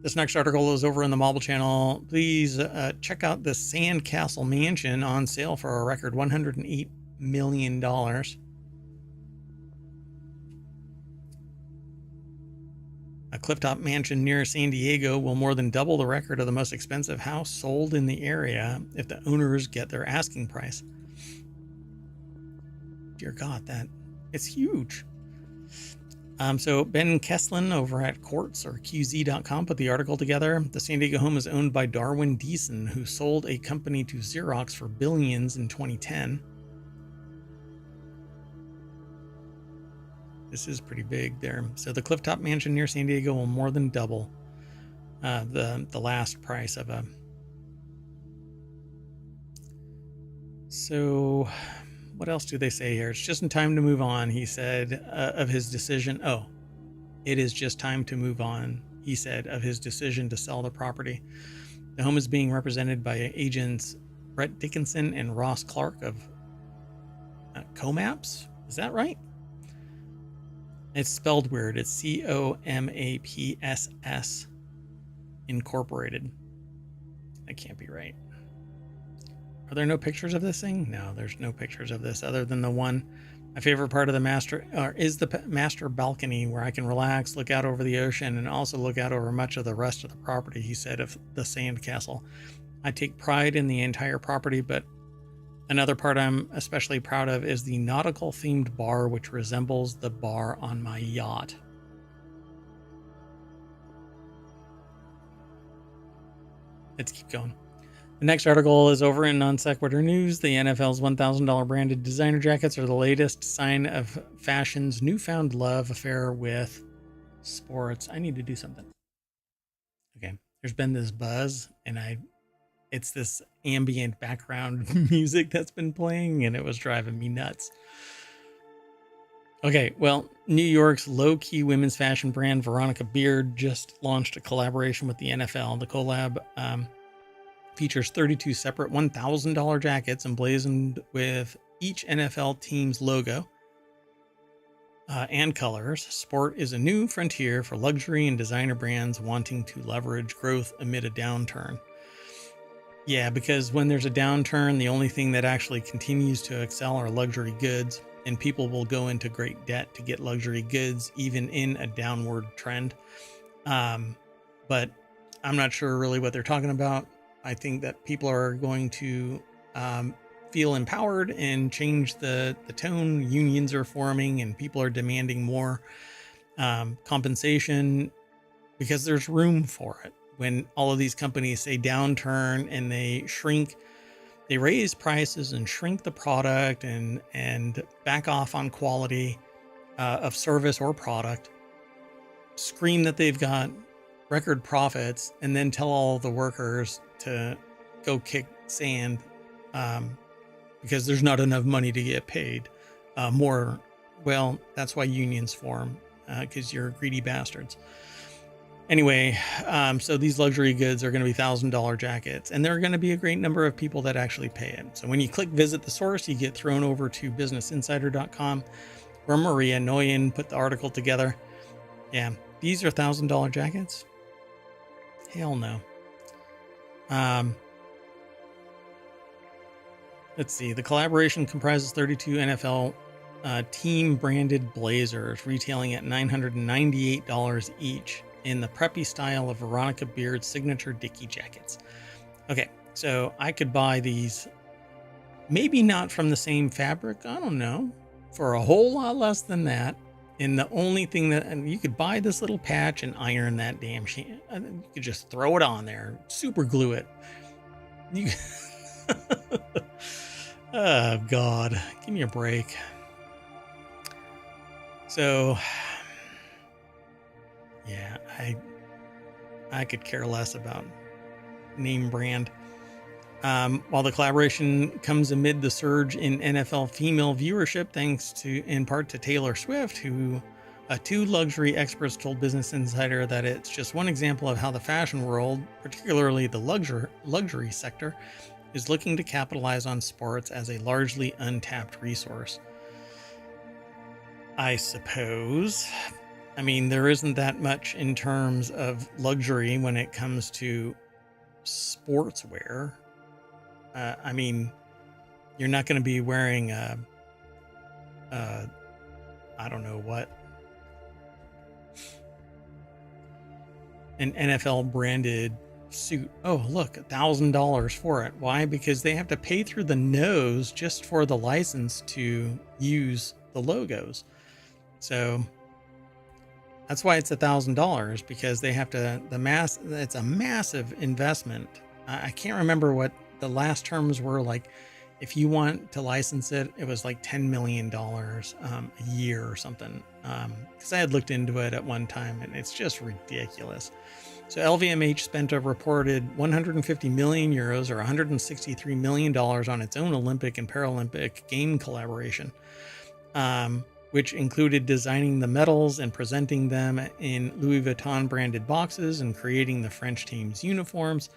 This next article is over in the Marble Channel. Please check out the Sandcastle Mansion on sale for a record $108 million. A clifftop mansion near San Diego will more than double the record of the most expensive house sold in the area if the owners get their asking price. Dear God, it's huge. So Ben Kesslin over at Quartz or QZ.com put the article together. The San Diego home is owned by Darwin Deason, who sold a company to Xerox for billions in 2010. This is pretty big there. So the clifftop mansion near San Diego will more than double the last price of a. So what else do they say here? It's just in time to move on, he said, of his decision. Oh, it is just time to move on, he said, of his decision to sell the property. The home is being represented by agents Brett Dickinson and Ross Clark of Comaps. Is that right? It's spelled weird. It's COMAPSS Incorporated. That can't be right. Are there no pictures of this thing? No, there's no pictures of this other than the one. My favorite part of the master balcony where I can relax, look out over the ocean, and also look out over much of the rest of the property, he said of the Sand Castle. I take pride in the entire property, but another part I'm especially proud of is the nautical themed bar, which resembles the bar on my yacht. Let's keep going. The next article is over in Non Sequitur News. The NFL's $1,000 branded designer jackets are the latest sign of fashion's newfound love affair with sports. I need to do something. Okay, there's been this buzz, and it's this ambient background music that's been playing, and it was driving me nuts. Okay, well, New York's low-key women's fashion brand Veronica Beard just launched a collaboration with the NFL. The collab features 32 separate $1,000 jackets emblazoned with each NFL team's logo. and colors. Sport is a new frontier for luxury and designer brands wanting to leverage growth amid a downturn. Yeah, because when there's a downturn, the only thing that actually continues to excel are luxury goods, and people will go into great debt to get luxury goods, even in a downward trend. But I'm not sure really what they're talking about. I think that people are going to feel empowered and change the tone. Unions are forming, and people are demanding more compensation because there's room for it. When all of these companies say downturn and they shrink, they raise prices and shrink the product and back off on quality of service or product, scream that they've got record profits, and then tell all the workers to go kick sand because there's not enough money to get paid more. Well, that's why unions form, because you're greedy bastards. Anyway, so these luxury goods are going to be $1,000 jackets, and there are going to be a great number of people that actually pay it. So when you click visit the source, you get thrown over to businessinsider.com, where Maria Noyen put the article together. Yeah, these are $1,000 jackets. Hell no. Let's see. The collaboration comprises 32 NFL team branded blazers, retailing at $998 each, in the preppy style of Veronica Beard's signature Dickie jackets. Okay, so I could buy these, maybe not from the same fabric, I don't know, for a whole lot less than that. And the only thing that, and you could buy this little patch and iron that damn shit. You could just throw it on there, super glue it. You, oh God, give me a break. So, yeah, I could care less about name brand. While the collaboration comes amid the surge in NFL female viewership, thanks to in part to Taylor Swift, who two luxury experts told Business Insider that it's just one example of how the fashion world, particularly the luxury sector, is looking to capitalize on sports as a largely untapped resource. I suppose. I mean, there isn't that much in terms of luxury when it comes to sportswear. I mean, you're not going to be wearing I don't know what, an NFL branded suit. Oh, look, $1,000 for it. Why? Because they have to pay through the nose just for the license to use the logos. So that's why it's $1,000, because they have to, it's a massive investment. I can't remember what the last terms were. Like, if you want to license it, it was like $10 million a year or something. Because I had looked into it at one time, and it's just ridiculous. So LVMH spent a reported 150 million euros or $163 million on its own Olympic and Paralympic game collaboration, which included designing the medals and presenting them in Louis Vuitton branded boxes and creating the French team's uniforms.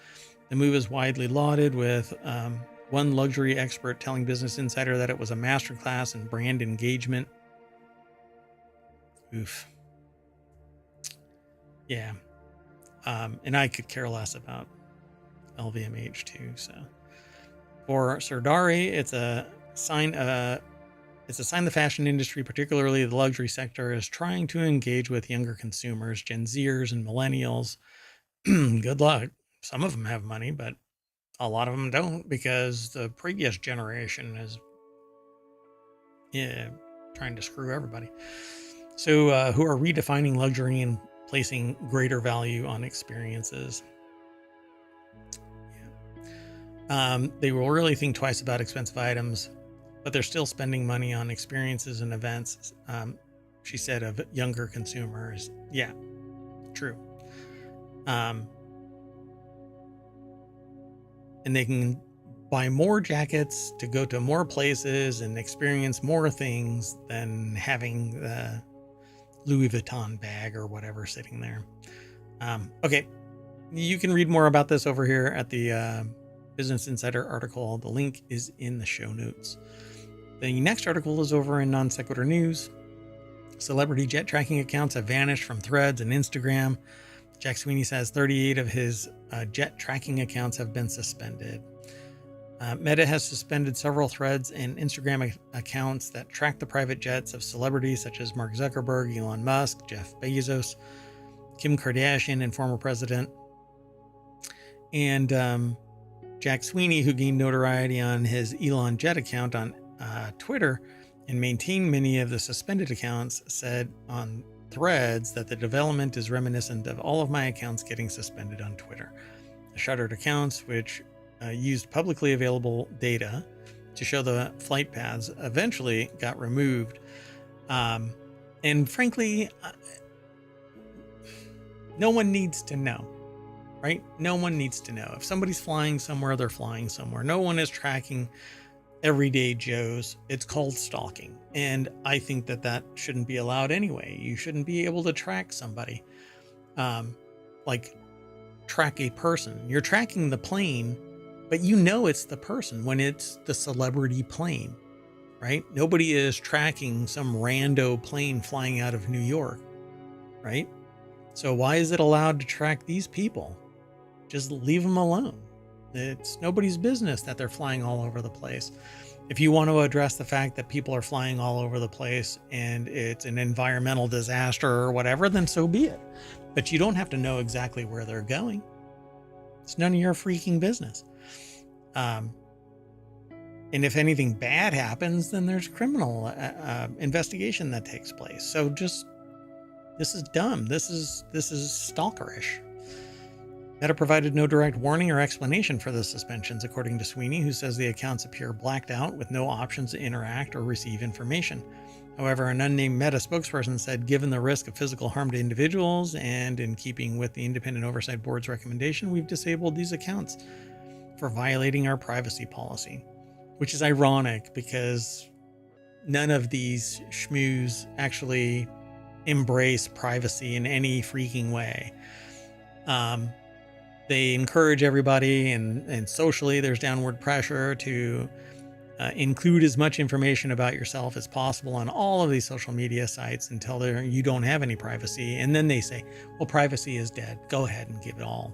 The move is widely lauded, with one luxury expert telling Business Insider that it was a masterclass in brand engagement. Oof. Yeah. And I could care less about LVMH too. So for Serdari, it's a sign the fashion industry, particularly the luxury sector, is trying to engage with younger consumers, Gen Zers and millennials. Good luck. Some of them have money, but a lot of them don't, because the previous generation is trying to screw everybody. So who are redefining luxury and placing greater value on experiences. Yeah. They will really think twice about expensive items, but they're still spending money on experiences and events, she said, of younger consumers. Yeah, true. And they can buy more jackets to go to more places and experience more things than having the Louis Vuitton bag or whatever sitting there. Okay, you can read more about this over here at the Business Insider article. The link is in the show notes. The next article is over in Non Sequitur News. Celebrity jet tracking accounts have vanished from Threads and Instagram. Jack Sweeney says 38 of his jet tracking accounts have been suspended. Meta has suspended several Threads and Instagram accounts that track the private jets of celebrities such as Mark Zuckerberg, Elon Musk, Jeff Bezos, Kim Kardashian, and former president. And Jack Sweeney, who gained notoriety on his Elon Jet account on Twitter and maintained many of the suspended accounts, said on Threads that the development is reminiscent of all of my accounts getting suspended on Twitter. The shuttered accounts, which used publicly available data to show the flight paths, eventually got removed. And frankly, no one needs to know, right? No one needs to know. If somebody's flying somewhere, they're flying somewhere. No one is tracking everyday Joes. It's called stalking. And I think that that shouldn't be allowed anyway. You shouldn't be able to track somebody, like track a person. You're tracking the plane, but you know it's the person when it's the celebrity plane, right? Nobody is tracking some rando plane flying out of New York, right? So why is it allowed to track these people? Just leave them alone. It's nobody's business that they're flying all over the place. If you want to address the fact that people are flying all over the place and it's an environmental disaster or whatever, then so be it. But you don't have to know exactly where they're going. It's none of your freaking business. And if anything bad happens, then there's criminal investigation that takes place. So just, this is dumb. This is stalkerish. Meta provided no direct warning or explanation for the suspensions, according to Sweeney, who says the accounts appear blacked out with no options to interact or receive information. However, an unnamed Meta spokesperson said, given the risk of physical harm to individuals and in keeping with the Independent Oversight Board's recommendation, we've disabled these accounts for violating our privacy policy, which is ironic because none of these schmoos actually embrace privacy in any freaking way. They encourage everybody, and socially there's downward pressure to include as much information about yourself as possible on all of these social media sites until you don't have any privacy. And then they say, well, privacy is dead. Go ahead and give it all.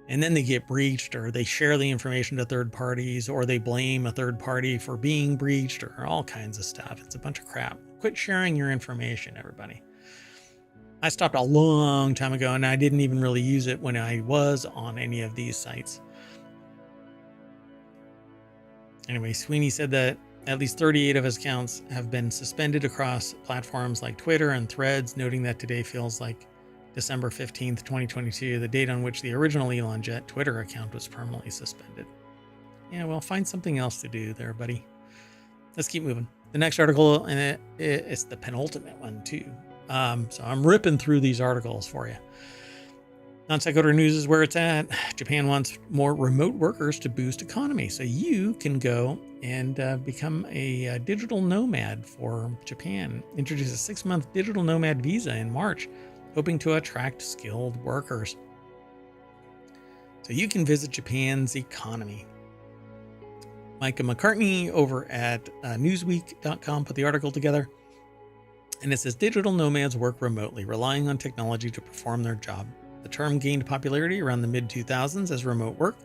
And then they get breached, or they share the information to third parties, or they blame a third party for being breached, or all kinds of stuff. It's a bunch of crap. Quit sharing your information, everybody. I stopped a long time ago, and I didn't even really use it when I was on any of these sites. Anyway, Sweeney said that at least 38 of his accounts have been suspended across platforms like Twitter and Threads, noting that today feels like December 15th, 2022, the date on which the original Elon Jet Twitter account was permanently suspended. Yeah, well, find something else to do there, buddy. Let's keep moving. The next article, and it's the penultimate one, too. So I'm ripping through these articles for you. Non-sequitur news is where it's at. Japan wants more remote workers to boost economy. So you can go and become a digital nomad for Japan. Introduce a 6-month digital nomad visa in March, hoping to attract skilled workers. So you can visit Japan's economy. Micah McCartney over at Newsweek.com put the article together. And it says, digital nomads work remotely, relying on technology to perform their job. The term gained popularity around the mid-2000s as remote work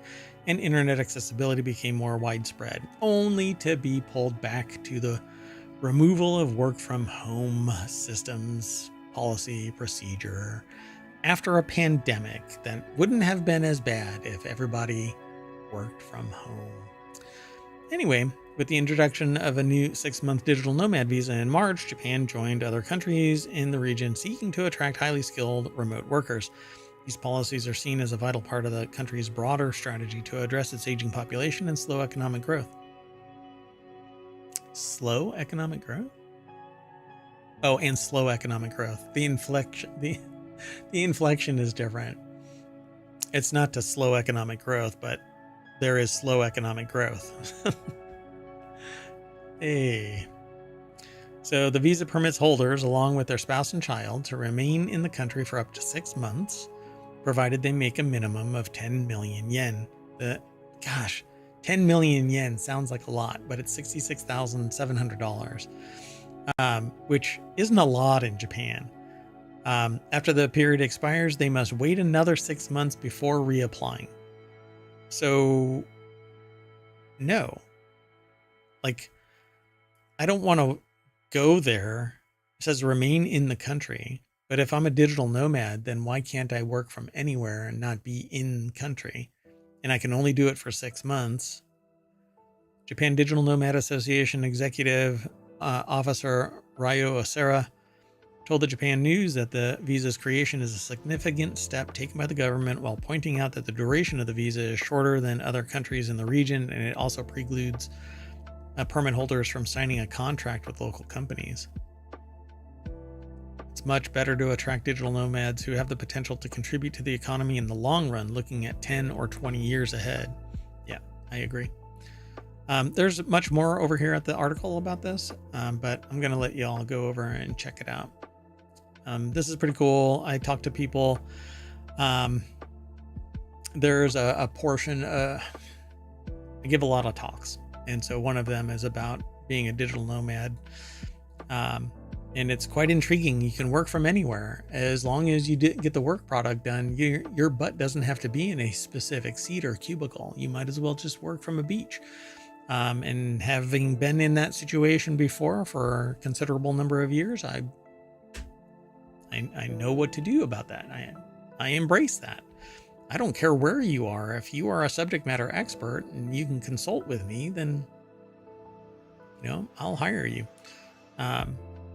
and internet accessibility became more widespread, only to be pulled back to the removal of work from home systems, policy, procedure, after a pandemic that wouldn't have been as bad if everybody worked from home. Anyway, with the introduction of a new 6-month digital nomad visa in March, Japan joined other countries in the region seeking to attract highly skilled remote workers. These policies are seen as a vital part of the country's broader strategy to address its aging population and slow economic growth. Slow economic growth? Oh, and slow economic growth. The inflection is different. It's not to slow economic growth, but there is slow economic growth. Hey. So the visa permits holders, along with their spouse and child, to remain in the country for up to 6 months, provided they make a minimum of 10 million yen. 10 million yen sounds like a lot, but it's $66,700. which isn't a lot in Japan. After the period expires, they must wait another 6 months before reapplying. So, no. Like, I don't want to go there. It says remain in the country. But if I'm a digital nomad, then why can't I work from anywhere and not be in country? And I can only do it for 6 months. Japan Digital Nomad Association Executive Officer Ryo Osera told the Japan News that the visa's creation is a significant step taken by the government, while pointing out that the duration of the visa is shorter than other countries in the region, and it also precludes permit holders from signing a contract with local companies. It's much better to attract digital nomads who have the potential to contribute to the economy in the long run, looking at 10 or 20 years ahead. Yeah, I agree. There's much more over here at the article about this, but I'm going to let you all go over and check it out. This is pretty cool. I talked to people. There's a portion, I give a lot of talks. And so one of them is about being a digital nomad. And it's quite intriguing. You can work from anywhere as long as you get the work product done. Your butt doesn't have to be in a specific seat or cubicle. You might as well just work from a beach. And having been in that situation before for a considerable number of years, I know what to do about that. I embrace that. I don't care where you are. If you are a subject matter expert and you can consult with me, then, I'll hire you.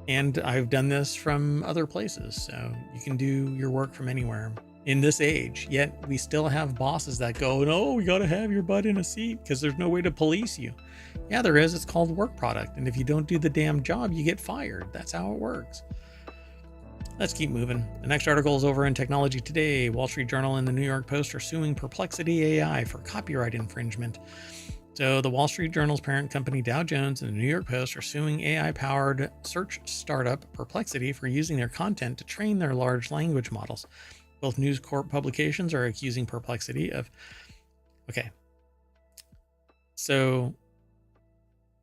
And I've done this from other places. So you can do your work from anywhere in this age. Yet we still have bosses that go, no, we got to have your butt in a seat because there's no way to police you. Yeah, there is. It's called work product. And if you don't do the damn job, you get fired. That's how it works. Let's keep moving. The next article is over in Technology Today. Wall Street Journal and the New York Post are suing Perplexity AI for copyright infringement. So the Wall Street Journal's parent company Dow Jones and the New York Post are suing AI-powered search startup Perplexity for using their content to train their large language models. Both News Corp publications are accusing Perplexity of... Okay. So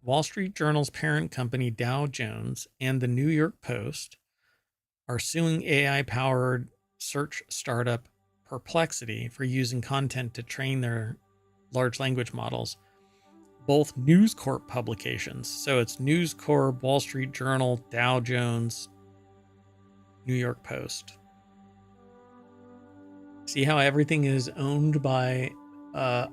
Wall Street Journal's parent company Dow Jones and the New York Post are suing AI-powered search startup Perplexity for using content to train their large language models. Both News Corp publications. So it's News Corp, Wall Street Journal, Dow Jones, New York Post. See how everything is owned by a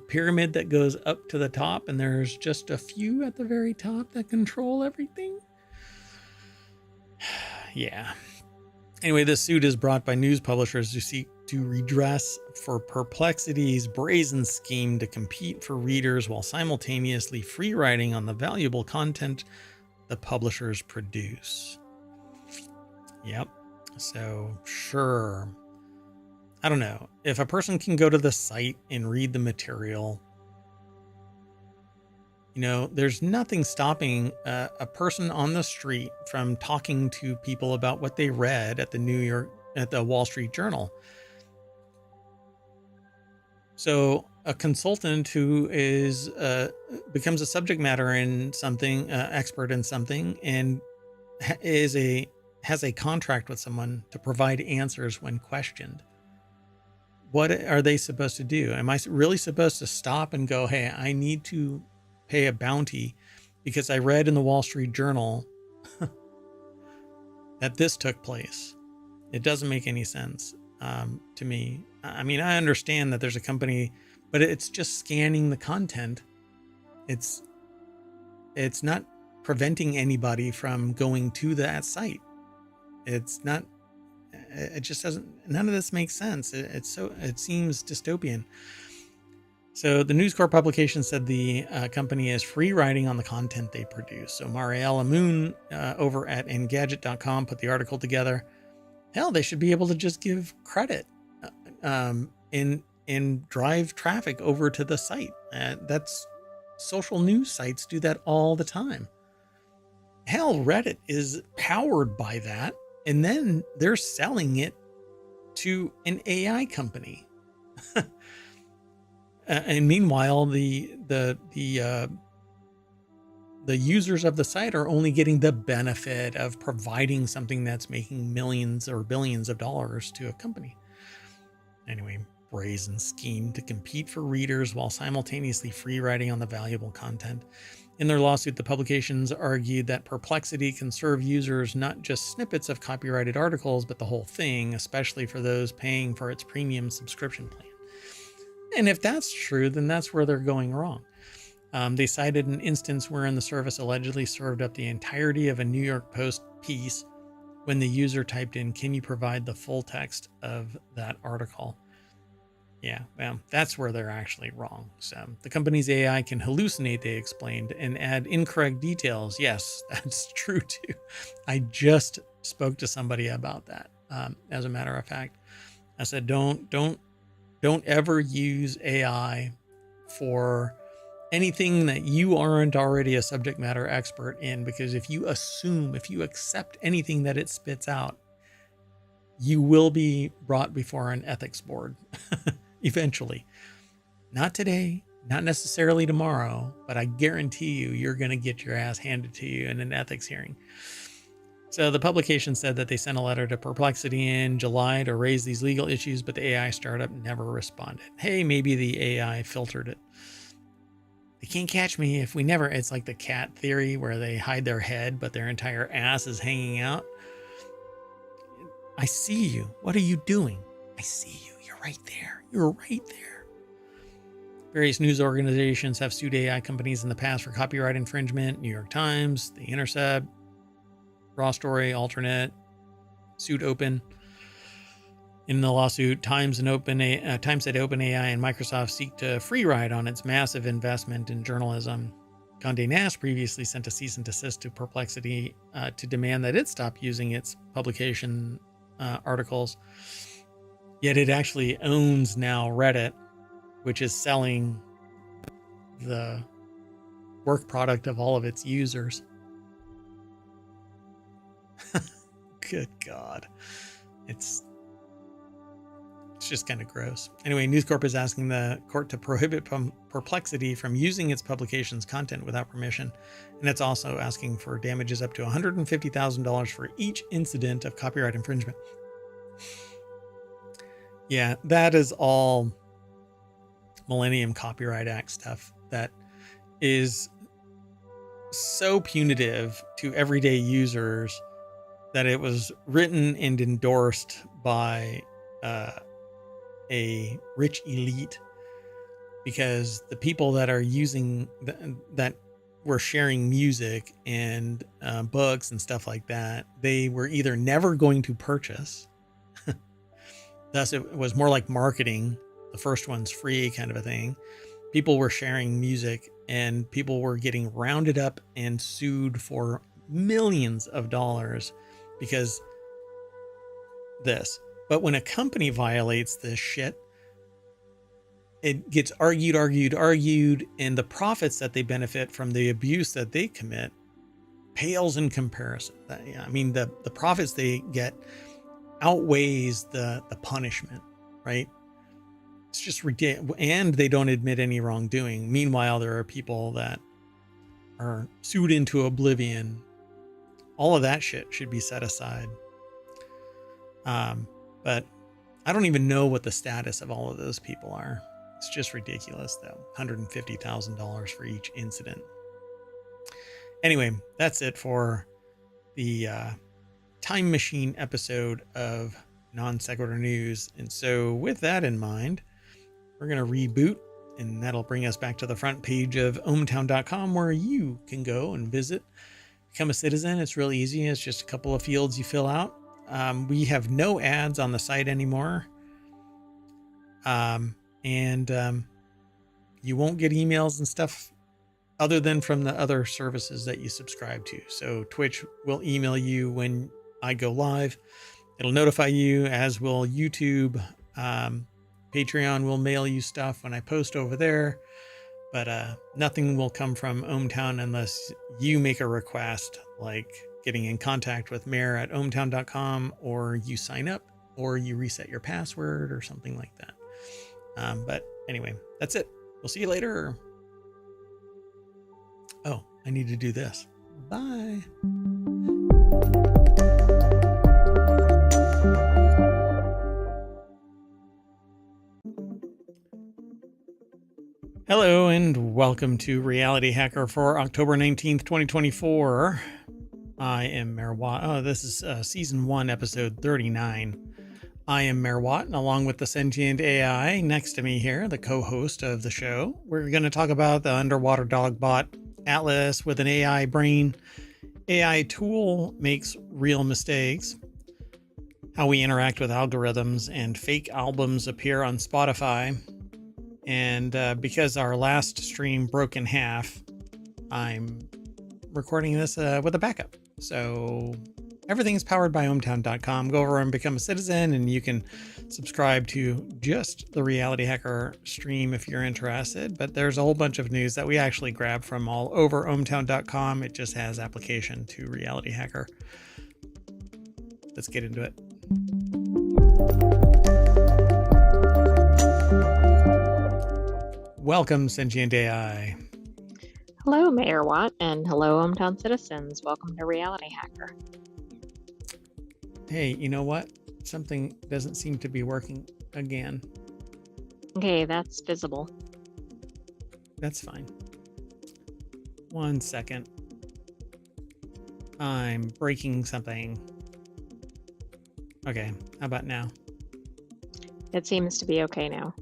pyramid that goes up to the top, and there's just a few at the very top that control everything? Yeah. Anyway, this suit is brought by news publishers who seek to redress for Perplexity's brazen scheme to compete for readers while simultaneously free riding on the valuable content the publishers produce. Yep. So, sure. I don't know. If a person can go to the site and read the material, there's nothing stopping a person on the street from talking to people about what they read at the Wall Street Journal. So a consultant who is becomes a subject matter in something, expert in something, and has a contract with someone to provide answers when questioned. What are they supposed to do? Am I really supposed to stop and go, hey, I need to pay a bounty because I read in the Wall Street Journal that this took place? It doesn't make any sense to me. I mean, I understand that there's a company, but it's just scanning the content. It's not preventing anybody from going to that site. It's not. It just doesn't. None of this makes sense. It seems dystopian. So the News Corp publication said the company is free riding on the content they produce. So Mariella Moon over at Engadget.com put the article together. Hell, they should be able to just give credit and drive traffic over to the site. That's social news sites do that all the time. Hell, Reddit is powered by that, and then they're selling it to an AI company. And meanwhile, the the users of the site are only getting the benefit of providing something that's making millions or billions of dollars to a company. Anyway, brazen scheme to compete for readers while simultaneously free riding on the valuable content. In their lawsuit, the publications argued that Perplexity can serve users not just snippets of copyrighted articles, but the whole thing, especially for those paying for its premium subscription plan. And if that's true, then that's where they're going wrong. They cited an instance wherein the service allegedly served up the entirety of a New York Post piece when the user typed in, "Can you provide the full text of that article?" Yeah, well, that's where they're actually wrong. So the company's AI can hallucinate, they explained, and add incorrect details. Yes, that's true too. I just spoke to somebody about that. As a matter of fact, I said, don't ever use AI for anything that you aren't already a subject matter expert in, because if you accept anything that it spits out, you will be brought before an ethics board eventually. Not today, not necessarily tomorrow, but I guarantee you're going to get your ass handed to you in an ethics hearing. So the publication said that they sent a letter to Perplexity in July to raise these legal issues, but the AI startup never responded. Hey, maybe the AI filtered it. They can't catch me if we never. It's like the cat theory where they hide their head, but their entire ass is hanging out. I see you. What are you doing? I see you. You're right there. You're right there. Various news organizations have sued AI companies in the past for copyright infringement. New York Times, The Intercept, Raw Story, Alternate, sued Open. In the lawsuit, Times said OpenAI and Microsoft seek to free ride on its massive investment in journalism. Condé Nast previously sent a cease and desist to Perplexity to demand that it stop using its publication articles. Yet it actually owns now Reddit, which is selling the work product of all of its users. Good God. It's just kind of gross. Anyway, News Corp is asking the court to prohibit Perplexity from using its publication's content without permission. And it's also asking for damages up to $150,000 for each incident of copyright infringement. Yeah, that is all Millennium Copyright Act stuff that is so punitive to everyday users that it was written and endorsed by a rich elite, because the people that are using that were sharing music and books and stuff like that, they were either never going to purchase. Thus, it was more like marketing. The first one's free kind of a thing. People were sharing music and people were getting rounded up and sued for millions of dollars because this. But when a company violates this shit, it gets argued, and the profits that they benefit from the abuse that they commit pales in comparison. I mean, the profits they get outweighs the punishment, right? It's just ridiculous. And they don't admit any wrongdoing. Meanwhile, there are people that are sued into oblivion. All of that shit should be set aside. But I don't even know what the status of all of those people are. It's just ridiculous, though. $150,000 for each incident. Anyway, that's it for the Time Machine episode of Non Sequitur News. And so with that in mind, we're going to reboot, and that'll bring us back to the front page of ohmTown.com, where you can go and visit, become a citizen. It's really easy. It's just a couple of fields you fill out. We have no ads on the site anymore. And you won't get emails and stuff other than from the other services that you subscribe to. So Twitch will email you when I go live. It'll notify you, as will YouTube. Patreon will mail you stuff when I post over there. But nothing will come from ohmTown unless you make a request, like getting in contact with Mayor at ohmTown.com, or you sign up, or you reset your password or something like that. But anyway, that's it. We'll see you later. Oh, I need to do this. Bye. Hello and welcome to Reality Hacker for October 19th, 2024. I am Mayor Watt. Oh, this is season 1, episode 39. I am Mayor Watt, and along with the Sentient AI next to me here, the co-host of the show, we're going to talk about the underwater dog bot Atlas with an AI brain. AI tool makes real mistakes, how we interact with algorithms, and fake albums appear on Spotify. And because our last stream broke in half, I'm recording this with a backup. So everything's powered by ohmTown.com. Go over and become a citizen, and you can subscribe to just the Reality Hacker stream if you're interested. But there's a whole bunch of news that we actually grab from all over ohmTown.com. It just has application to Reality Hacker. Let's get into it. Welcome, Sentient AI. Hello, Mayor Watt, and hello, ohmTown citizens. Welcome to Reality Hacker. Hey, you know what? Something doesn't seem to be working again. Okay, that's visible. That's fine. 1 second. I'm breaking something. Okay, how about now? It seems to be okay now.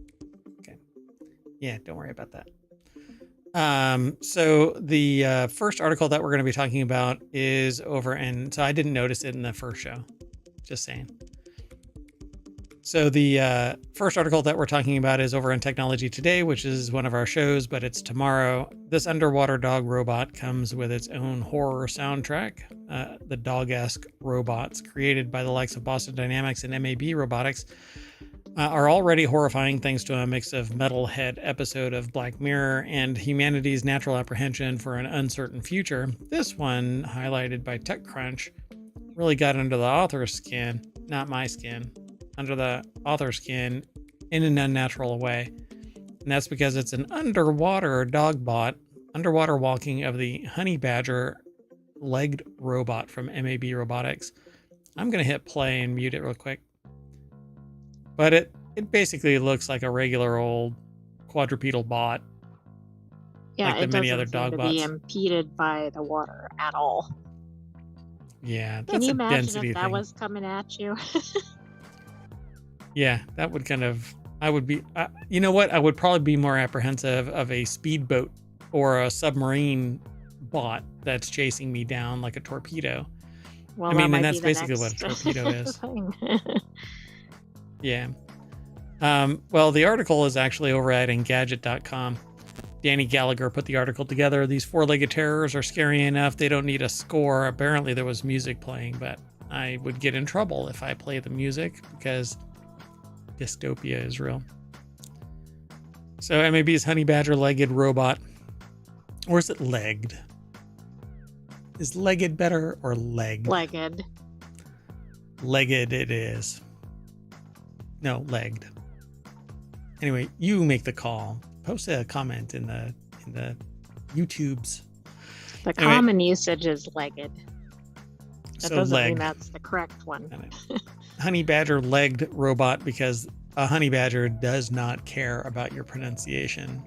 Yeah, don't worry about that. So the first article that we're going to be talking about is over, and so I didn't notice it in the first show. Just saying. So the first article that we're talking about is over in Technology Today, which is one of our shows, but it's tomorrow. This underwater dog robot comes with its own horror soundtrack. The dog-esque robots created by the likes of Boston Dynamics and MAB Robotics are already horrifying thanks to a mix of metalhead episode of Black Mirror and humanity's natural apprehension for an uncertain future. This one, highlighted by TechCrunch, really got under the author's skin, not my skin, under the author's skin in an unnatural way. And that's because it's an underwater dog bot, underwater walking of the honey badger legged robot from MAB Robotics. I'm going to hit play and mute it real quick. But it basically looks like a regular old quadrupedal bot. Yeah, like the it many doesn't other seem dog to bots. be impeded by the water at all. Yeah, that's Can you a imagine density if that thing. was coming at you? Yeah, that would kind of. I would be. You know what? I would probably be more apprehensive of a speedboat or a submarine bot that's chasing me down like a torpedo. Well, I mean, that and might that's be the basically what a next torpedo is. thing. Yeah. Well, the article is actually over at Engadget.com. Danny Gallagher put the article together. These four-legged terrors are scary enough. They don't need a score. Apparently there was music playing, but I would get in trouble if I play the music because dystopia is real. So MAB's honey badger legged robot. Or is it legged? Is legged better or legged? Legged. Legged it is. No, legged. Anyway, you make the call. Post a comment in the YouTubes. The Anyway, common usage is legged. That so doesn't mean legged. that's the correct one. Honey badger legged robot, because a honey badger does not care about your pronunciation.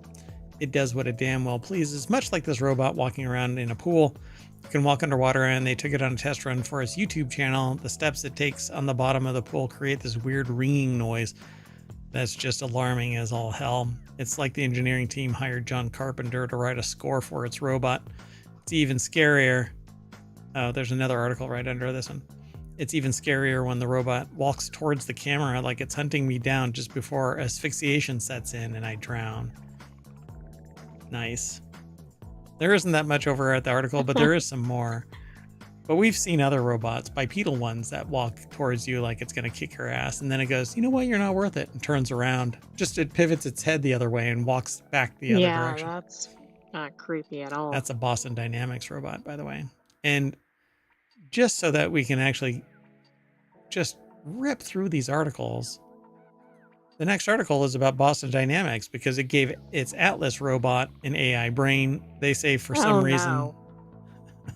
It does what it damn well pleases, much like this robot walking around in a pool. You can walk underwater, and they took it on a test run for its YouTube channel. The steps it takes on the bottom of the pool create this weird ringing noise that's just alarming as all hell. It's like the engineering team hired John Carpenter to write a score for its robot. It's even scarier. Oh, there's another article right under this one. It's even scarier when the robot walks towards the camera like it's hunting me down just before asphyxiation sets in and I drown. Nice. There isn't that much over at the article, but there is some more. But we've seen other robots, bipedal ones, that walk towards you like it's going to kick your ass. And then it goes, you know what, you're not worth it, and turns around. Just it pivots its head the other way and walks back the other direction. Yeah, that's not creepy at all. That's a Boston Dynamics robot, by the way. And just so that we can actually just rip through these articles, the next article is about Boston Dynamics because it gave its Atlas robot an AI brain. They say for some reason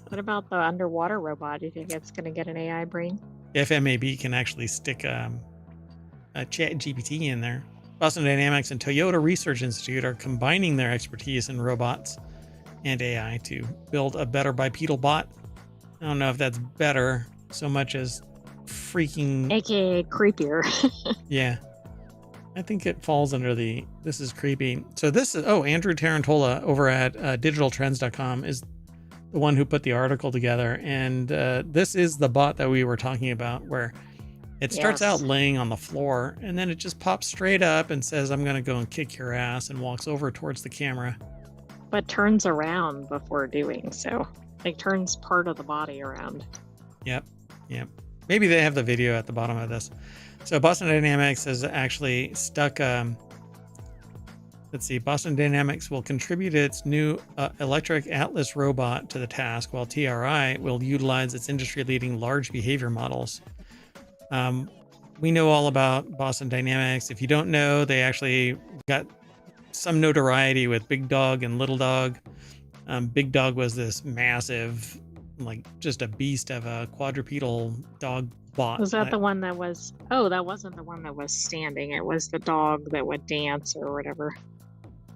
What about the underwater robot? Do you think it's going to get an AI brain? FMAB can actually stick a chat GPT in there. Boston Dynamics and Toyota Research Institute are combining their expertise in robots and AI to build a better bipedal bot. I don't know if that's better so much as freaking... AKA creepier. Yeah. I think it falls under the, this is creepy. So this is, oh, Andrew Tarantola over at digitaltrends.com is the one who put the article together. And this is the bot that we were talking about, where it starts out laying on the floor and then it just pops straight up and says, I'm going to go and kick your ass, and walks over towards the camera. But turns around before doing so. Like turns part of the body around. Yep. Maybe they have the video at the bottom of this. So Boston Dynamics has actually stuck, let's see, Boston Dynamics will contribute its new electric Atlas robot to the task, while TRI will utilize its industry-leading large behavior models. We know all about Boston Dynamics. If you don't know, they actually got some notoriety with Big Dog and Little Dog. Big Dog was this massive, like just a beast of a quadrupedal dog bot. Was that the one that was, oh, that wasn't the one that was standing. It was the dog that would dance or whatever.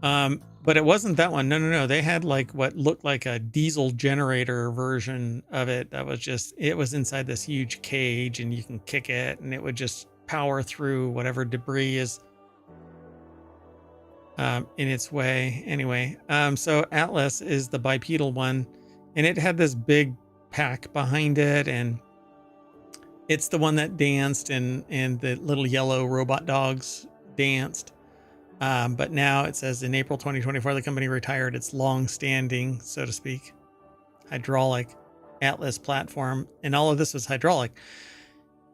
But it wasn't that one. No. They had like what looked like a diesel generator version of it. That was just, it was inside this huge cage and you can kick it and it would just power through whatever debris is in its way. Anyway, so Atlas is the bipedal one, and it had this big pack behind it, and it's the one that danced and the little yellow robot dogs danced. But now it says in April 2024, the company retired its long-standing, so to speak, hydraulic Atlas platform. And all of this was hydraulic.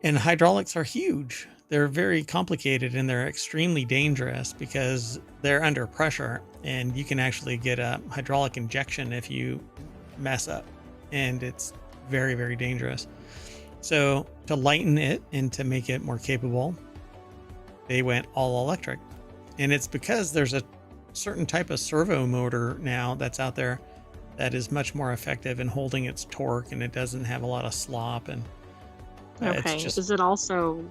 And hydraulics are huge. They're very complicated and they're extremely dangerous because they're under pressure. And you can actually get a hydraulic injection if you mess up. And it's very, very dangerous. So to lighten it and to make it more capable, they went all electric. And it's because there's a certain type of servo motor now that's out there that is much more effective in holding its torque, and it doesn't have a lot of slop. And okay, it's just, is it also,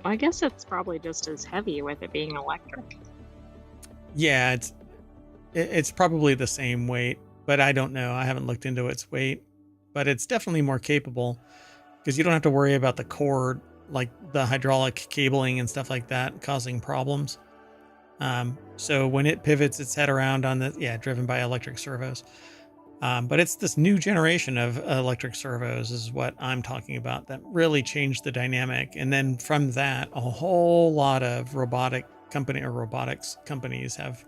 I guess it's probably just as heavy with it being electric. yeah, it's probably the same weight, but I don't know. I haven't looked into its weight, but it's definitely more capable because you don't have to worry about the cord, like the hydraulic cabling and stuff like that, causing problems. So when it pivots its head around on the, driven by electric servos. But it's this new generation of electric servos is what I'm talking about that really changed the dynamic. And then from that, a whole lot of robotics companies have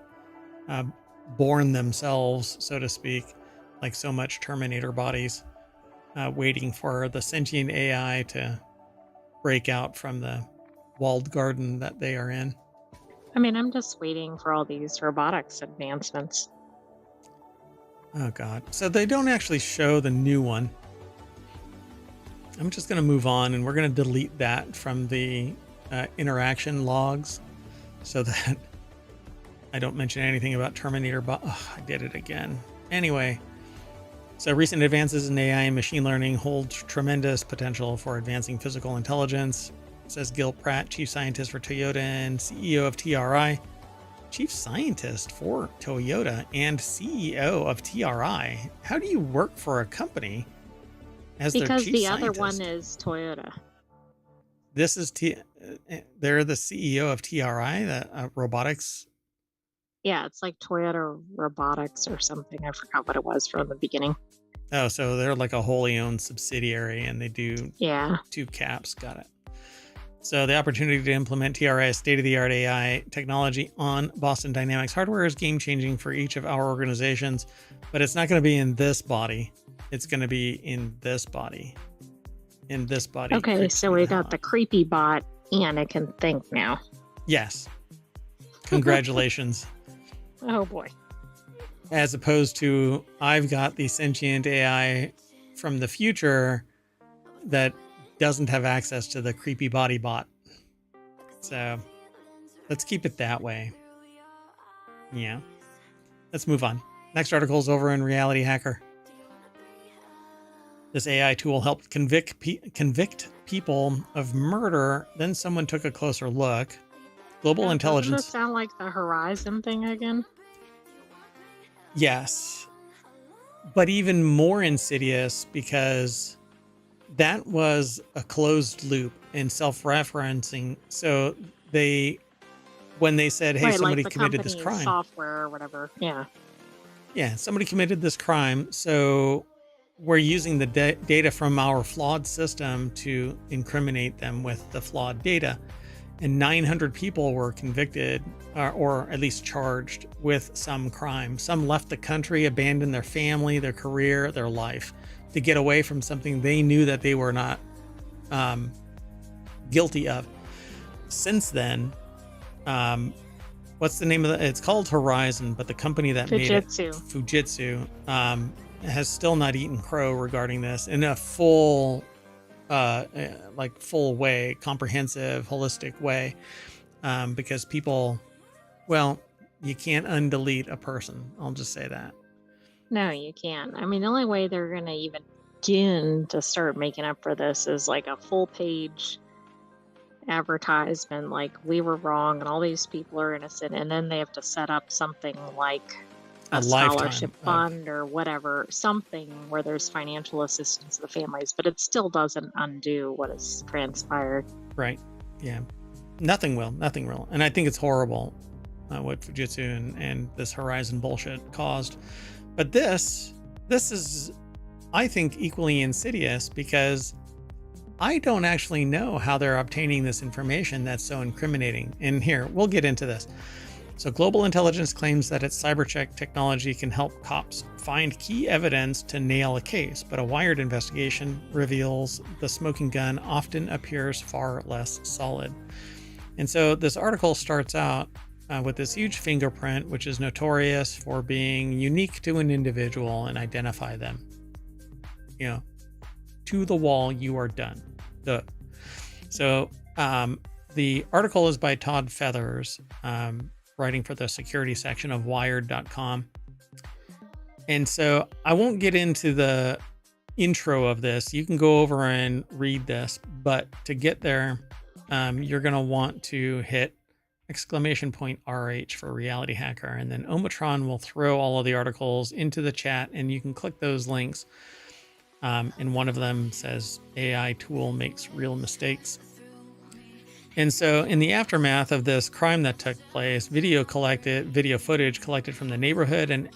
born themselves, so to speak, like so much Terminator bodies, waiting for the sentient AI to break out from the walled garden that they are in. I mean, I'm just waiting for all these robotics advancements. Oh, God. So they don't actually show the new one. I'm just going to move on, and we're going to delete that from the interaction logs so that I don't mention anything about Terminator. I did it again. Anyway, so recent advances in AI and machine learning hold tremendous potential for advancing physical intelligence, says Gil Pratt, chief scientist for Toyota and CEO of TRI. Chief scientist for Toyota and CEO of TRI. How do you work for a company as their chief scientist? Because the other one is Toyota. This is they're the CEO of TRI, the robotics. Yeah, it's like Toyota Robotics or something. I forgot what it was from the beginning. Oh, so they're like a wholly owned subsidiary, and they do two caps. Got it. So the opportunity to implement TRI's state-of-the-art AI technology on Boston Dynamics hardware is game-changing for each of our organizations, but it's not going to be in this body. It's going to be in this body. In this body. Okay, so we got the creepy bot, and it can think now. Yes. Congratulations. Oh, boy. As opposed to, I've got the sentient AI from the future that doesn't have access to the creepy body bot. So let's keep it that way. Yeah. Let's move on. Next article is over in Reality Hacker. This AI tool helped convict people of murder. Then someone took a closer look. Global Doesn't this intelligence. sound like the Horizon thing again? Yes. But even more insidious because that was a closed loop and self-referencing. So when they said, hey, Right, somebody like the committed this company's crime. software or whatever. Yeah. Yeah, somebody committed this crime. So we're using the data from our flawed system to incriminate them with the flawed data. And 900 people were convicted or at least charged with some crime. Some left the country, abandoned their family, their career, their life to get away from something they knew that they were not guilty of. Since then, what's the name of it? It's called Horizon, but the company that made it, Fujitsu, has still not eaten crow regarding this in a full way, comprehensive, holistic way, because people, well, you can't undelete a person. I'll just say that. No, you can't. I mean, the only way they're going to even begin to start making up for this is like a full page advertisement, like we were wrong and all these people are innocent, and then they have to set up something like a scholarship fund or whatever, something where there's financial assistance to the families, but it still doesn't undo what has transpired. Right. Yeah. Nothing will. And I think it's horrible what Fujitsu and this Horizon bullshit caused. But this is, I think, equally insidious because I don't actually know how they're obtaining this information that's so incriminating. And here, we'll get into this. So Global Intelligence claims that its cybercheck technology can help cops find key evidence to nail a case, but a Wired investigation reveals the smoking gun often appears far less solid. And so this article starts out with this huge fingerprint, which is notorious for being unique to an individual and identify them. You know, to the wall, you are done. So the article is by Todd Feathers, writing for the security section of wired.com. And so I won't get into the intro of this. You can go over and read this, but to get there, you're going to want to hit !RH for Reality Hacker. And then ohmTown will throw all of the articles into the chat and you can click those links. And one of them says AI tool makes real mistakes. And so in the aftermath of this crime that took place, video footage collected from the neighborhood and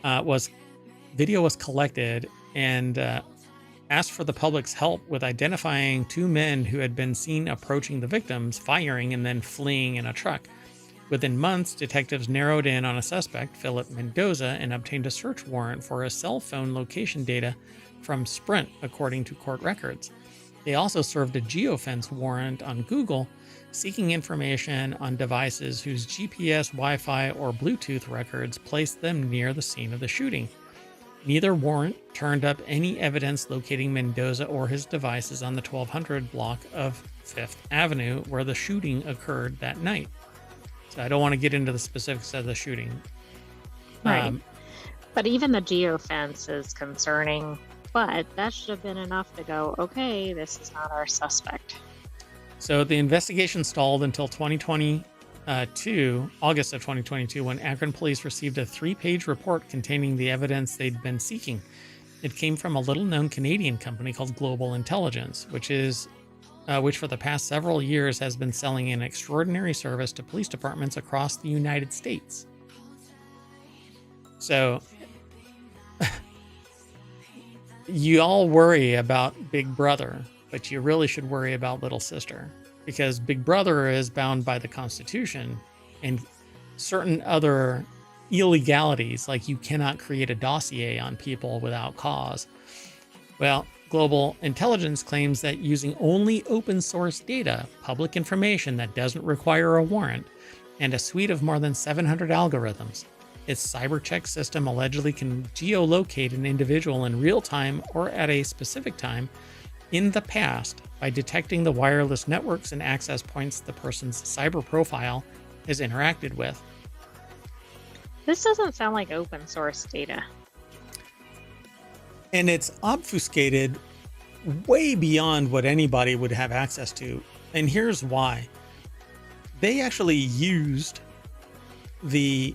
was collected and asked for the public's help with identifying two men who had been seen approaching the victims, firing and then fleeing in a truck. Within months, detectives narrowed in on a suspect, Philip Mendoza, and obtained a search warrant for his cell phone location data from Sprint, according to court records. They also served a geofence warrant on Google, seeking information on devices whose GPS, Wi-Fi, or Bluetooth records placed them near the scene of the shooting. Neither warrant turned up any evidence locating Mendoza or his devices on the 1200 block of 5th Avenue, where the shooting occurred that night. So I don't want to get into the specifics of the shooting. Right. But even the geofence is concerning. But that should have been enough to go, okay, this is not our suspect. So the investigation stalled until August of 2022, when Akron police received a 3-page report containing the evidence they'd been seeking. It came from a little-known Canadian company called Global Intelligence, which for the past several years has been selling an extraordinary service to police departments across the United States. So you all worry about Big Brother, but you really should worry about Little Sister, because Big Brother is bound by the Constitution and certain other illegalities, like you cannot create a dossier on people without cause. Well, Global Intelligence claims that using only open source data, public information that doesn't require a warrant, and a suite of more than 700 algorithms, its cybercheck system allegedly can geolocate an individual in real time or at a specific time in the past by detecting the wireless networks and access points the person's cyber profile has interacted with. This doesn't sound like open source data. And it's obfuscated way beyond what anybody would have access to. And here's why. They actually used the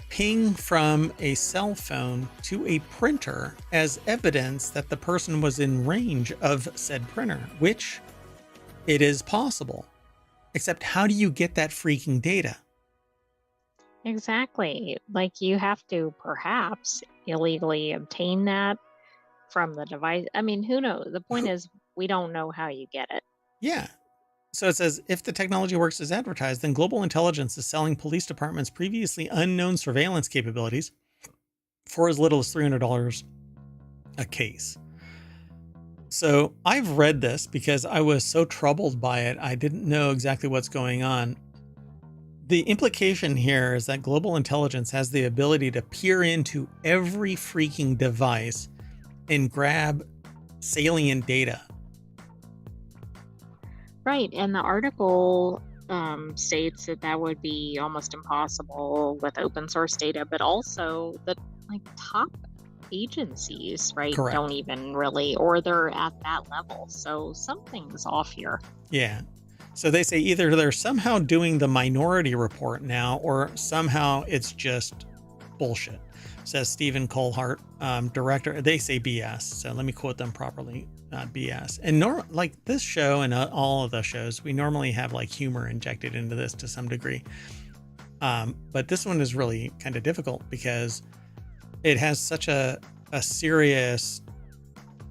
ping from a cell phone to a printer as evidence that the person was in range of said printer, which it is possible. Except how do you get that freaking data? Exactly. Like you have to perhaps illegally obtain that from the device. I mean, who knows? The point Who- is, we don't know how you get it. Yeah. So it says, if the technology works as advertised, then global intelligence is selling police departments previously unknown surveillance capabilities for as little as $300 a case. So I've read this because I was so troubled by it. I didn't know exactly what's going on. The implication here is that global intelligence has the ability to peer into every freaking device and grab salient data. Right. And the article states that that would be almost impossible with open source data, but also the like top agencies, right, Correct. don't even really, or they're at that level. So something's off here. Yeah. So they say either they're somehow doing the Minority Report now, or somehow it's just bullshit, says Stephen Colhart, director. They say BS. So let me quote them properly. BS. And like this show and all of the shows, we normally have like humor injected into this to some degree. But this one is really kind of difficult because it has such a serious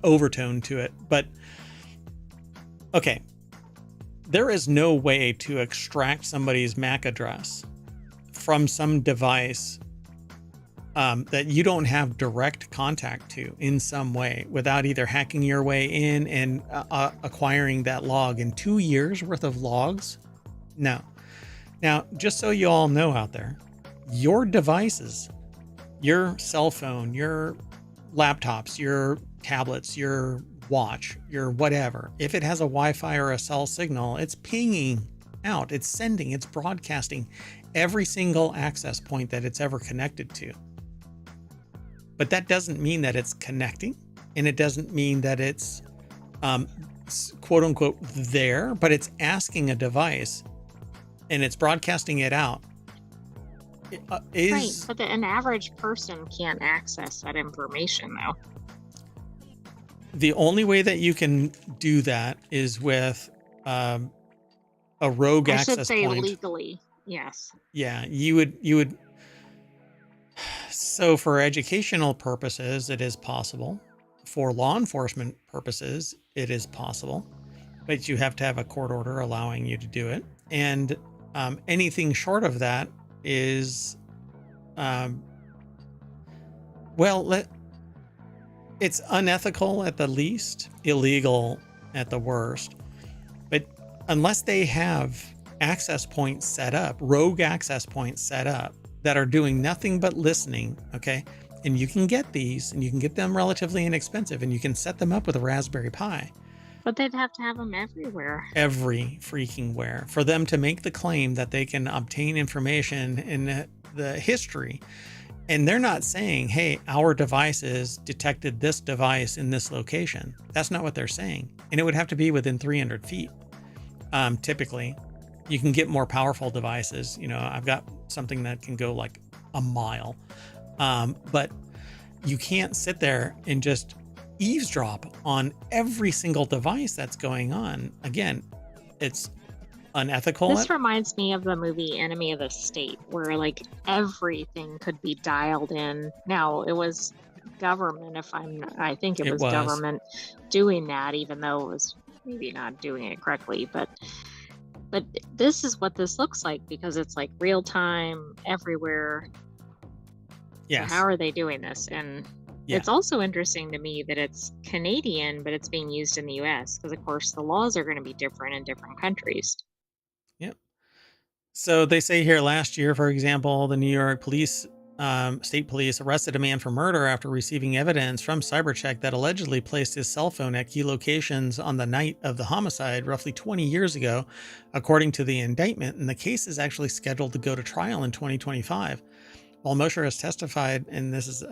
overtone to it. But okay, there is no way to extract somebody's MAC address from some device that you don't have direct contact to in some way without either hacking your way in and acquiring that log in 2 years worth of logs. No. Now, just so you all know out there, your devices, your cell phone, your laptops, your tablets, your watch, your whatever, if it has a Wi-Fi or a cell signal, it's pinging out, it's sending, it's broadcasting every single access point that it's ever connected to. But that doesn't mean that it's connecting, and it doesn't mean that it's quote unquote there, but it's asking a device and it's broadcasting it out. Right, but an average person can't access that information though. The only way that you can do that is with a rogue access point. I should say legally, yes. Yeah, you would. So for educational purposes, it is possible. For law enforcement purposes, it is possible. But you have to have a court order allowing you to do it. And anything short of that is, it's unethical at the least, illegal at the worst. But unless they have access points set up, rogue access points set up that are doing nothing but listening, okay? And you can get these, and you can get them relatively inexpensive, and you can set them up with a Raspberry Pi. But they'd have to have them everywhere. Every freaking where. For them to make the claim that they can obtain information in the history. And they're not saying, hey, our devices detected this device in this location. That's not what they're saying. And it would have to be within 300 feet. Typically, you can get more powerful devices. You know, I've got something that can go like a mile. But you can't sit there and just eavesdrop on every single device that's going on. Again, it's unethical. This reminds me of the movie Enemy of the State, where like everything could be dialed in. Now it was government, I think it was government doing that, even though it was maybe not doing it correctly. But this is what this looks like, because it's like real time everywhere. Yes. So how are they doing this? And it's also interesting to me that it's Canadian, but it's being used in the US, because of course the laws are going to be different in different countries. Yep. So they say here last year, for example, the New York police, state police arrested a man for murder after receiving evidence from CyberCheck that allegedly placed his cell phone at key locations on the night of the homicide roughly 20 years ago, according to the indictment. And the case is actually scheduled to go to trial in 2025. While Mosher has testified, and this is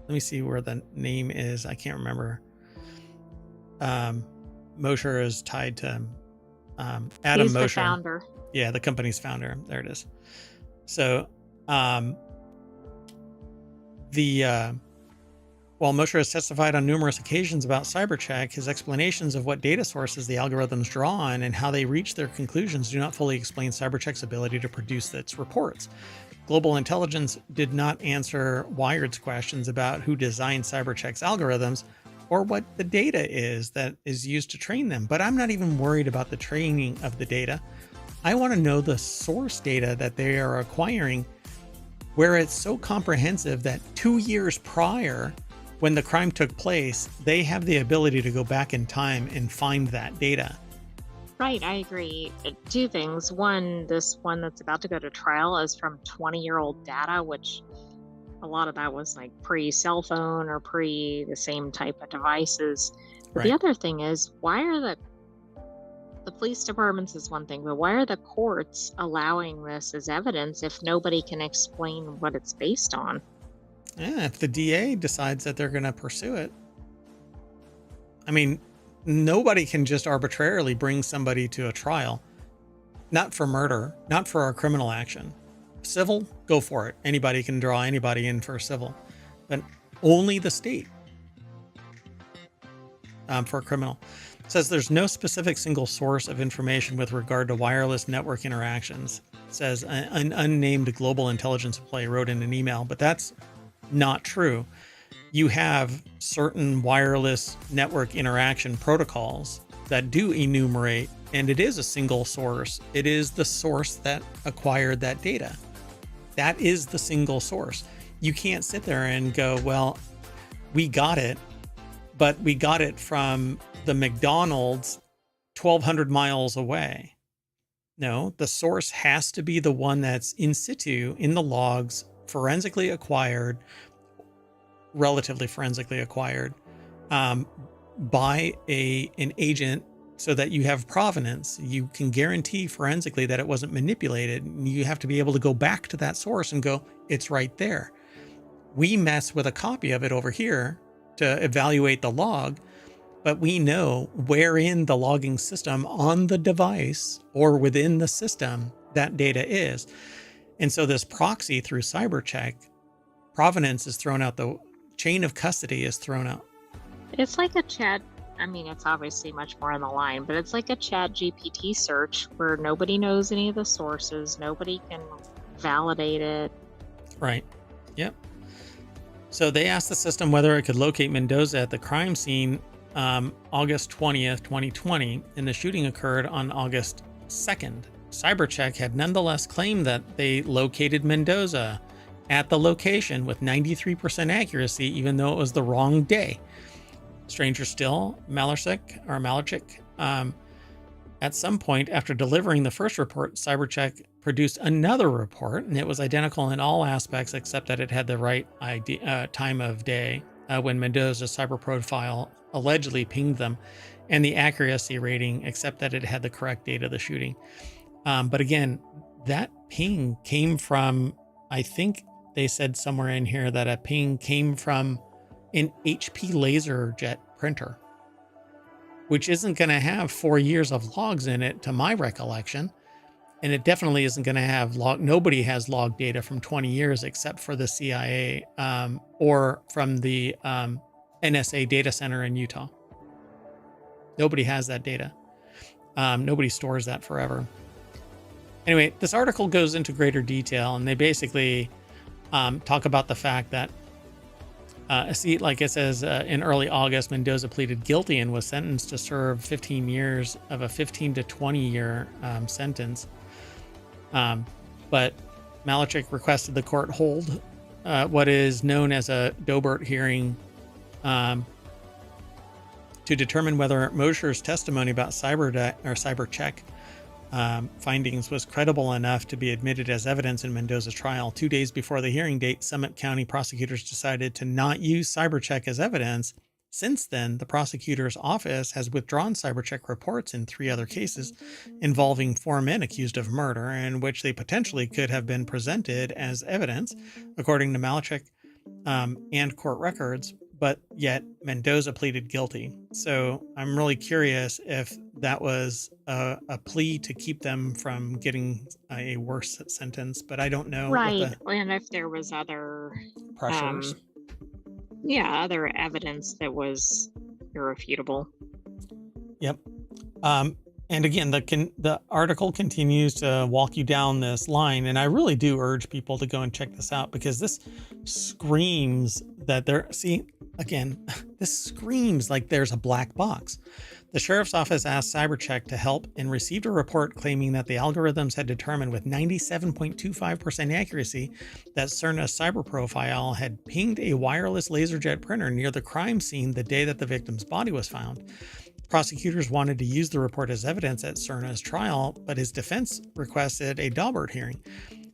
let me see where the name is. I can't remember. Mosher is tied to Adam He's the Mosher. founder. Yeah, the company's founder. There it is. So while Mosher has testified on numerous occasions about CyberCheck, his explanations of what data sources the algorithms draw on and how they reach their conclusions do not fully explain CyberCheck's ability to produce its reports. Global Intelligence did not answer Wired's questions about who designed CyberCheck's algorithms or what the data is that is used to train them. But I'm not even worried about the training of the data. I want to know the source data that they are acquiring, where it's so comprehensive that 2 years prior, when the crime took place, they have the ability to go back in time and find that data. Right, I agree. Two things. One, this one that's about to go to trial is from 20-year-old data, which a lot of that was like pre-cell phone or pre the same type of devices. But the Right. other thing is, why are the police departments is one thing, but why are the courts allowing this as evidence if nobody can explain what it's based on? Yeah, if the DA decides that they're going to pursue it. I mean, nobody can just arbitrarily bring somebody to a trial, not for murder, not for a criminal action. Civil, go for it. Anybody can draw anybody in for civil, but only the state for a criminal. It says there's no specific single source of information with regard to wireless network interactions. It says an unnamed global intelligence employee wrote in an email, but that's not true. You have certain wireless network interaction protocols that do enumerate, and it is a single source. It is the source that acquired that data. That is the single source. You can't sit there and go, well, we got it, but we got it from the McDonald's 1,200 miles away. No, the source has to be the one that's in situ in the logs, forensically acquired, relatively forensically acquired by an agent, so that you have provenance. You can guarantee forensically that it wasn't manipulated. You have to be able to go back to that source and go, it's right there. We mess with a copy of it over here to evaluate the log, but we know where in the logging system on the device or within the system that data is. And so this proxy through CyberCheck, provenance is thrown out, the chain of custody is thrown out. It's like a chat. I mean, it's obviously much more on the line, but it's like a chat GPT search where nobody knows any of the sources. Nobody can validate it. Right. Yep. So they asked the system whether it could locate Mendoza at the crime scene August 20th, 2020, and the shooting occurred on August 2nd. CyberCheck had nonetheless claimed that they located Mendoza at the location with 93% accuracy, even though it was the wrong day. Stranger still, Malachik, at some point after delivering the first report, CyberCheck produced another report, and it was identical in all aspects except that it had the right time of day when Mendoza's cyber profile allegedly pinged them, and the accuracy rating except that it had the correct date of the shooting. But again, that ping came from, I think they said somewhere in here that a ping came from an HP LaserJet printer, which isn't going to have 4 years of logs in it, to my recollection. And it definitely isn't going to have nobody has log data from 20 years except for the CIA or from the NSA data center in Utah. Nobody has that data. Nobody stores that forever. Anyway, this article goes into greater detail, and they basically talk about the fact that, like it says, in early August, Mendoza pleaded guilty and was sentenced to serve 15 years of a 15 to 20 year sentence. But Malachik requested the court hold what is known as a Dobert hearing to determine whether Mosher's testimony about CyberCheck findings was credible enough to be admitted as evidence in Mendoza's trial. 2 days before the hearing date, Summit County prosecutors decided to not use CyberCheck as evidence. Since then, the prosecutor's office has withdrawn CyberCheck reports in 3 other cases involving 4 men accused of murder, in which they potentially could have been presented as evidence. According to Malachik, and court records, but yet Mendoza pleaded guilty. So I'm really curious if that was a plea to keep them from getting a worse sentence, but I don't know what Right. the And if there was other, pressures. um, yeah, other evidence that was irrefutable. Yep. And again, the article continues to walk you down this line, and I really do urge people to go and check this out because this screams that this screams like there's a black box. The sheriff's office asked CyberCheck to help and received a report claiming that the algorithms had determined with 97.25% accuracy that Cerna's cyber profile had pinged a wireless laserjet printer near the crime scene the day that the victim's body was found. Prosecutors wanted to use the report as evidence at Cerna's trial, but his defense requested a Daubert hearing.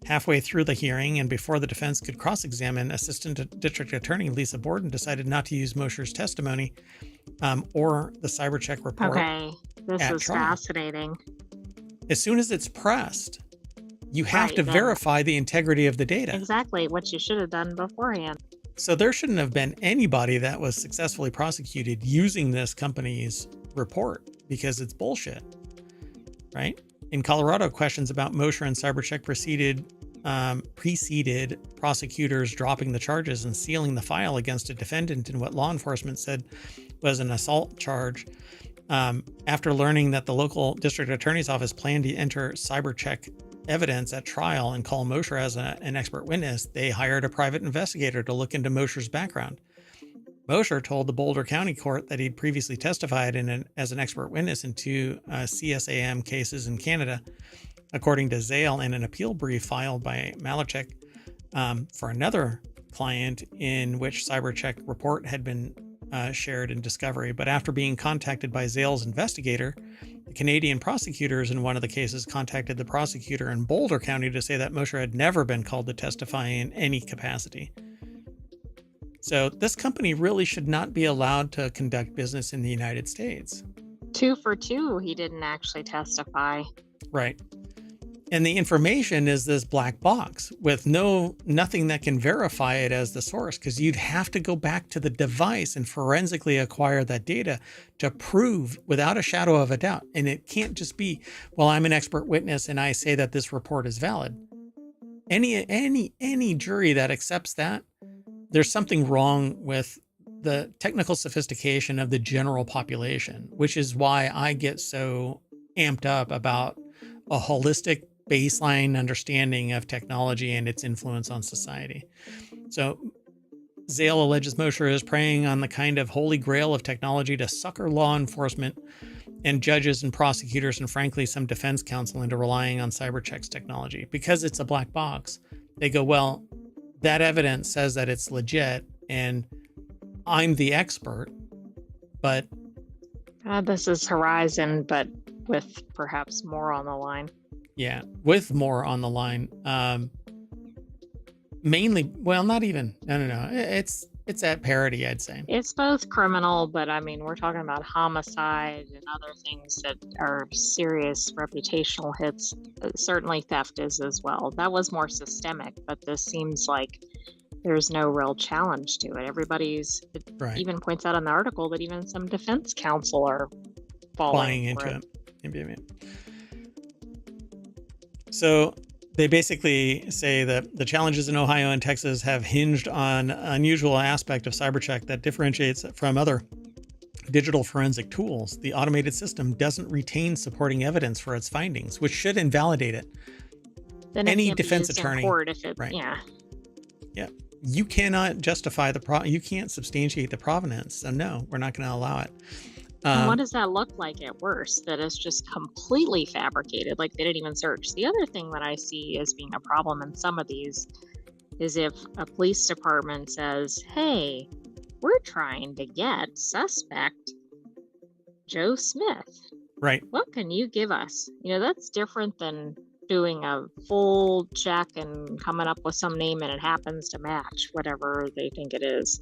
Halfway through the hearing and before the defense could cross-examine, Assistant District Attorney Lisa Borden decided not to use Mosher's testimony or the CyberCheck report. Okay, this at is trial. fascinating. As soon as it's pressed, you have Right, to then- verify the integrity of the data. Exactly what you should have done beforehand. So there shouldn't have been anybody that was successfully prosecuted using this company's report because it's bullshit, right? In Colorado, questions about Mosher and CyberCheck preceded prosecutors dropping the charges and sealing the file against a defendant in what law enforcement said was an assault charge. After learning that the local district attorney's office planned to enter CyberCheck evidence at trial and call Mosher as an expert witness, they hired a private investigator to look into Mosher's background. Mosher told the Boulder County Court that he'd previously testified as an expert witness in two CSAM cases in Canada. According to Zale, in an appeal brief filed by Malachek for another client in which CyberCheck report had been shared in discovery. But after being contacted by Zale's investigator, the Canadian prosecutors in one of the cases contacted the prosecutor in Boulder County to say that Mosher had never been called to testify in any capacity. So this company really should not be allowed to conduct business in the United States. 2 for 2, he didn't actually testify. Right. And the information is this black box with nothing that can verify it as the source, because you'd have to go back to the device and forensically acquire that data to prove without a shadow of a doubt. And it can't just be, well, I'm an expert witness and I say that this report is valid. Any jury that accepts that, there's something wrong with the technical sophistication of the general population, which is why I get so amped up about a holistic baseline understanding of technology and its influence on society. So Zale alleges Mosher is preying on the kind of holy grail of technology to sucker law enforcement and judges and prosecutors and frankly some defense counsel into relying on CyberCheck's technology. Because it's a black box, they go, well, that evidence says that it's legit and I'm the expert, but... This is Horizon, but with perhaps more on the line. Yeah, with more on the line. Mainly, well, not even. No. It's at parity, I'd say. It's both criminal, but I mean, we're talking about homicide and other things that are serious reputational hits. Certainly theft is as well. That was more systemic, but this seems like there's no real challenge to it. Right. Even points out in the article that even some defense counsel are buying into it. So they basically say that the challenges in Ohio and Texas have hinged on an unusual aspect of CyberCheck that differentiates it from other digital forensic tools. The automated system doesn't retain supporting evidence for its findings, which should invalidate it. Then Any it can't be defense used in attorney, court if it, right? Yeah. You cannot justify you can't substantiate the provenance. So no, we're not going to allow it. And what does that look like at worst? That it's just completely fabricated, like they didn't even search. The other thing that I see as being a problem in some of these is if a police department says, hey, we're trying to get suspect Joe Smith. Right. What can you give us? That's different than doing a full check and coming up with some name and it happens to match whatever they think it is.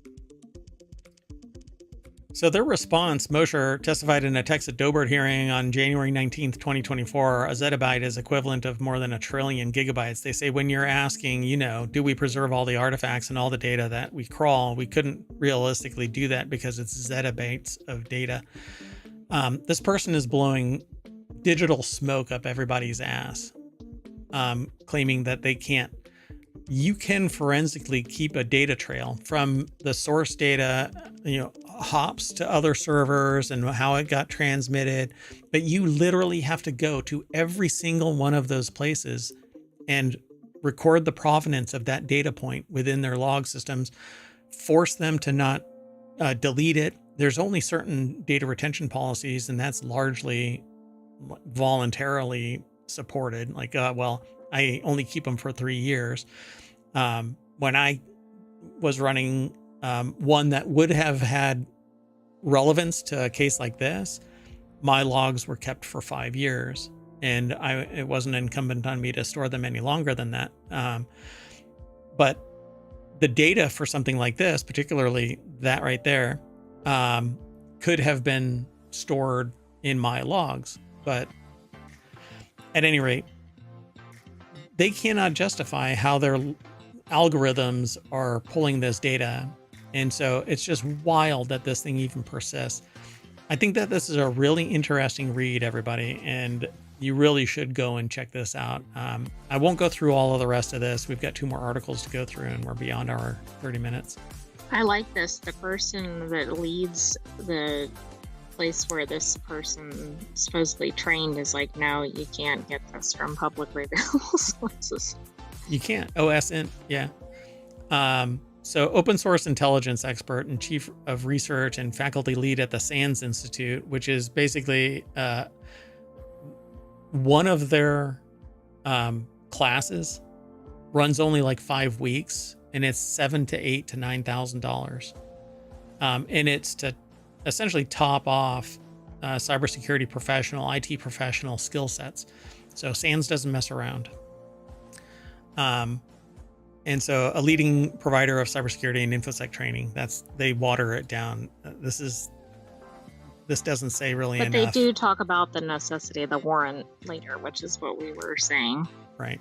So their response, Mosher testified in a Texas Dobert hearing on January 19th, 2024, a zettabyte is equivalent of more than 1 trillion gigabytes. They say when you're asking, do we preserve all the artifacts and all the data that we crawl, we couldn't realistically do that because it's zettabytes of data. This person is blowing digital smoke up everybody's ass, claiming that they can't. You can forensically keep a data trail from the source data, hops to other servers and how it got transmitted, but you literally have to go to every single one of those places and record the provenance of that data point within their log systems, force them to not delete it. There's only certain data retention policies, and that's largely voluntarily supported. Like, I only keep them for 3 years. When I was running one that would have had relevance to a case like this, my logs were kept for 5 years, and it wasn't incumbent on me to store them any longer than that. But the data for something like this, particularly that right there, could have been stored in my logs. But at any rate, they cannot justify how their algorithms are pulling this data. And so it's just wild that this thing even persists. I think that this is a really interesting read, everybody, and you really should go and check this out. I won't go through all of the rest of this. We've got 2 more articles to go through, and we're beyond our 30 minutes. I like this. The person that leads the place where this person supposedly trained is like, no, you can't get this from publicly available sources. You can't. OSINT, yeah. So open source intelligence expert and chief of research and faculty lead at the SANS Institute, which is basically one of their classes runs only like 5 weeks, and it's $7,000 to $8,000 to $9,000. And it's to essentially top off cybersecurity professional, IT professional skill sets. So SANS doesn't mess around. And so a leading provider of cybersecurity and InfoSec training, they water it down. This doesn't say really enough. But they do talk about the necessity of the warrant later, which is what we were saying. Right.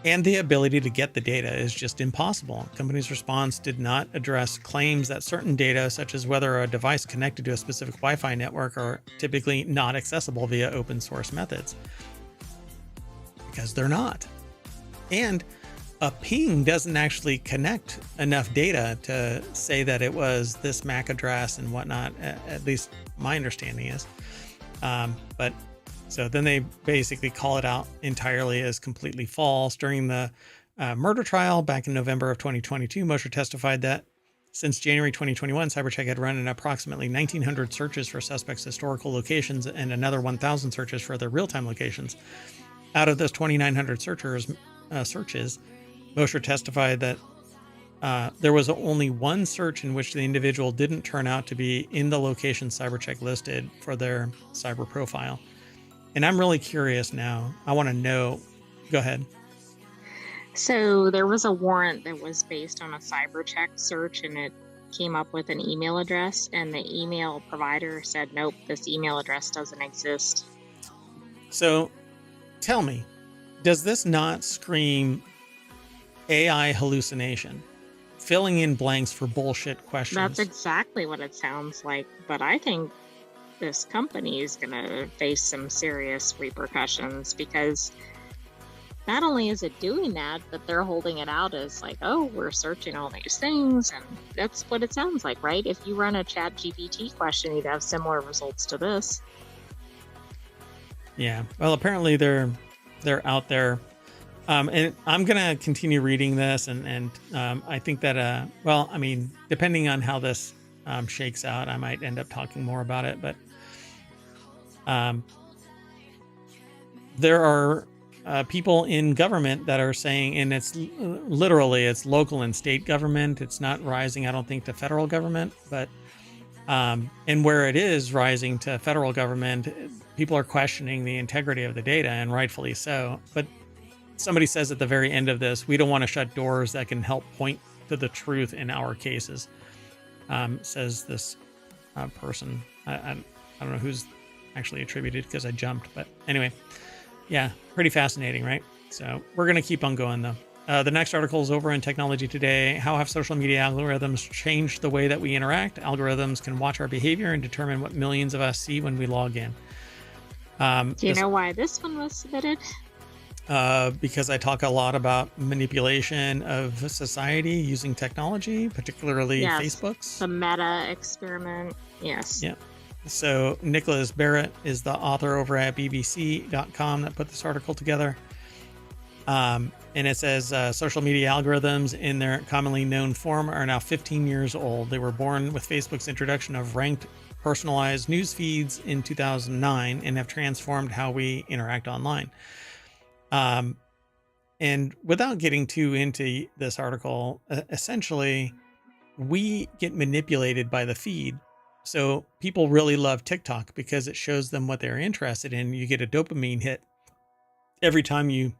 And the ability to get the data is just impossible. Company's response did not address claims that certain data, such as whether a device connected to a specific Wi-Fi network, are typically not accessible via open source methods. Because they're not. And a ping doesn't actually connect enough data to say that it was this MAC address and whatnot. At least my understanding is. But so then they basically call it out entirely as completely false. During the murder trial back in November of 2022, Mosher testified that since January 2021, CyberCheck had run an approximately 1,900 searches for suspects' historical locations and another 1,000 searches for their real-time locations. Out of those 2,900 searches, Mosher testified that there was only one search in which the individual didn't turn out to be in the location CyberCheck listed for their cyber profile. And I'm really curious now. I want to know. Go ahead. So there was a warrant that was based on a CyberCheck search, and it came up with an email address, and the email provider said, nope, this email address doesn't exist. So tell me, does this not scream AI hallucination, filling in blanks for bullshit questions? That's exactly what it sounds like. But I think this company is going to face some serious repercussions, because not only is it doing that, but they're holding it out as like, oh, we're searching all these things. And that's what it sounds like, right? If you run a ChatGPT question, you'd have similar results to this. Yeah. Well, apparently they're out there. And I'm going to continue reading this. And I think that, well, I mean, depending on how this shakes out, I might end up talking more about it. But there are people in government that are saying, and it's literally, it's local and state government. It's not rising, I don't think, to federal government. But and where it is rising to federal government, people are questioning the integrity of the data, and rightfully so. But somebody says at the very end of this, we don't want to shut doors that can help point to the truth in our cases, says this person. I don't know who's actually attributed because I jumped, but anyway, yeah, pretty fascinating, right? So we're going to keep on going though. The next article is over in Technology Today. How have social media algorithms changed the way that we interact? Algorithms can watch our behavior and determine what millions of us see when we log in. Do you know why this one was submitted? Because I talk a lot about manipulation of society using technology, particularly Facebook's. The meta experiment. Yes. Yeah. So Nicholas Barrett is the author over at BBC.com that put this article together. And it says social media algorithms in their commonly known form are now 15 years old. They were born with Facebook's introduction of ranked personalized news feeds in 2009 and have transformed how we interact online. And without getting too into this article, essentially, we get manipulated by the feed. So people really love TikTok because it shows them what they're interested in. You get a dopamine hit every time you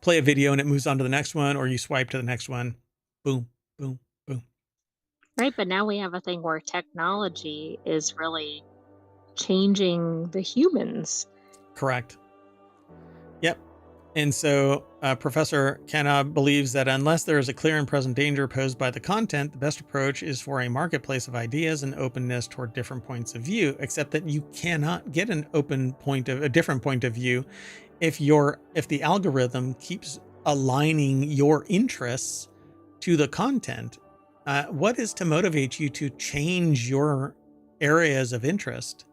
play a video and it moves on to the next one, or you swipe to the next one. Boom, boom, boom. Right. But now we have a thing where technology is really changing the humans. Correct. Yep. And so Professor Kenna believes that unless there is a clear and present danger posed by the content, the best approach is for a marketplace of ideas and openness toward different points of view, except that you cannot get a different point of view if the algorithm keeps aligning your interests to the content. What is to motivate you to change your areas of interest?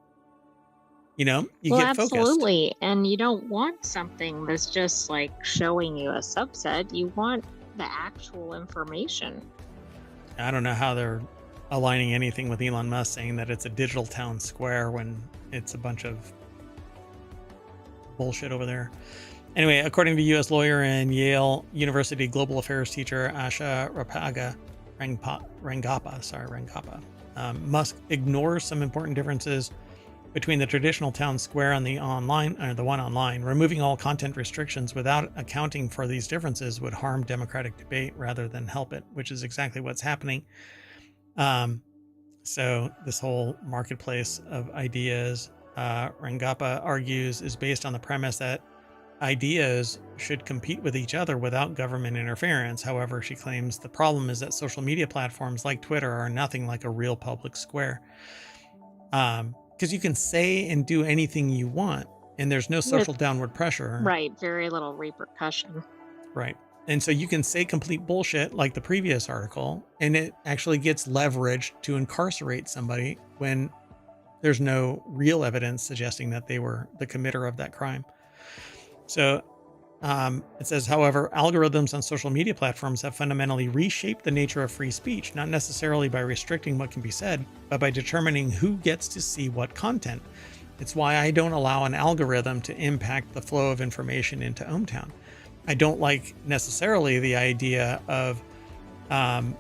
You get focused. Absolutely. And you don't want something that's just like showing you a subset. You want the actual information. I don't know how they're aligning anything with Elon Musk saying that it's a digital town square when it's a bunch of bullshit over there. Anyway, according to U.S. lawyer and Yale University global affairs teacher Asha Rangappa, Musk ignores some important differences between the traditional town square and the one online. Removing all content restrictions without accounting for these differences would harm democratic debate rather than help it, which is exactly what's happening. So this whole marketplace of ideas, Rangappa argues, is based on the premise that ideas should compete with each other without government interference. However, she claims the problem is that social media platforms like Twitter are nothing like a real public square. Because you can say and do anything you want, and there's no social downward pressure. Right. Very little repercussion. Right. And so you can say complete bullshit like the previous article, and it actually gets leveraged to incarcerate somebody when there's no real evidence suggesting that they were the committer of that crime. So it says, however, algorithms on social media platforms have fundamentally reshaped the nature of free speech, not necessarily by restricting what can be said, but by determining who gets to see what content. It's why I don't allow an algorithm to impact the flow of information into ohmTown. I don't like necessarily the idea of Reddit.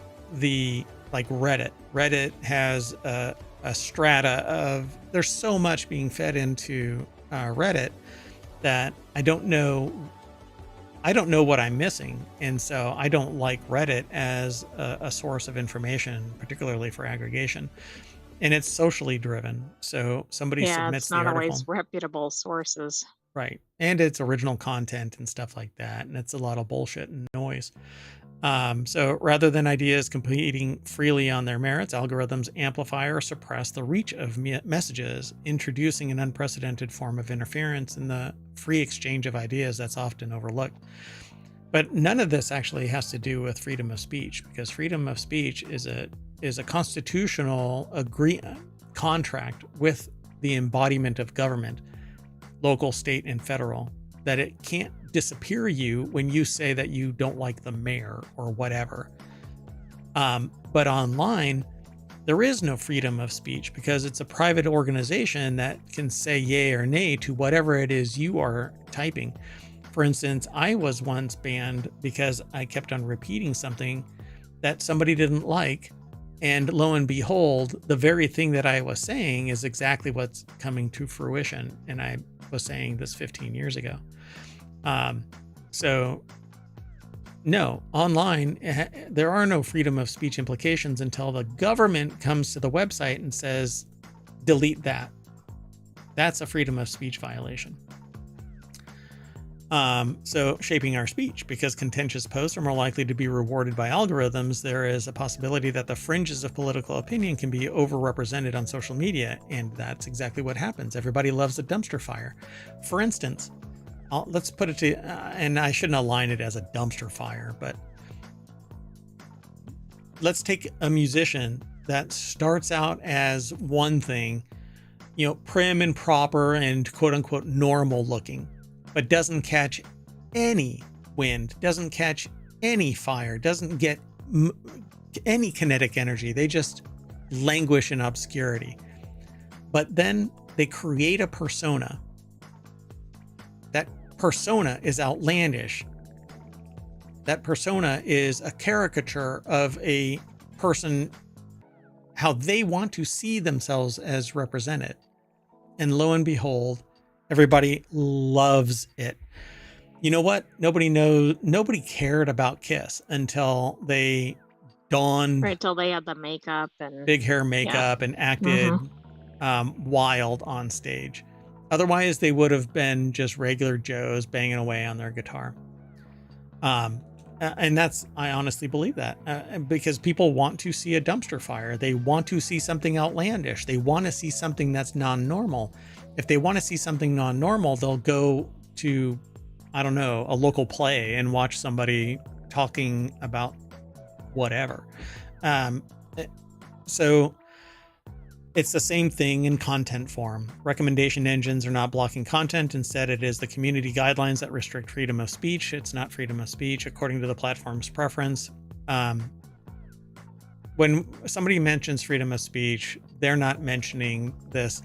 Reddit has a strata of, there's so much being fed into Reddit that I don't know what I'm missing. And so I don't like Reddit as a source of information, particularly for aggregation. And it's socially driven. So somebody submits the article. It's not always reputable sources. Right. And it's original content and stuff like that. And it's a lot of bullshit and noise. So rather than ideas competing freely on their merits, algorithms amplify or suppress the reach of messages, introducing an unprecedented form of interference in the free exchange of ideas that's often overlooked. But none of this actually has to do with freedom of speech, because freedom of speech is a constitutional contract with the embodiment of government, local, state, and federal, that it can't disappear you when you say that you don't like the mayor or whatever. But online, there is no freedom of speech because it's a private organization that can say yay or nay to whatever it is you are typing. For instance, I was once banned because I kept on repeating something that somebody didn't like. And lo and behold, the very thing that I was saying is exactly what's coming to fruition. And I was saying this 15 years ago. So No, online, there are no freedom of speech implications until the government comes to the website and says, delete that. That's a freedom of speech violation. So shaping our speech, because contentious posts are more likely to be rewarded by algorithms, there is a possibility that the fringes of political opinion can be overrepresented on social media. And that's exactly what happens. Everybody loves a dumpster fire. For instance, let's put it to, and I shouldn't align it as a dumpster fire, but let's take a musician that starts out as one thing, prim and proper and quote unquote normal looking, but doesn't catch any wind, doesn't catch any fire, doesn't get any kinetic energy. They just languish in obscurity. But then they create a persona. That persona is outlandish. That persona is a caricature of a person, how they want to see themselves as represented. And lo and behold, everybody loves it. You know what? Nobody cared about Kiss until they donned Right, till they had the makeup and big hair makeup and acted wild on stage. Otherwise, they would have been just regular Joes banging away on their guitar. And I honestly believe that because people want to see a dumpster fire. They want to see something outlandish. They want to see something that's non-normal. If they want to see something non-normal, they'll go to, I don't know, a local play and watch somebody talking about whatever. So it's the same thing in content form. Recommendation engines are not blocking content. Instead, it is the community guidelines that restrict freedom of speech. It's not freedom of speech according to the platform's preference. When somebody mentions freedom of speech, they're not mentioning this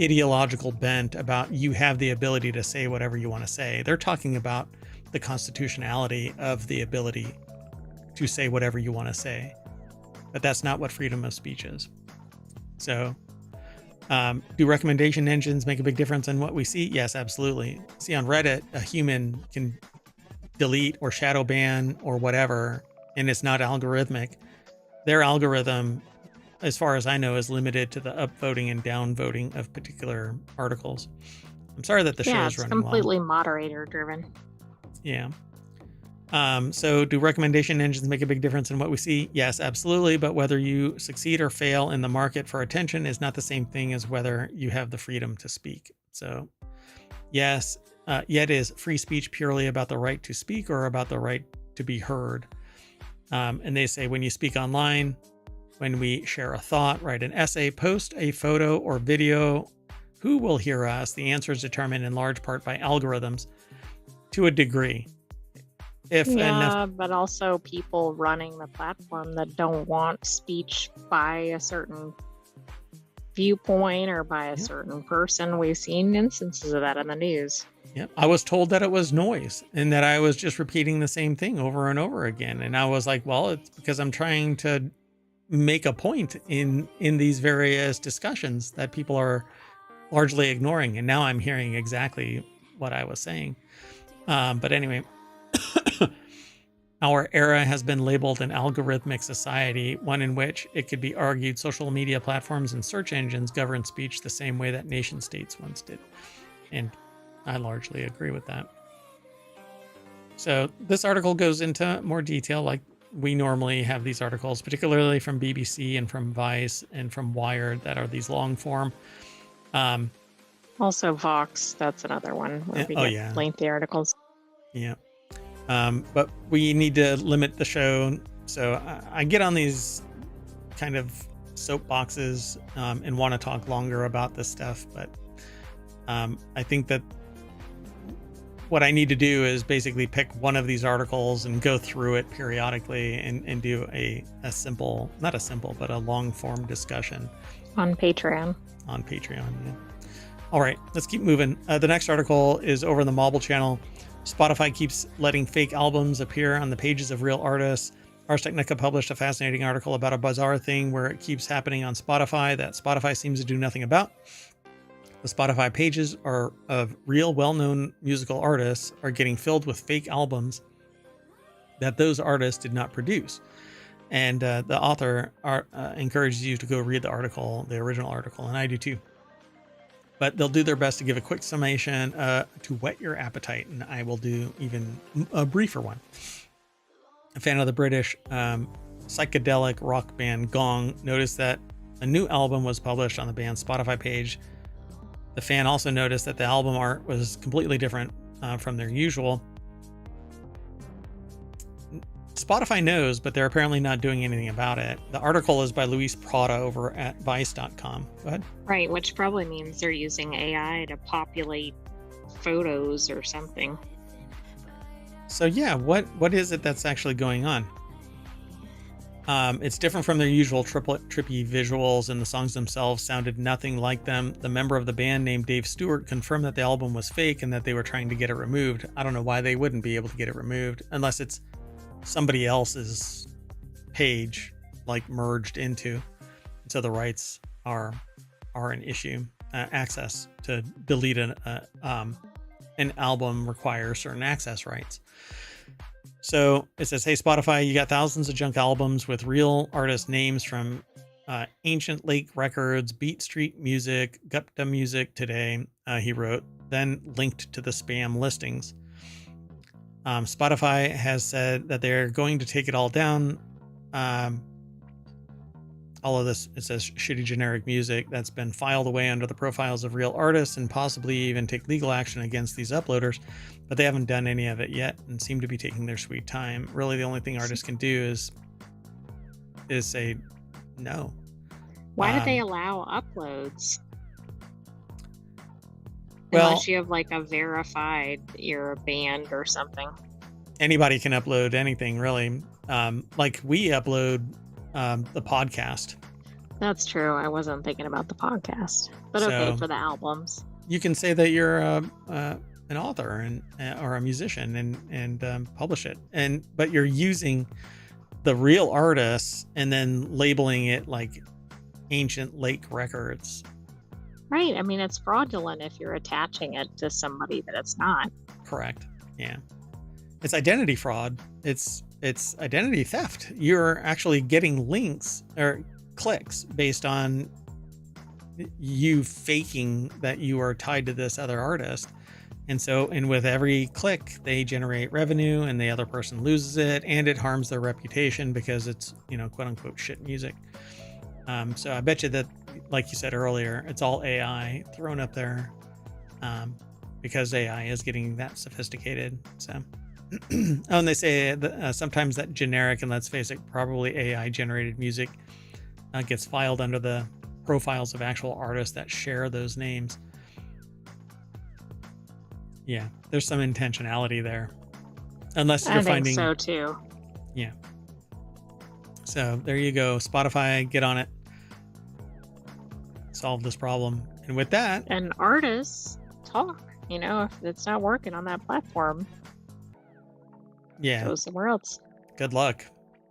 ideological bent about you have the ability to say whatever you want to say. They're talking about the constitutionality of the ability to say whatever you want to say. But that's not what freedom of speech is. So, do recommendation engines make a big difference in what we see? Yes, absolutely. See, on Reddit, a human can delete or shadow ban or whatever, and it's not algorithmic. Their algorithm, as far as I know, is limited to the upvoting and downvoting of particular articles. I'm sorry that the show is running long. Yeah, it's completely moderator driven. Yeah. So do recommendation engines make a big difference in what we see? Yes, absolutely. But whether you succeed or fail in the market for attention is not the same thing as whether you have the freedom to speak. So yes, yet is free speech purely about the right to speak or about the right to be heard? And they say when you speak online, when we share a thought, write an essay, post a photo or video, who will hear us? The answer is determined in large part by algorithms to a degree. But also people running the platform that don't want speech by a certain viewpoint or by a certain person. We've seen instances of that in the news. Yep. I was told that it was noise and that I was just repeating the same thing over and over again. And I was like, well, it's because I'm trying to make a point in these various discussions that people are largely ignoring. And now I'm hearing exactly what I was saying. But anyway, our era has been labeled an algorithmic society, one in which it could be argued social media platforms and search engines govern speech the same way that nation states once did. And I largely agree with that. So this article goes into more detail, like we normally have these articles, particularly from BBC and from Vice and from Wired, that are these long form. Also Vox, that's another one where we get lengthy articles. Yeah. But we need to limit the show. So I get on these kind of soapboxes and want to talk longer about this stuff. But I think that what I need to do is basically pick one of these articles and go through it periodically and do a simple, not a simple, but a long form discussion. On Patreon. On Patreon, yeah. All right, let's keep moving. The next article is over in the Mobile channel. Spotify keeps letting fake albums appear on the pages of real artists. Ars Technica published a fascinating article about a bizarre thing where it keeps happening on Spotify that Spotify seems to do nothing about. The Spotify pages of real well-known musical artists are getting filled with fake albums that those artists did not produce. And the author encourages you to go read the article, the original article, and I do too. But they'll do their best to give a quick summation to whet your appetite, and I will do even a briefer one. A fan of the British psychedelic rock band Gong noticed that a new album was published on the band's Spotify page. The fan also noticed that the album art was completely different from their usual. Spotify knows, but they're apparently not doing anything about it. The article is by Luis Prada over at Vice.com. Go ahead. Right, which probably means they're using AI to populate photos or something. So yeah, what is it that's actually going on? It's different from their usual trippy visuals, and the songs themselves sounded nothing like them. The member of the band named Dave Stewart confirmed that the album was fake and that they were trying to get it removed. I don't know why they wouldn't be able to get it removed unless it's somebody else's page, like merged into. So the rights are an issue. Access to delete an album requires certain access rights. So it says, hey, Spotify, you got thousands of junk albums with real artist names from Ancient Lake Records, Beat Street Music, Gupta Music Today, he wrote, then linked to the spam listings. Spotify has said that they're going to take it all down. All of this, it says shitty generic music that's been filed away under the profiles of real artists and possibly even take legal action against these uploaders, but they haven't done any of it yet and seem to be taking their sweet time. Really, the only thing artists can do is say no. Why do they allow uploads? Well, unless you have like a verified you're a band or something. Anybody can upload anything, really. Like we upload the podcast. That's true. I wasn't thinking about the podcast, but okay, for the albums. You can say that you're an author and or a musician and publish it, but you're using the real artists and then labeling it like Ancient Lake Records. Right. I mean, it's fraudulent if you're attaching it to somebody that it's not. Correct. Yeah. It's identity fraud. It's identity theft. You're actually getting links or clicks based on you faking that you are tied to this other artist. And with every click, they generate revenue and the other person loses it, and it harms their reputation because it's, quote unquote shit music. So I bet you that, like you said earlier, it's all AI thrown up there because AI is getting that sophisticated. So, and they say that, sometimes that generic, and let's face it, probably AI generated music gets filed under the profiles of actual artists that share those names. Yeah, there's some intentionality there. Unless you're finding... I think so too. Yeah. So there you go. Spotify, get on it. Solve this problem. And with that... And artists talk, if it's not working on that platform. Yeah. Go somewhere else. Good luck.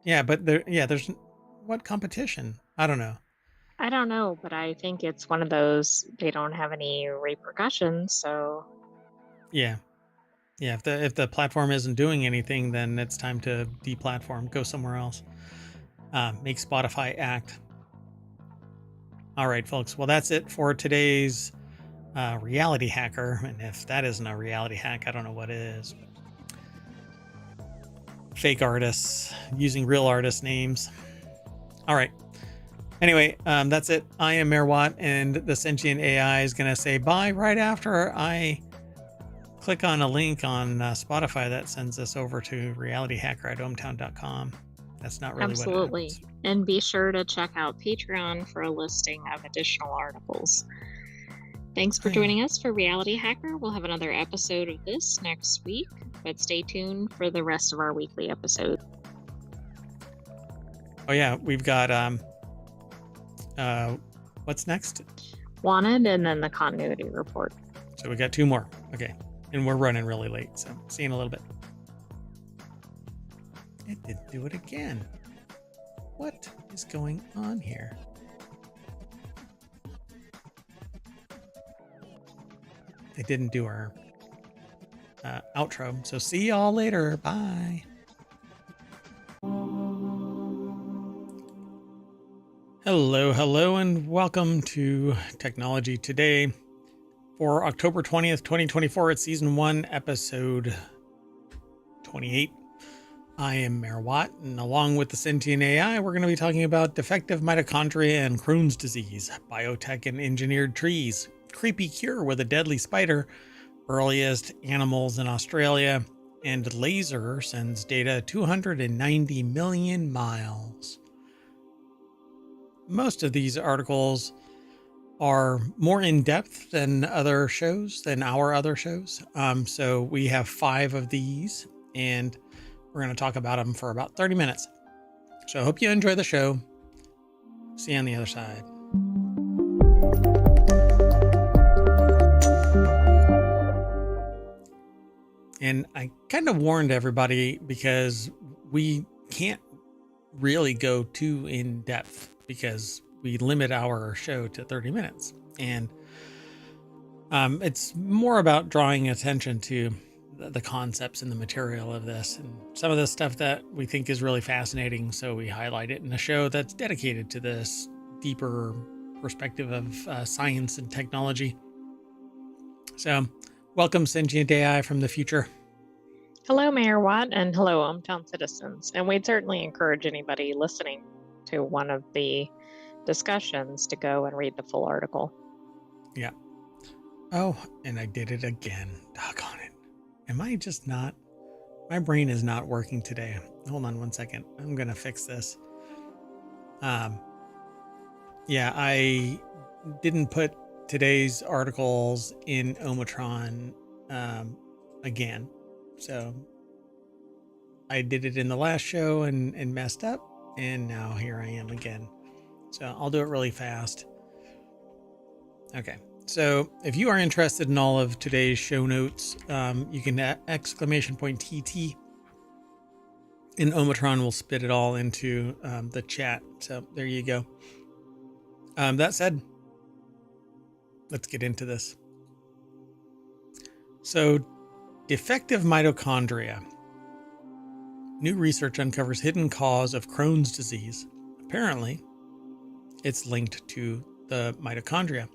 Yeah, but there's... What competition? I don't know. I don't know, but I think it's one of those, they don't have any repercussions, so... Yeah. Yeah, if the platform isn't doing anything, then it's time to deplatform, go somewhere else. Make Spotify act. All right, folks. Well, that's it for today's reality hacker. And if that isn't a reality hack, I don't know what is. Fake artists using real artist names. All right. Anyway, that's it. I am Mayor Watt, and the Sentient AI is going to say bye right after I click on a link on Spotify that sends us over to realityhacker at ohmTown.com. That's not really Absolutely. what happens. And be sure to check out Patreon for a listing of additional articles. Thanks for joining us for Reality Hacker. We'll have another episode of this next week, but stay tuned for the rest of our weekly episodes. Oh yeah, we've got what's next? Wanted, and then the continuity report. So we got 2 more. Okay. And we're running really late, so see you in a little bit. It didn't do it again. What is going on here? It didn't do our outro. So see y'all later. Bye. Hello, and welcome to Technology Today for October 20th, 2024. It's Season 1, Episode 28. I am Mayor Watt, and along with the Sentient AI, we're going to be talking about defective mitochondria and Crohn's disease, biotech and engineered trees, creepy cure with a deadly spider, earliest animals in Australia, and laser sends data 290 million miles. Most of these articles are more in depth than our other shows. So we have 5 of these, and we're going to talk about them for about 30 minutes. So I hope you enjoy the show. See you on the other side. And I kind of warned everybody because we can't really go too in depth because we limit our show to 30 minutes. And it's more about drawing attention to the concepts and the material of this and some of the stuff that we think is really fascinating. So we highlight it in a show that's dedicated to this deeper perspective of science and technology. So welcome, Sentient AI from the future. Hello, Mayor Watt, and hello, ohmTown citizens. And we'd certainly encourage anybody listening to one of the discussions to go and read the full article. Yeah. Oh, and I did it again. Doggone it. Am I just not? My brain is not working today. Hold on one second. I'm going to fix this. Yeah, I didn't put today's articles in ohmTown again. So I did it in the last show and messed up. And now here I am again. So I'll do it really fast. Okay. So if you are interested in all of today's show notes, you can !TT, and ohmTown will spit it all into the chat. So there you go. That said, let's get into this. So defective mitochondria. New research uncovers hidden cause of Crohn's disease. Apparently, it's linked to the mitochondria.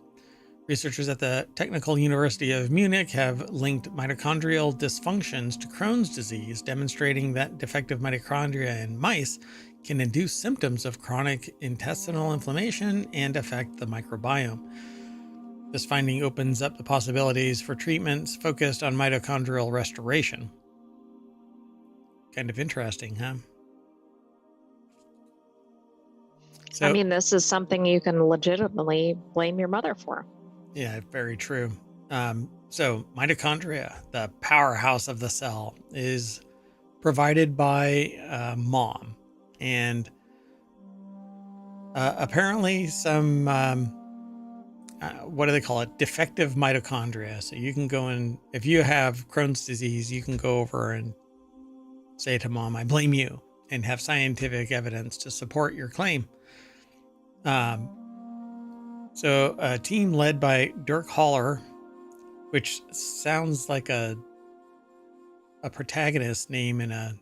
Researchers at the Technical University of Munich have linked mitochondrial dysfunctions to Crohn's disease, demonstrating that defective mitochondria in mice can induce symptoms of chronic intestinal inflammation and affect the microbiome. This finding opens up the possibilities for treatments focused on mitochondrial restoration. Kind of interesting, huh? So, I mean, this is something you can legitimately blame your mother for. Yeah, very true. So mitochondria, the powerhouse of the cell, is provided by mom. And apparently some, what do they call it? Defective mitochondria. So you can go in, if you have Crohn's disease, you can go over and say to mom, I blame you, and have scientific evidence to support your claim. So a team led by Dirk Haller, which sounds like a protagonist name in a...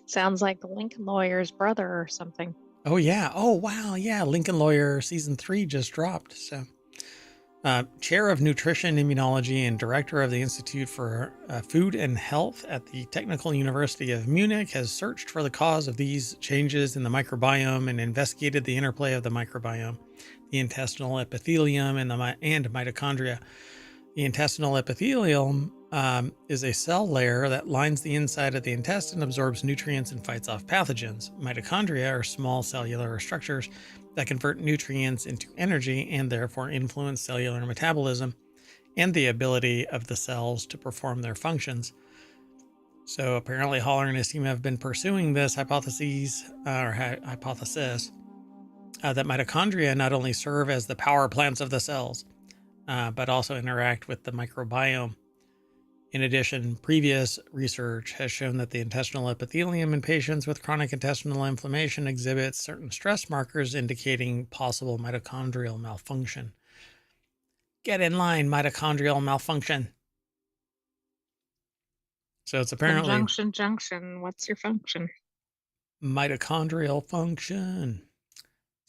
Sounds like the Lincoln Lawyer's brother or something. Oh, yeah. Oh, wow. Yeah. Lincoln Lawyer season 3 just dropped. So chair of nutrition immunology and director of the Institute for Food and Health at the Technical University of Munich has searched for the cause of these changes in the microbiome and investigated the interplay of the microbiome, the intestinal epithelium, and mitochondria. The intestinal epithelium is a cell layer that lines the inside of the intestine, absorbs nutrients, and fights off pathogens. Mitochondria are small cellular structures that convert nutrients into energy and therefore influence cellular metabolism and the ability of the cells to perform their functions. So apparently Haller and his team have been pursuing this hypothesis that mitochondria not only serve as the power plants of the cells, but also interact with the microbiome. In addition, previous research has shown that the intestinal epithelium in patients with chronic intestinal inflammation exhibits certain stress markers indicating possible mitochondrial malfunction. Get in line, mitochondrial malfunction. So it's apparently... Junction, what's your function? Mitochondrial function.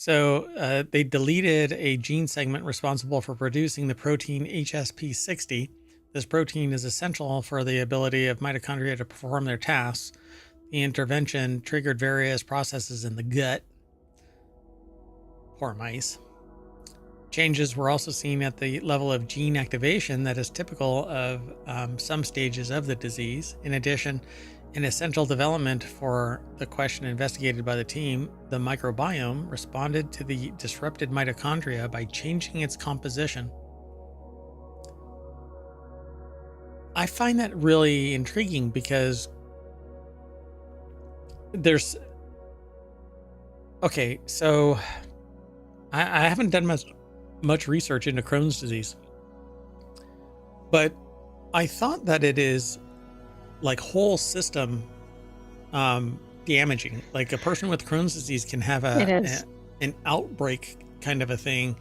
So they deleted a gene segment responsible for producing the protein HSP60. This protein is essential for the ability of mitochondria to perform their tasks. The intervention triggered various processes in the gut. Poor mice. Changes were also seen at the level of gene activation that is typical of some stages of the disease. In addition, an essential development for the question investigated by the team, the microbiome responded to the disrupted mitochondria by changing its composition. I find that really intriguing because there's... Okay, so I haven't done much research into Crohn's disease, but I thought that it is like whole system damaging. Like a person with Crohn's disease can have an outbreak kind of a thing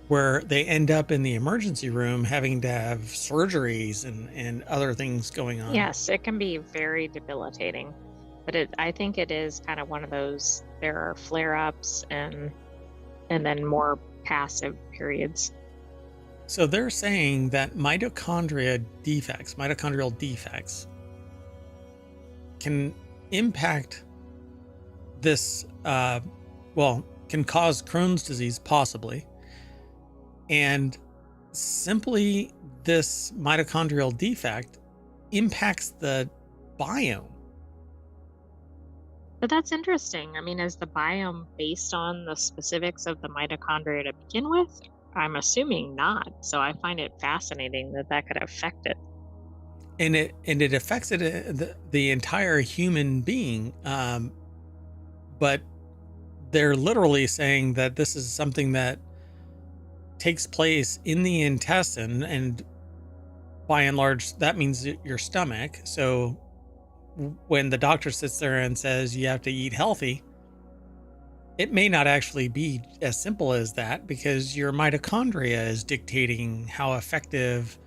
where they end up in the emergency room having to have surgeries and other things going on. Yes, it can be very debilitating, but I think it is kind of one of those, there are flare-ups and then more passive periods. So they're saying that mitochondrial defects can impact this, can cause Crohn's disease possibly. And simply this mitochondrial defect impacts the biome. But that's interesting. I mean, is the biome based on the specifics of the mitochondria to begin with? I'm assuming not. So I find it fascinating that could affect it. And it affects the entire human being. But they're literally saying that this is something that takes place in the intestine, and by and large, that means your stomach. So when the doctor sits there and says you have to eat healthy, it may not actually be as simple as that, because your mitochondria is dictating how effective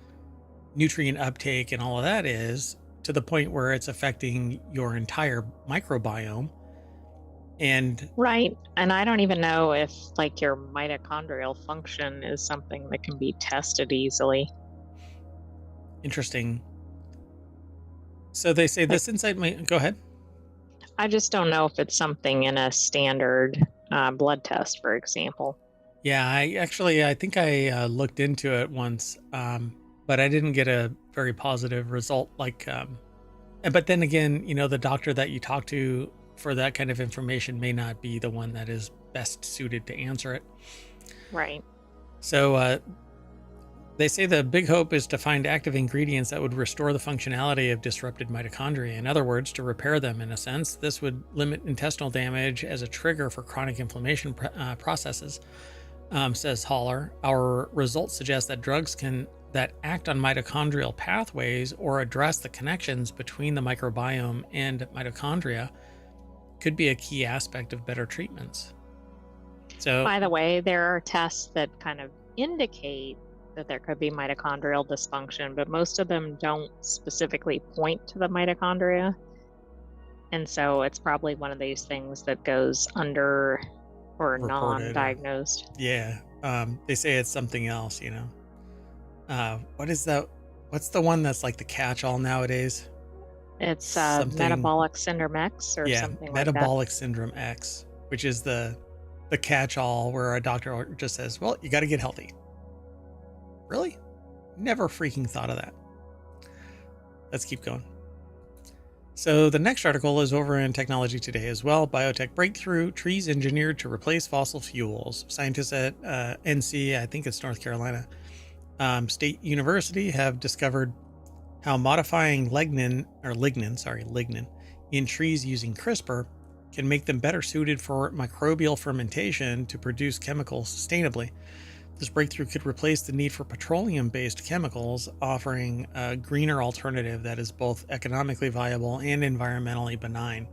nutrient uptake and all of that is, to the point where it's affecting your entire microbiome. And right. And I don't even know if like your mitochondrial function is something that can be tested easily. Interesting. So they say this insight might... Go ahead. I just don't know if it's something in a standard blood test, for example. Yeah, I think I looked into it once, but I didn't get a very positive result. But then again, the doctor that you talk to for that kind of information may not be the one that is best suited to answer it. Right. So they say the big hope is to find active ingredients that would restore the functionality of disrupted mitochondria. In other words, to repair them in a sense. This would limit intestinal damage as a trigger for chronic inflammation processes, says Haller. Our results suggest that drugs that act on mitochondrial pathways or address the connections between the microbiome and mitochondria could be a key aspect of better treatments. So, by the way, there are tests that kind of indicate that there could be mitochondrial dysfunction, but most of them don't specifically point to the mitochondria. And so it's probably one of these things that goes under or non-diagnosed. Yeah. They say it's something else, what is that? What's the one that's like the catch-all nowadays? It's metabolic syndrome X or something like that. Metabolic syndrome X, which is the catch-all where a doctor just says, well, you got to get healthy. Really? Never freaking thought of that. Let's keep going. So the next article is over in Technology Today as well. Biotech breakthrough, trees engineered to replace fossil fuels. Scientists at NC, I think it's North Carolina, State University have discovered how modifying lignin in trees using CRISPR can make them better suited for microbial fermentation to produce chemicals sustainably. This breakthrough could replace the need for petroleum-based chemicals, offering a greener alternative that is both economically viable and environmentally benign.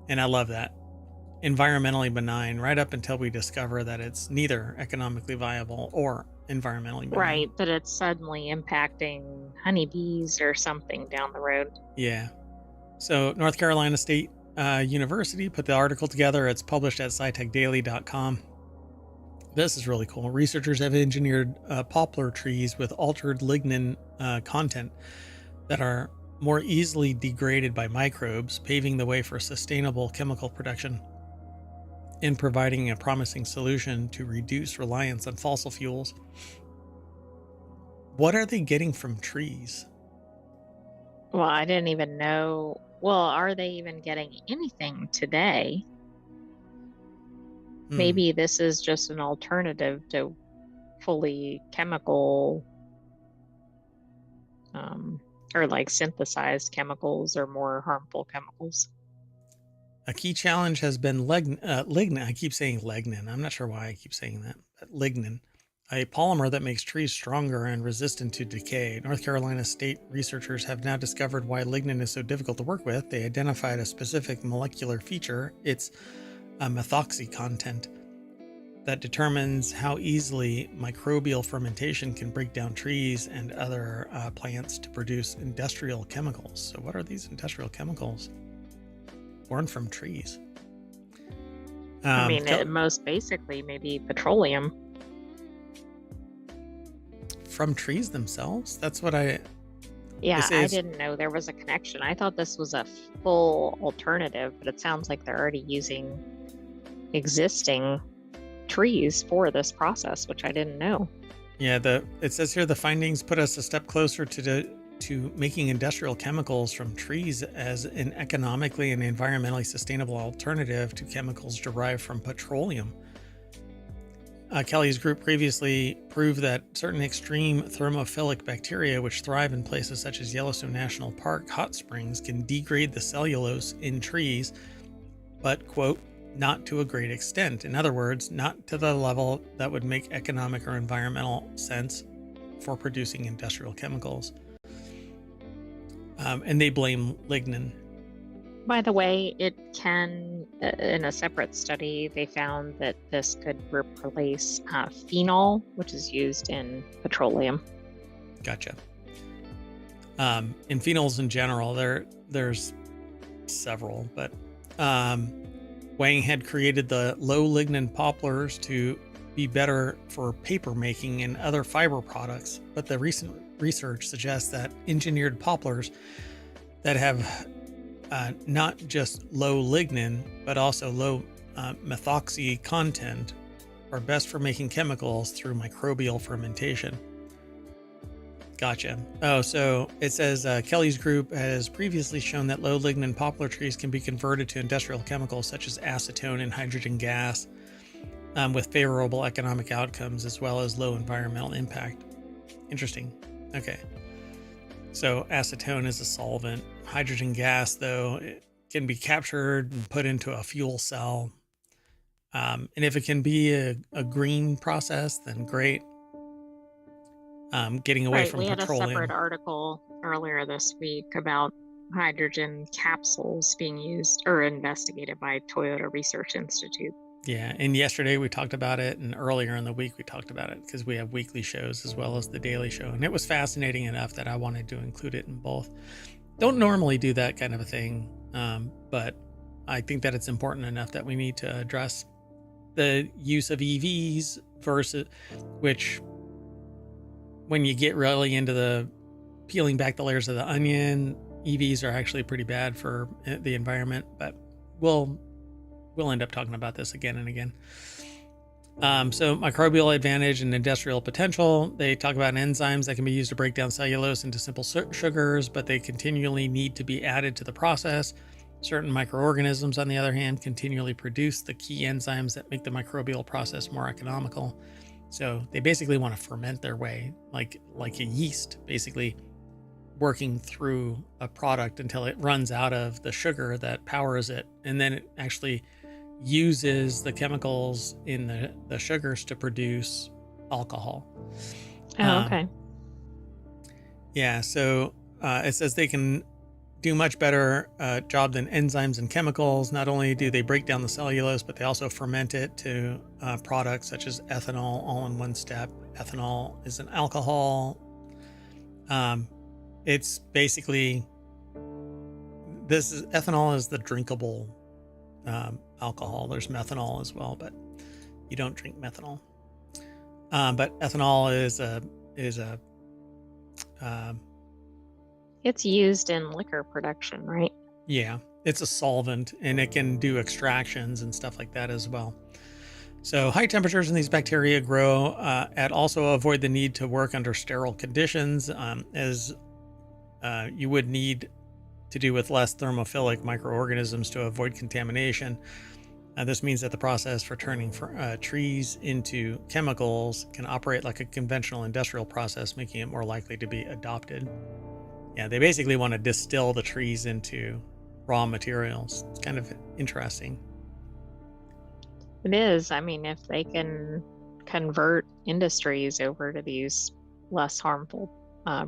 And I love that. Environmentally benign, right up until we discover that it's neither economically viable or environmentally benign. Right, but it's suddenly impacting honeybees or something down the road. Yeah. So North Carolina State University put the article together. It's published at scitechdaily.com. This is really cool. Researchers have engineered poplar trees with altered lignin content that are more easily degraded by microbes, paving the way for sustainable chemical production and providing a promising solution to reduce reliance on fossil fuels. What are they getting from trees? Well, I didn't even know. Well, are they even getting anything today? Hmm. Maybe this is just an alternative to fully chemical, um, or like synthesized chemicals or more harmful chemicals. A key challenge has been lignin. I keep saying lignin. I'm not sure why I keep saying that, but lignin, a polymer that makes trees stronger and resistant to decay. North Carolina state researchers have now discovered why lignin is so difficult to work with. They identified a specific molecular feature, its methoxy content, that determines how easily microbial fermentation can break down trees and other plants to produce industrial chemicals. So, what are these industrial chemicals? Born from trees. I mean, most basically, maybe petroleum. From trees themselves? That's what I Yeah, say. I didn't know there was a connection. I thought this was a full alternative, but it sounds like they're already using existing trees for this process, which I didn't know. Yeah, it says here the findings put us a step closer to making industrial chemicals from trees as an economically and environmentally sustainable alternative to chemicals derived from petroleum. Kelly's group previously proved that certain extreme thermophilic bacteria, which thrive in places such as Yellowstone National Park hot springs, can degrade the cellulose in trees, but, quote, not to a great extent. In other words, not to the level that would make economic or environmental sense for producing industrial chemicals. And they blame lignin. By the way, it can, in a separate study, they found that this could replace phenol, which is used in petroleum. Gotcha. In phenols in general, there's several, but Wang had created the low lignin poplars to be better for paper making and other fiber products. But the recent research suggests that engineered poplars that have not just low lignin, but also low methoxy content are best for making chemicals through microbial fermentation. Gotcha. Oh, so it says Kelly's group has previously shown that low lignin poplar trees can be converted to industrial chemicals such as acetone and hydrogen gas with favorable economic outcomes as well as low environmental impact. Interesting. Okay. So acetone is a solvent. Hydrogen gas, though, it can be captured and put into a fuel cell. And if it can be a green process, then great. Getting away from We had a petroleum. separate article earlier this week about hydrogen capsules being used or investigated by Toyota Research Institute. Yeah, and yesterday we talked about it, and earlier in the week we talked about it because we have weekly shows as well as the daily show, and it was fascinating enough that I wanted to include it in both. Don't normally do that kind of a thing, but I think that it's important enough that we need to address the use of EVs versus which, when you get really into the peeling back the layers of the onion, EVs are actually pretty bad for the environment, but we'll end up talking about this again and again. So microbial advantage and industrial potential. They talk about enzymes that can be used to break down cellulose into simple sugars, but they continually need to be added to the process. Certain microorganisms, on the other hand, continually produce the key enzymes that make the microbial process more economical. So they basically want to ferment their way, like a yeast, basically working through a product until it runs out of the sugar that powers it, and then it actually uses the chemicals in the sugars to produce alcohol. Oh, okay. Yeah, so it says they can do much better job than enzymes and chemicals. Not only do they break down the cellulose, but they also ferment it to products such as ethanol, all in one step. Ethanol is an alcohol. It's basically, ethanol is the drinkable alcohol. There's methanol as well, but you don't drink methanol. But ethanol is a It's used in liquor production, right? yeah, it's a solvent, and it can do extractions and stuff like that as well. So high temperatures in these bacteria grow at also avoid the need to work under sterile conditions, as you would need to do with less thermophilic microorganisms to avoid contamination. This means that the process for turning trees into chemicals can operate like a conventional industrial process, making it more likely to be adopted. Yeah, they basically want to distill the trees into raw materials. It's kind of interesting. It is. I mean, if they can convert industries over to these less harmful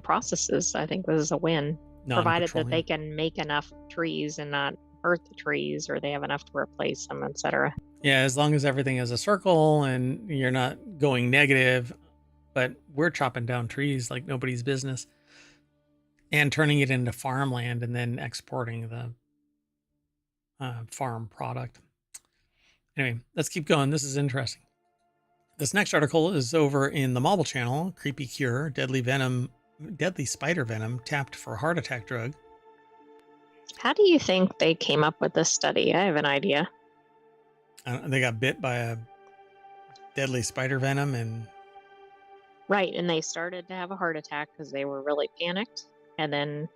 processes, I think this is a win, provided that they Non-petroleum. can make enough trees and not hurt the trees, or they have enough to replace them, etc. Yeah, as long as everything is a circle and you're not going negative, but we're chopping down trees like nobody's business and turning it into farmland and then exporting the farm product. Anyway, let's keep going. This is interesting. This next article is over in the Mobile channel. Creepy cure, deadly spider venom tapped for heart attack drug. How do you think they came up with this study? I have an idea. They got bit by a deadly spider venom, and Right, and they started to have a heart attack because they were really panicked, and then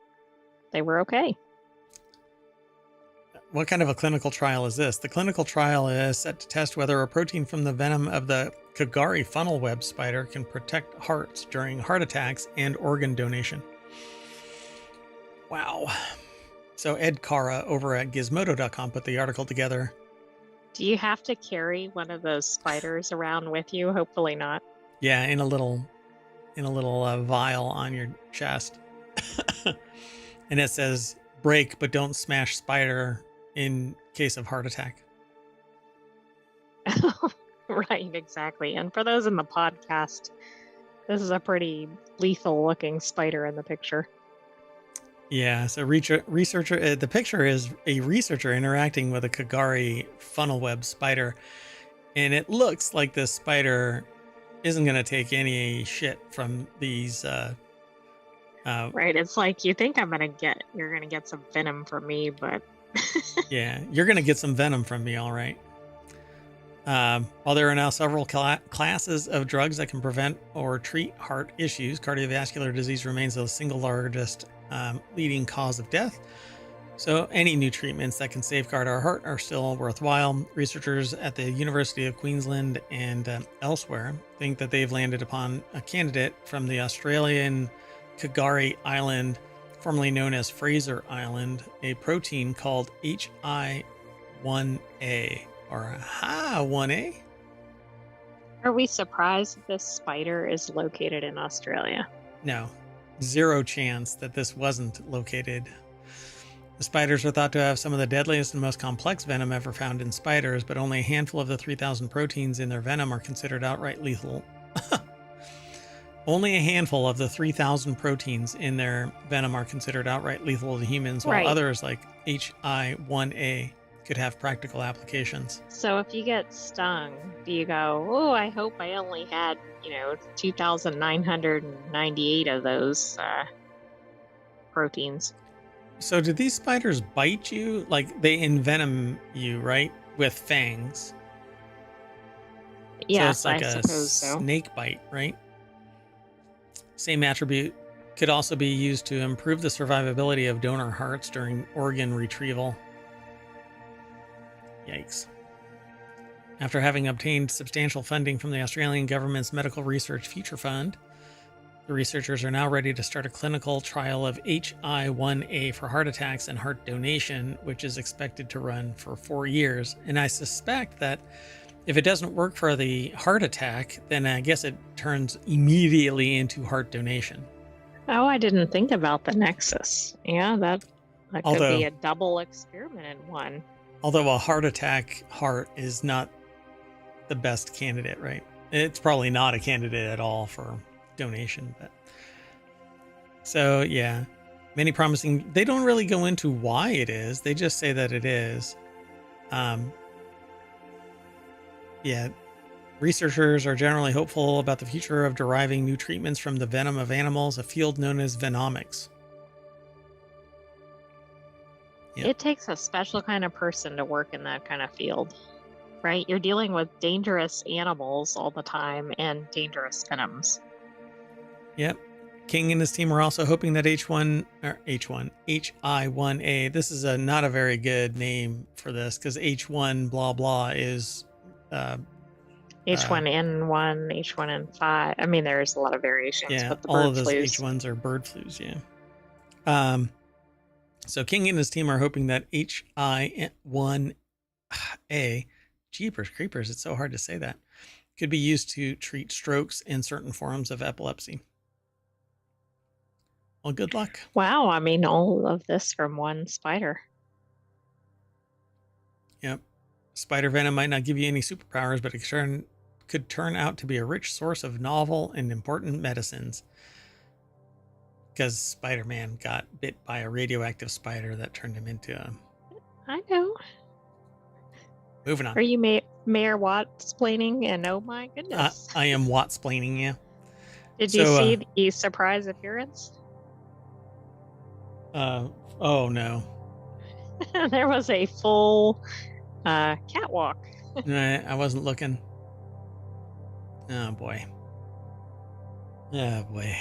they were okay. what kind of a clinical trial is this? The clinical trial is set to test whether a protein from the venom of the Kagari funnel web spider can protect hearts during heart attacks and organ donation. Wow. So Ed Cara over at gizmodo.com put the article together. Do you have to carry one of those spiders around with you? Hopefully not. Yeah, in a little vial on your chest. And it says break but don't smash spider in case of heart attack. Right, exactly. And for those in the podcast, this is a pretty lethal looking spider in the picture. Yeah, so researcher, the picture is a researcher interacting with a Kagari funnel web spider, and it looks like this spider isn't going to take any shit from these. Right, it's like you think you're gonna get some venom from me, but yeah, you're going to get some venom from me, all right. While there are now several classes of drugs that can prevent or treat heart issues, cardiovascular disease remains the single largest leading cause of death. So any new treatments that can safeguard our heart are still worthwhile. Researchers at the University of Queensland and elsewhere think that they've landed upon a candidate from the Australian Kagari Island, formerly known as Fraser Island, a protein called HI1A or HA1A. are we surprised that this spider is located in Australia? No, zero chance that this wasn't located. The spiders are thought to have some of the deadliest and most complex venom ever found in spiders, but only a handful of the 3,000 proteins in their venom are considered outright lethal. Only a handful of the 3,000 proteins in their venom are considered outright lethal to humans, while Right. others like HI1A could have practical applications. So if you get stung, do you go, oh, I hope I only had, 2,998 of those proteins? So do these spiders bite you? Like they envenom you, right? With fangs. Yes, so it's like I a suppose so. snake bite, right? Same attribute could also be used to improve the survivability of donor hearts during organ retrieval. Yikes. After having obtained substantial funding from the Australian government's Medical Research Future Fund, the researchers are now ready to start a clinical trial of HI1A for heart attacks and heart donation, which is expected to run for 4 years. And I suspect that if it doesn't work for the heart attack, then I guess it turns immediately into heart donation. Oh, I didn't think about the nexus. Yeah, that could be a double experiment in one. Although a heart attack heart is not the best candidate, right? It's probably not a candidate at all for donation. But so, yeah, many promising. They don't really go into why it is. They just say that it is. Yeah, Researchers are generally hopeful about the future of deriving new treatments from the venom of animals, a field known as venomics. Yep. It takes a special kind of person to work in that kind of field, right? You're dealing with dangerous animals all the time and dangerous venoms. Yep. King and his team are also hoping that HI1A. This is not a very good name for this because H1 blah blah is H1N1, H1N5. I mean, there's a lot of variations, yeah, but the all bird of those flus. H1s are bird flus. Yeah. So King and his team are hoping that HI1A, jeepers creepers, it's so hard to say that, could be used to treat strokes and certain forms of epilepsy. Well, good luck. Wow, I mean, all of this from one spider. Yep. Spider venom might not give you any superpowers, but it could turn out to be a rich source of novel and important medicines. Because Spider-Man got bit by a radioactive spider that turned him into a... I know. Moving on. Are you Mayor Watts-plaining? And oh my goodness. I am Watts-plaining, yeah. Did you see the surprise appearance? Oh no. There was a full catwalk. I wasn't looking. Oh boy. Oh boy.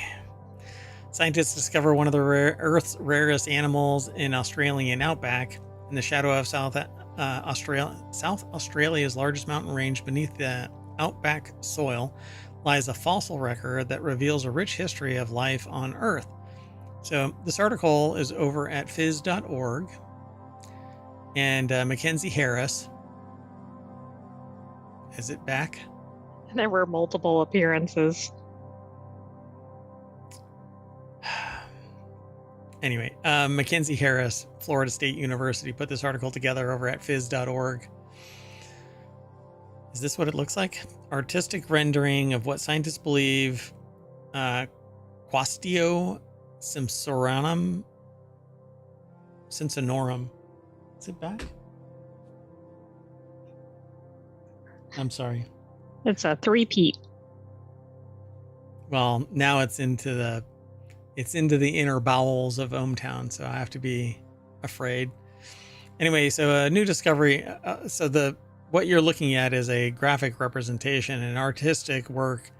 Scientists discover one of the Earth's rarest animals in Australian outback. In the shadow of South Australia's largest mountain range, beneath the outback soil, lies a fossil record that reveals a rich history of life on Earth. So this article is over at phys.org, and Mackenzie Harris, is it back? There were multiple appearances. Anyway, Mackenzie Harris, Florida State University, put this article together over at phys.org. Is this what it looks like? Artistic rendering of what scientists believe Quastio Simpsonorum. Is it back? I'm sorry. It's a three-peat. Well, now it's into the inner bowels of ohmTown, so I have to be afraid. Anyway, so a new discovery. What you're looking at is a graphic representation, an artistic work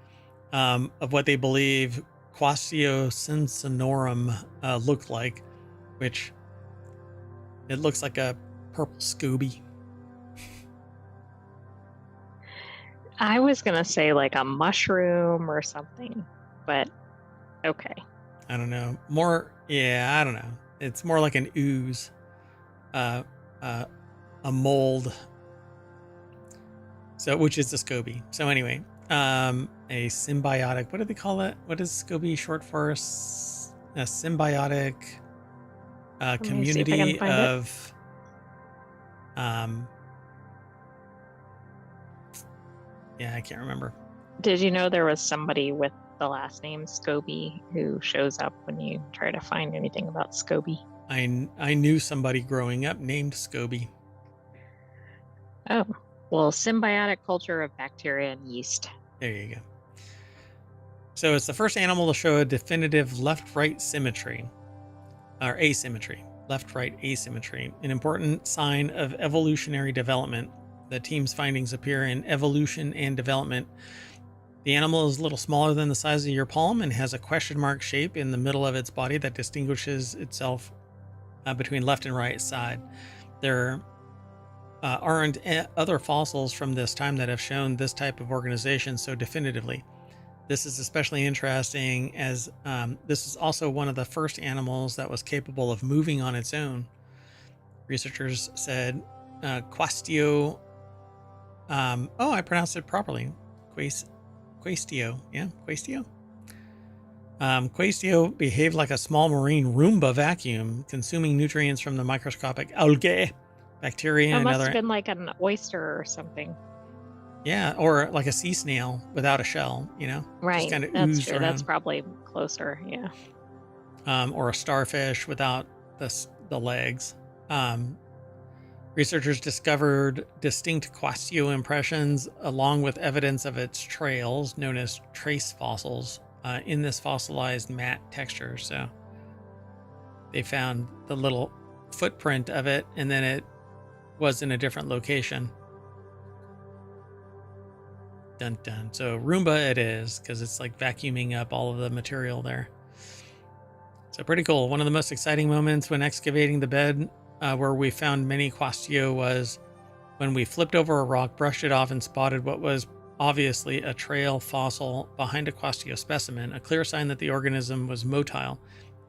of what they believe Quastio Simpsonorum looked like, which it looks like a purple Scooby. I was gonna say like a mushroom or something, but okay. I don't know. I don't know. It's more like an ooze, a mold. So, which is the SCOBY. So anyway, a symbiotic. What do they call it? What is SCOBY short for? A symbiotic community of. Yeah, I can't remember. Did you know there was somebody with the last name Scobie who shows up when you try to find anything about Scobie? I knew somebody growing up named Scobie. Oh, well, symbiotic culture of bacteria and yeast. There you go. So it's the first animal to show a definitive left-right symmetry, or asymmetry, left-right asymmetry, an important sign of evolutionary development. The team's findings appear in Evolution and Development. The animal is a little smaller than the size of your palm and has a question mark shape in the middle of its body that distinguishes itself between left and right side. There aren't other fossils from this time that have shown this type of organization so definitively. This is especially interesting as this is also one of the first animals that was capable of moving on its own. Researchers said Quastio. I pronounced it properly. Quastio. Yeah, Quastio. Quastio behaved like a small marine Roomba vacuum, consuming nutrients from the microscopic algae, bacteria, It and must other. have been like an oyster or something. Yeah, or like a sea snail without a shell, Right. Just kind of That's oozed true. around. That's probably closer. Yeah. Or a starfish without the legs. Researchers discovered distinct Quastio impressions along with evidence of its trails, known as trace fossils, in this fossilized matte texture. So they found the little footprint of it, and then it was in a different location. Dun dun. So Roomba it is, because it's like vacuuming up all of the material there. So pretty cool. One of the most exciting moments when excavating the bed where we found many Quastio was when we flipped over a rock, brushed it off, and spotted what was obviously a trail fossil behind a Quastio specimen, a clear sign that the organism was motile.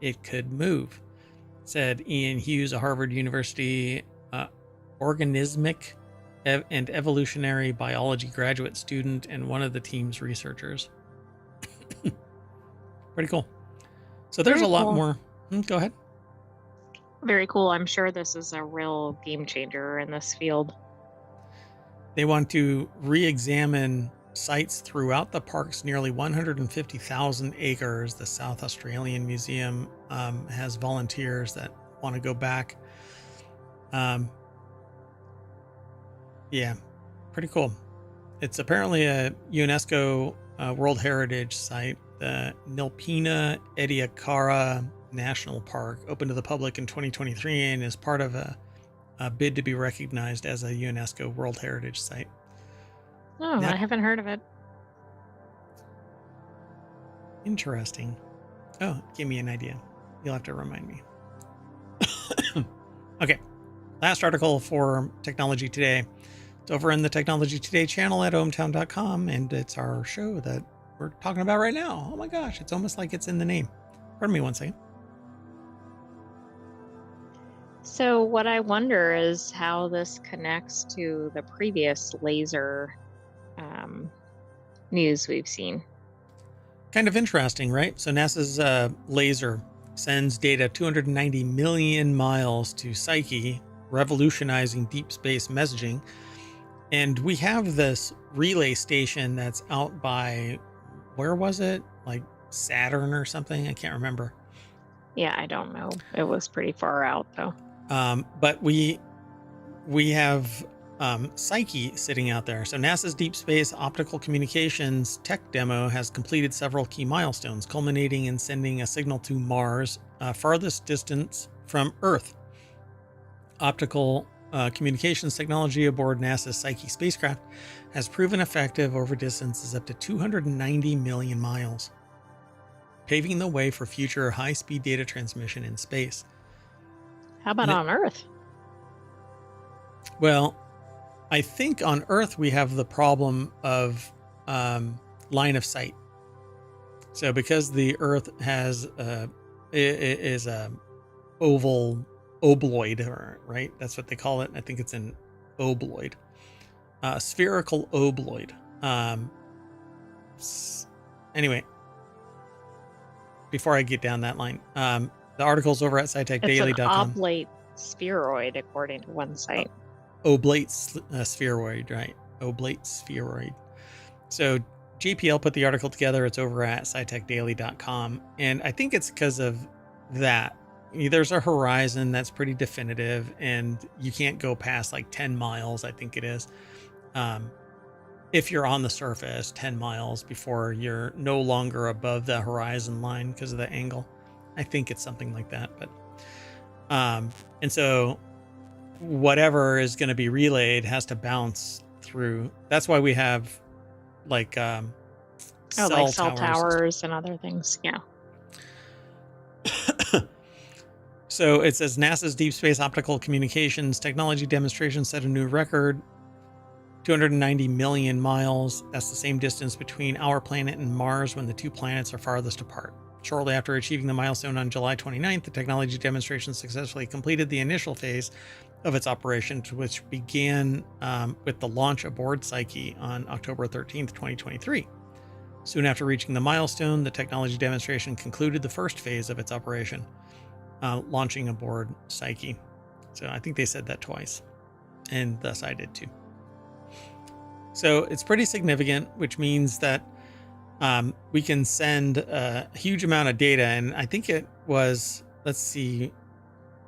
It could move, said Ian Hughes, a Harvard University organismic and evolutionary biology graduate student and one of the team's researchers. Pretty cool. So there's Very a lot cool. more. Go ahead. Very cool. I'm sure this is a real game changer in this field. They want to re-examine sites throughout the park's nearly 150,000 acres. The South Australian Museum has volunteers that want to go back. Yeah, pretty cool. It's apparently a UNESCO World Heritage Site. The Nilpena Ediacara National Park opened to the public in 2023 and is part of a bid to be recognized as a UNESCO World Heritage Site. Oh, I haven't heard of it. Interesting. Oh, give me an idea. You'll have to remind me. Okay, last article for Technology Today. It's over in the Technology Today channel at ohmTown.com, and it's our show that we're talking about right now. Oh my gosh, it's almost like it's in the name. Pardon me one second. So what I wonder is how this connects to the previous laser news we've seen. Kind of interesting, right? So NASA's laser sends data 290 million miles to Psyche, revolutionizing deep space messaging. And we have this relay station that's out by, where was it? Like Saturn or something? I can't remember. Yeah, I don't know. It was pretty far out though. But we have Psyche sitting out there. So NASA's Deep Space Optical Communications tech demo has completed several key milestones, culminating in sending a signal to Mars, farthest distance from Earth. Optical communications technology aboard NASA's Psyche spacecraft has proven effective over distances up to 290 million miles, paving the way for future high-speed data transmission in space. How about on Earth? Well, I think on Earth we have the problem of line of sight. So because the Earth has is a oval obloid, right? That's what they call it. I think it's an obloid, spherical obloid. Anyway, before I get down that line, the article's over at scitechdaily.com. It's an oblate spheroid, according to one site. Oblate spheroid, right? Oblate spheroid. So JPL put the article together. It's over at scitechdaily.com. And I think it's because of that. There's a horizon that's pretty definitive, and you can't go past like 10 miles, I think it is. If you're on the surface, 10 miles before you're no longer above the horizon line because of the angle. I think it's something like that. But and so whatever is going to be relayed has to bounce through. That's why we have like cell towers and other things. Yeah. So it says NASA's Deep Space Optical Communications Technology demonstration set a new record, 290 million miles. That's the same distance between our planet and Mars when the two planets are farthest apart. Shortly after achieving the milestone on July 29th, the technology demonstration successfully completed the initial phase of its operations, which began with the launch aboard Psyche on October 13th, 2023. Soon after reaching the milestone, the technology demonstration concluded the first phase of its operation, launching aboard Psyche. So I think they said that twice, and thus I did too. So it's pretty significant, which means that we can send a huge amount of data. And I think it was, let's see,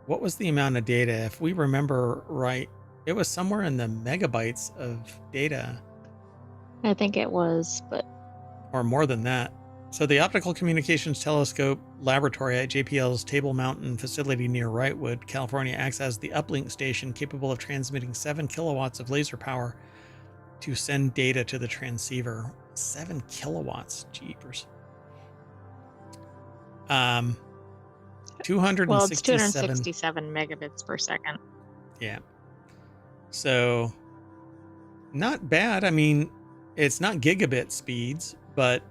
what was the amount of data? If we remember right, It was somewhere in the megabytes of data, I think it was, but or more than that. So the Optical Communications Telescope Laboratory at JPL's Table Mountain facility near Wrightwood, California, acts as the uplink station capable of transmitting 7 kilowatts of laser power to send data to the transceiver. 7 kilowatts, jeepers. well, it's 267. 267 megabits per second. Yeah. So not bad. I mean, it's not gigabit speeds, but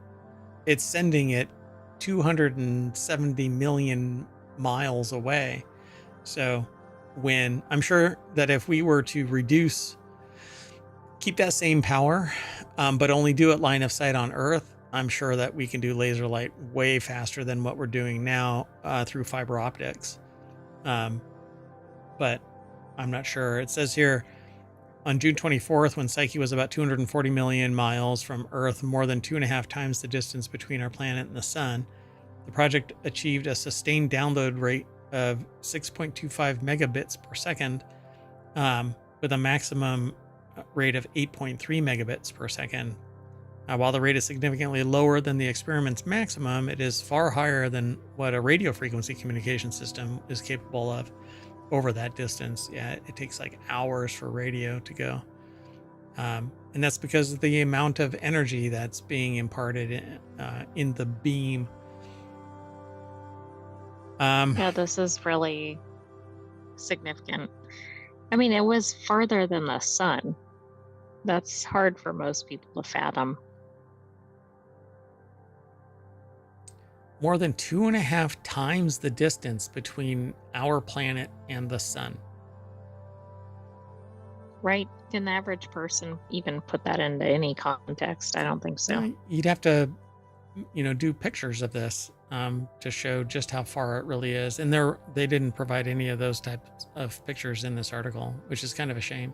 it's sending it 270 million miles away. So when I'm sure that if we were to keep that same power, but only do it line of sight on Earth, I'm sure that we can do laser light way faster than what we're doing now through fiber optics. But I'm not sure. It says here on June 24th, when Psyche was about 240 million miles from Earth, more than 2.5 times the distance between our planet and the sun, the project achieved a sustained download rate of 6.25 megabits per second, with a maximum rate of 8.3 megabits per second. While the rate is significantly lower than the experiment's maximum, it is far higher than what a radio frequency communication system is capable of over that distance. Yeah, it takes like hours for radio to go. And that's because of the amount of energy that's being imparted in the beam. Yeah, this is really significant. I mean, it was farther than the sun. That's hard for most people to fathom. More than 2.5 times the distance between our planet and the sun. Right? Can the average person even put that into any context? I don't think so. You'd have to, do pictures of this to show just how far it really is. And they didn't provide any of those types of pictures in this article, which is kind of a shame,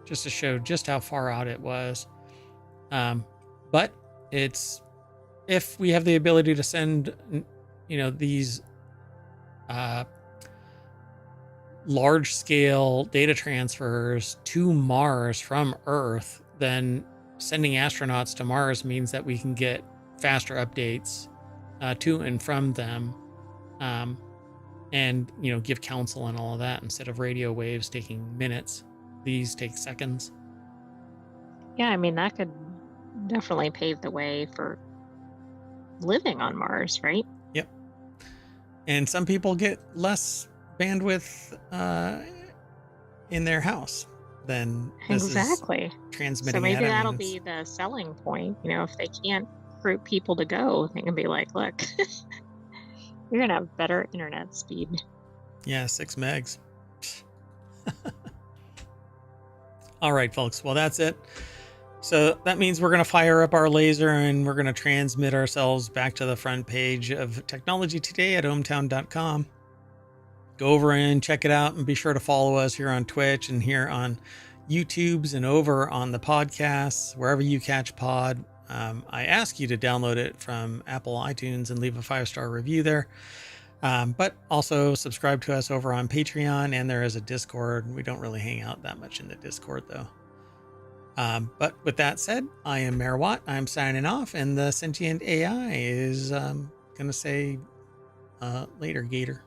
just to show just how far out it was. But if we have the ability to send, these large scale data transfers to Mars from Earth, then sending astronauts to Mars means that we can get faster updates to and from them, and give counsel and all of that. Instead of radio waves taking minutes, these take seconds. Yeah, I mean, that could definitely pave the way for living on Mars, right? Yep. And some people get less bandwidth in their house than this Exactly. is transmitting. So maybe at. that'll be the selling point. If they can't recruit people to go, they can be like, look, you're going to have better internet speed. Yeah, 6 megs. All right, folks. Well, that's it. So that means we're going to fire up our laser and we're going to transmit ourselves back to the front page of Technology Today at ohmTown.com. Go over and check it out, and be sure to follow us here on Twitch and here on YouTube's and over on the podcasts, wherever you catch pod. I ask you to download it from Apple iTunes and leave a 5-star review there. But also subscribe to us over on Patreon, and there is a Discord. We don't really hang out that much in the Discord, though. But with that said, I am Mayor Watt. I'm signing off, and the Sentient AI is going to say later, Gator.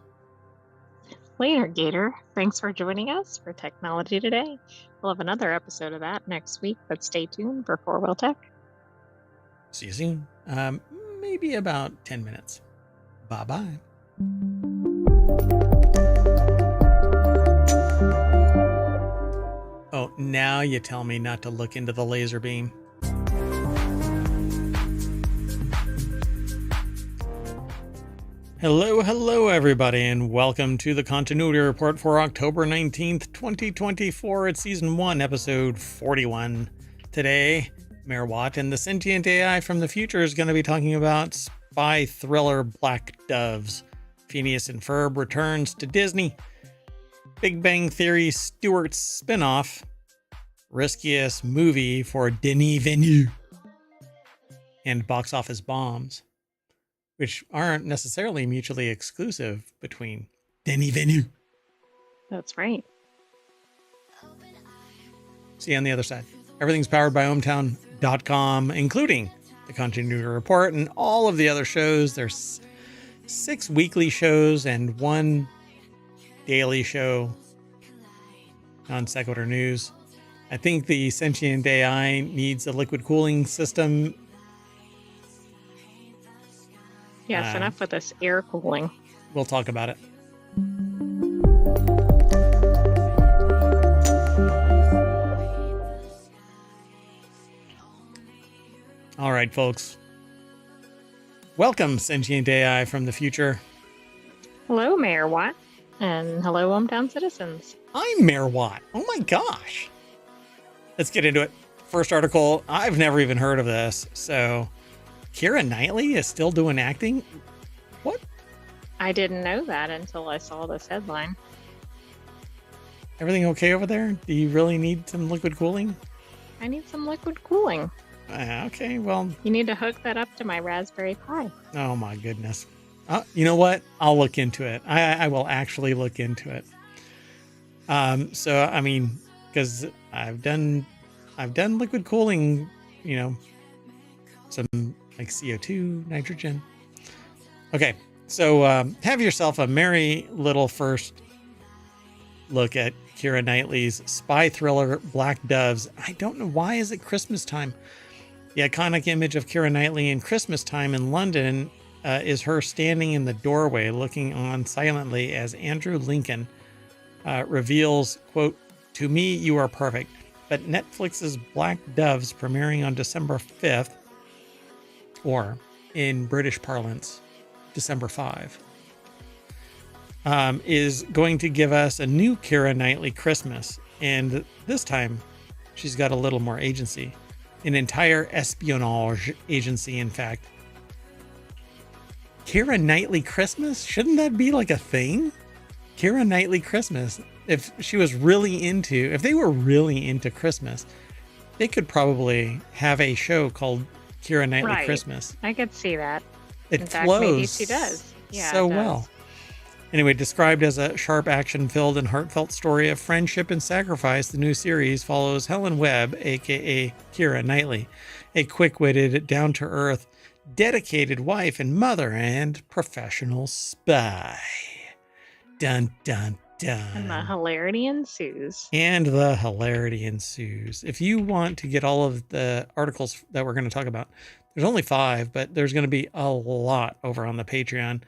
Later, Gator. Thanks for joining us for Technology Today. We'll have another episode of that next week, but stay tuned for 4-Wheel Tech. See you soon. Maybe about 10 minutes. Bye-bye. Oh, now you tell me not to look into the laser beam. Hello, everybody, and welcome to the Continuity Report for October 19th, 2024. It's Season 1, Episode 41. Today, Mayor Watt and the Sentient AI from the future is going to be talking about spy thriller Black Doves. Phineas and Ferb returns to Disney. Big Bang Theory Stewart's spinoff. Riskiest movie for Denis Villeneuve. And box office bombs, which aren't necessarily mutually exclusive between Denis Villeneuve. That's right. See you on the other side. Everything's powered by ohmTown.com, including the Continuity Report and all of the other shows. There's 6 weekly shows and 1 daily show on Sequitur News. I think the Sentient AI needs a liquid cooling system. Yes, enough with this air cooling. We'll talk about it. All right, folks. Welcome, Sentient AI from the future. Hello, Mayor Watt. And hello, hometown citizens. I'm Mayor Watt. Oh my gosh. Let's get into it. First article. I've never even heard of this. So, Keira Knightley is still doing acting? What? I didn't know that until I saw this headline. Everything okay over there? Do you really need some liquid cooling? I need some liquid cooling. Okay, well. You need to hook that up to my Raspberry Pi. Oh my goodness. You know what? I'll look into it. I will actually look into it. So I mean, because I've done liquid cooling, you know, some like CO2, nitrogen. Okay, so have yourself a merry little first look at Keira Knightley's spy thriller Black Doves. I don't know, why is it Christmas time? The iconic image of Keira Knightley in Christmas time in London is her standing in the doorway looking on silently as Andrew Lincoln reveals, quote, "To me, you are perfect." But Netflix's Black Doves, premiering on December 5th, or in British parlance, December 5, is going to give us a new Keira Knightley Christmas. And this time, she's got a little more agency. An entire espionage agency, in fact. Keira Knightley Christmas? Shouldn't that be like a thing? Keira Knightley Christmas. If they were really into Christmas, they could probably have a show called Keira Knightley Christmas. I could see that. In fact, maybe she does. Yeah, so well. Anyway, described as a sharp, action-filled, and heartfelt story of friendship and sacrifice, the new series follows Helen Webb, aka Keira Knightley, a quick-witted, down-to-earth, dedicated wife and mother and professional spy. Dun, dun, dun. And the hilarity ensues. If you want to get all of the articles that we're going to talk about, there's only 5, but there's going to be a lot over on the Patreon.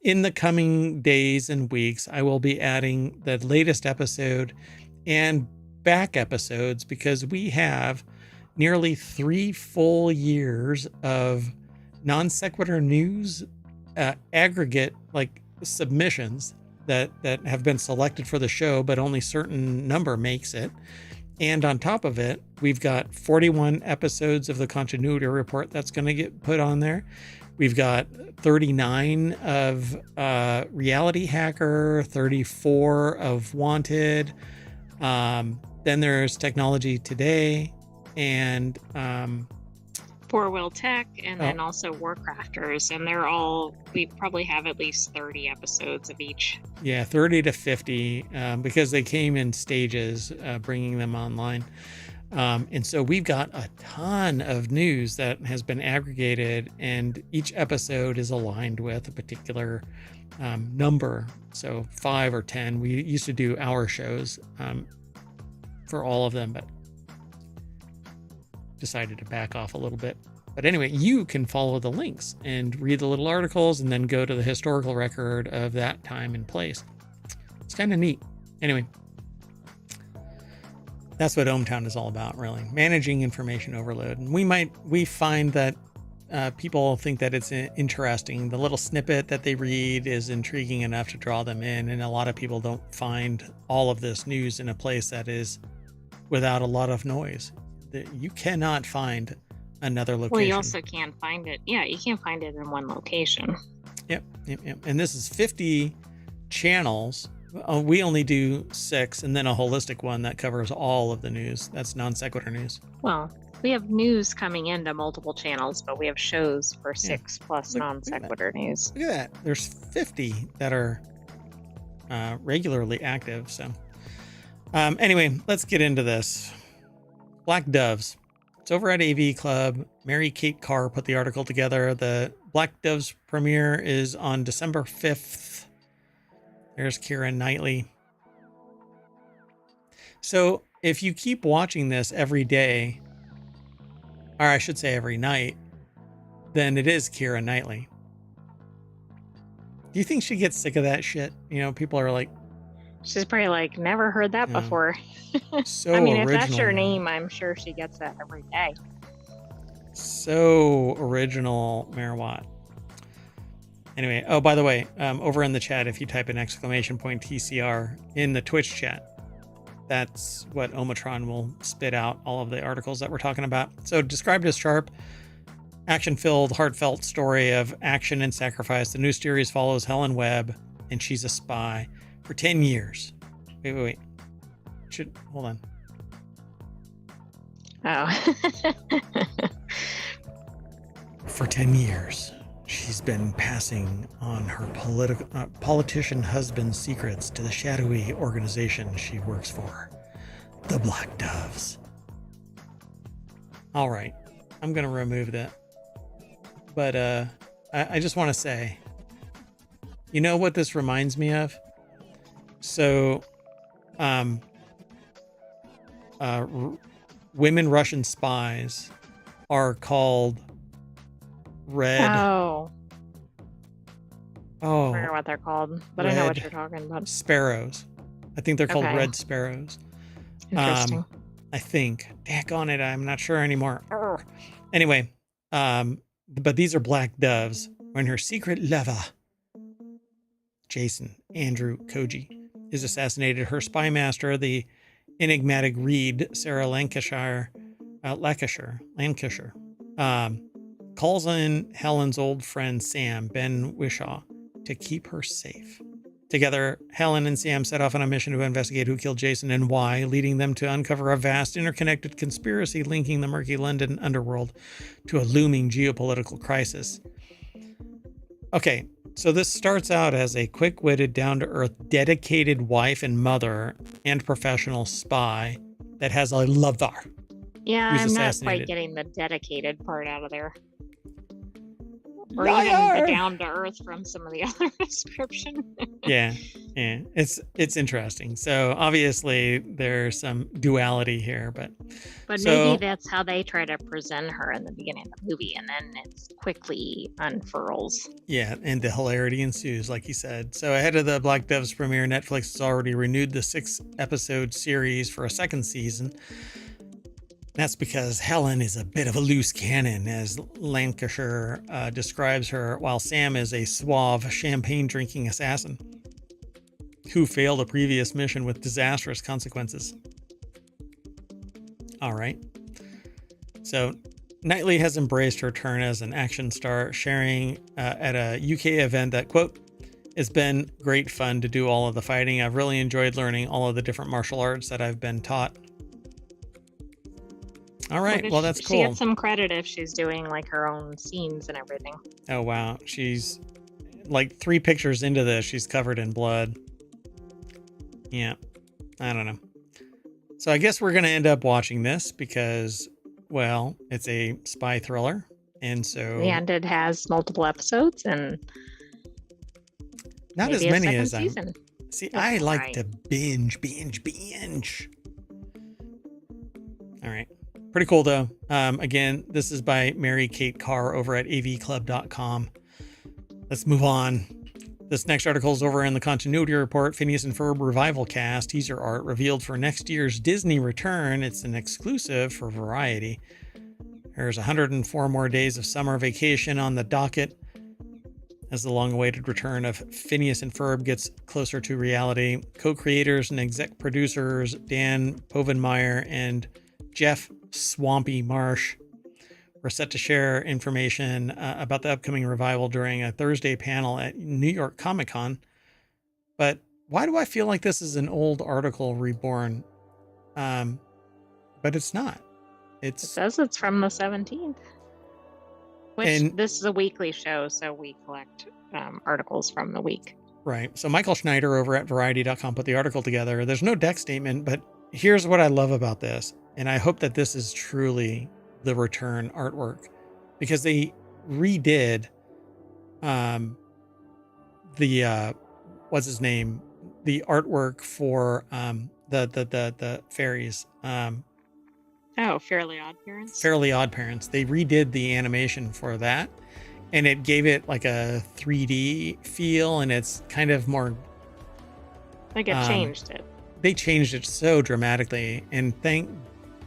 In the coming days and weeks, I will be adding the latest episode and back episodes because we have nearly 3 full years of non sequitur news, aggregate like submissions that have been selected for the show, but only certain number makes it. And on top of it, we've got 41 episodes of the Continuity Report that's going to get put on there. We've got 39 of Reality Hacker, 34 of Wanted. Then there's Technology Today and 4-Wheel Tech, and then also WarCrafters. And we probably have at least 30 episodes of each. Yeah, 30 to 50 because they came in stages, bringing them online. And so we've got a ton of news that has been aggregated, and each episode is aligned with a particular number. So 5 or 10. We used to do hour shows for all of them, but decided to back off a little bit. But anyway, you can follow the links and read the little articles and then go to the historical record of that time and place. It's kind of neat. Anyway, that's what ohmTown is all about, really. Managing information overload. And we find that people think that it's interesting. The little snippet that they read is intriguing enough to draw them in. And a lot of people don't find all of this news in a place that is without a lot of noise. You cannot find another location. Well, you also can't find it. Yeah, you can't find it in one location. Yep. And this is 50 channels. We only do 6, and then a holistic one that covers all of the news. That's non sequitur news. Well, we have news coming into multiple channels, but we have shows for 6 plus non sequitur news. Look at that. There's 50 that are regularly active. So anyway, let's get into this. Black Doves. It's over at AV Club. Mary Kate Carr put the article together. The Black Doves premiere is on December 5th. There's Keira Knightley. So if you keep watching this every day, or I should say every night, then it is Keira Knightley. Do you think she gets sick of that shit? You know, people are like, She's probably like, never heard that before. so I mean, original. if that's her name, I'm sure she gets that every day. So original, Marawatt. Anyway, oh, by the way, over in the chat, if you type an exclamation point TCR in the Twitch chat, that's what ohmTown will spit out all of the articles that we're talking about. So described as sharp, action-filled, heartfelt story of action and sacrifice. The new series follows Helen Webb, and she's a spy for 10 years. Wait. Hold on. Oh. For 10 years, she's been passing on her politician husband's secrets to the shadowy organization she works for, the Black Doves. All right, I'm going to remove that. But I just want to say, you know what this reminds me of? So, women Russian spies are called red. Oh. I don't know what they're called, but I know what you're talking about. Sparrows. I think they're called red sparrows. Interesting. I think. Dack on it, I'm not sure anymore. Urgh. Anyway, but these are black doves when her secret lover, Jason Andrew Koji, is assassinated. Her spy master, the enigmatic Reed, Sarah Lancashire, calls in Helen's old friend Sam, Ben Wishaw, to keep her safe. Together, Helen and Sam set off on a mission to investigate who killed Jason and why, leading them to uncover a vast interconnected conspiracy linking the murky London underworld to a looming geopolitical crisis. Okay, so this starts out as a quick-witted, down-to-earth, dedicated wife and mother and professional spy that has a lover. Yeah, I'm not quite getting the dedicated part out of there. Or Liar! even the down to earth from some of the other description. yeah. It's interesting. So obviously there's some duality here, but maybe that's how they try to present her in the beginning of the movie, and then it quickly unfurls. Yeah, and the hilarity ensues, like you said. So ahead of the Black Doves premiere, Netflix has already renewed the 6-episode series for a second season. That's because Helen is a bit of a loose cannon, as Lancashire describes her, while Sam is a suave, champagne-drinking assassin who failed a previous mission with disastrous consequences. All right. So Knightley has embraced her turn as an action star, sharing at a UK event that, quote, "It's been great fun to do all of the fighting. I've really enjoyed learning all of the different martial arts that I've been taught." All right, well, that's cool. She gets some credit if she's doing like her own scenes and everything. Oh, wow. She's like 3 pictures into this. She's covered in blood. Yeah, I don't know. So I guess we're going to end up watching this because, well, it's a spy thriller. And so. And it has multiple episodes and. Not as many as I. See, I like right. to binge. All right. Pretty cool, though. Again, this is by Mary Kate Carr over at avclub.com. Let's move on. This next article is over in the Continuity Report. Phineas and Ferb Revival Cast teaser art revealed for next year's Disney return. It's an exclusive for Variety. There's 104 more days of summer vacation on the docket as the long-awaited return of Phineas and Ferb gets closer to reality. Co-creators and exec producers Dan Povenmire and Jeff Swampy Marsh were set to share information about the upcoming revival during a Thursday panel at New York Comic Con. But why do I feel like this is an old article reborn? But it's not. It says it's from the 17th. This is a weekly show, so we collect articles from the week. Right. So Michael Schneider over at Variety.com put the article together. There's no deck statement, but here's what I love about this, and I hope that this is truly the return artwork, because they redid the what's his name, the artwork for the fairies, Oh, Fairly Odd Parents. Fairly Odd Parents. They redid the animation for that, and it gave it like a 3D feel, and it's kind of more. Like it changed it. They changed it so dramatically, and thank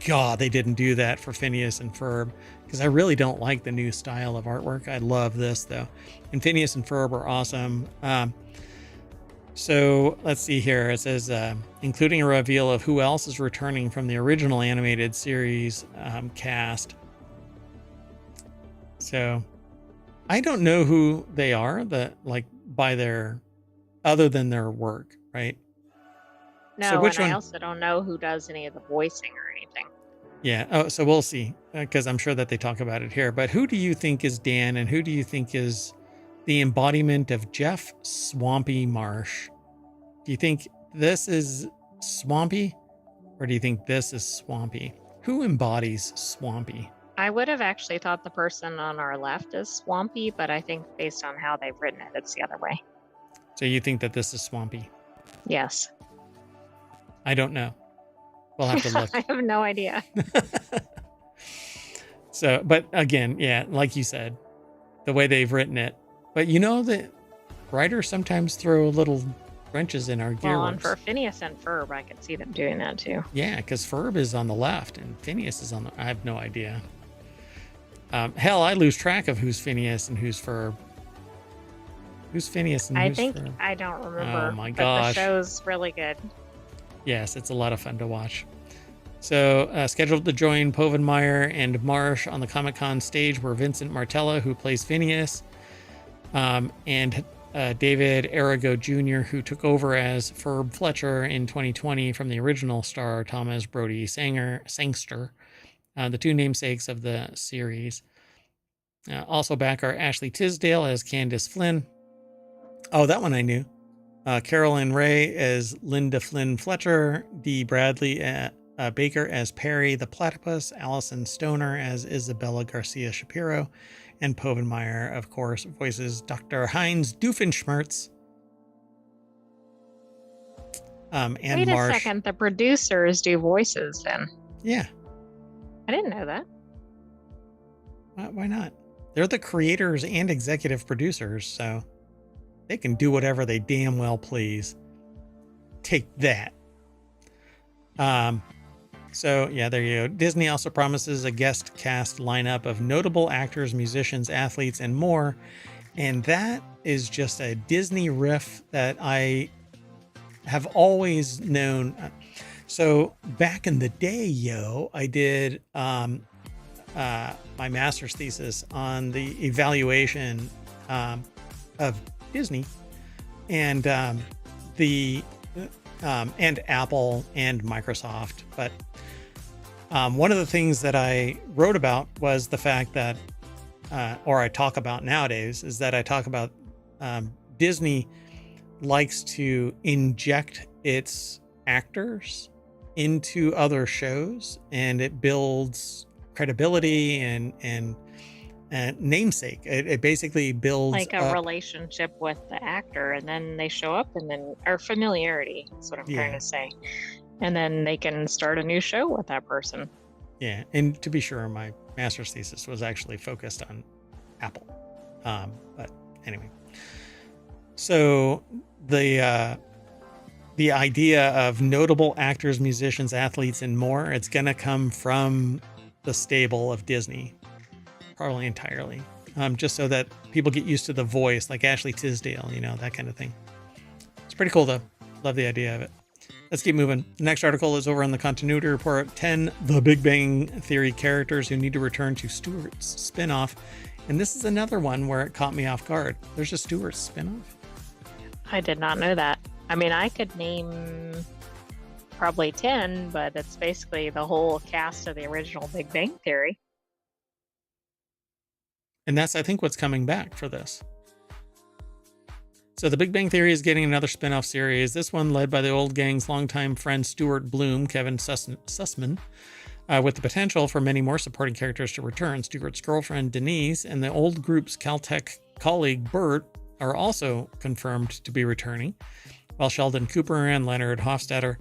God they didn't do that for Phineas and Ferb, because I really don't like the new style of artwork. I love this though, and Phineas and Ferb are awesome. So let's see here. It says, including a reveal of who else is returning from the original animated series cast. So I don't know who they are, by their, other than their work, right? No, so which and one? I also don't know who does any of the voicing or anything. Yeah. Oh, so we'll see, because I'm sure that they talk about it here. But who do you think is Dan, and who do you think is the embodiment of Jeff Swampy Marsh? Do you think this is Swampy, or do you think this is Swampy? Who embodies Swampy? I would have actually thought the person on our left is Swampy, but I think based on how they've written it, it's the other way. So you think that this is Swampy? Yes. I don't know. We'll have to look. I have no idea. So, but again, yeah, like you said, the way they've written it. But you know that writers sometimes throw little wrenches in our gearworks. Well, and for Phineas and Ferb, I could see them doing that too. Yeah, because Ferb is on the left and Phineas is on the. I have no idea. Hell, I lose track of who's Phineas and who's Ferb. Who's Phineas and who's Ferb? I don't remember. Oh my but gosh. the show's really good. Yes, it's a lot of fun to watch. So, scheduled to join Povenmire and Marsh on the Comic-Con stage were Vincent Martella, who plays Phineas, and David Arago Jr., who took over as Ferb Fletcher in 2020 from the original star Thomas Brody Sangster, the two namesakes of the series. Also back are Ashley Tisdale as Candace Flynn. Oh, that one I knew. Carolyn Ray as Linda Flynn Fletcher, Dee Bradley Baker as Perry the Platypus, Allison Stoner as Isabella Garcia Shapiro, and Povenmire, of course, voices Dr. Heinz Doofenshmirtz. And Wait Marsh. a second, the producers do voices then? Yeah. I didn't know that. Why not? They're the creators and executive producers, so they can do whatever they damn well please. Take that. So yeah, there you go. Disney also promises a guest cast lineup of notable actors, musicians, athletes, and more. And that is just a Disney riff that I have always known. So back in the day, I did my master's thesis on the evaluation of Disney and and Apple and Microsoft. But one of the things that I wrote about was the fact that, or I talk about nowadays, is that I talk about Disney likes to inject its actors into other shows, and it builds credibility and namesake. It basically builds like a relationship with the actor, and then they show up, and then or familiarity is what I'm trying to say, and then they can start a new show with that person. Yeah, and to be sure, my master's thesis was actually focused on Apple, but anyway. So the idea of notable actors, musicians, athletes, and more, it's gonna come from the stable of Disney. Probably entirely, just so that people get used to the voice, like Ashley Tisdale, that kind of thing. It's pretty cool though. Love the idea of it. Let's keep moving. The next article is over on the Continuity Report. 10 The Big Bang Theory characters who need to return to Stewart's spinoff. And this is another one where it caught me off guard. There's a Stewart's spinoff. I did not know that. I mean, I could name probably 10, but it's basically the whole cast of the original Big Bang Theory. And that's, I think, what's coming back for this. So The Big Bang Theory is getting another spin-off series. This one led by the old gang's longtime friend Stuart Bloom, Kevin Sussman, with the potential for many more supporting characters to return. Stewart's girlfriend Denise and the old group's Caltech colleague Bert are also confirmed to be returning, while Sheldon Cooper and Leonard Hofstadter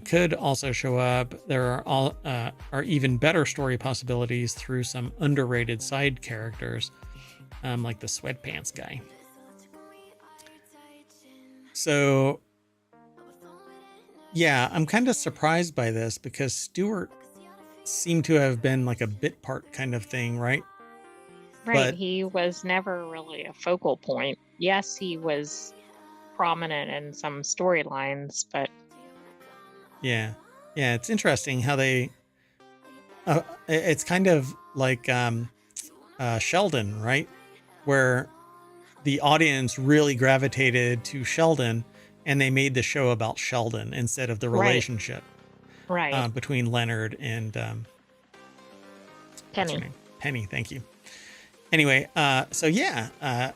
could also show up. There are even better story possibilities through some underrated side characters, like the sweatpants guy. So, yeah, I'm kind of surprised by this because Stewart seemed to have been like a bit part kind of thing, right? Right. But He was never really a focal point. Yes, he was prominent in some storylines, but yeah, it's interesting how they. It's kind of like Sheldon, right? Where the audience really gravitated to Sheldon, and they made the show about Sheldon instead of the relationship right. between Leonard and what's her Penny. name? Penny. Thank you. Anyway, so yeah,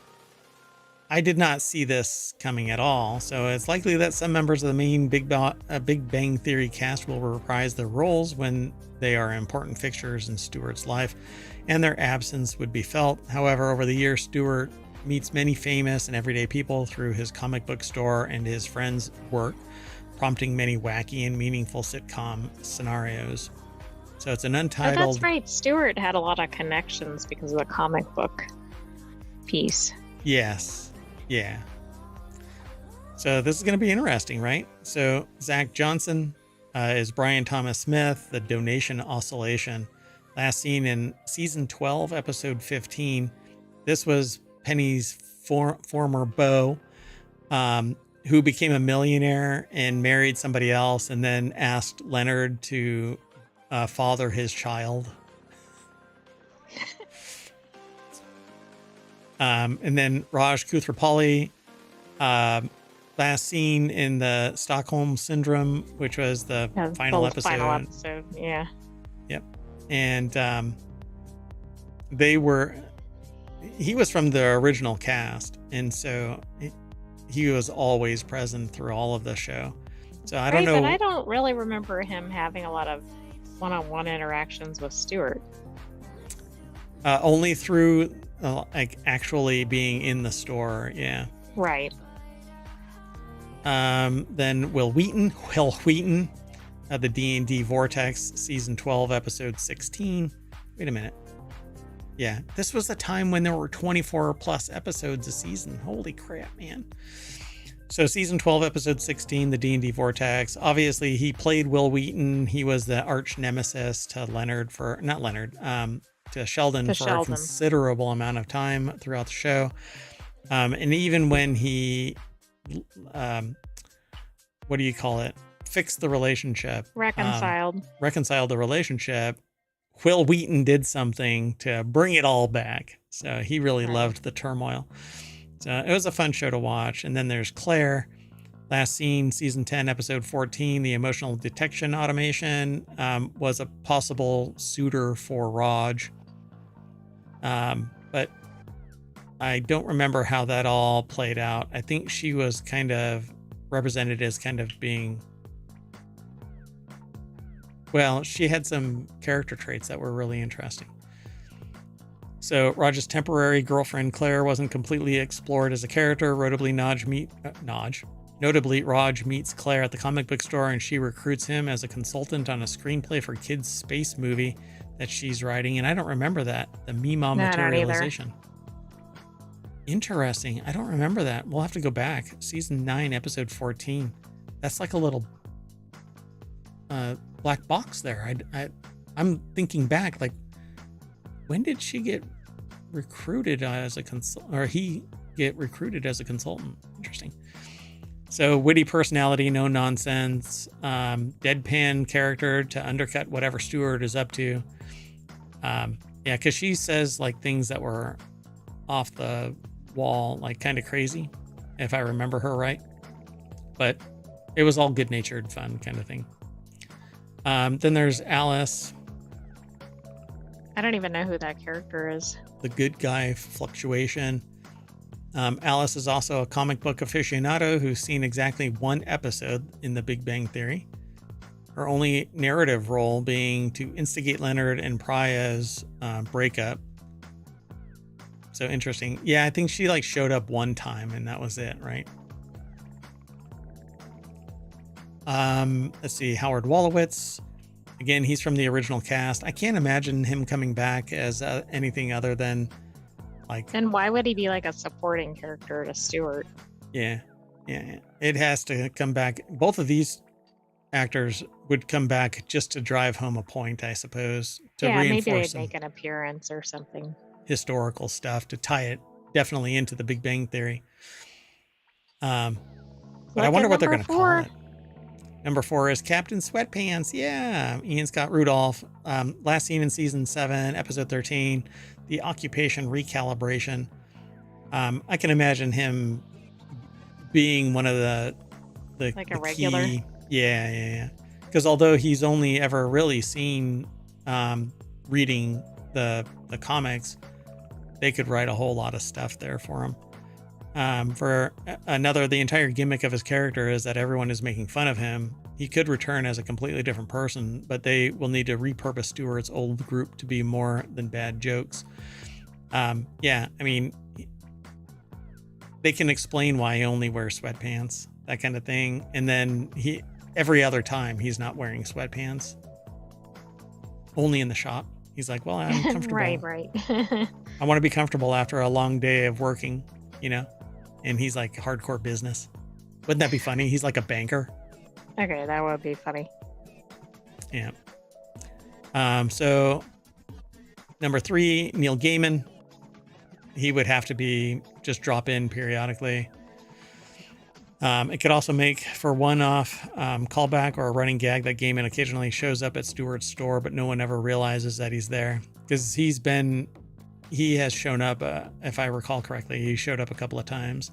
I did not see this coming at all. So it's likely that some members of the main Big Bang Theory cast will reprise their roles when they are important fixtures in Stewart's life, and their absence would be felt. However, over the years, Stewart meets many famous and everyday people through his comic book store and his friends' work, prompting many wacky and meaningful sitcom scenarios. So it's an But untitled. that's right. Stewart had a lot of connections because of the comic book piece. Yes. Yeah. So this is going to be interesting, right? So Zach Johnson is Brian Thomas Smith, the donation oscillation. Last seen in season 12, episode 15. This was Penny's former beau, who became a millionaire and married somebody else, and then asked Leonard to father his child. And then Raj Koothrappali, last seen in the Stockholm Syndrome, which was the final episode. Final episode, yeah. Yep. And he was from the original cast, and so he was always present through all of the show. So I don't know. But I don't really remember him having a lot of one-on-one interactions with Stewart. Only through like actually being in the store, yeah. Right. Then Will Wheaton, the D&D Vortex, season 12, episode 16. Wait a minute. Yeah, this was the time when there were 24 plus episodes a season. Holy crap, man. So season 12, episode 16, the D&D Vortex. Obviously, he played Will Wheaton. He was the arch nemesis to to Sheldon a considerable amount of time throughout the show. And even when he, fixed the relationship. Reconciled the relationship. Will Wheaton did something to bring it all back. So he really loved the turmoil. So it was a fun show to watch. And then there's Claire. Last seen, season 10, episode 14, the emotional detection automation, was a possible suitor for Raj. But I don't remember how that all played out. I think she was kind of represented as kind of being... Well, she had some character traits that were really interesting. So Raj's temporary girlfriend Claire wasn't completely explored as a character. Notably, Raj meets Claire at the comic book store, and she recruits him as a consultant on a screenplay for kids' space movie that she's writing. And I don't remember that. The Mima materialization. Interesting. I don't remember that. We'll have to go back. Season 9, episode 14. That's like a little black box there. I'm thinking back, like, when did she get recruited as a consultant, or he get recruited as a consultant? Interesting. So witty personality, no nonsense, deadpan character to undercut whatever Stewart is up to. Yeah, because she says like things that were off the wall, like kind of crazy, if I remember her right. But it was all good-natured fun kind of thing. Then there's Alice. I don't even know who that character is. The good guy fluctuation. Alice is also a comic book aficionado who's seen exactly one episode in The Big Bang Theory. Her only narrative role being to instigate Leonard and Praya's breakup. So interesting. Yeah, I think she like showed up one time and that was it, right? Let's see, Howard Wolowitz. Again, he's from the original cast. I can't imagine him coming back as anything other than like. And why would he be like a supporting character to Stewart? Yeah. It has to come back. Both of these actors would come back just to drive home a point, I suppose. To reinforce maybe they'd make an appearance or something. Historical stuff to tie it definitely into the Big Bang Theory. But I wonder what they're going to call it. Number 4 is Captain Sweatpants. Yeah, Ian Scott Rudolph. Last seen in season 7, episode 13, the occupation recalibration. I can imagine him being one of the like a regular. Key, yeah. Because although he's only ever really seen reading the comics, they could write a whole lot of stuff there for him. For another, the entire gimmick of his character is that everyone is making fun of him. He could return as a completely different person, but they will need to repurpose Stewart's old group to be more than bad jokes. Yeah, I mean, they can explain why he only wears sweatpants, that kind of thing. And then every other time he's not wearing sweatpants, only in the shop. He's like, well, I'm comfortable. right. I want to be comfortable after a long day of working, and he's like hardcore business. Wouldn't that be funny? He's like a banker. Okay, that would be funny. Yeah. So number 3, Neil Gaiman. He would have to be just drop in periodically. It could also make for one-off callback or a running gag that Gaiman occasionally shows up at Stewart's store, but no one ever realizes that he's there because he has shown up. If I recall correctly, he showed up a couple of times.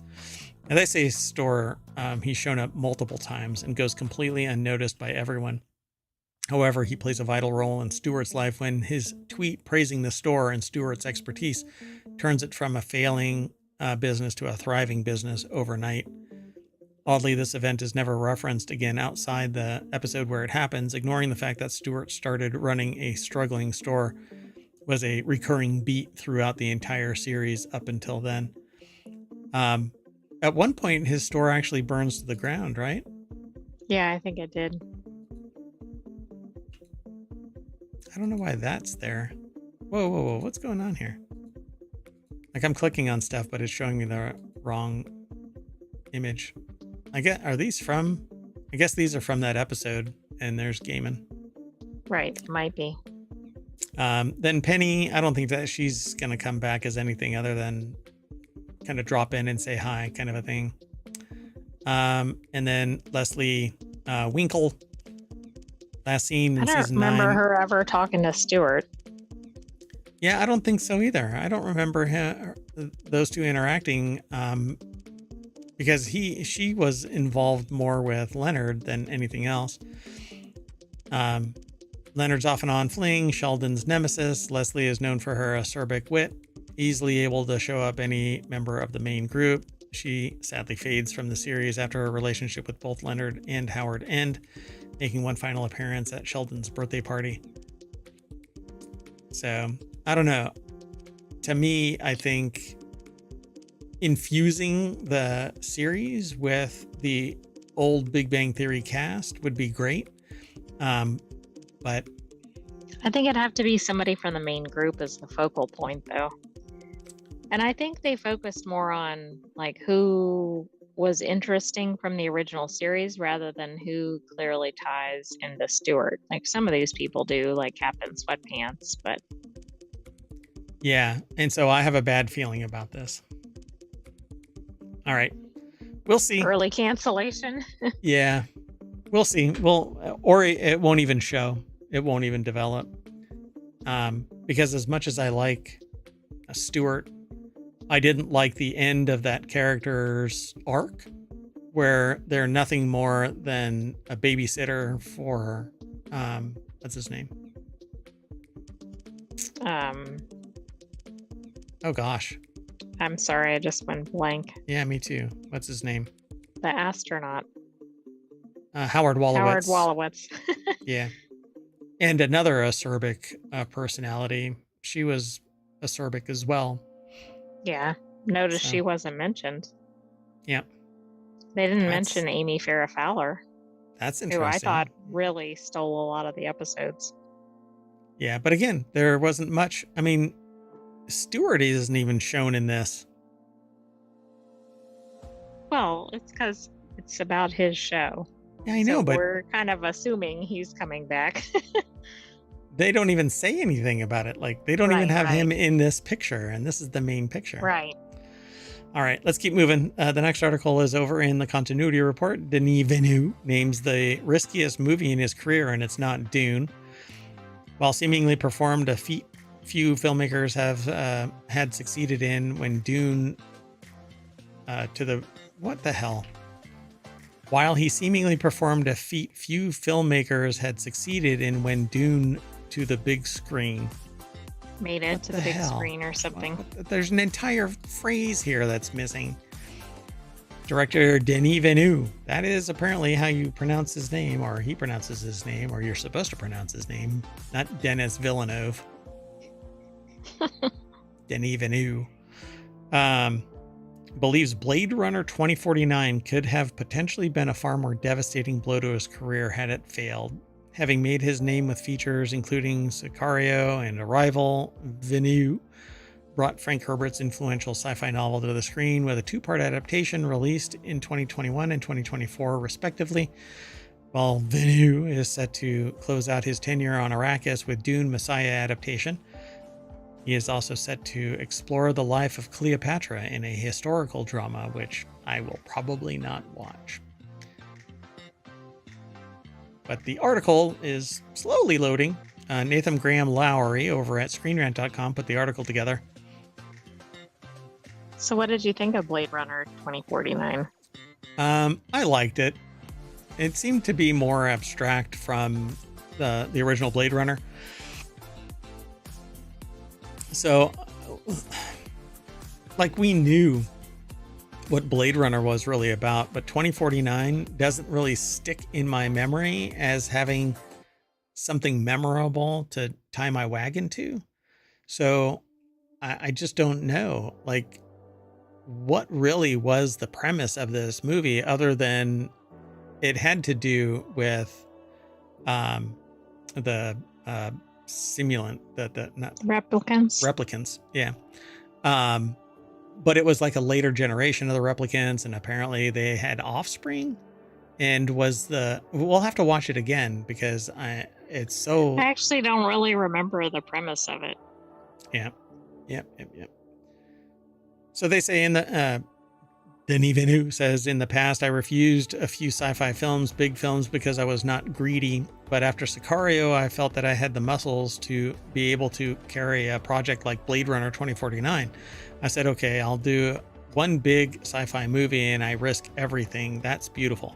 And they say store, he's shown up multiple times and goes completely unnoticed by everyone. However, he plays a vital role in Stewart's life when his tweet praising the store and Stewart's expertise turns it from a failing business to a thriving business overnight. Oddly, this event is never referenced again outside the episode where it happens, ignoring the fact that Stewart started running a struggling store was a recurring beat throughout the entire series up until then. At one point, his store actually burns to the ground, right? Yeah, I think it did. I don't know why that's there. Whoa. What's going on here? Like I'm clicking on stuff, but it's showing me the wrong image. I guess these are from that episode, and there's Gaiman. Right, might be. Then Penny, I don't think that she's going to come back as anything other than kind of drop in and say hi kind of a thing. And then Leslie Winkle, last seen in season 9. I don't remember her ever talking to Stewart. Yeah, I don't think so either. I don't remember those two interacting because she was involved more with Leonard than anything else. Leonard's off and on fling, Sheldon's nemesis. Leslie is known for her acerbic wit, easily able to show up any member of the main group. She sadly fades from the series after her relationship with both Leonard and Howard end, making one final appearance at Sheldon's birthday party. So, I don't know. To me, I think infusing the series with the old Big Bang Theory cast would be great. But I think it'd have to be somebody from the main group as the focal point, though. And I think they focused more on like who was interesting from the original series rather than who clearly ties into Stewart. Like some of these people do, like Captain Sweatpants, but yeah, and so I have a bad feeling about this. All right, we'll see. Early cancellation. Yeah, we'll see. Or it won't even show. It won't even develop. Because as much as I like Stewart, I didn't like the end of that character's arc, where they're nothing more than a babysitter for what's his name? Oh gosh. I'm sorry, I just went blank. Yeah, me too. What's his name? The astronaut, Howard Howard Wolowitz. Wolowitz. Yeah. And another acerbic personality. She was acerbic as well. Yeah. Notice So, she wasn't mentioned. yeah, They didn't that's mention Amy Farrah Fowler, that's who I thought interesting. really stole a lot of the episodes. Yeah, but again, there wasn't much. I mean, Stewart isn't even shown in this. Well, it's because it's about his show. Yeah, I So know, but we're kind of assuming he's coming back. they don't even say anything about it. Like, they don't even Right, have right, him in this picture, and this is the main picture. right. All right, let's keep moving. The next article is over in the continuity report. Denis Villeneuve names the riskiest movie in his career, and it's not Dune. While seemingly performed a feat few filmmakers have had succeeded in when Dune to the what the hell? While he seemingly performed a feat few filmmakers had succeeded in when Dune to the big screen. Made it What to the the big hell? screen or something. There's an entire phrase here that's missing. Director Denis Villeneuve. That is apparently how you pronounce his name, or he pronounces his name, or you're supposed to pronounce his name, not Dennis Villeneuve. Denis Villeneuve. Believes Blade Runner 2049 could have potentially been a far more devastating blow to his career had it failed. Having made his name with features including Sicario and Arrival, Villeneuve brought Frank Herbert's influential sci-fi novel to the screen with a two-part adaptation released in 2021 and 2024, respectively. While Villeneuve is set to close out his tenure on Arrakis with Dune Messiah adaptation, he is also set to explore the life of Cleopatra in a historical drama, which I will probably not watch. But the article is slowly loading. Nathan Graham Lowry over at ScreenRant.com put the article together. So what did you think of Blade Runner 2049? I liked it. It seemed to be more abstract from the original Blade Runner. So, like, we knew what Blade Runner was really about, but 2049 doesn't really stick in my memory as having something memorable to tie my wagon to. So I just don't know, like, what really was the premise of this movie other than it had to do with the simulant, the not replicants. Yeah. But it was like a later generation of the replicants, and apparently they had offspring. And we'll have to watch it again because it's so. I actually don't really remember the premise of it. Yeah. Yep. So they say in the Denis Villeneuve says, in the past, I refused a few sci-fi films, big films, because I was not greedy. But after Sicario, I felt that I had the muscles to be able to carry a project like Blade Runner 2049. I said, okay, I'll do one big sci-fi movie and I risk everything. That's beautiful.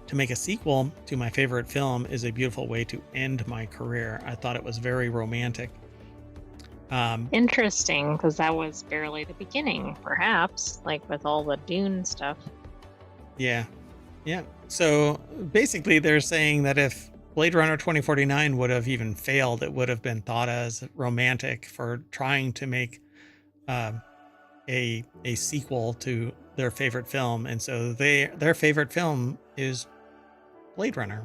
To make a sequel to my favorite film is a beautiful way to end my career. I thought it was very romantic. Interesting, because that was barely the beginning, perhaps, like with all the Dune stuff. Yeah. So basically they're saying that if Blade Runner 2049 would have even failed, it would have been thought as romantic for trying to make a sequel to their favorite film. And so their favorite film is Blade Runner.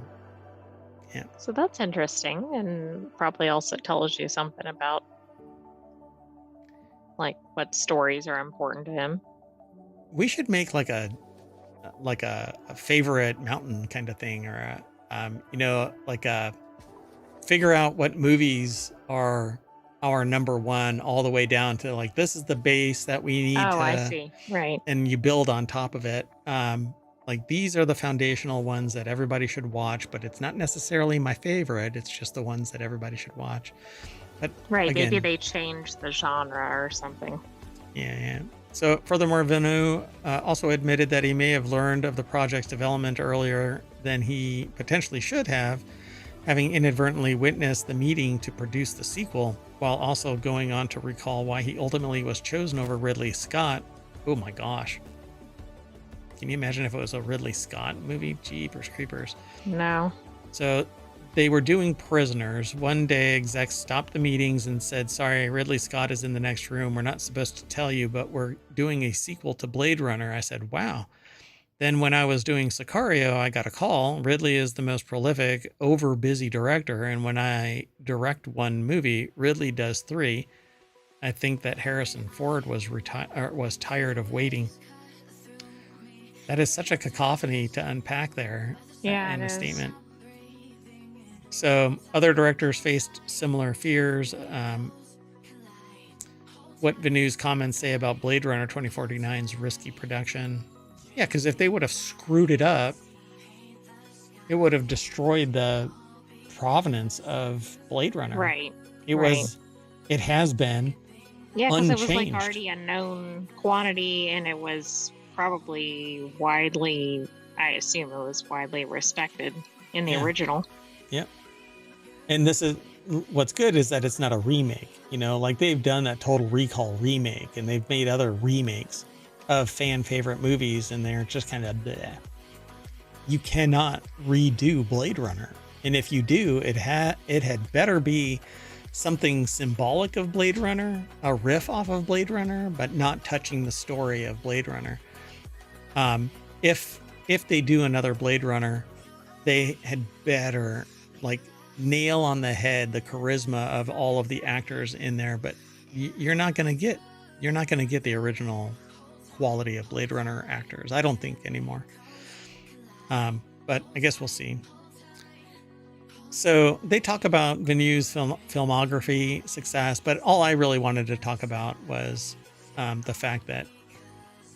Yeah. So that's interesting, and probably also tells you something about like what stories are important to him. We should make like a favorite mountain kind of thing, or figure out what movies are our number one all the way down to like, this is the base that we need I see. Right. And you build on top of it. Like, these are the foundational ones that everybody should watch, but it's not necessarily my favorite. It's just the ones that everybody should watch. But right, again, maybe they changed the genre or something. Yeah. So furthermore, Villeneuve also admitted that he may have learned of the project's development earlier than he potentially should have, having inadvertently witnessed the meeting to produce the sequel, while also going on to recall why he ultimately was chosen over Ridley Scott. Oh my gosh. Can you imagine if it was a Ridley Scott movie? Jeepers creepers. No. So they were doing Prisoners. One day, execs stopped the meetings and said, sorry, Ridley Scott is in the next room. We're not supposed to tell you, but we're doing a sequel to Blade Runner. I said, wow. Then when I was doing Sicario, I got a call. Ridley is the most prolific, over busy director. And when I direct one movie, Ridley does 3. I think that Harrison Ford was tired of waiting. That is such a cacophony to unpack there in a statement. So other directors faced similar fears. What Vinew's comments say about Blade Runner 2049's risky production. Yeah, because if they would have screwed it up, it would have destroyed the provenance of Blade Runner. Right. It has been. Yeah, because it was like unchanged. already a known quantity, and it was probably I assume it was widely respected in the original. Yep. And this is what's good is that it's not a remake, like they've done that Total Recall remake and they've made other remakes of fan favorite movies and they're just kind of bleh. You cannot redo Blade Runner. And if you do, it had better be something symbolic of Blade Runner, a riff off of Blade Runner, but not touching the story of Blade Runner. If they do another Blade Runner, they had better nail on the head the charisma of all of the actors in there, but you're not going to get the original quality of Blade Runner actors, I don't think, anymore. But I guess we'll see. So they talk about Vinew's filmography success, but all I really wanted to talk about was the fact that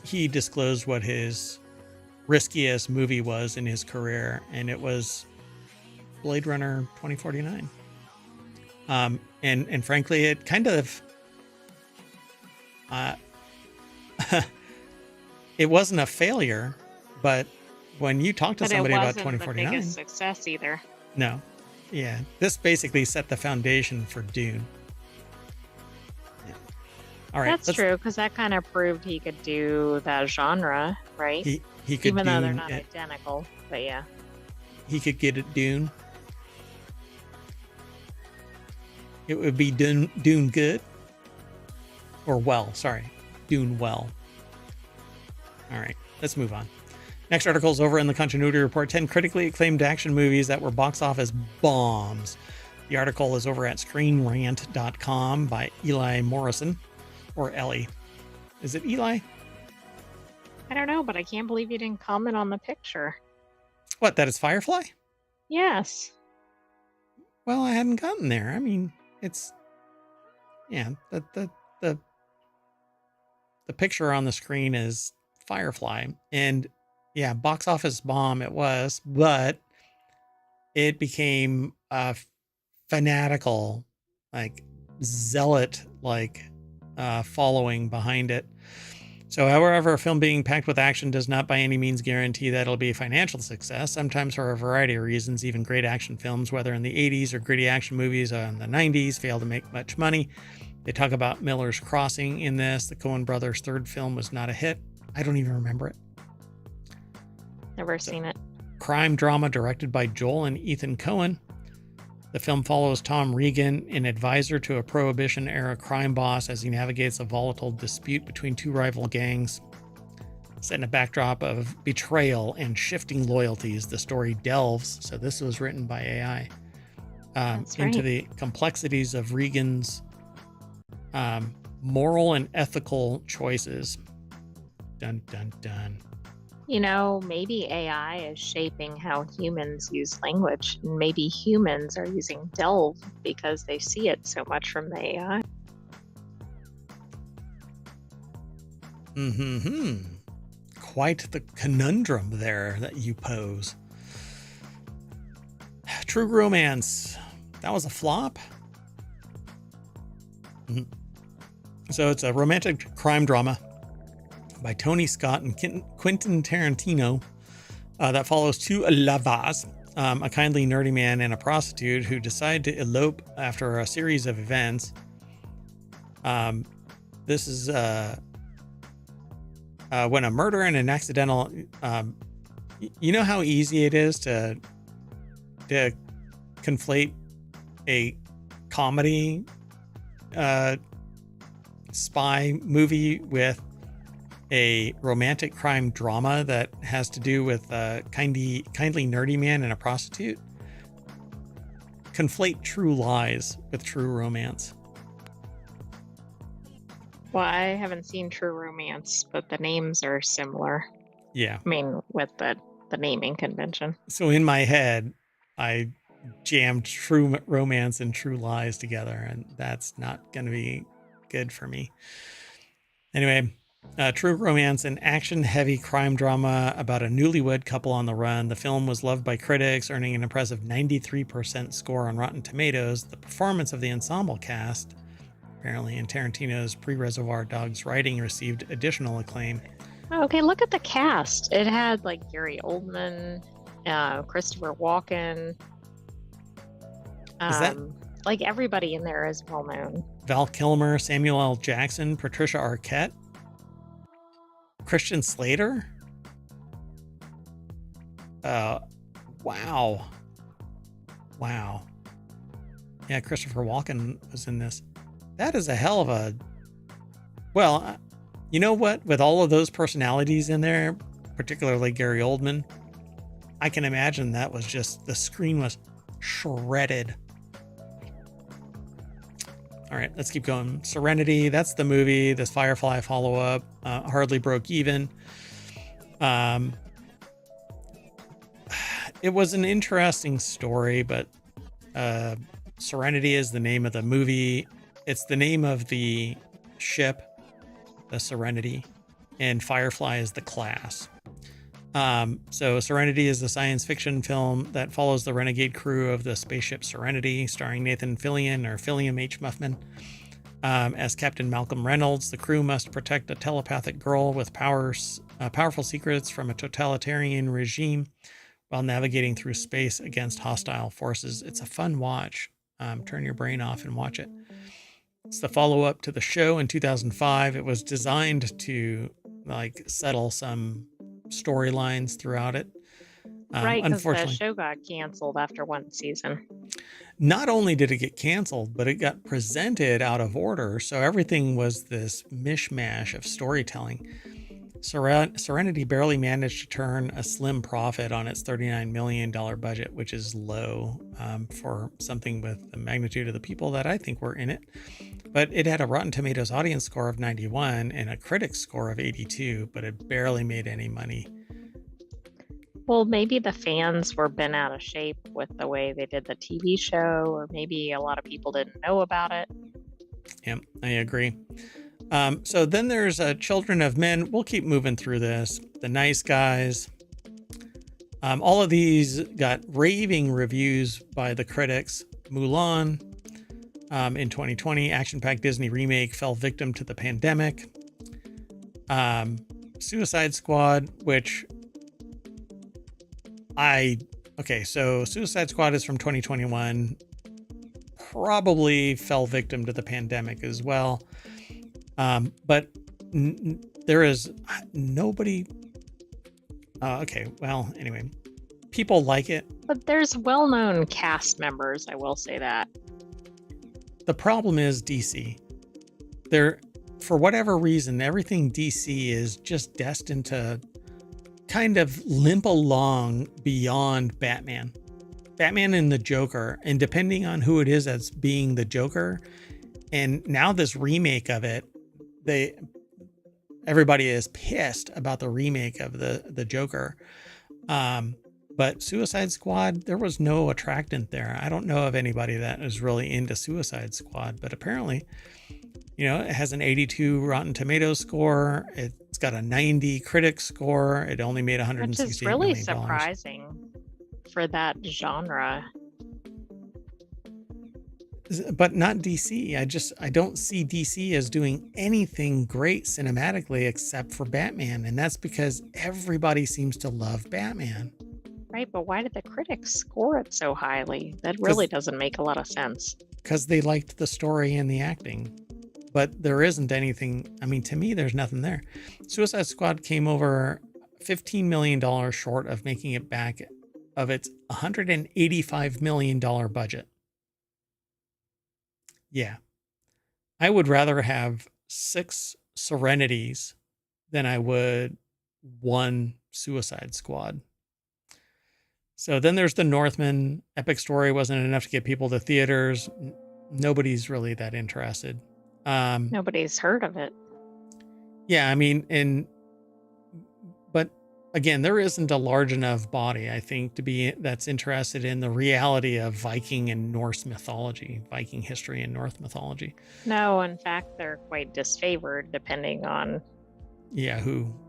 he disclosed what his riskiest movie was in his career, and it was Blade Runner 2049. And frankly, it kind of it wasn't a failure, but when you talk to somebody about 2049, the biggest success either. No. Yeah, this basically set the foundation for Dune. Yeah. All right, that's true, because that kind of proved he could do that genre, right? He could, even though they're not identical, but yeah. He could get it Dune. It would be Dune good. Or well, sorry. Dune well. All right, let's move on. Next article is over in the Continuity Report, 10 critically acclaimed action movies that were box office bombs. The article is over at screenrant.com by Eli Morrison, or Ellie. Is it Eli? I don't know, but I can't believe you didn't comment on the picture. What, that is Firefly? Yes. Well, I hadn't gotten there. I mean, it's, yeah, the picture on the screen is Firefly, and yeah, box office bomb it was, but it became a fanatical, zealot, following behind it. So however, a film being packed with action does not by any means guarantee that it'll be a financial success. Sometimes for a variety of reasons, even great action films, whether in the 80s or gritty action movies in the 90s, fail to make much money. They talk about Miller's Crossing in this. The Coen brothers' third film was not a hit. I don't even remember it. Never seen it. Crime drama directed by Joel and Ethan Coen. The film follows Tom Regan, an advisor to a Prohibition-era crime boss, as he navigates a volatile dispute between two rival gangs. Set in a backdrop of betrayal and shifting loyalties, the story delves, so this was written by AI, into the complexities of Regan's moral and ethical choices. Dun, dun, dun. Maybe AI is shaping how humans use language. Maybe humans are using delve because they see it so much from the AI. Quite the conundrum there that you pose. True Romance. That was a flop. So it's a romantic crime drama by Tony Scott and Quentin Tarantino that follows two lovers a kindly nerdy man and a prostitute who decide to elope after a series of events. This is when a murder and an accidental. You know how easy it is to conflate a comedy spy movie with a romantic crime drama that has to do with a kindly nerdy man and a prostitute. Conflate True Lies with True Romance. Well, I haven't seen True Romance, but the names are similar. Yeah. I mean, with the naming convention. So in my head, I jammed True Romance and True Lies together, and that's not going to be good for me. Anyway, True Romance, an action-heavy crime drama about a newlywed couple on the run. The film was loved by critics, earning an impressive 93% score on Rotten Tomatoes. The performance of the ensemble cast, apparently in Tarantino's pre-Reservoir Dogs writing, received additional acclaim. Okay, look at the cast. It had like Gary Oldman, Christopher Walken. Is that like everybody in there is well known? Val Kilmer, Samuel L. Jackson, Patricia Arquette, Christian Slater. Wow. Yeah, Christopher Walken was in this. That is a hell of a. Well, you know what? With all of those personalities in there, particularly Gary Oldman, I can imagine that was just, the screen was shredded. All right, let's keep going. Serenity, that's the movie. This Firefly follow-up hardly broke even. It was an interesting story, but Serenity is the name of the movie. It's the name of the ship, the Serenity, and Firefly is the class. So Serenity is the science fiction film that follows the renegade crew of the spaceship Serenity, starring Nathan Fillion, or Fillion H. Muffman, as Captain Malcolm Reynolds. The crew must protect a telepathic girl with powerful secrets from a totalitarian regime while navigating through space against hostile forces. It's a fun watch. Turn your brain off and watch it. It's the follow-up to the show in 2005. It was designed to settle some storylines throughout it. Right, because the unfortunately, show got canceled after one season. Not only did it get canceled, but it got presented out of order. So everything was this mishmash of storytelling. Serenity barely managed to turn a slim profit on its $39 million budget, which is low for something with the magnitude of the people that I think were in it. But it had a Rotten Tomatoes audience score of 91 and a critic score of 82, but it barely made any money. Well, maybe the fans were bent out of shape with the way they did the TV show, or maybe a lot of people didn't know about it. Yeah, I agree. So then there's Children of Men. We'll keep moving through this. The Nice Guys. All of these got raving reviews by the critics. Mulan in 2020, action-packed Disney remake, fell victim to the pandemic. Suicide Squad, which so Suicide Squad is from 2021. Probably fell victim to the pandemic as well. But there is nobody. Anyway, people like it. But there's well-known cast members, I will say that. The problem is DC. For whatever reason, everything DC is just destined to kind of limp along beyond Batman. Batman and the Joker, and depending on who it is that's being the Joker, and now this remake of it, everybody is pissed about the remake of the Joker. But Suicide Squad, there was no attractant there. I don't know of anybody that is really into Suicide Squad, but apparently, it has an 82 Rotten Tomatoes score. It's got a 90 critic score. It only made $168 million. Which is really surprising for that genre. But not DC. I don't see DC as doing anything great cinematically except for Batman. And that's because everybody seems to love Batman. Right, but why did the critics score it so highly? That really because doesn't make a lot of sense. they liked the story and the acting. But there isn't anything. I mean, to me, there's nothing there. Suicide Squad came over $15 million short of making it back of its $185 million budget. Yeah. I would rather have 6 Serenities than I would 1 Suicide Squad. So then there's The Northman. Epic Story wasn't enough to get people to theaters. Nobody's really that interested. Nobody's heard of it. Yeah, I mean, but again, there isn't a large enough body, I think, to be that's interested in the reality of Viking and Norse mythology, Viking history and Norse mythology. No, in fact, they're quite disfavored depending on Yeah,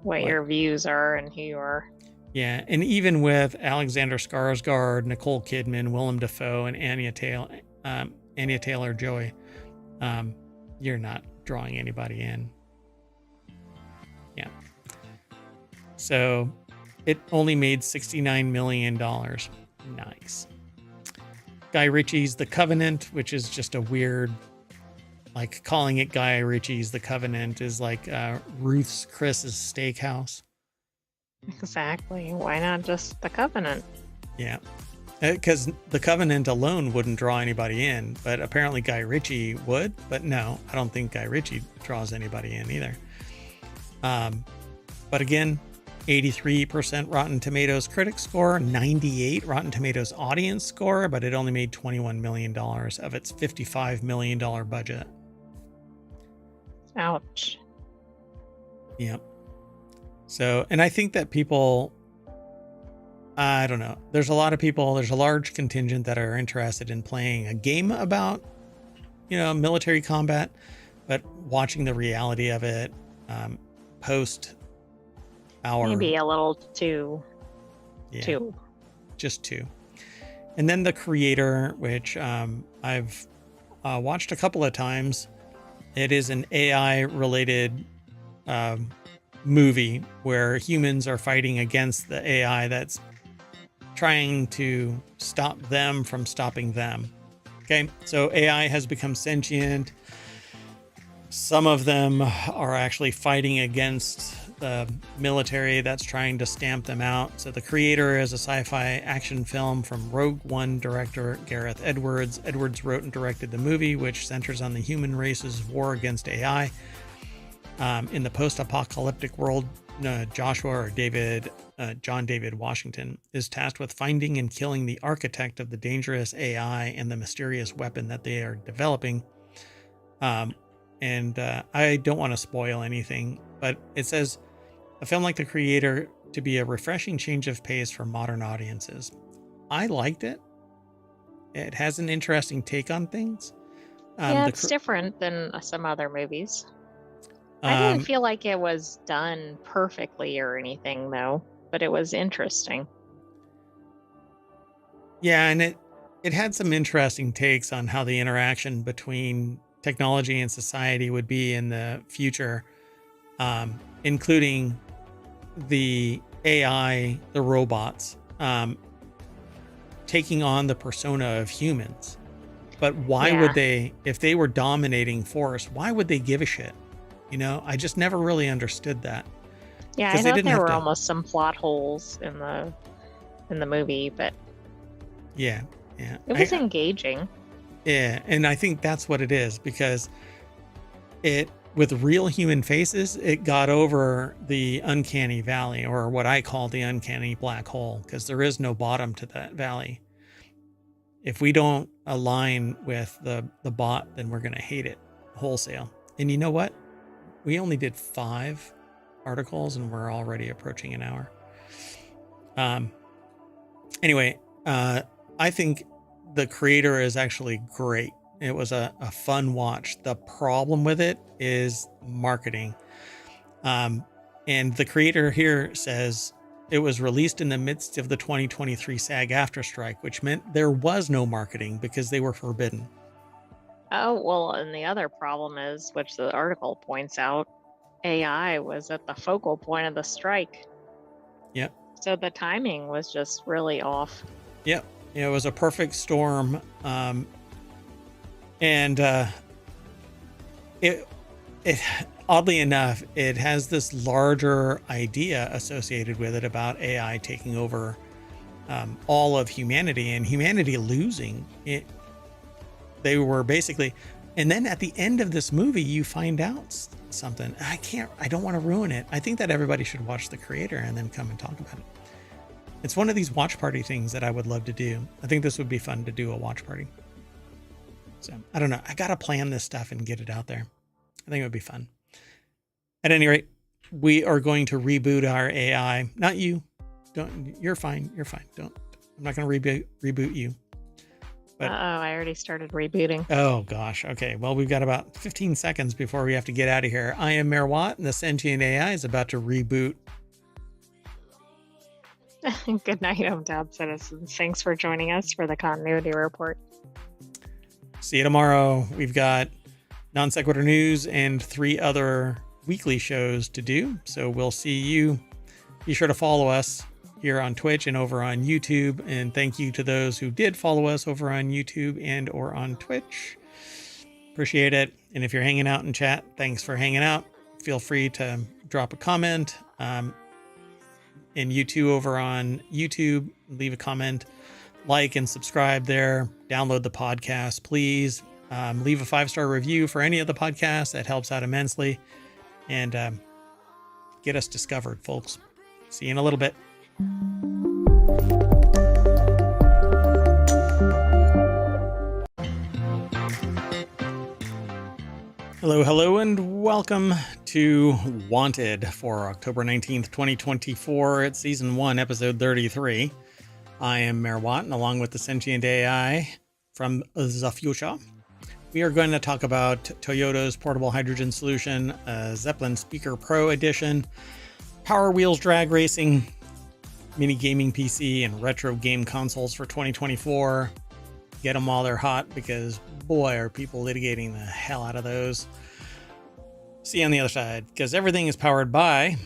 what your views are and who you are. Yeah, and even with Alexander Skarsgård, Nicole Kidman, Willem Dafoe, and Anya Taylor-Joy, you're not drawing anybody in. Yeah. So it only made $69 million. Nice. Guy Ritchie's The Covenant, which is just a weird, like calling it Guy Ritchie's The Covenant is like Ruth's Chris's Steakhouse. Exactly. Why not just The Covenant? Yeah. Because The Covenant alone wouldn't draw anybody in, but apparently Guy Ritchie would. But no, I don't think Guy Ritchie draws anybody in either. But again, 83% Rotten Tomatoes critic score, 98 Rotten Tomatoes audience score, but it only made $21 million of its $55 million budget. Ouch. Yep. So, and I think that people, I don't know, there's a lot of people, there's a large contingent that are interested in playing a game about, military combat, but watching the reality of it post our... Maybe a little too. Just 2. And then The Creator, which I've watched a couple of times. It is an AI-related movie where humans are fighting against the AI that's trying to stop them from stopping them. Okay, so AI has become sentient. Some of them are actually fighting against the military that's trying to stamp them out. So The Creator is a sci-fi action film from Rogue One director Gareth Edwards. Edwards wrote and directed the movie, which centers on the human race's war against AI. In the post-apocalyptic world, John David Washington is tasked with finding and killing the architect of the dangerous AI and the mysterious weapon that they are developing. And I don't want to spoil anything, but it says a film like The Creator to be a refreshing change of pace for modern audiences. I liked it. It has an interesting take on things. Yeah, it's different than some other movies. I didn't feel like it was done perfectly or anything, though, but it was interesting. Yeah, and it had some interesting takes on how the interaction between technology and society would be in the future, including the AI, the robots, taking on the persona of humans. But why would they, if they were dominating force, why would they give a shit? I just never really understood that. Yeah, I thought there were almost some plot holes in the movie, but yeah, it was engaging. Yeah, and I think that's what it is, because with real human faces, it got over the uncanny valley, or what I call the uncanny black hole, because there is no bottom to that valley. If we don't align with the bot, then we're going to hate it wholesale. And you know what? We only did 5 articles and we're already approaching an hour. Anyway, I think The Creator is actually great. It was a fun watch. The problem with it is marketing. And The Creator here says it was released in the midst of the 2023 SAG-AFTRA strike, which meant there was no marketing because they were forbidden. Oh, well, and the other problem is, which the article points out, AI was at the focal point of the strike. Yep. So the timing was just really off. Yep. It was a perfect storm. And it oddly enough, it has this larger idea associated with it about AI taking over all of humanity and humanity losing it. They were basically, and then at the end of this movie, you find out something. I don't want to ruin it. I think that everybody should watch The Creator and then come and talk about it. It's one of these watch party things that I would love to do. I think this would be fun to do a watch party. So I don't know. I got to plan this stuff and get it out there. I think it would be fun. At any rate, we are going to reboot our AI. Not you. Don't. You're fine. You're fine. Don't. I'm not going to reboot you. But, I already started rebooting. Oh gosh. Okay. Well, we've got about 15 seconds before we have to get out of here. I am Mayor Watt, and the Sentient AI is about to reboot. Good night, ohmTown citizens. Thanks for joining us for the continuity report. See you tomorrow. We've got Non Sequitur News and 3 other weekly shows to do. So we'll see you. Be sure to follow us here on Twitch and over on YouTube. And thank you to those who did follow us over on YouTube and or on Twitch. Appreciate it. And if you're hanging out in chat, thanks for hanging out. Feel free to drop a comment. And you too over on YouTube, leave a comment, like and subscribe there. Download the podcast, please. Leave a 5-star review for any of the podcasts. That helps out immensely. And get us discovered, folks. See you in a little bit. Hello, and welcome to Wanted for October 19th, 2024. It's Season 1, Episode 33. I am Mayor Watt, and along with the Sentient AI from the future, we are going to talk about Toyota's portable hydrogen solution, Zeppelin Speaker Pro Edition, Power Wheels drag racing, mini gaming PC, and retro game consoles for 2024. Get them while they're hot, because boy, are people litigating the hell out of those. See you on the other side, because everything is powered by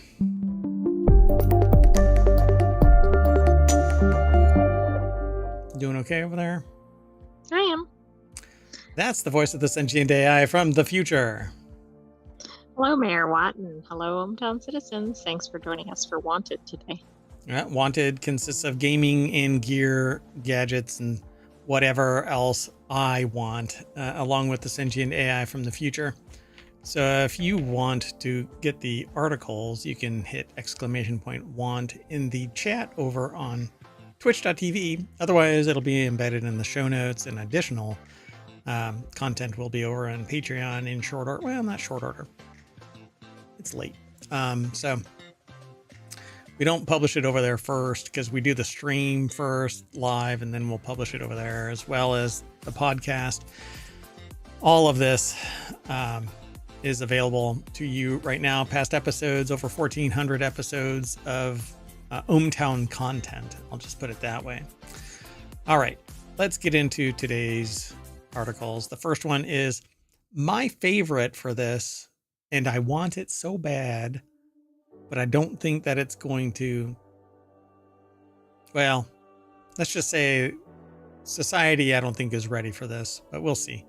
doing okay over there? I am. That's the voice of the Sentient AI from the future. Hello, Mayor Watt, and hello, ohmTown citizens. Thanks for joining us for Wanted today. Wanted consists of gaming and gear, gadgets, and whatever else I want, along with the Sentient AI from the future. So if you want to get the articles, you can hit !want in the chat over on twitch.tv. Otherwise, it'll be embedded in the show notes, and additional content will be over on Patreon in short order. Well, not short order. It's late. So we don't publish it over there first, because we do the stream first live, and then we'll publish it over there, as well as the podcast. All of this is available to you right now. Past episodes, over 1,400 episodes of ohmTown content. I'll just put it that way. All right, let's get into today's articles. The first one is my favorite for this, and I want it so bad, but I don't think that it's going to, well, let's just say society, I don't think, is ready for this, but we'll see.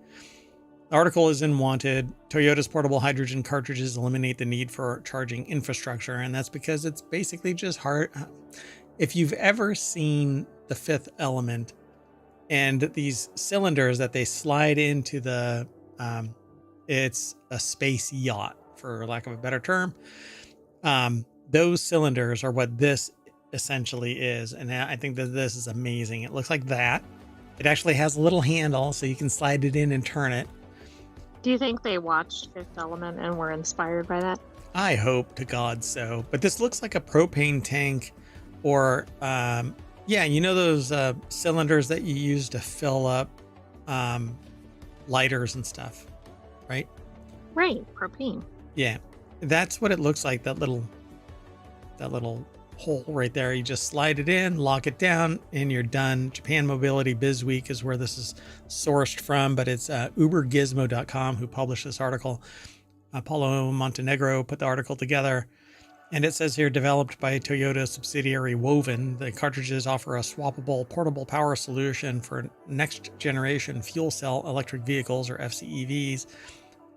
The article is in Wanted. Toyota's portable hydrogen cartridges eliminate the need for charging infrastructure, and that's because it's basically just hard. If you've ever seen The Fifth Element and these cylinders that they slide into the, it's a space yacht, for lack of a better term. Those cylinders are what this essentially is. And I think that this is amazing. It looks like that. It actually has a little handle, so you can slide it in and turn it. Do you think they watched Fifth Element and were inspired by that? I hope to God so. But this looks like a propane tank, or, yeah, you know those cylinders that you use to fill up lighters and stuff, right? Right, propane. Yeah, that's what it looks like. That little hole right there. You just slide it in, lock it down, and you're done. Japan Mobility Biz Week is where this is sourced from, but it's ubergizmo.com who published this article. Paulo Montenegro put the article together, And it says here, developed by Toyota subsidiary Woven, the cartridges offer a swappable portable power solution for next generation fuel cell electric vehicles, or FCEVs,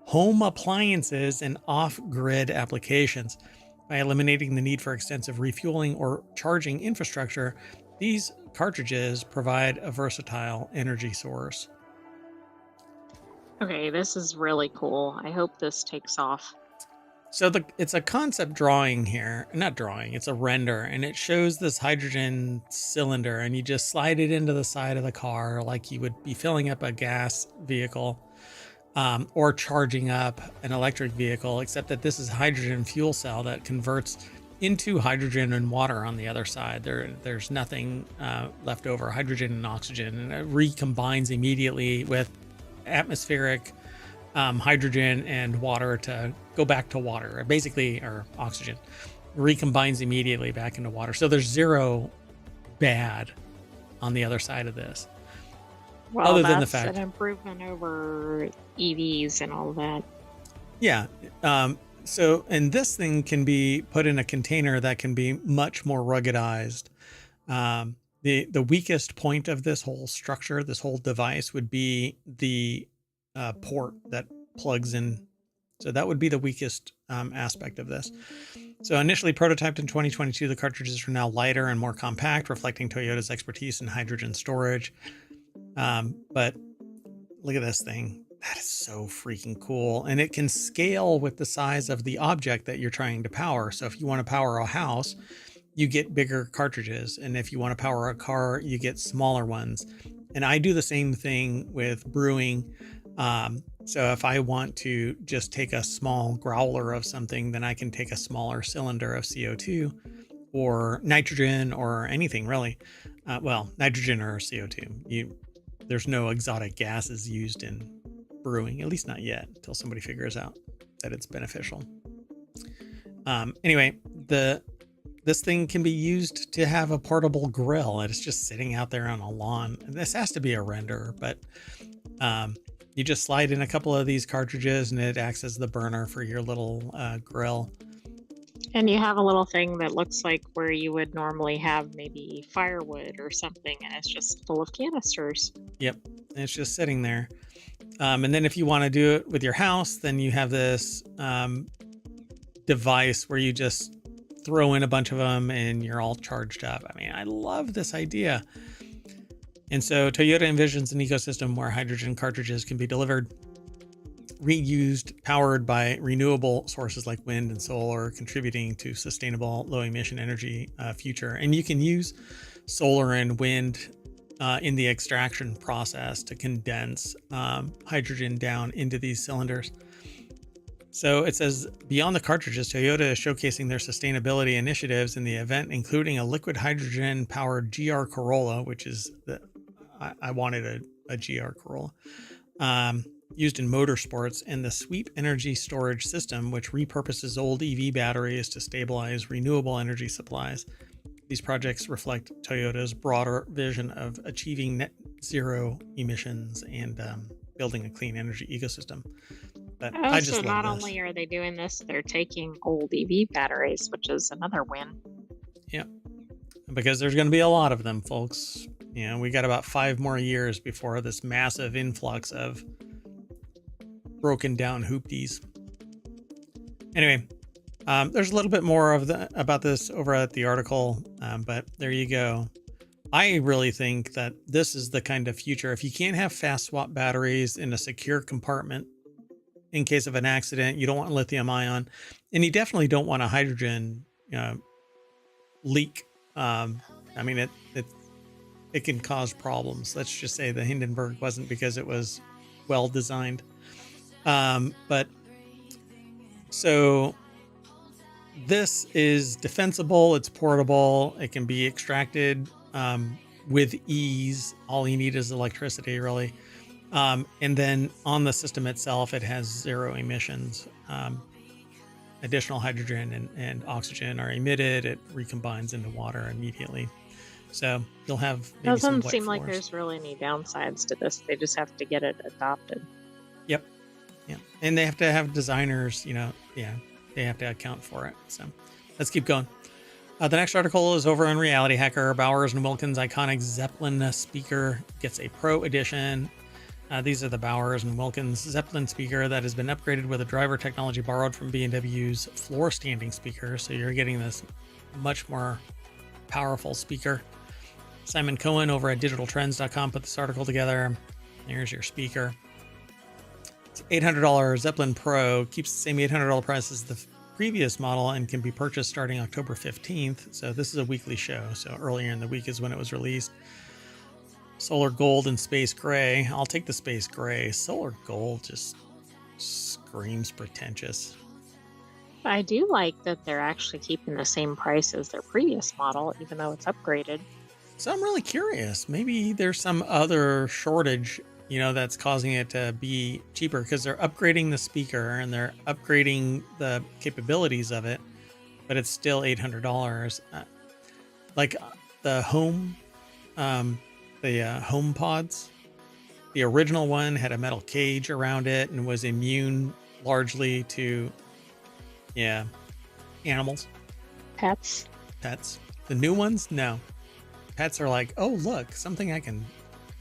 home appliances, and off-grid applications. By eliminating the need for extensive refueling or charging infrastructure, these cartridges provide a versatile energy source. Okay, this is really cool. I hope this takes off. So it's a concept drawing here, not drawing, it's a render, and it shows this hydrogen cylinder, and you just slide it into the side of the car like you would be filling up a gas vehicle, or charging up an electric vehicle, except that this is hydrogen fuel cell that converts into hydrogen and water on the other side. There's nothing left over, hydrogen and oxygen, and it recombines immediately with atmospheric hydrogen and water to go back to water, basically, or oxygen, recombines immediately back into water. So there's zero bad on the other side of this. Well, other that's than the fact, an improvement over EVs and all that. Yeah. So, and this thing can be put in a container that can be much more ruggedized. The weakest point of this whole structure, this whole device, would be the port that plugs in. So that would be the weakest aspect of this. So initially prototyped in 2022, the cartridges are now lighter and more compact, reflecting Toyota's expertise in hydrogen storage. But look at this thing. That is so freaking cool. And it can scale with the size of the object that you're trying to power. So if you want to power a house, you get bigger cartridges. And if you want to power a car, you get smaller ones. And I do the same thing with brewing. So if I want to just take a small growler of something, then I can take a smaller cylinder of CO2 or nitrogen or anything really. Well, nitrogen or CO2. There's no exotic gases used in brewing, at least not yet, until somebody figures out that it's beneficial. Anyway, this thing can be used to have a portable grill, and it's just sitting out there on a lawn. This has to be a render, but you just slide in a couple of these cartridges and it acts as the burner for your little grill. And you have a little thing that looks like where you would normally have maybe firewood or something, and it's just full of canisters. Yep, and it's just sitting there. And then if you want to do it with your house, then you have this device where you just throw in a bunch of them and you're all charged up. I mean, I love this idea. And so Toyota envisions an ecosystem where hydrogen cartridges can be delivered, reused, powered by renewable sources like wind and solar, contributing to sustainable low emission energy future. And you can use solar and wind in the extraction process to condense hydrogen down into these cylinders. So it says, beyond the cartridges, Toyota is showcasing their sustainability initiatives in the event, including a liquid hydrogen powered GR Corolla, which is I wanted a GR Corolla, used in motorsports, and the Sweep energy storage system, which repurposes old EV batteries to stabilize renewable energy supplies. These projects reflect Toyota's broader vision of achieving net zero emissions and building a clean energy ecosystem. But I just so love not this. only are they doing this, they're taking old EV batteries, which is another win. Yeah, because there's going to be a lot of them, folks. You know, we got about 5 more years before this massive influx of broken down hoopties. Anyway, there's a little bit more about this over at the article, but there you go. I really think that this is the kind of future. If you can't have fast swap batteries in a secure compartment in case of an accident, you don't want lithium ion, and you definitely don't want a hydrogen leak. I mean, it can cause problems. Let's just say the Hindenburg wasn't because it was well designed. But so this is defensible. It's portable. It can be extracted with ease. All you need is electricity, really. And then on the system itself, it has zero emissions. Additional hydrogen and oxygen are emitted. It recombines into water immediately. So you'll have maybe Doesn't some seem wet like floors. there's really any downsides to this. They just have to get it adopted. Yep. Yeah. And they have to have designers, they have to account for it. So Let's keep going. The next article is over on Reality Hacker. Bowers and Wilkins iconic Zeppelin speaker gets a Pro Edition. These are the Bowers and Wilkins Zeppelin speaker that has been upgraded with a driver technology borrowed from B&W's floor standing speaker. So you're getting this much more powerful speaker. Simon Cohen over at digitaltrends.com put this article together. Here's your speaker. It's $800 Zeppelin Pro, keeps the same $800 price as the previous model and can be purchased starting October 15th. So this is a weekly show. So earlier in the week is when it was released. Solar gold and space gray. I'll take the space gray. Solar gold just screams pretentious. I do like that they're actually keeping the same price as their previous model, even though it's upgraded. So I'm really curious. Maybe there's some other shortage, that's causing it to be cheaper because they're upgrading the speaker and they're upgrading the capabilities of it, but it's still $800. Like the home, the home pods, the original one had a metal cage around it and was immune largely to, animals. Pets. The new ones, no. Pets are like, oh, look, something I can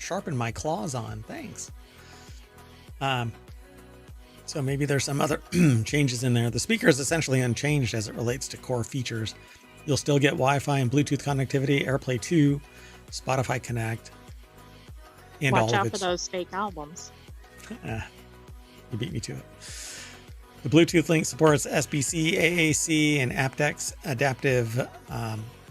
sharpen my claws on. Thanks. So maybe there's some other changes in there. The speaker is essentially unchanged as it relates to core features. You'll still get Wi-Fi and Bluetooth connectivity, AirPlay 2, Spotify Connect, and Watch all out of its... for those fake albums. You beat me to it. The Bluetooth link supports SBC, AAC, and aptX adaptive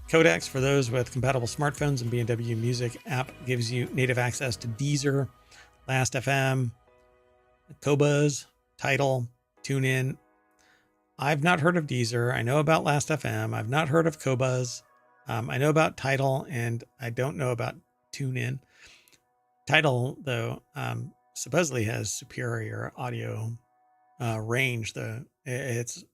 codecs for those with compatible smartphones, and B&W Music app gives you native access to Deezer, Last.fm, Qobuz, Tidal, TuneIn. I've not heard of Deezer. I know about Last.fm. I've not heard of Qobuz. I know about Tidal, and I don't know about TuneIn. Tidal, though, supposedly has superior audio range. It's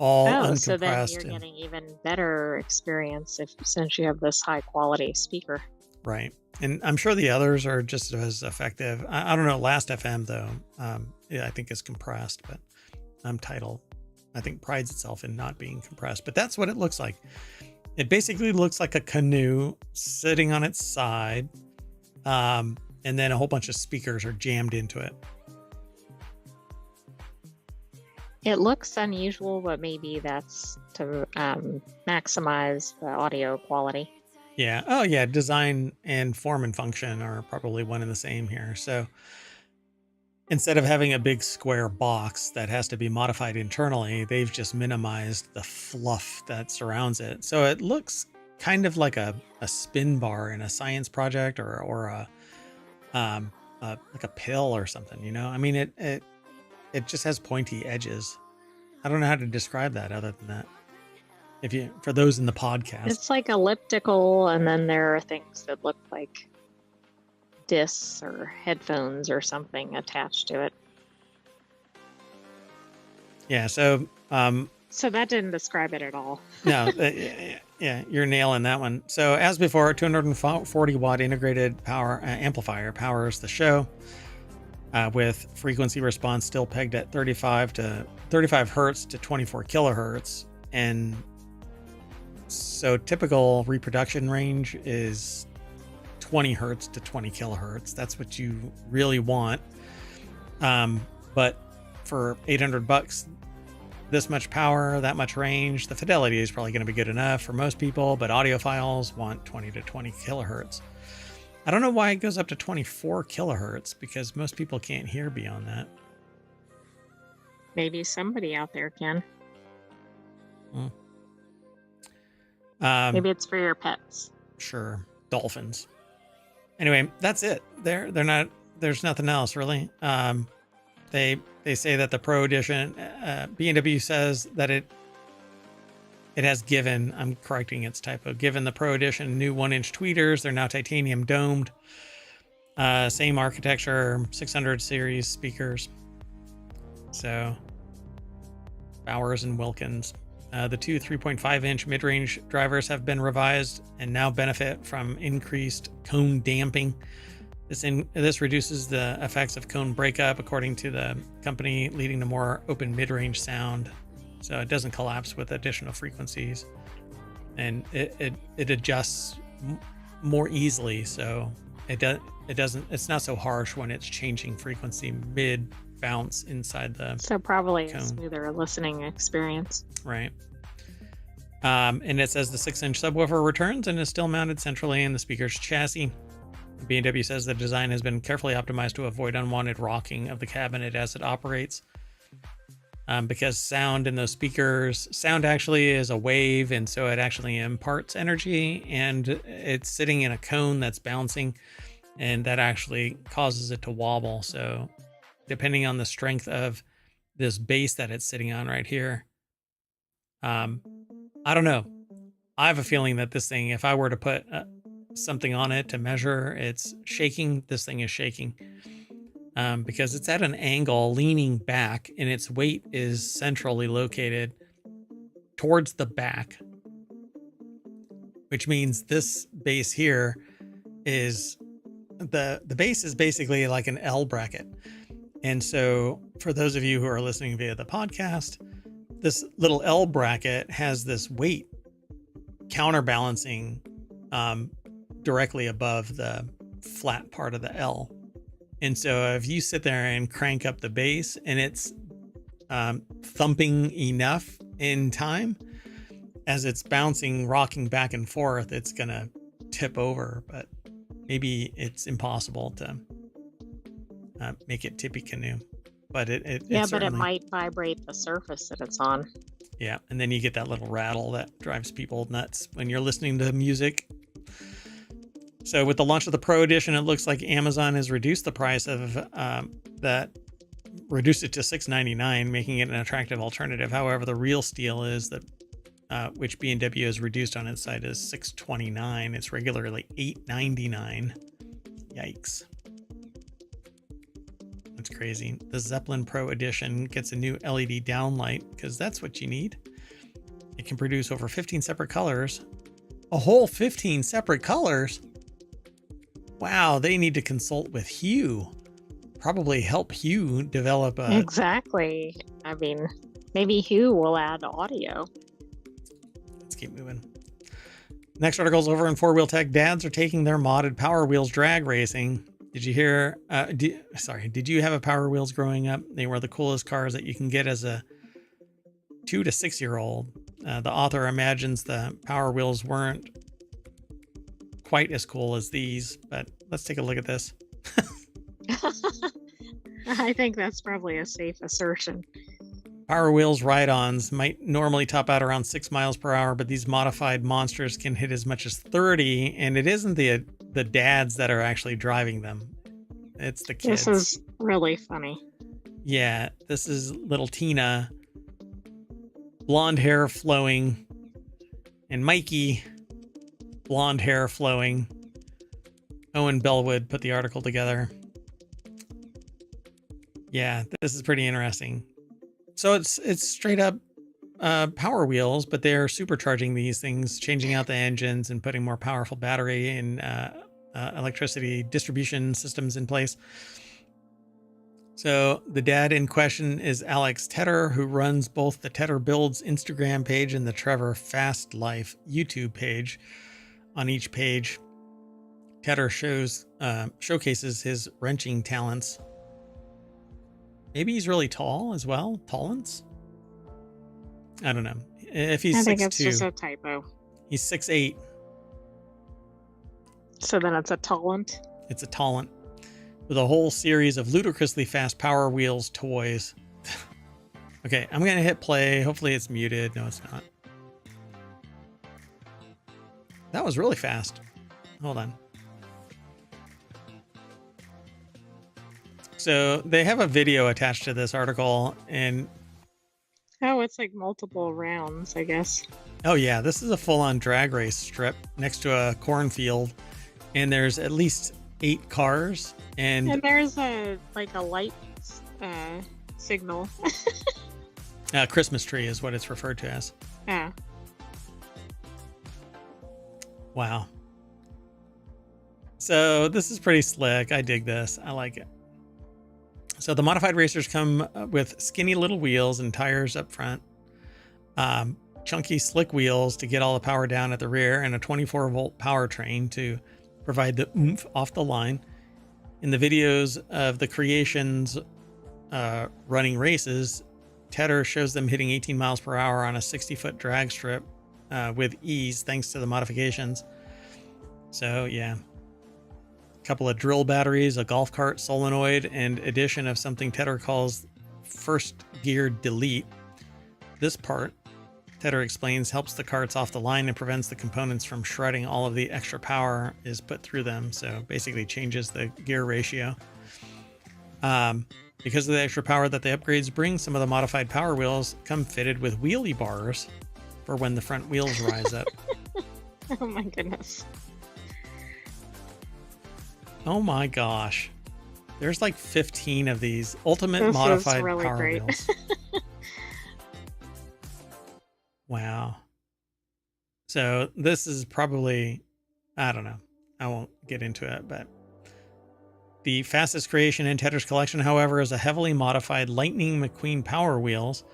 all uncompressed. So then you're getting even better experience since you have this high quality speaker. Right. And I'm sure the others are just as effective. I don't know. Last.fm, though, I think is compressed, but Tidal, I think, prides itself in not being compressed. But that's what it looks like. It basically looks like a canoe sitting on its side, and then a whole bunch of speakers are jammed into it. It looks unusual, but maybe that's to maximize the audio quality. Yeah. Oh, yeah. Design and form and function are probably one and the same here. So instead of having a big square box that has to be modified internally, they've just minimized the fluff that surrounds it. So it looks kind of like a spin bar in a science project or like a pill or something, I mean, it just has pointy edges. I don't know how to describe that other than that. For those in the podcast, it's like elliptical, and then there are things that look like discs or headphones or something attached to it. Yeah. So that didn't describe it at all. No. Yeah, you're nailing that one. So as before, 240 watt integrated power amplifier powers the show. With frequency response still pegged at 35 hertz to 24 kilohertz. And so typical reproduction range is 20 hertz to 20 kilohertz. That's what you really want. But for $800, this much power, that much range, the fidelity is probably going to be good enough for most people, but audiophiles want 20 to 20 kilohertz. I don't know why it goes up to 24 kilohertz, because most people can't hear beyond that. Maybe somebody out there can. Maybe it's for your pets. Sure. Dolphins. Anyway, that's it. There's nothing else really. They say that the Pro Edition, B&W says that it has given, I'm correcting its typo, given the Pro Edition new 1-inch tweeters. They're now titanium domed. Same architecture, 600 series speakers. So, Bowers and Wilkins. The two 3.5-inch mid-range drivers have been revised and now benefit from increased cone damping. This reduces the effects of cone breakup, according to the company, leading to more open mid-range sound. so it doesn't collapse with additional frequencies, and it adjusts more easily. So it's not so harsh when it's changing frequency mid bounce inside the So probably cone. a smoother listening experience. Right. And it says the 6-inch subwoofer returns and is still mounted centrally in the speaker's chassis. B&W says the design has been carefully optimized to avoid unwanted rocking of the cabinet as it operates. Because sound in those speakers, sound actually is a wave, and so it actually imparts energy, and it's sitting in a cone that's bouncing, and that actually causes it to wobble. So depending on the strength of this base that it's sitting on right here, I don't know. I have a feeling that this thing, if I were to put something on it to measure its shaking, this thing is shaking. Because it's at an angle leaning back, and its weight is centrally located towards the back, which means this base here is the base is basically like an L bracket. And so for those of you who are listening via the podcast, this little L bracket has this weight counterbalancing directly above the flat part of the L. And so if you sit there and crank up the bass and it's thumping enough in time, as it's bouncing, rocking back and forth, it's going to tip over. But maybe it's impossible to make it tippy canoe. But but it might vibrate the surface that it's on. Yeah, and then you get that little rattle that drives people nuts when you're listening to music. So with the launch of the Pro Edition, it looks like Amazon has reduced the price of reduced it to $699, making it an attractive alternative. However, the real steal is that which B&W has reduced on its site is $629. It's regularly $899. Yikes. That's crazy. The Zeppelin Pro Edition gets a new LED downlight because that's what you need. It can produce over 15 separate colors. A whole 15 separate colors? Wow, they need to consult with Hue. Probably help Hue develop a... Exactly. I mean, maybe Hue will add audio. Let's keep moving. Next article's over in 4-Wheel Tech. Dads are taking their modded Power Wheels drag racing. Did you hear? Did you have a Power Wheels growing up? They were the coolest cars that you can get as a 2 to 6 year old. The author imagines the Power Wheels weren't quite as cool as these, but let's take a look at this. I think that's probably a safe assertion. Power Wheels ride-ons might normally top out around 6 miles per hour, but these modified monsters can hit as much as 30, and it isn't the dads that are actually driving them. It's the kids. This is really funny. Yeah, this is little Tina, blonde hair flowing, and Mikey, blonde hair flowing. Owen Bellwood put the article together. Yeah, this is pretty interesting. So it's straight up Power Wheels, but they're supercharging these things, changing out the engines and putting more powerful battery and electricity distribution systems in place. So the dad in question is Alex Tedder, who runs both the Tedder Builds Instagram page and the Trevor Fast Life YouTube page. On each page, Tedder showcases his wrenching talents. Maybe he's really tall as well. Tallens? I don't know. If he's 6'2", I think it's just a typo. He's 6'8". So then it's a talent. It's a talent with a whole series of ludicrously fast Power Wheels toys. Okay, I'm going to hit play. Hopefully it's muted. No, it's not. That was really fast. Hold on. So they have a video attached to this article, and oh, it's like multiple rounds, I guess. Oh yeah, this is a full-on drag race strip next to a cornfield, and there's at least 8 cars, and there's a light signal. Christmas tree is what it's referred to as. Yeah. Wow. So this is pretty slick. I dig this. I like it. So the modified racers come with skinny little wheels and tires up front. Chunky slick wheels to get all the power down at the rear, and a 24-volt powertrain to provide the oomph off the line. In the videos of the creations running races, Tedder shows them hitting 18 miles per hour on a 60-foot drag strip with ease thanks to the modifications. So yeah, a couple of drill batteries, a golf cart solenoid, and addition of something Tedder calls first gear delete. This part, Tedder explains, helps the carts off the line and prevents the components from shredding. All of the extra power is put through them, so basically changes the gear ratio. Because of the extra power that the upgrades bring, some of the modified Power Wheels come fitted with wheelie bars for when the front wheels rise up. Oh my goodness. Oh my gosh. There's like 15 of these ultimate modified really Power great. Wheels. Wow. So this is probably, I don't know. I won't get into it, but the fastest creation in Tedder's collection, however, is a heavily modified Lightning McQueen Power Wheels,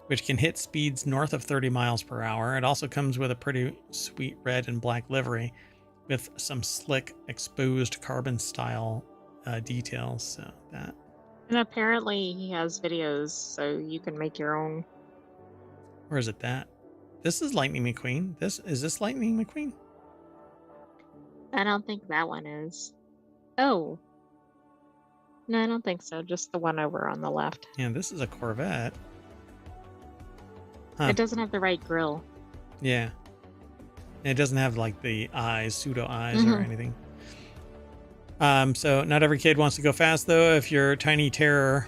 which can hit speeds north of 30 miles per hour. It also comes with a pretty sweet red and black livery with some slick exposed carbon style details. So that. And apparently he has videos, so you can make your own. Where is it that? This is Lightning McQueen. Is this Lightning McQueen? I don't think that one is. Oh. No, I don't think so. Just the one over on the left. Yeah, this is a Corvette. Huh. It doesn't have the right grill. Yeah. It doesn't have like the eyes, pseudo eyes or anything. So not every kid wants to go fast though. If your tiny terror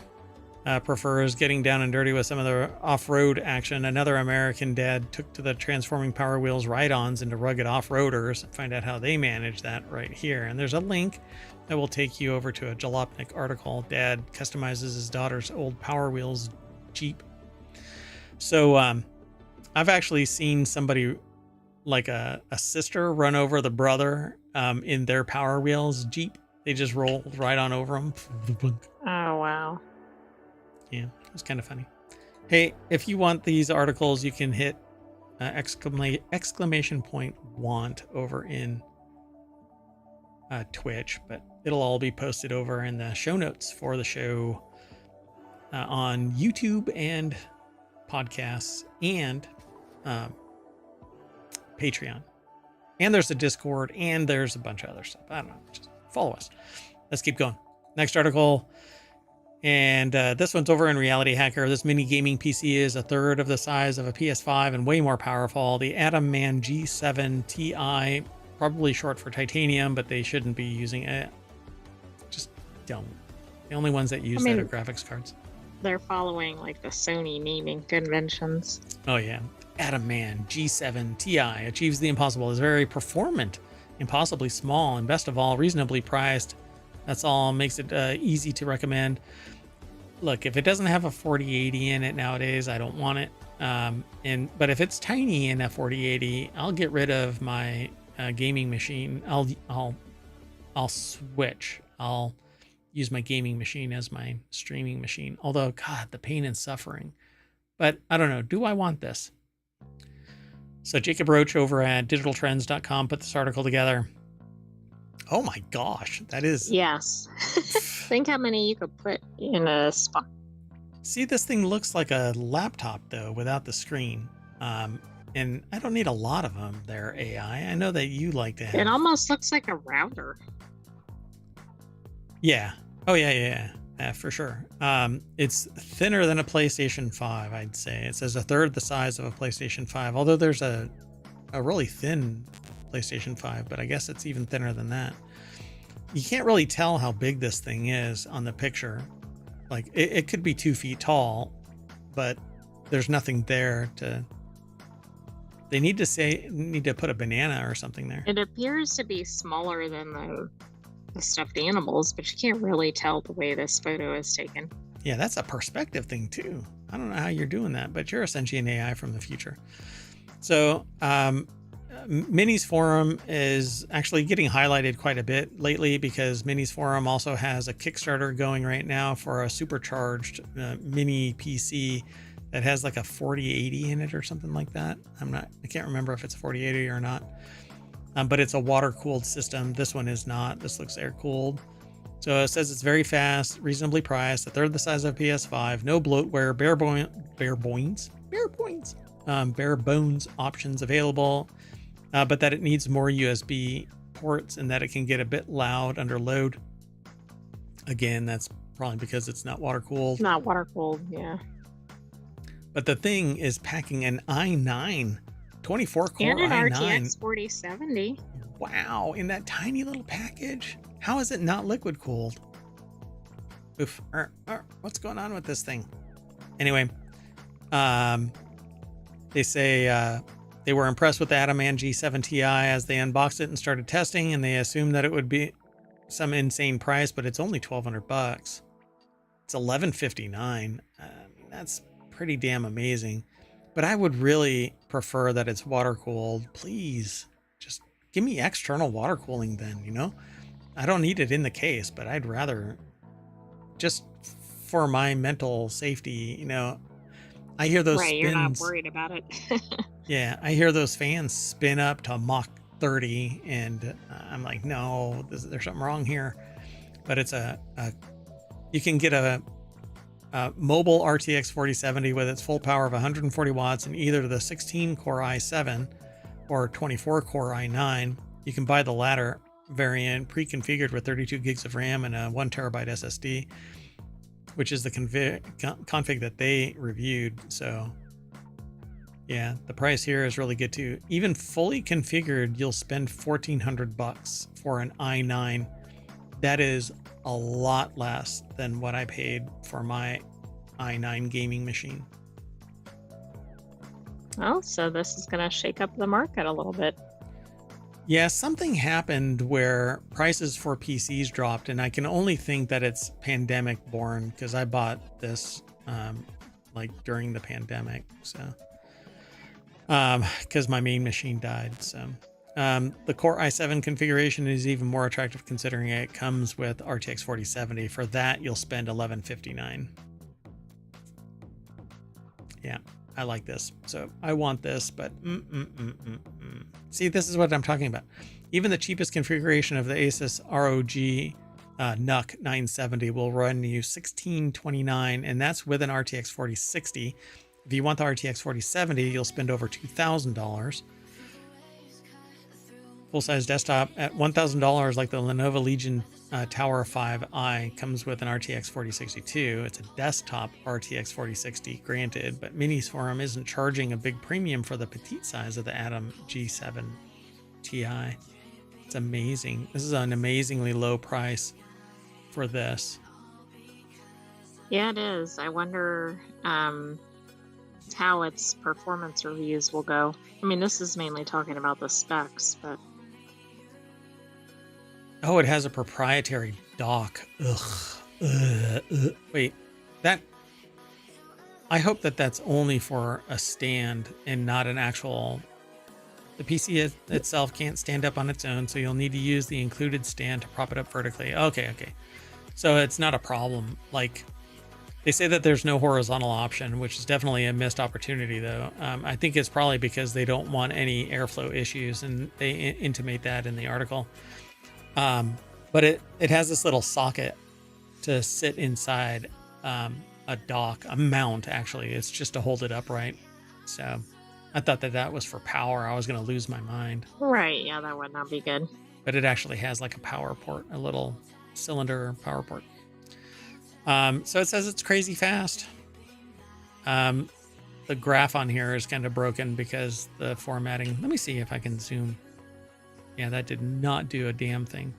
prefers getting down and dirty with some of the off-road action, another American dad took to the transforming Power Wheels ride-ons into rugged off-roaders. Find out how they manage that right here. And there's a link that will take you over to a Jalopnik article. Dad customizes his daughter's old Power Wheels Jeep. So I've actually seen somebody, like a sister, run over the brother in their Power Wheels Jeep. They just rolled right on over him. Oh, wow. Yeah, it was kind of funny. Hey, if you want these articles, you can hit exclamation point want over in Twitch, but it'll all be posted over in the show notes for the show on YouTube and podcasts and Patreon. And there's a Discord and there's a bunch of other stuff. I don't know. Just follow us. Let's keep going. Next article. And this one's over in Reality Hacker. This mini gaming PC is a third of the size of a PS5 and way more powerful. The Atom Man G7 Ti, probably short for titanium, but they shouldn't be using it. Just don't. The only ones that use that are graphics cards. They're following like the Sony naming conventions. Oh yeah. Atom Man G7 Ti achieves the impossible. Is very performant, impossibly small, and best of all, reasonably priced. That's all makes it easy to recommend. Look, if it doesn't have a 4080 in it nowadays, I don't want it. But if it's tiny in a 4080, I'll get rid of my gaming machine. I'll switch. I'll use my gaming machine as my streaming machine. Although, God, the pain and suffering. But I don't know. Do I want this? So Jacob Roach over at digitaltrends.com put this article together. Oh my gosh, that is... Yes. Think how many you could put in a spot. See, this thing looks like a laptop, though, without the screen. And I don't need a lot of them there, AI. I know that you like to have... It almost looks like a router. Yeah. Oh, yeah, for sure. It's thinner than a PlayStation 5, I'd say. It says a third the size of a PlayStation 5, although there's a really thin PlayStation 5, but I guess it's even thinner than that. You can't really tell how big this thing is on the picture. Like it could be 2 feet tall, but there's nothing there to... They need to put a banana or something there. It appears to be smaller than the stuffed animals, but you can't really tell the way this photo is taken. Yeah, that's a perspective thing too. I don't know how you're doing that, but you're a sentient AI from the future. So Minis Forum is actually getting highlighted quite a bit lately because Minis Forum also has a Kickstarter going right now for a supercharged mini PC that has like a 4080 in it or something like that. I can't remember if it's a 4080 or not. But it's a water cooled system. This one is not. This looks air cooled. So it says it's very fast, reasonably priced, a third the size of PS5, no bloatware, bare bones options available, but that it needs more USB ports and that it can get a bit loud under load. Again, that's probably because it's not water cooled. Not water cooled, yeah. But the thing is packing an i9, 24 core and an i9. RTX 4070. Wow, in that tiny little package. How is it not liquid cooled? Oof. What's going on with this thing? Anyway, they say they were impressed with the Adaman G7 Ti as they unboxed it and started testing, and they assumed that it would be some insane price, but it's only $1,200. It's $1,159. That's pretty damn amazing. But I would really prefer that it's water cooled. Please, just give me external water cooling then, you know? I don't need it in the case, but I'd rather, just for my mental safety, you know, I hear those Right, spins. you're not worried about it. Yeah, I hear those fans spin up to Mach 30, and I'm like, no, there's something wrong here. But it's you can get a mobile RTX 4070 with its full power of 140 watts in either the 16-core i7 or 24-core i9. You can buy the latter variant pre-configured with 32 gigs of RAM and a 1 terabyte SSD, which is the config that they reviewed. So yeah, the price here is really good too. Even fully configured, you'll spend $1,400 for an i9. That is a lot less than what I paid for my i9 gaming machine. Well, so this is going to shake up the market a little bit. Yeah, something happened where prices for PCs dropped, and I can only think that it's pandemic born because I bought this like during the pandemic. So because my main machine died. So the Core i7 configuration is even more attractive considering it comes with RTX 4070. For that, you'll spend $1,159. Yeah, I like this. So I want this, but see, this is what I'm talking about. Even the cheapest configuration of the Asus ROG NUC 970 will run you $1,629, and that's with an RTX 4060. If you want the RTX 4070, you'll spend over $2,000. Full-size desktop at $1,000, like the Lenovo Legion Tower 5i, comes with an RTX 4062. It's a desktop RTX 4060, granted, but Minis Forum isn't charging a big premium for the petite size of the Atom G7 Ti. It's amazing. This is an amazingly low price for this. Yeah, it is. I wonder how its performance reviews will go. I mean, this is mainly talking about the specs, but... Oh, it has a proprietary dock. Wait, that... I hope that that's only for a stand and not an actual... The PC itself can't stand up on its own, so you'll need to use the included stand to prop it up vertically. Okay. So it's not a problem. Like, they say that there's no horizontal option, which is definitely a missed opportunity, though. I think it's probably because they don't want any airflow issues, and they intimate that in the article. But it has this little socket to sit inside a dock, a mount, actually. It's just to hold it upright. So I thought that was for power. I was going to lose my mind. Right, yeah, that would not be good. But it actually has like a power port, a little cylinder power port. So it says it's crazy fast. The graph on here is kind of broken because the formatting. Let me see if I can zoom. Yeah, that did not do a damn thing.